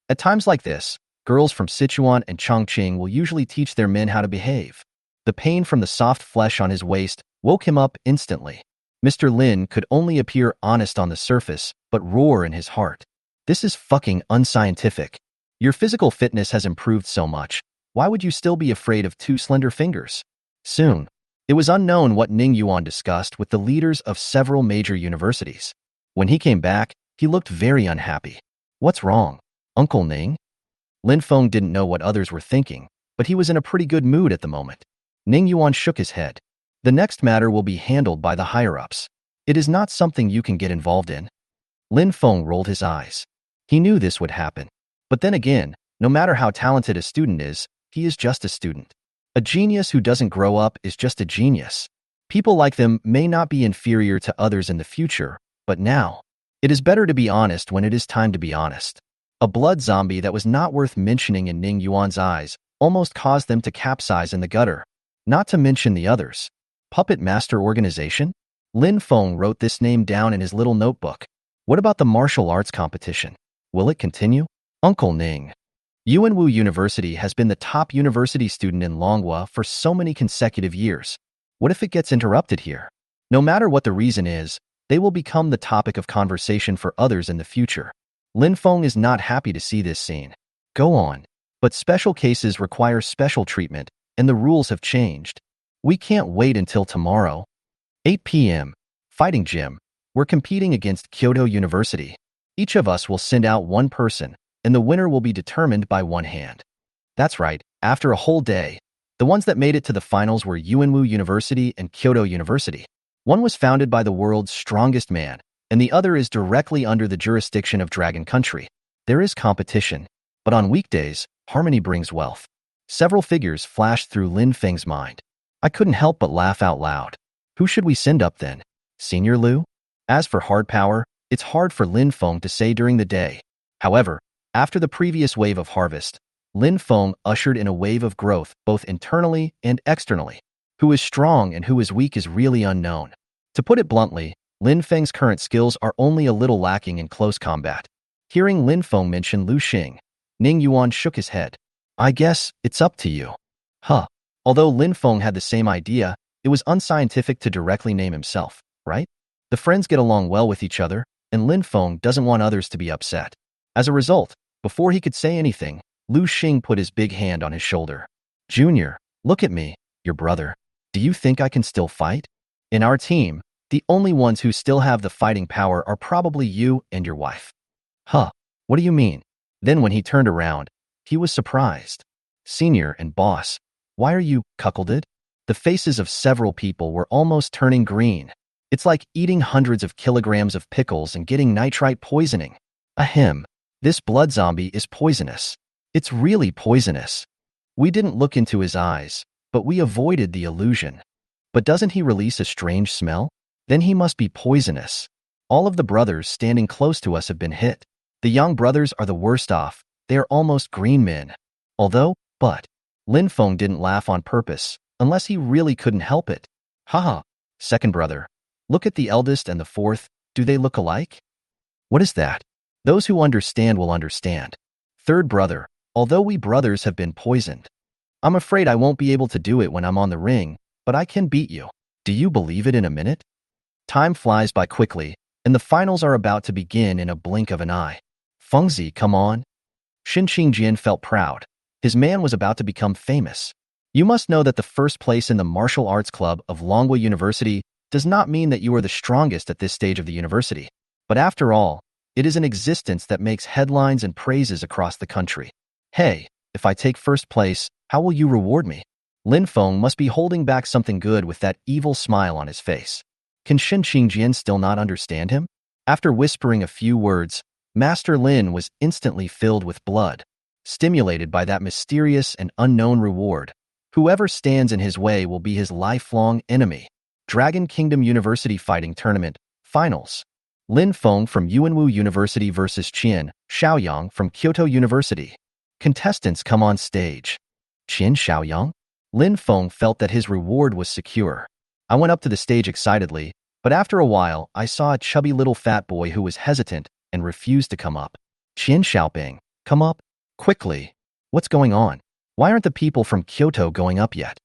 at times like this, girls from Sichuan and Chongqing will usually teach their men how to behave. The pain from the soft flesh on his waist woke him up instantly. Mr. Lin could only appear honest on the surface, but roar in his heart. This is fucking unscientific. Your physical fitness has improved so much. Why would you still be afraid of 2 slender fingers? Soon, it was unknown what Ning Yuan discussed with the leaders of several major universities. When he came back, he looked very unhappy. What's wrong, Uncle Ning? Lin Feng didn't know what others were thinking, but he was in a pretty good mood at the moment. Ning Yuan shook his head. The next matter will be handled by the higher-ups. It is not something you can get involved in. Lin Feng rolled his eyes. He knew this would happen. But then again, no matter how talented a student is, he is just a student. A genius who doesn't grow up is just a genius. People like them may not be inferior to others in the future, but now, it is better to be honest when it is time to be honest. A blood zombie that was not worth mentioning in Ning Yuan's eyes almost caused them to capsize in the gutter. Not to mention the others. Puppet Master Organization? Lin Feng wrote this name down in his little notebook. What about the martial arts competition? Will it continue? Uncle Ning. Yuanwu University has been the top university student in Longhua for so many consecutive years. What if it gets interrupted here? No matter what the reason is, they will become the topic of conversation for others in the future. Lin Feng is not happy to see this scene. Go on. But special cases require special treatment, and the rules have changed. We can't wait until tomorrow. 8 p.m. Fighting Gym. We're competing against Kyoto University. Each of us will send out one person, and the winner will be determined by one hand. That's right, after a whole day, the ones that made it to the finals were Yuanwu University and Kyoto University. One was founded by the world's strongest man, and the other is directly under the jurisdiction of Dragon Country. There is competition, but on weekdays, harmony brings wealth. Several figures flashed through Lin Feng's mind. I couldn't help but laugh out loud. Who should we send up then? Senior Liu? As for hard power, it's hard for Lin Feng to say during the day. However, after the previous wave of harvest, Lin Feng ushered in a wave of growth both internally and externally. Who is strong and who is weak is really unknown. To put it bluntly, Lin Feng's current skills are only a little lacking in close combat. Hearing Lin Feng mention Lu Xing, Ning Yuan shook his head. I guess it's up to you. Huh. Although Lin Feng had the same idea, it was unscientific to directly name himself, right? The friends get along well with each other, and Lin Feng doesn't want others to be upset. As a result, before he could say anything, Lu Xing put his big hand on his shoulder. Junior, look at me, your brother. Do you think I can still fight? In our team, the only ones who still have the fighting power are probably you and your wife. Huh, what do you mean? Then when he turned around, he was surprised. Senior and boss, why are you cuckolded? The faces of several people were almost turning green. It's like eating hundreds of kilograms of pickles and getting nitrite poisoning. Ahem. This blood zombie is poisonous. It's really poisonous. We didn't look into his eyes, but we avoided the illusion. But doesn't he release a strange smell? Then he must be poisonous. All of the brothers standing close to us have been hit. The young brothers are the worst off. They are almost green men. But Lin Feng didn't laugh on purpose, unless he really couldn't help it. Haha. Second brother. Look at the eldest and the fourth. Do they look alike? What is that? Those who understand will understand. Third brother. Although we brothers have been poisoned. I'm afraid I won't be able to do it when I'm on the ring, but I can beat you. Do you believe it in a minute? Time flies by quickly, and the finals are about to begin in a blink of an eye. Fengzi, come on. Xin Qingjin felt proud. His man was about to become famous. You must know that the first place in the martial arts club of Longhua University does not mean that you are the strongest at this stage of the university. But after all, it is an existence that makes headlines and praises across the country. Hey, if I take first place, how will you reward me? Lin Feng must be holding back something good with that evil smile on his face. Can Xin Qingjin still not understand him? After whispering a few words, Master Lin was instantly filled with blood. Stimulated by that mysterious and unknown reward, whoever stands in his way will be his lifelong enemy. Dragon Kingdom University Fighting Tournament, Finals. Lin Feng from Yuanwu University versus Qian Shaoyang from Kyoto University. Contestants come on stage. Qian Shaoyang? Lin Feng felt that his reward was secure. I went up to the stage excitedly, but after a while, I saw a chubby little fat boy who was hesitant and refused to come up. Qian Xiaoping, come up. Quickly. What's going on? Why aren't the people from Kyoto going up yet?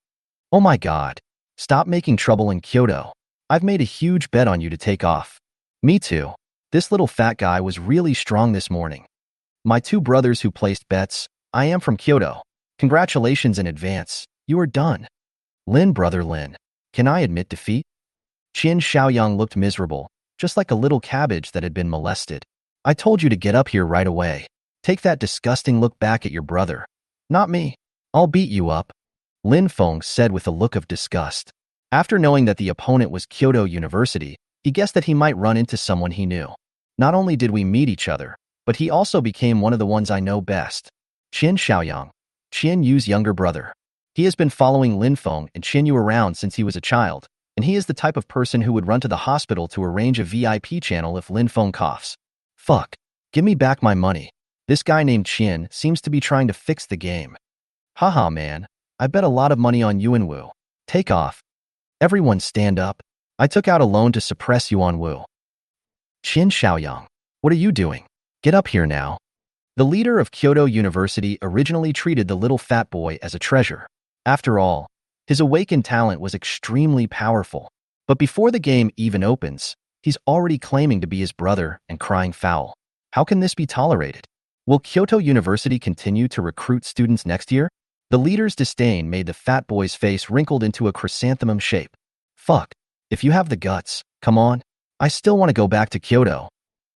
Oh my god. Stop making trouble in Kyoto. I've made a huge bet on you to take off. Me too. This little fat guy was really strong this morning. My two brothers who placed bets, I am from Kyoto. Congratulations in advance. You are done. Brother Lin. Can I admit defeat? Qian Shaoyang looked miserable, just like a little cabbage that had been molested. I told you to get up here right away. Take that disgusting look back at your brother. Not me. I'll beat you up. Lin Feng said with a look of disgust. After knowing that the opponent was Kyoto University, he guessed that he might run into someone he knew. Not only did we meet each other, but he also became one of the ones I know best. Qian Shaoyang, Qian Yu's younger brother. He has been following Lin Feng and Qian Yu around since he was a child, and he is the type of person who would run to the hospital to arrange a VIP channel if Lin Feng coughs. Fuck. Give me back my money. This guy named Qian seems to be trying to fix the game. Haha man, I bet a lot of money on Yuanwu. Take off. Everyone stand up. I took out a loan to suppress Yuanwu. Qian Shaoyang, what are you doing? Get up here now. The leader of Kyoto University originally treated the little fat boy as a treasure. After all, his awakened talent was extremely powerful. But before the game even opens, he's already claiming to be his brother and crying foul. How can this be tolerated? Will Kyoto University continue to recruit students next year? The leader's disdain made the fat boy's face wrinkled into a chrysanthemum shape. Fuck. If you have the guts, come on. I still want to go back to Kyoto.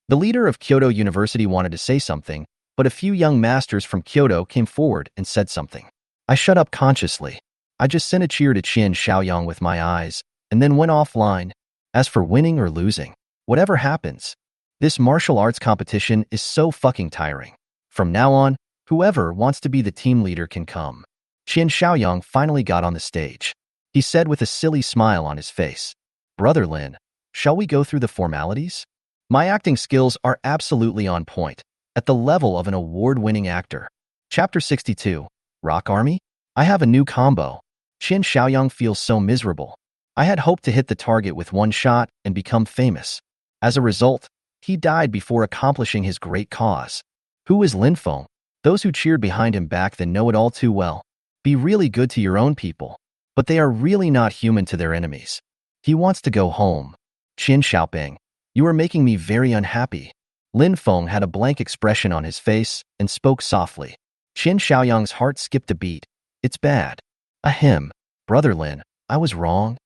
The leader of Kyoto University wanted to say something, but a few young masters from Kyoto came forward and said something. I shut up consciously. I just sent a cheer to Qian Shaoyang with my eyes, and then went offline. As for winning or losing, whatever happens, this martial arts competition is so fucking tiring. From now on, whoever wants to be the team leader can come. Qian Shaoyang finally got on the stage. He said with a silly smile on his face, Brother Lin, shall we go through the formalities? My acting skills are absolutely on point, at the level of an award-winning actor. Chapter 62, Rock Army? I have a new combo. Qian Shaoyang feels so miserable. I had hoped to hit the target with one shot and become famous. As a result, he died before accomplishing his great cause. Who is Lin Feng? Those who cheered behind him back then know it all too well. Be really good to your own people, but they are really not human to their enemies. He wants to go home. Qian Xiaoping, you are making me very unhappy. Lin Feng had a blank expression on his face and spoke softly. Qian Shaoyang's heart skipped a beat. It's bad. Ahem. Brother Lin, I was wrong.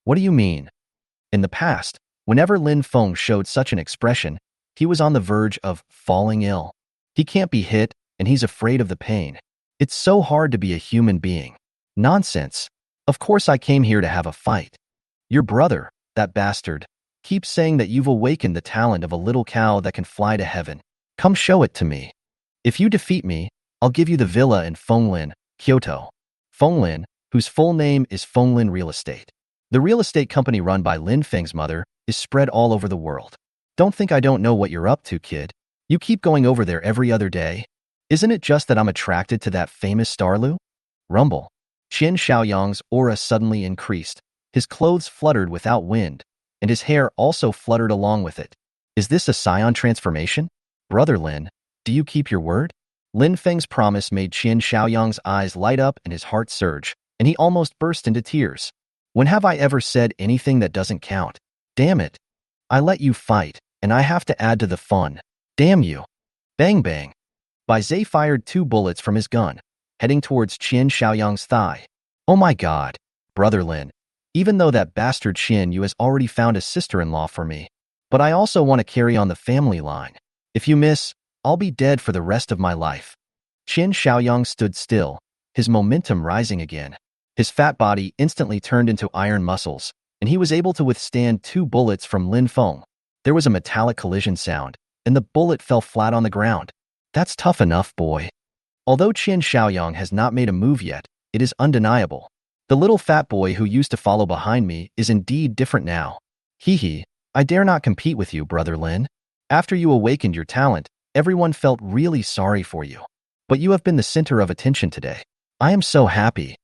What do you mean? In the past, whenever Lin Feng showed such an expression, he was on the verge of falling ill. He can't be hit, and he's afraid of the pain. It's so hard to be a human being. Nonsense. Of course I came here to have a fight. Your brother, that bastard, keeps saying that you've awakened the talent of a little cow that can fly to heaven. Come show it to me. If you defeat me, I'll give you the villa in Fenglin, Kyoto. Fenglin, whose full name is Fenglin Real Estate. The real estate company run by Lin Feng's mother is spread all over the world. Don't think I don't know what you're up to, kid. You keep going over there every other day. Isn't it just that I'm attracted to that famous Starlu? Rumble. Qian Shaoyang's aura suddenly increased. His clothes fluttered without wind, and his hair also fluttered along with it. Is this a scion transformation? Brother Lin, do you keep your word? Lin Feng's promise made Qian Shaoyang's eyes light up and his heart surge, and he almost burst into tears. When have I ever said anything that doesn't count? Damn it. I let you fight, and I have to add to the fun. Damn you. Bang bang. Bai Zhe fired 2 bullets from his gun, heading towards Qian Xiaoyang's thigh. Oh my god. Brother Lin. Even though that bastard Qian Yu has already found a sister-in-law for me. But I also want to carry on the family line. If you miss, I'll be dead for the rest of my life. Qian Xiaoyang stood still, his momentum rising again. His fat body instantly turned into iron muscles, and he was able to withstand 2 bullets from Lin Feng. There was a metallic collision sound, and the bullet fell flat on the ground. That's tough enough, boy. Although Qian Xiaoyang has not made a move yet, it is undeniable. The little fat boy who used to follow behind me is indeed different now. Hee hee, I dare not compete with you, Brother Lin. After you awakened your talent, everyone felt really sorry for you. But you have been the center of attention today. I am so happy.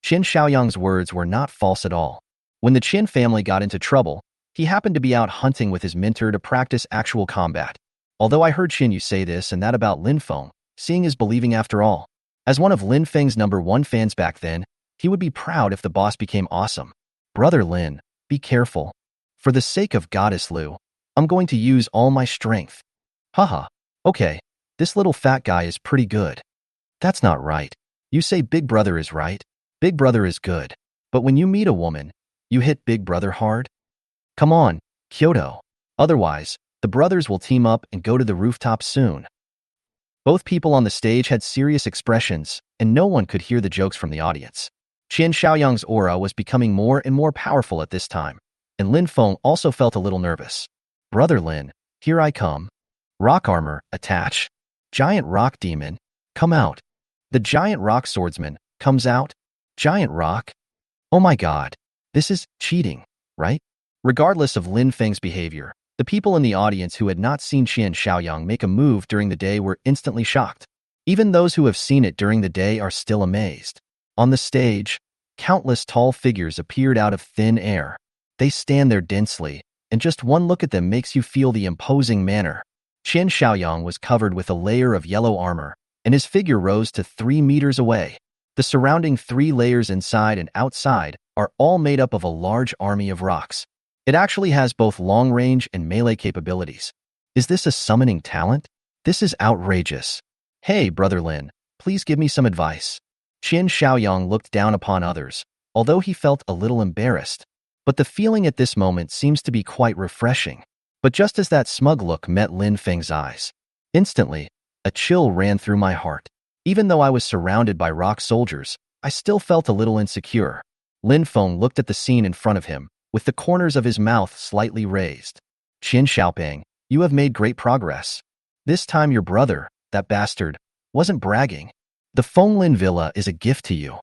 Qian Xiaoyang's words were not false at all. When the Qian family got into trouble, he happened to be out hunting with his mentor to practice actual combat. Although I heard Qian Yu say this and that about Lin Feng, seeing is believing after all. As one of Lin Feng's #1 fans back then, he would be proud if the boss became awesome. Brother Lin, be careful. For the sake of Goddess Lu, I'm going to use all my strength. Haha. Okay, this little fat guy is pretty good. That's not right. You say Big Brother is right. Big Brother is good. But when you meet a woman, you hit Big Brother hard? Come on, Kyoto. Otherwise, the brothers will team up and go to the rooftop soon. Both people on the stage had serious expressions, and no one could hear the jokes from the audience. Qian Xiaoyang's aura was becoming more and more powerful at this time, and Lin Feng also felt a little nervous. Brother Lin, here I come. Rock armor, attach. Giant rock demon, come out. The giant rock swordsman comes out. Giant rock? Oh my god, this is cheating, right? Regardless of Lin Feng's behavior, the people in the audience who had not seen Qian Xiaoyang make a move during the day were instantly shocked. Even those who have seen it during the day are still amazed. On the stage, countless tall figures appeared out of thin air. They stand there densely, and just one look at them makes you feel the imposing manner. Qian Xiaoyang was covered with a layer of yellow armor, and his figure rose to 3 meters away. The surrounding 3 layers inside and outside are all made up of a large army of rocks. It actually has both long-range and melee capabilities. Is this a summoning talent? This is outrageous. Hey, Brother Lin, please give me some advice. Qian Xiaoyang looked down upon others, although he felt a little embarrassed. But the feeling at this moment seems to be quite refreshing. But just as that smug look met Lin Feng's eyes, instantly, a chill ran through my heart. Even though I was surrounded by rock soldiers, I still felt a little insecure. Lin Feng looked at the scene in front of him, with the corners of his mouth slightly raised. Qian Xiaoping, you have made great progress. This time your brother, that bastard, wasn't bragging. The Fenglin Villa is a gift to you.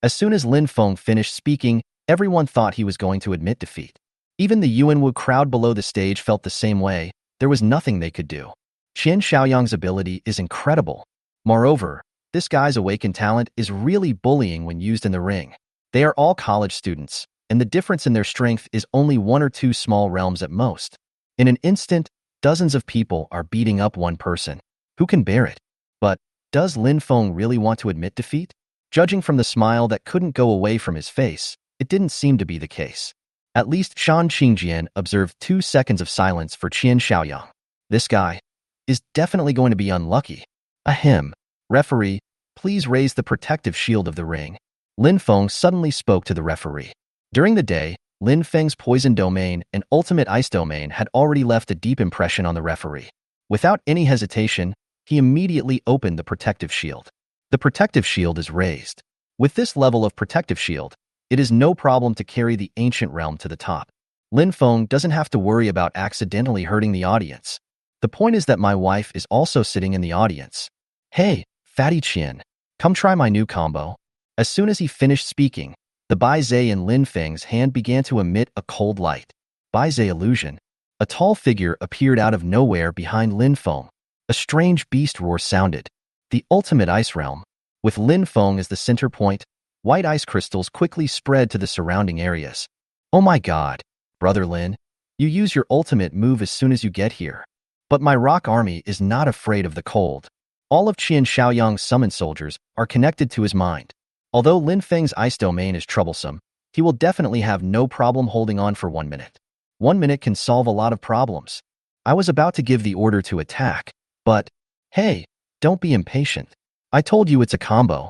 As soon as Lin Feng finished speaking, everyone thought he was going to admit defeat. Even the Yuanwu crowd below the stage felt the same way. There was nothing they could do. Qian Xiaoyang's ability is incredible. Moreover, this guy's awakened talent is really bullying when used in the ring. They are all college students, and the difference in their strength is only 1 or 2 small realms at most. In an instant, dozens of people are beating up one person. Who can bear it? But, does Lin Feng really want to admit defeat? Judging from the smile that couldn't go away from his face, it didn't seem to be the case. At least Shan Qingjian observed 2 seconds of silence for Qian Xiaoyang. This guy is definitely going to be unlucky. Ahem. Referee, please raise the protective shield of the ring. Lin Feng suddenly spoke to the referee. During the day, Lin Feng's poison domain and ultimate ice domain had already left a deep impression on the referee. Without any hesitation, he immediately opened the protective shield. The protective shield is raised. With this level of protective shield, it is no problem to carry the ancient realm to the top. Lin Feng doesn't have to worry about accidentally hurting the audience. The point is that my wife is also sitting in the audience. Hey, Fatty Qian, come try my new combo. As soon as he finished speaking, the Bai Zhe in Lin Feng's hand began to emit a cold light. Bai Zhe illusion. A tall figure appeared out of nowhere behind Lin Feng. A strange beast roar sounded. The ultimate ice realm. With Lin Feng as the center point, white ice crystals quickly spread to the surrounding areas. Oh my god, Brother Lin, you use your ultimate move as soon as you get here. But my rock army is not afraid of the cold. All of Qian Xiaoyang's summon soldiers are connected to his mind. Although Lin Feng's ice domain is troublesome, he will definitely have no problem holding on for 1 minute. 1 minute can solve a lot of problems. I was about to give the order to attack, but, hey, don't be impatient. I told you it's a combo.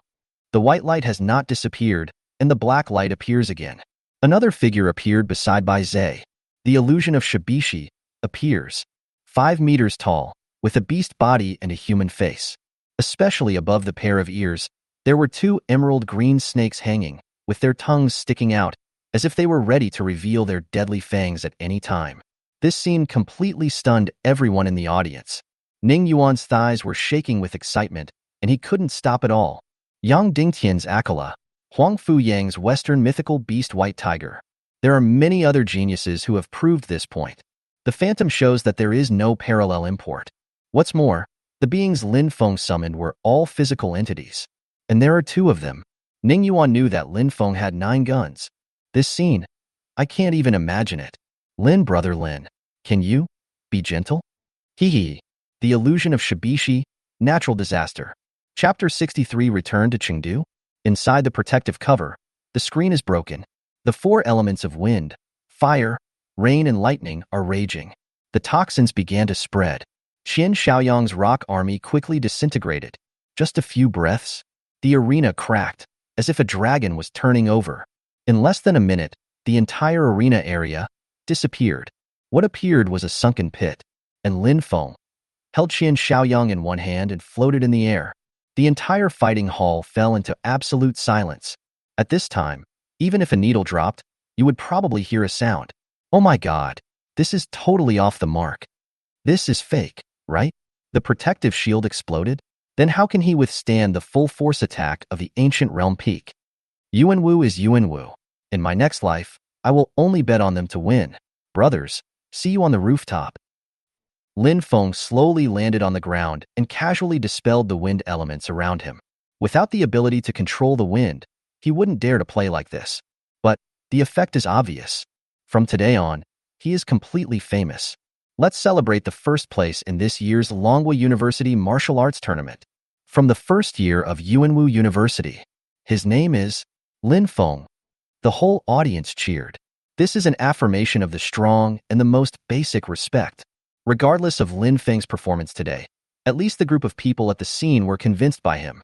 The white light has not disappeared, and the black light appears again. Another figure appeared beside Bai Zhe. The illusion of Shibishi appears, 5 meters tall, with a beast body and a human face. Especially above the pair of ears, there were 2 emerald green snakes hanging, with their tongues sticking out, as if they were ready to reveal their deadly fangs at any time. This scene completely stunned everyone in the audience. Ning Yuan's thighs were shaking with excitement, and he couldn't stop at all. Yang Dingtian's Akala, Huang Fu Yang's Western mythical beast white tiger. There are many other geniuses who have proved this point. The Phantom shows that there is no parallel import. What's more, the beings Lin Feng summoned were all physical entities. And there are 2 of them. Ning Yuan knew that Lin Feng had 9 guns. This scene, I can't even imagine it. Lin, brother Lin, can you be gentle? Hee hee. The illusion of Shibishi, natural disaster. Chapter 63 Return to Chengdu. Inside the protective cover, the screen is broken. The 4 elements of wind, fire, rain, and lightning are raging. The toxins began to spread. Qin Shaoyang's rock army quickly disintegrated. Just a few breaths, the arena cracked, as if a dragon was turning over. In less than a minute, the entire arena area disappeared. What appeared was a sunken pit, and Lin Feng held Qin Shaoyang in one hand and floated in the air. The entire fighting hall fell into absolute silence. At this time, even if a needle dropped, you would probably hear a sound. Oh my god, this is totally off the mark. This is fake, right? The protective shield exploded? Then how can he withstand the full force attack of the ancient realm peak? Yuanwu is Yuanwu. In my next life, I will only bet on them to win. Brothers, see you on the rooftop. Lin Feng slowly landed on the ground and casually dispelled the wind elements around him. Without the ability to control the wind, he wouldn't dare to play like this. But the effect is obvious. From today on, he is completely famous. Let's celebrate the first place in this year's Longhua University Martial Arts Tournament. From the first year of Yuanwu University. His name is Lin Feng. The whole audience cheered. This is an affirmation of the strong and the most basic respect. Regardless of Lin Feng's performance today, at least the group of people at the scene were convinced by him.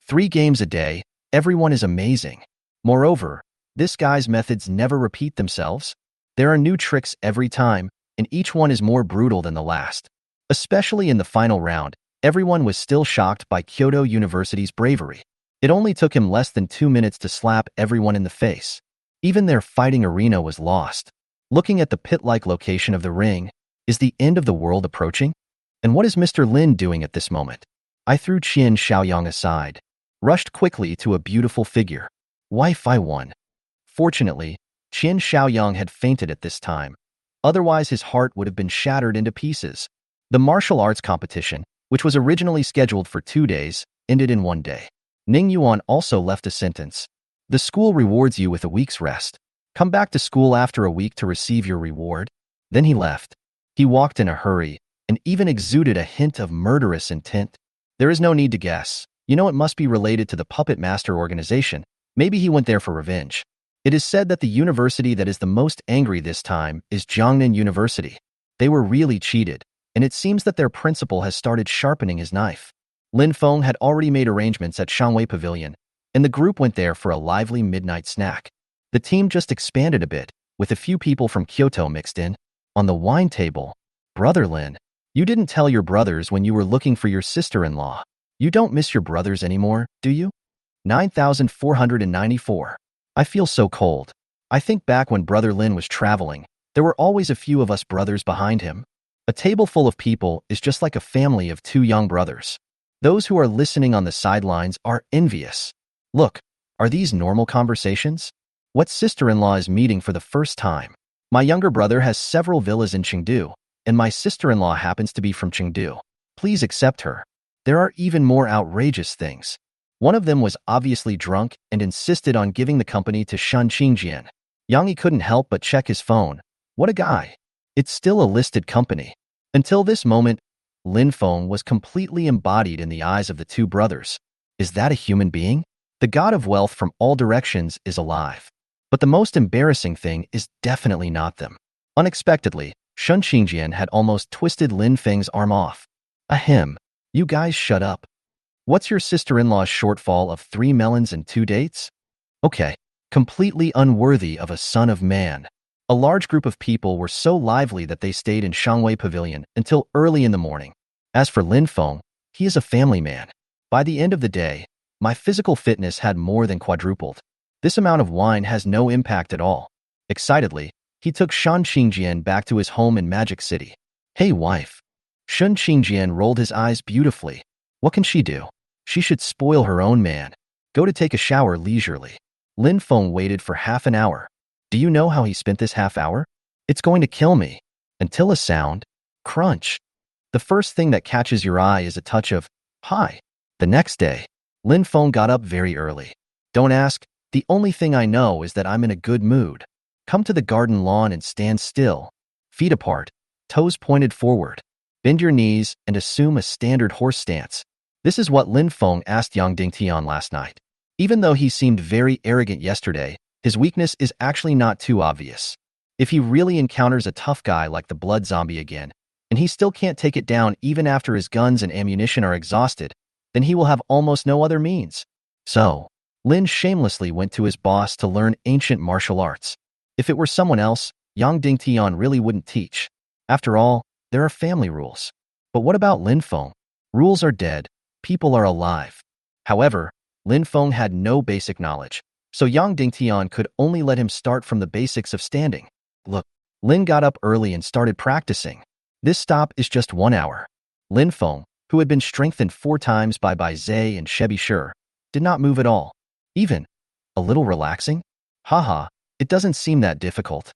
3 games a day, everyone is amazing. Moreover, this guy's methods never repeat themselves. There are new tricks every time, and each one is more brutal than the last. Especially in the final round, everyone was still shocked by Kyoto University's bravery. It only took him less than 2 minutes to slap everyone in the face. Even their fighting arena was lost. Looking at the pit-like location of the ring, is the end of the world approaching? And what is Mr. Lin doing at this moment? I threw Qin Shaoyang aside, rushed quickly to a beautiful figure. Wi-Fi 1. Fortunately, Qin Shaoyang had fainted at this time. Otherwise, his heart would have been shattered into pieces. The martial arts competition, which was originally scheduled for 2 days, ended in 1 day. Ning Yuan also left a sentence. The school rewards you with a week's rest. Come back to school after a week to receive your reward. Then he left. He walked in a hurry and even exuded a hint of murderous intent. There is no need to guess. You know it must be related to the Puppet Master organization. Maybe he went there for revenge. It is said that the university that is the most angry this time is Jiangnan University. They were really cheated, and it seems that their principal has started sharpening his knife. Lin Feng had already made arrangements at Shangwei Pavilion, and the group went there for a lively midnight snack. The team just expanded a bit, with a few people from Kyoto mixed in. On the wine table, Brother Lin, you didn't tell your brothers when you were looking for your sister-in-law. You don't miss your brothers anymore, do you? 9,494. I feel so cold. I think back when Brother Lin was traveling, there were always a few of us brothers behind him. A table full of people is just like a family of 2 young brothers. Those who are listening on the sidelines are envious. Look, are these normal conversations? What sister-in-law is meeting for the first time? My younger brother has several villas in Chengdu, and my sister-in-law happens to be from Chengdu. Please accept her. There are even more outrageous things. One of them was obviously drunk and insisted on giving the company to Shan Qingjian. Yang Yi couldn't help but check his phone. What a guy. It's still a listed company. Until this moment, Lin Feng was completely embodied in the eyes of the 2 brothers. Is that a human being? The god of wealth from all directions is alive. But the most embarrassing thing is definitely not them. Unexpectedly, Shun Xingjian had almost twisted Lin Feng's arm off. Ahem. You guys shut up. What's your sister-in-law's shortfall of 3 melons and 2 dates? Okay. Completely unworthy of a son of man. A large group of people were so lively that they stayed in Shangwei Pavilion until early in the morning. As for Lin Feng, he is a family man. By the end of the day, my physical fitness had more than quadrupled. This amount of wine has no impact at all. Excitedly, he took Shun Xingjian back to his home in Magic City. Hey wife. Shun Xingjian rolled his eyes beautifully. What can she do? She should spoil her own man. Go to take a shower leisurely. Lin Feng waited for half an hour. Do you know how he spent this half hour? It's going to kill me. Until a sound, crunch. The first thing that catches your eye is a touch of, hi. The next day, Lin Feng got up very early. Don't ask, the only thing I know is that I'm in a good mood. Come to the garden lawn and stand still. Feet apart, toes pointed forward. Bend your knees and assume a standard horse stance. This is what Lin Feng asked Yang Dingtian last night. Even though he seemed very arrogant yesterday, his weakness is actually not too obvious. If he really encounters a tough guy like the blood zombie again, and he still can't take it down even after his guns and ammunition are exhausted, then he will have almost no other means. So, Lin shamelessly went to his boss to learn ancient martial arts. If it were someone else, Yang Dingtian really wouldn't teach. After all, there are family rules. But what about Lin Feng? Rules are dead, people are alive. However, Lin Feng had no basic knowledge, so Yang Dingtian could only let him start from the basics of standing. Look, Lin got up early and started practicing. This stop is just 1 hour. Lin Feng, who had been strengthened 4 times by Bai Zhe and Shebi Shi, did not move at all. Even a little relaxing? Haha, it doesn't seem that difficult.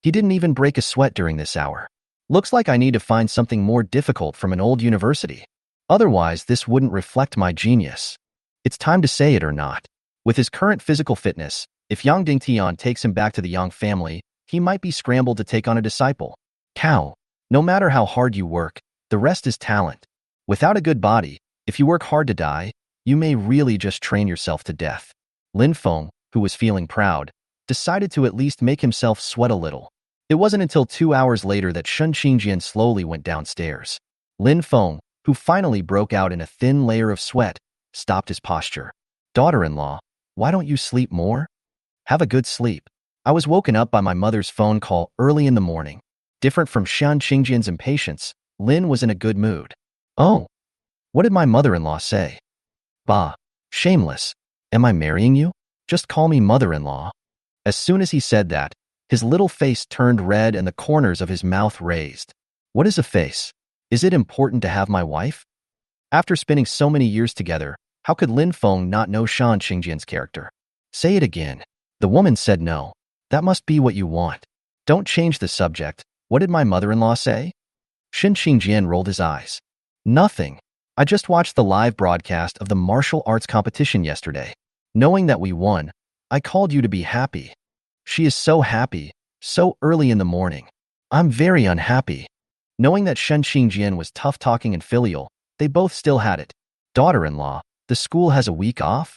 He didn't even break a sweat during this hour. Looks like I need to find something more difficult from an old university. Otherwise, this wouldn't reflect my genius. It's time to say it or not. With his current physical fitness, if Yang Dingtian takes him back to the Yang family, he might be scrambled to take on a disciple. Cow. No matter how hard you work, the rest is talent. Without a good body, if you work hard to die, you may really just train yourself to death. Lin Feng, who was feeling proud, decided to at least make himself sweat a little. It wasn't until 2 hours later that Shun Xingjian slowly went downstairs. Lin Feng, who finally broke out in a thin layer of sweat, stopped his posture. Daughter-in-law, why don't you sleep more? Have a good sleep. I was woken up by my mother's phone call early in the morning. Different from Shun Xingjian's impatience, Lin was in a good mood. Oh, what did my mother-in-law say? Bah, shameless. Am I marrying you? Just call me mother-in-law. As soon as he said that, his little face turned red and the corners of his mouth raised. What is a face? Is it important to have my wife? After spending so many years together, how could Lin Feng not know Shun Xingjian's character? Say it again. The woman said no. That must be what you want. Don't change the subject. What did my mother-in-law say? Shun Xingjian rolled his eyes. Nothing. I just watched the live broadcast of the martial arts competition yesterday. Knowing that we won, I called you to be happy. She is so happy, so early in the morning. I'm very unhappy. Knowing that Shun Xingjian was tough-talking and filial, they both still had it. Daughter-in-law, the school has a week off?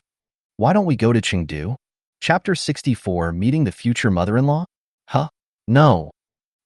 Why don't we go to Chengdu? Chapter 64, Meeting the Future Mother-in-Law? Huh? No.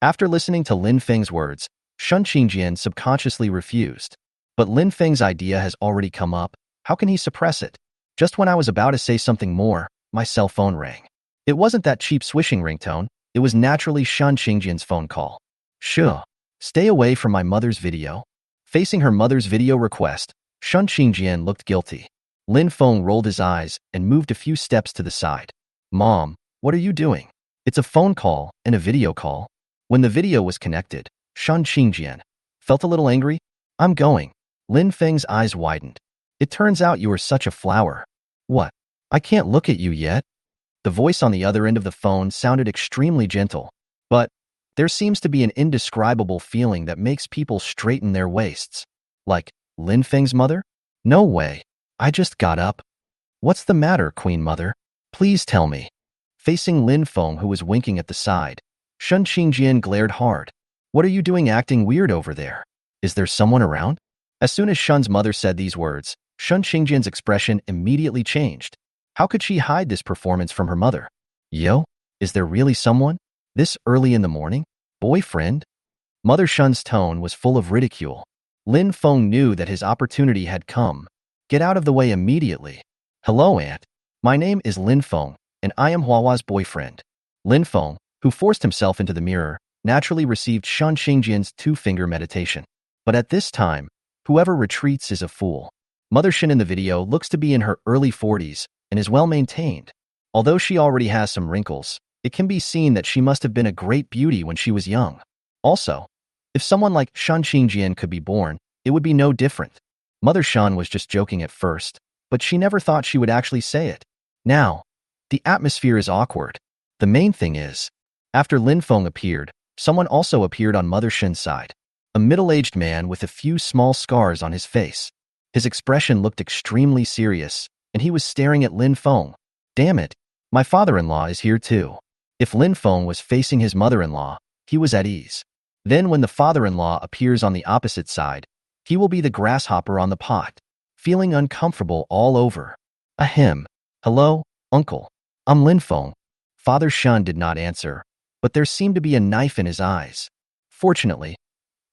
After listening to Lin Feng's words, Shun Xingjian subconsciously refused. But Lin Feng's idea has already come up. How can he suppress it? Just when I was about to say something more, my cell phone rang. It wasn't that cheap swishing ringtone. It was naturally Shun Xingjian's phone call. Sure. Stay away from my mother's video. Facing her mother's video request, Shun Xingjian looked guilty. Lin Feng rolled his eyes and moved a few steps to the side. Mom, what are you doing? It's a phone call and a video call. When the video was connected, Shun Xingjian felt a little angry. I'm going. Lin Feng's eyes widened. It turns out you are such a flower. What? I can't look at you yet. The voice on the other end of the phone sounded extremely gentle, but there seems to be an indescribable feeling that makes people straighten their waists. Like Lin Feng's mother? No way. I just got up. What's the matter, Queen Mother? Please tell me. Facing Lin Feng, who was winking at the side, Shun Xingjian glared hard. What are you doing acting weird over there? Is there someone around? As soon as Shun's mother said these words, Shun Xingjian's expression immediately changed. How could she hide this performance from her mother? Yo, is there really someone? This early in the morning? Boyfriend? Mother Shun's tone was full of ridicule. Lin Feng knew that his opportunity had come. Get out of the way immediately. Hello, Aunt. My name is Lin Feng, and I am Huahua's boyfriend. Lin Feng, who forced himself into the mirror, naturally received Shan Xingjian's two-finger meditation. But at this time, whoever retreats is a fool. Mother Shin in the video looks to be in her early 40s and is well-maintained. Although she already has some wrinkles, it can be seen that she must have been a great beauty when she was young. Also, if someone like Shan Xingjian could be born, it would be no different. Mother Shan was just joking at first, but she never thought she would actually say it. Now, the atmosphere is awkward. The main thing is, after Lin Feng appeared, someone also appeared on Mother Shin's side. A middle-aged man with a few small scars on his face. His expression looked extremely serious, and he was staring at Lin Feng. Damn it, my father-in-law is here too. If Lin Feng was facing his mother-in-law, he was at ease. Then when the father-in-law appears on the opposite side, he will be the grasshopper on the pot, feeling uncomfortable all over. Ahem. Hello, uncle. I'm Lin Feng. Father Shun did not answer, but there seemed to be a knife in his eyes. Fortunately,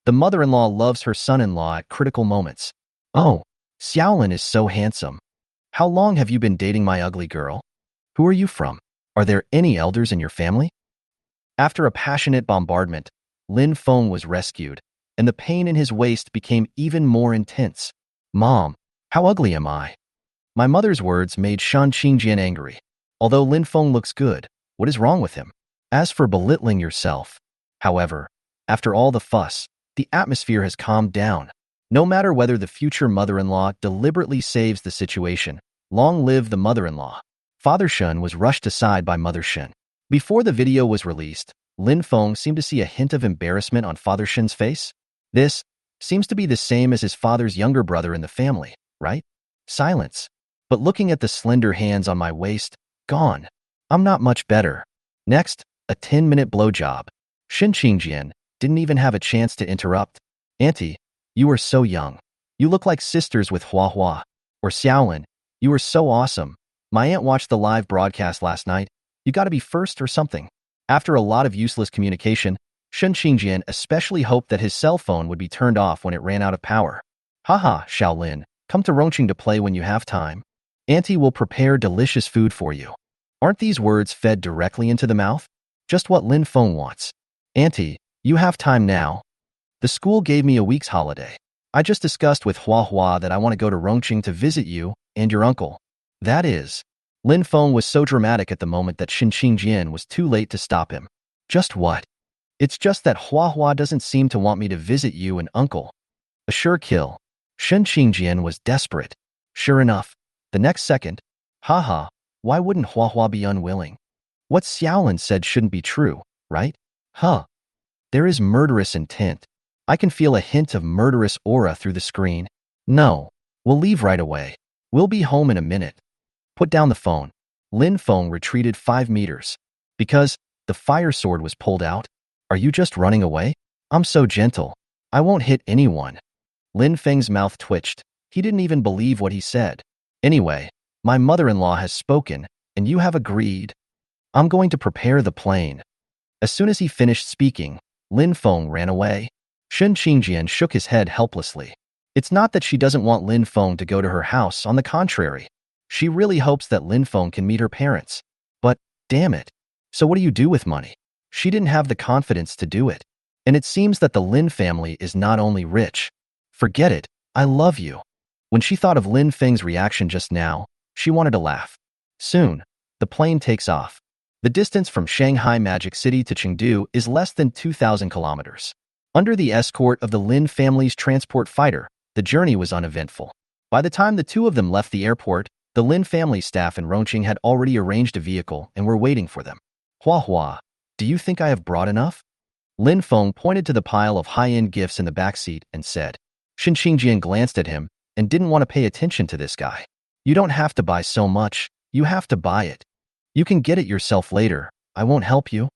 the mother-in-law loves her son-in-law at critical moments. Oh, Xiaolin is so handsome. How long have you been dating my ugly girl? Who are you from? Are there any elders in your family? After a passionate bombardment, Lin Feng was rescued, and the pain in his waist became even more intense. Mom, how ugly am I? My mother's words made Shan Qingjian angry. Although Lin Feng looks good, what is wrong with him? As for belittling yourself, however, after all the fuss, the atmosphere has calmed down. No matter whether the future mother-in-law deliberately saves the situation, long live the mother-in-law. Father Shun was rushed aside by Mother Shin. Before the video was released, Lin Feng seemed to see a hint of embarrassment on Father Shin's face. This seems to be the same as his father's younger brother in the family, right? Silence. But looking at the slender hands on my waist, gone. I'm not much better. Next, a 10-minute blowjob. Shin Qingjian didn't even have a chance to interrupt. Auntie, you are so young. You look like sisters with Huahua. Or Xiaolin, you are so awesome. My aunt watched the live broadcast last night. You gotta be first or something. After a lot of useless communication, Shin Qingjian especially hoped that his cell phone would be turned off when it ran out of power. Haha, Xiaolin, come to Rongqing to play when you have time. Auntie will prepare delicious food for you. Aren't these words fed directly into the mouth? Just what Lin Feng wants. Auntie, you have time now. The school gave me a week's holiday. I just discussed with Huahua that I want to go to Rongqing to visit you and your uncle. That is. Lin Feng was so dramatic at the moment that Shin Qingjian was too late to stop him. Just what? It's just that Huahua doesn't seem to want me to visit you and uncle. A sure kill. Shin Qingjian was desperate. Sure enough, the next second, haha, why wouldn't Huahua be unwilling? What Xiaolin said shouldn't be true, right? Huh. There is murderous intent. I can feel a hint of murderous aura through the screen. No, we'll leave right away. We'll be home in a minute. Put down the phone. Lin Feng retreated 5 meters. Because the fire sword was pulled out. Are you just running away? I'm so gentle. I won't hit anyone. Lin Feng's mouth twitched. He didn't even believe what he said. Anyway, my mother-in-law has spoken, and you have agreed. I'm going to prepare the plane. As soon as he finished speaking, Lin Feng ran away. Shin Qingjian shook his head helplessly. It's not that she doesn't want Lin Feng to go to her house, on the contrary. She really hopes that Lin Feng can meet her parents. But, damn it. So what do you do with money? She didn't have the confidence to do it. And it seems that the Lin family is not only rich. Forget it, I love you. When she thought of Lin Feng's reaction just now, she wanted to laugh. Soon, the plane takes off. The distance from Shanghai Magic City to Chengdu is less than 2,000 kilometers. Under the escort of the Lin family's transport fighter, the journey was uneventful. By the time the two of them left the airport, the Lin family staff in Rongqing had already arranged a vehicle and were waiting for them. Huahua, do you think I have brought enough? Lin Feng pointed to the pile of high-end gifts in the backseat and said. Shin Qingjian glanced at him and didn't want to pay attention to this guy. You don't have to buy so much, you have to buy it. You can get it yourself later, I won't help you.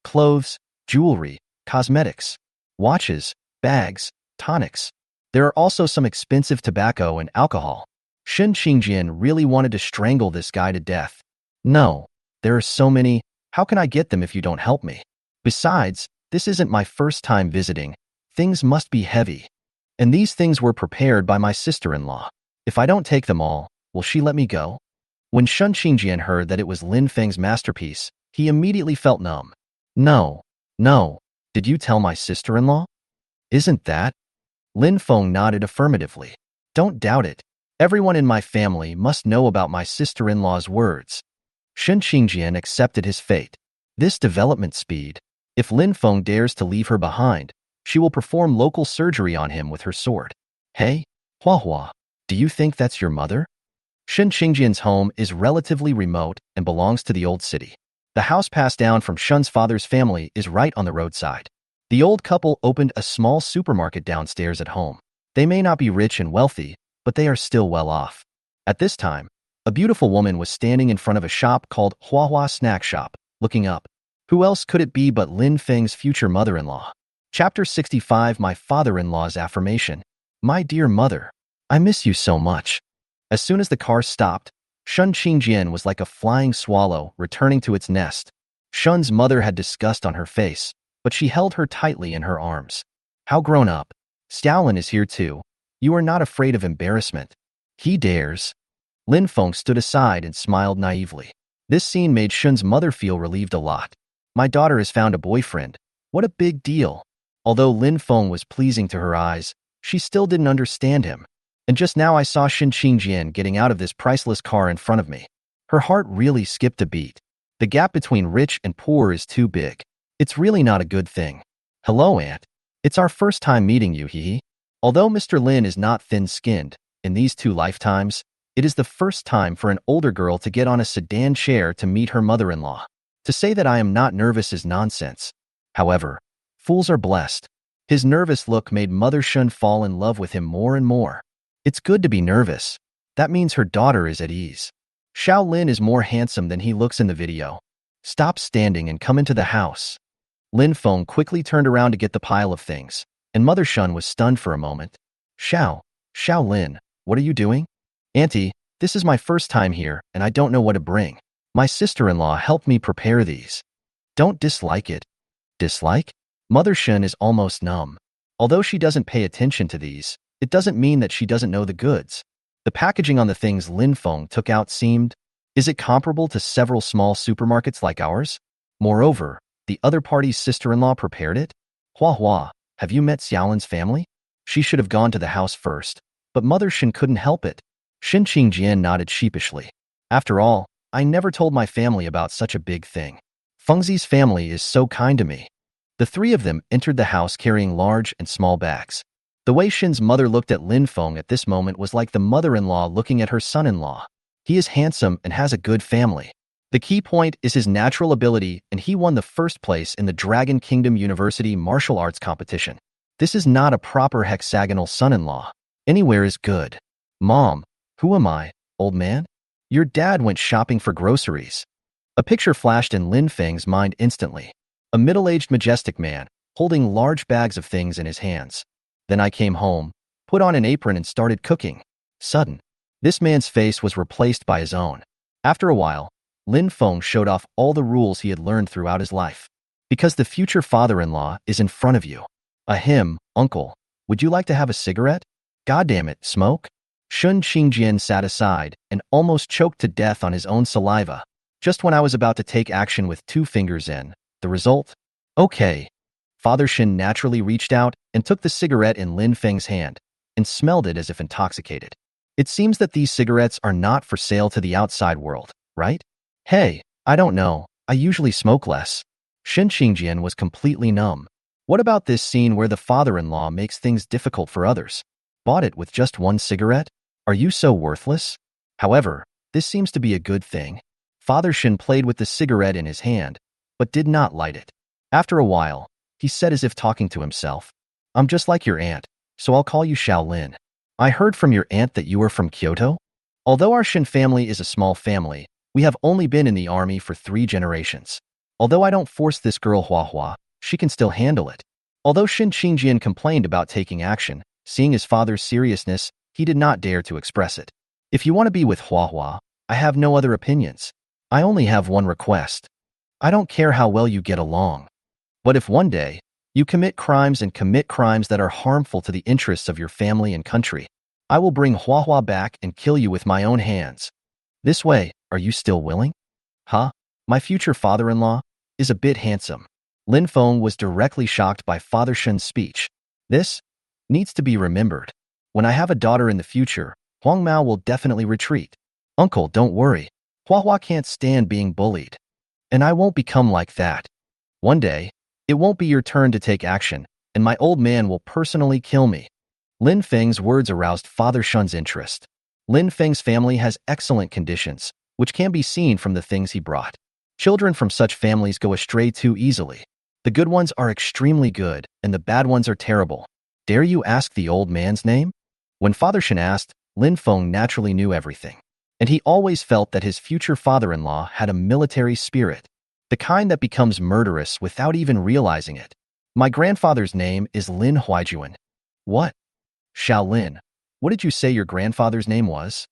Clothes, jewelry, cosmetics, watches, bags, tonics. There are also some expensive tobacco and alcohol. Shin Qingjian really wanted to strangle this guy to death. No, there are so many, how can I get them if you don't help me? Besides, This isn't my first time visiting. Things must be heavy. And these things were prepared by my sister-in-law. If I don't take them all, will she let me go? When Shun Qingjian heard that it was Lin Feng's masterpiece, he immediately felt numb. No, no. Did you tell my sister-in-law? Isn't that? Lin Feng nodded affirmatively. Don't doubt it. Everyone in my family must know about my sister-in-law's words. Shun Qingjian accepted his fate. This development speed. If Lin Feng dares to leave her behind, she will perform local surgery on him with her sword. Hey, Hua, do you think that's your mother? Shun Qingjian's home is relatively remote and belongs to the old city. The house passed down from Shun's father's family is right on the roadside. The old couple opened a small supermarket downstairs at home. They may not be rich and wealthy, but they are still well off. At this time, a beautiful woman was standing in front of a shop called Hua Snack Shop, looking up. Who else could it be but Lin Feng's future mother-in-law? Chapter 65 My Father-in-Law's Affirmation. My dear mother, I miss you so much. As soon as the car stopped, Shun Qingjian was like a flying swallow returning to its nest. Shun's mother had disgust on her face, but she held her tightly in her arms. How grown up. Xiaolin is here too. You are not afraid of embarrassment. He dares. Lin Feng stood aside and smiled naively. This scene made Shun's mother feel relieved a lot. My daughter has found a boyfriend. What a big deal. Although Lin Feng was pleasing to her eyes, she still didn't understand him. And just now I saw Shun Qingjian getting out of this priceless car in front of me. Her heart really skipped a beat. The gap between rich and poor is too big. It's really not a good thing. Hello, Aunt. It's our first time meeting you, hee. Although Mr. Lin is not thin-skinned, in these 2 lifetimes, it is the first time for an older girl to get on a sedan chair to meet her mother-in-law. To say that I am not nervous is nonsense. However, fools are blessed. His nervous look made Mother Shun fall in love with him more and more. It's good to be nervous. That means her daughter is at ease. Xiao Lin is more handsome than he looks in the video. Stop standing and come into the house. Lin Feng quickly turned around to get the pile of things, and Mother Shun was stunned for a moment. Xiao Lin, what are you doing? Auntie, this is my first time here, and I don't know what to bring. My sister-in-law helped me prepare these. Don't dislike it. Dislike? Mother Shun is almost numb. Although she doesn't pay attention to these, it doesn't mean that she doesn't know the goods. The packaging on the things Lin Feng took out seemed, is it comparable to several small supermarkets like ours? Moreover, the other party's sister-in-law prepared it? Hua, have you met Xiaolin's family? She should have gone to the house first, but Mother Shun couldn't help it. Shun Qingjian nodded sheepishly. After all, I never told my family about such a big thing. Fengzi's family is so kind to me. The 3 of them entered the house carrying large and small bags. The way Shin's mother looked at Lin Feng at this moment was like the mother-in-law looking at her son-in-law. He is handsome and has a good family. The key point is his natural ability, and he won the first place in the Dragon Kingdom University martial arts competition. This is not a proper hexagonal son-in-law. Anywhere is good. Mom, who am I, old man? Your dad went shopping for groceries. A picture flashed in Lin Feng's mind instantly. A middle-aged majestic man, holding large bags of things in his hands. Then I came home, put on an apron and started cooking. Sudden. This man's face was replaced by his own. After a while, Lin Feng showed off all the rules he had learned throughout his life. Because the future father-in-law is in front of you. Uncle, would you like to have a cigarette? Goddamn it, smoke? Shun Qingjian sat aside and almost choked to death on his own saliva. Just when I was about to take action with 2 fingers in, the result? Okay. Father Shin naturally reached out and took the cigarette in Lin Feng's hand and smelled it as if intoxicated. It seems that these cigarettes are not for sale to the outside world, right? Hey, I don't know. I usually smoke less. Shun Qingjian was completely numb. What about this scene where the father-in-law makes things difficult for others? Bought it with just 1 cigarette? Are you so worthless? However, this seems to be a good thing. Father Shin played with the cigarette in his hand, but did not light it. After a while, he said as if talking to himself, I'm just like your aunt, so I'll call you Xiao Lin. I heard from your aunt that you are from Kyoto? Although our Shin family is a small family, we have only been in the army for 3 generations. Although I don't force this girl Hua, she can still handle it. Although Shun Qingjian complained about taking action, seeing his father's seriousness, he did not dare to express it. If you want to be with Hua, I have no other opinions. I only have one request. I don't care how well you get along. But if one day you commit crimes that are harmful to the interests of your family and country, I will bring Hua back and kill you with my own hands. This way, are you still willing? Huh? My future father-in-law is a bit handsome. Lin Feng was directly shocked by Father Shun's speech. This needs to be remembered. When I have a daughter in the future, Huang Mao will definitely retreat. Uncle, don't worry. Hua can't stand being bullied. And I won't become like that. One day, it won't be your turn to take action, and my old man will personally kill me. Lin Feng's words aroused Father Shun's interest. Lin Feng's family has excellent conditions, which can be seen from the things he brought. Children from such families go astray too easily. The good ones are extremely good, and the bad ones are terrible. Dare you ask the old man's name? When Father Shun asked, Lin Feng naturally knew everything. And he always felt that his future father-in-law had a military spirit, the kind that becomes murderous without even realizing it. My grandfather's name is Lin Huaijuan. What? Shaolin. What did you say your grandfather's name was?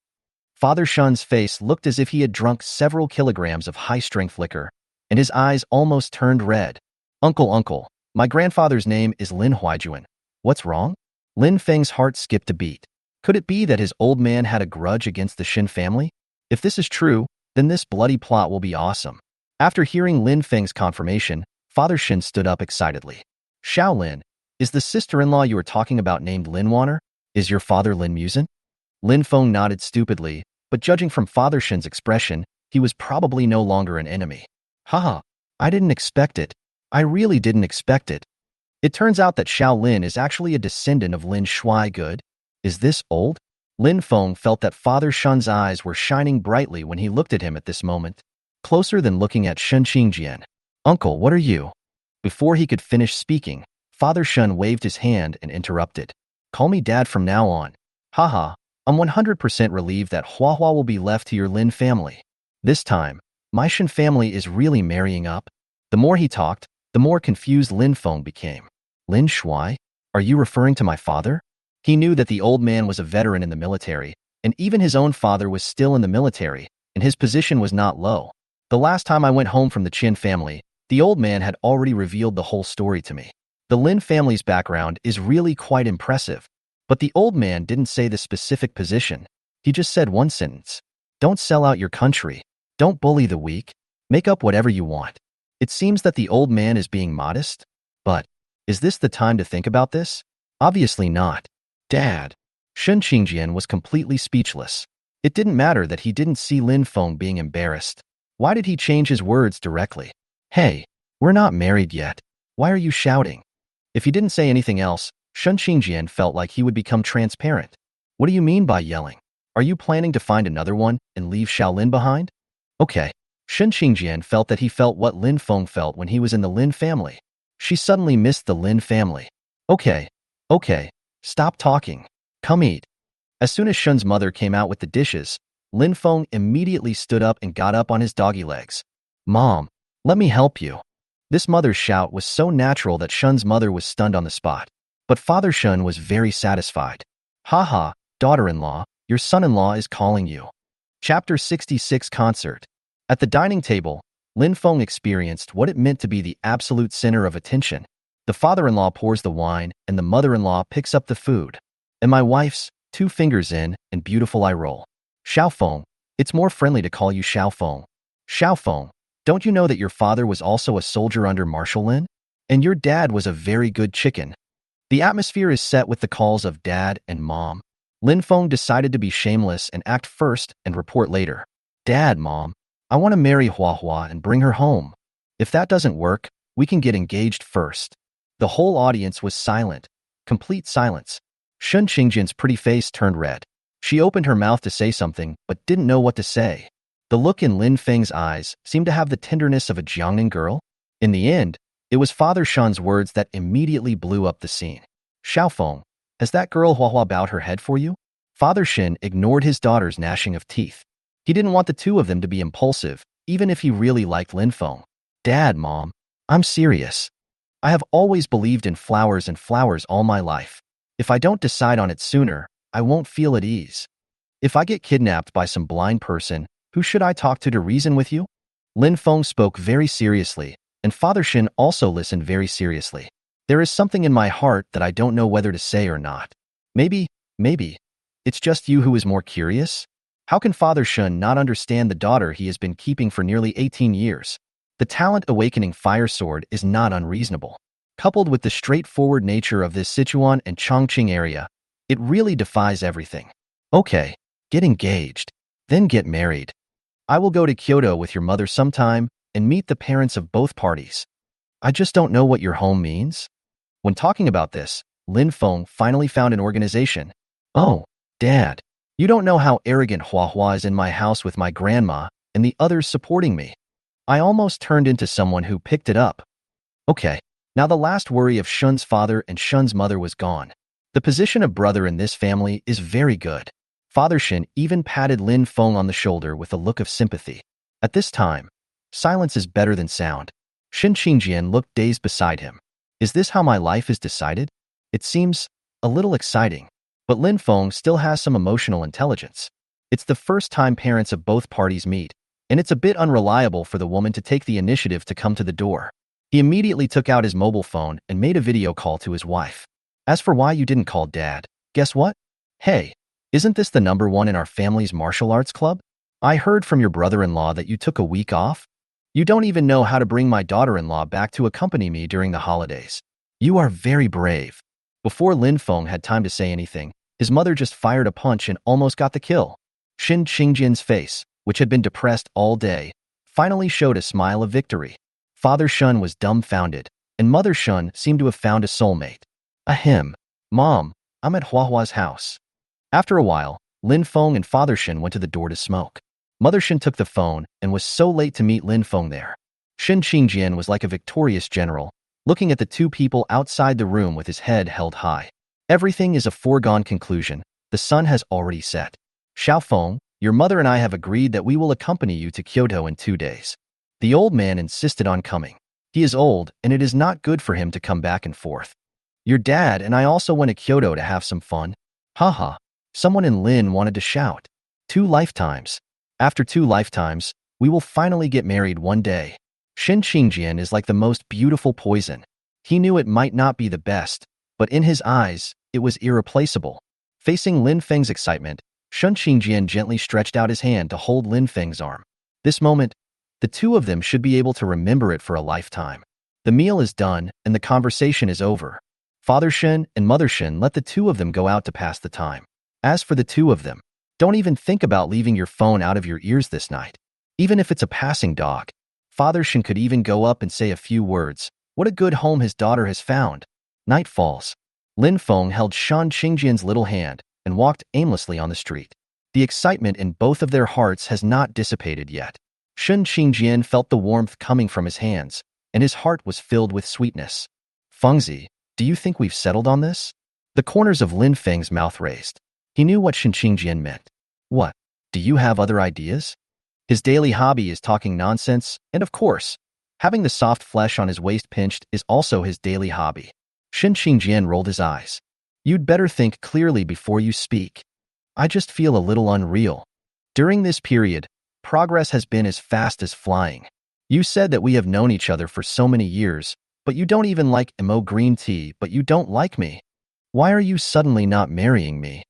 Father Shun's face looked as if he had drunk several kilograms of high-strength liquor, and his eyes almost turned red. Uncle, my grandfather's name is Lin Huaijuan. What's wrong? Lin Feng's heart skipped a beat. Could it be that his old man had a grudge against the Shin family? If this is true, then this bloody plot will be awesome. After hearing Lin Feng's confirmation, Father Shin stood up excitedly. Shaolin, is the sister-in-law you were talking about named Lin Wanner? Is your father Lin Musen? Lin Feng nodded stupidly, but judging from Father Shin's expression, he was probably no longer an enemy. Haha, I didn't expect it. I really didn't expect it. It turns out that Shaolin is actually a descendant of Lin Shuai Good. Is this old? Lin Feng felt that Father Shun's eyes were shining brightly when he looked at him at this moment, closer than looking at Shun Qingjian. Uncle, what are you? Before he could finish speaking, Father Shun waved his hand and interrupted. Call me Dad from now on. Haha, I'm 100% relieved that Hua will be left to your Lin family. This time, my Shun family is really marrying up. The more he talked, the more confused Lin Feng became. Lin Shuai? Are you referring to my father? He knew that the old man was a veteran in the military, and even his own father was still in the military, and his position was not low. The last time I went home from the Qin family, the old man had already revealed the whole story to me. The Lin family's background is really quite impressive, but the old man didn't say the specific position. He just said one sentence. Don't sell out your country. Don't bully the weak. Make up whatever you want. It seems that the old man is being modest, but is this the time to think about this? Obviously not. Dad. Shun Qingjian was completely speechless. It didn't matter that he didn't see Lin Feng being embarrassed. Why did he change his words directly? Hey, we're not married yet. Why are you shouting? If he didn't say anything else, Shun Qingjian felt like he would become transparent. What do you mean by yelling? Are you planning to find another one and leave Shaolin behind? Okay. Shun Qingjian felt that he felt what Lin Feng felt when he was in the Lin family. She suddenly missed the Lin family. Okay. Stop talking. Come eat. As soon as Shun's mother came out with the dishes, Lin Feng immediately stood up and got up on his doggy legs. Mom, let me help you. This mother's shout was so natural that Shun's mother was stunned on the spot. But Father Shun was very satisfied. Haha, daughter-in-law, your son-in-law is calling you. Chapter 66 Concert. At the dining table, Lin Feng experienced what it meant to be the absolute center of attention. The father-in-law pours the wine, and the mother-in-law picks up the food. And my wife's, 2 fingers in, and beautiful eye roll. Xiao Feng, it's more friendly to call you Xiao Feng. Xiao Feng, don't you know that your father was also a soldier under Marshal Lin? And your dad was a very good chicken. The atmosphere is set with the calls of Dad and Mom. Lin Feng decided to be shameless and act first and report later. Dad, Mom, I want to marry Hua and bring her home. If that doesn't work, we can get engaged first. The whole audience was silent. Complete silence. Shun Qingjian's pretty face turned red. She opened her mouth to say something, but didn't know what to say. The look in Lin Feng's eyes seemed to have the tenderness of a Jiangnan girl. In the end, it was Father Shun's words that immediately blew up the scene. Xiao Feng, has that girl Hua bowed her head for you? Father Shin ignored his daughter's gnashing of teeth. He didn't want the two of them to be impulsive, even if he really liked Lin Feng. Dad, Mom, I'm serious. I have always believed in flowers and flowers all my life. If I don't decide on it sooner, I won't feel at ease. If I get kidnapped by some blind person, who should I talk to reason with you? Lin Feng spoke very seriously, and Father Shin also listened very seriously. There is something in my heart that I don't know whether to say or not. Maybe, it's just you who is more curious? How can Father Shun not understand the daughter he has been keeping for nearly 18 years? The talent awakening fire sword is not unreasonable. Coupled with the straightforward nature of this Sichuan and Chongqing area, it really defies everything. Okay, get engaged, then get married. I will go to Kyoto with your mother sometime and meet the parents of both parties. I just don't know what your home means. When talking about this, Lin Feng finally found an organization. Oh, Dad, you don't know how arrogant Hua Hua is in my house with my grandma and the others supporting me. I almost turned into someone who picked it up. Okay, now the last worry of Shun's father and Shun's mother was gone. The position of brother in this family is very good. Father Shin even patted Lin Feng on the shoulder with a look of sympathy. At this time, silence is better than sound. Shin Qingjian looked dazed beside him. Is this how my life is decided? It seems a little exciting. But Lin Feng still has some emotional intelligence. It's the first time parents of both parties meet, and it's a bit unreliable for the woman to take the initiative to come to the door. He immediately took out his mobile phone and made a video call to his wife. As for why you didn't call Dad, guess what? Hey, isn't this the #1 in our family's martial arts club? I heard from your brother-in-law that you took a week off. You don't even know how to bring my daughter-in-law back to accompany me during the holidays. You are very brave. Before Lin Feng had time to say anything, his mother just fired a punch and almost got the kill. Shin Qingjian's face, which had been depressed all day, finally showed a smile of victory. Father Shun was dumbfounded, and Mother Shun seemed to have found a soulmate. Ahem. Mom, I'm at Hua Hua's house. After a while, Lin Feng and Father Shin went to the door to smoke. Mother Shin took the phone and was so late to meet Lin Feng there. Shin Qingjian was like a victorious general, looking at the two people outside the room with his head held high. Everything is a foregone conclusion. The sun has already set. Xiao Feng, your mother and I have agreed that we will accompany you to Kyoto in 2 days. The old man insisted on coming. He is old, and it is not good for him to come back and forth. Your dad and I also went to Kyoto to have some fun. Haha. Someone in Lin wanted to shout. 2 lifetimes. After 2 lifetimes, we will finally get married one day. Shin Qingjian is like the most beautiful poison. He knew it might not be the best, but in his eyes, it was irreplaceable. Facing Lin Feng's excitement, Shin Qingjian gently stretched out his hand to hold Lin Feng's arm. This moment, the two of them should be able to remember it for a lifetime. The meal is done, and the conversation is over. Father Shin and Mother Shin let the two of them go out to pass the time. As for the two of them, don't even think about leaving your phone out of your ears this night. Even if it's a passing dog. Father Shin could even go up and say a few words. What a good home his daughter has found. Night falls. Lin Feng held Shan Qingjian's little hand and walked aimlessly on the street. The excitement in both of their hearts has not dissipated yet. Shin Qingjian felt the warmth coming from his hands, and his heart was filled with sweetness. Fengzi, do you think we've settled on this? The corners of Lin Feng's mouth raised. He knew what Shin Qingjian meant. What? Do you have other ideas? His daily hobby is talking nonsense, and of course, having the soft flesh on his waist pinched is also his daily hobby. Shin Qingjian rolled his eyes. You'd better think clearly before you speak. I just feel a little unreal. During this period, progress has been as fast as flying. You said that we have known each other for so many years, but you don't even like emo green tea, but you don't like me. Why are you suddenly not marrying me?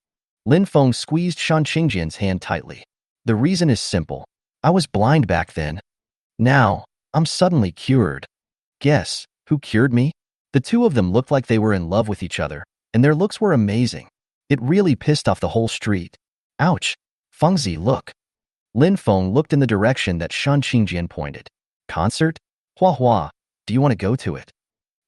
Lin Feng squeezed Shan Qingjian's hand tightly. The reason is simple. I was blind back then. Now, I'm suddenly cured. Guess, who cured me? The two of them looked like they were in love with each other, and their looks were amazing. It really pissed off the whole street. Ouch. Fengzi, look. Lin Feng looked in the direction that Shan Qingjian pointed. Concert? Hua Hua, do you want to go to it?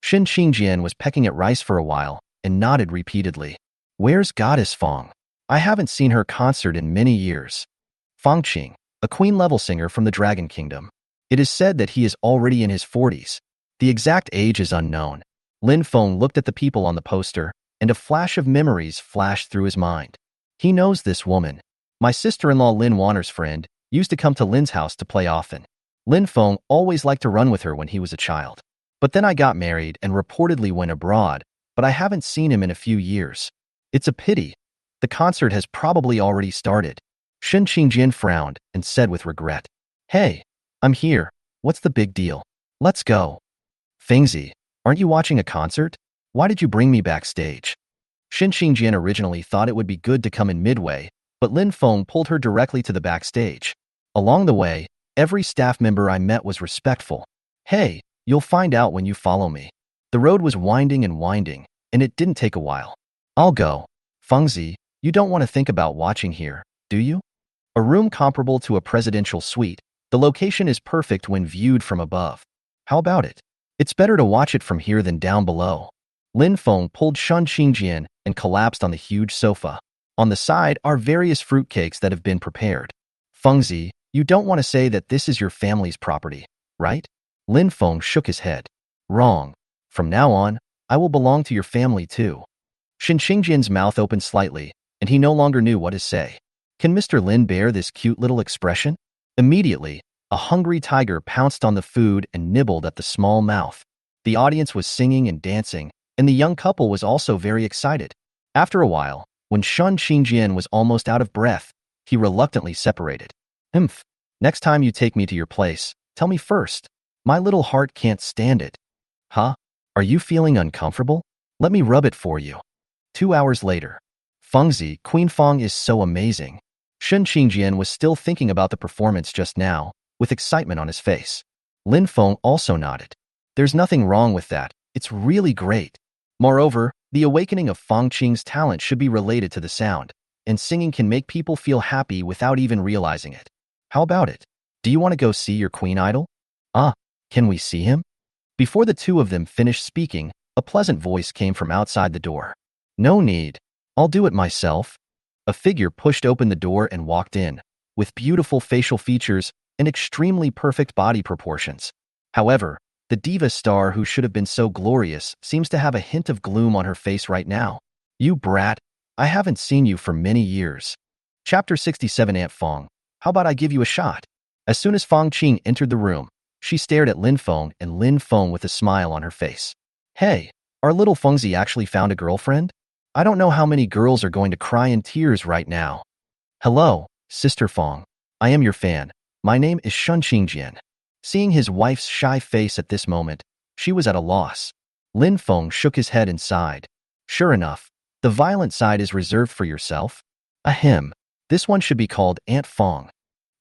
Shin Qingjian was pecking at rice for a while and nodded repeatedly. Where's Goddess Feng? I haven't seen her concert in many years. Fangqing, a queen-level singer from the Dragon Kingdom. It is said that he is already in his 40s. The exact age is unknown. Lin Feng looked at the people on the poster, and a flash of memories flashed through his mind. He knows this woman. My sister-in-law Lin Wanner's friend used to come to Lin's house to play often. Lin Feng always liked to run with her when he was a child. But then I got married and reportedly went abroad, but I haven't seen him in a few years. It's a pity. The concert has probably already started. Shin Qingjian frowned and said with regret. Hey, I'm here. What's the big deal? Let's go. Fengzi, aren't you watching a concert? Why did you bring me backstage? Shin Xingjian originally thought it would be good to come in midway, but Lin Feng pulled her directly to the backstage. Along the way, every staff member I met was respectful. Hey, you'll find out when you follow me. The road was winding and winding, and it didn't take a while. I'll go. Fengzi, you don't want to think about watching here, do you? A room comparable to a presidential suite, the location is perfect when viewed from above. How about it? It's better to watch it from here than down below. Lin Feng pulled Shen Xingjian and collapsed on the huge sofa. On the side are various fruitcakes that have been prepared. Fengzi, you don't want to say that this is your family's property, right? Lin Feng shook his head. Wrong. From now on, I will belong to your family too. Shin Xingjian's mouth opened slightly, and he no longer knew what to say. Can Mr. Lin bear this cute little expression? Immediately, a hungry tiger pounced on the food and nibbled at the small mouth. The audience was singing and dancing, and the young couple was also very excited. After a while, when Shen Xingjian was almost out of breath, he reluctantly separated. Next time you take me to your place, tell me first. My little heart can't stand it. Huh? Are you feeling uncomfortable? Let me rub it for you. 2 hours later. Fengzi, Queen Feng is so amazing. Shen Xingjian was still thinking about the performance just now, with excitement on his face. Lin Feng also nodded. There's nothing wrong with that. It's really great. Moreover, the awakening of Feng Qing's talent should be related to the sound, and singing can make people feel happy without even realizing it. How about it? Do you want to go see your queen idol? Can we see him? Before the two of them finished speaking, a pleasant voice came from outside the door. No need. I'll do it myself. A figure pushed open the door and walked in, with beautiful facial features and extremely perfect body proportions. However, the diva star who should have been so glorious seems to have a hint of gloom on her face right now. You brat, I haven't seen you for many years. Chapter 67. Aunt Feng, how about I give you a shot? As soon as Feng Qing entered the room, she stared at Lin Feng and Lin Feng with a smile on her face. Hey, our little Fengzi actually found a girlfriend? I don't know how many girls are going to cry in tears right now. Hello, Sister Feng. I am your fan. My name is Shen Xingjian. Seeing his wife's shy face at this moment, she was at a loss. Lin Feng shook his head and sighed. Sure enough, the violent side is reserved for yourself. Ahem. This one should be called Aunt Feng.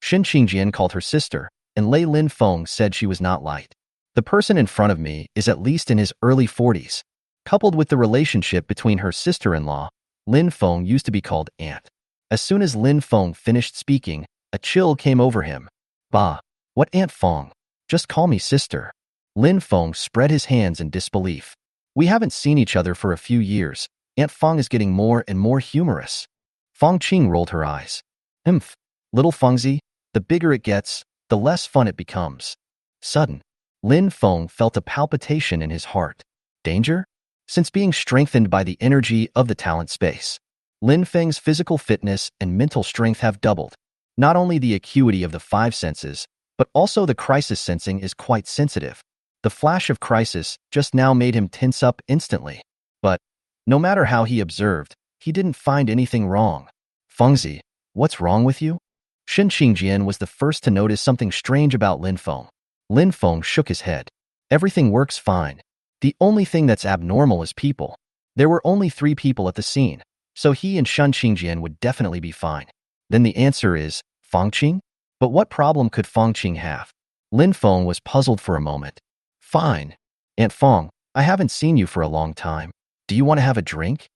Shen Xingjian called her sister, and Lin Feng said she was not light. The person in front of me is at least in his early 40s. Coupled with the relationship between her sister-in-law, Lin Feng used to be called Aunt. As soon as Lin Feng finished speaking, a chill came over him. Bah, what Aunt Feng? Just call me sister. Lin Feng spread his hands in disbelief. We haven't seen each other for a few years. Aunt Feng is getting more and more humorous. Feng Qing rolled her eyes. Little Fengzi, the bigger it gets, the less fun it becomes. Sudden, Lin Feng felt a palpitation in his heart. Danger? Since being strengthened by the energy of the talent space, Lin Feng's physical fitness and mental strength have doubled. Not only the acuity of the five senses, but also the crisis sensing is quite sensitive. The flash of crisis just now made him tense up instantly. But, no matter how he observed, he didn't find anything wrong. Fengzi, what's wrong with you? Shen Xingjian was the first to notice something strange about Lin Feng. Lin Feng shook his head. Everything works fine. The only thing that's abnormal is people. There were only 3 people at the scene, so he and Shen Xingjian would definitely be fine. Then the answer is, Feng Qing? But what problem could Feng Qing have? Lin Feng was puzzled for a moment. Fine. Aunt Feng, I haven't seen you for a long time. Do you want to have a drink?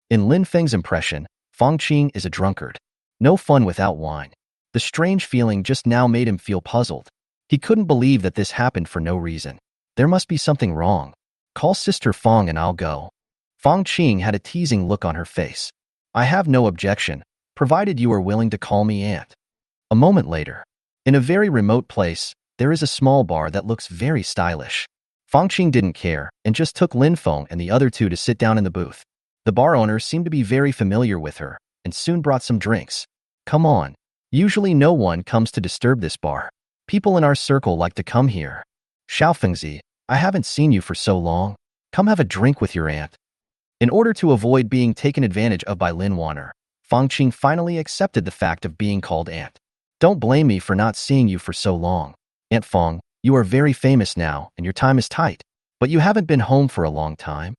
In Lin Feng's impression, Feng Qing is a drunkard. No fun without wine. The strange feeling just now made him feel puzzled. He couldn't believe that this happened for no reason. There must be something wrong. Call Sister Feng and I'll go. Feng Qing had a teasing look on her face. I have no objection, provided you are willing to call me Aunt. A moment later, in a very remote place, there is a small bar that looks very stylish. Feng Qing didn't care and just took Lin Feng and the other 2 to sit down in the booth. The bar owner seemed to be very familiar with her and soon brought some drinks. Come on. Usually no one comes to disturb this bar. People in our circle like to come here. Xiao Fengzi, I haven't seen you for so long. Come have a drink with your aunt. In order to avoid being taken advantage of by Lin Wanner, Feng Qing finally accepted the fact of being called aunt. Don't blame me for not seeing you for so long. Aunt Feng, You are very famous now, and your time is tight. But you haven't been home for a long time.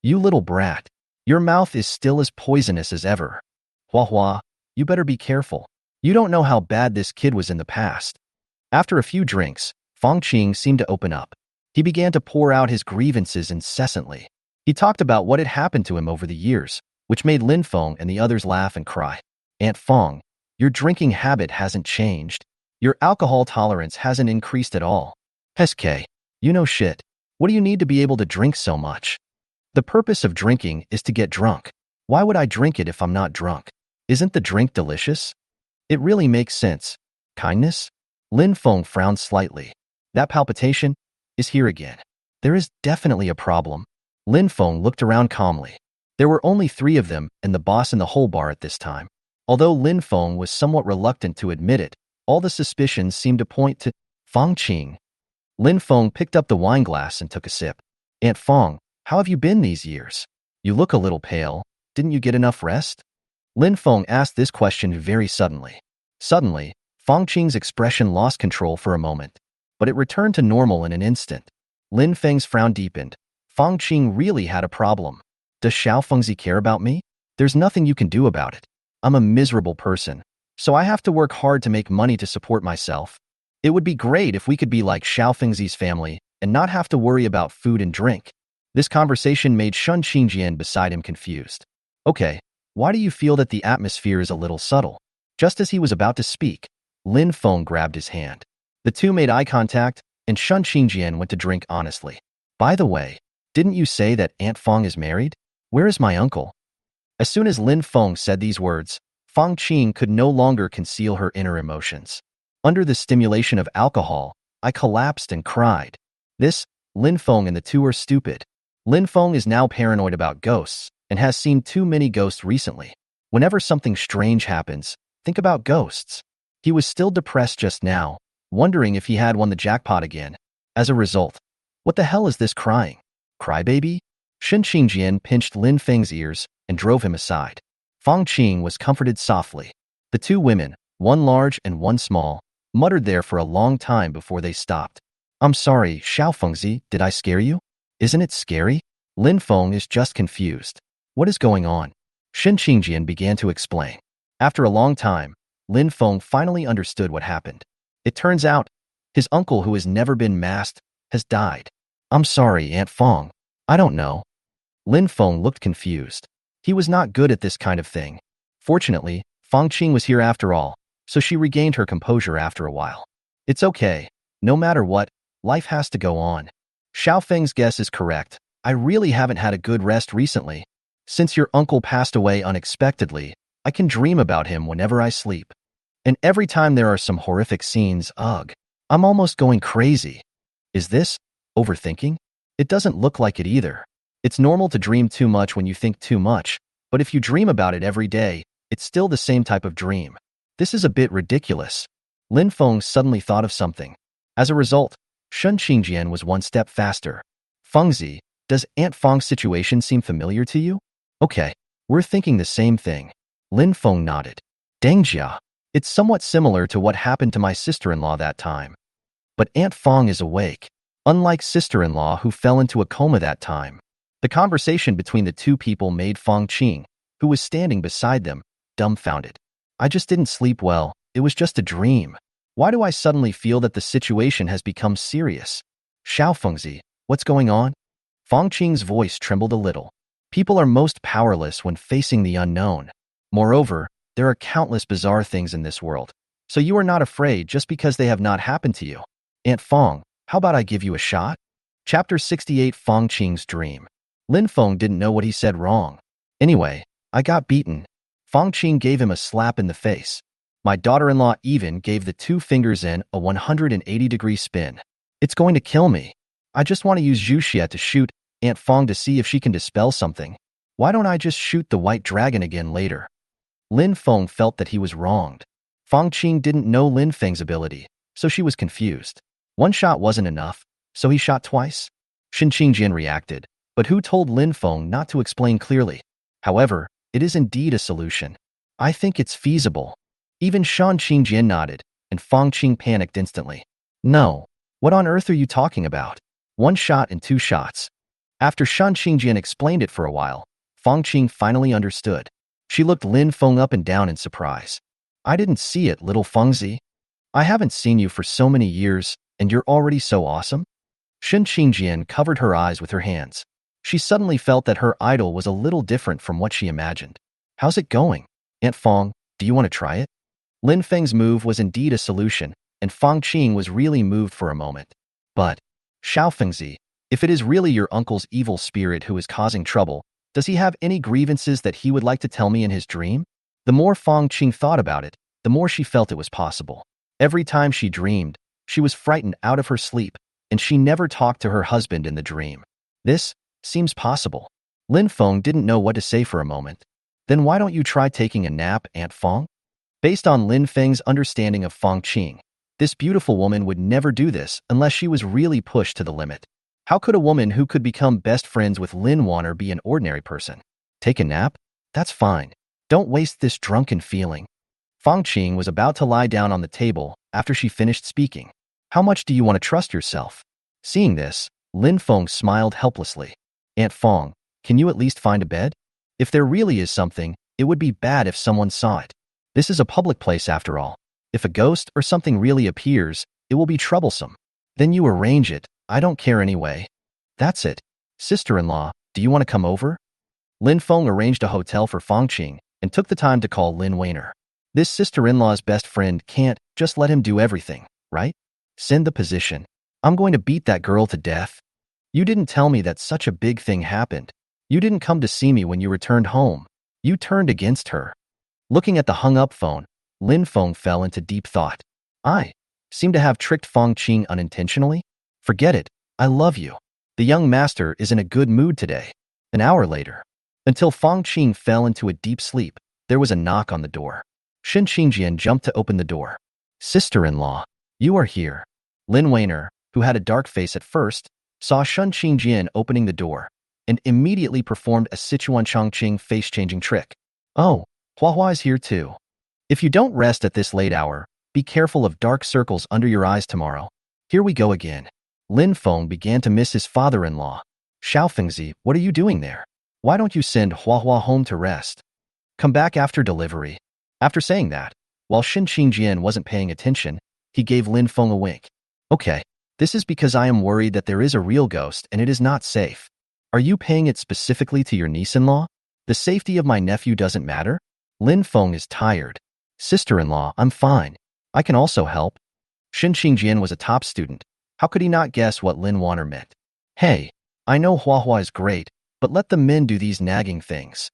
You little brat. Your mouth is still as poisonous as ever. Hua hua, you better be careful. You don't know how bad this kid was in the past. After a few drinks, Fong Qing seemed to open up. He began to pour out his grievances incessantly. He talked about what had happened to him over the years, which made Lin Feng and the others laugh and cry. Aunt Fong, your drinking habit hasn't changed. Your alcohol tolerance hasn't increased at all. SK, you know shit. What do you need to be able to drink so much? The purpose of drinking is to get drunk. Why would I drink it if I'm not drunk? Isn't the drink delicious? It really makes sense. Kindness? Lin Feng frowned slightly. That palpitation is here again. There is definitely a problem. Lin Feng looked around calmly. There were only 3 of them and the boss in the whole bar at this time. Although Lin Feng was somewhat reluctant to admit it, all the suspicions seemed to point to Fong Qing. Lin Feng picked up the wine glass and took a sip. Aunt Fong, how have you been these years? You look a little pale. Didn't you get enough rest? Lin Feng asked this question very suddenly. Suddenly, Fong Qing's expression lost control for a moment, but it returned to normal in an instant. Lin Feng's frown deepened. Fong Qing really had a problem. Does Xiao Fengzi care about me? There's nothing you can do about it. I'm a miserable person, so I have to work hard to make money to support myself. It would be great if we could be like Xiao Fengzi's family and not have to worry about food and drink. This conversation made Shun Qingjian beside him confused. Okay, why do you feel that the atmosphere is a little subtle? Just as he was about to speak, Lin Feng grabbed his hand. The two made eye contact, and Shun Qingjian went to drink honestly. By the way, didn't you say that Aunt Fong is married? Where is my uncle? As soon as Lin Feng said these words, Fong Qing could no longer conceal her inner emotions. Under the stimulation of alcohol, I collapsed and cried. Lin Feng and the two are stupid. Lin Feng is now paranoid about ghosts and has seen too many ghosts recently. Whenever something strange happens, think about ghosts. He was still depressed just now, wondering if he had won the jackpot again. As a result, what the hell is this crying? Crybaby? Shun Qingjian pinched Lin Feng's ears and drove him aside. Fong Qing was comforted softly. The 2 women, one large and one small, muttered there for a long time before they stopped. I'm sorry, Xiao Fengzi, did I scare you? Isn't it scary? Lin Feng is just confused. What is going on? Shun Qingjian began to explain. After a long time, Lin Feng finally understood what happened. It turns out, his uncle who has never been masked has died. I'm sorry, Aunt Fong. I don't know. Lin Feng looked confused. He was not good at this kind of thing. Fortunately, Fong Qing was here after all, so she regained her composure after a while. It's okay. No matter what, life has to go on. Xiao Feng's guess is correct. I really haven't had a good rest recently. Since your uncle passed away unexpectedly, I can dream about him whenever I sleep. And every time there are some horrific scenes, ugh, I'm almost going crazy. Is this overthinking? It doesn't look like it either. It's normal to dream too much when you think too much, but if you dream about it every day, it's still the same type of dream. This is a bit ridiculous. Lin Feng suddenly thought of something. As a result, Shun Qingjian was one step faster. Fengzi, does Aunt Fong's situation seem familiar to you? Okay, we're thinking the same thing. Lin Feng nodded. Dangjia, it's somewhat similar to what happened to my sister-in-law that time. But Aunt Fong is awake, unlike sister-in-law who fell into a coma that time. The conversation between the 2 people made Fong Qing, who was standing beside them, dumbfounded. I just didn't sleep well. It was just a dream. Why do I suddenly feel that the situation has become serious? Xiao Fengzi, what's going on? Fong Qing's voice trembled a little. People are most powerless when facing the unknown. Moreover, there are countless bizarre things in this world, so you are not afraid just because they have not happened to you. Aunt Fong, how about I give you a shot? Chapter 68 Fong Qing's Dream. Lin Feng didn't know what he said wrong. Anyway, I got beaten. Fong Qing gave him a slap in the face. My daughter-in-law even gave the 2 fingers in a 180-degree spin. It's going to kill me. I just want to use Zhuxia to shoot Aunt Fong to see if she can dispel something. Why don't I just shoot the white dragon again later? Lin Feng felt that he was wronged. Fong Qing didn't know Lin Feng's ability, so she was confused. One shot wasn't enough, so he shot twice? Shun Qingjian reacted, but who told Lin Feng not to explain clearly? However, it is indeed a solution. I think it's feasible. Even Shun Qingjian nodded, and Fong Qing panicked instantly. No. What on earth are you talking about? One shot and two shots. After Shan Qingjian explained it for a while, Fong Qing finally understood. She looked Lin Feng up and down in surprise. I didn't see it, little Fengzi. I haven't seen you for so many years, and you're already so awesome? Shan Qingjian covered her eyes with her hands. She suddenly felt that her idol was a little different from what she imagined. How's it going? Aunt Fong, do you want to try it? Lin Feng's move was indeed a solution, and Fong Qing was really moved for a moment. But, Xiao Fengzi, if it is really your uncle's evil spirit who is causing trouble, does he have any grievances that he would like to tell me in his dream? The more Fong Qing thought about it, the more she felt it was possible. Every time she dreamed, she was frightened out of her sleep, and she never talked to her husband in the dream. This seems possible. Lin Feng didn't know what to say for a moment. Then why don't you try taking a nap, Aunt Fong? Based on Lin Feng's understanding of Fong Qing, this beautiful woman would never do this unless she was really pushed to the limit. How could a woman who could become best friends with Lin Wanner be an ordinary person? Take a nap? That's fine. Don't waste this drunken feeling. Fong Qing was about to lie down on the table after she finished speaking. How much do you want to trust yourself? Seeing this, Lin Feng smiled helplessly. Aunt Fong, can you at least find a bed? If there really is something, it would be bad if someone saw it. This is a public place after all. If a ghost or something really appears, it will be troublesome. Then you arrange it. I don't care anyway. That's it. Sister-in-law, do you want to come over? Lin Feng arranged a hotel for Fong Qing and took the time to call Lin Weiner. This sister-in-law's best friend can't just let him do everything, right? Send the position. I'm going to beat that girl to death. You didn't tell me that such a big thing happened. You didn't come to see me when you returned home. You turned against her. Looking at the hung-up phone, Lin Feng fell into deep thought. I seem to have tricked Fong Qing unintentionally. Forget it. I love you. The young master is in a good mood today. An hour later, until Fong Qing fell into a deep sleep, there was a knock on the door. Shan Qingjian jumped to open the door. Sister-in-law, you are here. Lin Weiner, who had a dark face at first, saw Shan Qingjian opening the door and immediately performed a Sichuan Chongqing face-changing trick. Oh, Huahua is here too. If you don't rest at this late hour, be careful of dark circles under your eyes tomorrow. Here we go again. Lin Feng began to miss his father-in-law. Xiao Fengzi, what are you doing there? Why don't you send Huahua home to rest? Come back after delivery. After saying that, while Shan Qingjian wasn't paying attention, he gave Lin Feng a wink. Okay, this is because I am worried that there is a real ghost and it is not safe. Are you paying it specifically to your niece-in-law? The safety of my nephew doesn't matter? Lin Feng is tired. Sister-in-law, I'm fine. I can also help. Shan Qingjian was a top student. How could he not guess what Lin Wanner meant? Hey, I know Huahua is great, but let the men do these nagging things.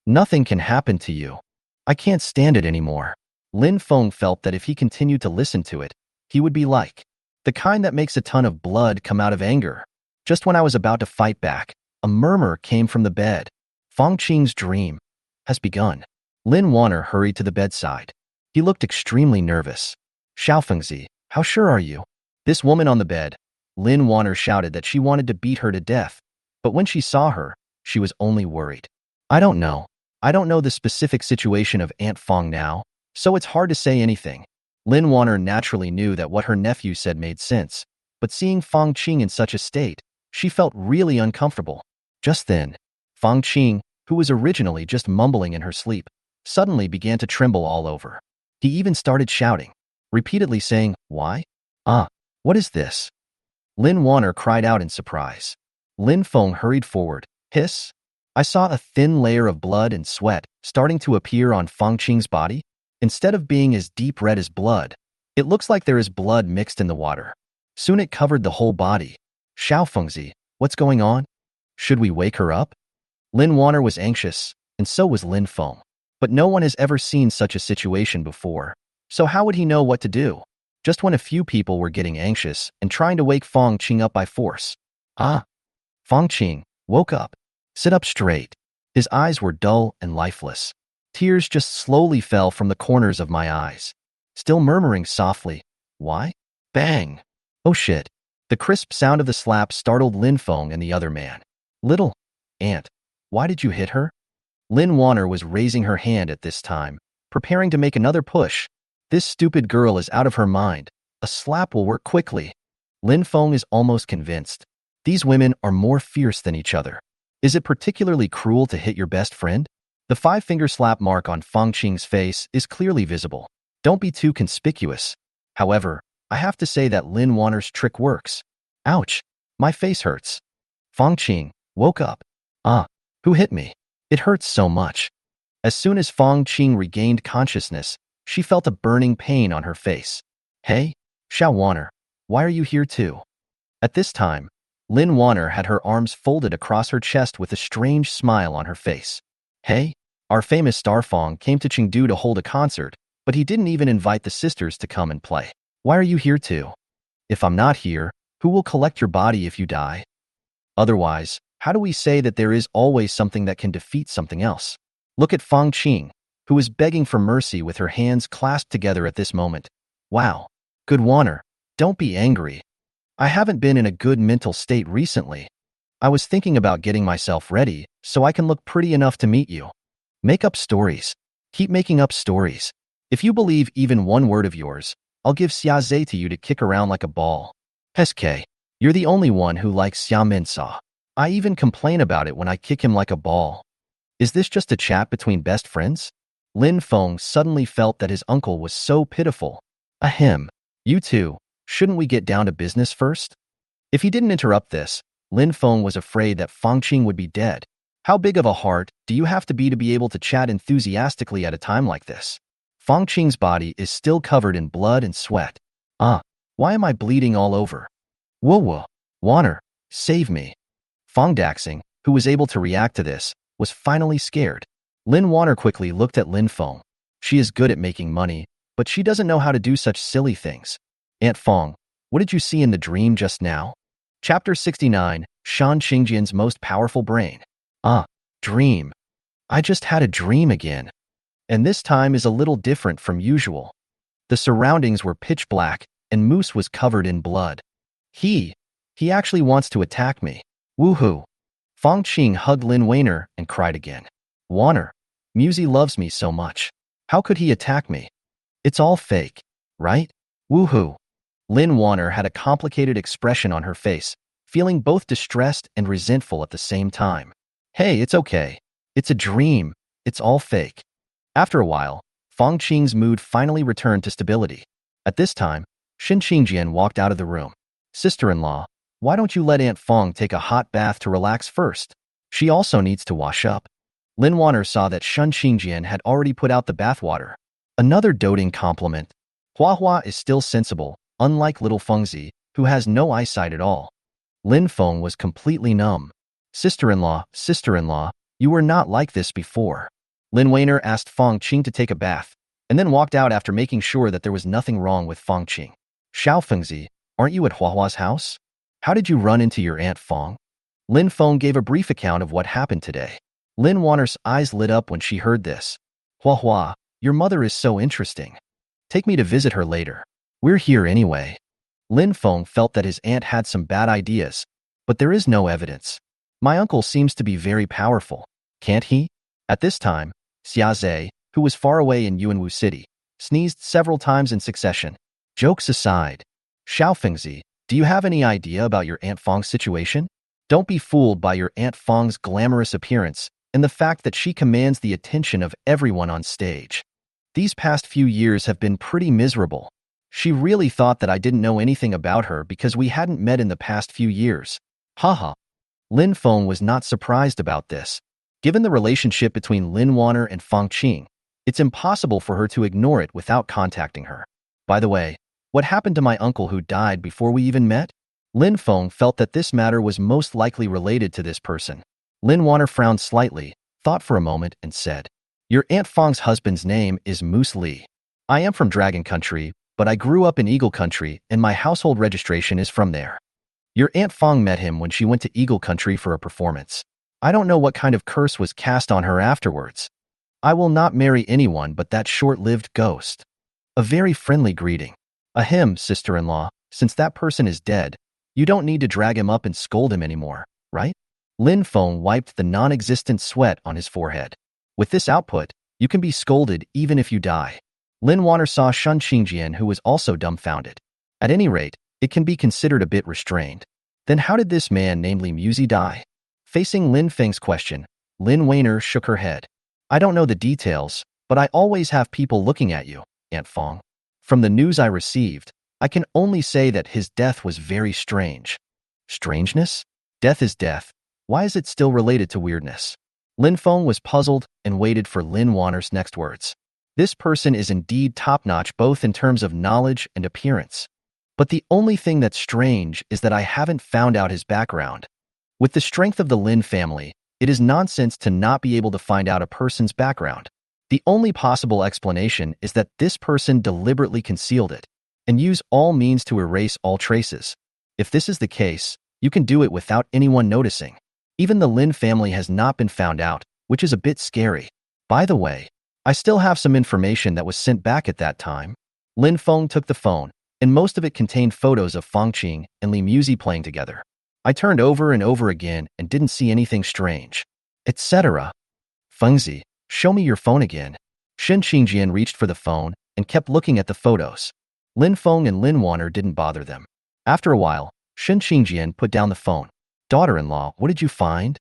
Nothing can happen to you. I can't stand it anymore. Lin Feng felt that if he continued to listen to it, he would be like the kind that makes a ton of blood come out of anger. Just when I was about to fight back, a murmur came from the bed. Fong Qing's dream has begun. Lin Wanner hurried to the bedside. He looked extremely nervous. Xiao Fengzi, how sure are you? This woman on the bed, Lin Wanner shouted that she wanted to beat her to death, but when she saw her, she was only worried. I don't know. I don't know the specific situation of Aunt Fong now, so it's hard to say anything. Lin Wanner naturally knew that what her nephew said made sense, but seeing Fong Qing in such a state, she felt really uncomfortable. Just then, Fong Qing, who was originally just mumbling in her sleep, suddenly began to tremble all over. He even started shouting, repeatedly saying, "Why? What is this?" Lin Wanner cried out in surprise. Lin Feng hurried forward. Hiss! I saw a thin layer of blood and sweat starting to appear on Fong Qing's body. Instead of being as deep red as blood, it looks like there is blood mixed in the water. Soon it covered the whole body. Xiao Fengzi, what's going on? Should we wake her up? Lin Wanner was anxious, and so was Lin Feng. But no one has ever seen such a situation before, so how would he know what to do? Just when a few people were getting anxious and trying to wake Fong Qing up by force. Fong Qing woke up. Sit up straight. His eyes were dull and lifeless. Tears just slowly fell from the corners of my eyes. Still murmuring softly, "Why?" Bang! Oh shit. The crisp sound of the slap startled Lin Feng and the other man. Little Aunt, why did you hit her? Lin Wanner was raising her hand at this time, preparing to make another push. This stupid girl is out of her mind. A slap will work quickly. Lin Feng is almost convinced. These women are more fierce than each other. Is it particularly cruel to hit your best friend? The five-finger slap mark on Feng Qing's face is clearly visible. Don't be too conspicuous. However, I have to say that Lin Wanner's trick works. Ouch! My face hurts. Feng Qing woke up. Who hit me? It hurts so much. As soon as Feng Qing regained consciousness, she felt a burning pain on her face. Hey, Xiao Wanner, why are you here too? At this time, Lin Wanner had her arms folded across her chest with a strange smile on her face. Hey, our famous star Feng came to Chengdu to hold a concert, but he didn't even invite the sisters to come and play. Why are you here too? If I'm not here, who will collect your body if you die? Otherwise, how do we say that there is always something that can defeat something else? Look at Feng Qing, who is begging for mercy with her hands clasped together at this moment. Wow. Good Wanner, don't be angry. I haven't been in a good mental state recently. I was thinking about getting myself ready so I can look pretty enough to meet you. Make up stories. Keep making up stories. If you believe even one word of yours, I'll give Xia Zhe to you to kick around like a ball. SK, you're the only one who likes Xia Minsa. I even complain about it when I kick him like a ball. Is this just a chat between best friends? Lin Feng suddenly felt that his uncle was so pitiful. Ahem. You two, shouldn't we get down to business first? If he didn't interrupt this, Lin Feng was afraid that Feng Qing would be dead. How big of a heart do you have to be able to chat enthusiastically at a time like this? Feng Qing's body is still covered in blood and sweat. Why am I bleeding all over? Whoa, Wanner, save me. Feng Daxing, who was able to react to this, was finally scared. Lin Wanner quickly looked at Lin Feng. She is good at making money, but she doesn't know how to do such silly things. Aunt Feng, what did you see in the dream just now? Chapter 69, Shan Qingjian's Most Powerful Brain. Dream. I just had a dream again. And this time is a little different from usual. The surroundings were pitch black, and Moose was covered in blood. He actually wants to attack me. Woohoo! Feng Qing hugged Lin Wanner and cried again. Wanner, Musey loves me so much. How could he attack me? It's all fake, right? Woohoo! Lin Wanner had a complicated expression on her face, feeling both distressed and resentful at the same time. Hey, it's okay. It's a dream. It's all fake. After a while, Feng Qing's mood finally returned to stability. At this time, Shan Qingjian walked out of the room. Sister-in-law, why don't you let Aunt Feng take a hot bath to relax first? She also needs to wash up. Lin Wanner saw that Shan Qingjian had already put out the bathwater. Another doting compliment. Hua is still sensible, unlike little Fengzi, who has no eyesight at all. Lin Feng was completely numb. Sister-in-law, you were not like this before. Lin Wanner asked Feng Qing to take a bath, and then walked out after making sure that there was nothing wrong with Feng Qing. Xiao Fengzi, aren't you at Huahua's house? How did you run into your Aunt Feng? Lin Feng gave a brief account of what happened today. Lin Wanner's eyes lit up when she heard this. Huahua, your mother is so interesting. Take me to visit her later. We're here anyway. Lin Feng felt that his aunt had some bad ideas, but there is no evidence. My uncle seems to be very powerful, can't he? At this time, Xia Zhe, who was far away in Yuanwu City, sneezed several times in succession. Jokes aside, Xiao Fengzi, do you have any idea about your Aunt Feng's situation? Don't be fooled by your Aunt Feng's glamorous appearance and the fact that she commands the attention of everyone on stage. These past few years have been pretty miserable. She really thought that I didn't know anything about her because we hadn't met in the past few years. Haha. Lin Feng was not surprised about this. Given the relationship between Lin Wanner and Feng Qing, it's impossible for her to ignore it without contacting her. By the way, what happened to my uncle who died before we even met? Lin Feng felt that this matter was most likely related to this person. Lin Wanner frowned slightly, thought for a moment, and said, Your Aunt Feng's husband's name is Moose Li. I am from Dragon Country, but I grew up in Eagle Country and my household registration is from there. Your Aunt Feng met him when she went to Eagle Country for a performance. I don't know what kind of curse was cast on her afterwards. I will not marry anyone but that short-lived ghost. A very friendly greeting. Ahem, sister-in-law, since that person is dead, you don't need to drag him up and scold him anymore, right? Lin Feng wiped the non-existent sweat on his forehead. With this output, you can be scolded even if you die. Lin Wanner saw Shan Qingjian, who was also dumbfounded. At any rate, it can be considered a bit restrained. Then how did this man, namely Muzi, die? Facing Lin Feng's question, Lin Weiner shook her head. I don't know the details, but I always have people looking at you, Aunt Fong. From the news I received, I can only say that his death was very strange. Strangeness? Death is death. Why is it still related to weirdness? Lin Feng was puzzled and waited for Lin Wanner's next words. This person is indeed top-notch both in terms of knowledge and appearance. But the only thing that's strange is that I haven't found out his background. With the strength of the Lin family, it is nonsense to not be able to find out a person's background. The only possible explanation is that this person deliberately concealed it and used all means to erase all traces. If this is the case, you can do it without anyone noticing. Even the Lin family has not been found out, which is a bit scary. By the way, I still have some information that was sent back at that time. Lin Feng took the phone, and most of it contained photos of Fang Qing and Li Muzi playing together. I turned over and over again and didn't see anything strange, etc. Fengzi, show me your phone again. Shen Qingjian reached for the phone and kept looking at the photos. Lin Feng and Lin Wanner didn't bother them. After a while, Shen Qingjian put down the phone. Daughter-in-law, what did you find?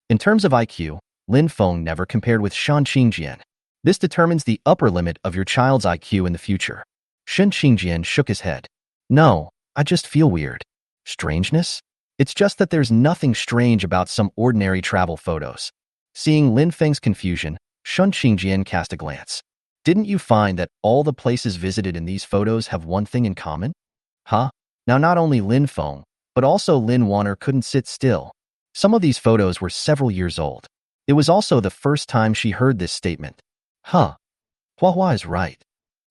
In terms of IQ, Lin Feng never compared with Shen Qingjian. This determines the upper limit of your child's IQ in the future. Shen Qingjian shook his head. No, I just feel weird. Strangeness? It's just that there's nothing strange about some ordinary travel photos. Seeing Lin Feng's confusion, Shen Qingjian cast a glance. Didn't you find that all the places visited in these photos have one thing in common? Huh? Now not only Lin Feng, but also Lin Wanner couldn't sit still. Some of these photos were several years old. It was also the first time she heard this statement. Huh. Hua is right.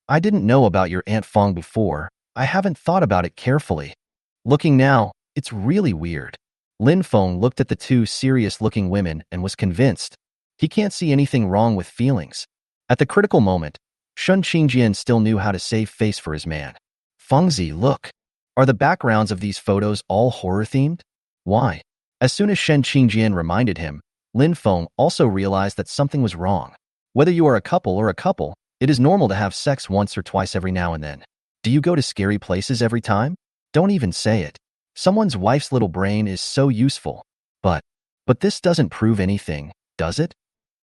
I didn't know about your Aunt Fong before. I haven't thought about it carefully. Looking now, it's really weird. Lin Feng looked at the two serious-looking women and was convinced. He can't see anything wrong with feelings. At the critical moment, Shen Qingjian still knew how to save face for his man. Fengzi, look. Are the backgrounds of these photos all horror-themed? Why? As soon as Shen Qingjian reminded him, Lin Feng also realized that something was wrong. Whether you are a couple, it is normal to have sex once or twice every now and then. Do you go to scary places every time? Don't even say it. Someone's wife's little brain is so useful. But this doesn't prove anything, does it?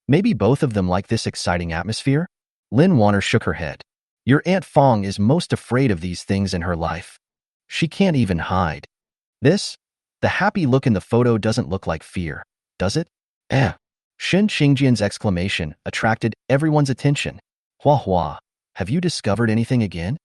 Maybe both of them like this exciting atmosphere? Lin Wanner shook her head. Your Aunt Fong is most afraid of these things in her life. She can't even hide. The happy look in the photo doesn't look like fear, does it? Shen Qingjian's exclamation attracted everyone's attention. Hua, have you discovered anything again?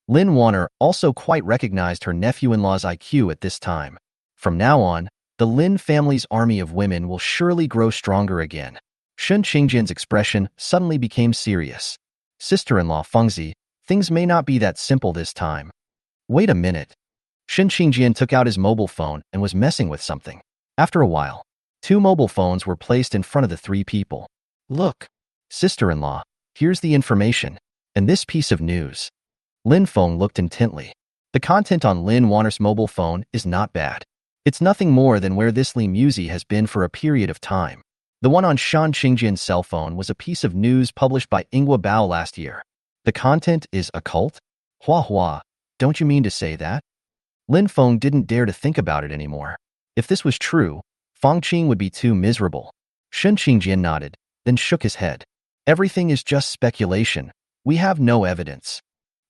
Lin Wanner also quite recognized her nephew-in-law's IQ at this time. From now on, the Lin family's army of women will surely grow stronger again. Shen Qingjian's expression suddenly became serious. Sister-in-law Fengzi, things may not be that simple this time. Wait a minute. Shen Qingjian took out his mobile phone and was messing with something. After a while, 2 mobile phones were placed in front of the 3 people. Look, sister-in-law, here's the information. And this piece of news. Lin Feng looked intently. The content on Lin Wanner's mobile phone is not bad. It's nothing more than where this Li Muzi has been for a period of time. The one on Shan Qingjian's cell phone was a piece of news published by Ingwa Bao last year. The content is occult? Hua, don't you mean to say that? Lin Feng didn't dare to think about it anymore. If this was true, Fang Qing would be too miserable. Shen Qingjian nodded, then shook his head. Everything is just speculation. We have no evidence.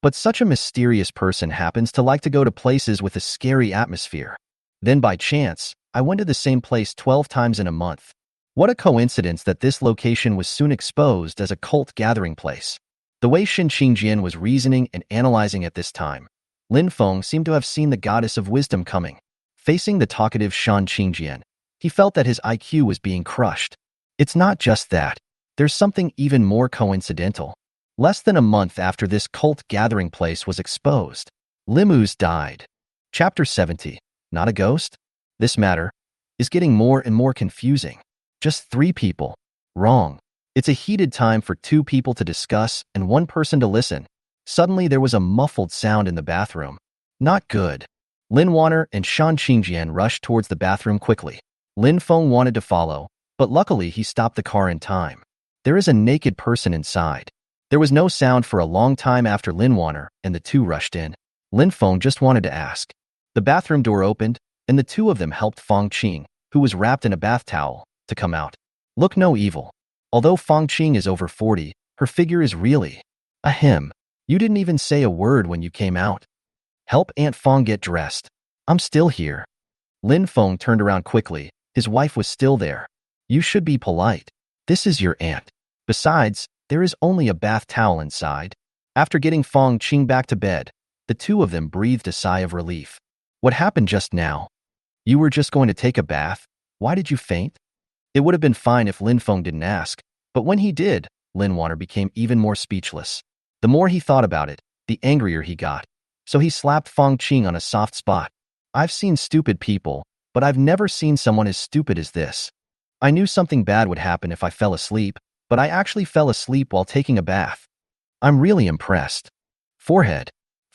But such a mysterious person happens to like to go to places with a scary atmosphere. Then by chance, I went to the same place 12 times in a month. What a coincidence that this location was soon exposed as a cult gathering place. The way Shen Qingjian was reasoning and analyzing at this time, Lin Feng seemed to have seen the goddess of wisdom coming. Facing the talkative Shan Qingjian, he felt that his IQ was being crushed. It's not just that. There's something even more coincidental. Less than a month after this cult gathering place was exposed, Limu's died. Chapter 70. Not a ghost? This matter is getting more and more confusing. Just 3 people. Wrong. It's a heated time for 2 people to discuss and 1 person to listen. Suddenly there was a muffled sound in the bathroom. Not good. Lin Wanner and Shan Qingjian rushed towards the bathroom quickly. Lin Feng wanted to follow, but luckily he stopped the car in time. There is a naked person inside. There was no sound for a long time after Lin Wanner and the 2 rushed in. Lin Feng just wanted to ask. The bathroom door opened, and the two of them helped Fong Qing, who was wrapped in a bath towel, to come out. Look no evil. Although Fong Qing is over 40, her figure is really a him. You didn't even say a word when you came out. Help Aunt Fong get dressed. I'm still here. Lin Feng turned around quickly. His wife was still there. You should be polite. This is your aunt. Besides, there is only a bath towel inside. After getting Fong Qing back to bed, the two of them breathed a sigh of relief. What happened just now? You were just going to take a bath? Why did you faint? It would have been fine if Lin Feng didn't ask, but when he did, Lin Water became even more speechless. The more he thought about it, the angrier he got. So he slapped Fong Qing on a soft spot. I've seen stupid people, but I've never seen someone as stupid as this. I knew something bad would happen if I fell asleep, but I actually fell asleep while taking a bath. I'm really impressed. Forehead.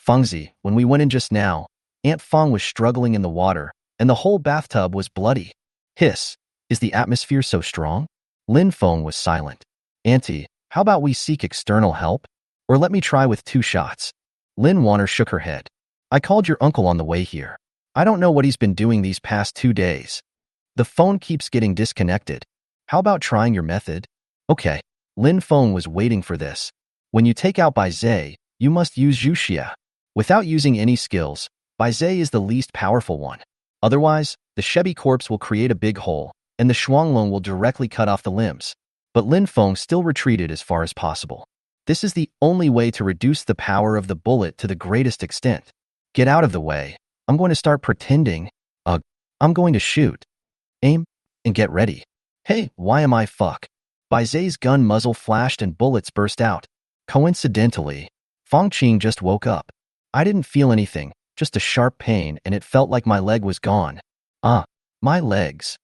Fengzi, when we went in just now, Aunt Fong was struggling in the water, and the whole bathtub was bloody. Hiss. Is the atmosphere so strong? Lin Feng was silent. Auntie, how about we seek external help? Or let me try with 2 shots. Lin Warner shook her head. I called your uncle on the way here. I don't know what he's been doing these past 2 days. The phone keeps getting disconnected. How about trying your method? Okay. Lin Feng was waiting for this. When you take out Bai Zhe, you must use Yuxia. Without using any skills, Bai Zhe is the least powerful one. Otherwise, the Shebi corpse will create a big hole, and the Shuanglong will directly cut off the limbs. But Lin Feng still retreated as far as possible. This is the only way to reduce the power of the bullet to the greatest extent. Get out of the way. I'm going to start pretending. I'm going to shoot. Aim, and get ready. Hey, why am I fuck? Bai Zhe's gun muzzle flashed and bullets burst out. Coincidentally, Fong Qing just woke up. I didn't feel anything, just a sharp pain, and it felt like my leg was gone. My legs.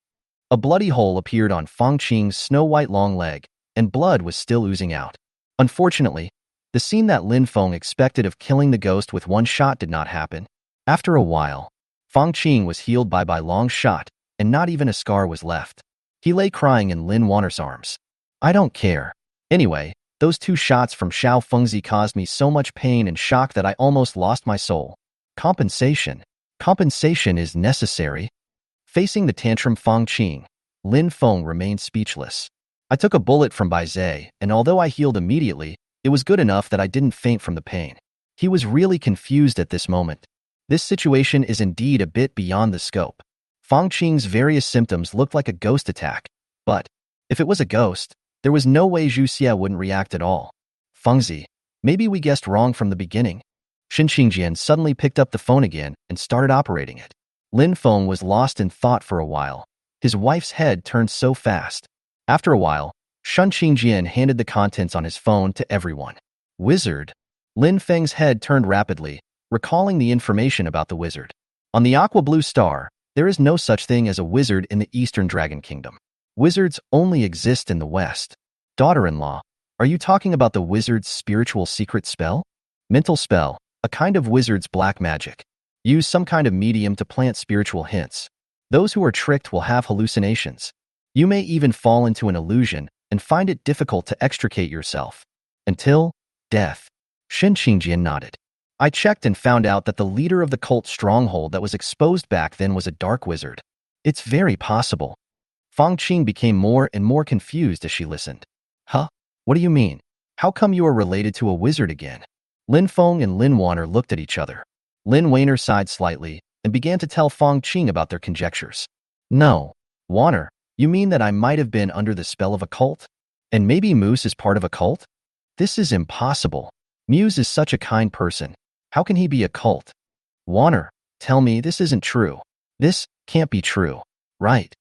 A bloody hole appeared on Fong Qing's snow-white long leg, and blood was still oozing out. Unfortunately, the scene that Lin Feng expected of killing the ghost with 1 shot did not happen. After a while, Fong Qing was healed by long shot, and not even a scar was left. He lay crying in Lin Warner's arms. I don't care. Anyway, those 2 shots from Xiao Fengzi caused me so much pain and shock that I almost lost my soul. Compensation. Compensation is necessary. Facing the tantrum Fong Qing, Lin Feng remained speechless. I took a bullet from Bai Zhe, and although I healed immediately, it was good enough that I didn't faint from the pain. He was really confused at this moment. This situation is indeed a bit beyond the scope. Fong Qing's various symptoms looked like a ghost attack, but if it was a ghost, there was no way Zhu Xie wouldn't react at all. Fengzi, maybe we guessed wrong from the beginning. Xin Qingjian suddenly picked up the phone again and started operating it. Lin Feng was lost in thought for a while. His wife's head turned so fast. After a while, Shun Qingjian handed the contents on his phone to everyone. Wizard. Lin Feng's head turned rapidly, recalling the information about the wizard. On the Aqua Blue Star, there is no such thing as a wizard in the Eastern Dragon Kingdom. Wizards only exist in the West. Daughter-in-law, are you talking about the wizard's spiritual secret spell? Mental spell, a kind of wizard's black magic. Use some kind of medium to plant spiritual hints. Those who are tricked will have hallucinations. You may even fall into an illusion and find it difficult to extricate yourself. Until death. Xin Qingjian nodded. I checked and found out that the leader of the cult stronghold that was exposed back then was a dark wizard. It's very possible. Fong Qing became more and more confused as she listened. Huh? What do you mean? How come you are related to a wizard again? Lin Feng and Lin Warner looked at each other. Lin Warner sighed slightly and began to tell Fong Qing about their conjectures. No. Warner, you mean that I might have been under the spell of a cult? And maybe Moose is part of a cult? This is impossible. Muse is such a kind person. How can he be a cult? Warner, tell me this isn't true. This can't be true, right?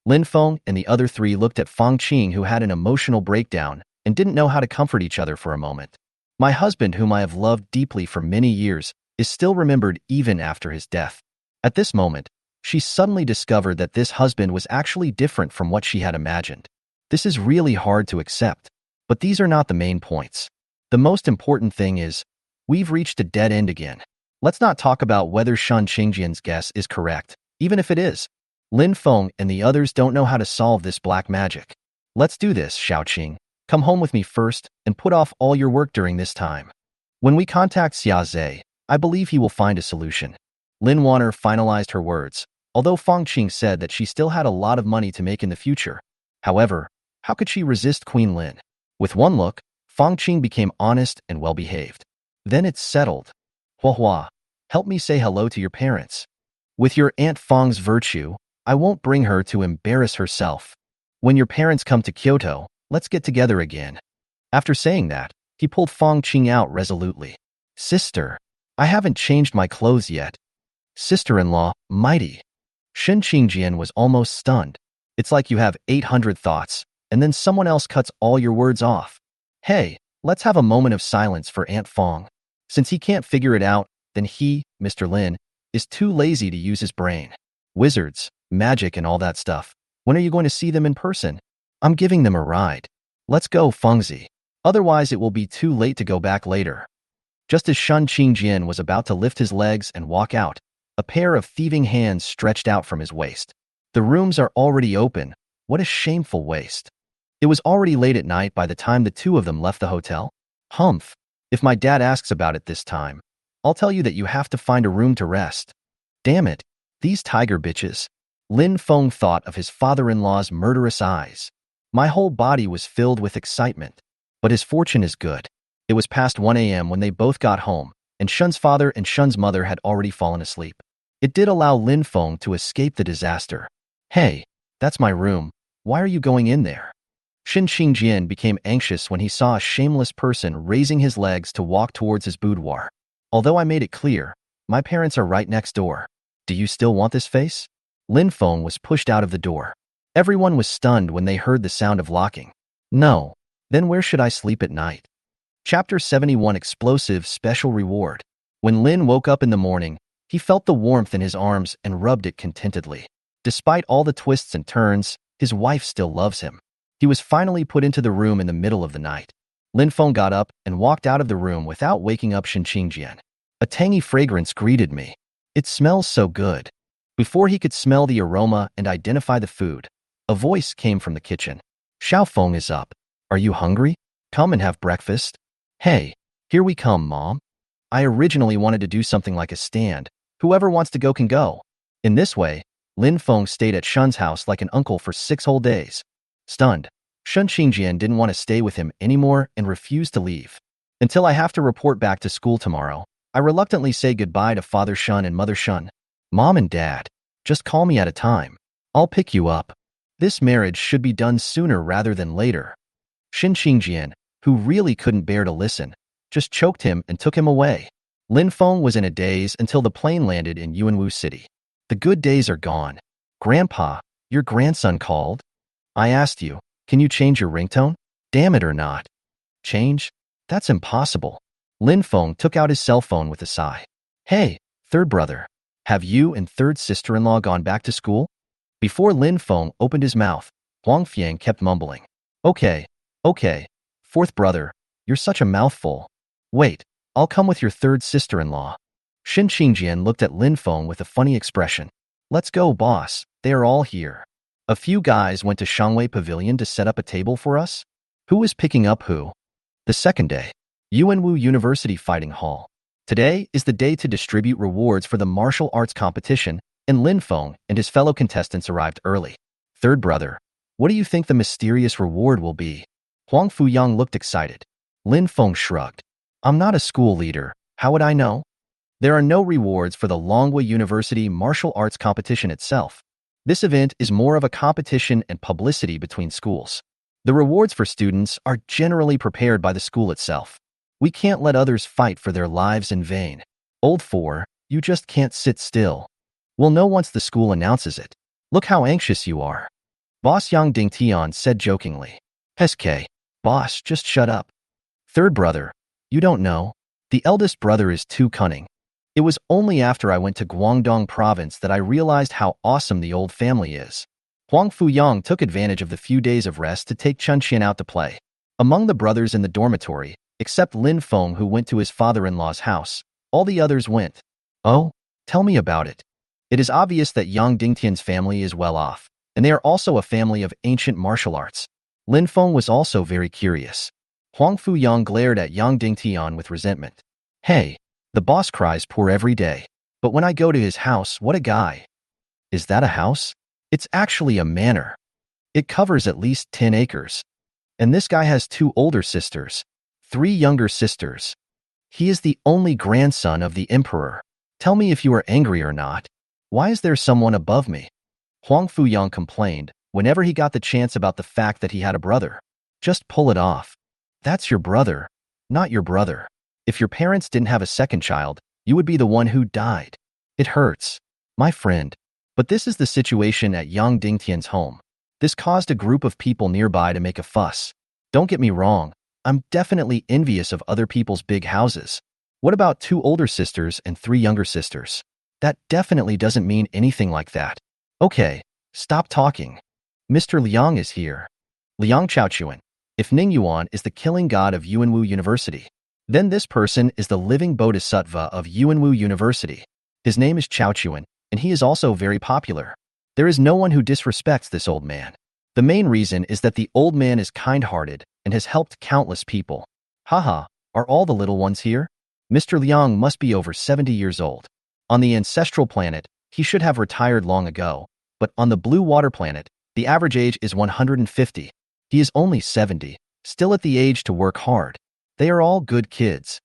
Lin Feng and the other 3 looked at Fong Qing, who had an emotional breakdown and didn't know how to comfort each other for a moment. My husband, whom I have loved deeply for many years, is still remembered even after his death. At this moment, she suddenly discovered that this husband was actually different from what she had imagined. This is really hard to accept, but these are not the main points. The most important thing is, we've reached a dead end again. Let's not talk about whether Shun Qingjian's guess is correct, even if it is. Lin Feng and the others don't know how to solve this black magic. Let's do this, Xiaoqing. Come home with me first and put off all your work during this time. When we contact Xia Zhe, I believe he will find a solution. Lin Wanner finalized her words, although Fong Qing said that she still had a lot of money to make in the future. However, how could she resist Queen Lin? With one look, Fong Qing became honest and well-behaved. Then it's settled. Hua Hua, help me say hello to your parents. With your Aunt Fong's virtue, I won't bring her to embarrass herself. When your parents come to Kyoto, let's get together again. After saying that, he pulled Fong Qing out resolutely. Sister, I haven't changed my clothes yet. Sister-in-law, mighty. Shen Qingjian was almost stunned. It's like you have 800 thoughts, and then someone else cuts all your words off. Hey, let's have a moment of silence for Aunt Fong. Since he can't figure it out, then he, Mr. Lin, is too lazy to use his brain. Wizards, magic and all that stuff. When are you going to see them in person? I'm giving them a ride. Let's go, Fengzi. Otherwise it will be too late to go back later. Just as Shen Qingjian was about to lift his legs and walk out, a pair of thieving hands stretched out from his waist. The rooms are already open. What a shameful waste. It was already late at night by the time the two of them left the hotel. Humph. If my dad asks about it this time, I'll tell you that you have to find a room to rest. Damn it. These tiger bitches. Lin Feng thought of his father-in-law's murderous eyes. My whole body was filled with excitement. But his fortune is good. It was past 1 a.m. when they both got home, and Shun's father and Shun's mother had already fallen asleep. It did allow Lin Feng to escape the disaster. Hey, that's my room. Why are you going in there? Shen Qingjian became anxious when he saw a shameless person raising his legs to walk towards his boudoir. Although I made it clear, my parents are right next door. Do you still want this face? Lin Feng was pushed out of the door. Everyone was stunned when they heard the sound of locking. No. Then where should I sleep at night? Chapter 71 Explosive Special Reward. When Lin woke up in the morning, he felt the warmth in his arms and rubbed it contentedly. Despite all the twists and turns, his wife still loves him. He was finally put into the room in the middle of the night. Lin Feng got up and walked out of the room without waking up Shen Qingjian. A tangy fragrance greeted me. It smells so good. Before he could smell the aroma and identify the food, a voice came from the kitchen. Xiao Feng is up. Are you hungry? Come and have breakfast. Hey, here we come, Mom. I originally wanted to do something like a stand. Whoever wants to go can go. In this way, Lin Feng stayed at Shun's house like an uncle for 6 whole days. Stunned, Shen Qingjian didn't want to stay with him anymore and refused to leave. Until I have to report back to school tomorrow, I reluctantly say goodbye to Father Shun and Mother Shun. Mom and Dad, just call me at a time. I'll pick you up. This marriage should be done sooner rather than later. Shen Qingjian, who really couldn't bear to listen, just choked him and took him away. Lin Feng was in a daze until the plane landed in Yuanwu City. The good days are gone. Grandpa, your grandson called. I asked you, can you change your ringtone? Damn it or not. Change? That's impossible. Lin Feng took out his cell phone with a sigh. Hey, third brother, have you and third sister-in-law gone back to school? Before Lin Feng opened his mouth, Huang Fiang kept mumbling. Okay, fourth brother, you're such a mouthful. Wait, I'll come with your third sister-in-law. Shen Qingjian looked at Lin Feng with a funny expression. Let's go, boss. They are all here. A few guys went to Shangwei Pavilion to set up a table for us. Who is picking up who? The second day. Yuanwu University Fighting Hall. Today is the day to distribute rewards for the martial arts competition, and Lin Feng and his fellow contestants arrived early. Third brother, what do you think the mysterious reward will be? Huang Fuyang looked excited. Lin Feng shrugged. I'm not a school leader. How would I know? There are no rewards for the Longhua University martial arts competition itself. This event is more of a competition and publicity between schools. The rewards for students are generally prepared by the school itself. We can't let others fight for their lives in vain. Old 4, you just can't sit still. We'll know once the school announces it. Look how anxious you are. Boss Yang Dingtian said jokingly. SK, boss, just shut up. Third brother, you don't know. The eldest brother is too cunning. It was only after I went to Guangdong province that I realized how awesome the old family is. Huang Fuyang took advantage of the few days of rest to take Chun Qian out to play. Among the brothers in the dormitory, except Lin Feng who went to his father-in-law's house, all the others went. Oh, tell me about it. It is obvious that Yang Dingtian's family is well off, and they are also a family of ancient martial arts. Lin Feng was also very curious. Huang Fuyang glared at Yang Dingtian with resentment. Hey, The boss cries poor every day. But when I go to his house, what a guy. Is that a house? It's actually a manor. It covers at least 10 acres. And this guy has 2 older sisters, 3 younger sisters. He is the only grandson of the emperor. Tell me if you are angry or not. Why is there someone above me? Huang Fuyang complained whenever he got the chance about the fact that he had a brother. Just pull it off. That's your brother, not your brother. If your parents didn't have a second child, you would be the one who died. It hurts, my friend. But this is the situation at Yang Dingtian's home. This caused a group of people nearby to make a fuss. Don't get me wrong, I'm definitely envious of other people's big houses. What about 2 older sisters and 3 younger sisters? That definitely doesn't mean anything like that. Okay, stop talking. Mr. Liang is here. Liang Chaochuan. If Ning Yuan is the killing god of Yuanwu University, then this person is the living bodhisattva of Yuanwu University. His name is Chaochuan, and he is also very popular. There is no one who disrespects this old man. The main reason is that the old man is kind-hearted and has helped countless people. Haha, are all the little ones here? Mr. Liang must be over 70 years old. On the ancestral planet, he should have retired long ago, but on the blue water planet, the average age is 150. He is only 70, still at the age to work hard. They are all good kids.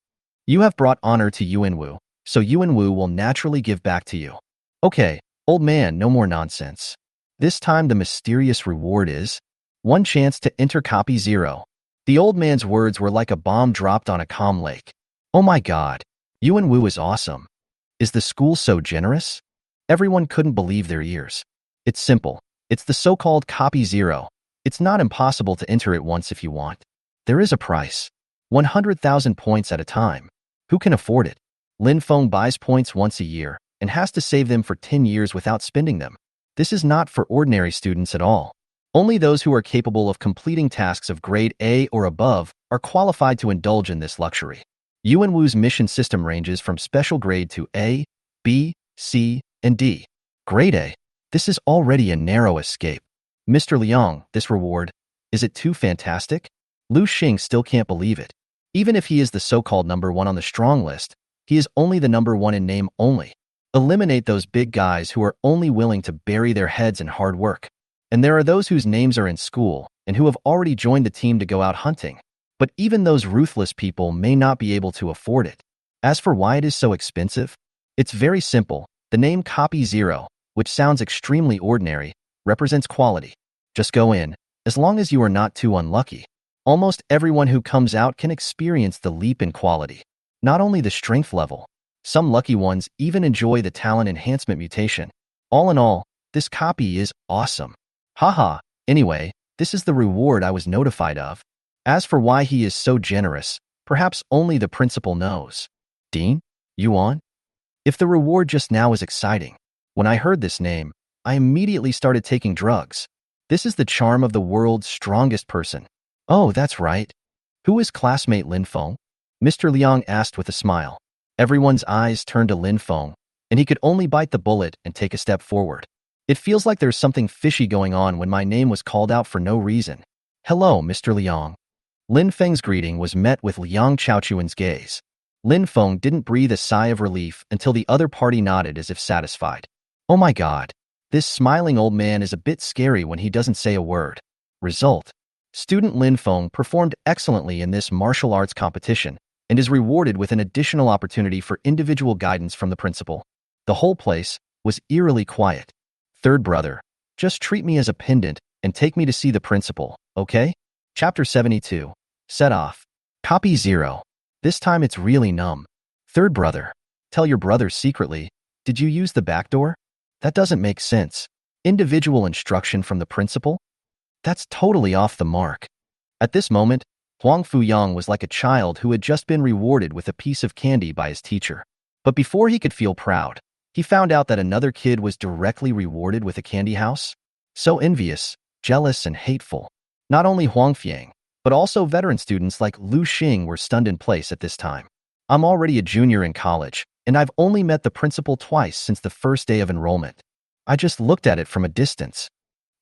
You have brought honor to Yuanwu, so Yuanwu will naturally give back to you. Okay, old man, no more nonsense. This time the mysterious reward is 1 chance to enter copy 0. The old man's words were like a bomb dropped on a calm lake. Oh my god, Yuanwu is awesome. Is the school so generous? Everyone couldn't believe their ears. It's simple. It's the so-called copy 0. It's not impossible to enter it once if you want. There is a price. 100,000 points at a time. Who can afford it? Lin Feng buys points once a year and has to save them for 10 years without spending them. This is not for ordinary students at all. Only those who are capable of completing tasks of grade A or above are qualified to indulge in this luxury. Yuanwu's mission system ranges from special grade to A, B, C, and D. Grade A. This is already a narrow escape. Mr. Liang, this reward, is it too fantastic? Lu Xing still can't believe it. Even if he is the so-called number 1 on the strong list, he is only the number 1 in name only. Eliminate those big guys who are only willing to bury their heads in hard work. And there are those whose names are in school and who have already joined the team to go out hunting. But even those ruthless people may not be able to afford it. As for why it is so expensive, it's very simple. The name copy 0, which sounds extremely ordinary, represents quality. Just go in, as long as you are not too unlucky. Almost everyone who comes out can experience the leap in quality. Not only the strength level, some lucky ones even enjoy the talent enhancement mutation. All in all, this copy is awesome. Haha, anyway, this is the reward I was notified of. As for why he is so generous, perhaps only the principal knows. Dean? Yuan? If the reward just now is exciting, when I heard this name, I immediately started taking drugs. This is the charm of the world's strongest person. Oh, that's right. Who is classmate Lin Feng? Mr. Liang asked with a smile. Everyone's eyes turned to Lin Feng, and he could only bite the bullet and take a step forward. It feels like there's something fishy going on when my name was called out for no reason. Hello, Mr. Liang. Lin Feng's greeting was met with Liang Chaochuan's gaze. Lin Feng didn't breathe a sigh of relief until the other party nodded as if satisfied. Oh my god. This smiling old man is a bit scary when he doesn't say a word. Result. Student Lin Feng performed excellently in this martial arts competition and is rewarded with an additional opportunity for individual guidance from the principal. The whole place was eerily quiet. Third brother, just treat me as a pendant and take me to see the principal, okay? Chapter 72. Set off. Copy 0. This time it's really numb. Third brother, tell your brother secretly, did you use the back door? That doesn't make sense. Individual instruction from the principal? That's totally off the mark. At this moment, Huang Fuyang was like a child who had just been rewarded with a piece of candy by his teacher. But before he could feel proud, he found out that another kid was directly rewarded with a candy house. So envious, jealous, and hateful. Not only Huang Fuyang, but also veteran students like Lu Xing were stunned in place at this time. I'm already a junior in college, and I've only met the principal twice since the first day of enrollment. I just looked at it from a distance.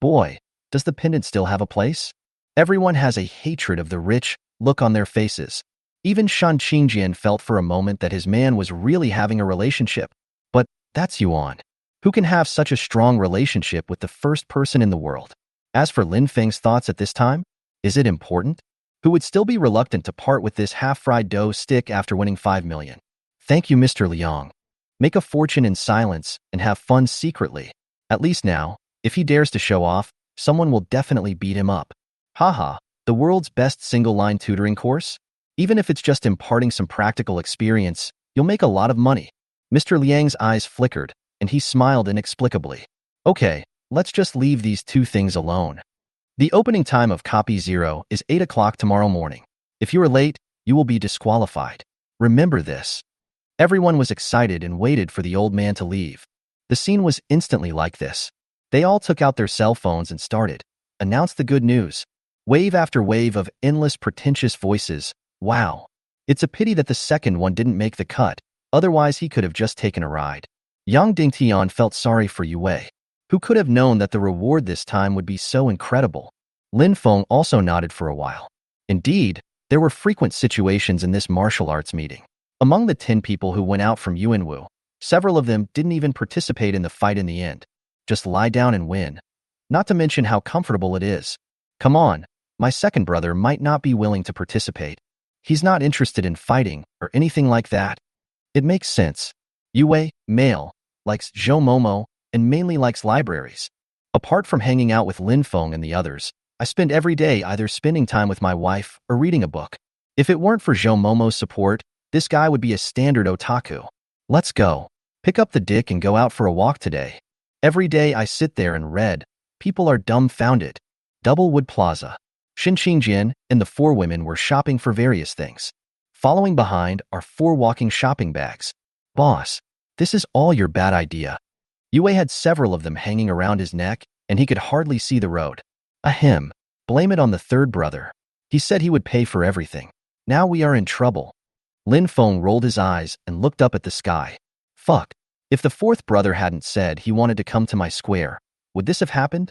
Boy, does the pendant still have a place? Everyone has a hatred of the rich look on their faces. Even Shan Qingjian felt for a moment that his man was really having a relationship. But that's Yuan. Who can have such a strong relationship with the first person in the world? As for Lin Feng's thoughts at this time, is it important? Who would still be reluctant to part with this half-fried dough stick after winning 5 million? Thank you, Mr. Liang. Make a fortune in silence and have fun secretly. At least now, if he dares to show off, someone will definitely beat him up. Haha, the world's best single-line tutoring course? Even if it's just imparting some practical experience, you'll make a lot of money. Mr. Liang's eyes flickered, and he smiled inexplicably. Okay, let's just leave these two things alone. The opening time of Copy 0 is 8 o'clock tomorrow morning. If you are late, you will be disqualified. Remember this. Everyone was excited and waited for the old man to leave. The scene was instantly like this. They all took out their cell phones and started. Announced the good news. Wave after wave of endless pretentious voices. Wow. It's a pity that the second one didn't make the cut. Otherwise, he could have just taken a ride. Yang Dingtian felt sorry for Yue. Who could have known that the reward this time would be so incredible? Lin Feng also nodded for a while. Indeed, there were frequent situations in this martial arts meeting. Among the 10 people who went out from Yuanwu, several of them didn't even participate in the fight in the end. Just lie down and win. Not to mention how comfortable it is. Come on, my second brother might not be willing to participate. He's not interested in fighting or anything like that. It makes sense. Yue, male, likes Zhou Momo, and mainly likes libraries. Apart from hanging out with Lin Feng and the others, I spend every day either spending time with my wife or reading a book. If it weren't for Zhou Momo's support, this guy would be a standard otaku. Let's go. Pick up the dick and go out for a walk today. Every day I sit there and read. People are dumbfounded. Doublewood Plaza. Shin Qingjian and the 4 women were shopping for various things. Following behind are 4 walking shopping bags. Boss, this is all your bad idea. Yue had several of them hanging around his neck, and he could hardly see the road. Ahem. Blame it on the third brother. He said he would pay for everything. Now we are in trouble. Lin Feng rolled his eyes and looked up at the sky. Fuck. If the 4th brother hadn't said he wanted to come to my square, would this have happened?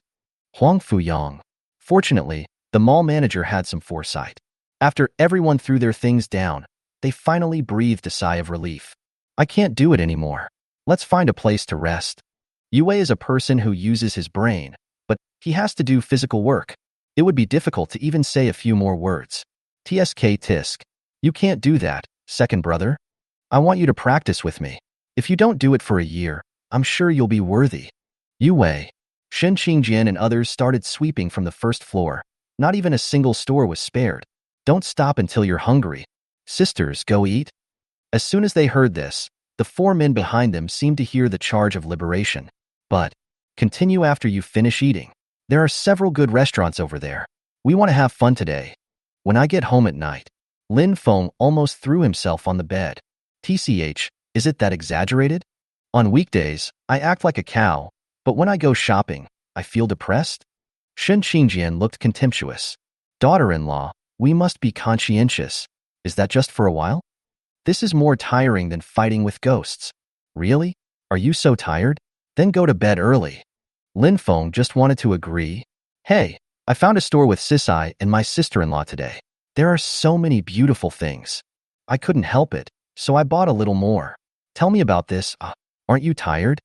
Huang Fuyang. Fortunately, the mall manager had some foresight. After everyone threw their things down, they finally breathed a sigh of relief. I can't do it anymore. Let's find a place to rest. Yue is a person who uses his brain, but he has to do physical work. It would be difficult to even say a few more words. TSK tisk. You can't do that, second brother. I want you to practice with me. If you don't do it for a year, I'm sure you'll be worthy. Yue. Shen Qingjian and others started sweeping from the first floor. Not even a single store was spared. Don't stop until you're hungry. Sisters, go eat. As soon as they heard this, the 4 men behind them seemed to hear the charge of liberation. But, continue after you finish eating. There are several good restaurants over there. We want to have fun today. When I get home at night, Lin Feng almost threw himself on the bed. TCH, is it that exaggerated? On weekdays, I act like a cow, but when I go shopping, I feel depressed? Shen Qingjian looked contemptuous. Daughter-in-law, we must be conscientious. Is that just for a while? This is more tiring than fighting with ghosts. Really? Are you so tired? Then go to bed early. Lin Feng just wanted to agree. Hey, I found a store with Sisai and my sister-in-law today. There are so many beautiful things. I couldn't help it, so I bought a little more. Tell me about this. Aren't you tired?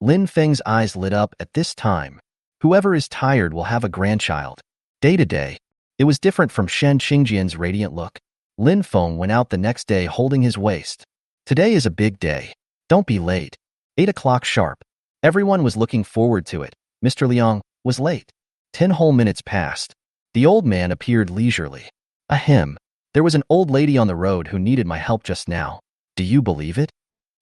Lin Feng's eyes lit up at this time. Whoever is tired will have a grandchild. Day to day. It was different from Shen Qingjian's radiant look. Lin Feng went out the next day holding his waist. Today is a big day. Don't be late. 8 o'clock sharp. Everyone was looking forward to it. Mr. Liang was late. 10 whole minutes passed. The old man appeared leisurely. Ahem. There was an old lady on the road who needed my help just now. Do you believe it?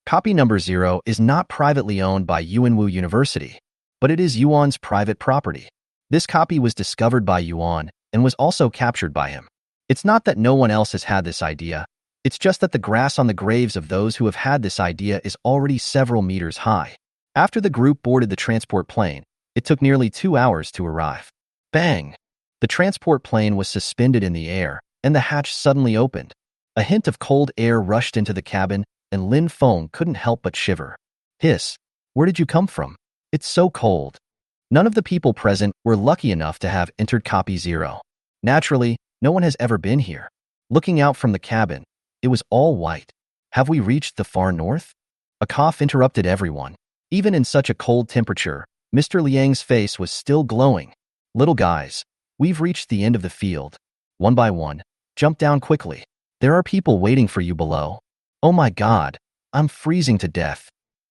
Copy number 0 is not privately owned by Yuanwu University, but it is Yuan's private property. This copy was discovered by Yuan and was also captured by him. It's not that no one else has had this idea. It's just that the grass on the graves of those who have had this idea is already several meters high. After the group boarded the transport plane, it took nearly 2 hours to arrive. Bang! The transport plane was suspended in the air, and the hatch suddenly opened. A hint of cold air rushed into the cabin, and Lin Feng couldn't help but shiver. Hiss! Where did you come from? It's so cold. None of the people present were lucky enough to have entered Copy 0. Naturally, no one has ever been here. Looking out from the cabin, it was all white. Have we reached the far north? A cough interrupted everyone. Even in such a cold temperature, Mr. Liang's face was still glowing. Little guys, we've reached the end of the field. One by one, jump down quickly. There are people waiting for you below. Oh my God, I'm freezing to death.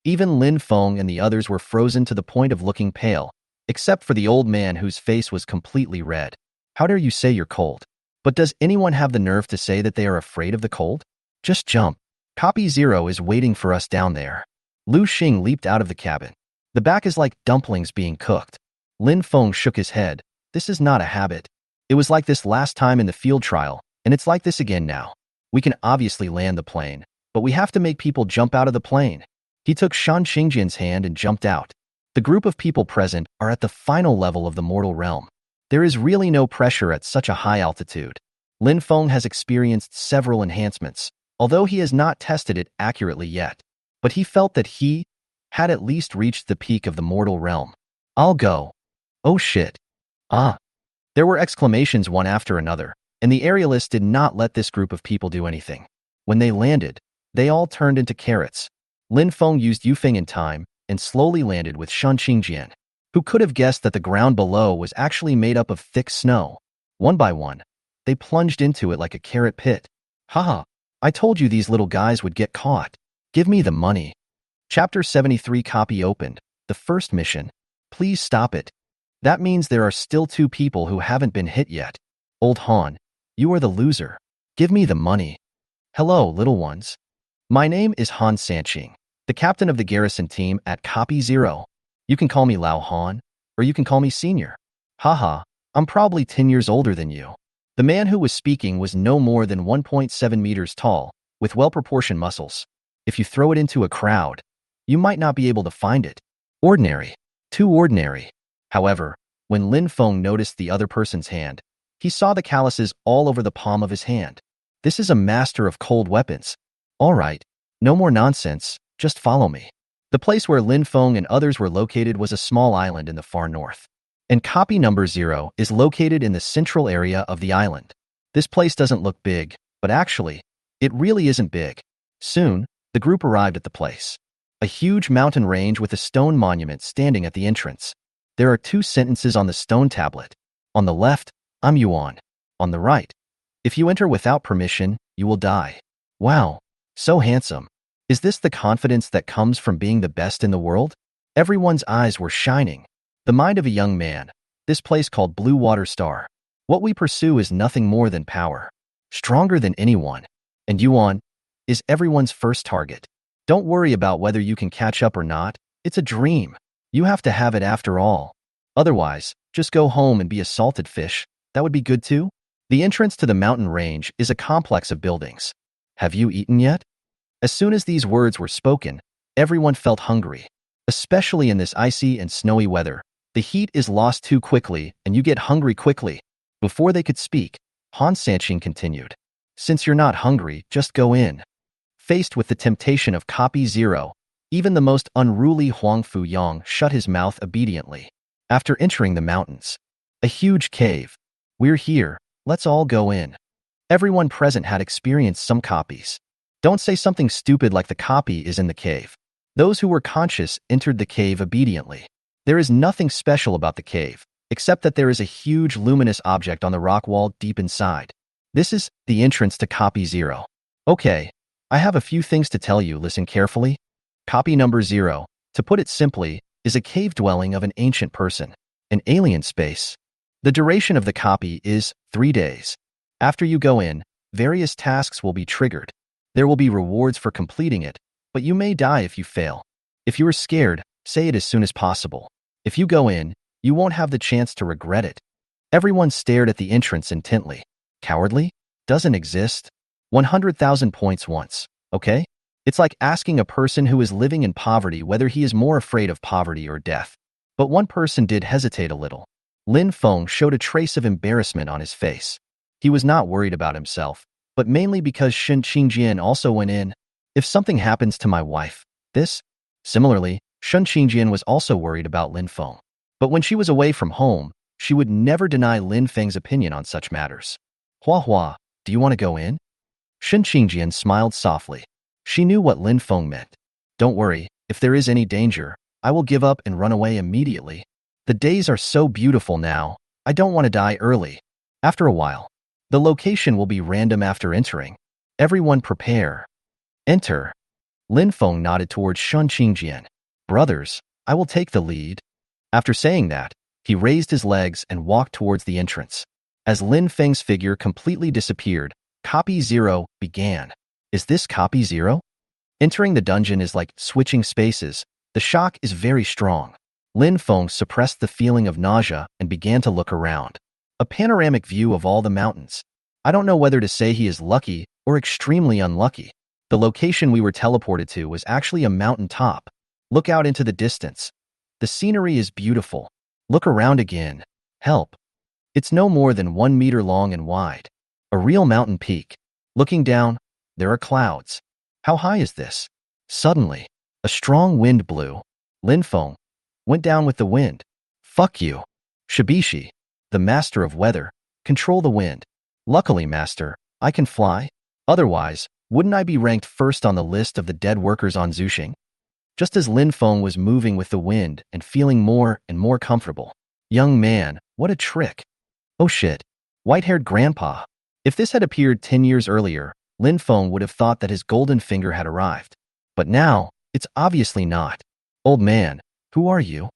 Even Lin Feng and the others were frozen to the point of looking pale, except for the old man whose face was completely red. How dare you say you're cold? But does anyone have the nerve to say that they are afraid of the cold? Just jump. Copy 0 is waiting for us down there. Lu Xing leaped out of the cabin. The back is like dumplings being cooked. Lin Feng shook his head. This is not a habit. It was like this last time in the field trial, and it's like this again now. We can obviously land the plane, but we have to make people jump out of the plane. He took Shan Qingjian's hand and jumped out. The group of people present are at the final level of the mortal realm. There is really no pressure at such a high altitude. Lin Feng has experienced several enhancements, although he has not tested it accurately yet. But he felt that he had at least reached the peak of the mortal realm. I'll go. Oh shit. Ah. There were exclamations one after another, and the aerialists did not let this group of people do anything. When they landed, they all turned into carrots. Lin Feng used Yufeng in time and slowly landed with Shan Qingjian, who could have guessed that the ground below was actually made up of thick snow. One by one, they plunged into it like a carrot pit. Haha, I told you these little guys would get caught. Give me the money. Chapter 73 copy opened. The first mission. Please stop it. That means there are still 2 people who haven't been hit yet. Old Han, you are the loser. Give me the money. Hello, little ones. My name is Han Sanqing, the captain of the garrison team at copy 0. You can call me Lao Han, or you can call me Senior. Haha, I'm probably 10 years older than you. The man who was speaking was no more than 1.7 meters tall, with well-proportioned muscles. If you throw it into a crowd, you might not be able to find it. Ordinary. Too ordinary. However, when Lin Feng noticed the other person's hand, he saw the calluses all over the palm of his hand. This is a master of cold weapons. All right, no more nonsense, just follow me. The place where Lin Feng and others were located was a small island in the far north. And copy number 0 is located in the central area of the island. This place doesn't look big, but actually, it really isn't big. Soon, the group arrived at the place. A huge mountain range with a stone monument standing at the entrance. There are 2 sentences on the stone tablet. On the left, I'm Yuan. On the right, if you enter without permission, you will die. Wow, so handsome. Is this the confidence that comes from being the best in the world? Everyone's eyes were shining. The mind of a young man. This place called Blue Water Star. What we pursue is nothing more than power. Stronger than anyone. And Yuan is everyone's first target. Don't worry about whether you can catch up or not. It's a dream. You have to have it after all. Otherwise, just go home and be a salted fish. That would be good too. The entrance to the mountain range is a complex of buildings. Have you eaten yet? As soon as these words were spoken, everyone felt hungry. Especially in this icy and snowy weather. The heat is lost too quickly and you get hungry quickly. Before they could speak, Han Sanqing continued. Since you're not hungry, just go in. Faced with the temptation of copy 0, even the most unruly Huang Fuyang shut his mouth obediently. After entering the mountains, a huge cave. We're here, let's all go in. Everyone present had experienced some copies. Don't say something stupid like the copy is in the cave. Those who were conscious entered the cave obediently. There is nothing special about the cave, except that there is a huge luminous object on the rock wall deep inside. This is the entrance to copy 0. Okay, I have a few things to tell you, listen carefully. Copy number 0, to put it simply, is a cave dwelling of an ancient person, an alien space. The duration of the copy is 3 days. After you go in, various tasks will be triggered. There will be rewards for completing it, but you may die if you fail. If you are scared, say it as soon as possible. If you go in, you won't have the chance to regret it. Everyone stared at the entrance intently. Cowardly? Doesn't exist. 100,000 points once, okay? It's like asking a person who is living in poverty whether he is more afraid of poverty or death. But one person did hesitate a little. Lin Feng showed a trace of embarrassment on his face. He was not worried about himself, but mainly because Shan Qingjian also went in. If something happens to my wife, this? Similarly, Shan Qingjian was also worried about Lin Feng. But when she was away from home, she would never deny Lin Feng's opinion on such matters. Hua Hua, Do you want to go in? Shen Qingjian smiled softly. She knew what Lin Feng meant. Don't worry, if there is any danger, I will give up and run away immediately. The days are so beautiful now, I don't want to die early. After a while, the location will be random after entering. Everyone prepare. Enter. Lin Feng nodded towards Shen Qingjian. Brothers, I will take the lead. After saying that, he raised his legs and walked towards the entrance. As Lin Feng's figure completely disappeared, Copy 0 began. Is this Copy 0? Entering the dungeon is like switching spaces. The shock is very strong. Lin Feng suppressed the feeling of nausea and began to look around. A panoramic view of all the mountains. I don't know whether to say he is lucky or extremely unlucky. The location we were teleported to was actually a mountain top. Look out into the distance. The scenery is beautiful. Look around again. Help. It's no more than 1 meter long and wide. A real mountain peak. Looking down, there are clouds. How high is this? Suddenly, a strong wind blew. Lin Feng went down with the wind. Fuck you. Shibishi, the master of weather, control the wind. Luckily, master, I can fly. Otherwise, wouldn't I be ranked first on the list of the dead workers on Zuxing? Just as Lin Feng was moving with the wind and feeling more and more comfortable. Young man, what a trick. Oh shit. White-haired grandpa. If this had appeared 10 years earlier, Lin Feng would have thought that his golden finger had arrived. But now, it's obviously not. Old man, who are you?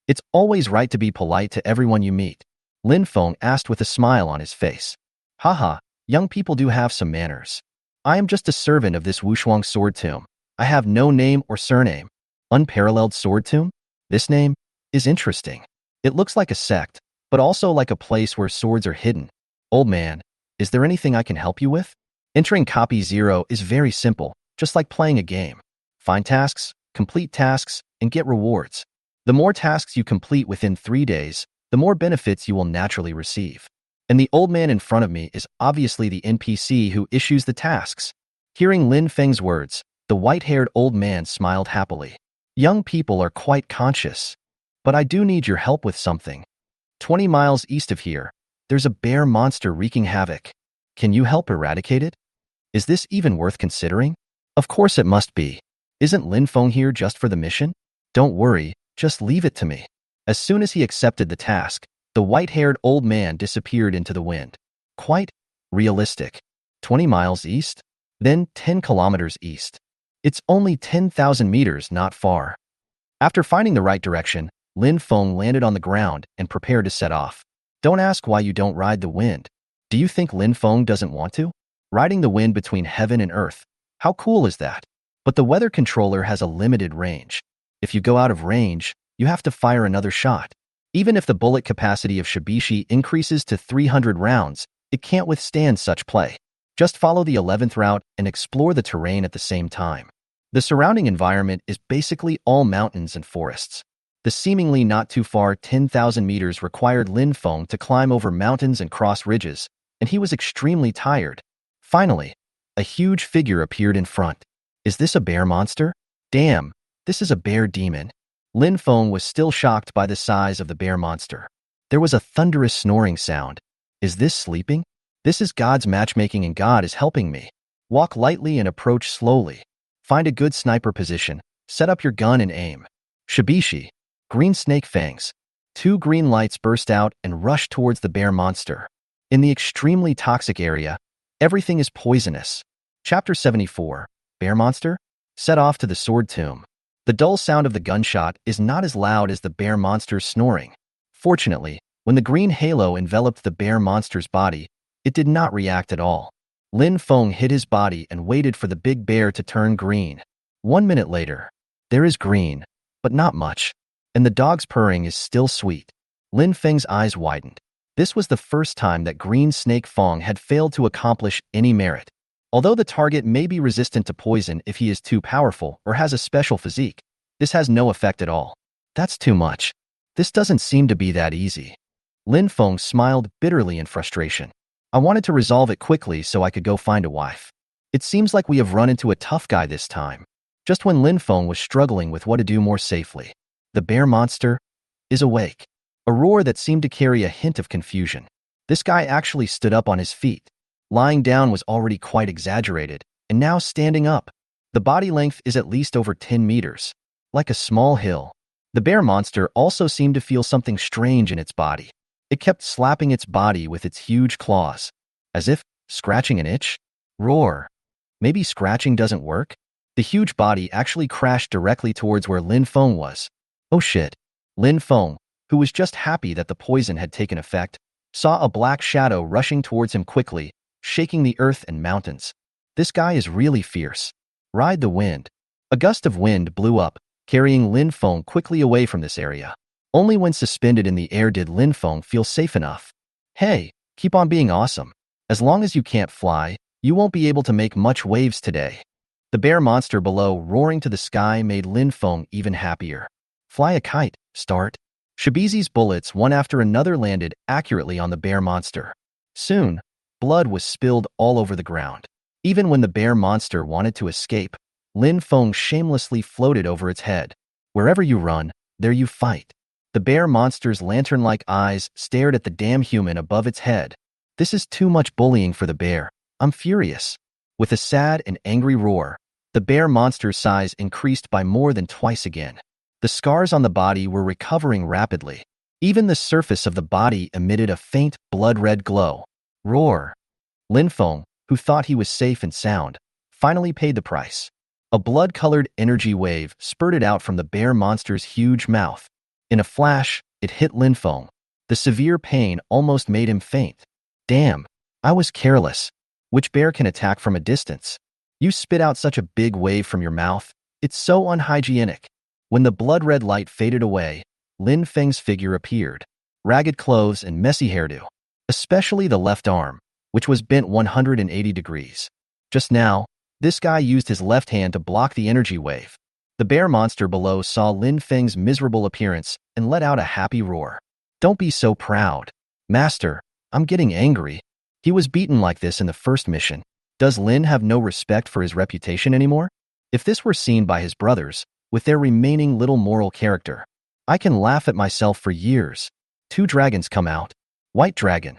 It's always right to be polite to everyone you meet. Lin Feng asked with a smile on his face. Haha, young people do have some manners. I am just a servant of this Wushuang sword tomb. I have no name or surname. Unparalleled sword tomb? This name is interesting. It looks like a sect, but also like a place where swords are hidden. Old man, is there anything I can help you with? Entering Copy 0 is very simple, just like playing a game. Find tasks, complete tasks, and get rewards. The more tasks you complete within 3 days, the more benefits you will naturally receive. And the old man in front of me is obviously the NPC who issues the tasks. Hearing Lin Feng's words, the white-haired old man smiled happily. Young people are quite conscious. But I do need your help with something. 20 miles east of here, there's a bear monster wreaking havoc. Can you help eradicate it? Is this even worth considering? Of course it must be. Isn't Lin Feng here just for the mission? Don't worry, just leave it to me. As soon as he accepted the task, the white-haired old man disappeared into the wind. Quite realistic. 20 miles east? Then 10 kilometers east. It's only 10,000 meters, not far. After finding the right direction, Lin Feng landed on the ground and prepared to set off. Don't ask why you don't ride the wind. Do you think Lin Feng doesn't want to? Riding the wind between heaven and earth. How cool is that? But the weather controller has a limited range. If you go out of range, you have to fire another shot. Even if the bullet capacity of Shibishi increases to 300 rounds, it can't withstand such play. Just follow the 11th route and explore the terrain at the same time. The surrounding environment is basically all mountains and forests. The seemingly not too far 10,000 meters required Lin Feng to climb over mountains and cross ridges, and he was extremely tired. Finally, a huge figure appeared in front. Is this a bear monster? Damn, this is a bear demon. Lin Feng was still shocked by the size of the bear monster. There was a thunderous snoring sound. Is this sleeping? This is God's matchmaking and God is helping me. Walk lightly and approach slowly. Find a good sniper position. Set up your gun and aim. Shibishi. Green snake fangs. 2 green lights burst out and rush towards the bear monster. In the extremely toxic area, everything is poisonous. Chapter 74. Bear monster? Set off to the sword tomb. The dull sound of the gunshot is not as loud as the bear monster's snoring. Fortunately, when the green halo enveloped the bear monster's body, it did not react at all. Lin Feng hid his body and waited for the big bear to turn green. 1 minute later, there is green, but not much. And the dog's purring is still sweet. Lin Feng's eyes widened. This was the first time that Green Snake Fong had failed to accomplish any merit. Although the target may be resistant to poison if he is too powerful or has a special physique, this has no effect at all. That's too much. This doesn't seem to be that easy. Lin Feng smiled bitterly in frustration. I wanted to resolve it quickly so I could go find a wife. It seems like we have run into a tough guy this time. Just when Lin Feng was struggling with what to do more safely. The bear monster is awake. A roar that seemed to carry a hint of confusion. This guy actually stood up on his feet. Lying down was already quite exaggerated, and now standing up. The body length is at least over 10 meters. Like a small hill. The bear monster also seemed to feel something strange in its body. It kept slapping its body with its huge claws. As if scratching an itch? Roar. Maybe scratching doesn't work? The huge body actually crashed directly towards where Lin Feng was. Oh shit. Lin Feng, who was just happy that the poison had taken effect, saw a black shadow rushing towards him quickly, shaking the earth and mountains. This guy is really fierce. Ride the wind. A gust of wind blew up, carrying Lin Feng quickly away from this area. Only when suspended in the air did Lin Feng feel safe enough. Hey, keep on being awesome. As long as you can't fly, you won't be able to make much waves today. The bear monster below roaring to the sky made Lin Feng even happier. Fly a kite, start. Shibizi's bullets one after another landed accurately on the bear monster. Soon, blood was spilled all over the ground. Even when the bear monster wanted to escape, Lin Feng shamelessly floated over its head. Wherever you run, there you fight. The bear monster's lantern-like eyes stared at the damn human above its head. This is too much bullying for the bear. I'm furious. With a sad and angry roar, the bear monster's size increased by more than twice again. The scars on the body were recovering rapidly. Even the surface of the body emitted a faint, blood-red glow. Roar. Lin Feng, who thought he was safe and sound, finally paid the price. A blood-colored energy wave spurted out from the bear monster's huge mouth. In a flash, it hit Lin Feng. The severe pain almost made him faint. Damn, I was careless. Which bear can attack from a distance? You spit out such a big wave from your mouth. It's so unhygienic. When the blood-red light faded away, Lin Feng's figure appeared. Ragged clothes and messy hairdo. Especially the left arm, which was bent 180 degrees. Just now, this guy used his left hand to block the energy wave. The bear monster below saw Lin Feng's miserable appearance and let out a happy roar. Don't be so proud. Master, I'm getting angry. He was beaten like this in the first mission. Does Lin have no respect for his reputation anymore? If this were seen by his brothers, with their remaining little moral character, I can laugh at myself for years. 2 dragons come out. White dragon.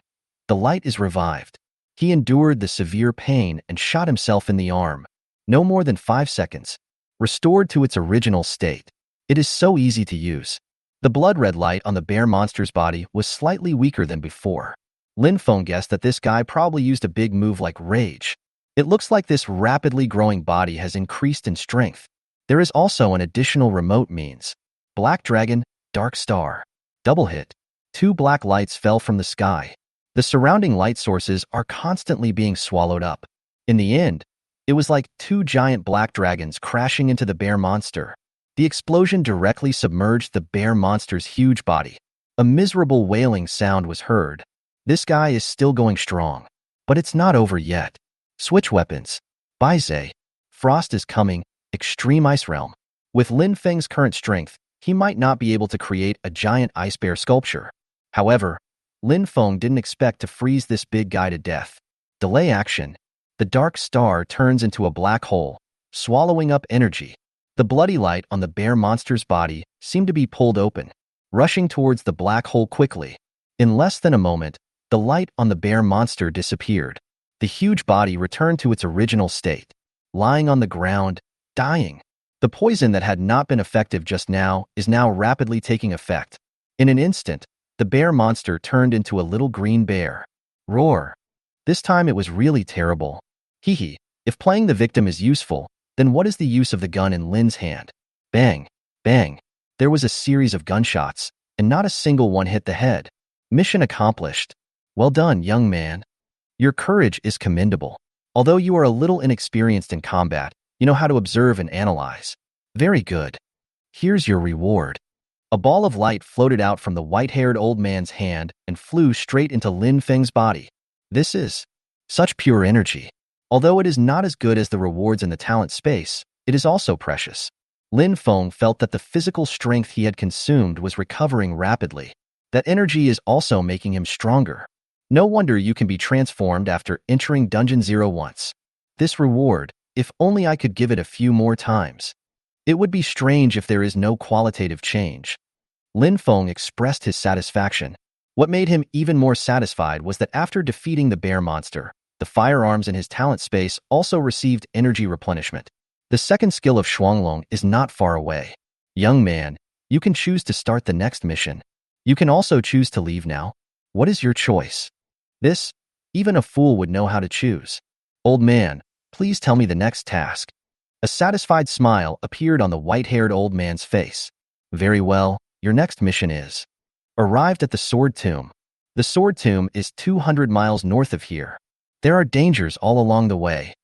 The light is revived. He endured the severe pain and shot himself in the arm. No more than 5 seconds. Restored to its original state. It is so easy to use. The blood-red light on the bear monster's body was slightly weaker than before. Lin Feng guessed that this guy probably used a big move like rage. It looks like this rapidly growing body has increased in strength. There is also an additional remote means. Black dragon, dark star. Double hit. 2 black lights fell from the sky. The surrounding light sources are constantly being swallowed up. In the end, it was like 2 giant black dragons crashing into the bear monster. The explosion directly submerged the bear monster's huge body. A miserable wailing sound was heard. This guy is still going strong. But it's not over yet. Switch weapons. Baize. Frost is coming. Extreme Ice Realm. With Lin Feng's current strength, he might not be able to create a giant ice bear sculpture. However, Lin Feng didn't expect to freeze this big guy to death. Delay action. The dark star turns into a black hole, swallowing up energy. The bloody light on the bear monster's body seemed to be pulled open, rushing towards the black hole quickly. In less than a moment, the light on the bear monster disappeared. The huge body returned to its original state, lying on the ground, dying. The poison that had not been effective just now is now rapidly taking effect. In an instant, the bear monster turned into a little green bear. Roar. This time it was really terrible. Hee hee. If playing the victim is useful, then what is the use of the gun in Lin's hand? Bang. Bang. There was a series of gunshots, and not a single one hit the head. Mission accomplished. Well done, young man. Your courage is commendable. Although you are a little inexperienced in combat, you know how to observe and analyze. Very good. Here's your reward. A ball of light floated out from the white-haired old man's hand and flew straight into Lin Feng's body. This is such pure energy. Although it is not as good as the rewards in the talent space, it is also precious. Lin Feng felt that the physical strength he had consumed was recovering rapidly. That energy is also making him stronger. No wonder you can be transformed after entering Dungeon Zero once. This reward, if only I could give it a few more times. It would be strange if there is no qualitative change. Lin Feng expressed his satisfaction. What made him even more satisfied was that after defeating the bear monster, The firearms in his talent space also received energy replenishment. The second skill of Shuanglong is not far away. Young man, you can choose to start the next mission. You can also choose to leave now. What is your choice? This, even a fool would know how to choose. Old man, please tell me the next task. A satisfied smile appeared on the white-haired old man's face. Very well, your next mission is. Arrived at the Sword Tomb. The Sword Tomb is 200 miles north of here. There are dangers all along the way.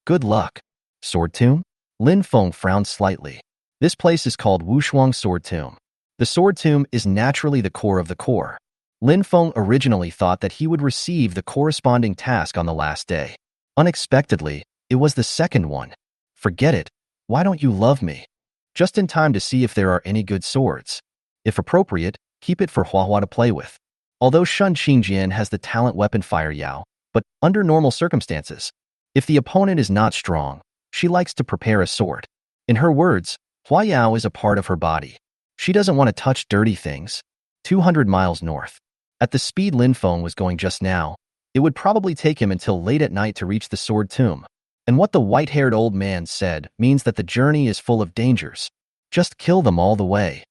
Good luck. Sword Tomb? Lin Feng frowned slightly. This place is called Wushuang Sword Tomb. The Sword Tomb is naturally the core of the core. Lin Feng originally thought that he would receive the corresponding task on the last day. Unexpectedly, it was the second one. Forget it. Why don't you love me? Just in time to see if there are any good swords. If appropriate, keep it for Huahua to play with. Although Shun Qingjian has the talent weapon Fire Yao, but under normal circumstances, if the opponent is not strong, she likes to prepare a sword. In her words, Hua Yao is a part of her body. She doesn't want to touch dirty things. 200 miles north. At the speed Lin Feng was going just now, it would probably take him until late at night to reach the Sword Tomb. And what the white-haired old man said means that the journey is full of dangers. Just kill them all the way.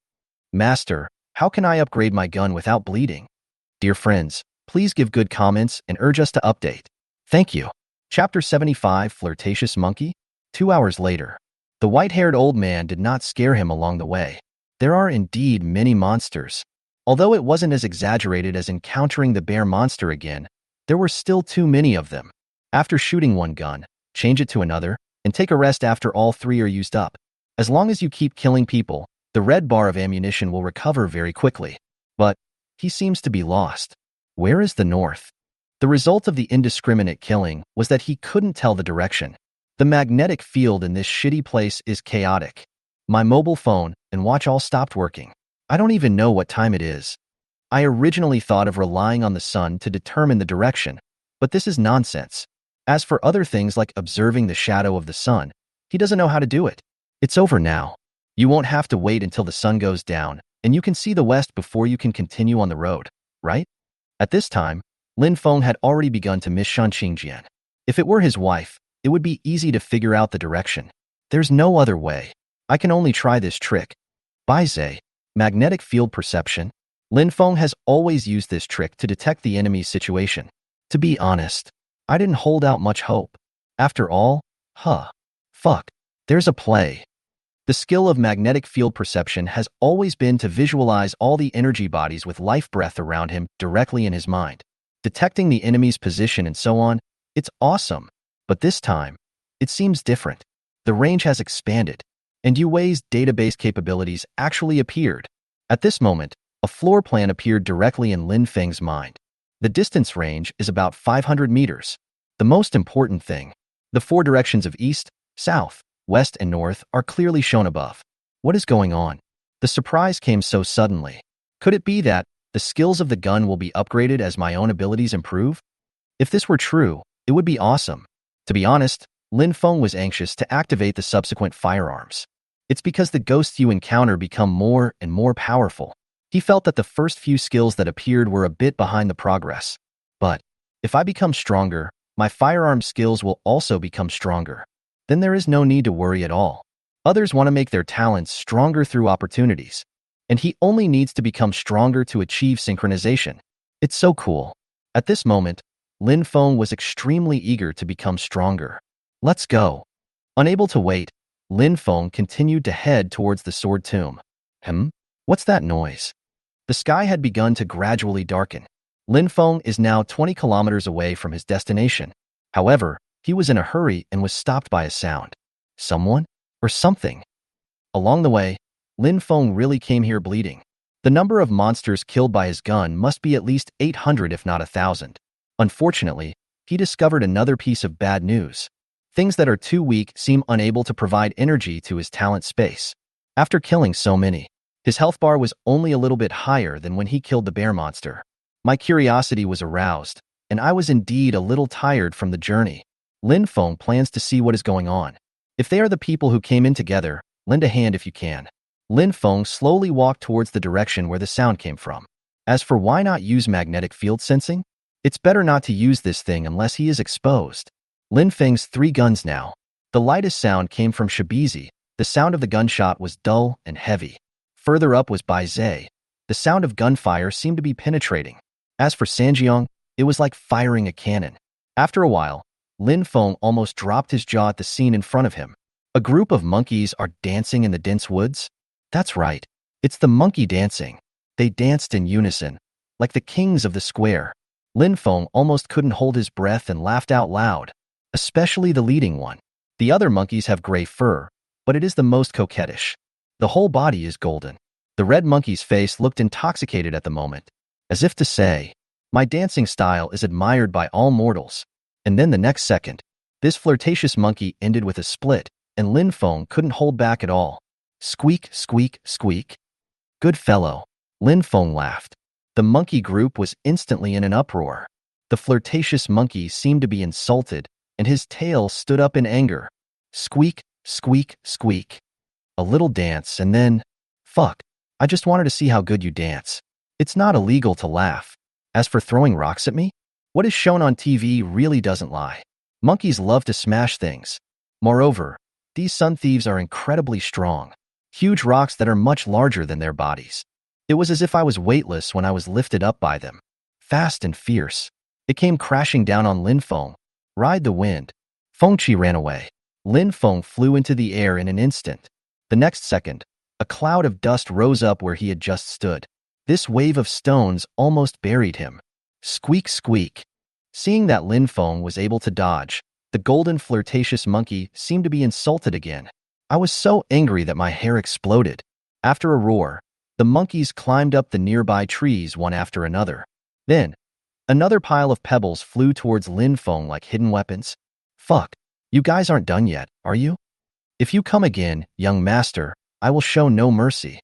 Master, how can I upgrade my gun without bleeding? Dear friends, please give good comments and urge us to update. Thank you. Chapter 75, Flirtatious Monkey? 2 hours later. The white-haired old man did not scare him along the way. There are indeed many monsters. Although it wasn't as exaggerated as encountering the bear monster again, there were still too many of them. After shooting one gun, change it to another, and take a rest after all three are used up. As long as you keep killing people, the red bar of ammunition will recover very quickly. But he seems to be lost. Where is the north? The result of the indiscriminate killing was that he couldn't tell the direction. The magnetic field in this shitty place is chaotic. My mobile phone and watch all stopped working. I don't even know what time it is. I originally thought of relying on the sun to determine the direction, but this is nonsense. As for other things like observing the shadow of the sun, he doesn't know how to do it. It's over now. You won't have to wait until the sun goes down, and you can see the west before you can continue on the road, right? At this time, Lin Feng had already begun to miss Shun Qingjian. If it were his wife, it would be easy to figure out the direction. There's no other way. I can only try this trick. Baizhe, magnetic field perception. Lin Feng has always used this trick to detect the enemy's situation. To be honest, I didn't hold out much hope. After all, fuck, there's a play. The skill of magnetic field perception has always been to visualize all the energy bodies with life breath around him directly in his mind. Detecting the enemy's position and so on, it's awesome. But this time, it seems different. The range has expanded, and Yuwei's database capabilities actually appeared. At this moment, a floor plan appeared directly in Lin Feng's mind. The distance range is about 500 meters. The most important thing, the four directions of east, south, west, and north are clearly shown above. What is going on? The surprise came so suddenly. Could it be that the skills of the gun will be upgraded as my own abilities improve? If this were true, it would be awesome. To be honest, Lin Feng was anxious to activate the subsequent firearms. It's because the ghosts you encounter become more and more powerful. He felt that the first few skills that appeared were a bit behind the progress. But if I become stronger, my firearm skills will also become stronger. Then there is no need to worry at all. Others want to make their talents stronger through opportunities. And he only needs to become stronger to achieve synchronization. It's so cool. At this moment, Lin Feng was extremely eager to become stronger. Let's go. Unable to wait, Lin Feng continued to head towards the Sword Tomb. What's that noise? The sky had begun to gradually darken. Lin Feng is now 20 kilometers away from his destination. However, he was in a hurry and was stopped by a sound. Someone? Or something? Along the way, Lin Feng really came here bleeding. The number of monsters killed by his gun must be at least 800 if not 1,000. Unfortunately, he discovered another piece of bad news. Things that are too weak seem unable to provide energy to his talent space. After killing so many, his health bar was only a little bit higher than when he killed the bear monster. My curiosity was aroused, and I was indeed a little tired from the journey. Lin Feng plans to see what is going on. If they are the people who came in together, lend a hand if you can. Lin Feng slowly walked towards the direction where the sound came from. As for why not use magnetic field sensing? It's better not to use this thing unless he is exposed. Lin Feng's 3 guns now. The lightest sound came from Shibizi. The sound of the gunshot was dull and heavy. Further up was Bai Zhe. The sound of gunfire seemed to be penetrating. As for Sanjiang, it was like firing a cannon. After a while, Lin Feng almost dropped his jaw at the scene in front of him. A group of monkeys are dancing in the dense woods? That's right. It's the monkey dancing. They danced in unison, like the kings of the square. Lin Feng almost couldn't hold his breath and laughed out loud, especially the leading one. The other monkeys have gray fur, but it is the most coquettish. The whole body is golden. The red monkey's face looked intoxicated at the moment, as if to say, "My dancing style is admired by all mortals." And then the next second, this flirtatious monkey ended with a split, and Lin Feng couldn't hold back at all. Squeak, squeak, squeak. Good fellow. Lin Feng laughed. The monkey group was instantly in an uproar. The flirtatious monkey seemed to be insulted, and his tail stood up in anger. Squeak, squeak, squeak. A little dance, and then, fuck, I just wanted to see how good you dance. It's not illegal to laugh. As for throwing rocks at me, what is shown on TV really doesn't lie. Monkeys love to smash things. Moreover, these sun thieves are incredibly strong. Huge rocks that are much larger than their bodies. It was as if I was weightless when I was lifted up by them. Fast and fierce. It came crashing down on Lin Feng. Ride the wind. Fengqi ran away. Lin Feng flew into the air in an instant. The next second, a cloud of dust rose up where he had just stood. This wave of stones almost buried him. Squeak, squeak. Seeing that Lin Feng was able to dodge, the golden flirtatious monkey seemed to be insulted again. I was so angry that my hair exploded. After a roar, the monkeys climbed up the nearby trees one after another. Then, another pile of pebbles flew towards Lin Feng like hidden weapons. Fuck, you guys aren't done yet, are you? If you come again, young master, I will show no mercy.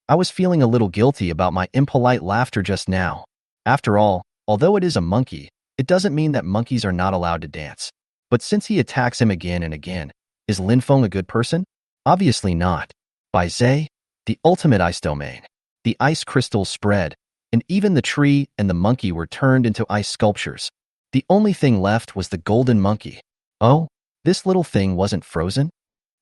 I was feeling a little guilty about my impolite laughter just now. After all, although it is a monkey, it doesn't mean that monkeys are not allowed to dance. But since he attacks him again and again, is Lin Feng a good person? Obviously not. Bai Zhe, the ultimate ice domain. The ice crystals spread, and even the tree and the monkey were turned into ice sculptures. The only thing left was the golden monkey. Oh, this little thing wasn't frozen?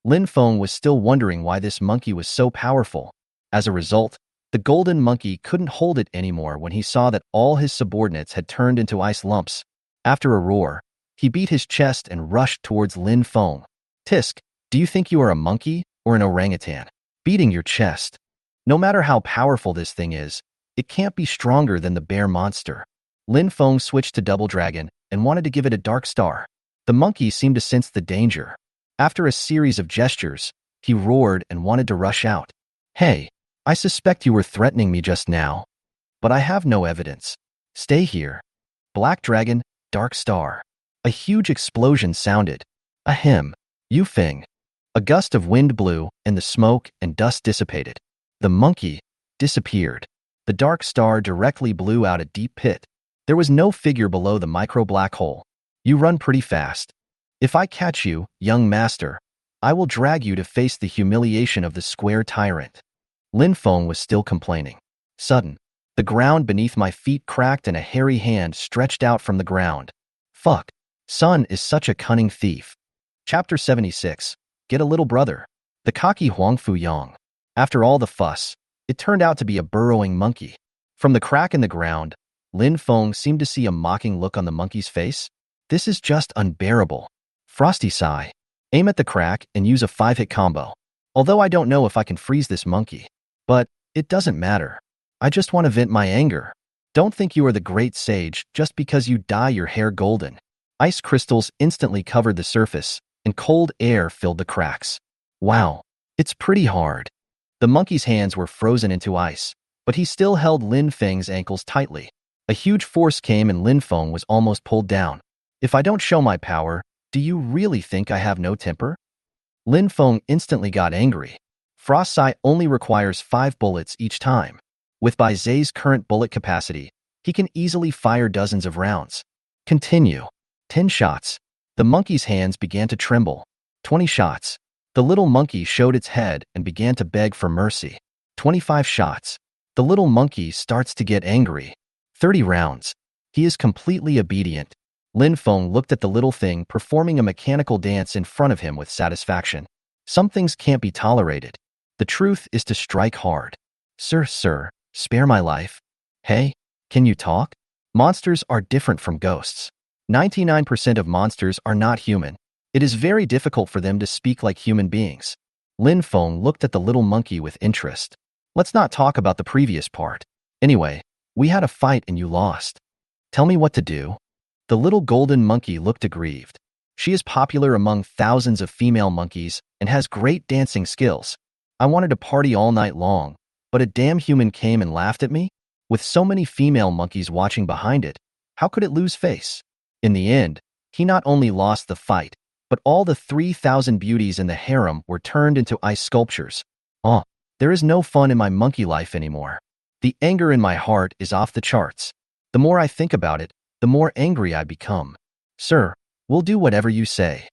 Lin Feng was still wondering why this monkey was so powerful. As a result, the golden monkey couldn't hold it anymore when he saw that all his subordinates had turned into ice lumps. After a roar, he beat his chest and rushed towards Lin Feng. Tisk, do you think you are a monkey or an orangutan? Beating your chest. No matter how powerful this thing is, it can't be stronger than the bear monster. Lin Feng switched to Double Dragon and wanted to give it a dark star. The monkey seemed to sense the danger. After a series of gestures, he roared and wanted to rush out. Hey, I suspect you were threatening me just now, but I have no evidence. Stay here. Black Dragon, Dark Star. A huge explosion sounded. Ahem. Yufeng. A gust of wind blew, and the smoke and dust dissipated. The monkey disappeared. The dark star directly blew out a deep pit. There was no figure below the micro-black hole. You run pretty fast. If I catch you, young master, I will drag you to face the humiliation of the square tyrant. Lin Feng was still complaining. Sudden, the ground beneath my feet cracked and a hairy hand stretched out from the ground. Fuck. Sun is such a cunning thief. Chapter 76. Get a little brother. The cocky Huangfu Yang. After all the fuss, it turned out to be a burrowing monkey. From the crack in the ground, Lin Feng seemed to see a mocking look on the monkey's face. This is just unbearable. Frosty sigh. Aim at the crack and use a 5-hit combo. Although I don't know if I can freeze this monkey. But it doesn't matter. I just want to vent my anger. Don't think you are the great sage just because you dye your hair golden. Ice crystals instantly covered the surface, and cold air filled the cracks. Wow, it's pretty hard. The monkey's hands were frozen into ice, but he still held Lin Feng's ankles tightly. A huge force came and Lin Feng was almost pulled down. If I don't show my power, do you really think I have no temper? Lin Feng instantly got angry. Frost Sight only requires 5 bullets each time. With Bai Zhe's current bullet capacity, he can easily fire dozens of rounds. Continue. 10 shots. The monkey's hands began to tremble. 20 shots. The little monkey showed its head and began to beg for mercy. 25 shots. The little monkey starts to get angry. 30 rounds. He is completely obedient. Lin Feng looked at the little thing performing a mechanical dance in front of him with satisfaction. Some things can't be tolerated. The truth is to strike hard. Sir, spare my life. Hey, can you talk? Monsters are different from ghosts. 99% of monsters are not human. It is very difficult for them to speak like human beings. Lin Feng looked at the little monkey with interest. Let's not talk about the previous part. Anyway, we had a fight and you lost. Tell me what to do. The little golden monkey looked aggrieved. She is popular among thousands of female monkeys and has great dancing skills. I wanted to party all night long, but a damn human came and laughed at me? With so many female monkeys watching behind it, how could it lose face? In the end, he not only lost the fight, but all the 3,000 beauties in the harem were turned into ice sculptures. Oh, there is no fun in my monkey life anymore. The anger in my heart is off the charts. The more I think about it, the more angry I become. Sir, we'll do whatever you say.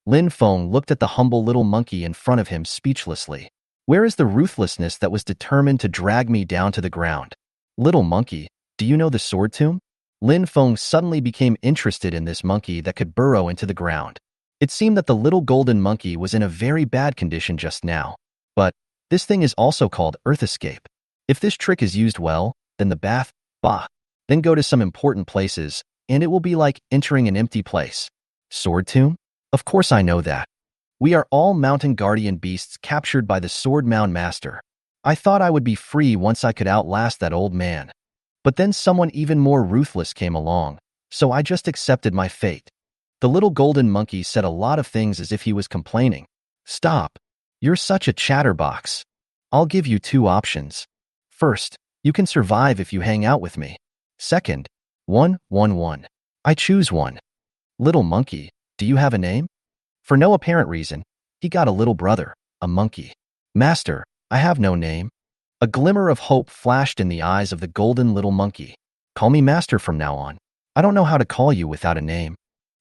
Lin Feng looked at the humble little monkey in front of him speechlessly. Where is the ruthlessness that was determined to drag me down to the ground? Little monkey, do you know the sword tomb? Lin Feng suddenly became interested in this monkey that could burrow into the ground. It seemed that the little golden monkey was in a very bad condition just now. But this thing is also called Earth Escape. If this trick is used well, then the bath, then go to some important places, and it will be like entering an empty place. Sword tomb? Of course I know that. We are all mountain guardian beasts captured by the sword mound master. I thought I would be free once I could outlast that old man. But then someone even more ruthless came along, so I just accepted my fate. The little golden monkey said a lot of things as if he was complaining. Stop. You're such a chatterbox. I'll give you two options. First, you can survive if you hang out with me. Second, 111. I choose one. Little monkey, do you have a name? For no apparent reason, he got a little brother, a monkey. Master, I have no name. A glimmer of hope flashed in the eyes of the golden little monkey. Call me master from now on. I don't know how to call you without a name.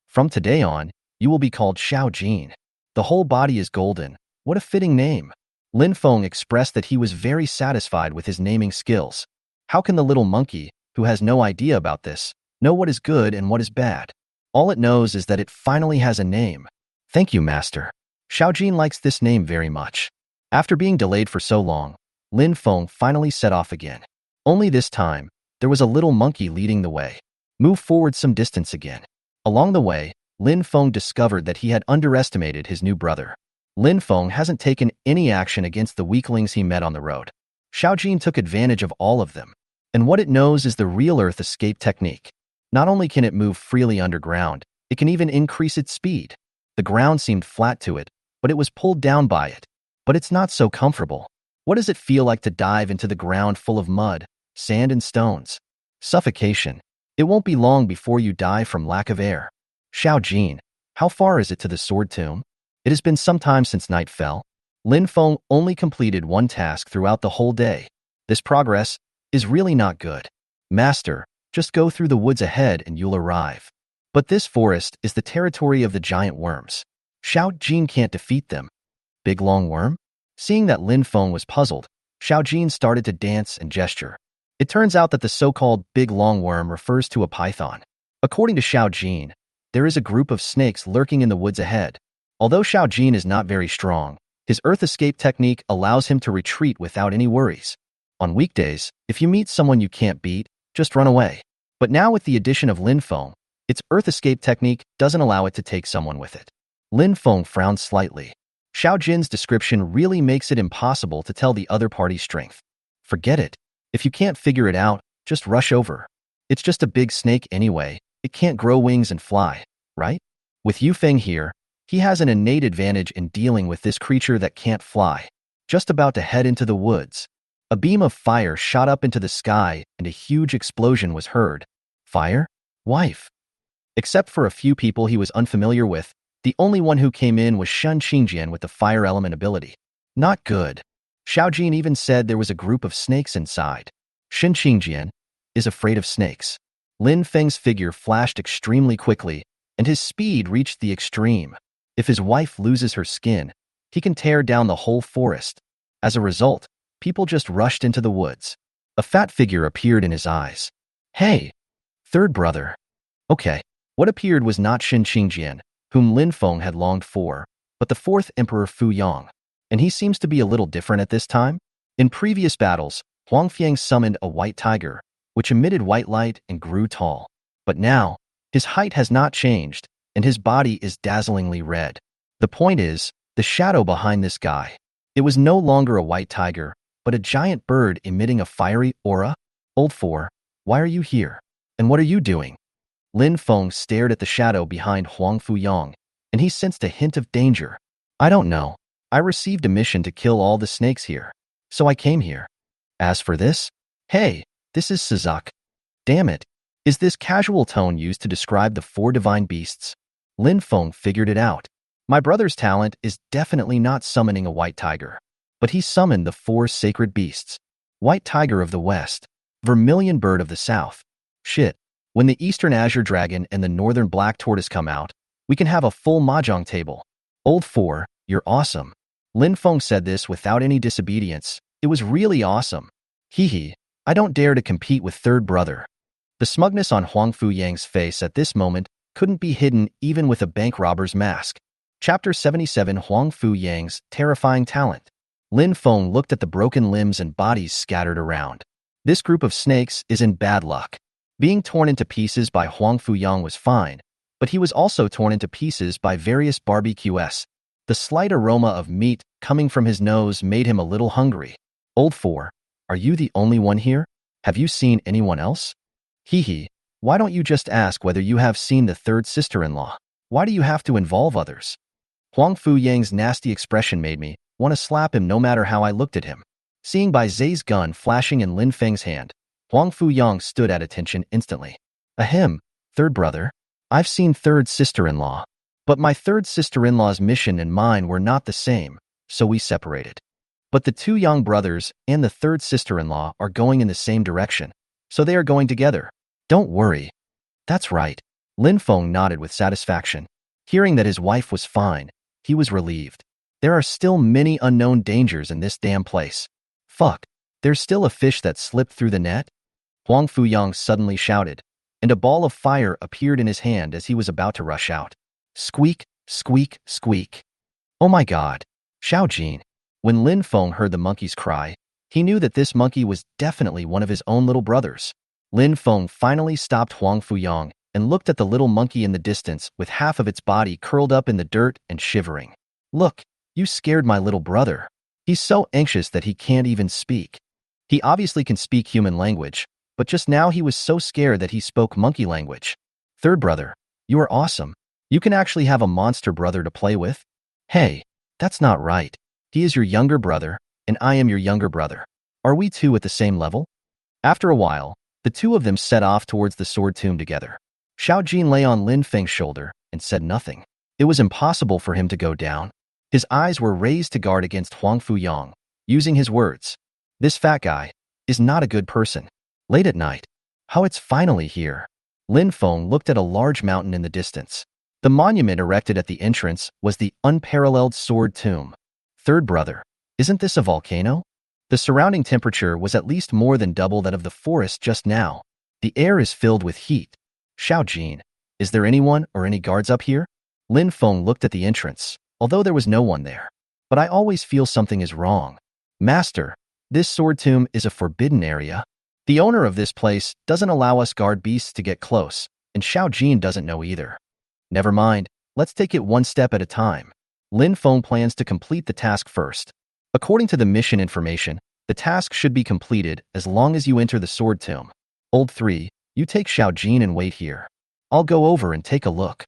From today on, you will be called Xiao Jin. The whole body is golden. What a fitting name. Lin Feng expressed that he was very satisfied with his naming skills. How can the little monkey, who has no idea about this, know what is good and what is bad? All it knows is that it finally has a name. Thank you, master. Xiao Jin likes this name very much. After being delayed for so long, Lin Feng finally set off again. Only this time, there was a little monkey leading the way. Move forward some distance again. Along the way, Lin Feng discovered that he had underestimated his new brother. Lin Feng hasn't taken any action against the weaklings he met on the road. Xiao Jin took advantage of all of them. And what it knows is the real Earth Escape technique. Not only can it move freely underground, it can even increase its speed. The ground seemed flat to it, but it was pulled down by it. But it's not so comfortable. What does it feel like to dive into the ground full of mud, sand and stones? Suffocation. It won't be long before you die from lack of air. Xiao Jin, how far is it to the sword tomb? It has been some time since night fell. Lin Feng only completed one task throughout the whole day. This progress is really not good. Master, just go through the woods ahead and you'll arrive. But this forest is the territory of the giant worms. Xiao Jin can't defeat them. Big long worm? Seeing that Lin Feng was puzzled, Xiao Jin started to dance and gesture. It turns out that the so-called big long worm refers to a python. According to Xiao Jin, there is a group of snakes lurking in the woods ahead. Although Xiao Jin is not very strong, his Earth Escape technique allows him to retreat without any worries. On weekdays, if you meet someone you can't beat, just run away. But now with the addition of Lin Feng, its Earth Escape technique doesn't allow it to take someone with it. Lin Feng frowned slightly. Xiao Jin's description really makes it impossible to tell the other party's strength. Forget it. If you can't figure it out, just rush over. It's just a big snake anyway. It can't grow wings and fly, right? With Yu Feng here, he has an innate advantage in dealing with this creature that can't fly. Just about to head into the woods. A beam of fire shot up into the sky and a huge explosion was heard. Fire? Wife. Except for a few people he was unfamiliar with, the only one who came in was Shen Qingjian with the fire element ability. Not good. Xiao Jin even said there was a group of snakes inside. Shen Qingjian is afraid of snakes. Lin Feng's figure flashed extremely quickly, and his speed reached the extreme. If his wife loses her skin, he can tear down the whole forest. As a result, people just rushed into the woods. A fat figure appeared in his eyes. Hey! Third brother. Okay. What appeared was not Xin Qingjian, whom Lin Feng had longed for, but the fourth Emperor Fu Yang. And he seems to be a little different at this time. In previous battles, Huang Fiang summoned a white tiger, which emitted white light and grew tall. But now, his height has not changed, and his body is dazzlingly red. The point is, the shadow behind this guy. It was no longer a white tiger, but a giant bird emitting a fiery aura. Old Four, why are you here? And what are you doing? Lin Feng stared at the shadow behind Huang Fuyang, and he sensed a hint of danger. I don't know. I received a mission to kill all the snakes here, so I came here. As for this, hey, this is Suzak. Damn it. Is this casual tone used to describe the four divine beasts? Lin Feng figured it out. My brother's talent is definitely not summoning a white tiger, but he summoned the four sacred beasts. White tiger of the west, vermilion bird of the south. Shit. When the eastern azure dragon and the northern black tortoise come out, we can have a full mahjong table. Old Four, you're awesome. Lin Feng said this without any disobedience. It was really awesome. Hee, I don't dare to compete with third brother. The smugness on Huang Fuyang's face at this moment couldn't be hidden even with a bank robber's mask. Chapter 77 Huang Fuyang's terrifying talent. Lin Feng looked at the broken limbs and bodies scattered around. This group of snakes is in bad luck. Being torn into pieces by Huang Fuyang was fine, but he was also torn into pieces by various barbecues. The slight aroma of meat coming from his nose made him a little hungry. Old Four, are you the only one here? Have you seen anyone else? Hee, why don't you just ask whether you have seen the third sister-in-law? Why do you have to involve others? Huang Fuyang's nasty expression made me want to slap him no matter how I looked at him. Seeing Bai Zai's gun flashing in Lin Feng's hand, Huang Fuyang stood at attention instantly. Ahem, third brother. I've seen third sister-in-law. But my third sister-in-law's mission and mine were not the same, so we separated. But the two young brothers and the third sister-in-law are going in the same direction, so they are going together. Don't worry. That's right. Lin Feng nodded with satisfaction. Hearing that his wife was fine, he was relieved. There are still many unknown dangers in this damn place. Fuck, there's still a fish that slipped through the net? Huang Fuyang suddenly shouted, and a ball of fire appeared in his hand as he was about to rush out. Squeak, squeak, squeak. Oh my god. Xiao Jin. When Lin Feng heard the monkey's cry, he knew that this monkey was definitely one of his own little brothers. Lin Feng finally stopped Huang Fuyang and looked at the little monkey in the distance with half of its body curled up in the dirt and shivering. Look, you scared my little brother. He's so anxious that he can't even speak. He obviously can speak human language, but just now he was so scared that he spoke monkey language. Third brother, you are awesome. You can actually have a monster brother to play with? Hey, that's not right. He is your younger brother, and I am your younger brother. Are we two at the same level? After a while, the two of them set off towards the sword tomb together. Xiao Jin lay on Lin Feng's shoulder and said nothing. It was impossible for him to go down. His eyes were raised to guard against Huang Fuyang, using his words. This fat guy is not a good person. Late at night. How it's finally here. Lin Feng looked at a large mountain in the distance. The monument erected at the entrance was the unparalleled sword tomb. Third brother, isn't this a volcano? The surrounding temperature was at least more than double that of the forest just now. The air is filled with heat. Xiao Jin, is there anyone or any guards up here? Lin Feng looked at the entrance, although there was no one there. But I always feel something is wrong. Master, this sword tomb is a forbidden area. The owner of this place doesn't allow us guard beasts to get close, and Xiao Jin doesn't know either. Never mind, let's take it one step at a time. Lin Feng plans to complete the task first. According to the mission information, the task should be completed as long as you enter the sword tomb. Old 3, you take Xiao Jin and wait here. I'll go over and take a look.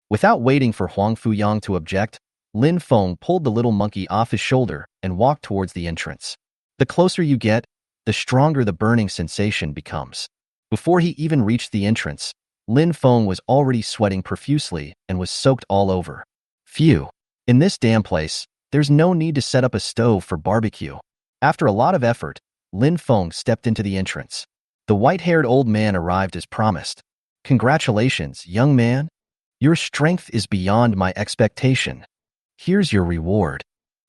Without waiting for Huang Fuyang to object, Lin Feng pulled the little monkey off his shoulder and walked towards the entrance. The closer you get, the stronger the burning sensation becomes. Before he even reached the entrance, Lin Feng was already sweating profusely and was soaked all over. Phew. In this damn place, there's no need to set up a stove for barbecue. After a lot of effort, Lin Feng stepped into the entrance. The white-haired old man arrived as promised. Congratulations, young man. Your strength is beyond my expectation. Here's your reward.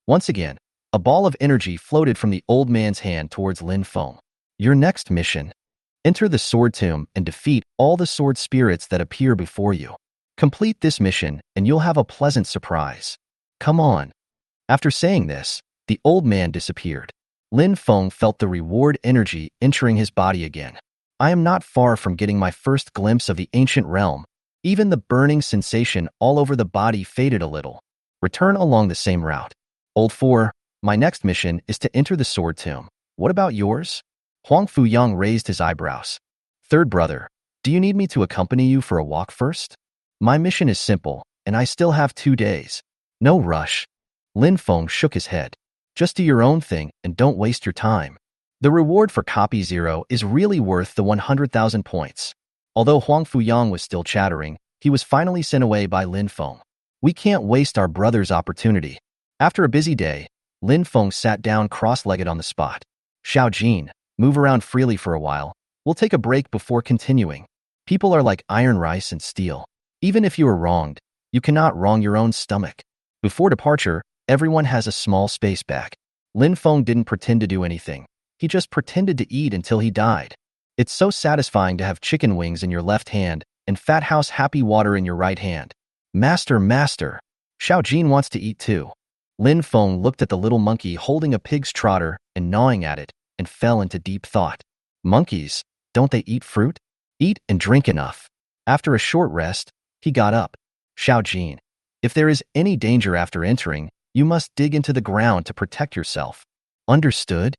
Once again, a ball of energy floated from the old man's hand towards Lin Feng. Your next mission. Enter the sword tomb and defeat all the sword spirits that appear before you. Complete this mission and you'll have a pleasant surprise. Come on. After saying this, the old man disappeared. Lin Feng felt the reward energy entering his body again. I am not far from getting my first glimpse of the ancient realm. Even the burning sensation all over the body faded a little. Return along the same route. Old 4, my next mission is to enter the sword tomb. What about yours? Huang Fuyang raised his eyebrows. Third brother, do you need me to accompany you for a walk first? My mission is simple, and I still have 2 days. No rush. Lin Feng shook his head. Just do your own thing and don't waste your time. The reward for copy 0 is really worth the 100,000 points. Although Huang Fuyang was still chattering, he was finally sent away by Lin Feng. We can't waste our brother's opportunity. After a busy day, Lin Feng sat down cross-legged on the spot. Xiao Jin, move around freely for a while. We'll take a break before continuing. People are like iron, rice, and steel. Even if you are wronged, you cannot wrong your own stomach. Before departure, everyone has a small space back. Lin Feng didn't pretend to do anything. He just pretended to eat until he died. It's so satisfying to have chicken wings in your left hand and Fat House Happy Water in your right hand. Master, master. Xiao Jin wants to eat too. Lin Feng looked at the little monkey holding a pig's trotter and gnawing at it and fell into deep thought. Monkeys, don't they eat fruit? Eat and drink enough. After a short rest, he got up. Xiao Jin, if there is any danger after entering, you must dig into the ground to protect yourself. Understood?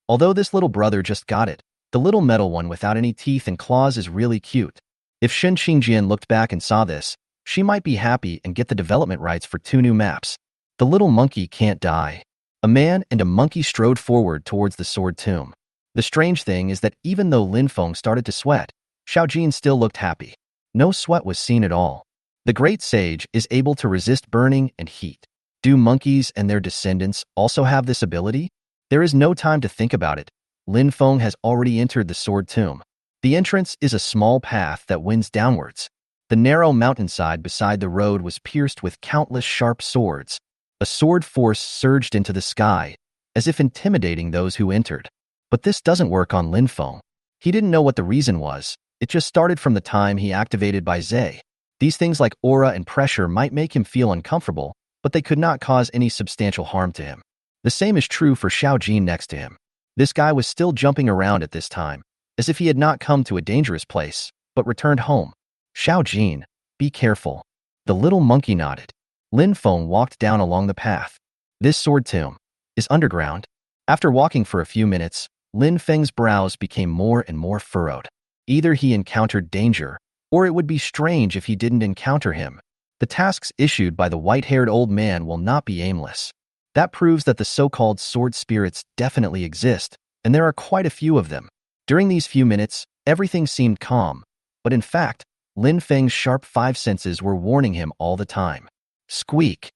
Although this little brother just got it, the little metal one without any teeth and claws is really cute. If Shen Qingjian looked back and saw this, she might be happy and get the development rights for 2 new maps. The little monkey can't die. A man and a monkey strode forward towards the sword tomb. The strange thing is that even though Lin Feng started to sweat, Xiao Jin still looked happy. No sweat was seen at all. The great sage is able to resist burning and heat. Do monkeys and their descendants also have this ability? There is no time to think about it. Lin Feng has already entered the sword tomb. The entrance is a small path that winds downwards. The narrow mountainside beside the road was pierced with countless sharp swords. A sword force surged into the sky, as if intimidating those who entered. But this doesn't work on Lin Feng. He didn't know what the reason was. It just started from the time he activated Bai Zhe. These things like aura and pressure might make him feel uncomfortable, but they could not cause any substantial harm to him. The same is true for Xiao Jin next to him. This guy was still jumping around at this time, as if he had not come to a dangerous place, but returned home. Xiao Jin, be careful. The little monkey nodded. Lin Feng walked down along the path. This sword tomb is underground. After walking for a few minutes, Lin Feng's brows became more and more furrowed. Either he encountered danger, or it would be strange if he didn't encounter him. The tasks issued by the white-haired old man will not be aimless. That proves that the so-called sword spirits definitely exist, and there are quite a few of them. During these few minutes, everything seemed calm, but in fact, Lin Feng's sharp 5 senses were warning him all the time. Squeak.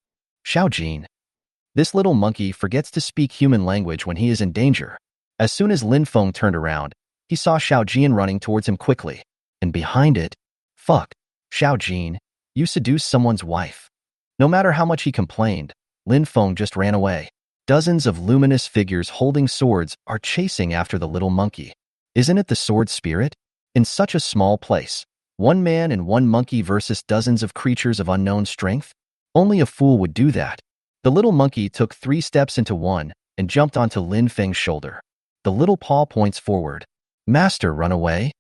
Xiao Jin. This little monkey forgets to speak human language when he is in danger. As soon as Lin Feng turned around, he saw Xiao Jin running towards him quickly. And behind it, fuck. Xiao Jin, you seduced someone's wife. No matter how much he complained, Lin Feng just ran away. Dozens of luminous figures holding swords are chasing after the little monkey. Isn't it the sword spirit? In such a small place, 1 man and 1 monkey versus dozens of creatures of unknown strength? Only a fool would do that. The little monkey took 3 steps into 1 and jumped onto Lin Feng's shoulder. The little paw points forward. Master, run away?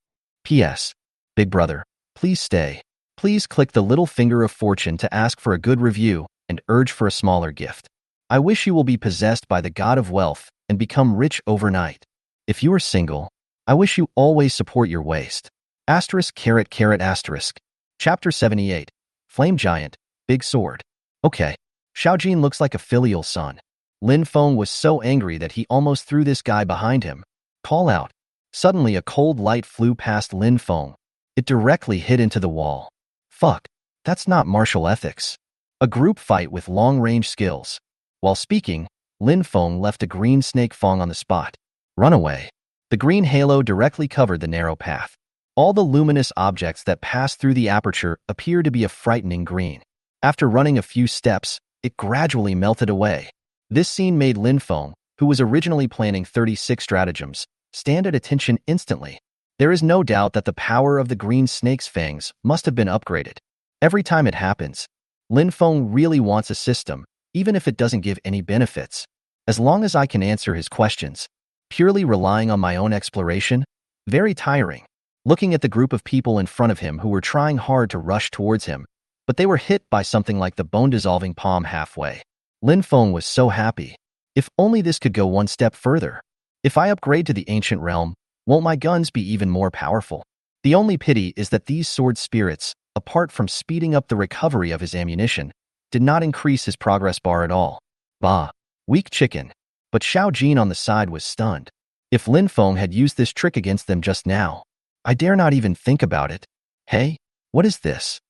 P.S. Big brother, please stay. Please click the little finger of fortune to ask for a good review and urge for a smaller gift. I wish you will be possessed by the god of wealth and become rich overnight. If you are single, I wish you always support your waist. Asterisk caret caret asterisk. Chapter 78. Flame Giant, Big Sword. Okay. Xiao Jin looks like a filial son. Lin Feng was so angry that he almost threw this guy behind him. Call out. Suddenly a cold light flew past Lin Feng. It directly hit into the wall. Fuck. That's not martial ethics. A group fight with long-range skills. While speaking, Lin Feng left a green snake fang on the spot. Run away. The green halo directly covered the narrow path. All the luminous objects that passed through the aperture appeared to be a frightening green. After running a few steps, it gradually melted away. This scene made Lin Feng, who was originally planning 36 stratagems, stand at attention instantly. There is no doubt that the power of the green snake's fangs must have been upgraded. Every time it happens, Lin Feng really wants a system, even if it doesn't give any benefits. As long as I can answer his questions, purely relying on my own exploration, very tiring. Looking at the group of people in front of him who were trying hard to rush towards him, but they were hit by something like the bone-dissolving palm halfway. Lin Feng was so happy. If only this could go one step further. If I upgrade to the ancient realm, won't my guns be even more powerful? The only pity is that these sword spirits, apart from speeding up the recovery of his ammunition, did not increase his progress bar at all. Bah, weak chicken. But Xiao Jin on the side was stunned. If Lin Feng had used this trick against them just now, I dare not even think about it. Hey, what is this?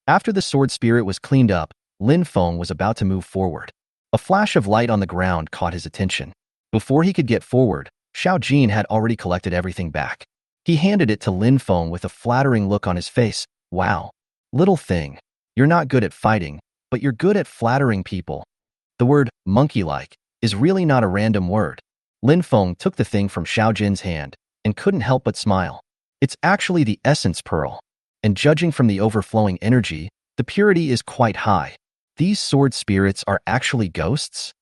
After the sword spirit was cleaned up, Lin Feng was about to move forward. A flash of light on the ground caught his attention. Before he could get forward, Xiao Jin had already collected everything back. He handed it to Lin Feng with a flattering look on his face. Wow. Little thing. You're not good at fighting, but you're good at flattering people. The word monkey-like is really not a random word. Lin Feng took the thing from Xiao Jin's hand and couldn't help but smile. It's actually the essence pearl, and judging from the overflowing energy, the purity is quite high. These sword spirits are actually ghosts?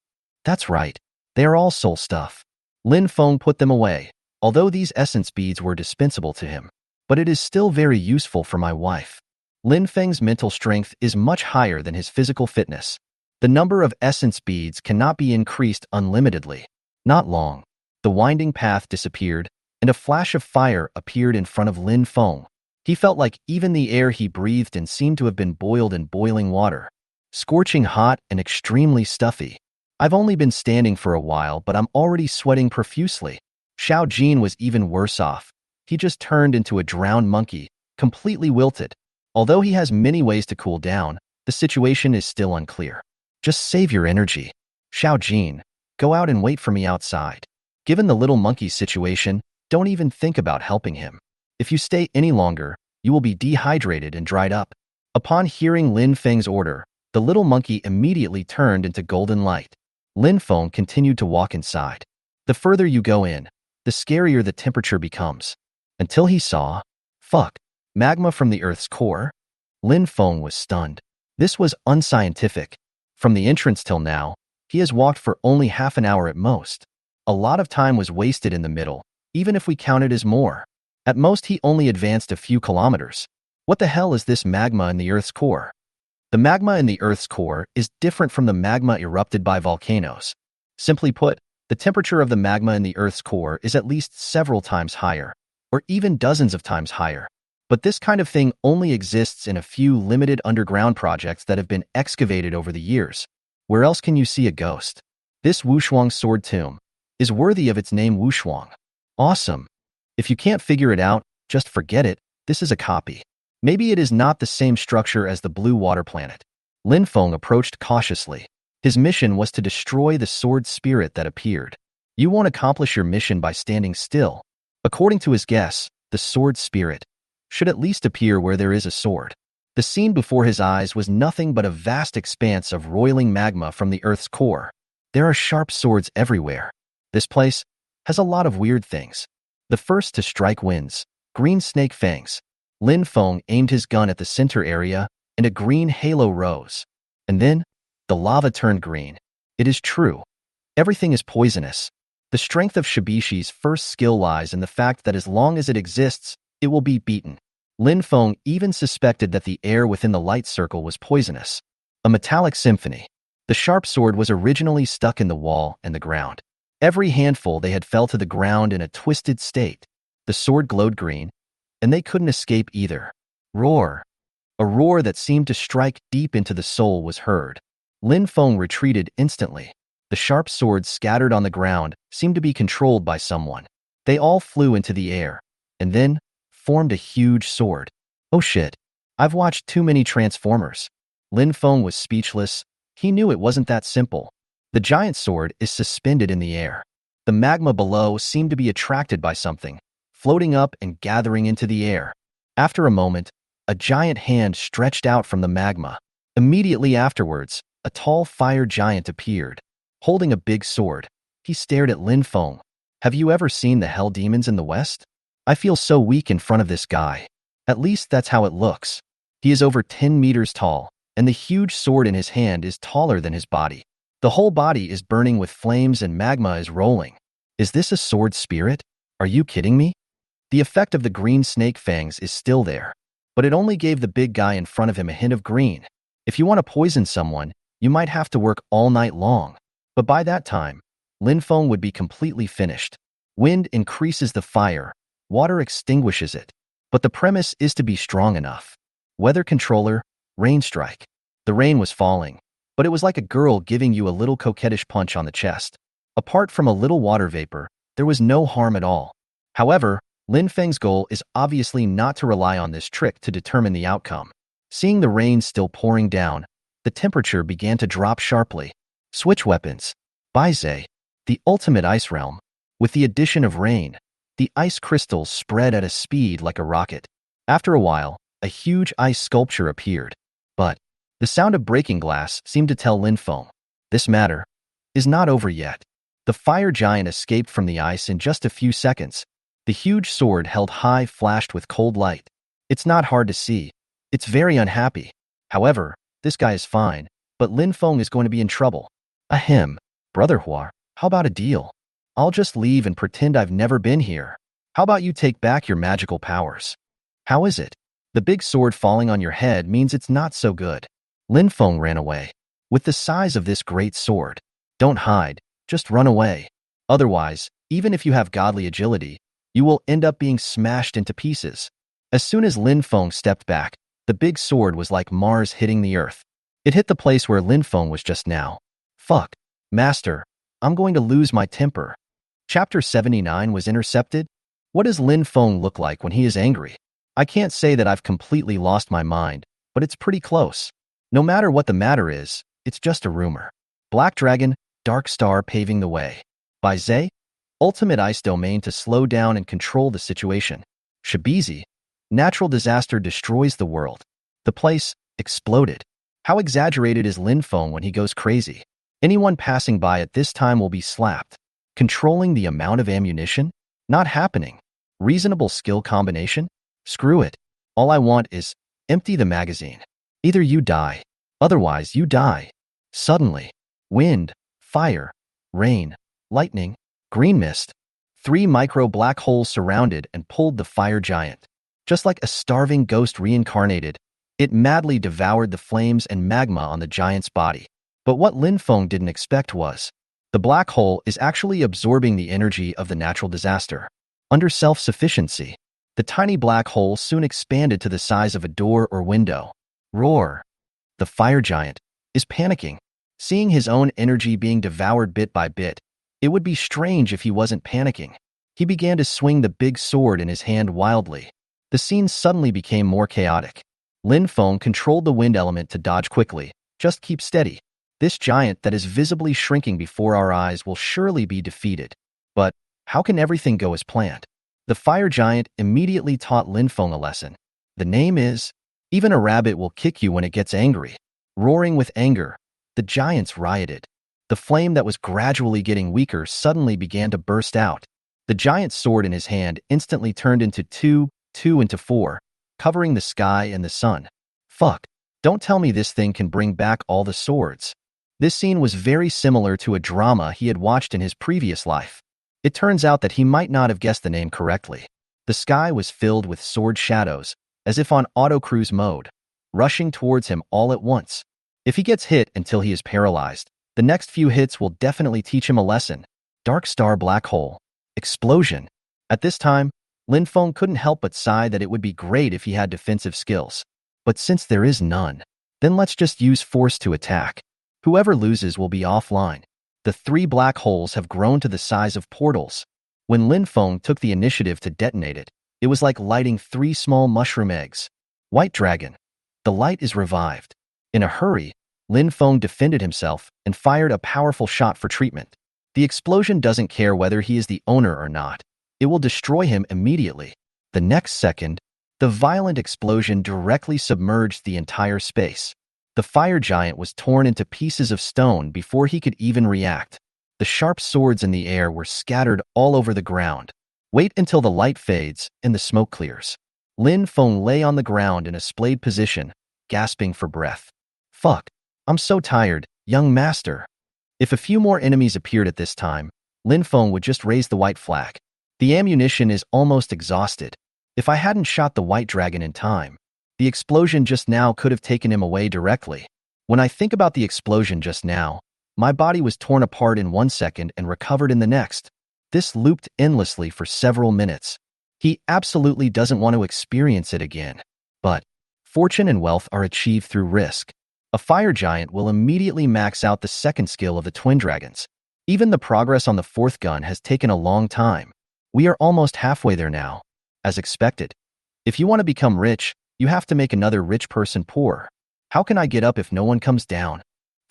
That's right, they are all soul stuff. Lin Feng put them away, although these essence beads were dispensable to him. But it is still very useful for my wife. Lin Feng's mental strength is much higher than his physical fitness. The number of essence beads cannot be increased unlimitedly. Not long, the winding path disappeared, and a flash of fire appeared in front of Lin Feng. He felt like even the air he breathed in seemed to have been boiled in boiling water. Scorching hot and extremely stuffy. I've only been standing for a while, but I'm already sweating profusely. Xiao Jin was even worse off. He just turned into a drowned monkey, completely wilted. Although he has many ways to cool down, the situation is still unclear. Just save your energy. Xiao Jin, go out and wait for me outside. Given the little monkey's situation, don't even think about helping him. If you stay any longer, you will be dehydrated and dried up. Upon hearing Lin Feng's order, the little monkey immediately turned into golden light. Lin Feng continued to walk inside. The further you go in, the scarier the temperature becomes. Until he saw, magma from the Earth's core. Lin Feng was stunned. This was unscientific. From the entrance till now, he has walked for only half an hour at most. A lot of time was wasted in the middle, even if we count it as more. At most, he only advanced a few kilometers. What the hell is this magma in the Earth's core? The magma in the Earth's core is different from the magma erupted by volcanoes. Simply put, the temperature of the magma in the Earth's core is at least several times higher, or even dozens of times higher. But this kind of thing only exists in a few limited underground projects that have been excavated over the years. Where else can you see a ghost? This Wushuang sword tomb is worthy of its name Wushuang. Awesome. If you can't figure it out, just forget it. This is a copy. Maybe it is not the same structure as the blue water planet. Lin Feng approached cautiously. His mission was to destroy the sword spirit that appeared. You won't accomplish your mission by standing still. According to his guess, the sword spirit should at least appear where there is a sword. The scene before his eyes was nothing but a vast expanse of roiling magma from the Earth's core. There are sharp swords everywhere. This place has a lot of weird things. The first to strike wins. Green snake fangs. Lin Feng aimed his gun at the center area, and a green halo rose. And then, the lava turned green. It is true. Everything is poisonous. The strength of Shibishi's first skill lies in the fact that as long as it exists, it will be beaten. Lin Feng even suspected that the air within the light circle was poisonous. A metallic symphony. The sharp sword was originally stuck in the wall and the ground. Every handful they had fell to the ground in a twisted state. The sword glowed green, and they couldn't escape either. Roar. A roar that seemed to strike deep into the soul was heard. Lin Feng retreated instantly. The sharp swords scattered on the ground seemed to be controlled by someone. They all flew into the air, and then formed a huge sword. Oh shit. I've watched too many Transformers. Lin Feng was speechless. He knew it wasn't that simple. The giant sword is suspended in the air. The magma below seemed to be attracted by something, floating up and gathering into the air. After a moment, a giant hand stretched out from the magma. Immediately afterwards, a tall fire giant appeared. Holding a big sword, he stared at Lin Feng. Have you ever seen the hell demons in the West? I feel so weak in front of this guy. At least that's how it looks. He is over 10 meters tall, and the huge sword in his hand is taller than his body. The whole body is burning with flames and magma is rolling. Is this a sword spirit? Are you kidding me? The effect of the green snake fangs is still there, but it only gave the big guy in front of him a hint of green. If you want to poison someone, you might have to work all night long. But by that time, Lin Feng would be completely finished. Wind increases the fire, water extinguishes it. But the premise is to be strong enough. Weather controller, rain strike. The rain was falling, but it was like a girl giving you a little coquettish punch on the chest. Apart from a little water vapor, there was no harm at all. However, Lin Feng's goal is obviously not to rely on this trick to determine the outcome. Seeing the rain still pouring down, the temperature began to drop sharply. Switch weapons. Baizhe, the ultimate ice realm. With the addition of rain, the ice crystals spread at a speed like a rocket. After a while, a huge ice sculpture appeared. But the sound of breaking glass seemed to tell Lin Feng, this matter is not over yet. The fire giant escaped from the ice in just a few seconds. The huge sword held high flashed with cold light. It's not hard to see. It's very unhappy. However, this guy is fine, but Lin Feng is going to be in trouble. Ahem. Brother Hua, how about a deal? I'll just leave and pretend I've never been here. How about you take back your magical powers? How is it? The big sword falling on your head means it's not so good. Lin Feng ran away. With the size of this great sword, don't hide, just run away. Otherwise, even if you have godly agility, you will end up being smashed into pieces. As soon as Lin Feng stepped back, the big sword was like Mars hitting the earth. It hit the place where Lin Feng was just now. Fuck. Master, I'm going to lose my temper. Chapter 79 was intercepted. What does Lin Feng look like when he is angry? I can't say that I've completely lost my mind, but it's pretty close. No matter what the matter is, it's just a rumor. Black Dragon, Dark Star paving the way. By Zhe, Ultimate Ice Domain to slow down and control the situation. Shibizi, Natural disaster destroys the world. The place exploded. How exaggerated is Lin Feng when he goes crazy? Anyone passing by at this time will be slapped. Controlling the amount of ammunition? Not happening. Reasonable skill combination? Screw it. All I want is empty the magazine. Either you die, otherwise you die. Suddenly, wind, fire, rain, lightning, green mist. 3 micro black holes surrounded and pulled the fire giant. Just like a starving ghost reincarnated, it madly devoured the flames and magma on the giant's body. But what Lin Feng didn't expect was, the black hole is actually absorbing the energy of the natural disaster. Under self-sufficiency, the tiny black hole soon expanded to the size of a door or window. Roar! The fire giant is panicking. Seeing his own energy being devoured bit by bit, it would be strange if he wasn't panicking. He began to swing the big sword in his hand wildly. The scene suddenly became more chaotic. Lin Feng controlled the wind element to dodge quickly. Just keep steady. This giant that is visibly shrinking before our eyes will surely be defeated. But how can everything go as planned? The fire giant immediately taught Lin Feng a lesson. The name is, even a rabbit will kick you when it gets angry. Roaring with anger, the giants rioted. The flame that was gradually getting weaker suddenly began to burst out. The giant's sword in his hand instantly turned into two into 4, covering the sky and the sun. Fuck, don't tell me this thing can bring back all the swords. This scene was very similar to a drama he had watched in his previous life. It turns out that he might not have guessed the name correctly. The sky was filled with sword shadows, as if on auto-cruise mode, rushing towards him all at once. If he gets hit until he is paralyzed, the next few hits will definitely teach him a lesson. Dark Star Black Hole. Explosion. At this time, Lin Feng couldn't help but sigh that it would be great if he had defensive skills. But since there is none, then let's just use force to attack. Whoever loses will be offline. The 3 black holes have grown to the size of portals. When Lin Feng took the initiative to detonate it, it was like lighting 3 small mushroom eggs. White Dragon. The light is revived. In a hurry, Lin Feng defended himself and fired a powerful shot for treatment. The explosion doesn't care whether he is the owner or not. It will destroy him immediately. The next second, the violent explosion directly submerged the entire space. The fire giant was torn into pieces of stone before he could even react. The sharp swords in the air were scattered all over the ground. Wait until the light fades and the smoke clears. Lin Feng lay on the ground in a splayed position, gasping for breath. Fuck. I'm so tired, young master. If a few more enemies appeared at this time, Lin Feng would just raise the white flag. The ammunition is almost exhausted. If I hadn't shot the white dragon in time, the explosion just now could have taken him away directly. When I think about the explosion just now, my body was torn apart in 1 second and recovered in the next. This looped endlessly for several minutes. He absolutely doesn't want to experience it again. But fortune and wealth are achieved through risk. A fire giant will immediately max out the second skill of the twin dragons. Even the progress on the fourth gun has taken a long time. We are almost halfway there now. As expected. If you want to become rich, you have to make another rich person poor. How can I get up if no one comes down?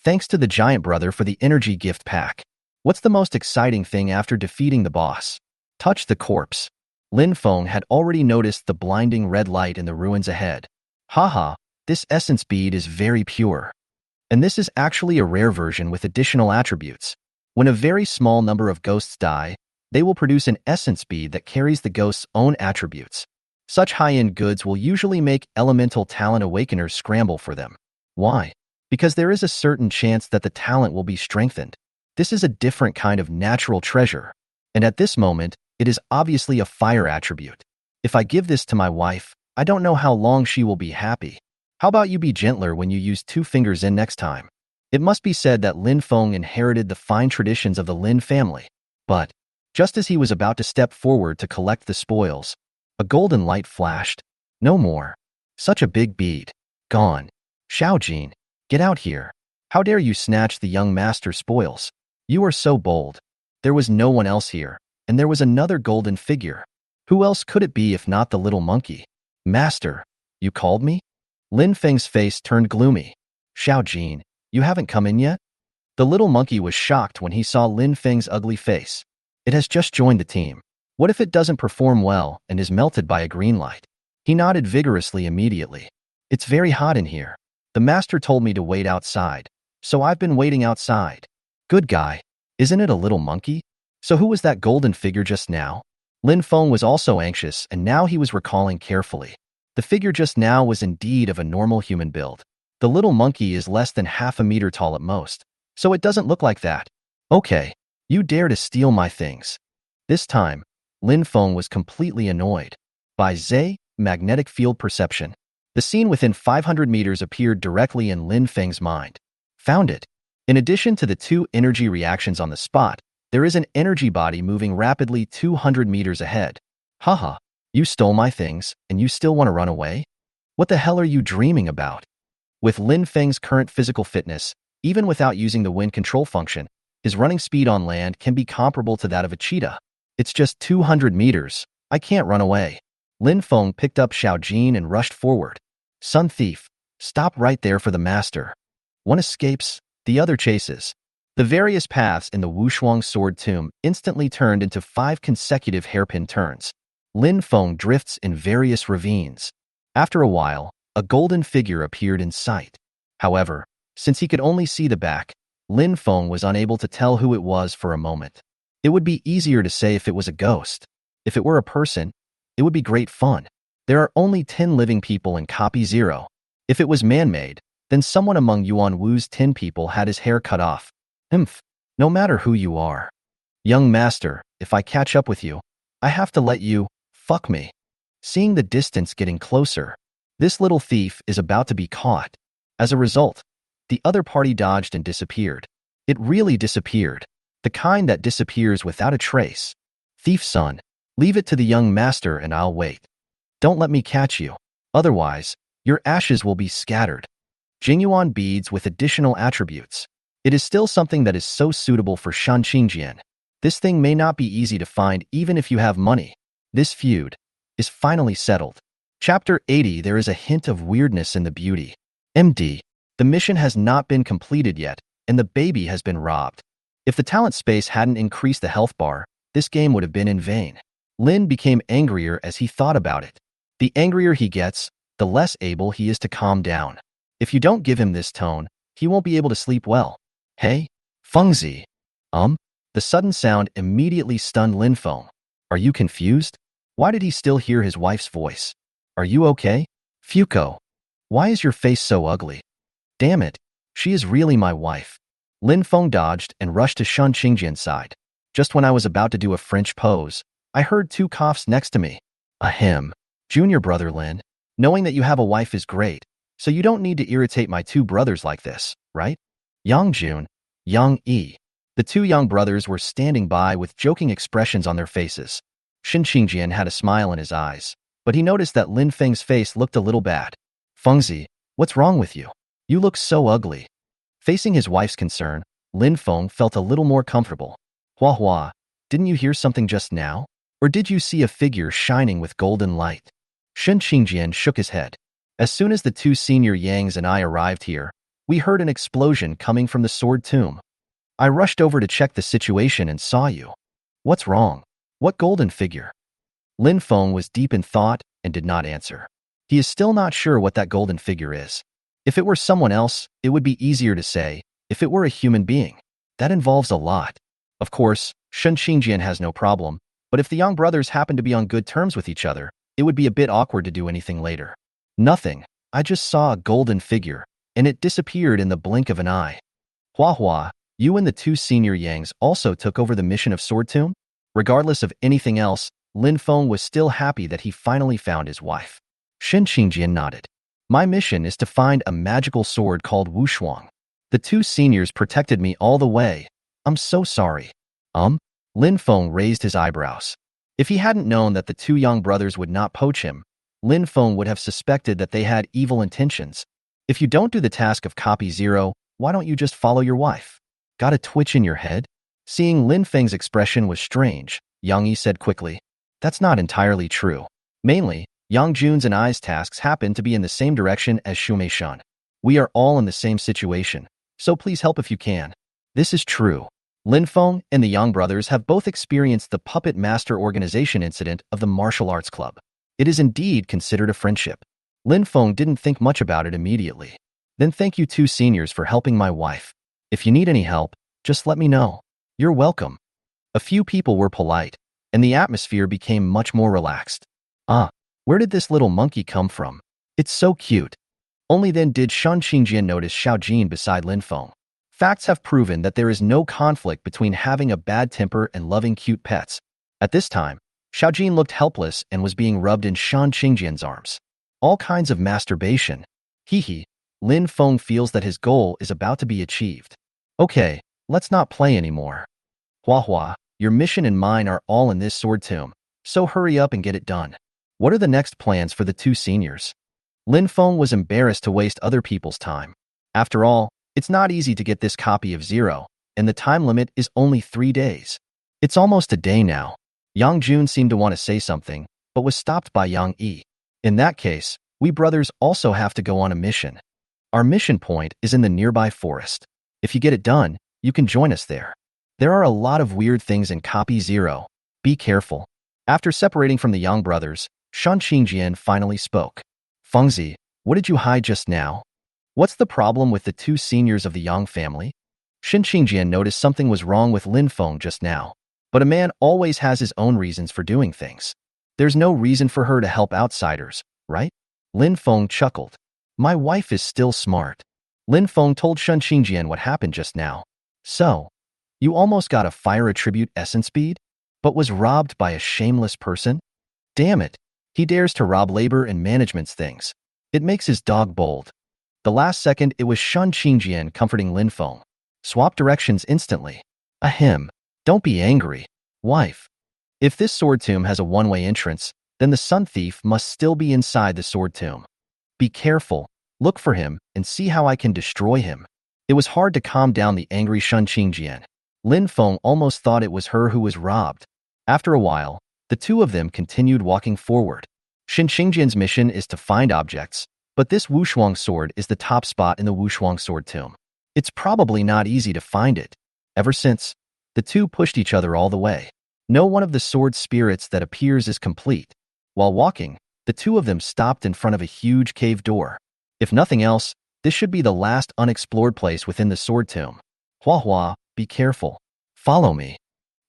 Thanks to the giant brother for the energy gift pack. What's the most exciting thing after defeating the boss? Touch the corpse. Lin Feng had already noticed the blinding red light in the ruins ahead. Haha, this essence bead is very pure. And this is actually a rare version with additional attributes. When a very small number of ghosts die, they will produce an essence bead that carries the ghost's own attributes. Such high-end goods will usually make elemental talent awakeners scramble for them. Why? Because there is a certain chance that the talent will be strengthened. This is a different kind of natural treasure. And at this moment, it is obviously a fire attribute. If I give this to my wife, I don't know how long she will be happy. How about you be gentler when you use 2 fingers in next time? It must be said that Lin Feng inherited the fine traditions of the Lin family. But just as he was about to step forward to collect the spoils, a golden light flashed. No more. Such a big bead. Gone. Xiaojin, get out here. How dare you snatch the young master's spoils? You are so bold. There was no one else here, and there was another golden figure. Who else could it be if not the little monkey? Master, you called me? Lin Feng's face turned gloomy. Xiaojin, you haven't come in yet? The little monkey was shocked when he saw Lin Feng's ugly face. It has just joined the team. What if it doesn't perform well and is melted by a green light? He nodded vigorously immediately. It's very hot in here. The master told me to wait outside, so I've been waiting outside. Good guy. Isn't it a little monkey? So who was that golden figure just now? Lin Feng was also anxious, and now he was recalling carefully. The figure just now was indeed of a normal human build. The little monkey is less than half a meter tall at most, so it doesn't look like that. Okay, you dare to steal my things. This time, Lin Feng was completely annoyed. By Zhe, magnetic field perception. The scene within 500 meters appeared directly in Lin Feng's mind. Found it. In addition to the 2 energy reactions on the spot, there is an energy body moving rapidly 200 meters ahead. Haha, you stole my things, and you still want to run away? What the hell are you dreaming about? With Lin Feng's current physical fitness, even without using the wind control function, his running speed on land can be comparable to that of a cheetah. It's just 200 meters. I can't run away. Lin Feng picked up Xiaojin and rushed forward. Sun Thief, stop right there for the master. One escapes, the other chases. The various paths in the Wushuang Sword Tomb instantly turned into 5 consecutive hairpin turns. Lin Feng drifts in various ravines. After a while, a golden figure appeared in sight. However, since he could only see the back, Lin Feng was unable to tell who it was for a moment. It would be easier to say if it was a ghost. If it were a person, it would be great fun. There are only 10 living people in Copy 0. If it was man-made, then someone among Yuan Wu's 10 people had his hair cut off. No matter who you are. Young master, if I catch up with you, I have to let you fuck me. Seeing the distance getting closer, this little thief is about to be caught. As a result, the other party dodged and disappeared. It really disappeared. The kind that disappears without a trace. Thief son, leave it to the young master and I'll wait. Don't let me catch you. Otherwise, your ashes will be scattered. Jingyuan beads with additional attributes. It is still something that is so suitable for Shanqingjian. This thing may not be easy to find even if you have money. This feud is finally settled. Chapter 80. There is a hint of weirdness in the beauty. MD. The mission has not been completed yet, and the baby has been robbed. If the talent space hadn't increased the health bar, this game would have been in vain. Lin became angrier as he thought about it. The angrier he gets, the less able he is to calm down. If you don't give him this tone, he won't be able to sleep well. Hey, Fengzi. The sudden sound immediately stunned Lin Feng. Are you confused? Why did he still hear his wife's voice? Are you okay? Fuko. Why is your face so ugly? Damn it. She is really my wife. Lin Feng dodged and rushed to Shun Qingjian's side. Just when I was about to do a French pose, I heard two coughs next to me. Ahem. Junior brother Lin. Knowing that you have a wife is great, so you don't need to irritate my two brothers like this, right? Yang Jun, Yang Yi. The two young brothers were standing by with joking expressions on their faces. Shin Qingjian had a smile in his eyes, but he noticed that Lin Feng's face looked a little bad. Fengzi, what's wrong with you? You look so ugly. Facing his wife's concern, Lin Feng felt a little more comfortable. Hua Hua, didn't you hear something just now? Or did you see a figure shining with golden light? Shin Qingjian shook his head. As soon as the two senior Yangs and I arrived here, we heard an explosion coming from the sword tomb. I rushed over to check the situation and saw you. What's wrong? What golden figure? Lin Feng was deep in thought and did not answer. He is still not sure what that golden figure is. If it were someone else, it would be easier to say. If it were a human being, that involves a lot. Of course, Shen Qingjian has no problem, but if the young brothers happen to be on good terms with each other, it would be a bit awkward to do anything later. Nothing. I just saw a golden figure, and it disappeared in the blink of an eye. Hua Hua, you and the two senior Yangs also took over the mission of Sword Tomb? Regardless of anything else, Lin Feng was still happy that he finally found his wife. Shen Qingjian nodded. My mission is to find a magical sword called Wushuang. The two seniors protected me all the way. I'm so sorry. Lin Feng raised his eyebrows. If he hadn't known that the two young brothers would not poach him, Lin Feng would have suspected that they had evil intentions. If you don't do the task of copy 0, why don't you just follow your wife? Got a twitch in your head? Seeing Lin Feng's expression was strange, Yang Yi said quickly. That's not entirely true. Mainly, Yang Jun's and I's tasks happen to be in the same direction as Shumei Shan. We are all in the same situation, so please help if you can. This is true. Lin Feng and the Yang brothers have both experienced the Puppet Master Organization incident of the martial arts club. It is indeed considered a friendship. Lin Feng didn't think much about it immediately. Then thank you two seniors for helping my wife. If you need any help, just let me know. You're welcome. A few people were polite, and the atmosphere became much more relaxed. Where did this little monkey come from? It's so cute. Only then did Shan Qingjian notice Xiaojin beside Lin Feng. Facts have proven that there is no conflict between having a bad temper and loving cute pets. At this time, Xiaojin looked helpless and was being rubbed in Shan Qingjian's arms. All kinds of masturbation. Hee. Lin Feng feels that his goal is about to be achieved. Okay, let's not play anymore. Hua Hua, your mission and mine are all in this sword tomb, so hurry up and get it done. What are the next plans for the two seniors? Lin Feng was embarrassed to waste other people's time. After all, it's not easy to get this copy of 0, and the time limit is only 3 days. It's almost a day now. Yang Jun seemed to want to say something, but was stopped by Yang Yi. In that case, we brothers also have to go on a mission. Our mission point is in the nearby forest. If you get it done, you can join us there. There are a lot of weird things in copy 0. Be careful. After separating from the Yang brothers, Shan Qingjian finally spoke. Fengzi, what did you hide just now? What's the problem with the two seniors of the Yang family? Shin Qingjian noticed something was wrong with Lin Feng just now. But a man always has his own reasons for doing things. There's no reason for her to help outsiders, right? Lin Feng chuckled. My wife is still smart. Lin Feng told Shan Qingjian what happened just now. So, you almost got a fire attribute essence speed, but was robbed by a shameless person? Damn it. He dares to rob labor and management's things. It makes his dog bold. The last second, it was Shan Qingjian comforting Lin Feng. Swap directions instantly. Ahem. Don't be angry, wife. If this sword tomb has a one-way entrance, then the sun thief must still be inside the sword tomb. Be careful, look for him, and see how I can destroy him. It was hard to calm down the angry Shan Qingjian. Lin Feng almost thought it was her who was robbed. After a while, the two of them continued walking forward. Shin Qingjian's mission is to find objects, but this Wushuang sword is the top spot in the Wushuang sword tomb. It's probably not easy to find it. Ever since, the two pushed each other all the way. No one of the sword spirits that appears is complete. While walking, the two of them stopped in front of a huge cave door. If nothing else, this should be the last unexplored place within the sword tomb. Hua Hua, be careful. Follow me.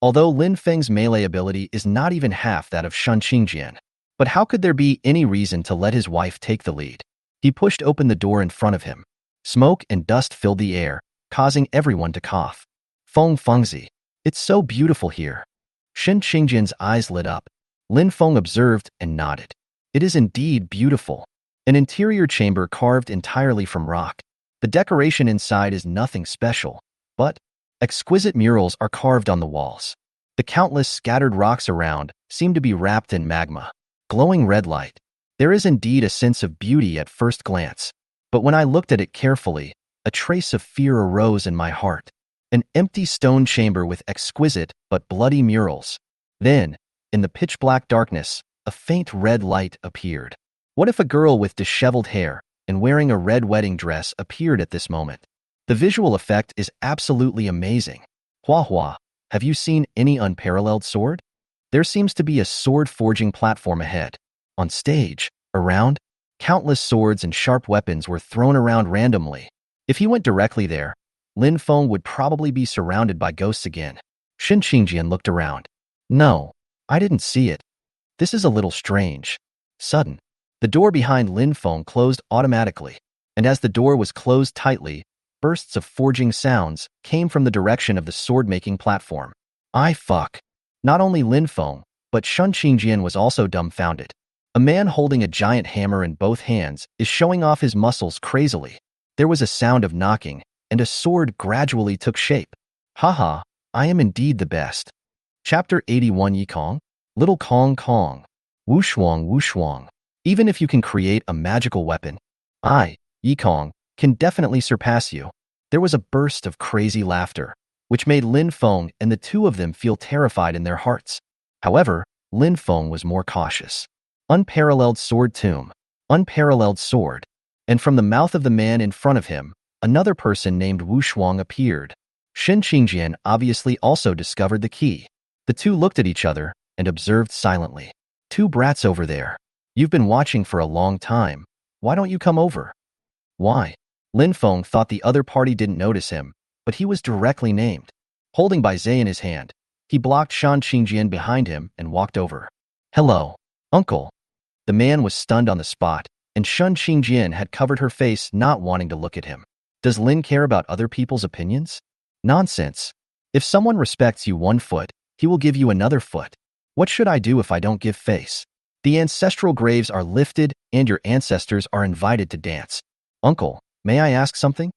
although Lin Feng's melee ability is not even half that of Shen Qingjian. But how could there be any reason to let his wife take the lead? He pushed open the door in front of him. Smoke and dust filled the air, causing everyone to cough. Feng Fengzi. It's so beautiful here. Shen Qingjian's eyes lit up. Lin Feng observed and nodded. It is indeed beautiful. An interior chamber carved entirely from rock. The decoration inside is nothing special, but exquisite murals are carved on the walls. The countless scattered rocks around seem to be wrapped in magma. Glowing red light. There is indeed a sense of beauty at first glance. But when I looked at it carefully, a trace of fear arose in my heart. An empty stone chamber with exquisite but bloody murals. Then, in the pitch-black darkness, a faint red light appeared. What if a girl with disheveled hair and wearing a red wedding dress appeared at this moment? The visual effect is absolutely amazing. Hua Hua, have you seen any unparalleled sword? There seems to be a sword-forging platform ahead. On stage, around, countless swords and sharp weapons were thrown around randomly. If he went directly there, Lin Feng would probably be surrounded by ghosts again. Shen Qingjian looked around. No, I didn't see it. This is a little strange. Sudden. The door behind Lin Feng closed automatically, and as the door was closed tightly, bursts of forging sounds came from the direction of the sword-making platform. Fuck. Not only Lin Feng, but Shen Qingjian was also dumbfounded. A man holding a giant hammer in both hands is showing off his muscles crazily. There was a sound of knocking, and a sword gradually took shape. Haha, I am indeed the best. Chapter 81 Yi Kong? Little Kong Kong. Wushuang Wushuang. Even if you can create a magical weapon, I, Yi Kong, can definitely surpass you. There was a burst of crazy laughter, which made Lin Feng and the two of them feel terrified in their hearts. However, Lin Feng was more cautious. Unparalleled sword tomb. Unparalleled sword. And from the mouth of the man in front of him, another person named Wu Shuang appeared. Shen Qingjian obviously also discovered the key. The two looked at each other and observed silently. Two brats over there. You've been watching for a long time. Why don't you come over? Why? Lin Feng thought the other party didn't notice him, but he was directly named. Holding Bai Zhe in his hand, he blocked Shen Qingjian behind him and walked over. Hello, uncle. The man was stunned on the spot, and Shen Qingjian had covered her face, not wanting to look at him. Does Lin care about other people's opinions? Nonsense. If someone respects you 1 foot, he will give you another foot. What should I do if I don't give face? The ancestral graves are lifted, and your ancestors are invited to dance. Uncle, may I ask something?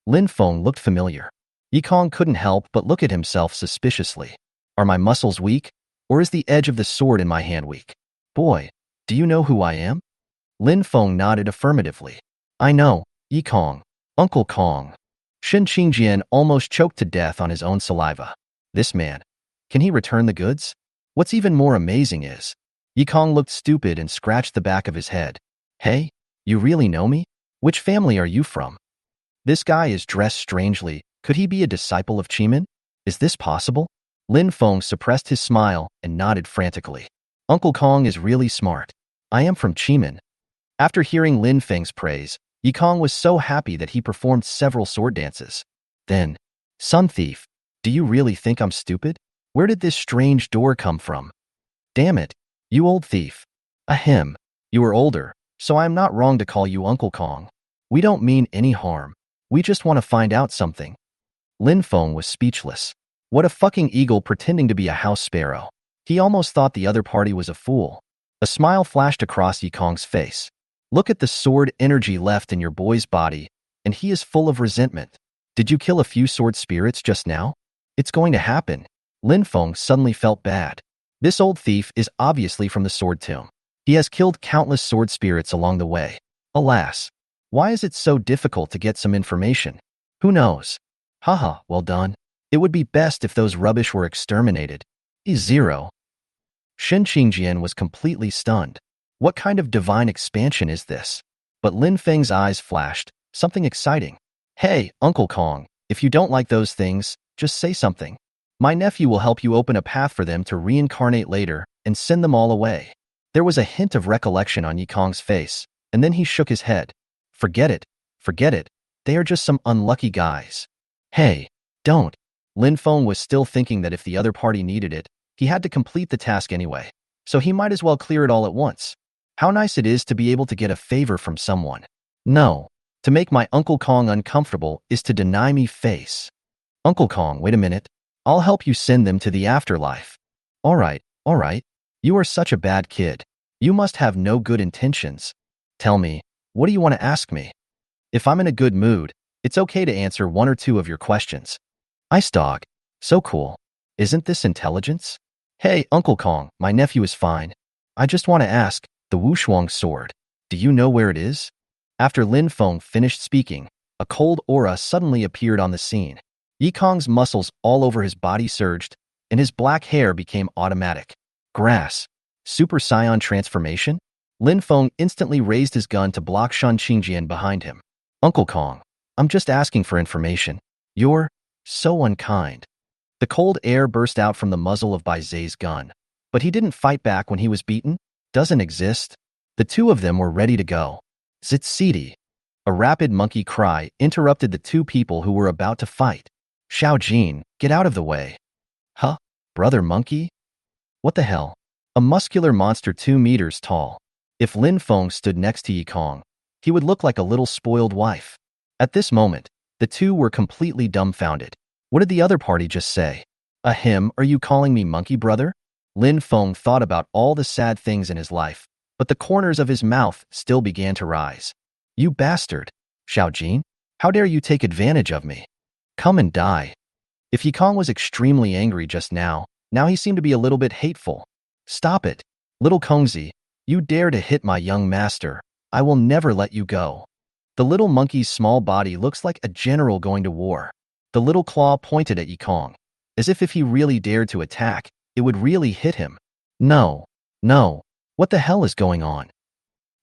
Lin Feng looked familiar. Yi Kong couldn't help but look at himself suspiciously. Are my muscles weak, or is the edge of the sword in my hand weak? Boy, do you know who I am? Lin Feng nodded affirmatively. I know, Yi Kong. Uncle Kong. Shen Qingjian almost choked to death on his own saliva. This man. Can he return the goods? What's even more amazing is, Yi Kong looked stupid and scratched the back of his head. Hey, you really know me? Which family are you from? This guy is dressed strangely. Could he be a disciple of Chimin? Is this possible? Lin Feng suppressed his smile and nodded frantically. Uncle Kong is really smart. I am from Chimin. After hearing Lin Feng's praise, Yi Kong was so happy that he performed several sword dances. Then, Sun Thief, do you really think I'm stupid? Where did this strange door come from? Damn it, you old thief. Ahem, you are older, so I am not wrong to call you Uncle Kong. We don't mean any harm. We just want to find out something. Lin Feng was speechless. What a fucking eagle pretending to be a house sparrow. He almost thought the other party was a fool. A smile flashed across Yi Kong's face. Look at the sword energy left in your boy's body, and he is full of resentment. Did you kill a few sword spirits just now? It's going to happen. Lin Feng suddenly felt bad. This old thief is obviously from the sword tomb. He has killed countless sword spirits along the way. Alas, why is it so difficult to get some information? Who knows? Haha, well done. It would be best if those rubbish were exterminated. Zero. Shen Qingjian was completely stunned. What kind of divine expansion is this? But Lin Feng's eyes flashed, something exciting. Hey, Uncle Kong, if you don't like those things, just say something. My nephew will help you open a path for them to reincarnate later and send them all away. There was a hint of recollection on Yi Kong's face, and then he shook his head. Forget it. Forget it. They are just some unlucky guys. Hey, don't. Lin Feng was still thinking that if the other party needed it, he had to complete the task anyway, so he might as well clear it all at once. How nice it is to be able to get a favor from someone. No. To make my Uncle Kong uncomfortable is to deny me face. Uncle Kong, wait a minute. I'll help you send them to the afterlife. All right. You are such a bad kid. You must have no good intentions. Tell me, what do you want to ask me? If I'm in a good mood, it's okay to answer one or two of your questions. Ice Dog. So cool. Isn't this intelligence? Hey, Uncle Kong, my nephew is fine. I just want to ask, the Wushuang sword, do you know where it is? After Lin Feng finished speaking, a cold aura suddenly appeared on the scene. Yikong's muscles all over his body surged, and his black hair became automatic. Grass. Super Saiyan transformation? Lin Feng instantly raised his gun to block Shan Qingjian behind him. Uncle Kong, I'm just asking for information. You're so unkind. The cold air burst out from the muzzle of Bai Zai's gun, but he didn't fight back when he was beaten. Doesn't exist. The two of them were ready to go. Zitsiti. A rapid monkey cry interrupted the two people who were about to fight. Xiao Jin, get out of the way. Huh? Brother monkey? What the hell? A muscular monster 2 meters tall. If Lin Feng stood next to Yikong, he would look like a little spoiled wife. At this moment, the two were completely dumbfounded. What did the other party just say? Ahem, are you calling me monkey brother? Lin Feng thought about all the sad things in his life, but the corners of his mouth still began to rise. You bastard! Xiao Jin, how dare you take advantage of me? Come and die. If Yikong was extremely angry just now he seemed to be a little bit hateful. Stop it. Little Kongzi, you dare to hit my young master. I will never let you go. The little monkey's small body looks like a general going to war. The little claw pointed at Yikong, as if he really dared to attack, it would really hit him. No. What the hell is going on?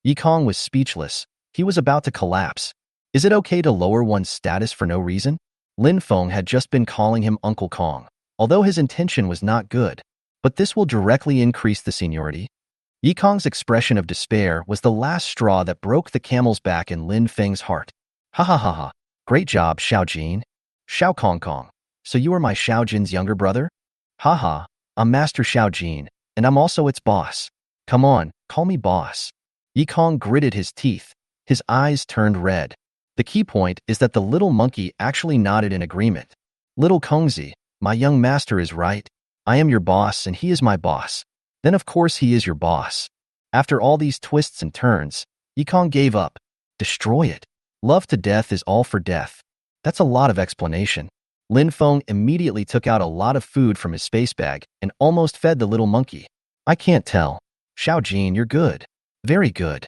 Yikong was speechless. He was about to collapse. Is it okay to lower one's status for no reason? Lin Feng had just been calling him Uncle Kong, although his intention was not good. But this will directly increase the seniority. Yikong's expression of despair was the last straw that broke the camel's back in Lin Feng's heart. Ha ha ha ha. Great job, Xiao Jin. Xiao Kong Kong. So you are my Xiao Jin's younger brother? Ha ha. I'm Master Xiao Jin, and I'm also its boss. Come on, call me boss. Yikong gritted his teeth. His eyes turned red. The key point is that the little monkey actually nodded in agreement. Little Kongzi, my young master is right. I am your boss and he is my boss. Then of course he is your boss. After all these twists and turns, Yikong gave up. Destroy it. Love to death is all for death. That's a lot of explanation. Lin Feng immediately took out a lot of food from his space bag and almost fed the little monkey. I can't tell. Xiao Jin, you're good. Very good.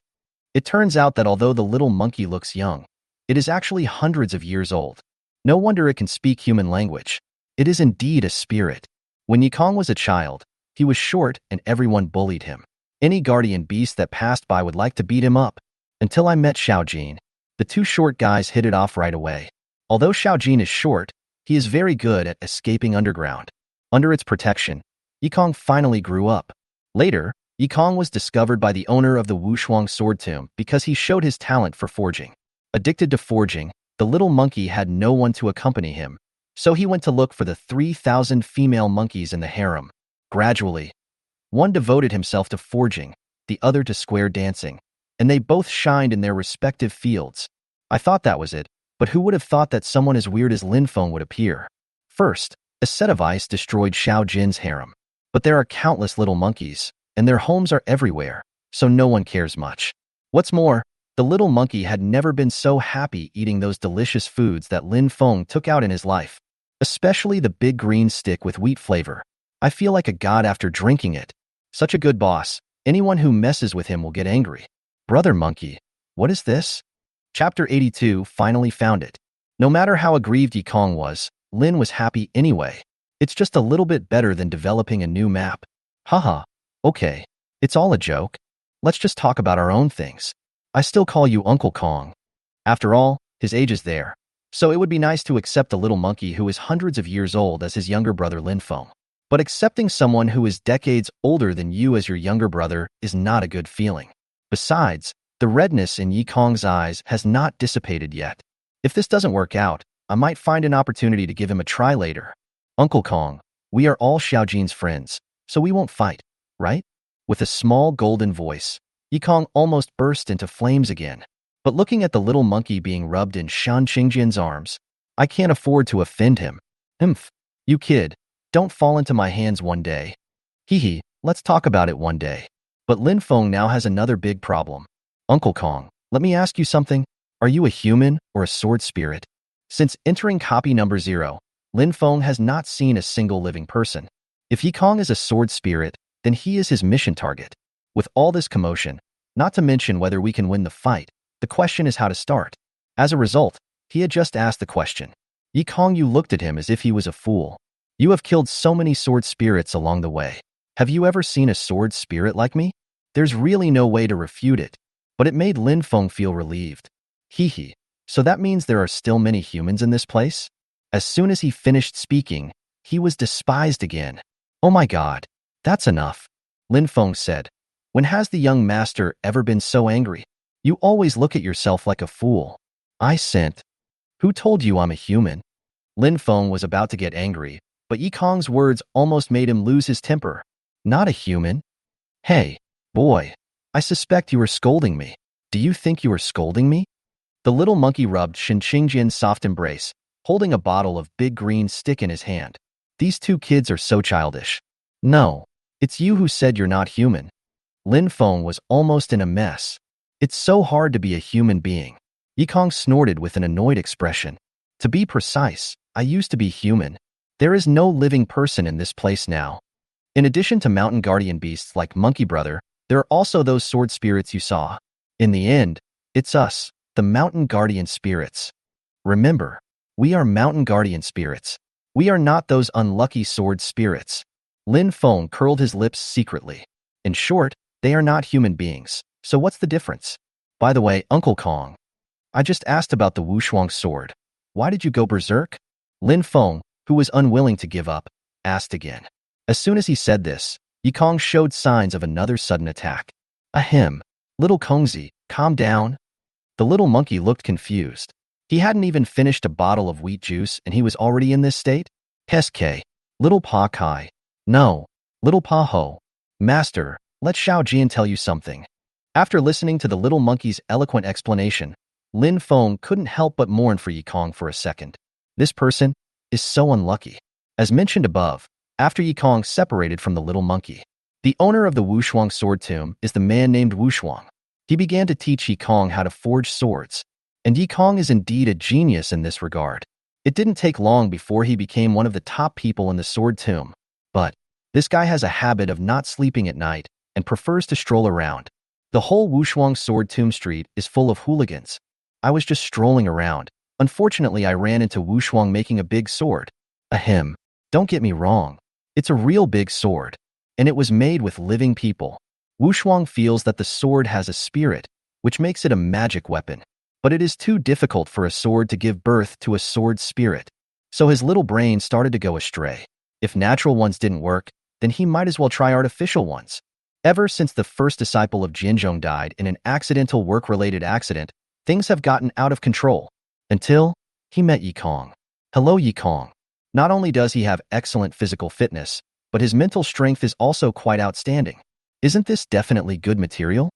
It turns out that although the little monkey looks young, it is actually hundreds of years old. No wonder it can speak human language. It is indeed a spirit. When Yikong was a child, he was short and everyone bullied him. Any guardian beast that passed by would like to beat him up. Until I met Xiao Jin, the two short guys hit it off right away. Although Xiao Jin is short, he is very good at escaping underground. Under its protection, Yikong finally grew up. Later, Yikong was discovered by the owner of the Wushuang sword tomb because he showed his talent for forging. Addicted to forging, the little monkey had no one to accompany him, so he went to look for the 3,000 female monkeys in the harem. Gradually, one devoted himself to forging, the other to square dancing, and they both shined in their respective fields. I thought that was it, but who would have thought that someone as weird as Lin Feng would appear? First, a set of ice destroyed Xiao Jin's harem, but there are countless little monkeys, and their homes are everywhere, so no one cares much. What's more, the little monkey had never been so happy eating those delicious foods that Lin Feng took out in his life, especially the big green stick with wheat flavor. I feel like a god after drinking it. Such a good boss. Anyone who messes with him will get angry. Brother monkey, what is this? Chapter 82 finally found it. No matter how aggrieved Yikong was, Lin was happy anyway. It's just a little bit better than developing a new map. Haha, okay. It's all a joke. Let's just talk about our own things. I still call you Uncle Kong. After all, his age is there. So it would be nice to accept a little monkey who is hundreds of years old as his younger brother Lin Feng. But accepting someone who is decades older than you as your younger brother is not a good feeling. Besides, the redness in Yikong's eyes has not dissipated yet. If this doesn't work out, I might find an opportunity to give him a try later. Uncle Kong, we are all Xiaojin's friends, so we won't fight, right? With a small golden voice, Yikong almost burst into flames again. But looking at the little monkey being rubbed in Shan Qingjian's arms, I can't afford to offend him. Humph. You kid, don't fall into my hands one day. Hee hee, let's talk about it one day. But Lin Feng now has another big problem. Uncle Kong, let me ask you something. Are you a human or a sword spirit? Since entering copy number 0, Lin Feng has not seen a single living person. If Yikong is a sword spirit, then he is his mission target. With all this commotion, not to mention whether we can win the fight, the question is how to start. As a result, he had just asked the question. Yikong, you looked at him as if he was a fool. You have killed so many sword spirits along the way. Have you ever seen a sword spirit like me? There's really no way to refute it. But it made Lin Feng feel relieved. Hee hee, so that means there are still many humans in this place? As soon as he finished speaking, he was despised again. Oh my god, that's enough, Lin Feng said. When has the young master ever been so angry? You always look at yourself like a fool. I sent. Who told you I'm a human? Lin Feng was about to get angry, but Yikong's words almost made him lose his temper. Not a human? Hey, boy, I suspect you were scolding me. Do you think you were scolding me? The little monkey rubbed Shan Qingjian's soft embrace, holding a bottle of big green stick in his hand. These two kids are so childish. No, it's you who said you're not human. Lin Feng was almost in a mess. It's so hard to be a human being. Yikong snorted with an annoyed expression. To be precise, I used to be human. There is no living person in this place now. In addition to mountain guardian beasts like Monkey Brother, there are also those sword spirits you saw. In the end, it's us, the mountain guardian spirits. Remember, we are mountain guardian spirits. We are not those unlucky sword spirits. Lin Feng curled his lips secretly. In short, they are not human beings. So what's the difference? By the way, Uncle Kong, I just asked about the Wushuang sword. Why did you go berserk? Lin Feng, who was unwilling to give up, asked again. As soon as he said this, Yikong showed signs of another sudden attack. Ahem. Little Kongzi, calm down. The little monkey looked confused. He hadn't even finished a bottle of wheat juice and he was already in this state? Keske. Little Pa Kai. No. Little Pa Ho. Master, let Xiao Jian tell you something. After listening to the little monkey's eloquent explanation, Lin Feng couldn't help but mourn for Yikong for a second. This person is so unlucky. As mentioned above, after Yikong separated from the little monkey, the owner of the Wushuang sword tomb is the man named Wushuang. He began to teach Yikong how to forge swords, and Yikong is indeed a genius in this regard. It didn't take long before he became one of the top people in the sword tomb, but this guy has a habit of not sleeping at night and prefers to stroll around. The whole Wushuang sword tomb street is full of hooligans. I was just strolling around. Unfortunately, I ran into Wushuang making a big sword. Ahem. Don't get me wrong. It's a real big sword, and it was made with living people. Wushuang feels that the sword has a spirit, which makes it a magic weapon. But it is too difficult for a sword to give birth to a sword spirit. So his little brain started to go astray. If natural ones didn't work, then he might as well try artificial ones. Ever since the first disciple of Jinzhong died in an accidental work-related accident, things have gotten out of control. Until he met Yikong. Hello, Yikong. Not only does he have excellent physical fitness, but his mental strength is also quite outstanding. Isn't this definitely good material?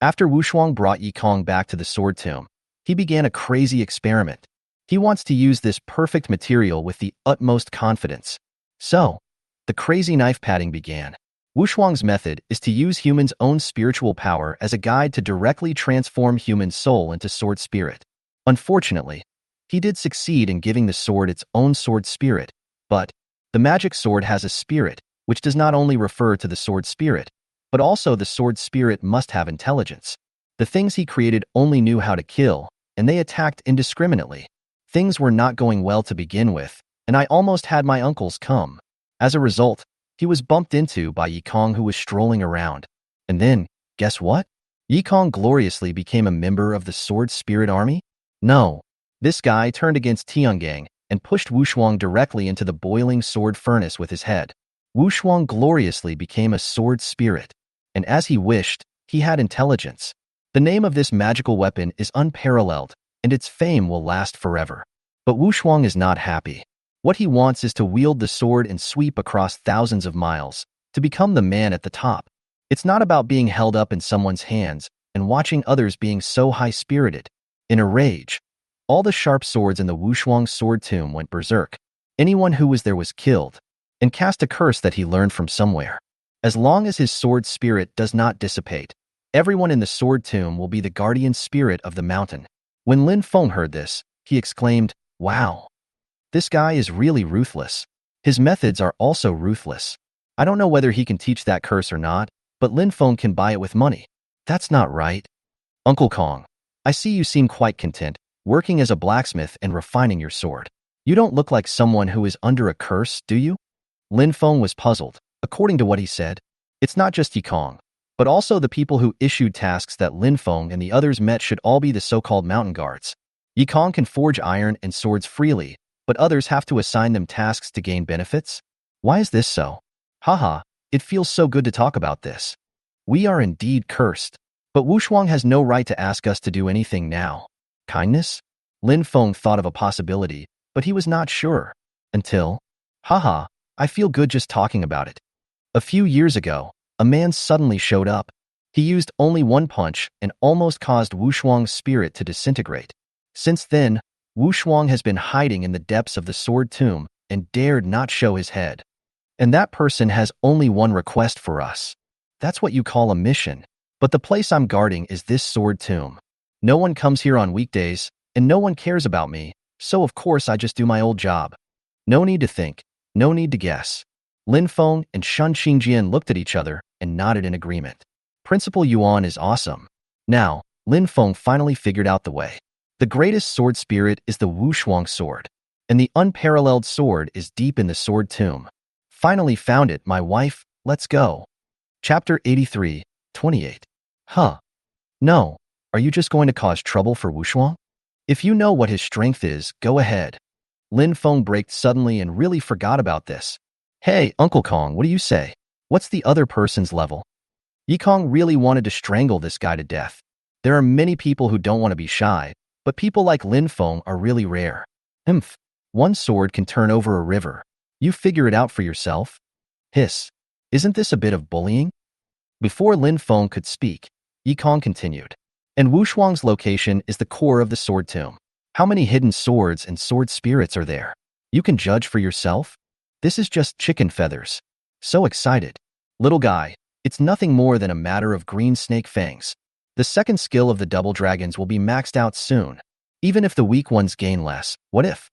After Wushuang brought Yikong back to the sword tomb, he began a crazy experiment. He wants to use this perfect material with the utmost confidence. So, the crazy knife padding began. Wushuang's method is to use humans' own spiritual power as a guide to directly transform human soul into sword spirit. Unfortunately, he did succeed in giving the sword its own sword spirit, but the magic sword has a spirit, which does not only refer to the sword spirit, but also the sword spirit must have intelligence. The things he created only knew how to kill, and they attacked indiscriminately. Things were not going well to begin with, and I almost had my uncles come. As a result, he was bumped into by Yikong, who was strolling around. And then, guess what? Yikong gloriously became a member of the Sword Spirit Army? No. This guy turned against Tiangang and pushed Wushuang directly into the boiling sword furnace with his head. Wushuang gloriously became a sword spirit. And as he wished, he had intelligence. The name of this magical weapon is unparalleled, and its fame will last forever. But Wushuang is not happy. What he wants is to wield the sword and sweep across thousands of miles, to become the man at the top. It's not about being held up in someone's hands and watching others being so high-spirited. In a rage, all the sharp swords in the Wushuang sword tomb went berserk. Anyone who was there was killed, and cast a curse that he learned from somewhere. As long as his sword spirit does not dissipate, everyone in the sword tomb will be the guardian spirit of the mountain. When Lin Feng heard this, he exclaimed, "Wow! This guy is really ruthless. His methods are also ruthless. I don't know whether he can teach that curse or not, but Lin Feng can buy it with money. That's not right." "Uncle Kong, I see you seem quite content, working as a blacksmith and refining your sword. You don't look like someone who is under a curse, do you?" Lin Feng was puzzled. According to what he said, it's not just Yikong, but also the people who issued tasks that Lin Feng and the others met should all be the so-called mountain guards. Yikong can forge iron and swords freely, but others have to assign them tasks to gain benefits? Why is this so? Haha, it feels so good to talk about this. We are indeed cursed. But Wushuang has no right to ask us to do anything now. Kindness? Lin Feng thought of a possibility, but he was not sure. Until, haha, I feel good just talking about it. A few years ago, a man suddenly showed up. He used only one punch and almost caused Wushuang's spirit to disintegrate. Since then, Wushuang has been hiding in the depths of the sword tomb and dared not show his head. And that person has only one request for us. That's what you call a mission. But the place I'm guarding is this sword tomb. No one comes here on weekdays, and no one cares about me, so of course I just do my old job. No need to think, no need to guess. Lin Feng and Shun Qingjian looked at each other and nodded in agreement. Principal Yuan is awesome. Now, Lin Feng finally figured out the way. The greatest sword spirit is the Wushuang sword, and the unparalleled sword is deep in the sword tomb. Finally found it, my wife, let's go. Chapter 83, 28. Huh. No, are you just going to cause trouble for Wushuang? If you know what his strength is, go ahead. Lin Feng braked suddenly and really forgot about this. Hey, Uncle Kong, what do you say? What's the other person's level? Yikong really wanted to strangle this guy to death. There are many people who don't want to be shy, but people like Lin Feng are really rare. One sword can turn over a river. You figure it out for yourself. Hiss. Isn't this a bit of bullying? Before Lin Feng could speak, Yikong continued. And Wushuang's location is the core of the sword tomb. How many hidden swords and sword spirits are there? You can judge for yourself? This is just chicken feathers. So excited. Little guy, it's nothing more than a matter of green snake fangs. The second skill of the double dragons will be maxed out soon. Even if the weak ones gain less, what if?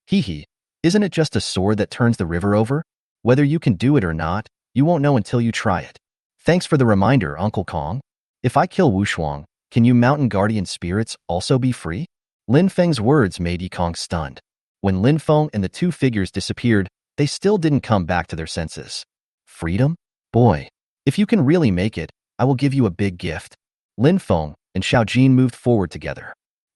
Hee, isn't it just a sword that turns the river over? Whether you can do it or not, you won't know until you try it. Thanks for the reminder, Uncle Kong. If I kill Wushuang, can you mountain guardian spirits also be free? Lin Feng's words made Yikong stunned. When Lin Feng and the two figures disappeared, they still didn't come back to their senses. Freedom? Boy, if you can really make it, I will give you a big gift. Lin Feng and Xiao Jin moved forward together.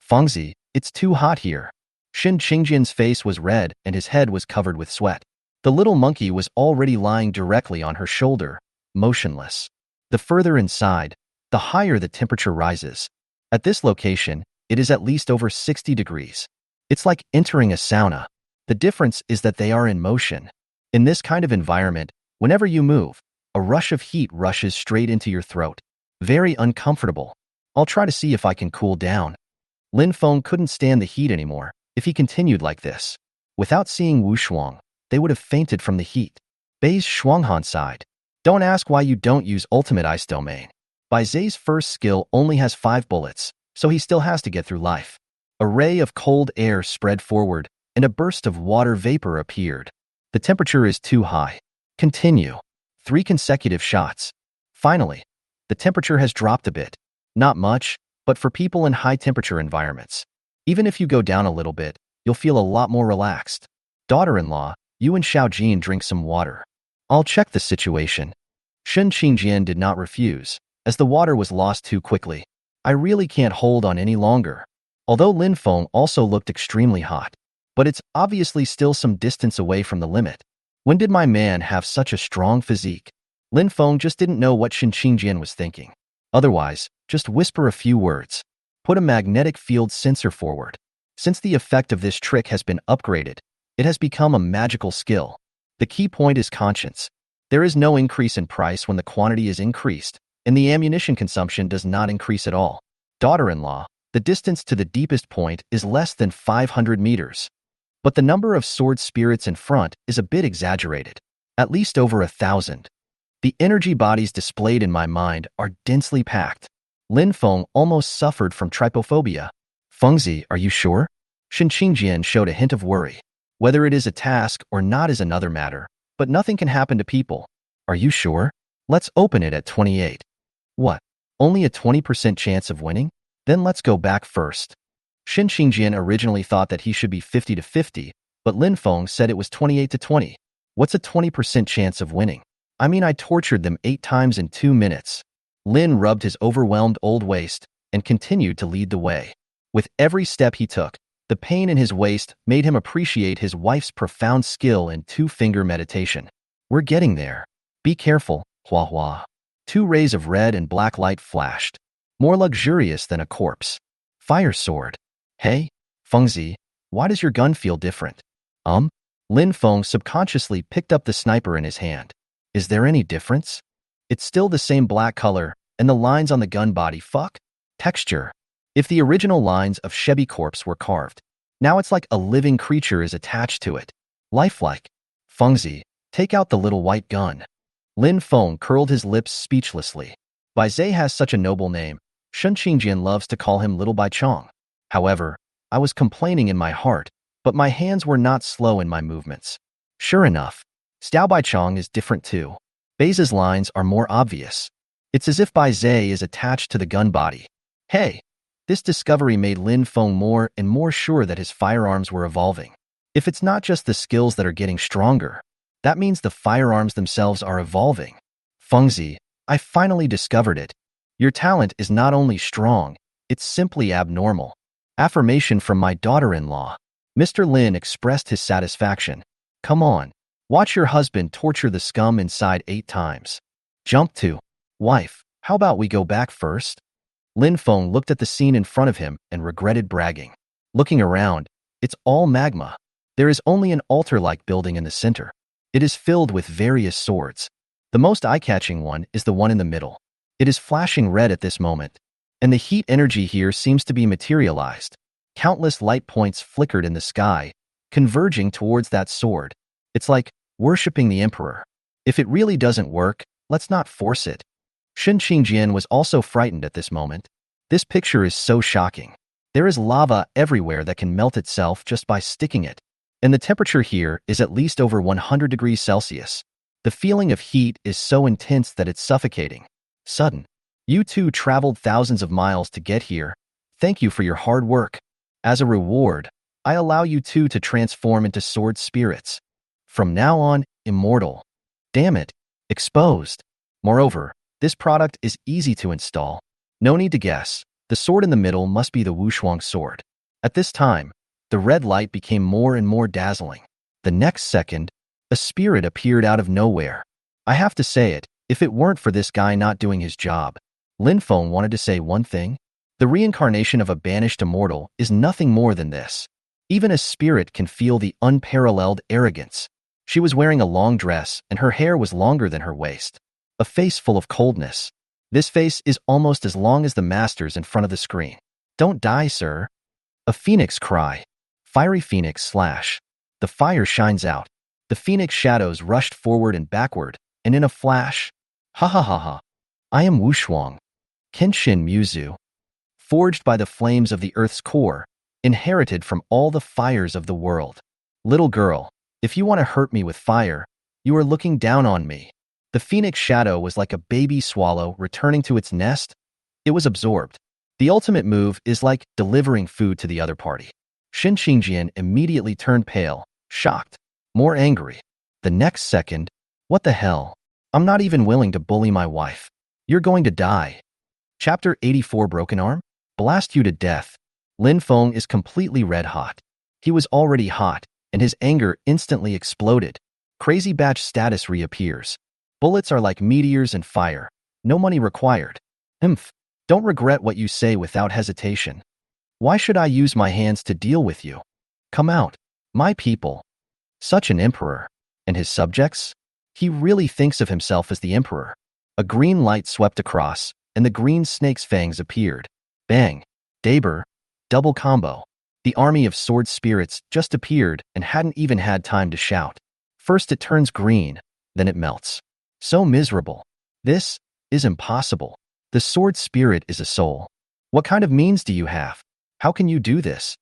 Fengzi, it's too hot here. Shin Qingjian's face was red and his head was covered with sweat. The little monkey was already lying directly on her shoulder, motionless. The further inside, the higher the temperature rises. At this location, it is at least over 60 degrees. It's like entering a sauna. The difference is that they are in motion. In this kind of environment, whenever you move, a rush of heat rushes straight into your throat. Very uncomfortable. I'll try to see if I can cool down. Lin Feng couldn't stand the heat anymore if he continued like this. Without seeing Wushuang, they would have fainted from the heat. Bei's Shuanghan sighed. Don't ask why you don't use ultimate ice domain. Bai Zai's first skill only has 5 bullets, so he still has to get through life. A ray of cold air spread forward, and a burst of water vapor appeared. The temperature is too high. Continue. 3 consecutive shots. Finally, the temperature has dropped a bit. Not much, but for people in high-temperature environments. Even if you go down a little bit, you'll feel a lot more relaxed. Daughter-in-law, you and Xiao Jin drink some water. I'll check the situation. Shen Qingjian did not refuse, as the water was lost too quickly. I really can't hold on any longer. Although Lin Feng also looked extremely hot, but it's obviously still some distance away from the limit. When did my man have such a strong physique? Lin Feng just didn't know what Shen Qingjian was thinking. Otherwise, just whisper a few words. Put a magnetic field sensor forward. Since the effect of this trick has been upgraded, It has become a magical skill. The key point is conscience. There is no increase in price when the quantity is increased, and the ammunition consumption does not increase at all. Daughter-in-law, the distance to the deepest point is less than 500 meters. But the number of sword spirits in front is a bit exaggerated, at least over 1,000. The energy bodies displayed in my mind are densely packed. Lin Feng almost suffered from trypophobia. Fengzi, are you sure? Shen Qingjian showed a hint of worry. Whether it is a task or not is another matter, but nothing can happen to people. Are you sure? Let's open it at 28. What? Only a 20% chance of winning? Then let's go back first. Shen Qingjian originally thought that he should be 50-50, but Lin Feng said it was 28-20. What's a 20% chance of winning? I mean, I tortured them 8 times in 2 minutes. Lin rubbed his overwhelmed old waist and continued to lead the way. With every step he took, the pain in his waist made him appreciate his wife's profound skill in 2-finger meditation. We're getting there. Be careful, Hua Hua. 2 rays of red and black light flashed, more luxurious than a corpse. Fire sword. Hey, Fengzi, why does your gun feel different? Lin Feng subconsciously picked up the sniper in his hand. Is there any difference? It's still the same black color, and the lines on the gun body texture. If the original lines of Shebi corpse were carved, now it's like a living creature is attached to it. Lifelike. Fengzi, take out the little white gun. Lin Feng curled his lips speechlessly. Bai Zhe has such a noble name. Shen Qingjian loves to call him Little Bai Chong. However, I was complaining in my heart, but my hands were not slow in my movements. Sure enough, Xiao Bai Chong is different too. Bai's lines are more obvious. It's as if Bai Zhe is attached to the gun body. Hey, this discovery made Lin Feng more and more sure that his firearms were evolving. If it's not just the skills that are getting stronger, that means the firearms themselves are evolving. Fengzi, I finally discovered it. Your talent is not only strong, it's simply abnormal. Affirmation from my daughter-in-law. Mr. Lin expressed his satisfaction. Come on, watch your husband torture the scum inside 8 times. Jump 2. Wife, how about we go back first? Lin Feng looked at the scene in front of him and regretted bragging. Looking around, it's all magma. There is only an altar-like building in the center. It is filled with various swords. The most eye-catching one is the one in the middle. It is flashing red at this moment, and the heat energy here seems to be materialized. Countless light points flickered in the sky, converging towards that sword. It's like worshipping the emperor. If it really doesn't work, let's not force it. Shen Qingjian was also frightened at this moment. This picture is so shocking. There is lava everywhere that can melt itself just by sticking it. And the temperature here is at least over 100 degrees Celsius. The feeling of heat is so intense that it's suffocating. Sudden. You two traveled thousands of miles to get here. Thank you for your hard work. As a reward, I allow you two to transform into sword spirits. From now on, immortal. Damn it. Exposed. Moreover, this product is easy to install. No need to guess. The sword in the middle must be the Wushuang sword. At this time, the red light became more and more dazzling. The next second, a spirit appeared out of nowhere. I have to say it, if it weren't for this guy not doing his job. Lin Feng wanted to say one thing. The reincarnation of a banished immortal is nothing more than this. Even a spirit can feel the unparalleled arrogance. She was wearing a long dress and her hair was longer than her waist. A face full of coldness. This face is almost as long as the master's in front of the screen. Don't die, sir. A phoenix cry. Fiery phoenix slash. The fire shines out. The phoenix shadows rushed forward and backward, and in a flash, ha ha ha ha. I am Wushuang. Kenshin Muzu. Forged by the flames of the earth's core, inherited from all the fires of the world. Little girl, if you want to hurt me with fire, you are looking down on me. The phoenix shadow was like a baby swallow returning to its nest. It was absorbed. The ultimate move is like delivering food to the other party. Shen Qingjian immediately turned pale, shocked, more angry. The next second, what the hell? I'm not even willing to bully my wife. You're going to die. Chapter 84 Broken Arm? Blast you to death. Lin Feng is completely red hot. He was already hot, and his anger instantly exploded. Crazy batch status reappears. Bullets are like meteors and fire. No money required. Don't regret what you say without hesitation. Why should I use my hands to deal with you? Come out. My people. Such an emperor. And his subjects? He really thinks of himself as the emperor. A green light swept across, and the green snake's fangs appeared. Bang! Daber! Double combo. The army of sword spirits just appeared and hadn't even had time to shout. First it turns green, then it melts. So miserable. This is impossible. The sword spirit is a soul. What kind of means do you have? How can you do this?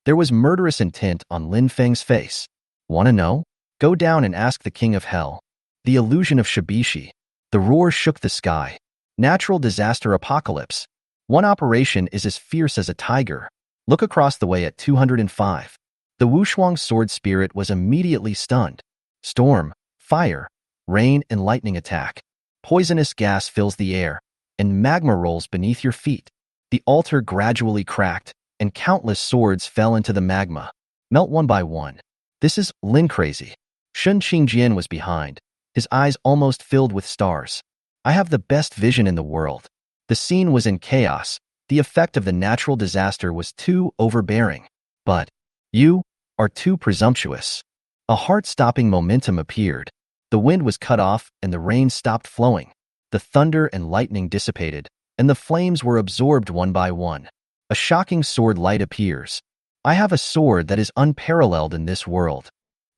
There was murderous intent on Lin Feng's face. Want to know? Go down and ask the king of hell. The illusion of Shibishi. The roar shook the sky. Natural disaster apocalypse. One operation is as fierce as a tiger. Look across the way at 205. The Wushuang sword spirit was immediately stunned. Storm, fire, rain, and lightning attack. Poisonous gas fills the air, and magma rolls beneath your feet. The altar gradually cracked, and countless swords fell into the magma. Melt one by one. This is Lin crazy. Shun Qingjian was behind, his eyes almost filled with stars. I have the best vision in the world. The scene was in chaos. The effect of the natural disaster was too overbearing. But you are too presumptuous. A heart-stopping momentum appeared. The wind was cut off and the rain stopped flowing. The thunder and lightning dissipated, and the flames were absorbed one by one. A shocking sword light appears. I have a sword that is unparalleled in this world.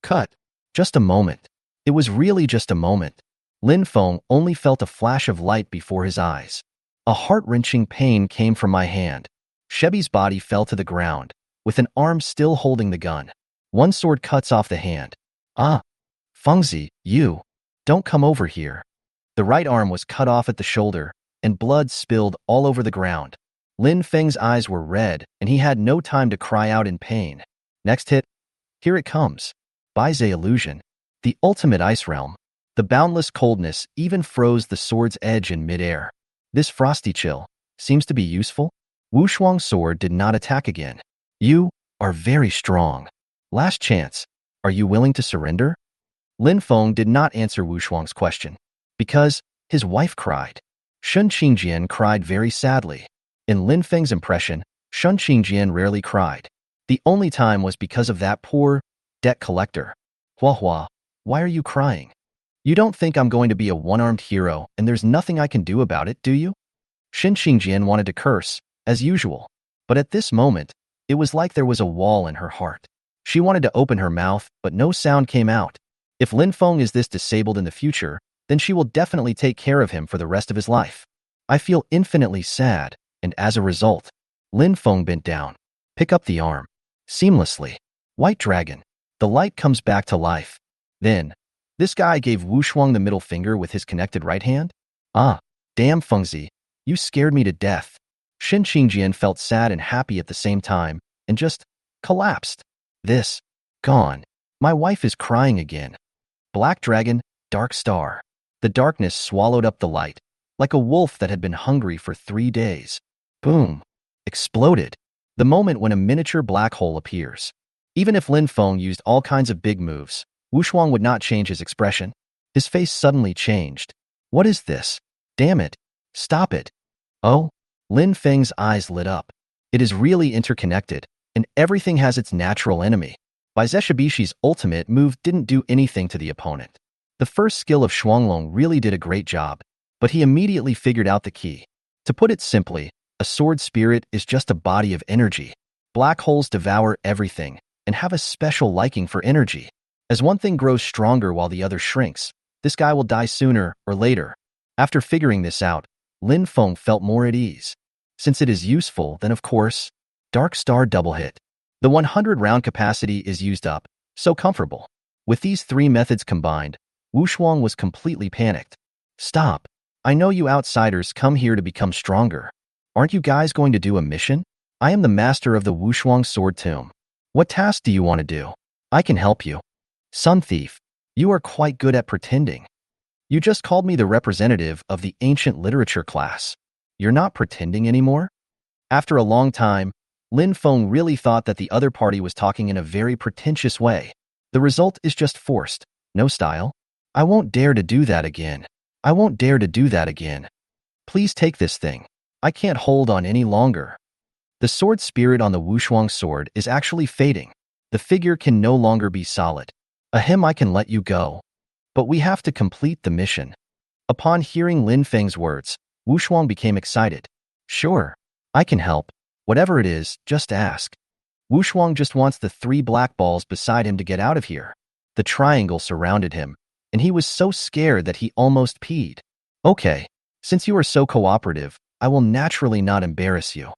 Cut. Just a moment. It was really just a moment. Lin Feng only felt a flash of light before his eyes. A heart-wrenching pain came from my hand. Shebi's body fell to the ground, with an arm still holding the gun. One sword cuts off the hand. Ah, Fengzi, you. Don't come over here. The right arm was cut off at the shoulder, and blood spilled all over the ground. Lin Feng's eyes were red, and he had no time to cry out in pain. Next hit. Here it comes. Baize illusion. The ultimate ice realm. The boundless coldness even froze the sword's edge in midair. This frosty chill seems to be useful. Wushuang's sword did not attack again. You are very strong. Last chance. Are you willing to surrender? Lin Feng did not answer Wushuang's question, because his wife cried. Shun Qingjian cried very sadly. In Lin Feng's impression, Shun Qingjian rarely cried. The only time was because of that poor debt collector. Hua, why are you crying? You don't think I'm going to be a one-armed hero and there's nothing I can do about it, do you? Shin Qingjian wanted to curse, as usual. But at this moment, it was like there was a wall in her heart. She wanted to open her mouth, but no sound came out. If Lin Feng is this disabled in the future, then she will definitely take care of him for the rest of his life. I feel infinitely sad, and as a result, Lin Feng bent down. Pick up the arm. Seamlessly. White dragon. The light comes back to life. Then, this guy gave Wushuang the middle finger with his connected right hand? Ah, damn Fengzi, you scared me to death. Shin Qingjian felt sad and happy at the same time, and just collapsed. This, gone. My wife is crying again. Black dragon, dark star. The darkness swallowed up the light, like a wolf that had been hungry for 3 days. Boom. Exploded. The moment when a miniature black hole appears. Even if Lin Feng used all kinds of big moves, Wushuang would not change his expression. His face suddenly changed. What is this? Damn it. Stop it. Oh? Lin Feng's eyes lit up. It is really interconnected, and everything has its natural enemy. Baize Shibishi's ultimate move didn't do anything to the opponent. The first skill of Shuanglong really did a great job, but he immediately figured out the key. To put it simply, a sword spirit is just a body of energy. Black holes devour everything and have a special liking for energy. As one thing grows stronger while the other shrinks, this guy will die sooner or later. After figuring this out, Lin Feng felt more at ease. Since it is useful, then of course, Dark Star double hit. The 100-round capacity is used up, so comfortable. With these 3 methods combined, Wushuang was completely panicked. Stop. I know you outsiders come here to become stronger. Aren't you guys going to do a mission? I am the master of the Wushuang Sword Tomb. What task do you want to do? I can help you. Sun Thief, you are quite good at pretending. You just called me the representative of the ancient literature class. You're not pretending anymore? After a long time, Lin Feng really thought that the other party was talking in a very pretentious way. The result is just forced, no style. I won't dare to do that again. I won't dare to do that again. Please take this thing. I can't hold on any longer. The sword spirit on the Wushuang sword is actually fading. The figure can no longer be solid. I can let you go. But we have to complete the mission. Upon hearing Lin Feng's words, Wu Shuang became excited. Sure, I can help. Whatever it is, just ask. Wu Shuang just wants the 3 black balls beside him to get out of here. The triangle surrounded him, and he was so scared that he almost peed. Okay, since you are so cooperative, I will naturally not embarrass you.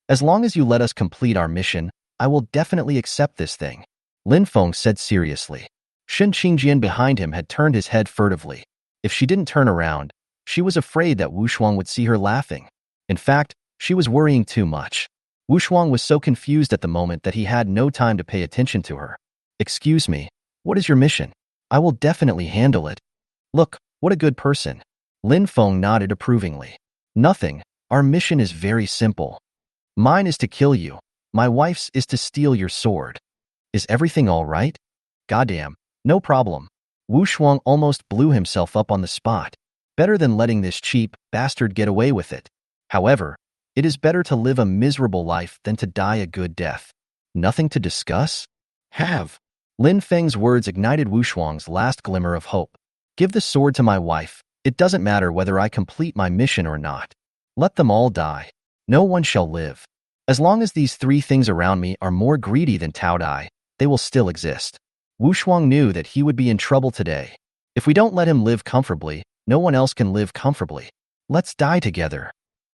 As long as you let us complete our mission, I will definitely accept this thing. Lin Feng said seriously. Shen Qingjian behind him had turned his head furtively. If she didn't turn around, she was afraid that Wu Shuang would see her laughing. In fact, she was worrying too much. Wu Shuang was so confused at the moment that he had no time to pay attention to her. Excuse me, what is your mission? I will definitely handle it. Look, what a good person. Lin Feng nodded approvingly. Nothing, our mission is very simple. Mine is to kill you. My wife's is to steal your sword. Is everything all right? Goddamn, no problem. Wu Shuang almost blew himself up on the spot. Better than letting this cheap bastard get away with it. However, it is better to live a miserable life than to die a good death. Nothing to discuss? Have. Lin Feng's words ignited Wu Shuang's last glimmer of hope. Give the sword to my wife. It doesn't matter whether I complete my mission or not. Let them all die. No one shall live. As long as these 3 things around me are more greedy than Tao Dai, they will still exist. Wu Shuang knew that he would be in trouble today. If we don't let him live comfortably, no one else can live comfortably. Let's die together.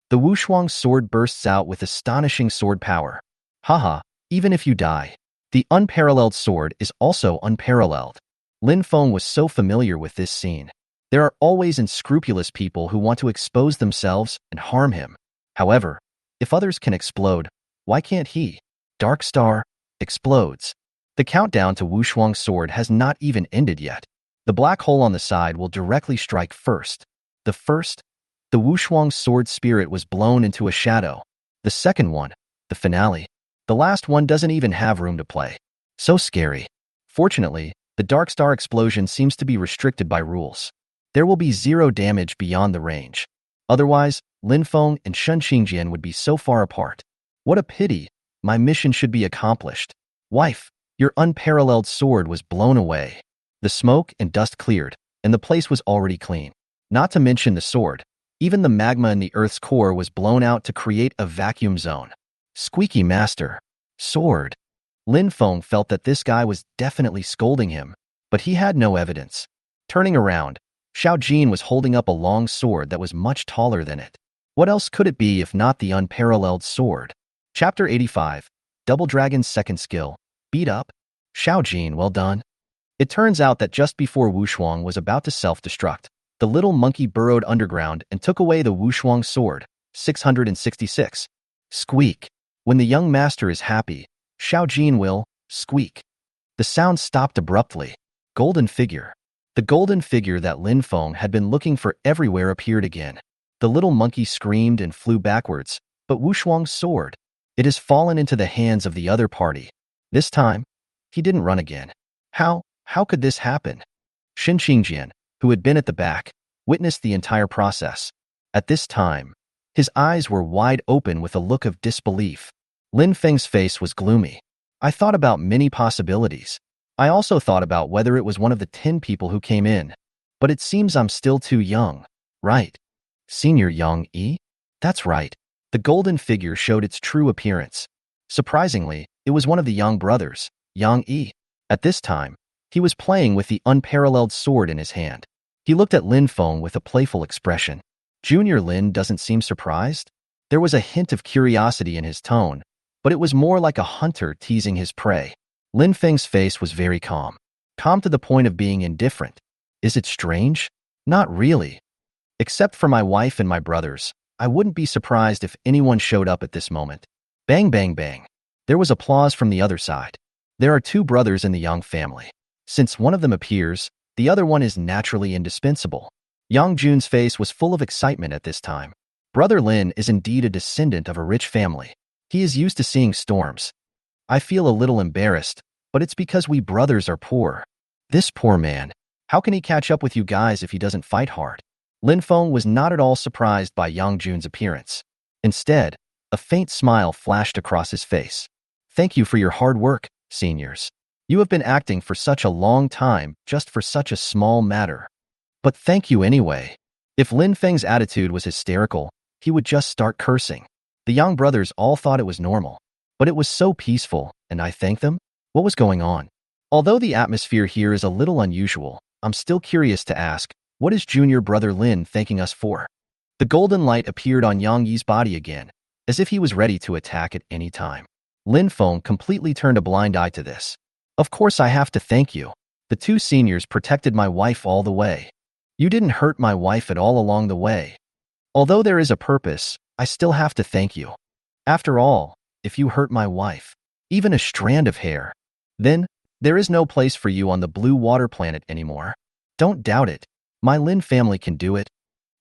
The Wu Shuang sword bursts out with astonishing sword power. Haha, even if you die. The unparalleled sword is also unparalleled. Lin Feng was so familiar with this scene. There are always unscrupulous people who want to expose themselves and harm him. However, if others can explode, why can't he? Dark Star explodes. The countdown to Wu Shuang's sword has not even ended yet. The black hole on the side will directly strike first. The Wu Shuang's sword spirit was blown into a shadow. The second one, the finale. The last one doesn't even have room to play. So scary. Fortunately, the Dark Star explosion seems to be restricted by rules. There will be 0 damage beyond the range. Otherwise, Lin Feng and Shen Qingjian would be so far apart. What a pity. My mission should be accomplished. Wife, your unparalleled sword was blown away. The smoke and dust cleared, and the place was already clean. Not to mention the sword. Even the magma in the Earth's core was blown out to create a vacuum zone. Squeaky master. Sword. Lin Feng felt that this guy was definitely scolding him, but he had no evidence. Turning around, Xiao Jin was holding up a long sword that was much taller than it. What else could it be if not the unparalleled sword? Chapter 85. Double Dragon's second skill. Beat up? Xiao Jin, well done. It turns out that just before Wu Shuang was about to self-destruct, the little monkey burrowed underground and took away the Wu Shuang sword. 666. Squeak. When the young master is happy, Xiao Jin will squeak. The sound stopped abruptly. Golden figure. The golden figure that Lin Feng had been looking for everywhere appeared again. The little monkey screamed and flew backwards, but Wu Shuang's sword. It has fallen into the hands of the other party. This time, he didn't run again. How could this happen? Shen Qingjian, who had been at the back, witnessed the entire process. At this time, his eyes were wide open with a look of disbelief. Lin Feng's face was gloomy. I thought about many possibilities. I also thought about whether it was one of the 10 people who came in. But it seems I'm still too young. Right. Senior Yang Yi? That's right. The golden figure showed its true appearance. Surprisingly, it was one of the Yang brothers, Yang Yi. At this time, he was playing with the unparalleled sword in his hand. He looked at Lin Feng with a playful expression. Junior Lin doesn't seem surprised. There was a hint of curiosity in his tone, but it was more like a hunter teasing his prey. Lin Feng's face was very calm. Calm to the point of being indifferent. Is it strange? Not really. Except for my wife and my brothers, I wouldn't be surprised if anyone showed up at this moment. Bang, bang, bang. There was applause from the other side. There are 2 brothers in the Yang family. Since one of them appears, the other one is naturally indispensable. Yang Jun's face was full of excitement at this time. Brother Lin is indeed a descendant of a rich family. He is used to seeing storms. I feel a little embarrassed, but it's because we brothers are poor. This poor man. How can he catch up with you guys if he doesn't fight hard? Lin Feng was not at all surprised by Yang Jun's appearance. Instead, a faint smile flashed across his face. Thank you for your hard work, seniors. You have been acting for such a long time just for such a small matter. But thank you anyway. If Lin Feng's attitude was hysterical, he would just start cursing. The young brothers all thought it was normal. But it was so peaceful, and I thanked them? What was going on? Although the atmosphere here is a little unusual, I'm still curious to ask, what is junior brother Lin thanking us for? The golden light appeared on Yang Yi's body again, as if he was ready to attack at any time. Lin Feng completely turned a blind eye to this. Of course I have to thank you. The two seniors protected my wife all the way. You didn't hurt my wife at all along the way. Although there is a purpose, I still have to thank you. After all, if you hurt my wife, even a strand of hair, then there is no place for you on the blue water planet anymore. Don't doubt it. My Lin family can do it.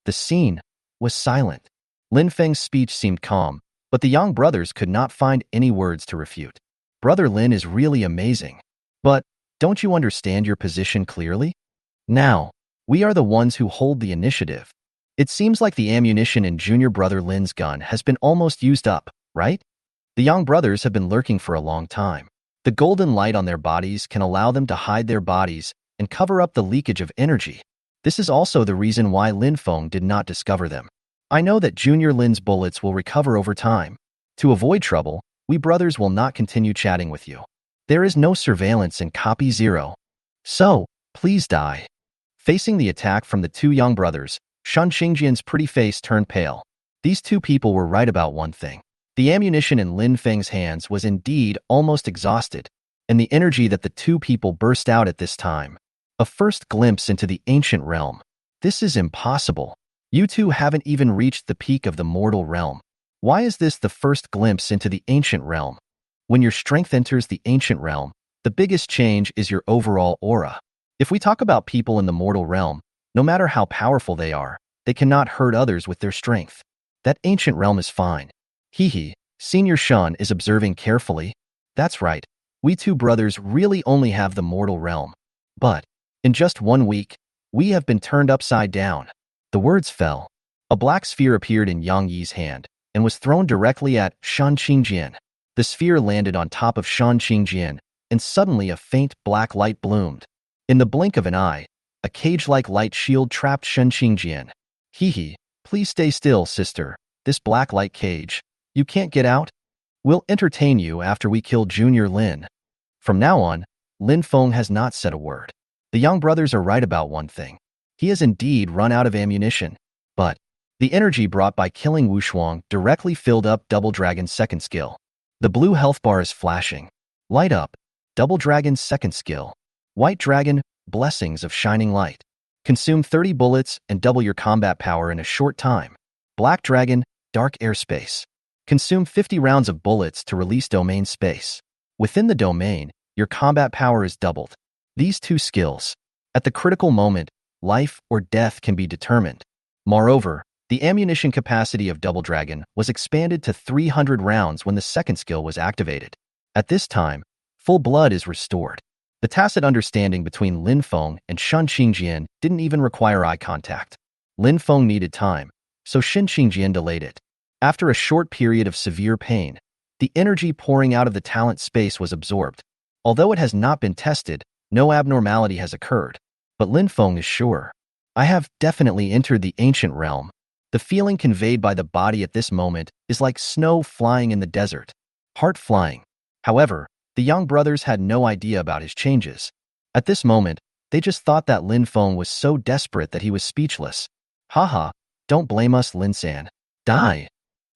The scene was silent. Lin Feng's speech seemed calm, but the young brothers could not find any words to refute. Brother Lin is really amazing. But don't you understand your position clearly? Now, we are the ones who hold the initiative. It seems like the ammunition in junior brother Lin's gun has been almost used up, right? The young brothers have been lurking for a long time. The golden light on their bodies can allow them to hide their bodies and cover up the leakage of energy. This is also the reason why Lin Feng did not discover them. I know that junior Lin's bullets will recover over time. To avoid trouble, we brothers will not continue chatting with you. There is no surveillance in copy 0. So, please die. Facing the attack from the two young brothers, Shan Qingjian's pretty face turned pale. These two people were right about one thing. The ammunition in Lin Feng's hands was indeed almost exhausted, and the energy that the two people burst out at this time. A first glimpse into the ancient realm. This is impossible. You two haven't even reached the peak of the mortal realm. Why is this the first glimpse into the ancient realm? When your strength enters the ancient realm, the biggest change is your overall aura. If we talk about people in the mortal realm, no matter how powerful they are, they cannot hurt others with their strength. That ancient realm is fine. Hee, Senior Shun is observing carefully. That's right, we two brothers really only have the mortal realm. But, in just 1 week, we have been turned upside down. The words fell. A black sphere appeared in Yang Yi's hand and was thrown directly at Shan Qingjian. The sphere landed on top of Shan Qingjian, and suddenly a faint black light bloomed. In the blink of an eye, a cage-like light shield trapped Shan Qingjian. Hee, please stay still, sister. This black light cage. You can't get out? We'll entertain you after we kill Junior Lin. From now on, Lin Feng has not said a word. The young brothers are right about one thing. He has indeed run out of ammunition. But the energy brought by killing Wu Shuang directly filled up Double Dragon's second skill. The blue health bar is flashing. Light up. Double Dragon's second skill. White Dragon, Blessings of Shining Light. Consume 30 bullets and double your combat power in a short time. Black Dragon, Dark Airspace. Consume 50 rounds of bullets to release domain space. Within the domain, your combat power is doubled. These two skills. At the critical moment, life or death can be determined. Moreover, the ammunition capacity of Double Dragon was expanded to 300 rounds when the second skill was activated. At this time, full blood is restored. The tacit understanding between Lin Feng and Shan Qingjian didn't even require eye contact. Lin Feng needed time, so Shan Qingjian delayed it. After a short period of severe pain, the energy pouring out of the talent space was absorbed. Although it has not been tested, no abnormality has occurred. But Lin Feng is sure. I have definitely entered the ancient realm. The feeling conveyed by the body at this moment is like snow flying in the desert. Heart flying. However, the young brothers had no idea about his changes. At this moment, they just thought that Lin Feng was so desperate that he was speechless. Haha, don't blame us, Lin-san. Die.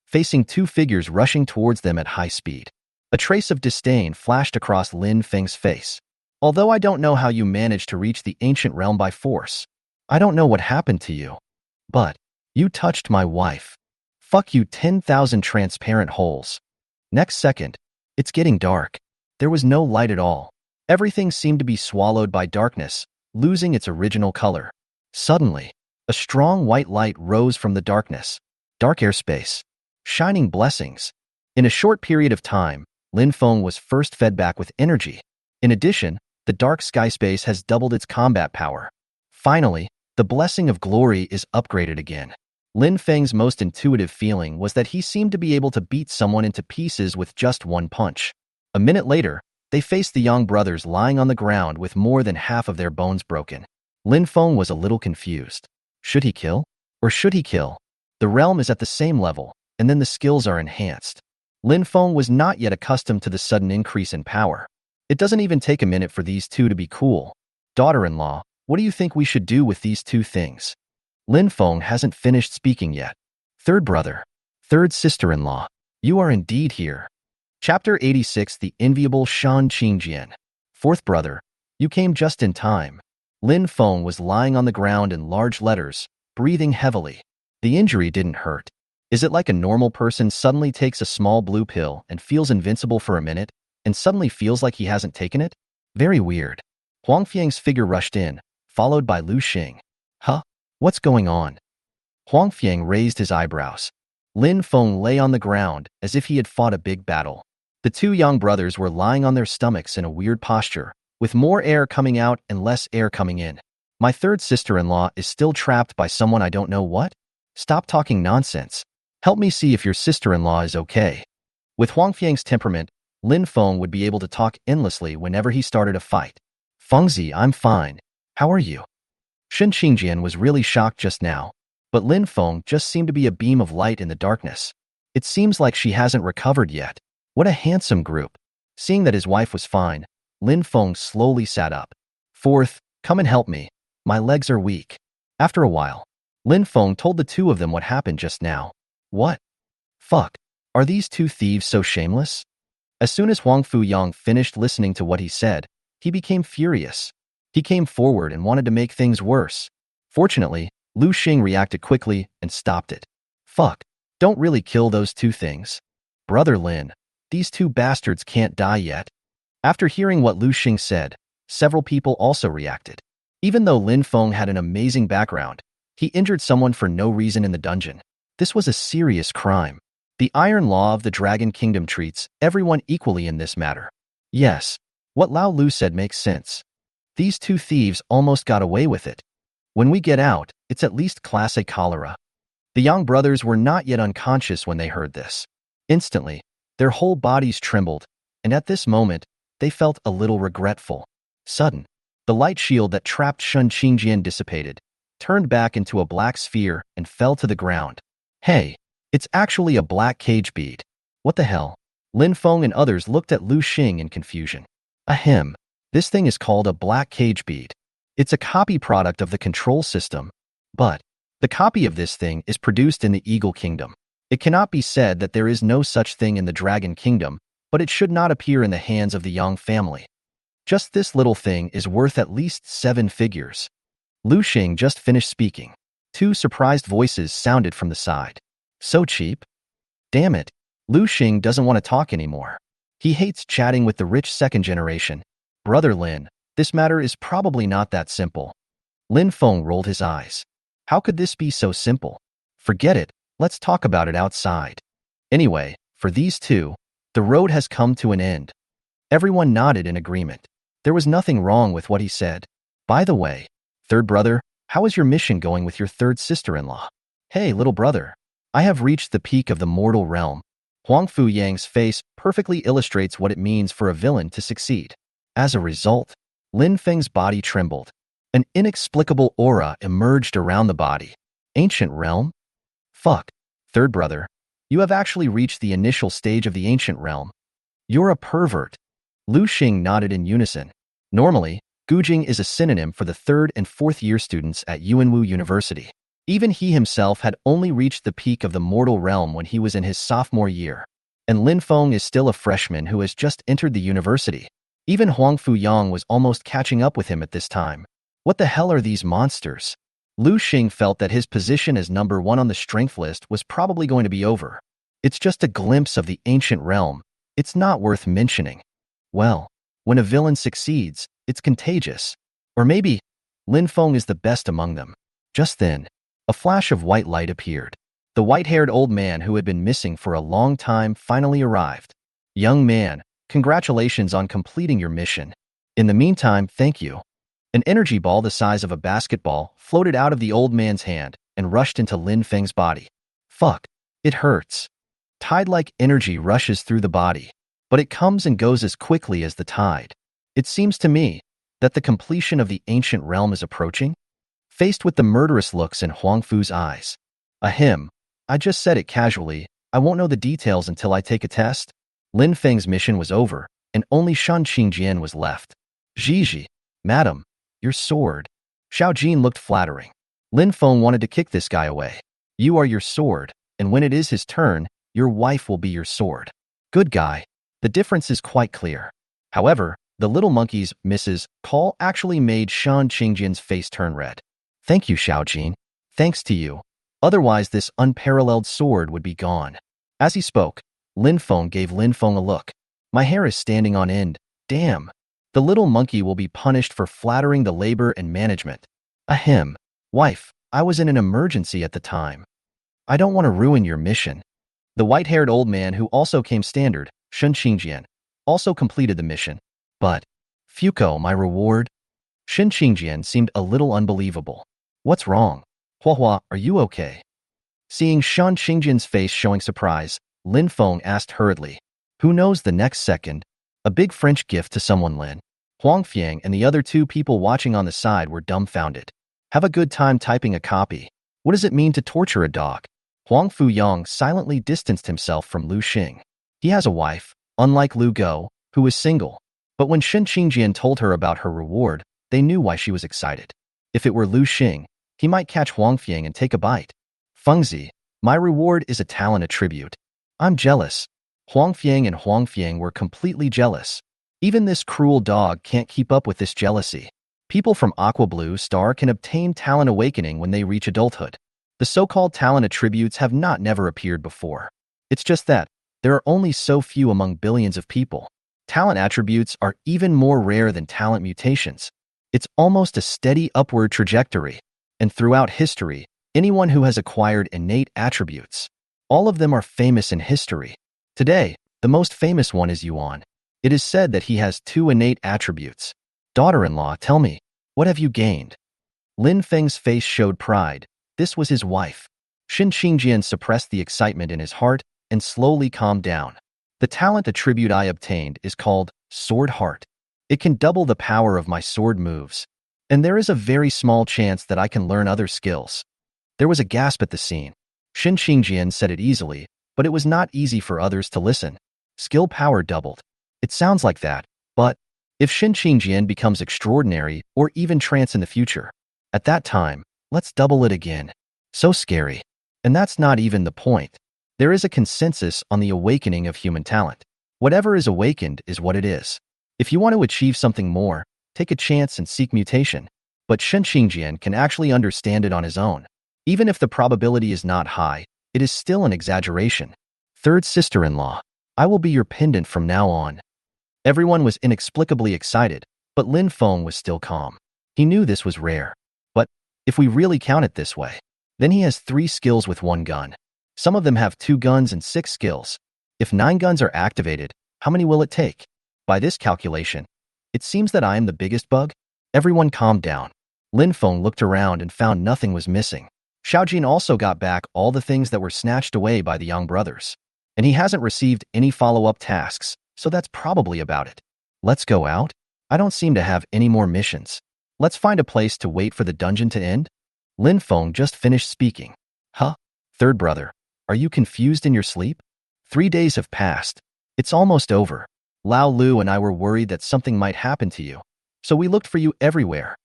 Facing two figures rushing towards them at high speed. A trace of disdain flashed across Lin Feng's face. Although I don't know how you managed to reach the ancient realm by force. I don't know what happened to you. But you touched my wife. Fuck you, 10,000 transparent holes. Next second, it's getting dark. There was no light at all. Everything seemed to be swallowed by darkness, losing its original color. Suddenly, a strong white light rose from the darkness. Dark airspace. Shining blessings. In a short period of time, Lin Feng was first fed back with energy. In addition, the dark sky space has doubled its combat power. Finally, the blessing of glory is upgraded again. Lin Feng's most intuitive feeling was that he seemed to be able to beat someone into pieces with just one punch. A minute later, They faced the young brothers lying on the ground with more than half of their bones broken. Lin Feng was a little confused. Should he kill? Or should he kill? The realm is at the same level, and then the skills are enhanced. Lin Feng was not yet accustomed to the sudden increase in power. It doesn't even take a minute for these two to be cool. Daughter-in-law, what do you think we should do with these two things? Lin Feng hasn't finished speaking yet. Third brother. Third sister-in-law. You are indeed here. Chapter 86 The Enviable Shan Qingjian. Fourth brother. You came just in time. Lin Feng was lying on the ground in large letters, breathing heavily. The injury didn't hurt. Is it like a normal person suddenly takes a small blue pill and feels invincible for a minute, and suddenly feels like he hasn't taken it? Very weird. Huang Fiang's figure rushed in, followed by Lu Xing. Huh? What's going on? Huang Fiang raised his eyebrows. Lin Feng lay on the ground as if he had fought a big battle. The two young brothers were lying on their stomachs in a weird posture, with more air coming out and less air coming in. My third sister-in-law is still trapped by someone I don't know what? Stop talking nonsense. Help me see if your sister-in-law is okay. With Huang Fiang's temperament, Lin Feng would be able to talk endlessly whenever he started a fight. Fengzi, I'm fine. How are you? Shan Qingjian was really shocked just now, but Lin Feng just seemed to be a beam of light in the darkness. It seems like she hasn't recovered yet. What a handsome group. Seeing that his wife was fine, Lin Feng slowly sat up. Fourth, come and help me. My legs are weak. After a while, Lin Feng told the two of them what happened just now. What? Fuck. Are these two thieves so shameless? As soon as Huang Fuyang finished listening to what he said, he became furious. He came forward and wanted to make things worse. Fortunately, Lu Xing reacted quickly and stopped it. Fuck. Don't really kill those two things. Brother Lin, these two bastards can't die yet. After hearing what Lu Xing said, several people also reacted. Even though Lin Feng had an amazing background, he injured someone for no reason in the dungeon. This was a serious crime. The Iron Law of the Dragon Kingdom treats everyone equally in this matter. Yes, what Lao Lu said makes sense. These two thieves almost got away with it. When we get out, it's at least Class A cholera. The young brothers were not yet unconscious when they heard this. Instantly, their whole bodies trembled, and at this moment, they felt a little regretful. Sudden, the light shield that trapped Shan Qingjian dissipated, turned back into a black sphere and fell to the ground. Hey, it's actually a black cage bead. What the hell? Lin Feng and others looked at Lu Xing in confusion. Ahem. This thing is called a black cage bead. It's a copy product of the control system. But the copy of this thing is produced in the Eagle Kingdom. It cannot be said that there is no such thing in the Dragon Kingdom, but it should not appear in the hands of the Yang family. Just this little thing is worth at least 7 figures. Lu Xing just finished speaking. 2 surprised voices sounded from the side. So cheap? Damn it. Lu Xing doesn't want to talk anymore. He hates chatting with the rich second generation. Brother Lin, this matter is probably not that simple. Lin Feng rolled his eyes. How could this be so simple? Forget it. Let's talk about it outside. Anyway, for these two, the road has come to an end. Everyone nodded in agreement. There was nothing wrong with what he said. By the way, third brother, how is your mission going with your third sister-in-law? Hey, little brother. I have reached the peak of the mortal realm. Huang Fuyang's face perfectly illustrates what it means for a villain to succeed. As a result, Lin Feng's body trembled. An inexplicable aura emerged around the body. Ancient realm? Fuck. Third brother, you have actually reached the initial stage of the ancient realm. You're a pervert. Lu Xing nodded in unison. Normally, Gujing is a synonym for the 3rd and 4th year students at Yuanwu University. Even he himself had only reached the peak of the mortal realm when he was in his sophomore year. And Lin Feng is still a freshman who has just entered the university. Even Huang Fuyang was almost catching up with him at this time. What the hell are these monsters? Lu Xing felt that his position as number 1 on the strength list was probably going to be over. It's just a glimpse of the ancient realm. It's not worth mentioning. Well, when a villain succeeds, it's contagious. Or maybe, Lin Feng is the best among them. Just then, a flash of white light appeared. The white-haired old man who had been missing for a long time finally arrived. Young man, congratulations on completing your mission. In the meantime, thank you. An energy ball the size of a basketball floated out of the old man's hand and rushed into Lin Feng's body. Fuck. It hurts. Tide-like energy rushes through the body. but it comes and goes as quickly as the tide. It seems to me that the completion of the ancient realm is approaching. Faced with the murderous looks in Huang Fu's eyes. Ahem, I just said it casually, I won't know the details until I take a test. Lin Feng's mission was over, and only Shan Qingjian was left. Zhizhi, madam, your sword. Xiao Jin looked flattering. Lin Feng wanted to kick this guy away. You are your sword, and when it is his turn, your wife will be your sword. Good guy. The difference is quite clear. However, the little monkey's Mrs. call actually made Shan Qingjian's face turn red. Thank you, Xiao Jin. Thanks to you. Otherwise, this unparalleled sword would be gone. As he spoke, Lin Feng gave Lin Feng a look. My hair is standing on end. Damn. The little monkey will be punished for flattering the labor and management. Ahem. Wife, I was in an emergency at the time. I don't want to ruin your mission. The white-haired old man who also came standard, Shan Qingjian, also completed the mission. But, Fuko, my reward? Shan Qingjian seemed a little unbelievable. What's wrong? Huahua, are you okay? Seeing Shan Qingjian's face showing surprise, Lin Feng asked hurriedly. Who knows the next second? A big French gift to someone, Lin. Huang Fiang and the other two people watching on the side were dumbfounded. Have a good time typing a copy. What does it mean to torture a dog? Huang Fuyang silently distanced himself from Lu Xing. He has a wife, unlike Lu Go, who is single. But when Shan Qingjian told her about her reward, they knew why she was excited. If it were Lu Xing, he might catch Huang Fiang and take a bite. Fengzi, my reward is a talent attribute. I'm jealous. Huang Fiang and Huang Fiang were completely jealous. Even this cruel dog can't keep up with this jealousy. People from Aqua Blue Star can obtain talent awakening when they reach adulthood. The so-called talent attributes have not never appeared before. It's just that there are only so few among billions of people. Talent attributes are even more rare than talent mutations. It's almost a steady upward trajectory. And throughout history, anyone who has acquired innate attributes, all of them are famous in history. Today, the most famous one is Yuan. It is said that he has 2 innate attributes. Daughter-in-law, tell me, what have you gained? Lin Feng's face showed pride. This was his wife. Shan Qingjian suppressed the excitement in his heart and slowly calmed down. The talent attribute I obtained is called Sword Heart. It can double the power of my sword moves. And there is a very small chance that I can learn other skills. There was a gasp at the scene. Shan Qingjian said it easily, but it was not easy for others to listen. Skill power doubled. It sounds like that, but if Shan Qingjian becomes extraordinary or even trance in the future, at that time, let's double it again. So scary. And that's not even the point. There is a consensus on the awakening of human talent. Whatever is awakened is what it is. If you want to achieve something more, take a chance and seek mutation. But Shan Qingjian can actually understand it on his own. Even if the probability is not high, it is still an exaggeration. Third sister-in-law, I will be your pendant from now on. Everyone was inexplicably excited, but Lin Feng was still calm. He knew this was rare. But if we really count it this way, then he has 3 skills with 1 gun. Some of them have 2 guns and 6 skills. If 9 guns are activated, how many will it take? By this calculation, it seems that I am the biggest bug. Everyone calmed down. Lin Feng looked around and found nothing was missing. Xiao Jin also got back all the things that were snatched away by the Yang brothers. And he hasn't received any follow-up tasks, so that's probably about it. Let's go out? I don't seem to have any more missions. Let's find a place to wait for the dungeon to end. Lin Feng just finished speaking. Huh? Third brother, are you confused in your sleep? 3 days have passed. It's almost over. Lao Lu and I were worried that something might happen to you, so we looked for you everywhere.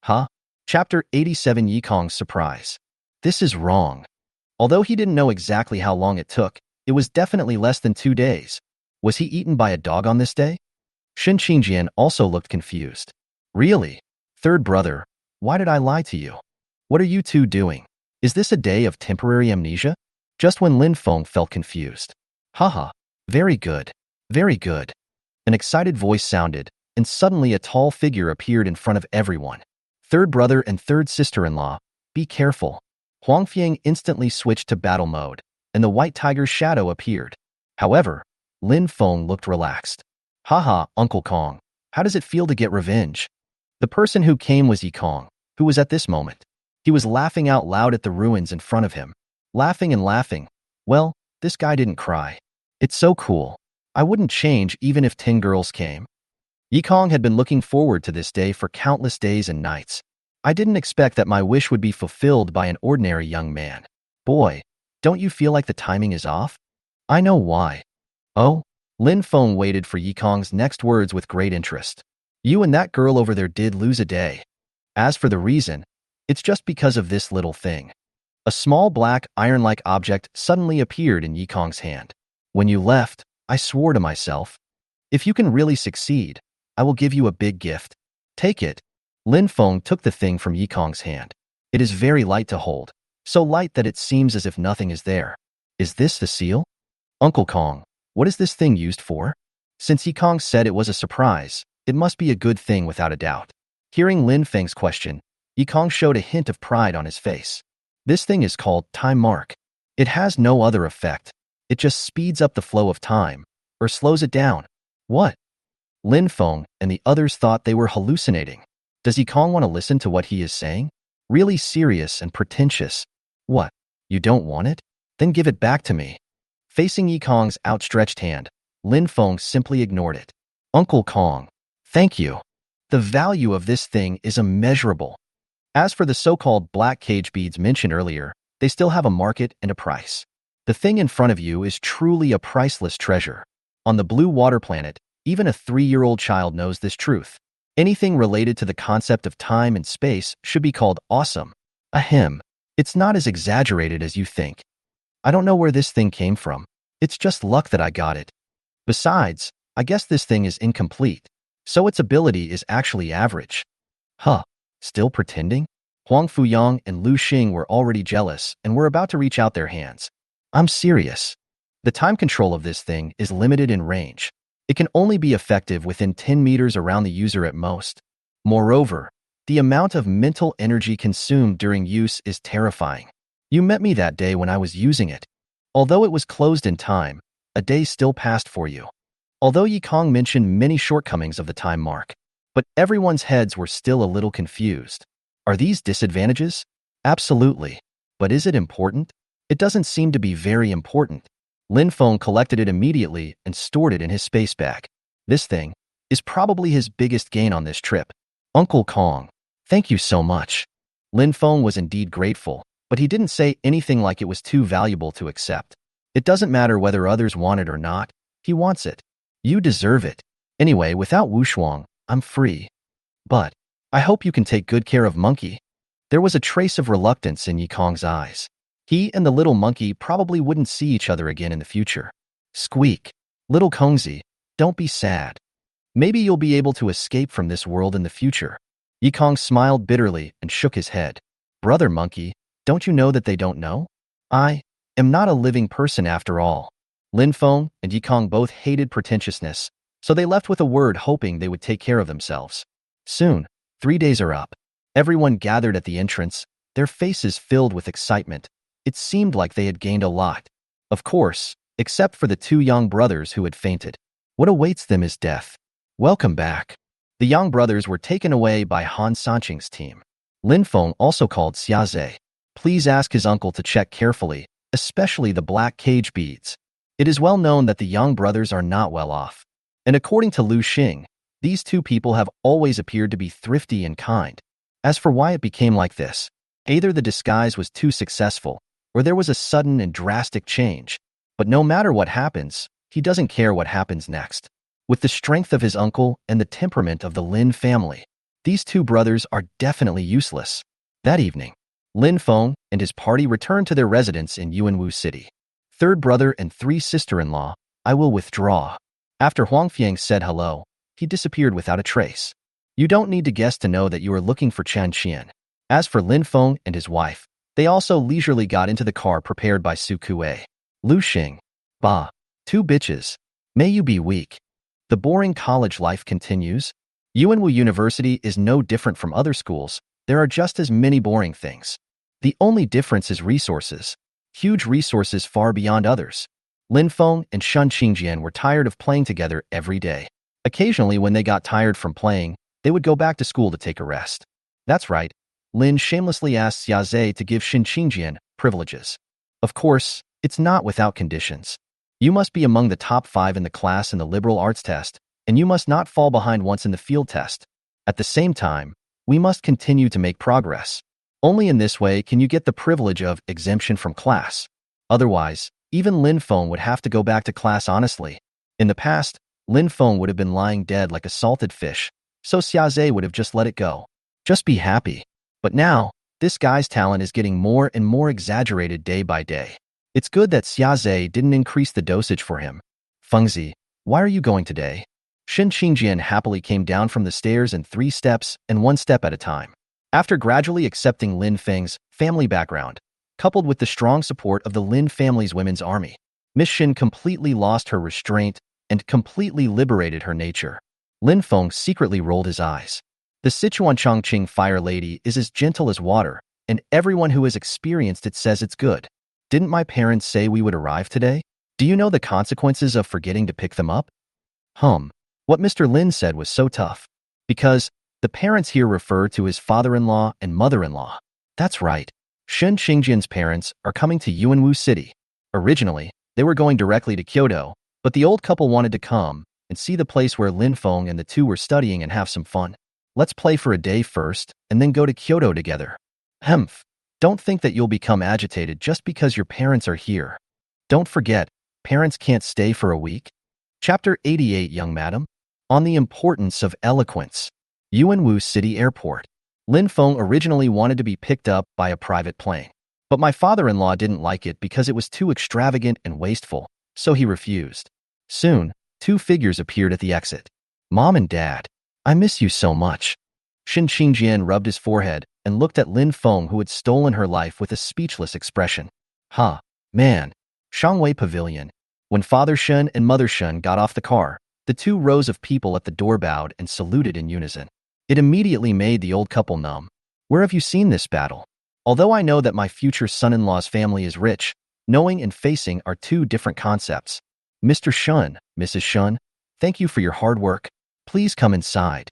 Huh? Chapter 87 Yikong's Surprise. This is wrong. Although he didn't know exactly how long it took, it was definitely less than 2 days. Was he eaten by a dog on this day? Shan Qingjian also looked confused. Really? Third brother, why did I lie to you? What are you two doing? Is this a day of temporary amnesia? Just when Lin Feng felt confused. Haha, very good. Very good. An excited voice sounded, and suddenly a tall figure appeared in front of everyone. Third brother and third sister-in-law, be careful. Huang Fiang instantly switched to battle mode, and the white tiger's shadow appeared. However, Lin Feng looked relaxed. Haha, Uncle Kong, how does it feel to get revenge? The person who came was Yikong, who was at this moment. He was laughing out loud at the ruins in front of him. Laughing and laughing. Well, this guy didn't cry. It's so cool. I wouldn't change even if 10 girls came. Yikong had been looking forward to this day for countless days and nights. I didn't expect that my wish would be fulfilled by an ordinary young man. Boy, don't you feel like the timing is off? I know why. Oh? Lin Feng waited for Yikong's next words with great interest. You and that girl over there did lose a day. As for the reason, it's just because of this little thing. A small black, iron-like object suddenly appeared in Yikong's hand. When you left, I swore to myself, if you can really succeed, I will give you a big gift. Take it. Lin Feng took the thing from Yikong's hand. It is very light to hold, so light that it seems as if nothing is there. Is this the seal? Uncle Kong, what is this thing used for? Since Yikong said it was a surprise, it must be a good thing without a doubt. Hearing Lin Feng's question, Yikong showed a hint of pride on his face. This thing is called Time Mark. It has no other effect. It just speeds up the flow of time, or slows it down. What? Lin Feng and the others thought they were hallucinating. Does Yikong want to listen to what he is saying? Really serious and pretentious. What? You don't want it? Then give it back to me. Facing Yikong's outstretched hand, Lin Feng simply ignored it. Uncle Kong, thank you. The value of this thing is immeasurable. As for the so-called black cage beads mentioned earlier, they still have a market and a price. The thing in front of you is truly a priceless treasure. On the blue water planet, even a 3-year-old child knows this truth. Anything related to the concept of time and space should be called awesome. Ahem. It's not as exaggerated as you think. I don't know where this thing came from. It's just luck that I got it. Besides, I guess this thing is incomplete, so its ability is actually average. Huh. Still pretending? Huang Fuyang and Lu Xing were already jealous and were about to reach out their hands. I'm serious. The time control of this thing is limited in range. It can only be effective within 10 meters around the user at most. Moreover, the amount of mental energy consumed during use is terrifying. You met me that day when I was using it. Although it was closed in time, a day still passed for you. Although Yikong mentioned many shortcomings of the time mark, but everyone's heads were still a little confused. Are these disadvantages? Absolutely. But is it important? It doesn't seem to be very important. Lin Feng collected it immediately and stored it in his space bag. This thing is probably his biggest gain on this trip. Uncle Kong, thank you so much. Lin Feng was indeed grateful, but he didn't say anything like it was too valuable to accept. It doesn't matter whether others want it or not. He wants it. You deserve it. Anyway, without Wushuang, I'm free. But I hope you can take good care of Monkey. There was a trace of reluctance in Yikong's eyes. He and the little monkey probably wouldn't see each other again in the future. Squeak. Little Kongzi, don't be sad. Maybe you'll be able to escape from this world in the future. Yikong smiled bitterly and shook his head. Brother Monkey, don't you know that they don't know? I am not a living person after all. Lin Feng and Yikong both hated pretentiousness, so they left with a word hoping they would take care of themselves. Soon, 3 days are up. Everyone gathered at the entrance, their faces filled with excitement. It seemed like they had gained a lot. Of course, except for the 2 young brothers who had fainted. What awaits them is death. Welcome back. The young brothers were taken away by Han Sanqing's team. Lin Feng also called Xiaze. Please ask his uncle to check carefully, especially the black cage beads. It is well known that the young brothers are not well off. And according to Lu Xing, these 2 people have always appeared to be thrifty and kind. As for why it became like this, either the disguise was too successful, or there was a sudden and drastic change. But no matter what happens, he doesn't care what happens next. With the strength of his uncle and the temperament of the Lin family, these 2 brothers are definitely useless. That evening, Lin Feng and his party returned to their residence in Yuanwu City. 3rd brother and 3 sister-in-law, I will withdraw. After Huang Fiang said hello, he disappeared without a trace. You don't need to guess to know that you are looking for Chan Qian. As for Lin Feng and his wife, they also leisurely got into the car prepared by Su Kuei. Lu Xing. Bah. 2 bitches. May you be weak. The boring college life continues. Yuanwu University is no different from other schools. There are just as many boring things. The only difference is resources. Huge resources far beyond others. Lin Feng and Shun Qingjian were tired of playing together every day. Occasionally, when they got tired from playing, they would go back to school to take a rest. That's right. Lin shamelessly asked Xiaze to give Shin Qingjian privileges. Of course, it's not without conditions. You must be among the top 5 in the class in the liberal arts test, and you must not fall behind once in the field test. At the same time, we must continue to make progress. Only in this way can you get the privilege of exemption from class. Otherwise, even Lin Feng would have to go back to class honestly. In the past, Lin Feng would have been lying dead like a salted fish, so Xiaze would have just let it go. Just be happy. But now, this guy's talent is getting more and more exaggerated day by day. It's good that Xiaze didn't increase the dosage for him. Fengzi, why are you going today? Shen Qingjian happily came down from the stairs in 3 steps and 1 step at a time. After gradually accepting Lin Feng's family background, coupled with the strong support of the Lin family's women's army, Miss Shen completely lost her restraint and completely liberated her nature. Lin Feng secretly rolled his eyes. The Sichuan Chongqing Fire Lady is as gentle as water, and everyone who has experienced it says it's good. Didn't my parents say we would arrive today? Do you know the consequences of forgetting to pick them up? What Mr. Lin said was so tough. Because the parents here refer to his father-in-law and mother-in-law. That's right. Shen Qingjian's parents are coming to Yuanwu City. Originally, they were going directly to Kyoto, but the old couple wanted to come and see the place where Lin Feng and the two were studying and have some fun. Let's play for a day first and then go to Kyoto together. Don't think that you'll become agitated just because your parents are here. Don't forget, parents can't stay for a week. Chapter 88, Young Madam. On the importance of eloquence. Yuanwu City Airport. Lin Feng originally wanted to be picked up by a private plane. But my father-in-law didn't like it because it was too extravagant and wasteful, so he refused. Soon, 2 figures appeared at the exit. Mom and Dad, I miss you so much. Shen Qingjian rubbed his forehead and looked at Lin Feng, who had stolen her life, with a speechless expression. Man. Shangwei Pavilion. When Father Shen and Mother Shen got off the car, the 2 rows of people at the door bowed and saluted in unison. It immediately made the old couple numb. Where have you seen this battle? Although I know that my future son-in-law's family is rich, knowing and facing are 2 different concepts. Mr. Shun, Mrs. Shun, thank you for your hard work. Please come inside.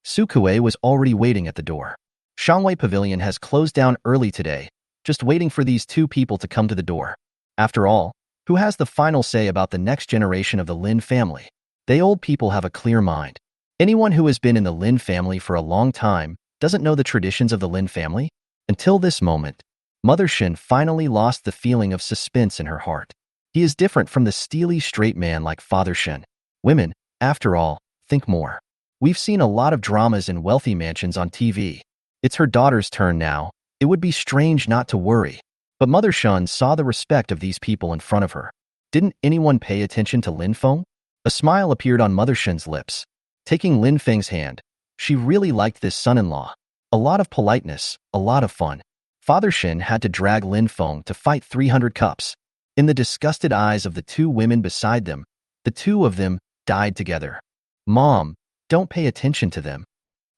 Su Kuei was already waiting at the door. Shangwei Pavilion has closed down early today, just waiting for these 2 people to come to the door. After all, who has the final say about the next generation of the Lin family? They old people have a clear mind. Anyone who has been in the Lin family for a long time doesn't know the traditions of the Lin family. Until this moment, Mother Shen finally lost the feeling of suspense in her heart. He is different from the steely straight man like Father Shen. Women, after all, think more. We've seen a lot of dramas in wealthy mansions on TV. It's her daughter's turn now. It would be strange not to worry. But Mother Shen saw the respect of these people in front of her. Didn't anyone pay attention to Lin Feng? A smile appeared on Mother Shen's lips. Taking Lin Feng's hand, she really liked this son-in-law. A lot of politeness, a lot of fun. Father Shen had to drag Lin Feng to fight 300 cups. In the disgusted eyes of the 2 women beside them, the 2 of them died together. Mom, don't pay attention to them.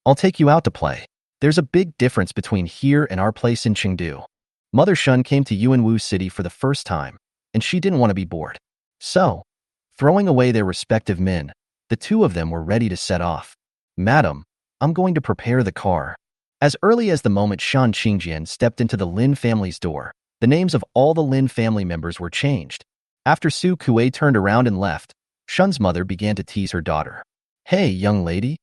I'll take you out to play. There's a big difference between here and our place in Chengdu. Mother Shun came to Yuanwu City for the first time, and she didn't want to be bored. So, throwing away their respective men, the 2 of them were ready to set off. Madam, I'm going to prepare the car. As early as the moment Shan Qingjian stepped into the Lin family's door, the names of all the Lin family members were changed. After Su Kuei turned around and left, Shun's mother began to tease her daughter. Hey, young lady.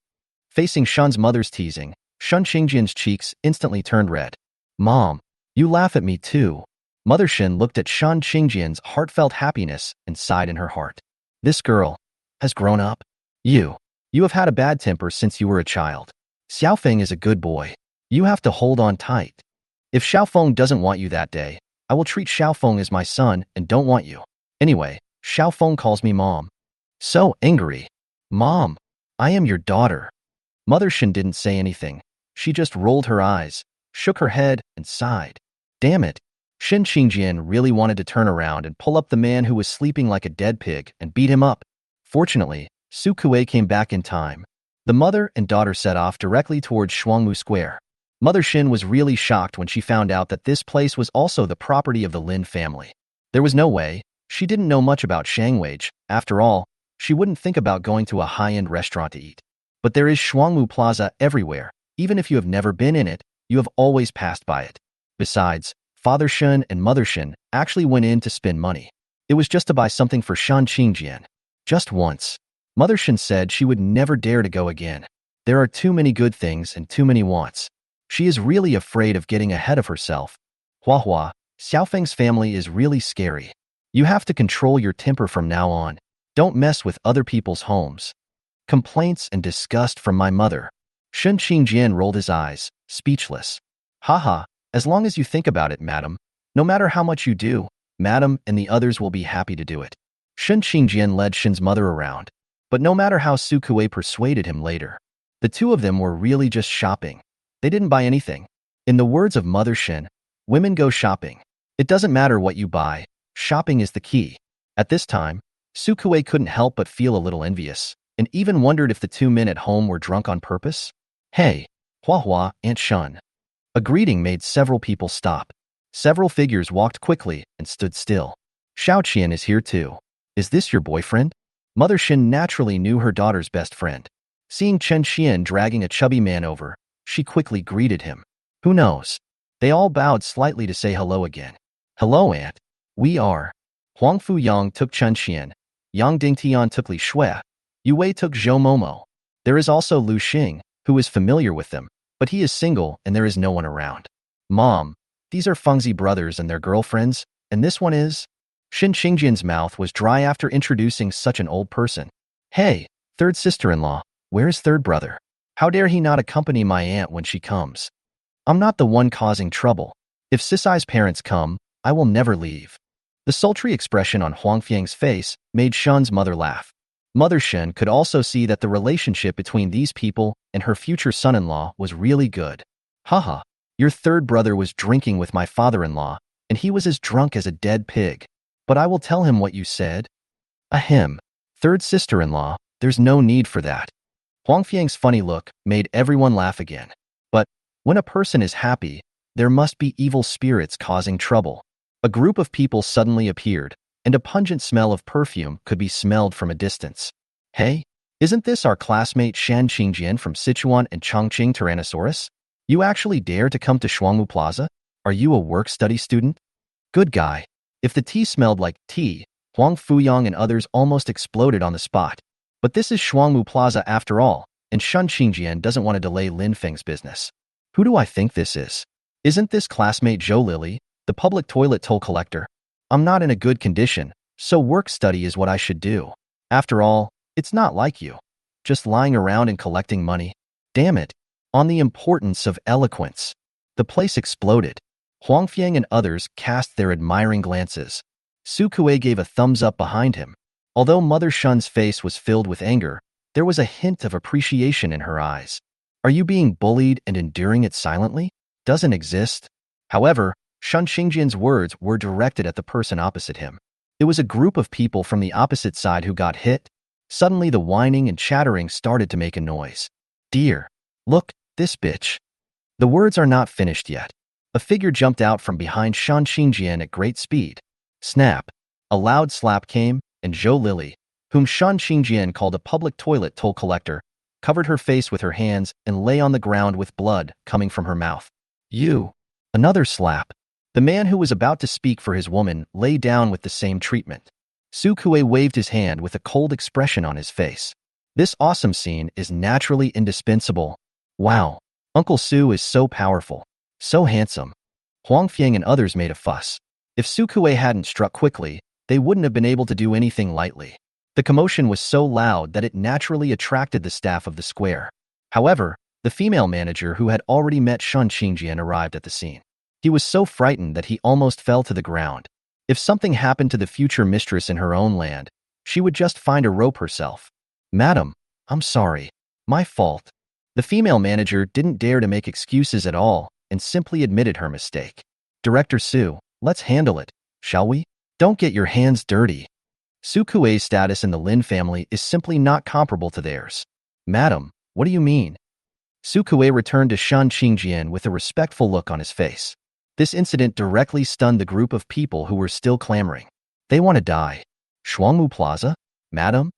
Facing Shun's mother's teasing, Shan Qingjian's cheeks instantly turned red. Mom, you laugh at me too. Mother Shen looked at Shan Qingjian's heartfelt happiness and sighed in her heart. This girl has grown up. You have had a bad temper since you were a child. Xiaofeng is a good boy. You have to hold on tight. If Xiaofeng doesn't want you that day, I will treat Xiaofeng as my son and don't want you. Anyway, Xiaofeng calls me mom. So angry. Mom, I am your daughter. Mother Shen didn't say anything. She just rolled her eyes, shook her head, and sighed. Damn it. Shen Qingjian really wanted to turn around and pull up the man who was sleeping like a dead pig and beat him up. Fortunately, Su Kuei came back in time. The mother and daughter set off directly towards Shuangmu Square. Mother Shen was really shocked when she found out that this place was also the property of the Lin family. There was no way. She didn't know much about Shangwage. After all, she wouldn't think about going to a high-end restaurant to eat. But there is Shuangmu Plaza everywhere. Even if you have never been in it, you have always passed by it. Besides, Father Shen and Mother Shen actually went in to spend money. It was just to buy something for Shan Qingjian. Just once. Mother Shen said she would never dare to go again. There are too many good things and too many wants. She is really afraid of getting ahead of herself. Hua, Xiaofeng's family is really scary. You have to control your temper from now on. Don't mess with other people's homes. Complaints and disgust from my mother. Shen Qingjian rolled his eyes, speechless. Haha, as long as you think about it, madam. No matter how much you do, madam and the others will be happy to do it. Shen Qingjian led Shen's mother around. But no matter how Su Kuei persuaded him later, the two of them were really just shopping. They didn't buy anything. In the words of Mother Shen, women go shopping. It doesn't matter what you buy. Shopping is the key. At this time, Su Kuei couldn't help but feel a little envious, and even wondered if the two men at home were drunk on purpose. Hey, Hua, Aunt Shun. A greeting made several people stop. Several figures walked quickly and stood still. Xiao Qian is here too. Is this your boyfriend? Mother Shen naturally knew her daughter's best friend. Seeing Chen Xian dragging a chubby man over, she quickly greeted him. Who knows? They all bowed slightly to say hello again. Hello, Aunt. We are. Huang Fuyang took Chen Xian. Yang Dingtian took Li Shui. Yu Wei took Zhou Momo. There is also Lu Xing, who is familiar with them, but he is single and there is no one around. Mom, these are Fengzi brothers and their girlfriends, and this one is? Shen Qingjian's mouth was dry after introducing such an old person. Hey, third sister-in-law, where is third brother? How dare he not accompany my aunt when she comes? I'm not the one causing trouble. If Sisai's parents come, I will never leave. The sultry expression on Huang Fiang's face made Shun's mother laugh. Mother Shen could also see that the relationship between these people and her future son-in-law was really good. Haha, your third brother was drinking with my father-in-law, and he was as drunk as a dead pig. But I will tell him what you said. Ahem. Third sister-in-law, there's no need for that. Huang Fiang's funny look made everyone laugh again. But when a person is happy, there must be evil spirits causing trouble. A group of people suddenly appeared, and a pungent smell of perfume could be smelled from a distance. Hey, isn't this our classmate Shan Qingjian from Sichuan and Chongqing Tyrannosaurus? You actually dare to come to Shuangmu Plaza? Are you a work-study student? Good guy. If the tea smelled like tea, Huang Fuyang and others almost exploded on the spot. But this is Shuangmu Plaza after all, and Shen Qingjian doesn't want to delay Lin Feng's business. Who do I think this is? Isn't this classmate Zhou Lily, the public toilet toll collector? I'm not in a good condition, so work study is what I should do. After all, it's not like you. Just lying around and collecting money. Damn it. On the importance of eloquence. The place exploded. Huang Fiang and others cast their admiring glances. Su Kuei gave a thumbs up behind him. Although Mother Shun's face was filled with anger, there was a hint of appreciation in her eyes. Are you being bullied and enduring it silently? Doesn't exist. However, Shen Qingjian's words were directed at the person opposite him. It was a group of people from the opposite side who got hit. Suddenly the whining and chattering started to make a noise. Dear, look, this bitch. The words are not finished yet. A figure jumped out from behind Shen Qingjian at great speed. Snap. A loud slap came, and Zhou Lily, whom Shen Qingjian called a public toilet toll collector, covered her face with her hands and lay on the ground with blood coming from her mouth. You. Another slap. The man who was about to speak for his woman lay down with the same treatment. Su Kuei waved his hand with a cold expression on his face. This awesome scene is naturally indispensable. Wow. Uncle Su is so powerful. So handsome. Huang Fiang and others made a fuss. If Su Kuei hadn't struck quickly, they wouldn't have been able to do anything lightly. The commotion was so loud that it naturally attracted the staff of the square. However, the female manager who had already met Shen Qingjian arrived at the scene. He was so frightened that he almost fell to the ground. If something happened to the future mistress in her own land, she would just find a rope herself. Madam, I'm sorry. My fault. The female manager didn't dare to make excuses at all and simply admitted her mistake. Director Su, let's handle it, shall we? Don't get your hands dirty. Su Kuei's status in the Lin family is simply not comparable to theirs. Madam, what do you mean? Su Kuei returned to Shen Qingjian with a respectful look on his face. This incident directly stunned the group of people who were still clamoring. They want to die. Shuangmu Plaza? Madam?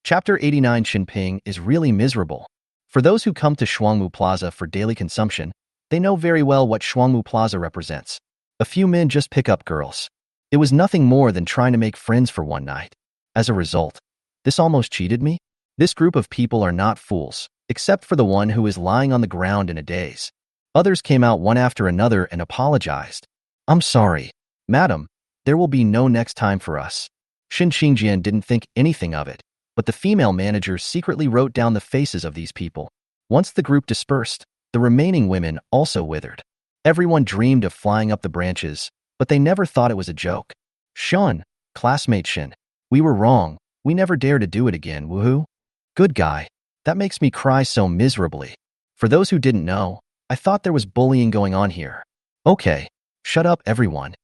Chapter 89 Xinping is really miserable. For those who come to Shuangmu Plaza for daily consumption, they know very well what Shuangmu Plaza represents. A few men just pick up girls. It was nothing more than trying to make friends for one night. As a result, this almost cheated me. This group of people are not fools, except for the one who is lying on the ground in a daze. Others came out one after another and apologized. I'm sorry, madam. There will be no next time for us. Shin Qingjian didn't think anything of it, but the female manager secretly wrote down the faces of these people. Once the group dispersed, the remaining women also withered. Everyone dreamed of flying up the branches, but they never thought it was a joke. Shun, classmate Shin, we were wrong. We never dare to do it again, woohoo. Good guy. That makes me cry so miserably. For those who didn't know, I thought there was bullying going on here. Okay, shut up everyone.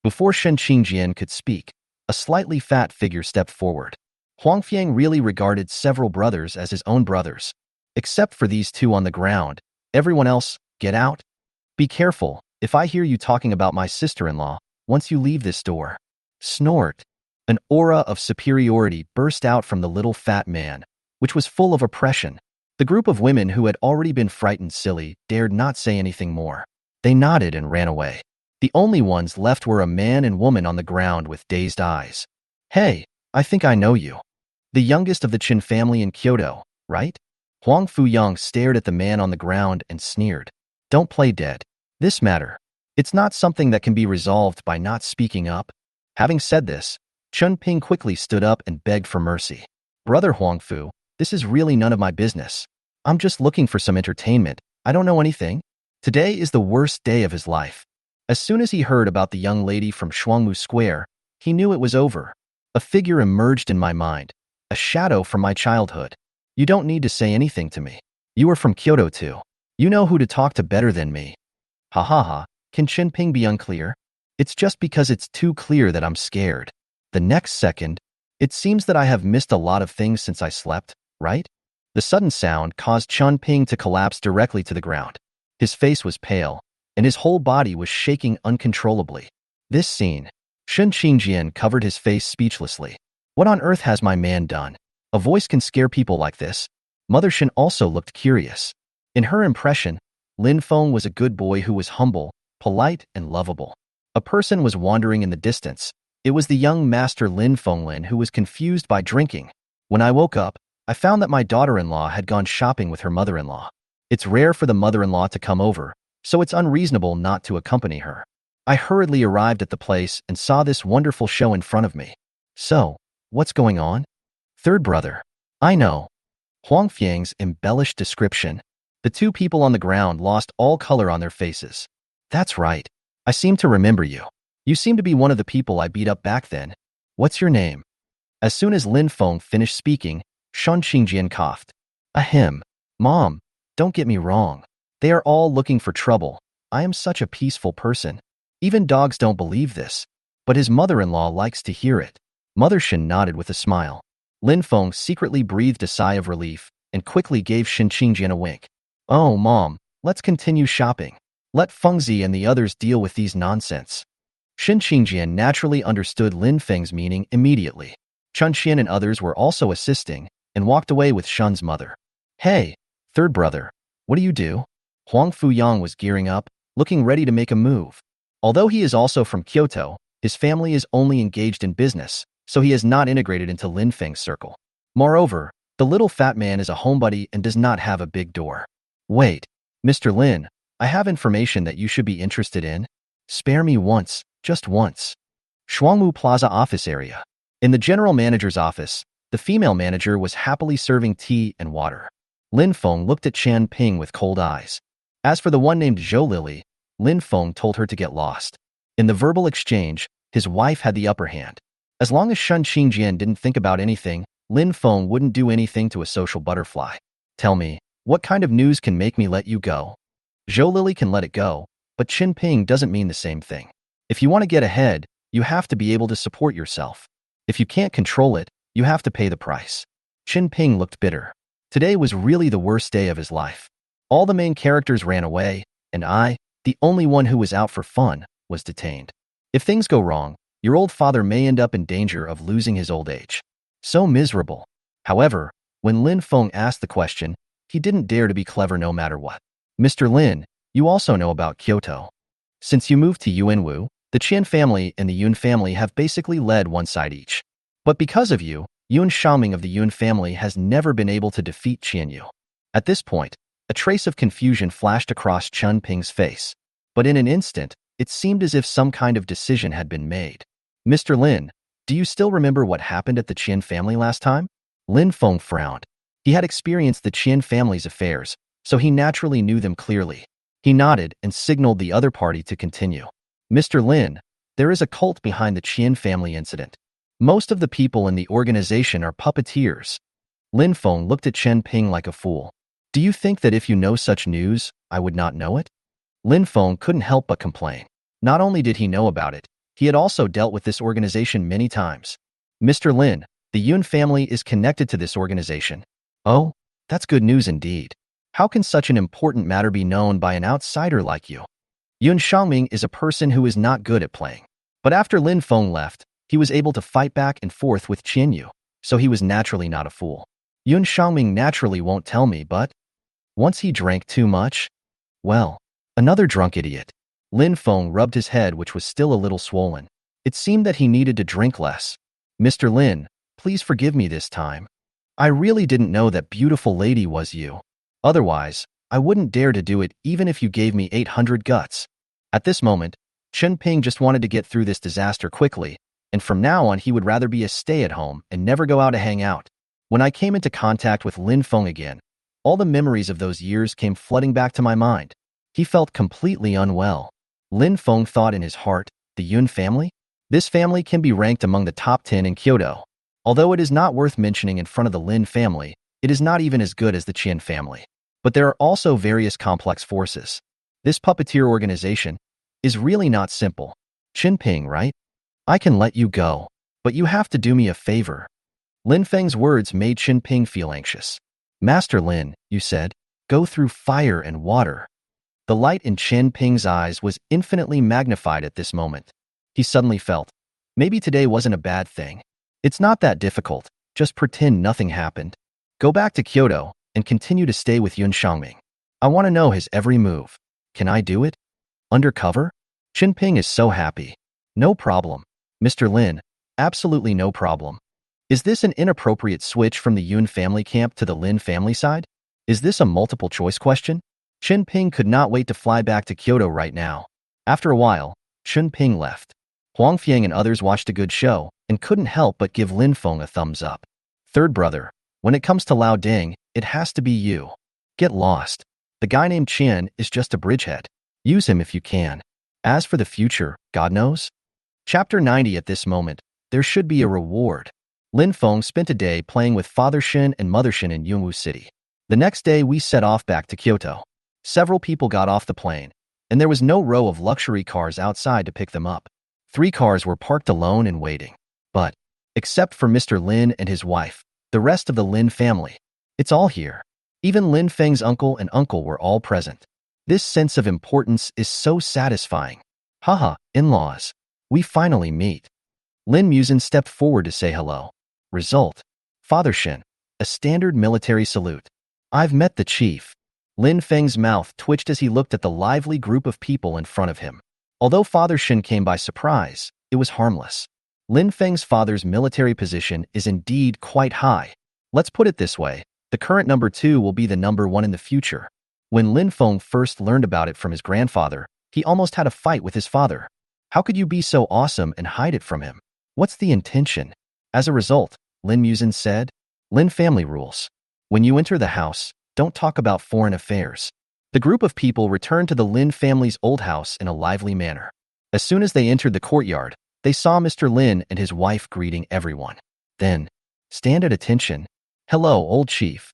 Before Shen Qingjian could speak, a slightly fat figure stepped forward. Huangfiang really regarded several brothers as his own brothers. Except for these two on the ground, everyone else, get out. Be careful, if I hear you talking about my sister-in-law, once you leave this door. Snort. An aura of superiority burst out from the little fat man, which was full of oppression. The group of women who had already been frightened silly dared not say anything more. They nodded and ran away. The only ones left were a man and woman on the ground with dazed eyes. Hey, I think I know you. The youngest of the Qin family in Kyoto, right? Huang Fuyang stared at the man on the ground and sneered. Don't play dead. This matter. It's not something that can be resolved by not speaking up. Having said this, Chun Ping quickly stood up and begged for mercy. Brother Huangfu, this is really none of my business. I'm just looking for some entertainment. I don't know anything. Today is the worst day of his life. As soon as he heard about the young lady from Shuangmu Square, he knew it was over. A figure emerged in my mind, a shadow from my childhood. You don't need to say anything to me. You are from Kyoto too. You know who to talk to better than me. Ha ha ha, can Qinping be unclear? It's just because it's too clear that I'm scared. The next second, it seems that I have missed a lot of things since I slept, right? The sudden sound caused Chun Ping to collapse directly to the ground. His face was pale, and his whole body was shaking uncontrollably. This scene, Shen Qingjian covered his face speechlessly. What on earth has my man done? A voice can scare people like this. Mother Shen also looked curious. In her impression, Lin Feng was a good boy who was humble, polite, and lovable. A person was wandering in the distance. It was the young master Lin Fenglin who was confused by drinking. When I woke up, I found that my daughter-in-law had gone shopping with her mother-in-law. It's rare for the mother-in-law to come over, so it's unreasonable not to accompany her. I hurriedly arrived at the place and saw this wonderful show in front of me. So, what's going on? Third brother. I know. Huangfiang's embellished description. The two people on the ground lost all color on their faces. That's right. I seem to remember you. You seem to be one of the people I beat up back then. What's your name? As soon as Lin Feng finished speaking, Shen Qingjian coughed. Ahem. Mom, don't get me wrong. They are all looking for trouble. I am such a peaceful person. Even dogs don't believe this. But his mother-in-law likes to hear it. Mother Shen nodded with a smile. Lin Feng secretly breathed a sigh of relief and quickly gave Shen Qingjian a wink. Oh, Mom, let's continue shopping. Let Fengzi and the others deal with these nonsense. Shen Qingjian naturally understood Lin Feng's meaning immediately. Chun Xian and others were also assisting and walked away with Shen's mother. Hey, third brother, what do you do? Huang Fuyang was gearing up, looking ready to make a move. Although he is also from Kyoto, his family is only engaged in business, so he is not integrated into Lin Feng's circle. Moreover, the little fat man is a homebody and does not have a big door. Wait, Mr. Lin, I have information that you should be interested in. Spare me once, just once. Shuangmu Plaza office area. In the general manager's office, the female manager was happily serving tea and water. Lin Feng looked at Chan Ping with cold eyes. As for the one named Zhou Lily, Lin Feng told her to get lost. In the verbal exchange, his wife had the upper hand. As long as Shen Qingjian didn't think about anything, Lin Feng wouldn't do anything to a social butterfly. Tell me, what kind of news can make me let you go? Zhou Lily can let it go, but Qin Ping doesn't mean the same thing. If you want to get ahead, you have to be able to support yourself. If you can't control it, you have to pay the price. Qin Ping looked bitter. Today was really the worst day of his life. All the main characters ran away, and I, the only one who was out for fun, was detained. If things go wrong, your old father may end up in danger of losing his old age. So miserable. However, when Lin Feng asked the question, he didn't dare to be clever no matter what. Mr. Lin, you also know about Kyoto. Since you moved to Yuanwu, The Qian family and the Yun family have basically led one side each. But because of you, Yun Xiaoming of the Yun family has never been able to defeat Qian Yu. At this point, a trace of confusion flashed across Chen Ping's face. But in an instant, it seemed as if some kind of decision had been made. Mr. Lin, do you still remember what happened at the Qian family last time? Lin Feng frowned. He had experienced the Qian family's affairs, so he naturally knew them clearly. He nodded and signaled the other party to continue. Mr. Lin, there is a cult behind the Qian family incident. Most of the people in the organization are puppeteers. Lin Feng looked at Chen Ping like a fool. Do you think that if you know such news, I would not know it? Lin Feng couldn't help but complain. Not only did he know about it, he had also dealt with this organization many times. Mr. Lin, the Yun family is connected to this organization. Oh, that's good news indeed. How can such an important matter be known by an outsider like you? Yun Xiaoming is a person who is not good at playing. But after Lin Feng left, he was able to fight back and forth with Qian Yu, so he was naturally not a fool. Yun Xiaoming naturally won't tell me, but once he drank too much? Well, another drunk idiot. Lin Feng rubbed his head, which was still a little swollen. It seemed that he needed to drink less. Mr. Lin, please forgive me this time. I really didn't know that beautiful lady was you. Otherwise, I wouldn't dare to do it even if you gave me 800 guts. At this moment, Chen Ping just wanted to get through this disaster quickly, and from now on he would rather be a stay-at-home and never go out to hang out. When I came into contact with Lin Feng again, all the memories of those years came flooding back to my mind. He felt completely unwell. Lin Feng thought in his heart, the Yun family? This family can be ranked among the top 10 in Kyoto. Although it is not worth mentioning in front of the Lin family, it is not even as good as the Qian family. But there are also various complex forces. This puppeteer organization is really not simple. Chen Ping, right? I can let you go, but you have to do me a favor. Lin Feng's words made Chen Ping feel anxious. Master Lin, you said, go through fire and water. The light in Chen Ping's eyes was infinitely magnified at this moment. He suddenly felt, maybe today wasn't a bad thing. It's not that difficult, just pretend nothing happened. Go back to Kyoto and continue to stay with Yun Xiaoming. I want to know his every move. Can I do it? Undercover? Chen Ping is so happy. No problem. Mr. Lin, absolutely no problem. Is this an inappropriate switch from the Yun family camp to the Lin family side? Is this a multiple choice question? Chen Ping could not wait to fly back to Kyoto right now. After a while, Chen Ping left. Huang Fiang and others watched a good show and couldn't help but give Lin Feng a thumbs up. Third brother, when it comes to Lao Ding, it has to be you. Get lost. The guy named Qian is just a bridgehead. Use him if you can. As for the future, God knows. Chapter 90. At this moment, there should be a reward. Lin Feng spent a day playing with Father Shin and Mother Shin in Yunwu City. The next day we set off back to Kyoto. Several people got off the plane, and there was no row of luxury cars outside to pick them up. 3 cars were parked alone and waiting. But, except for Mr. Lin and his wife, the rest of the Lin family, it's all here. Even Lin Feng's uncle and uncle were all present. This sense of importance is so satisfying. Haha, in-laws. We finally meet. Lin Muzin stepped forward to say hello. Result. Father Shin. A standard military salute. I've met the chief. Lin Feng's mouth twitched as he looked at the lively group of people in front of him. Although Father Shin came by surprise, it was harmless. Lin Feng's father's military position is indeed quite high. Let's put it this way, the current number 2 will be the number 1 in the future. When Lin Feng first learned about it from his grandfather, he almost had a fight with his father. How could you be so awesome and hide it from him? What's the intention? As a result, Lin Muzin said, Lin family rules. When you enter the house, don't talk about foreign affairs. The group of people returned to the Lin family's old house in a lively manner. As soon as they entered the courtyard, they saw Mr. Lin and his wife greeting everyone. Then, stand at attention. Hello, old chief.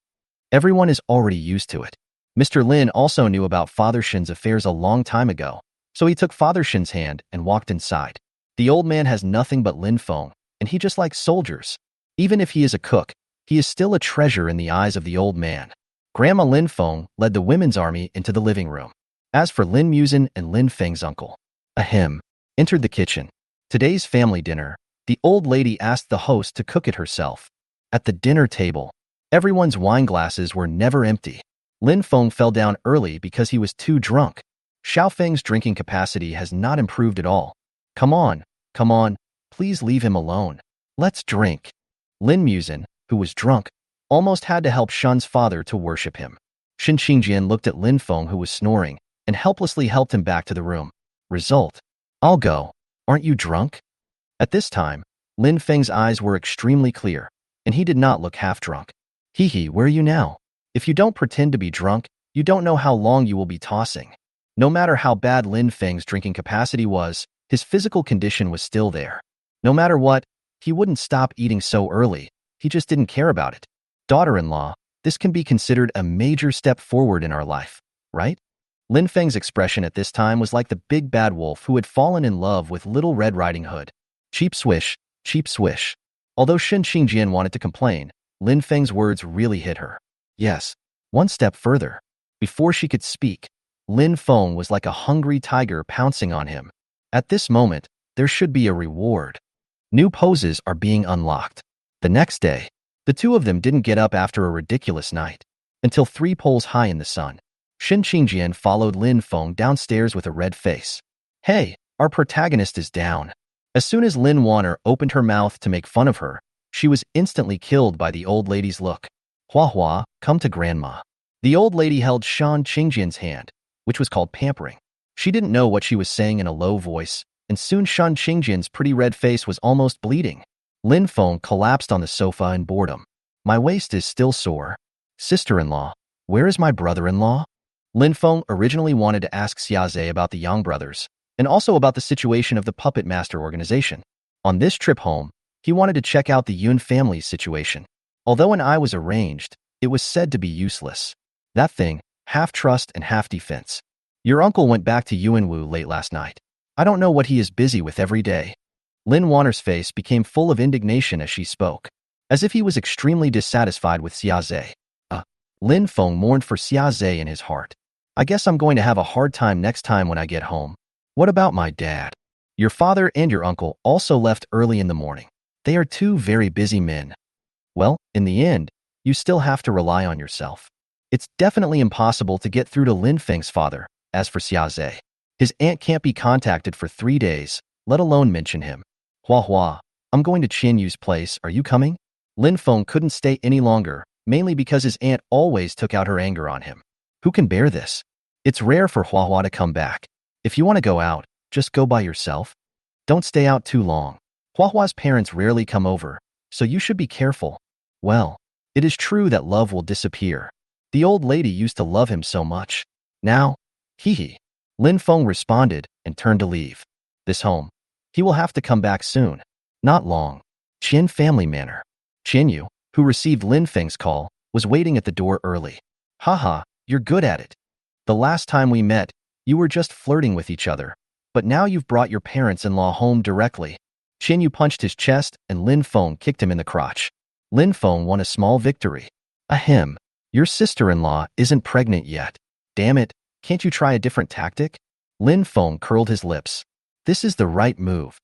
Everyone is already used to it. Mr. Lin also knew about Father Shin's affairs a long time ago, so he took Father Shin's hand and walked inside. The old man has nothing but Lin Feng, and he just likes soldiers. Even if he is a cook, he is still a treasure in the eyes of the old man. Grandma Lin Feng led the women's army into the living room. As for Lin Muzin and Lin Feng's uncle, Ahem, entered the kitchen. Today's family dinner, the old lady asked the host to cook it herself. At the dinner table, everyone's wine glasses were never empty. Lin Feng fell down early because he was too drunk. Xiao Feng's drinking capacity has not improved at all. Come on, please leave him alone. Let's drink. Lin Musin, who was drunk, almost had to help Shun's father to worship him. Shin Qingjian looked at Lin Feng, who was snoring, and helplessly helped him back to the room. Result: I'll go. Aren't you drunk? At this time, Lin Feng's eyes were extremely clear, and he did not look half drunk. Hee, where are you now? If you don't pretend to be drunk, you don't know how long you will be tossing. No matter how bad Lin Feng's drinking capacity was, his physical condition was still there. No matter what, he wouldn't stop eating so early. He just didn't care about it. Daughter-in-law, this can be considered a major step forward in our life, right? Lin Feng's expression at this time was like the big bad wolf who had fallen in love with Little Red Riding Hood. Cheap swish, cheap swish. Although Shin Qingjian wanted to complain, Lin Feng's words really hit her. Yes, one step further. Before she could speak, Lin Feng was like a hungry tiger pouncing on him. At this moment, there should be a reward. New poses are being unlocked. The next day, the two of them didn't get up after a ridiculous night. Until 3 poles high in the sun, Shin Qingjian followed Lin Feng downstairs with a red face. Hey, our protagonist is down. As soon as Lin Warner opened her mouth to make fun of her, she was instantly killed by the old lady's look. Hua Hua, come to grandma. The old lady held Shan Qingjian's hand, which was called pampering. She didn't know what she was saying in a low voice, and soon Shan Qingjian's pretty red face was almost bleeding. Lin Feng collapsed on the sofa in boredom. My waist is still sore. Sister-in-law, where is my brother-in-law? Lin Feng originally wanted to ask Xiaze about the Yang brothers, and also about the situation of the Puppet Master organization. On this trip home, he wanted to check out the Yun family's situation. Although an eye was arranged, it was said to be useless. That thing, half trust and half defense. Your uncle went back to Yuanwu late last night. I don't know what he is busy with every day. Lin Warner's face became full of indignation as she spoke, as if he was extremely dissatisfied with Xiaze. Lin Feng mourned for Xiaze in his heart. I guess I'm going to have a hard time next time when I get home. What about my dad? Your father and your uncle also left early in the morning. They are 2 very busy men. Well, in the end, you still have to rely on yourself. It's definitely impossible to get through to Lin Feng's father. As for Xiaze, his aunt can't be contacted for 3 days, let alone mention him. Hua Hua, I'm going to Qian Yu's place. Are you coming? Lin Feng couldn't stay any longer, mainly because his aunt always took out her anger on him. Who can bear this? It's rare for Hua Hua to come back. If you want to go out, just go by yourself. Don't stay out too long. Hua Hua's parents rarely come over, so you should be careful. Well, it is true that love will disappear. The old lady used to love him so much. Now, Lin Feng responded and turned to leave. This home. He will have to come back soon. Not long. Qian family manor. Qian Yu, who received Lin Feng's call, was waiting at the door early. Haha, you're good at it. The last time we met, you were just flirting with each other, but now you've brought your parents-in-law home directly. Qian Yu punched his chest and Lin Feng kicked him in the crotch. Lin Feng won a small victory. Ahem, your sister-in-law isn't pregnant yet. Damn it, can't you try a different tactic? Lin Feng curled his lips. This is the right move.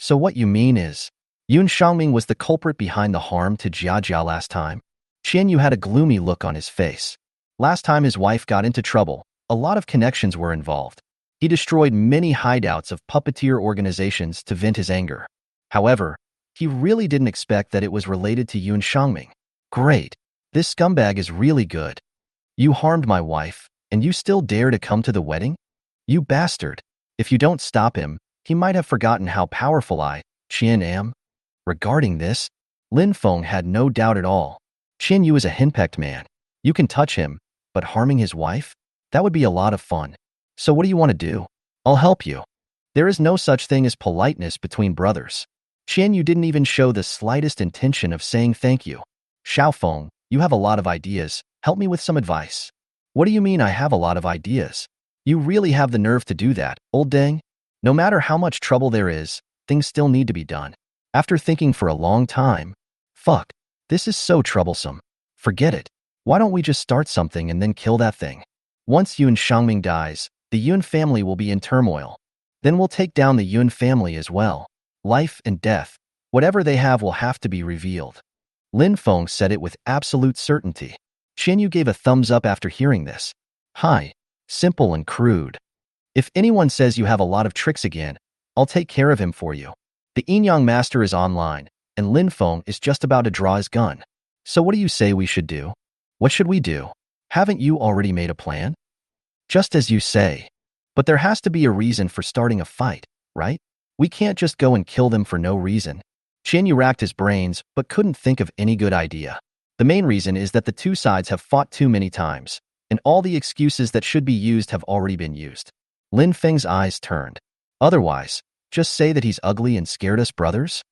So what you mean is, Yun Shangming was the culprit behind the harm to Jia Jia last time? Qian Yu had a gloomy look on his face. Last time his wife got into trouble, a lot of connections were involved. He destroyed many hideouts of puppeteer organizations to vent his anger. However, he really didn't expect that it was related to Yun Shangming. Great. This scumbag is really good. You harmed my wife, and you still dare to come to the wedding? You bastard. If you don't stop him, he might have forgotten how powerful I, Qian, am. Regarding this, Lin Feng had no doubt at all. Qian Yu is a henpecked man. You can touch him, but harming his wife? That would be a lot of fun. So what do you want to do? I'll help you. There is no such thing as politeness between brothers. Qian Yu didn't even show the slightest intention of saying thank you. Xiaofeng, you have a lot of ideas. Help me with some advice. What do you mean I have a lot of ideas? You really have the nerve to do that, old dang? No matter how much trouble there is, things still need to be done. After thinking for a long time, fuck, this is so troublesome. Forget it. Why don't we just start something and then kill that thing? Once Yun Shangming dies, the Yun family will be in turmoil. Then we'll take down the Yun family as well. Life and death, whatever they have will have to be revealed. Lin Feng said it with absolute certainty. Qian Yu gave a thumbs up after hearing this. Hi, simple and crude. If anyone says you have a lot of tricks again, I'll take care of him for you. The Yin master is online, and Lin Feng is just about to draw his gun. So what do you say we should do? What should we do? Haven't you already made a plan? Just as you say. But there has to be a reason for starting a fight, right? We can't just go and kill them for no reason. Qianyu racked his brains, but couldn't think of any good idea. The main reason is that the two sides have fought too many times, and all the excuses that should be used have already been used. Lin Feng's eyes turned. Otherwise, just say that he's ugly and scared us brothers?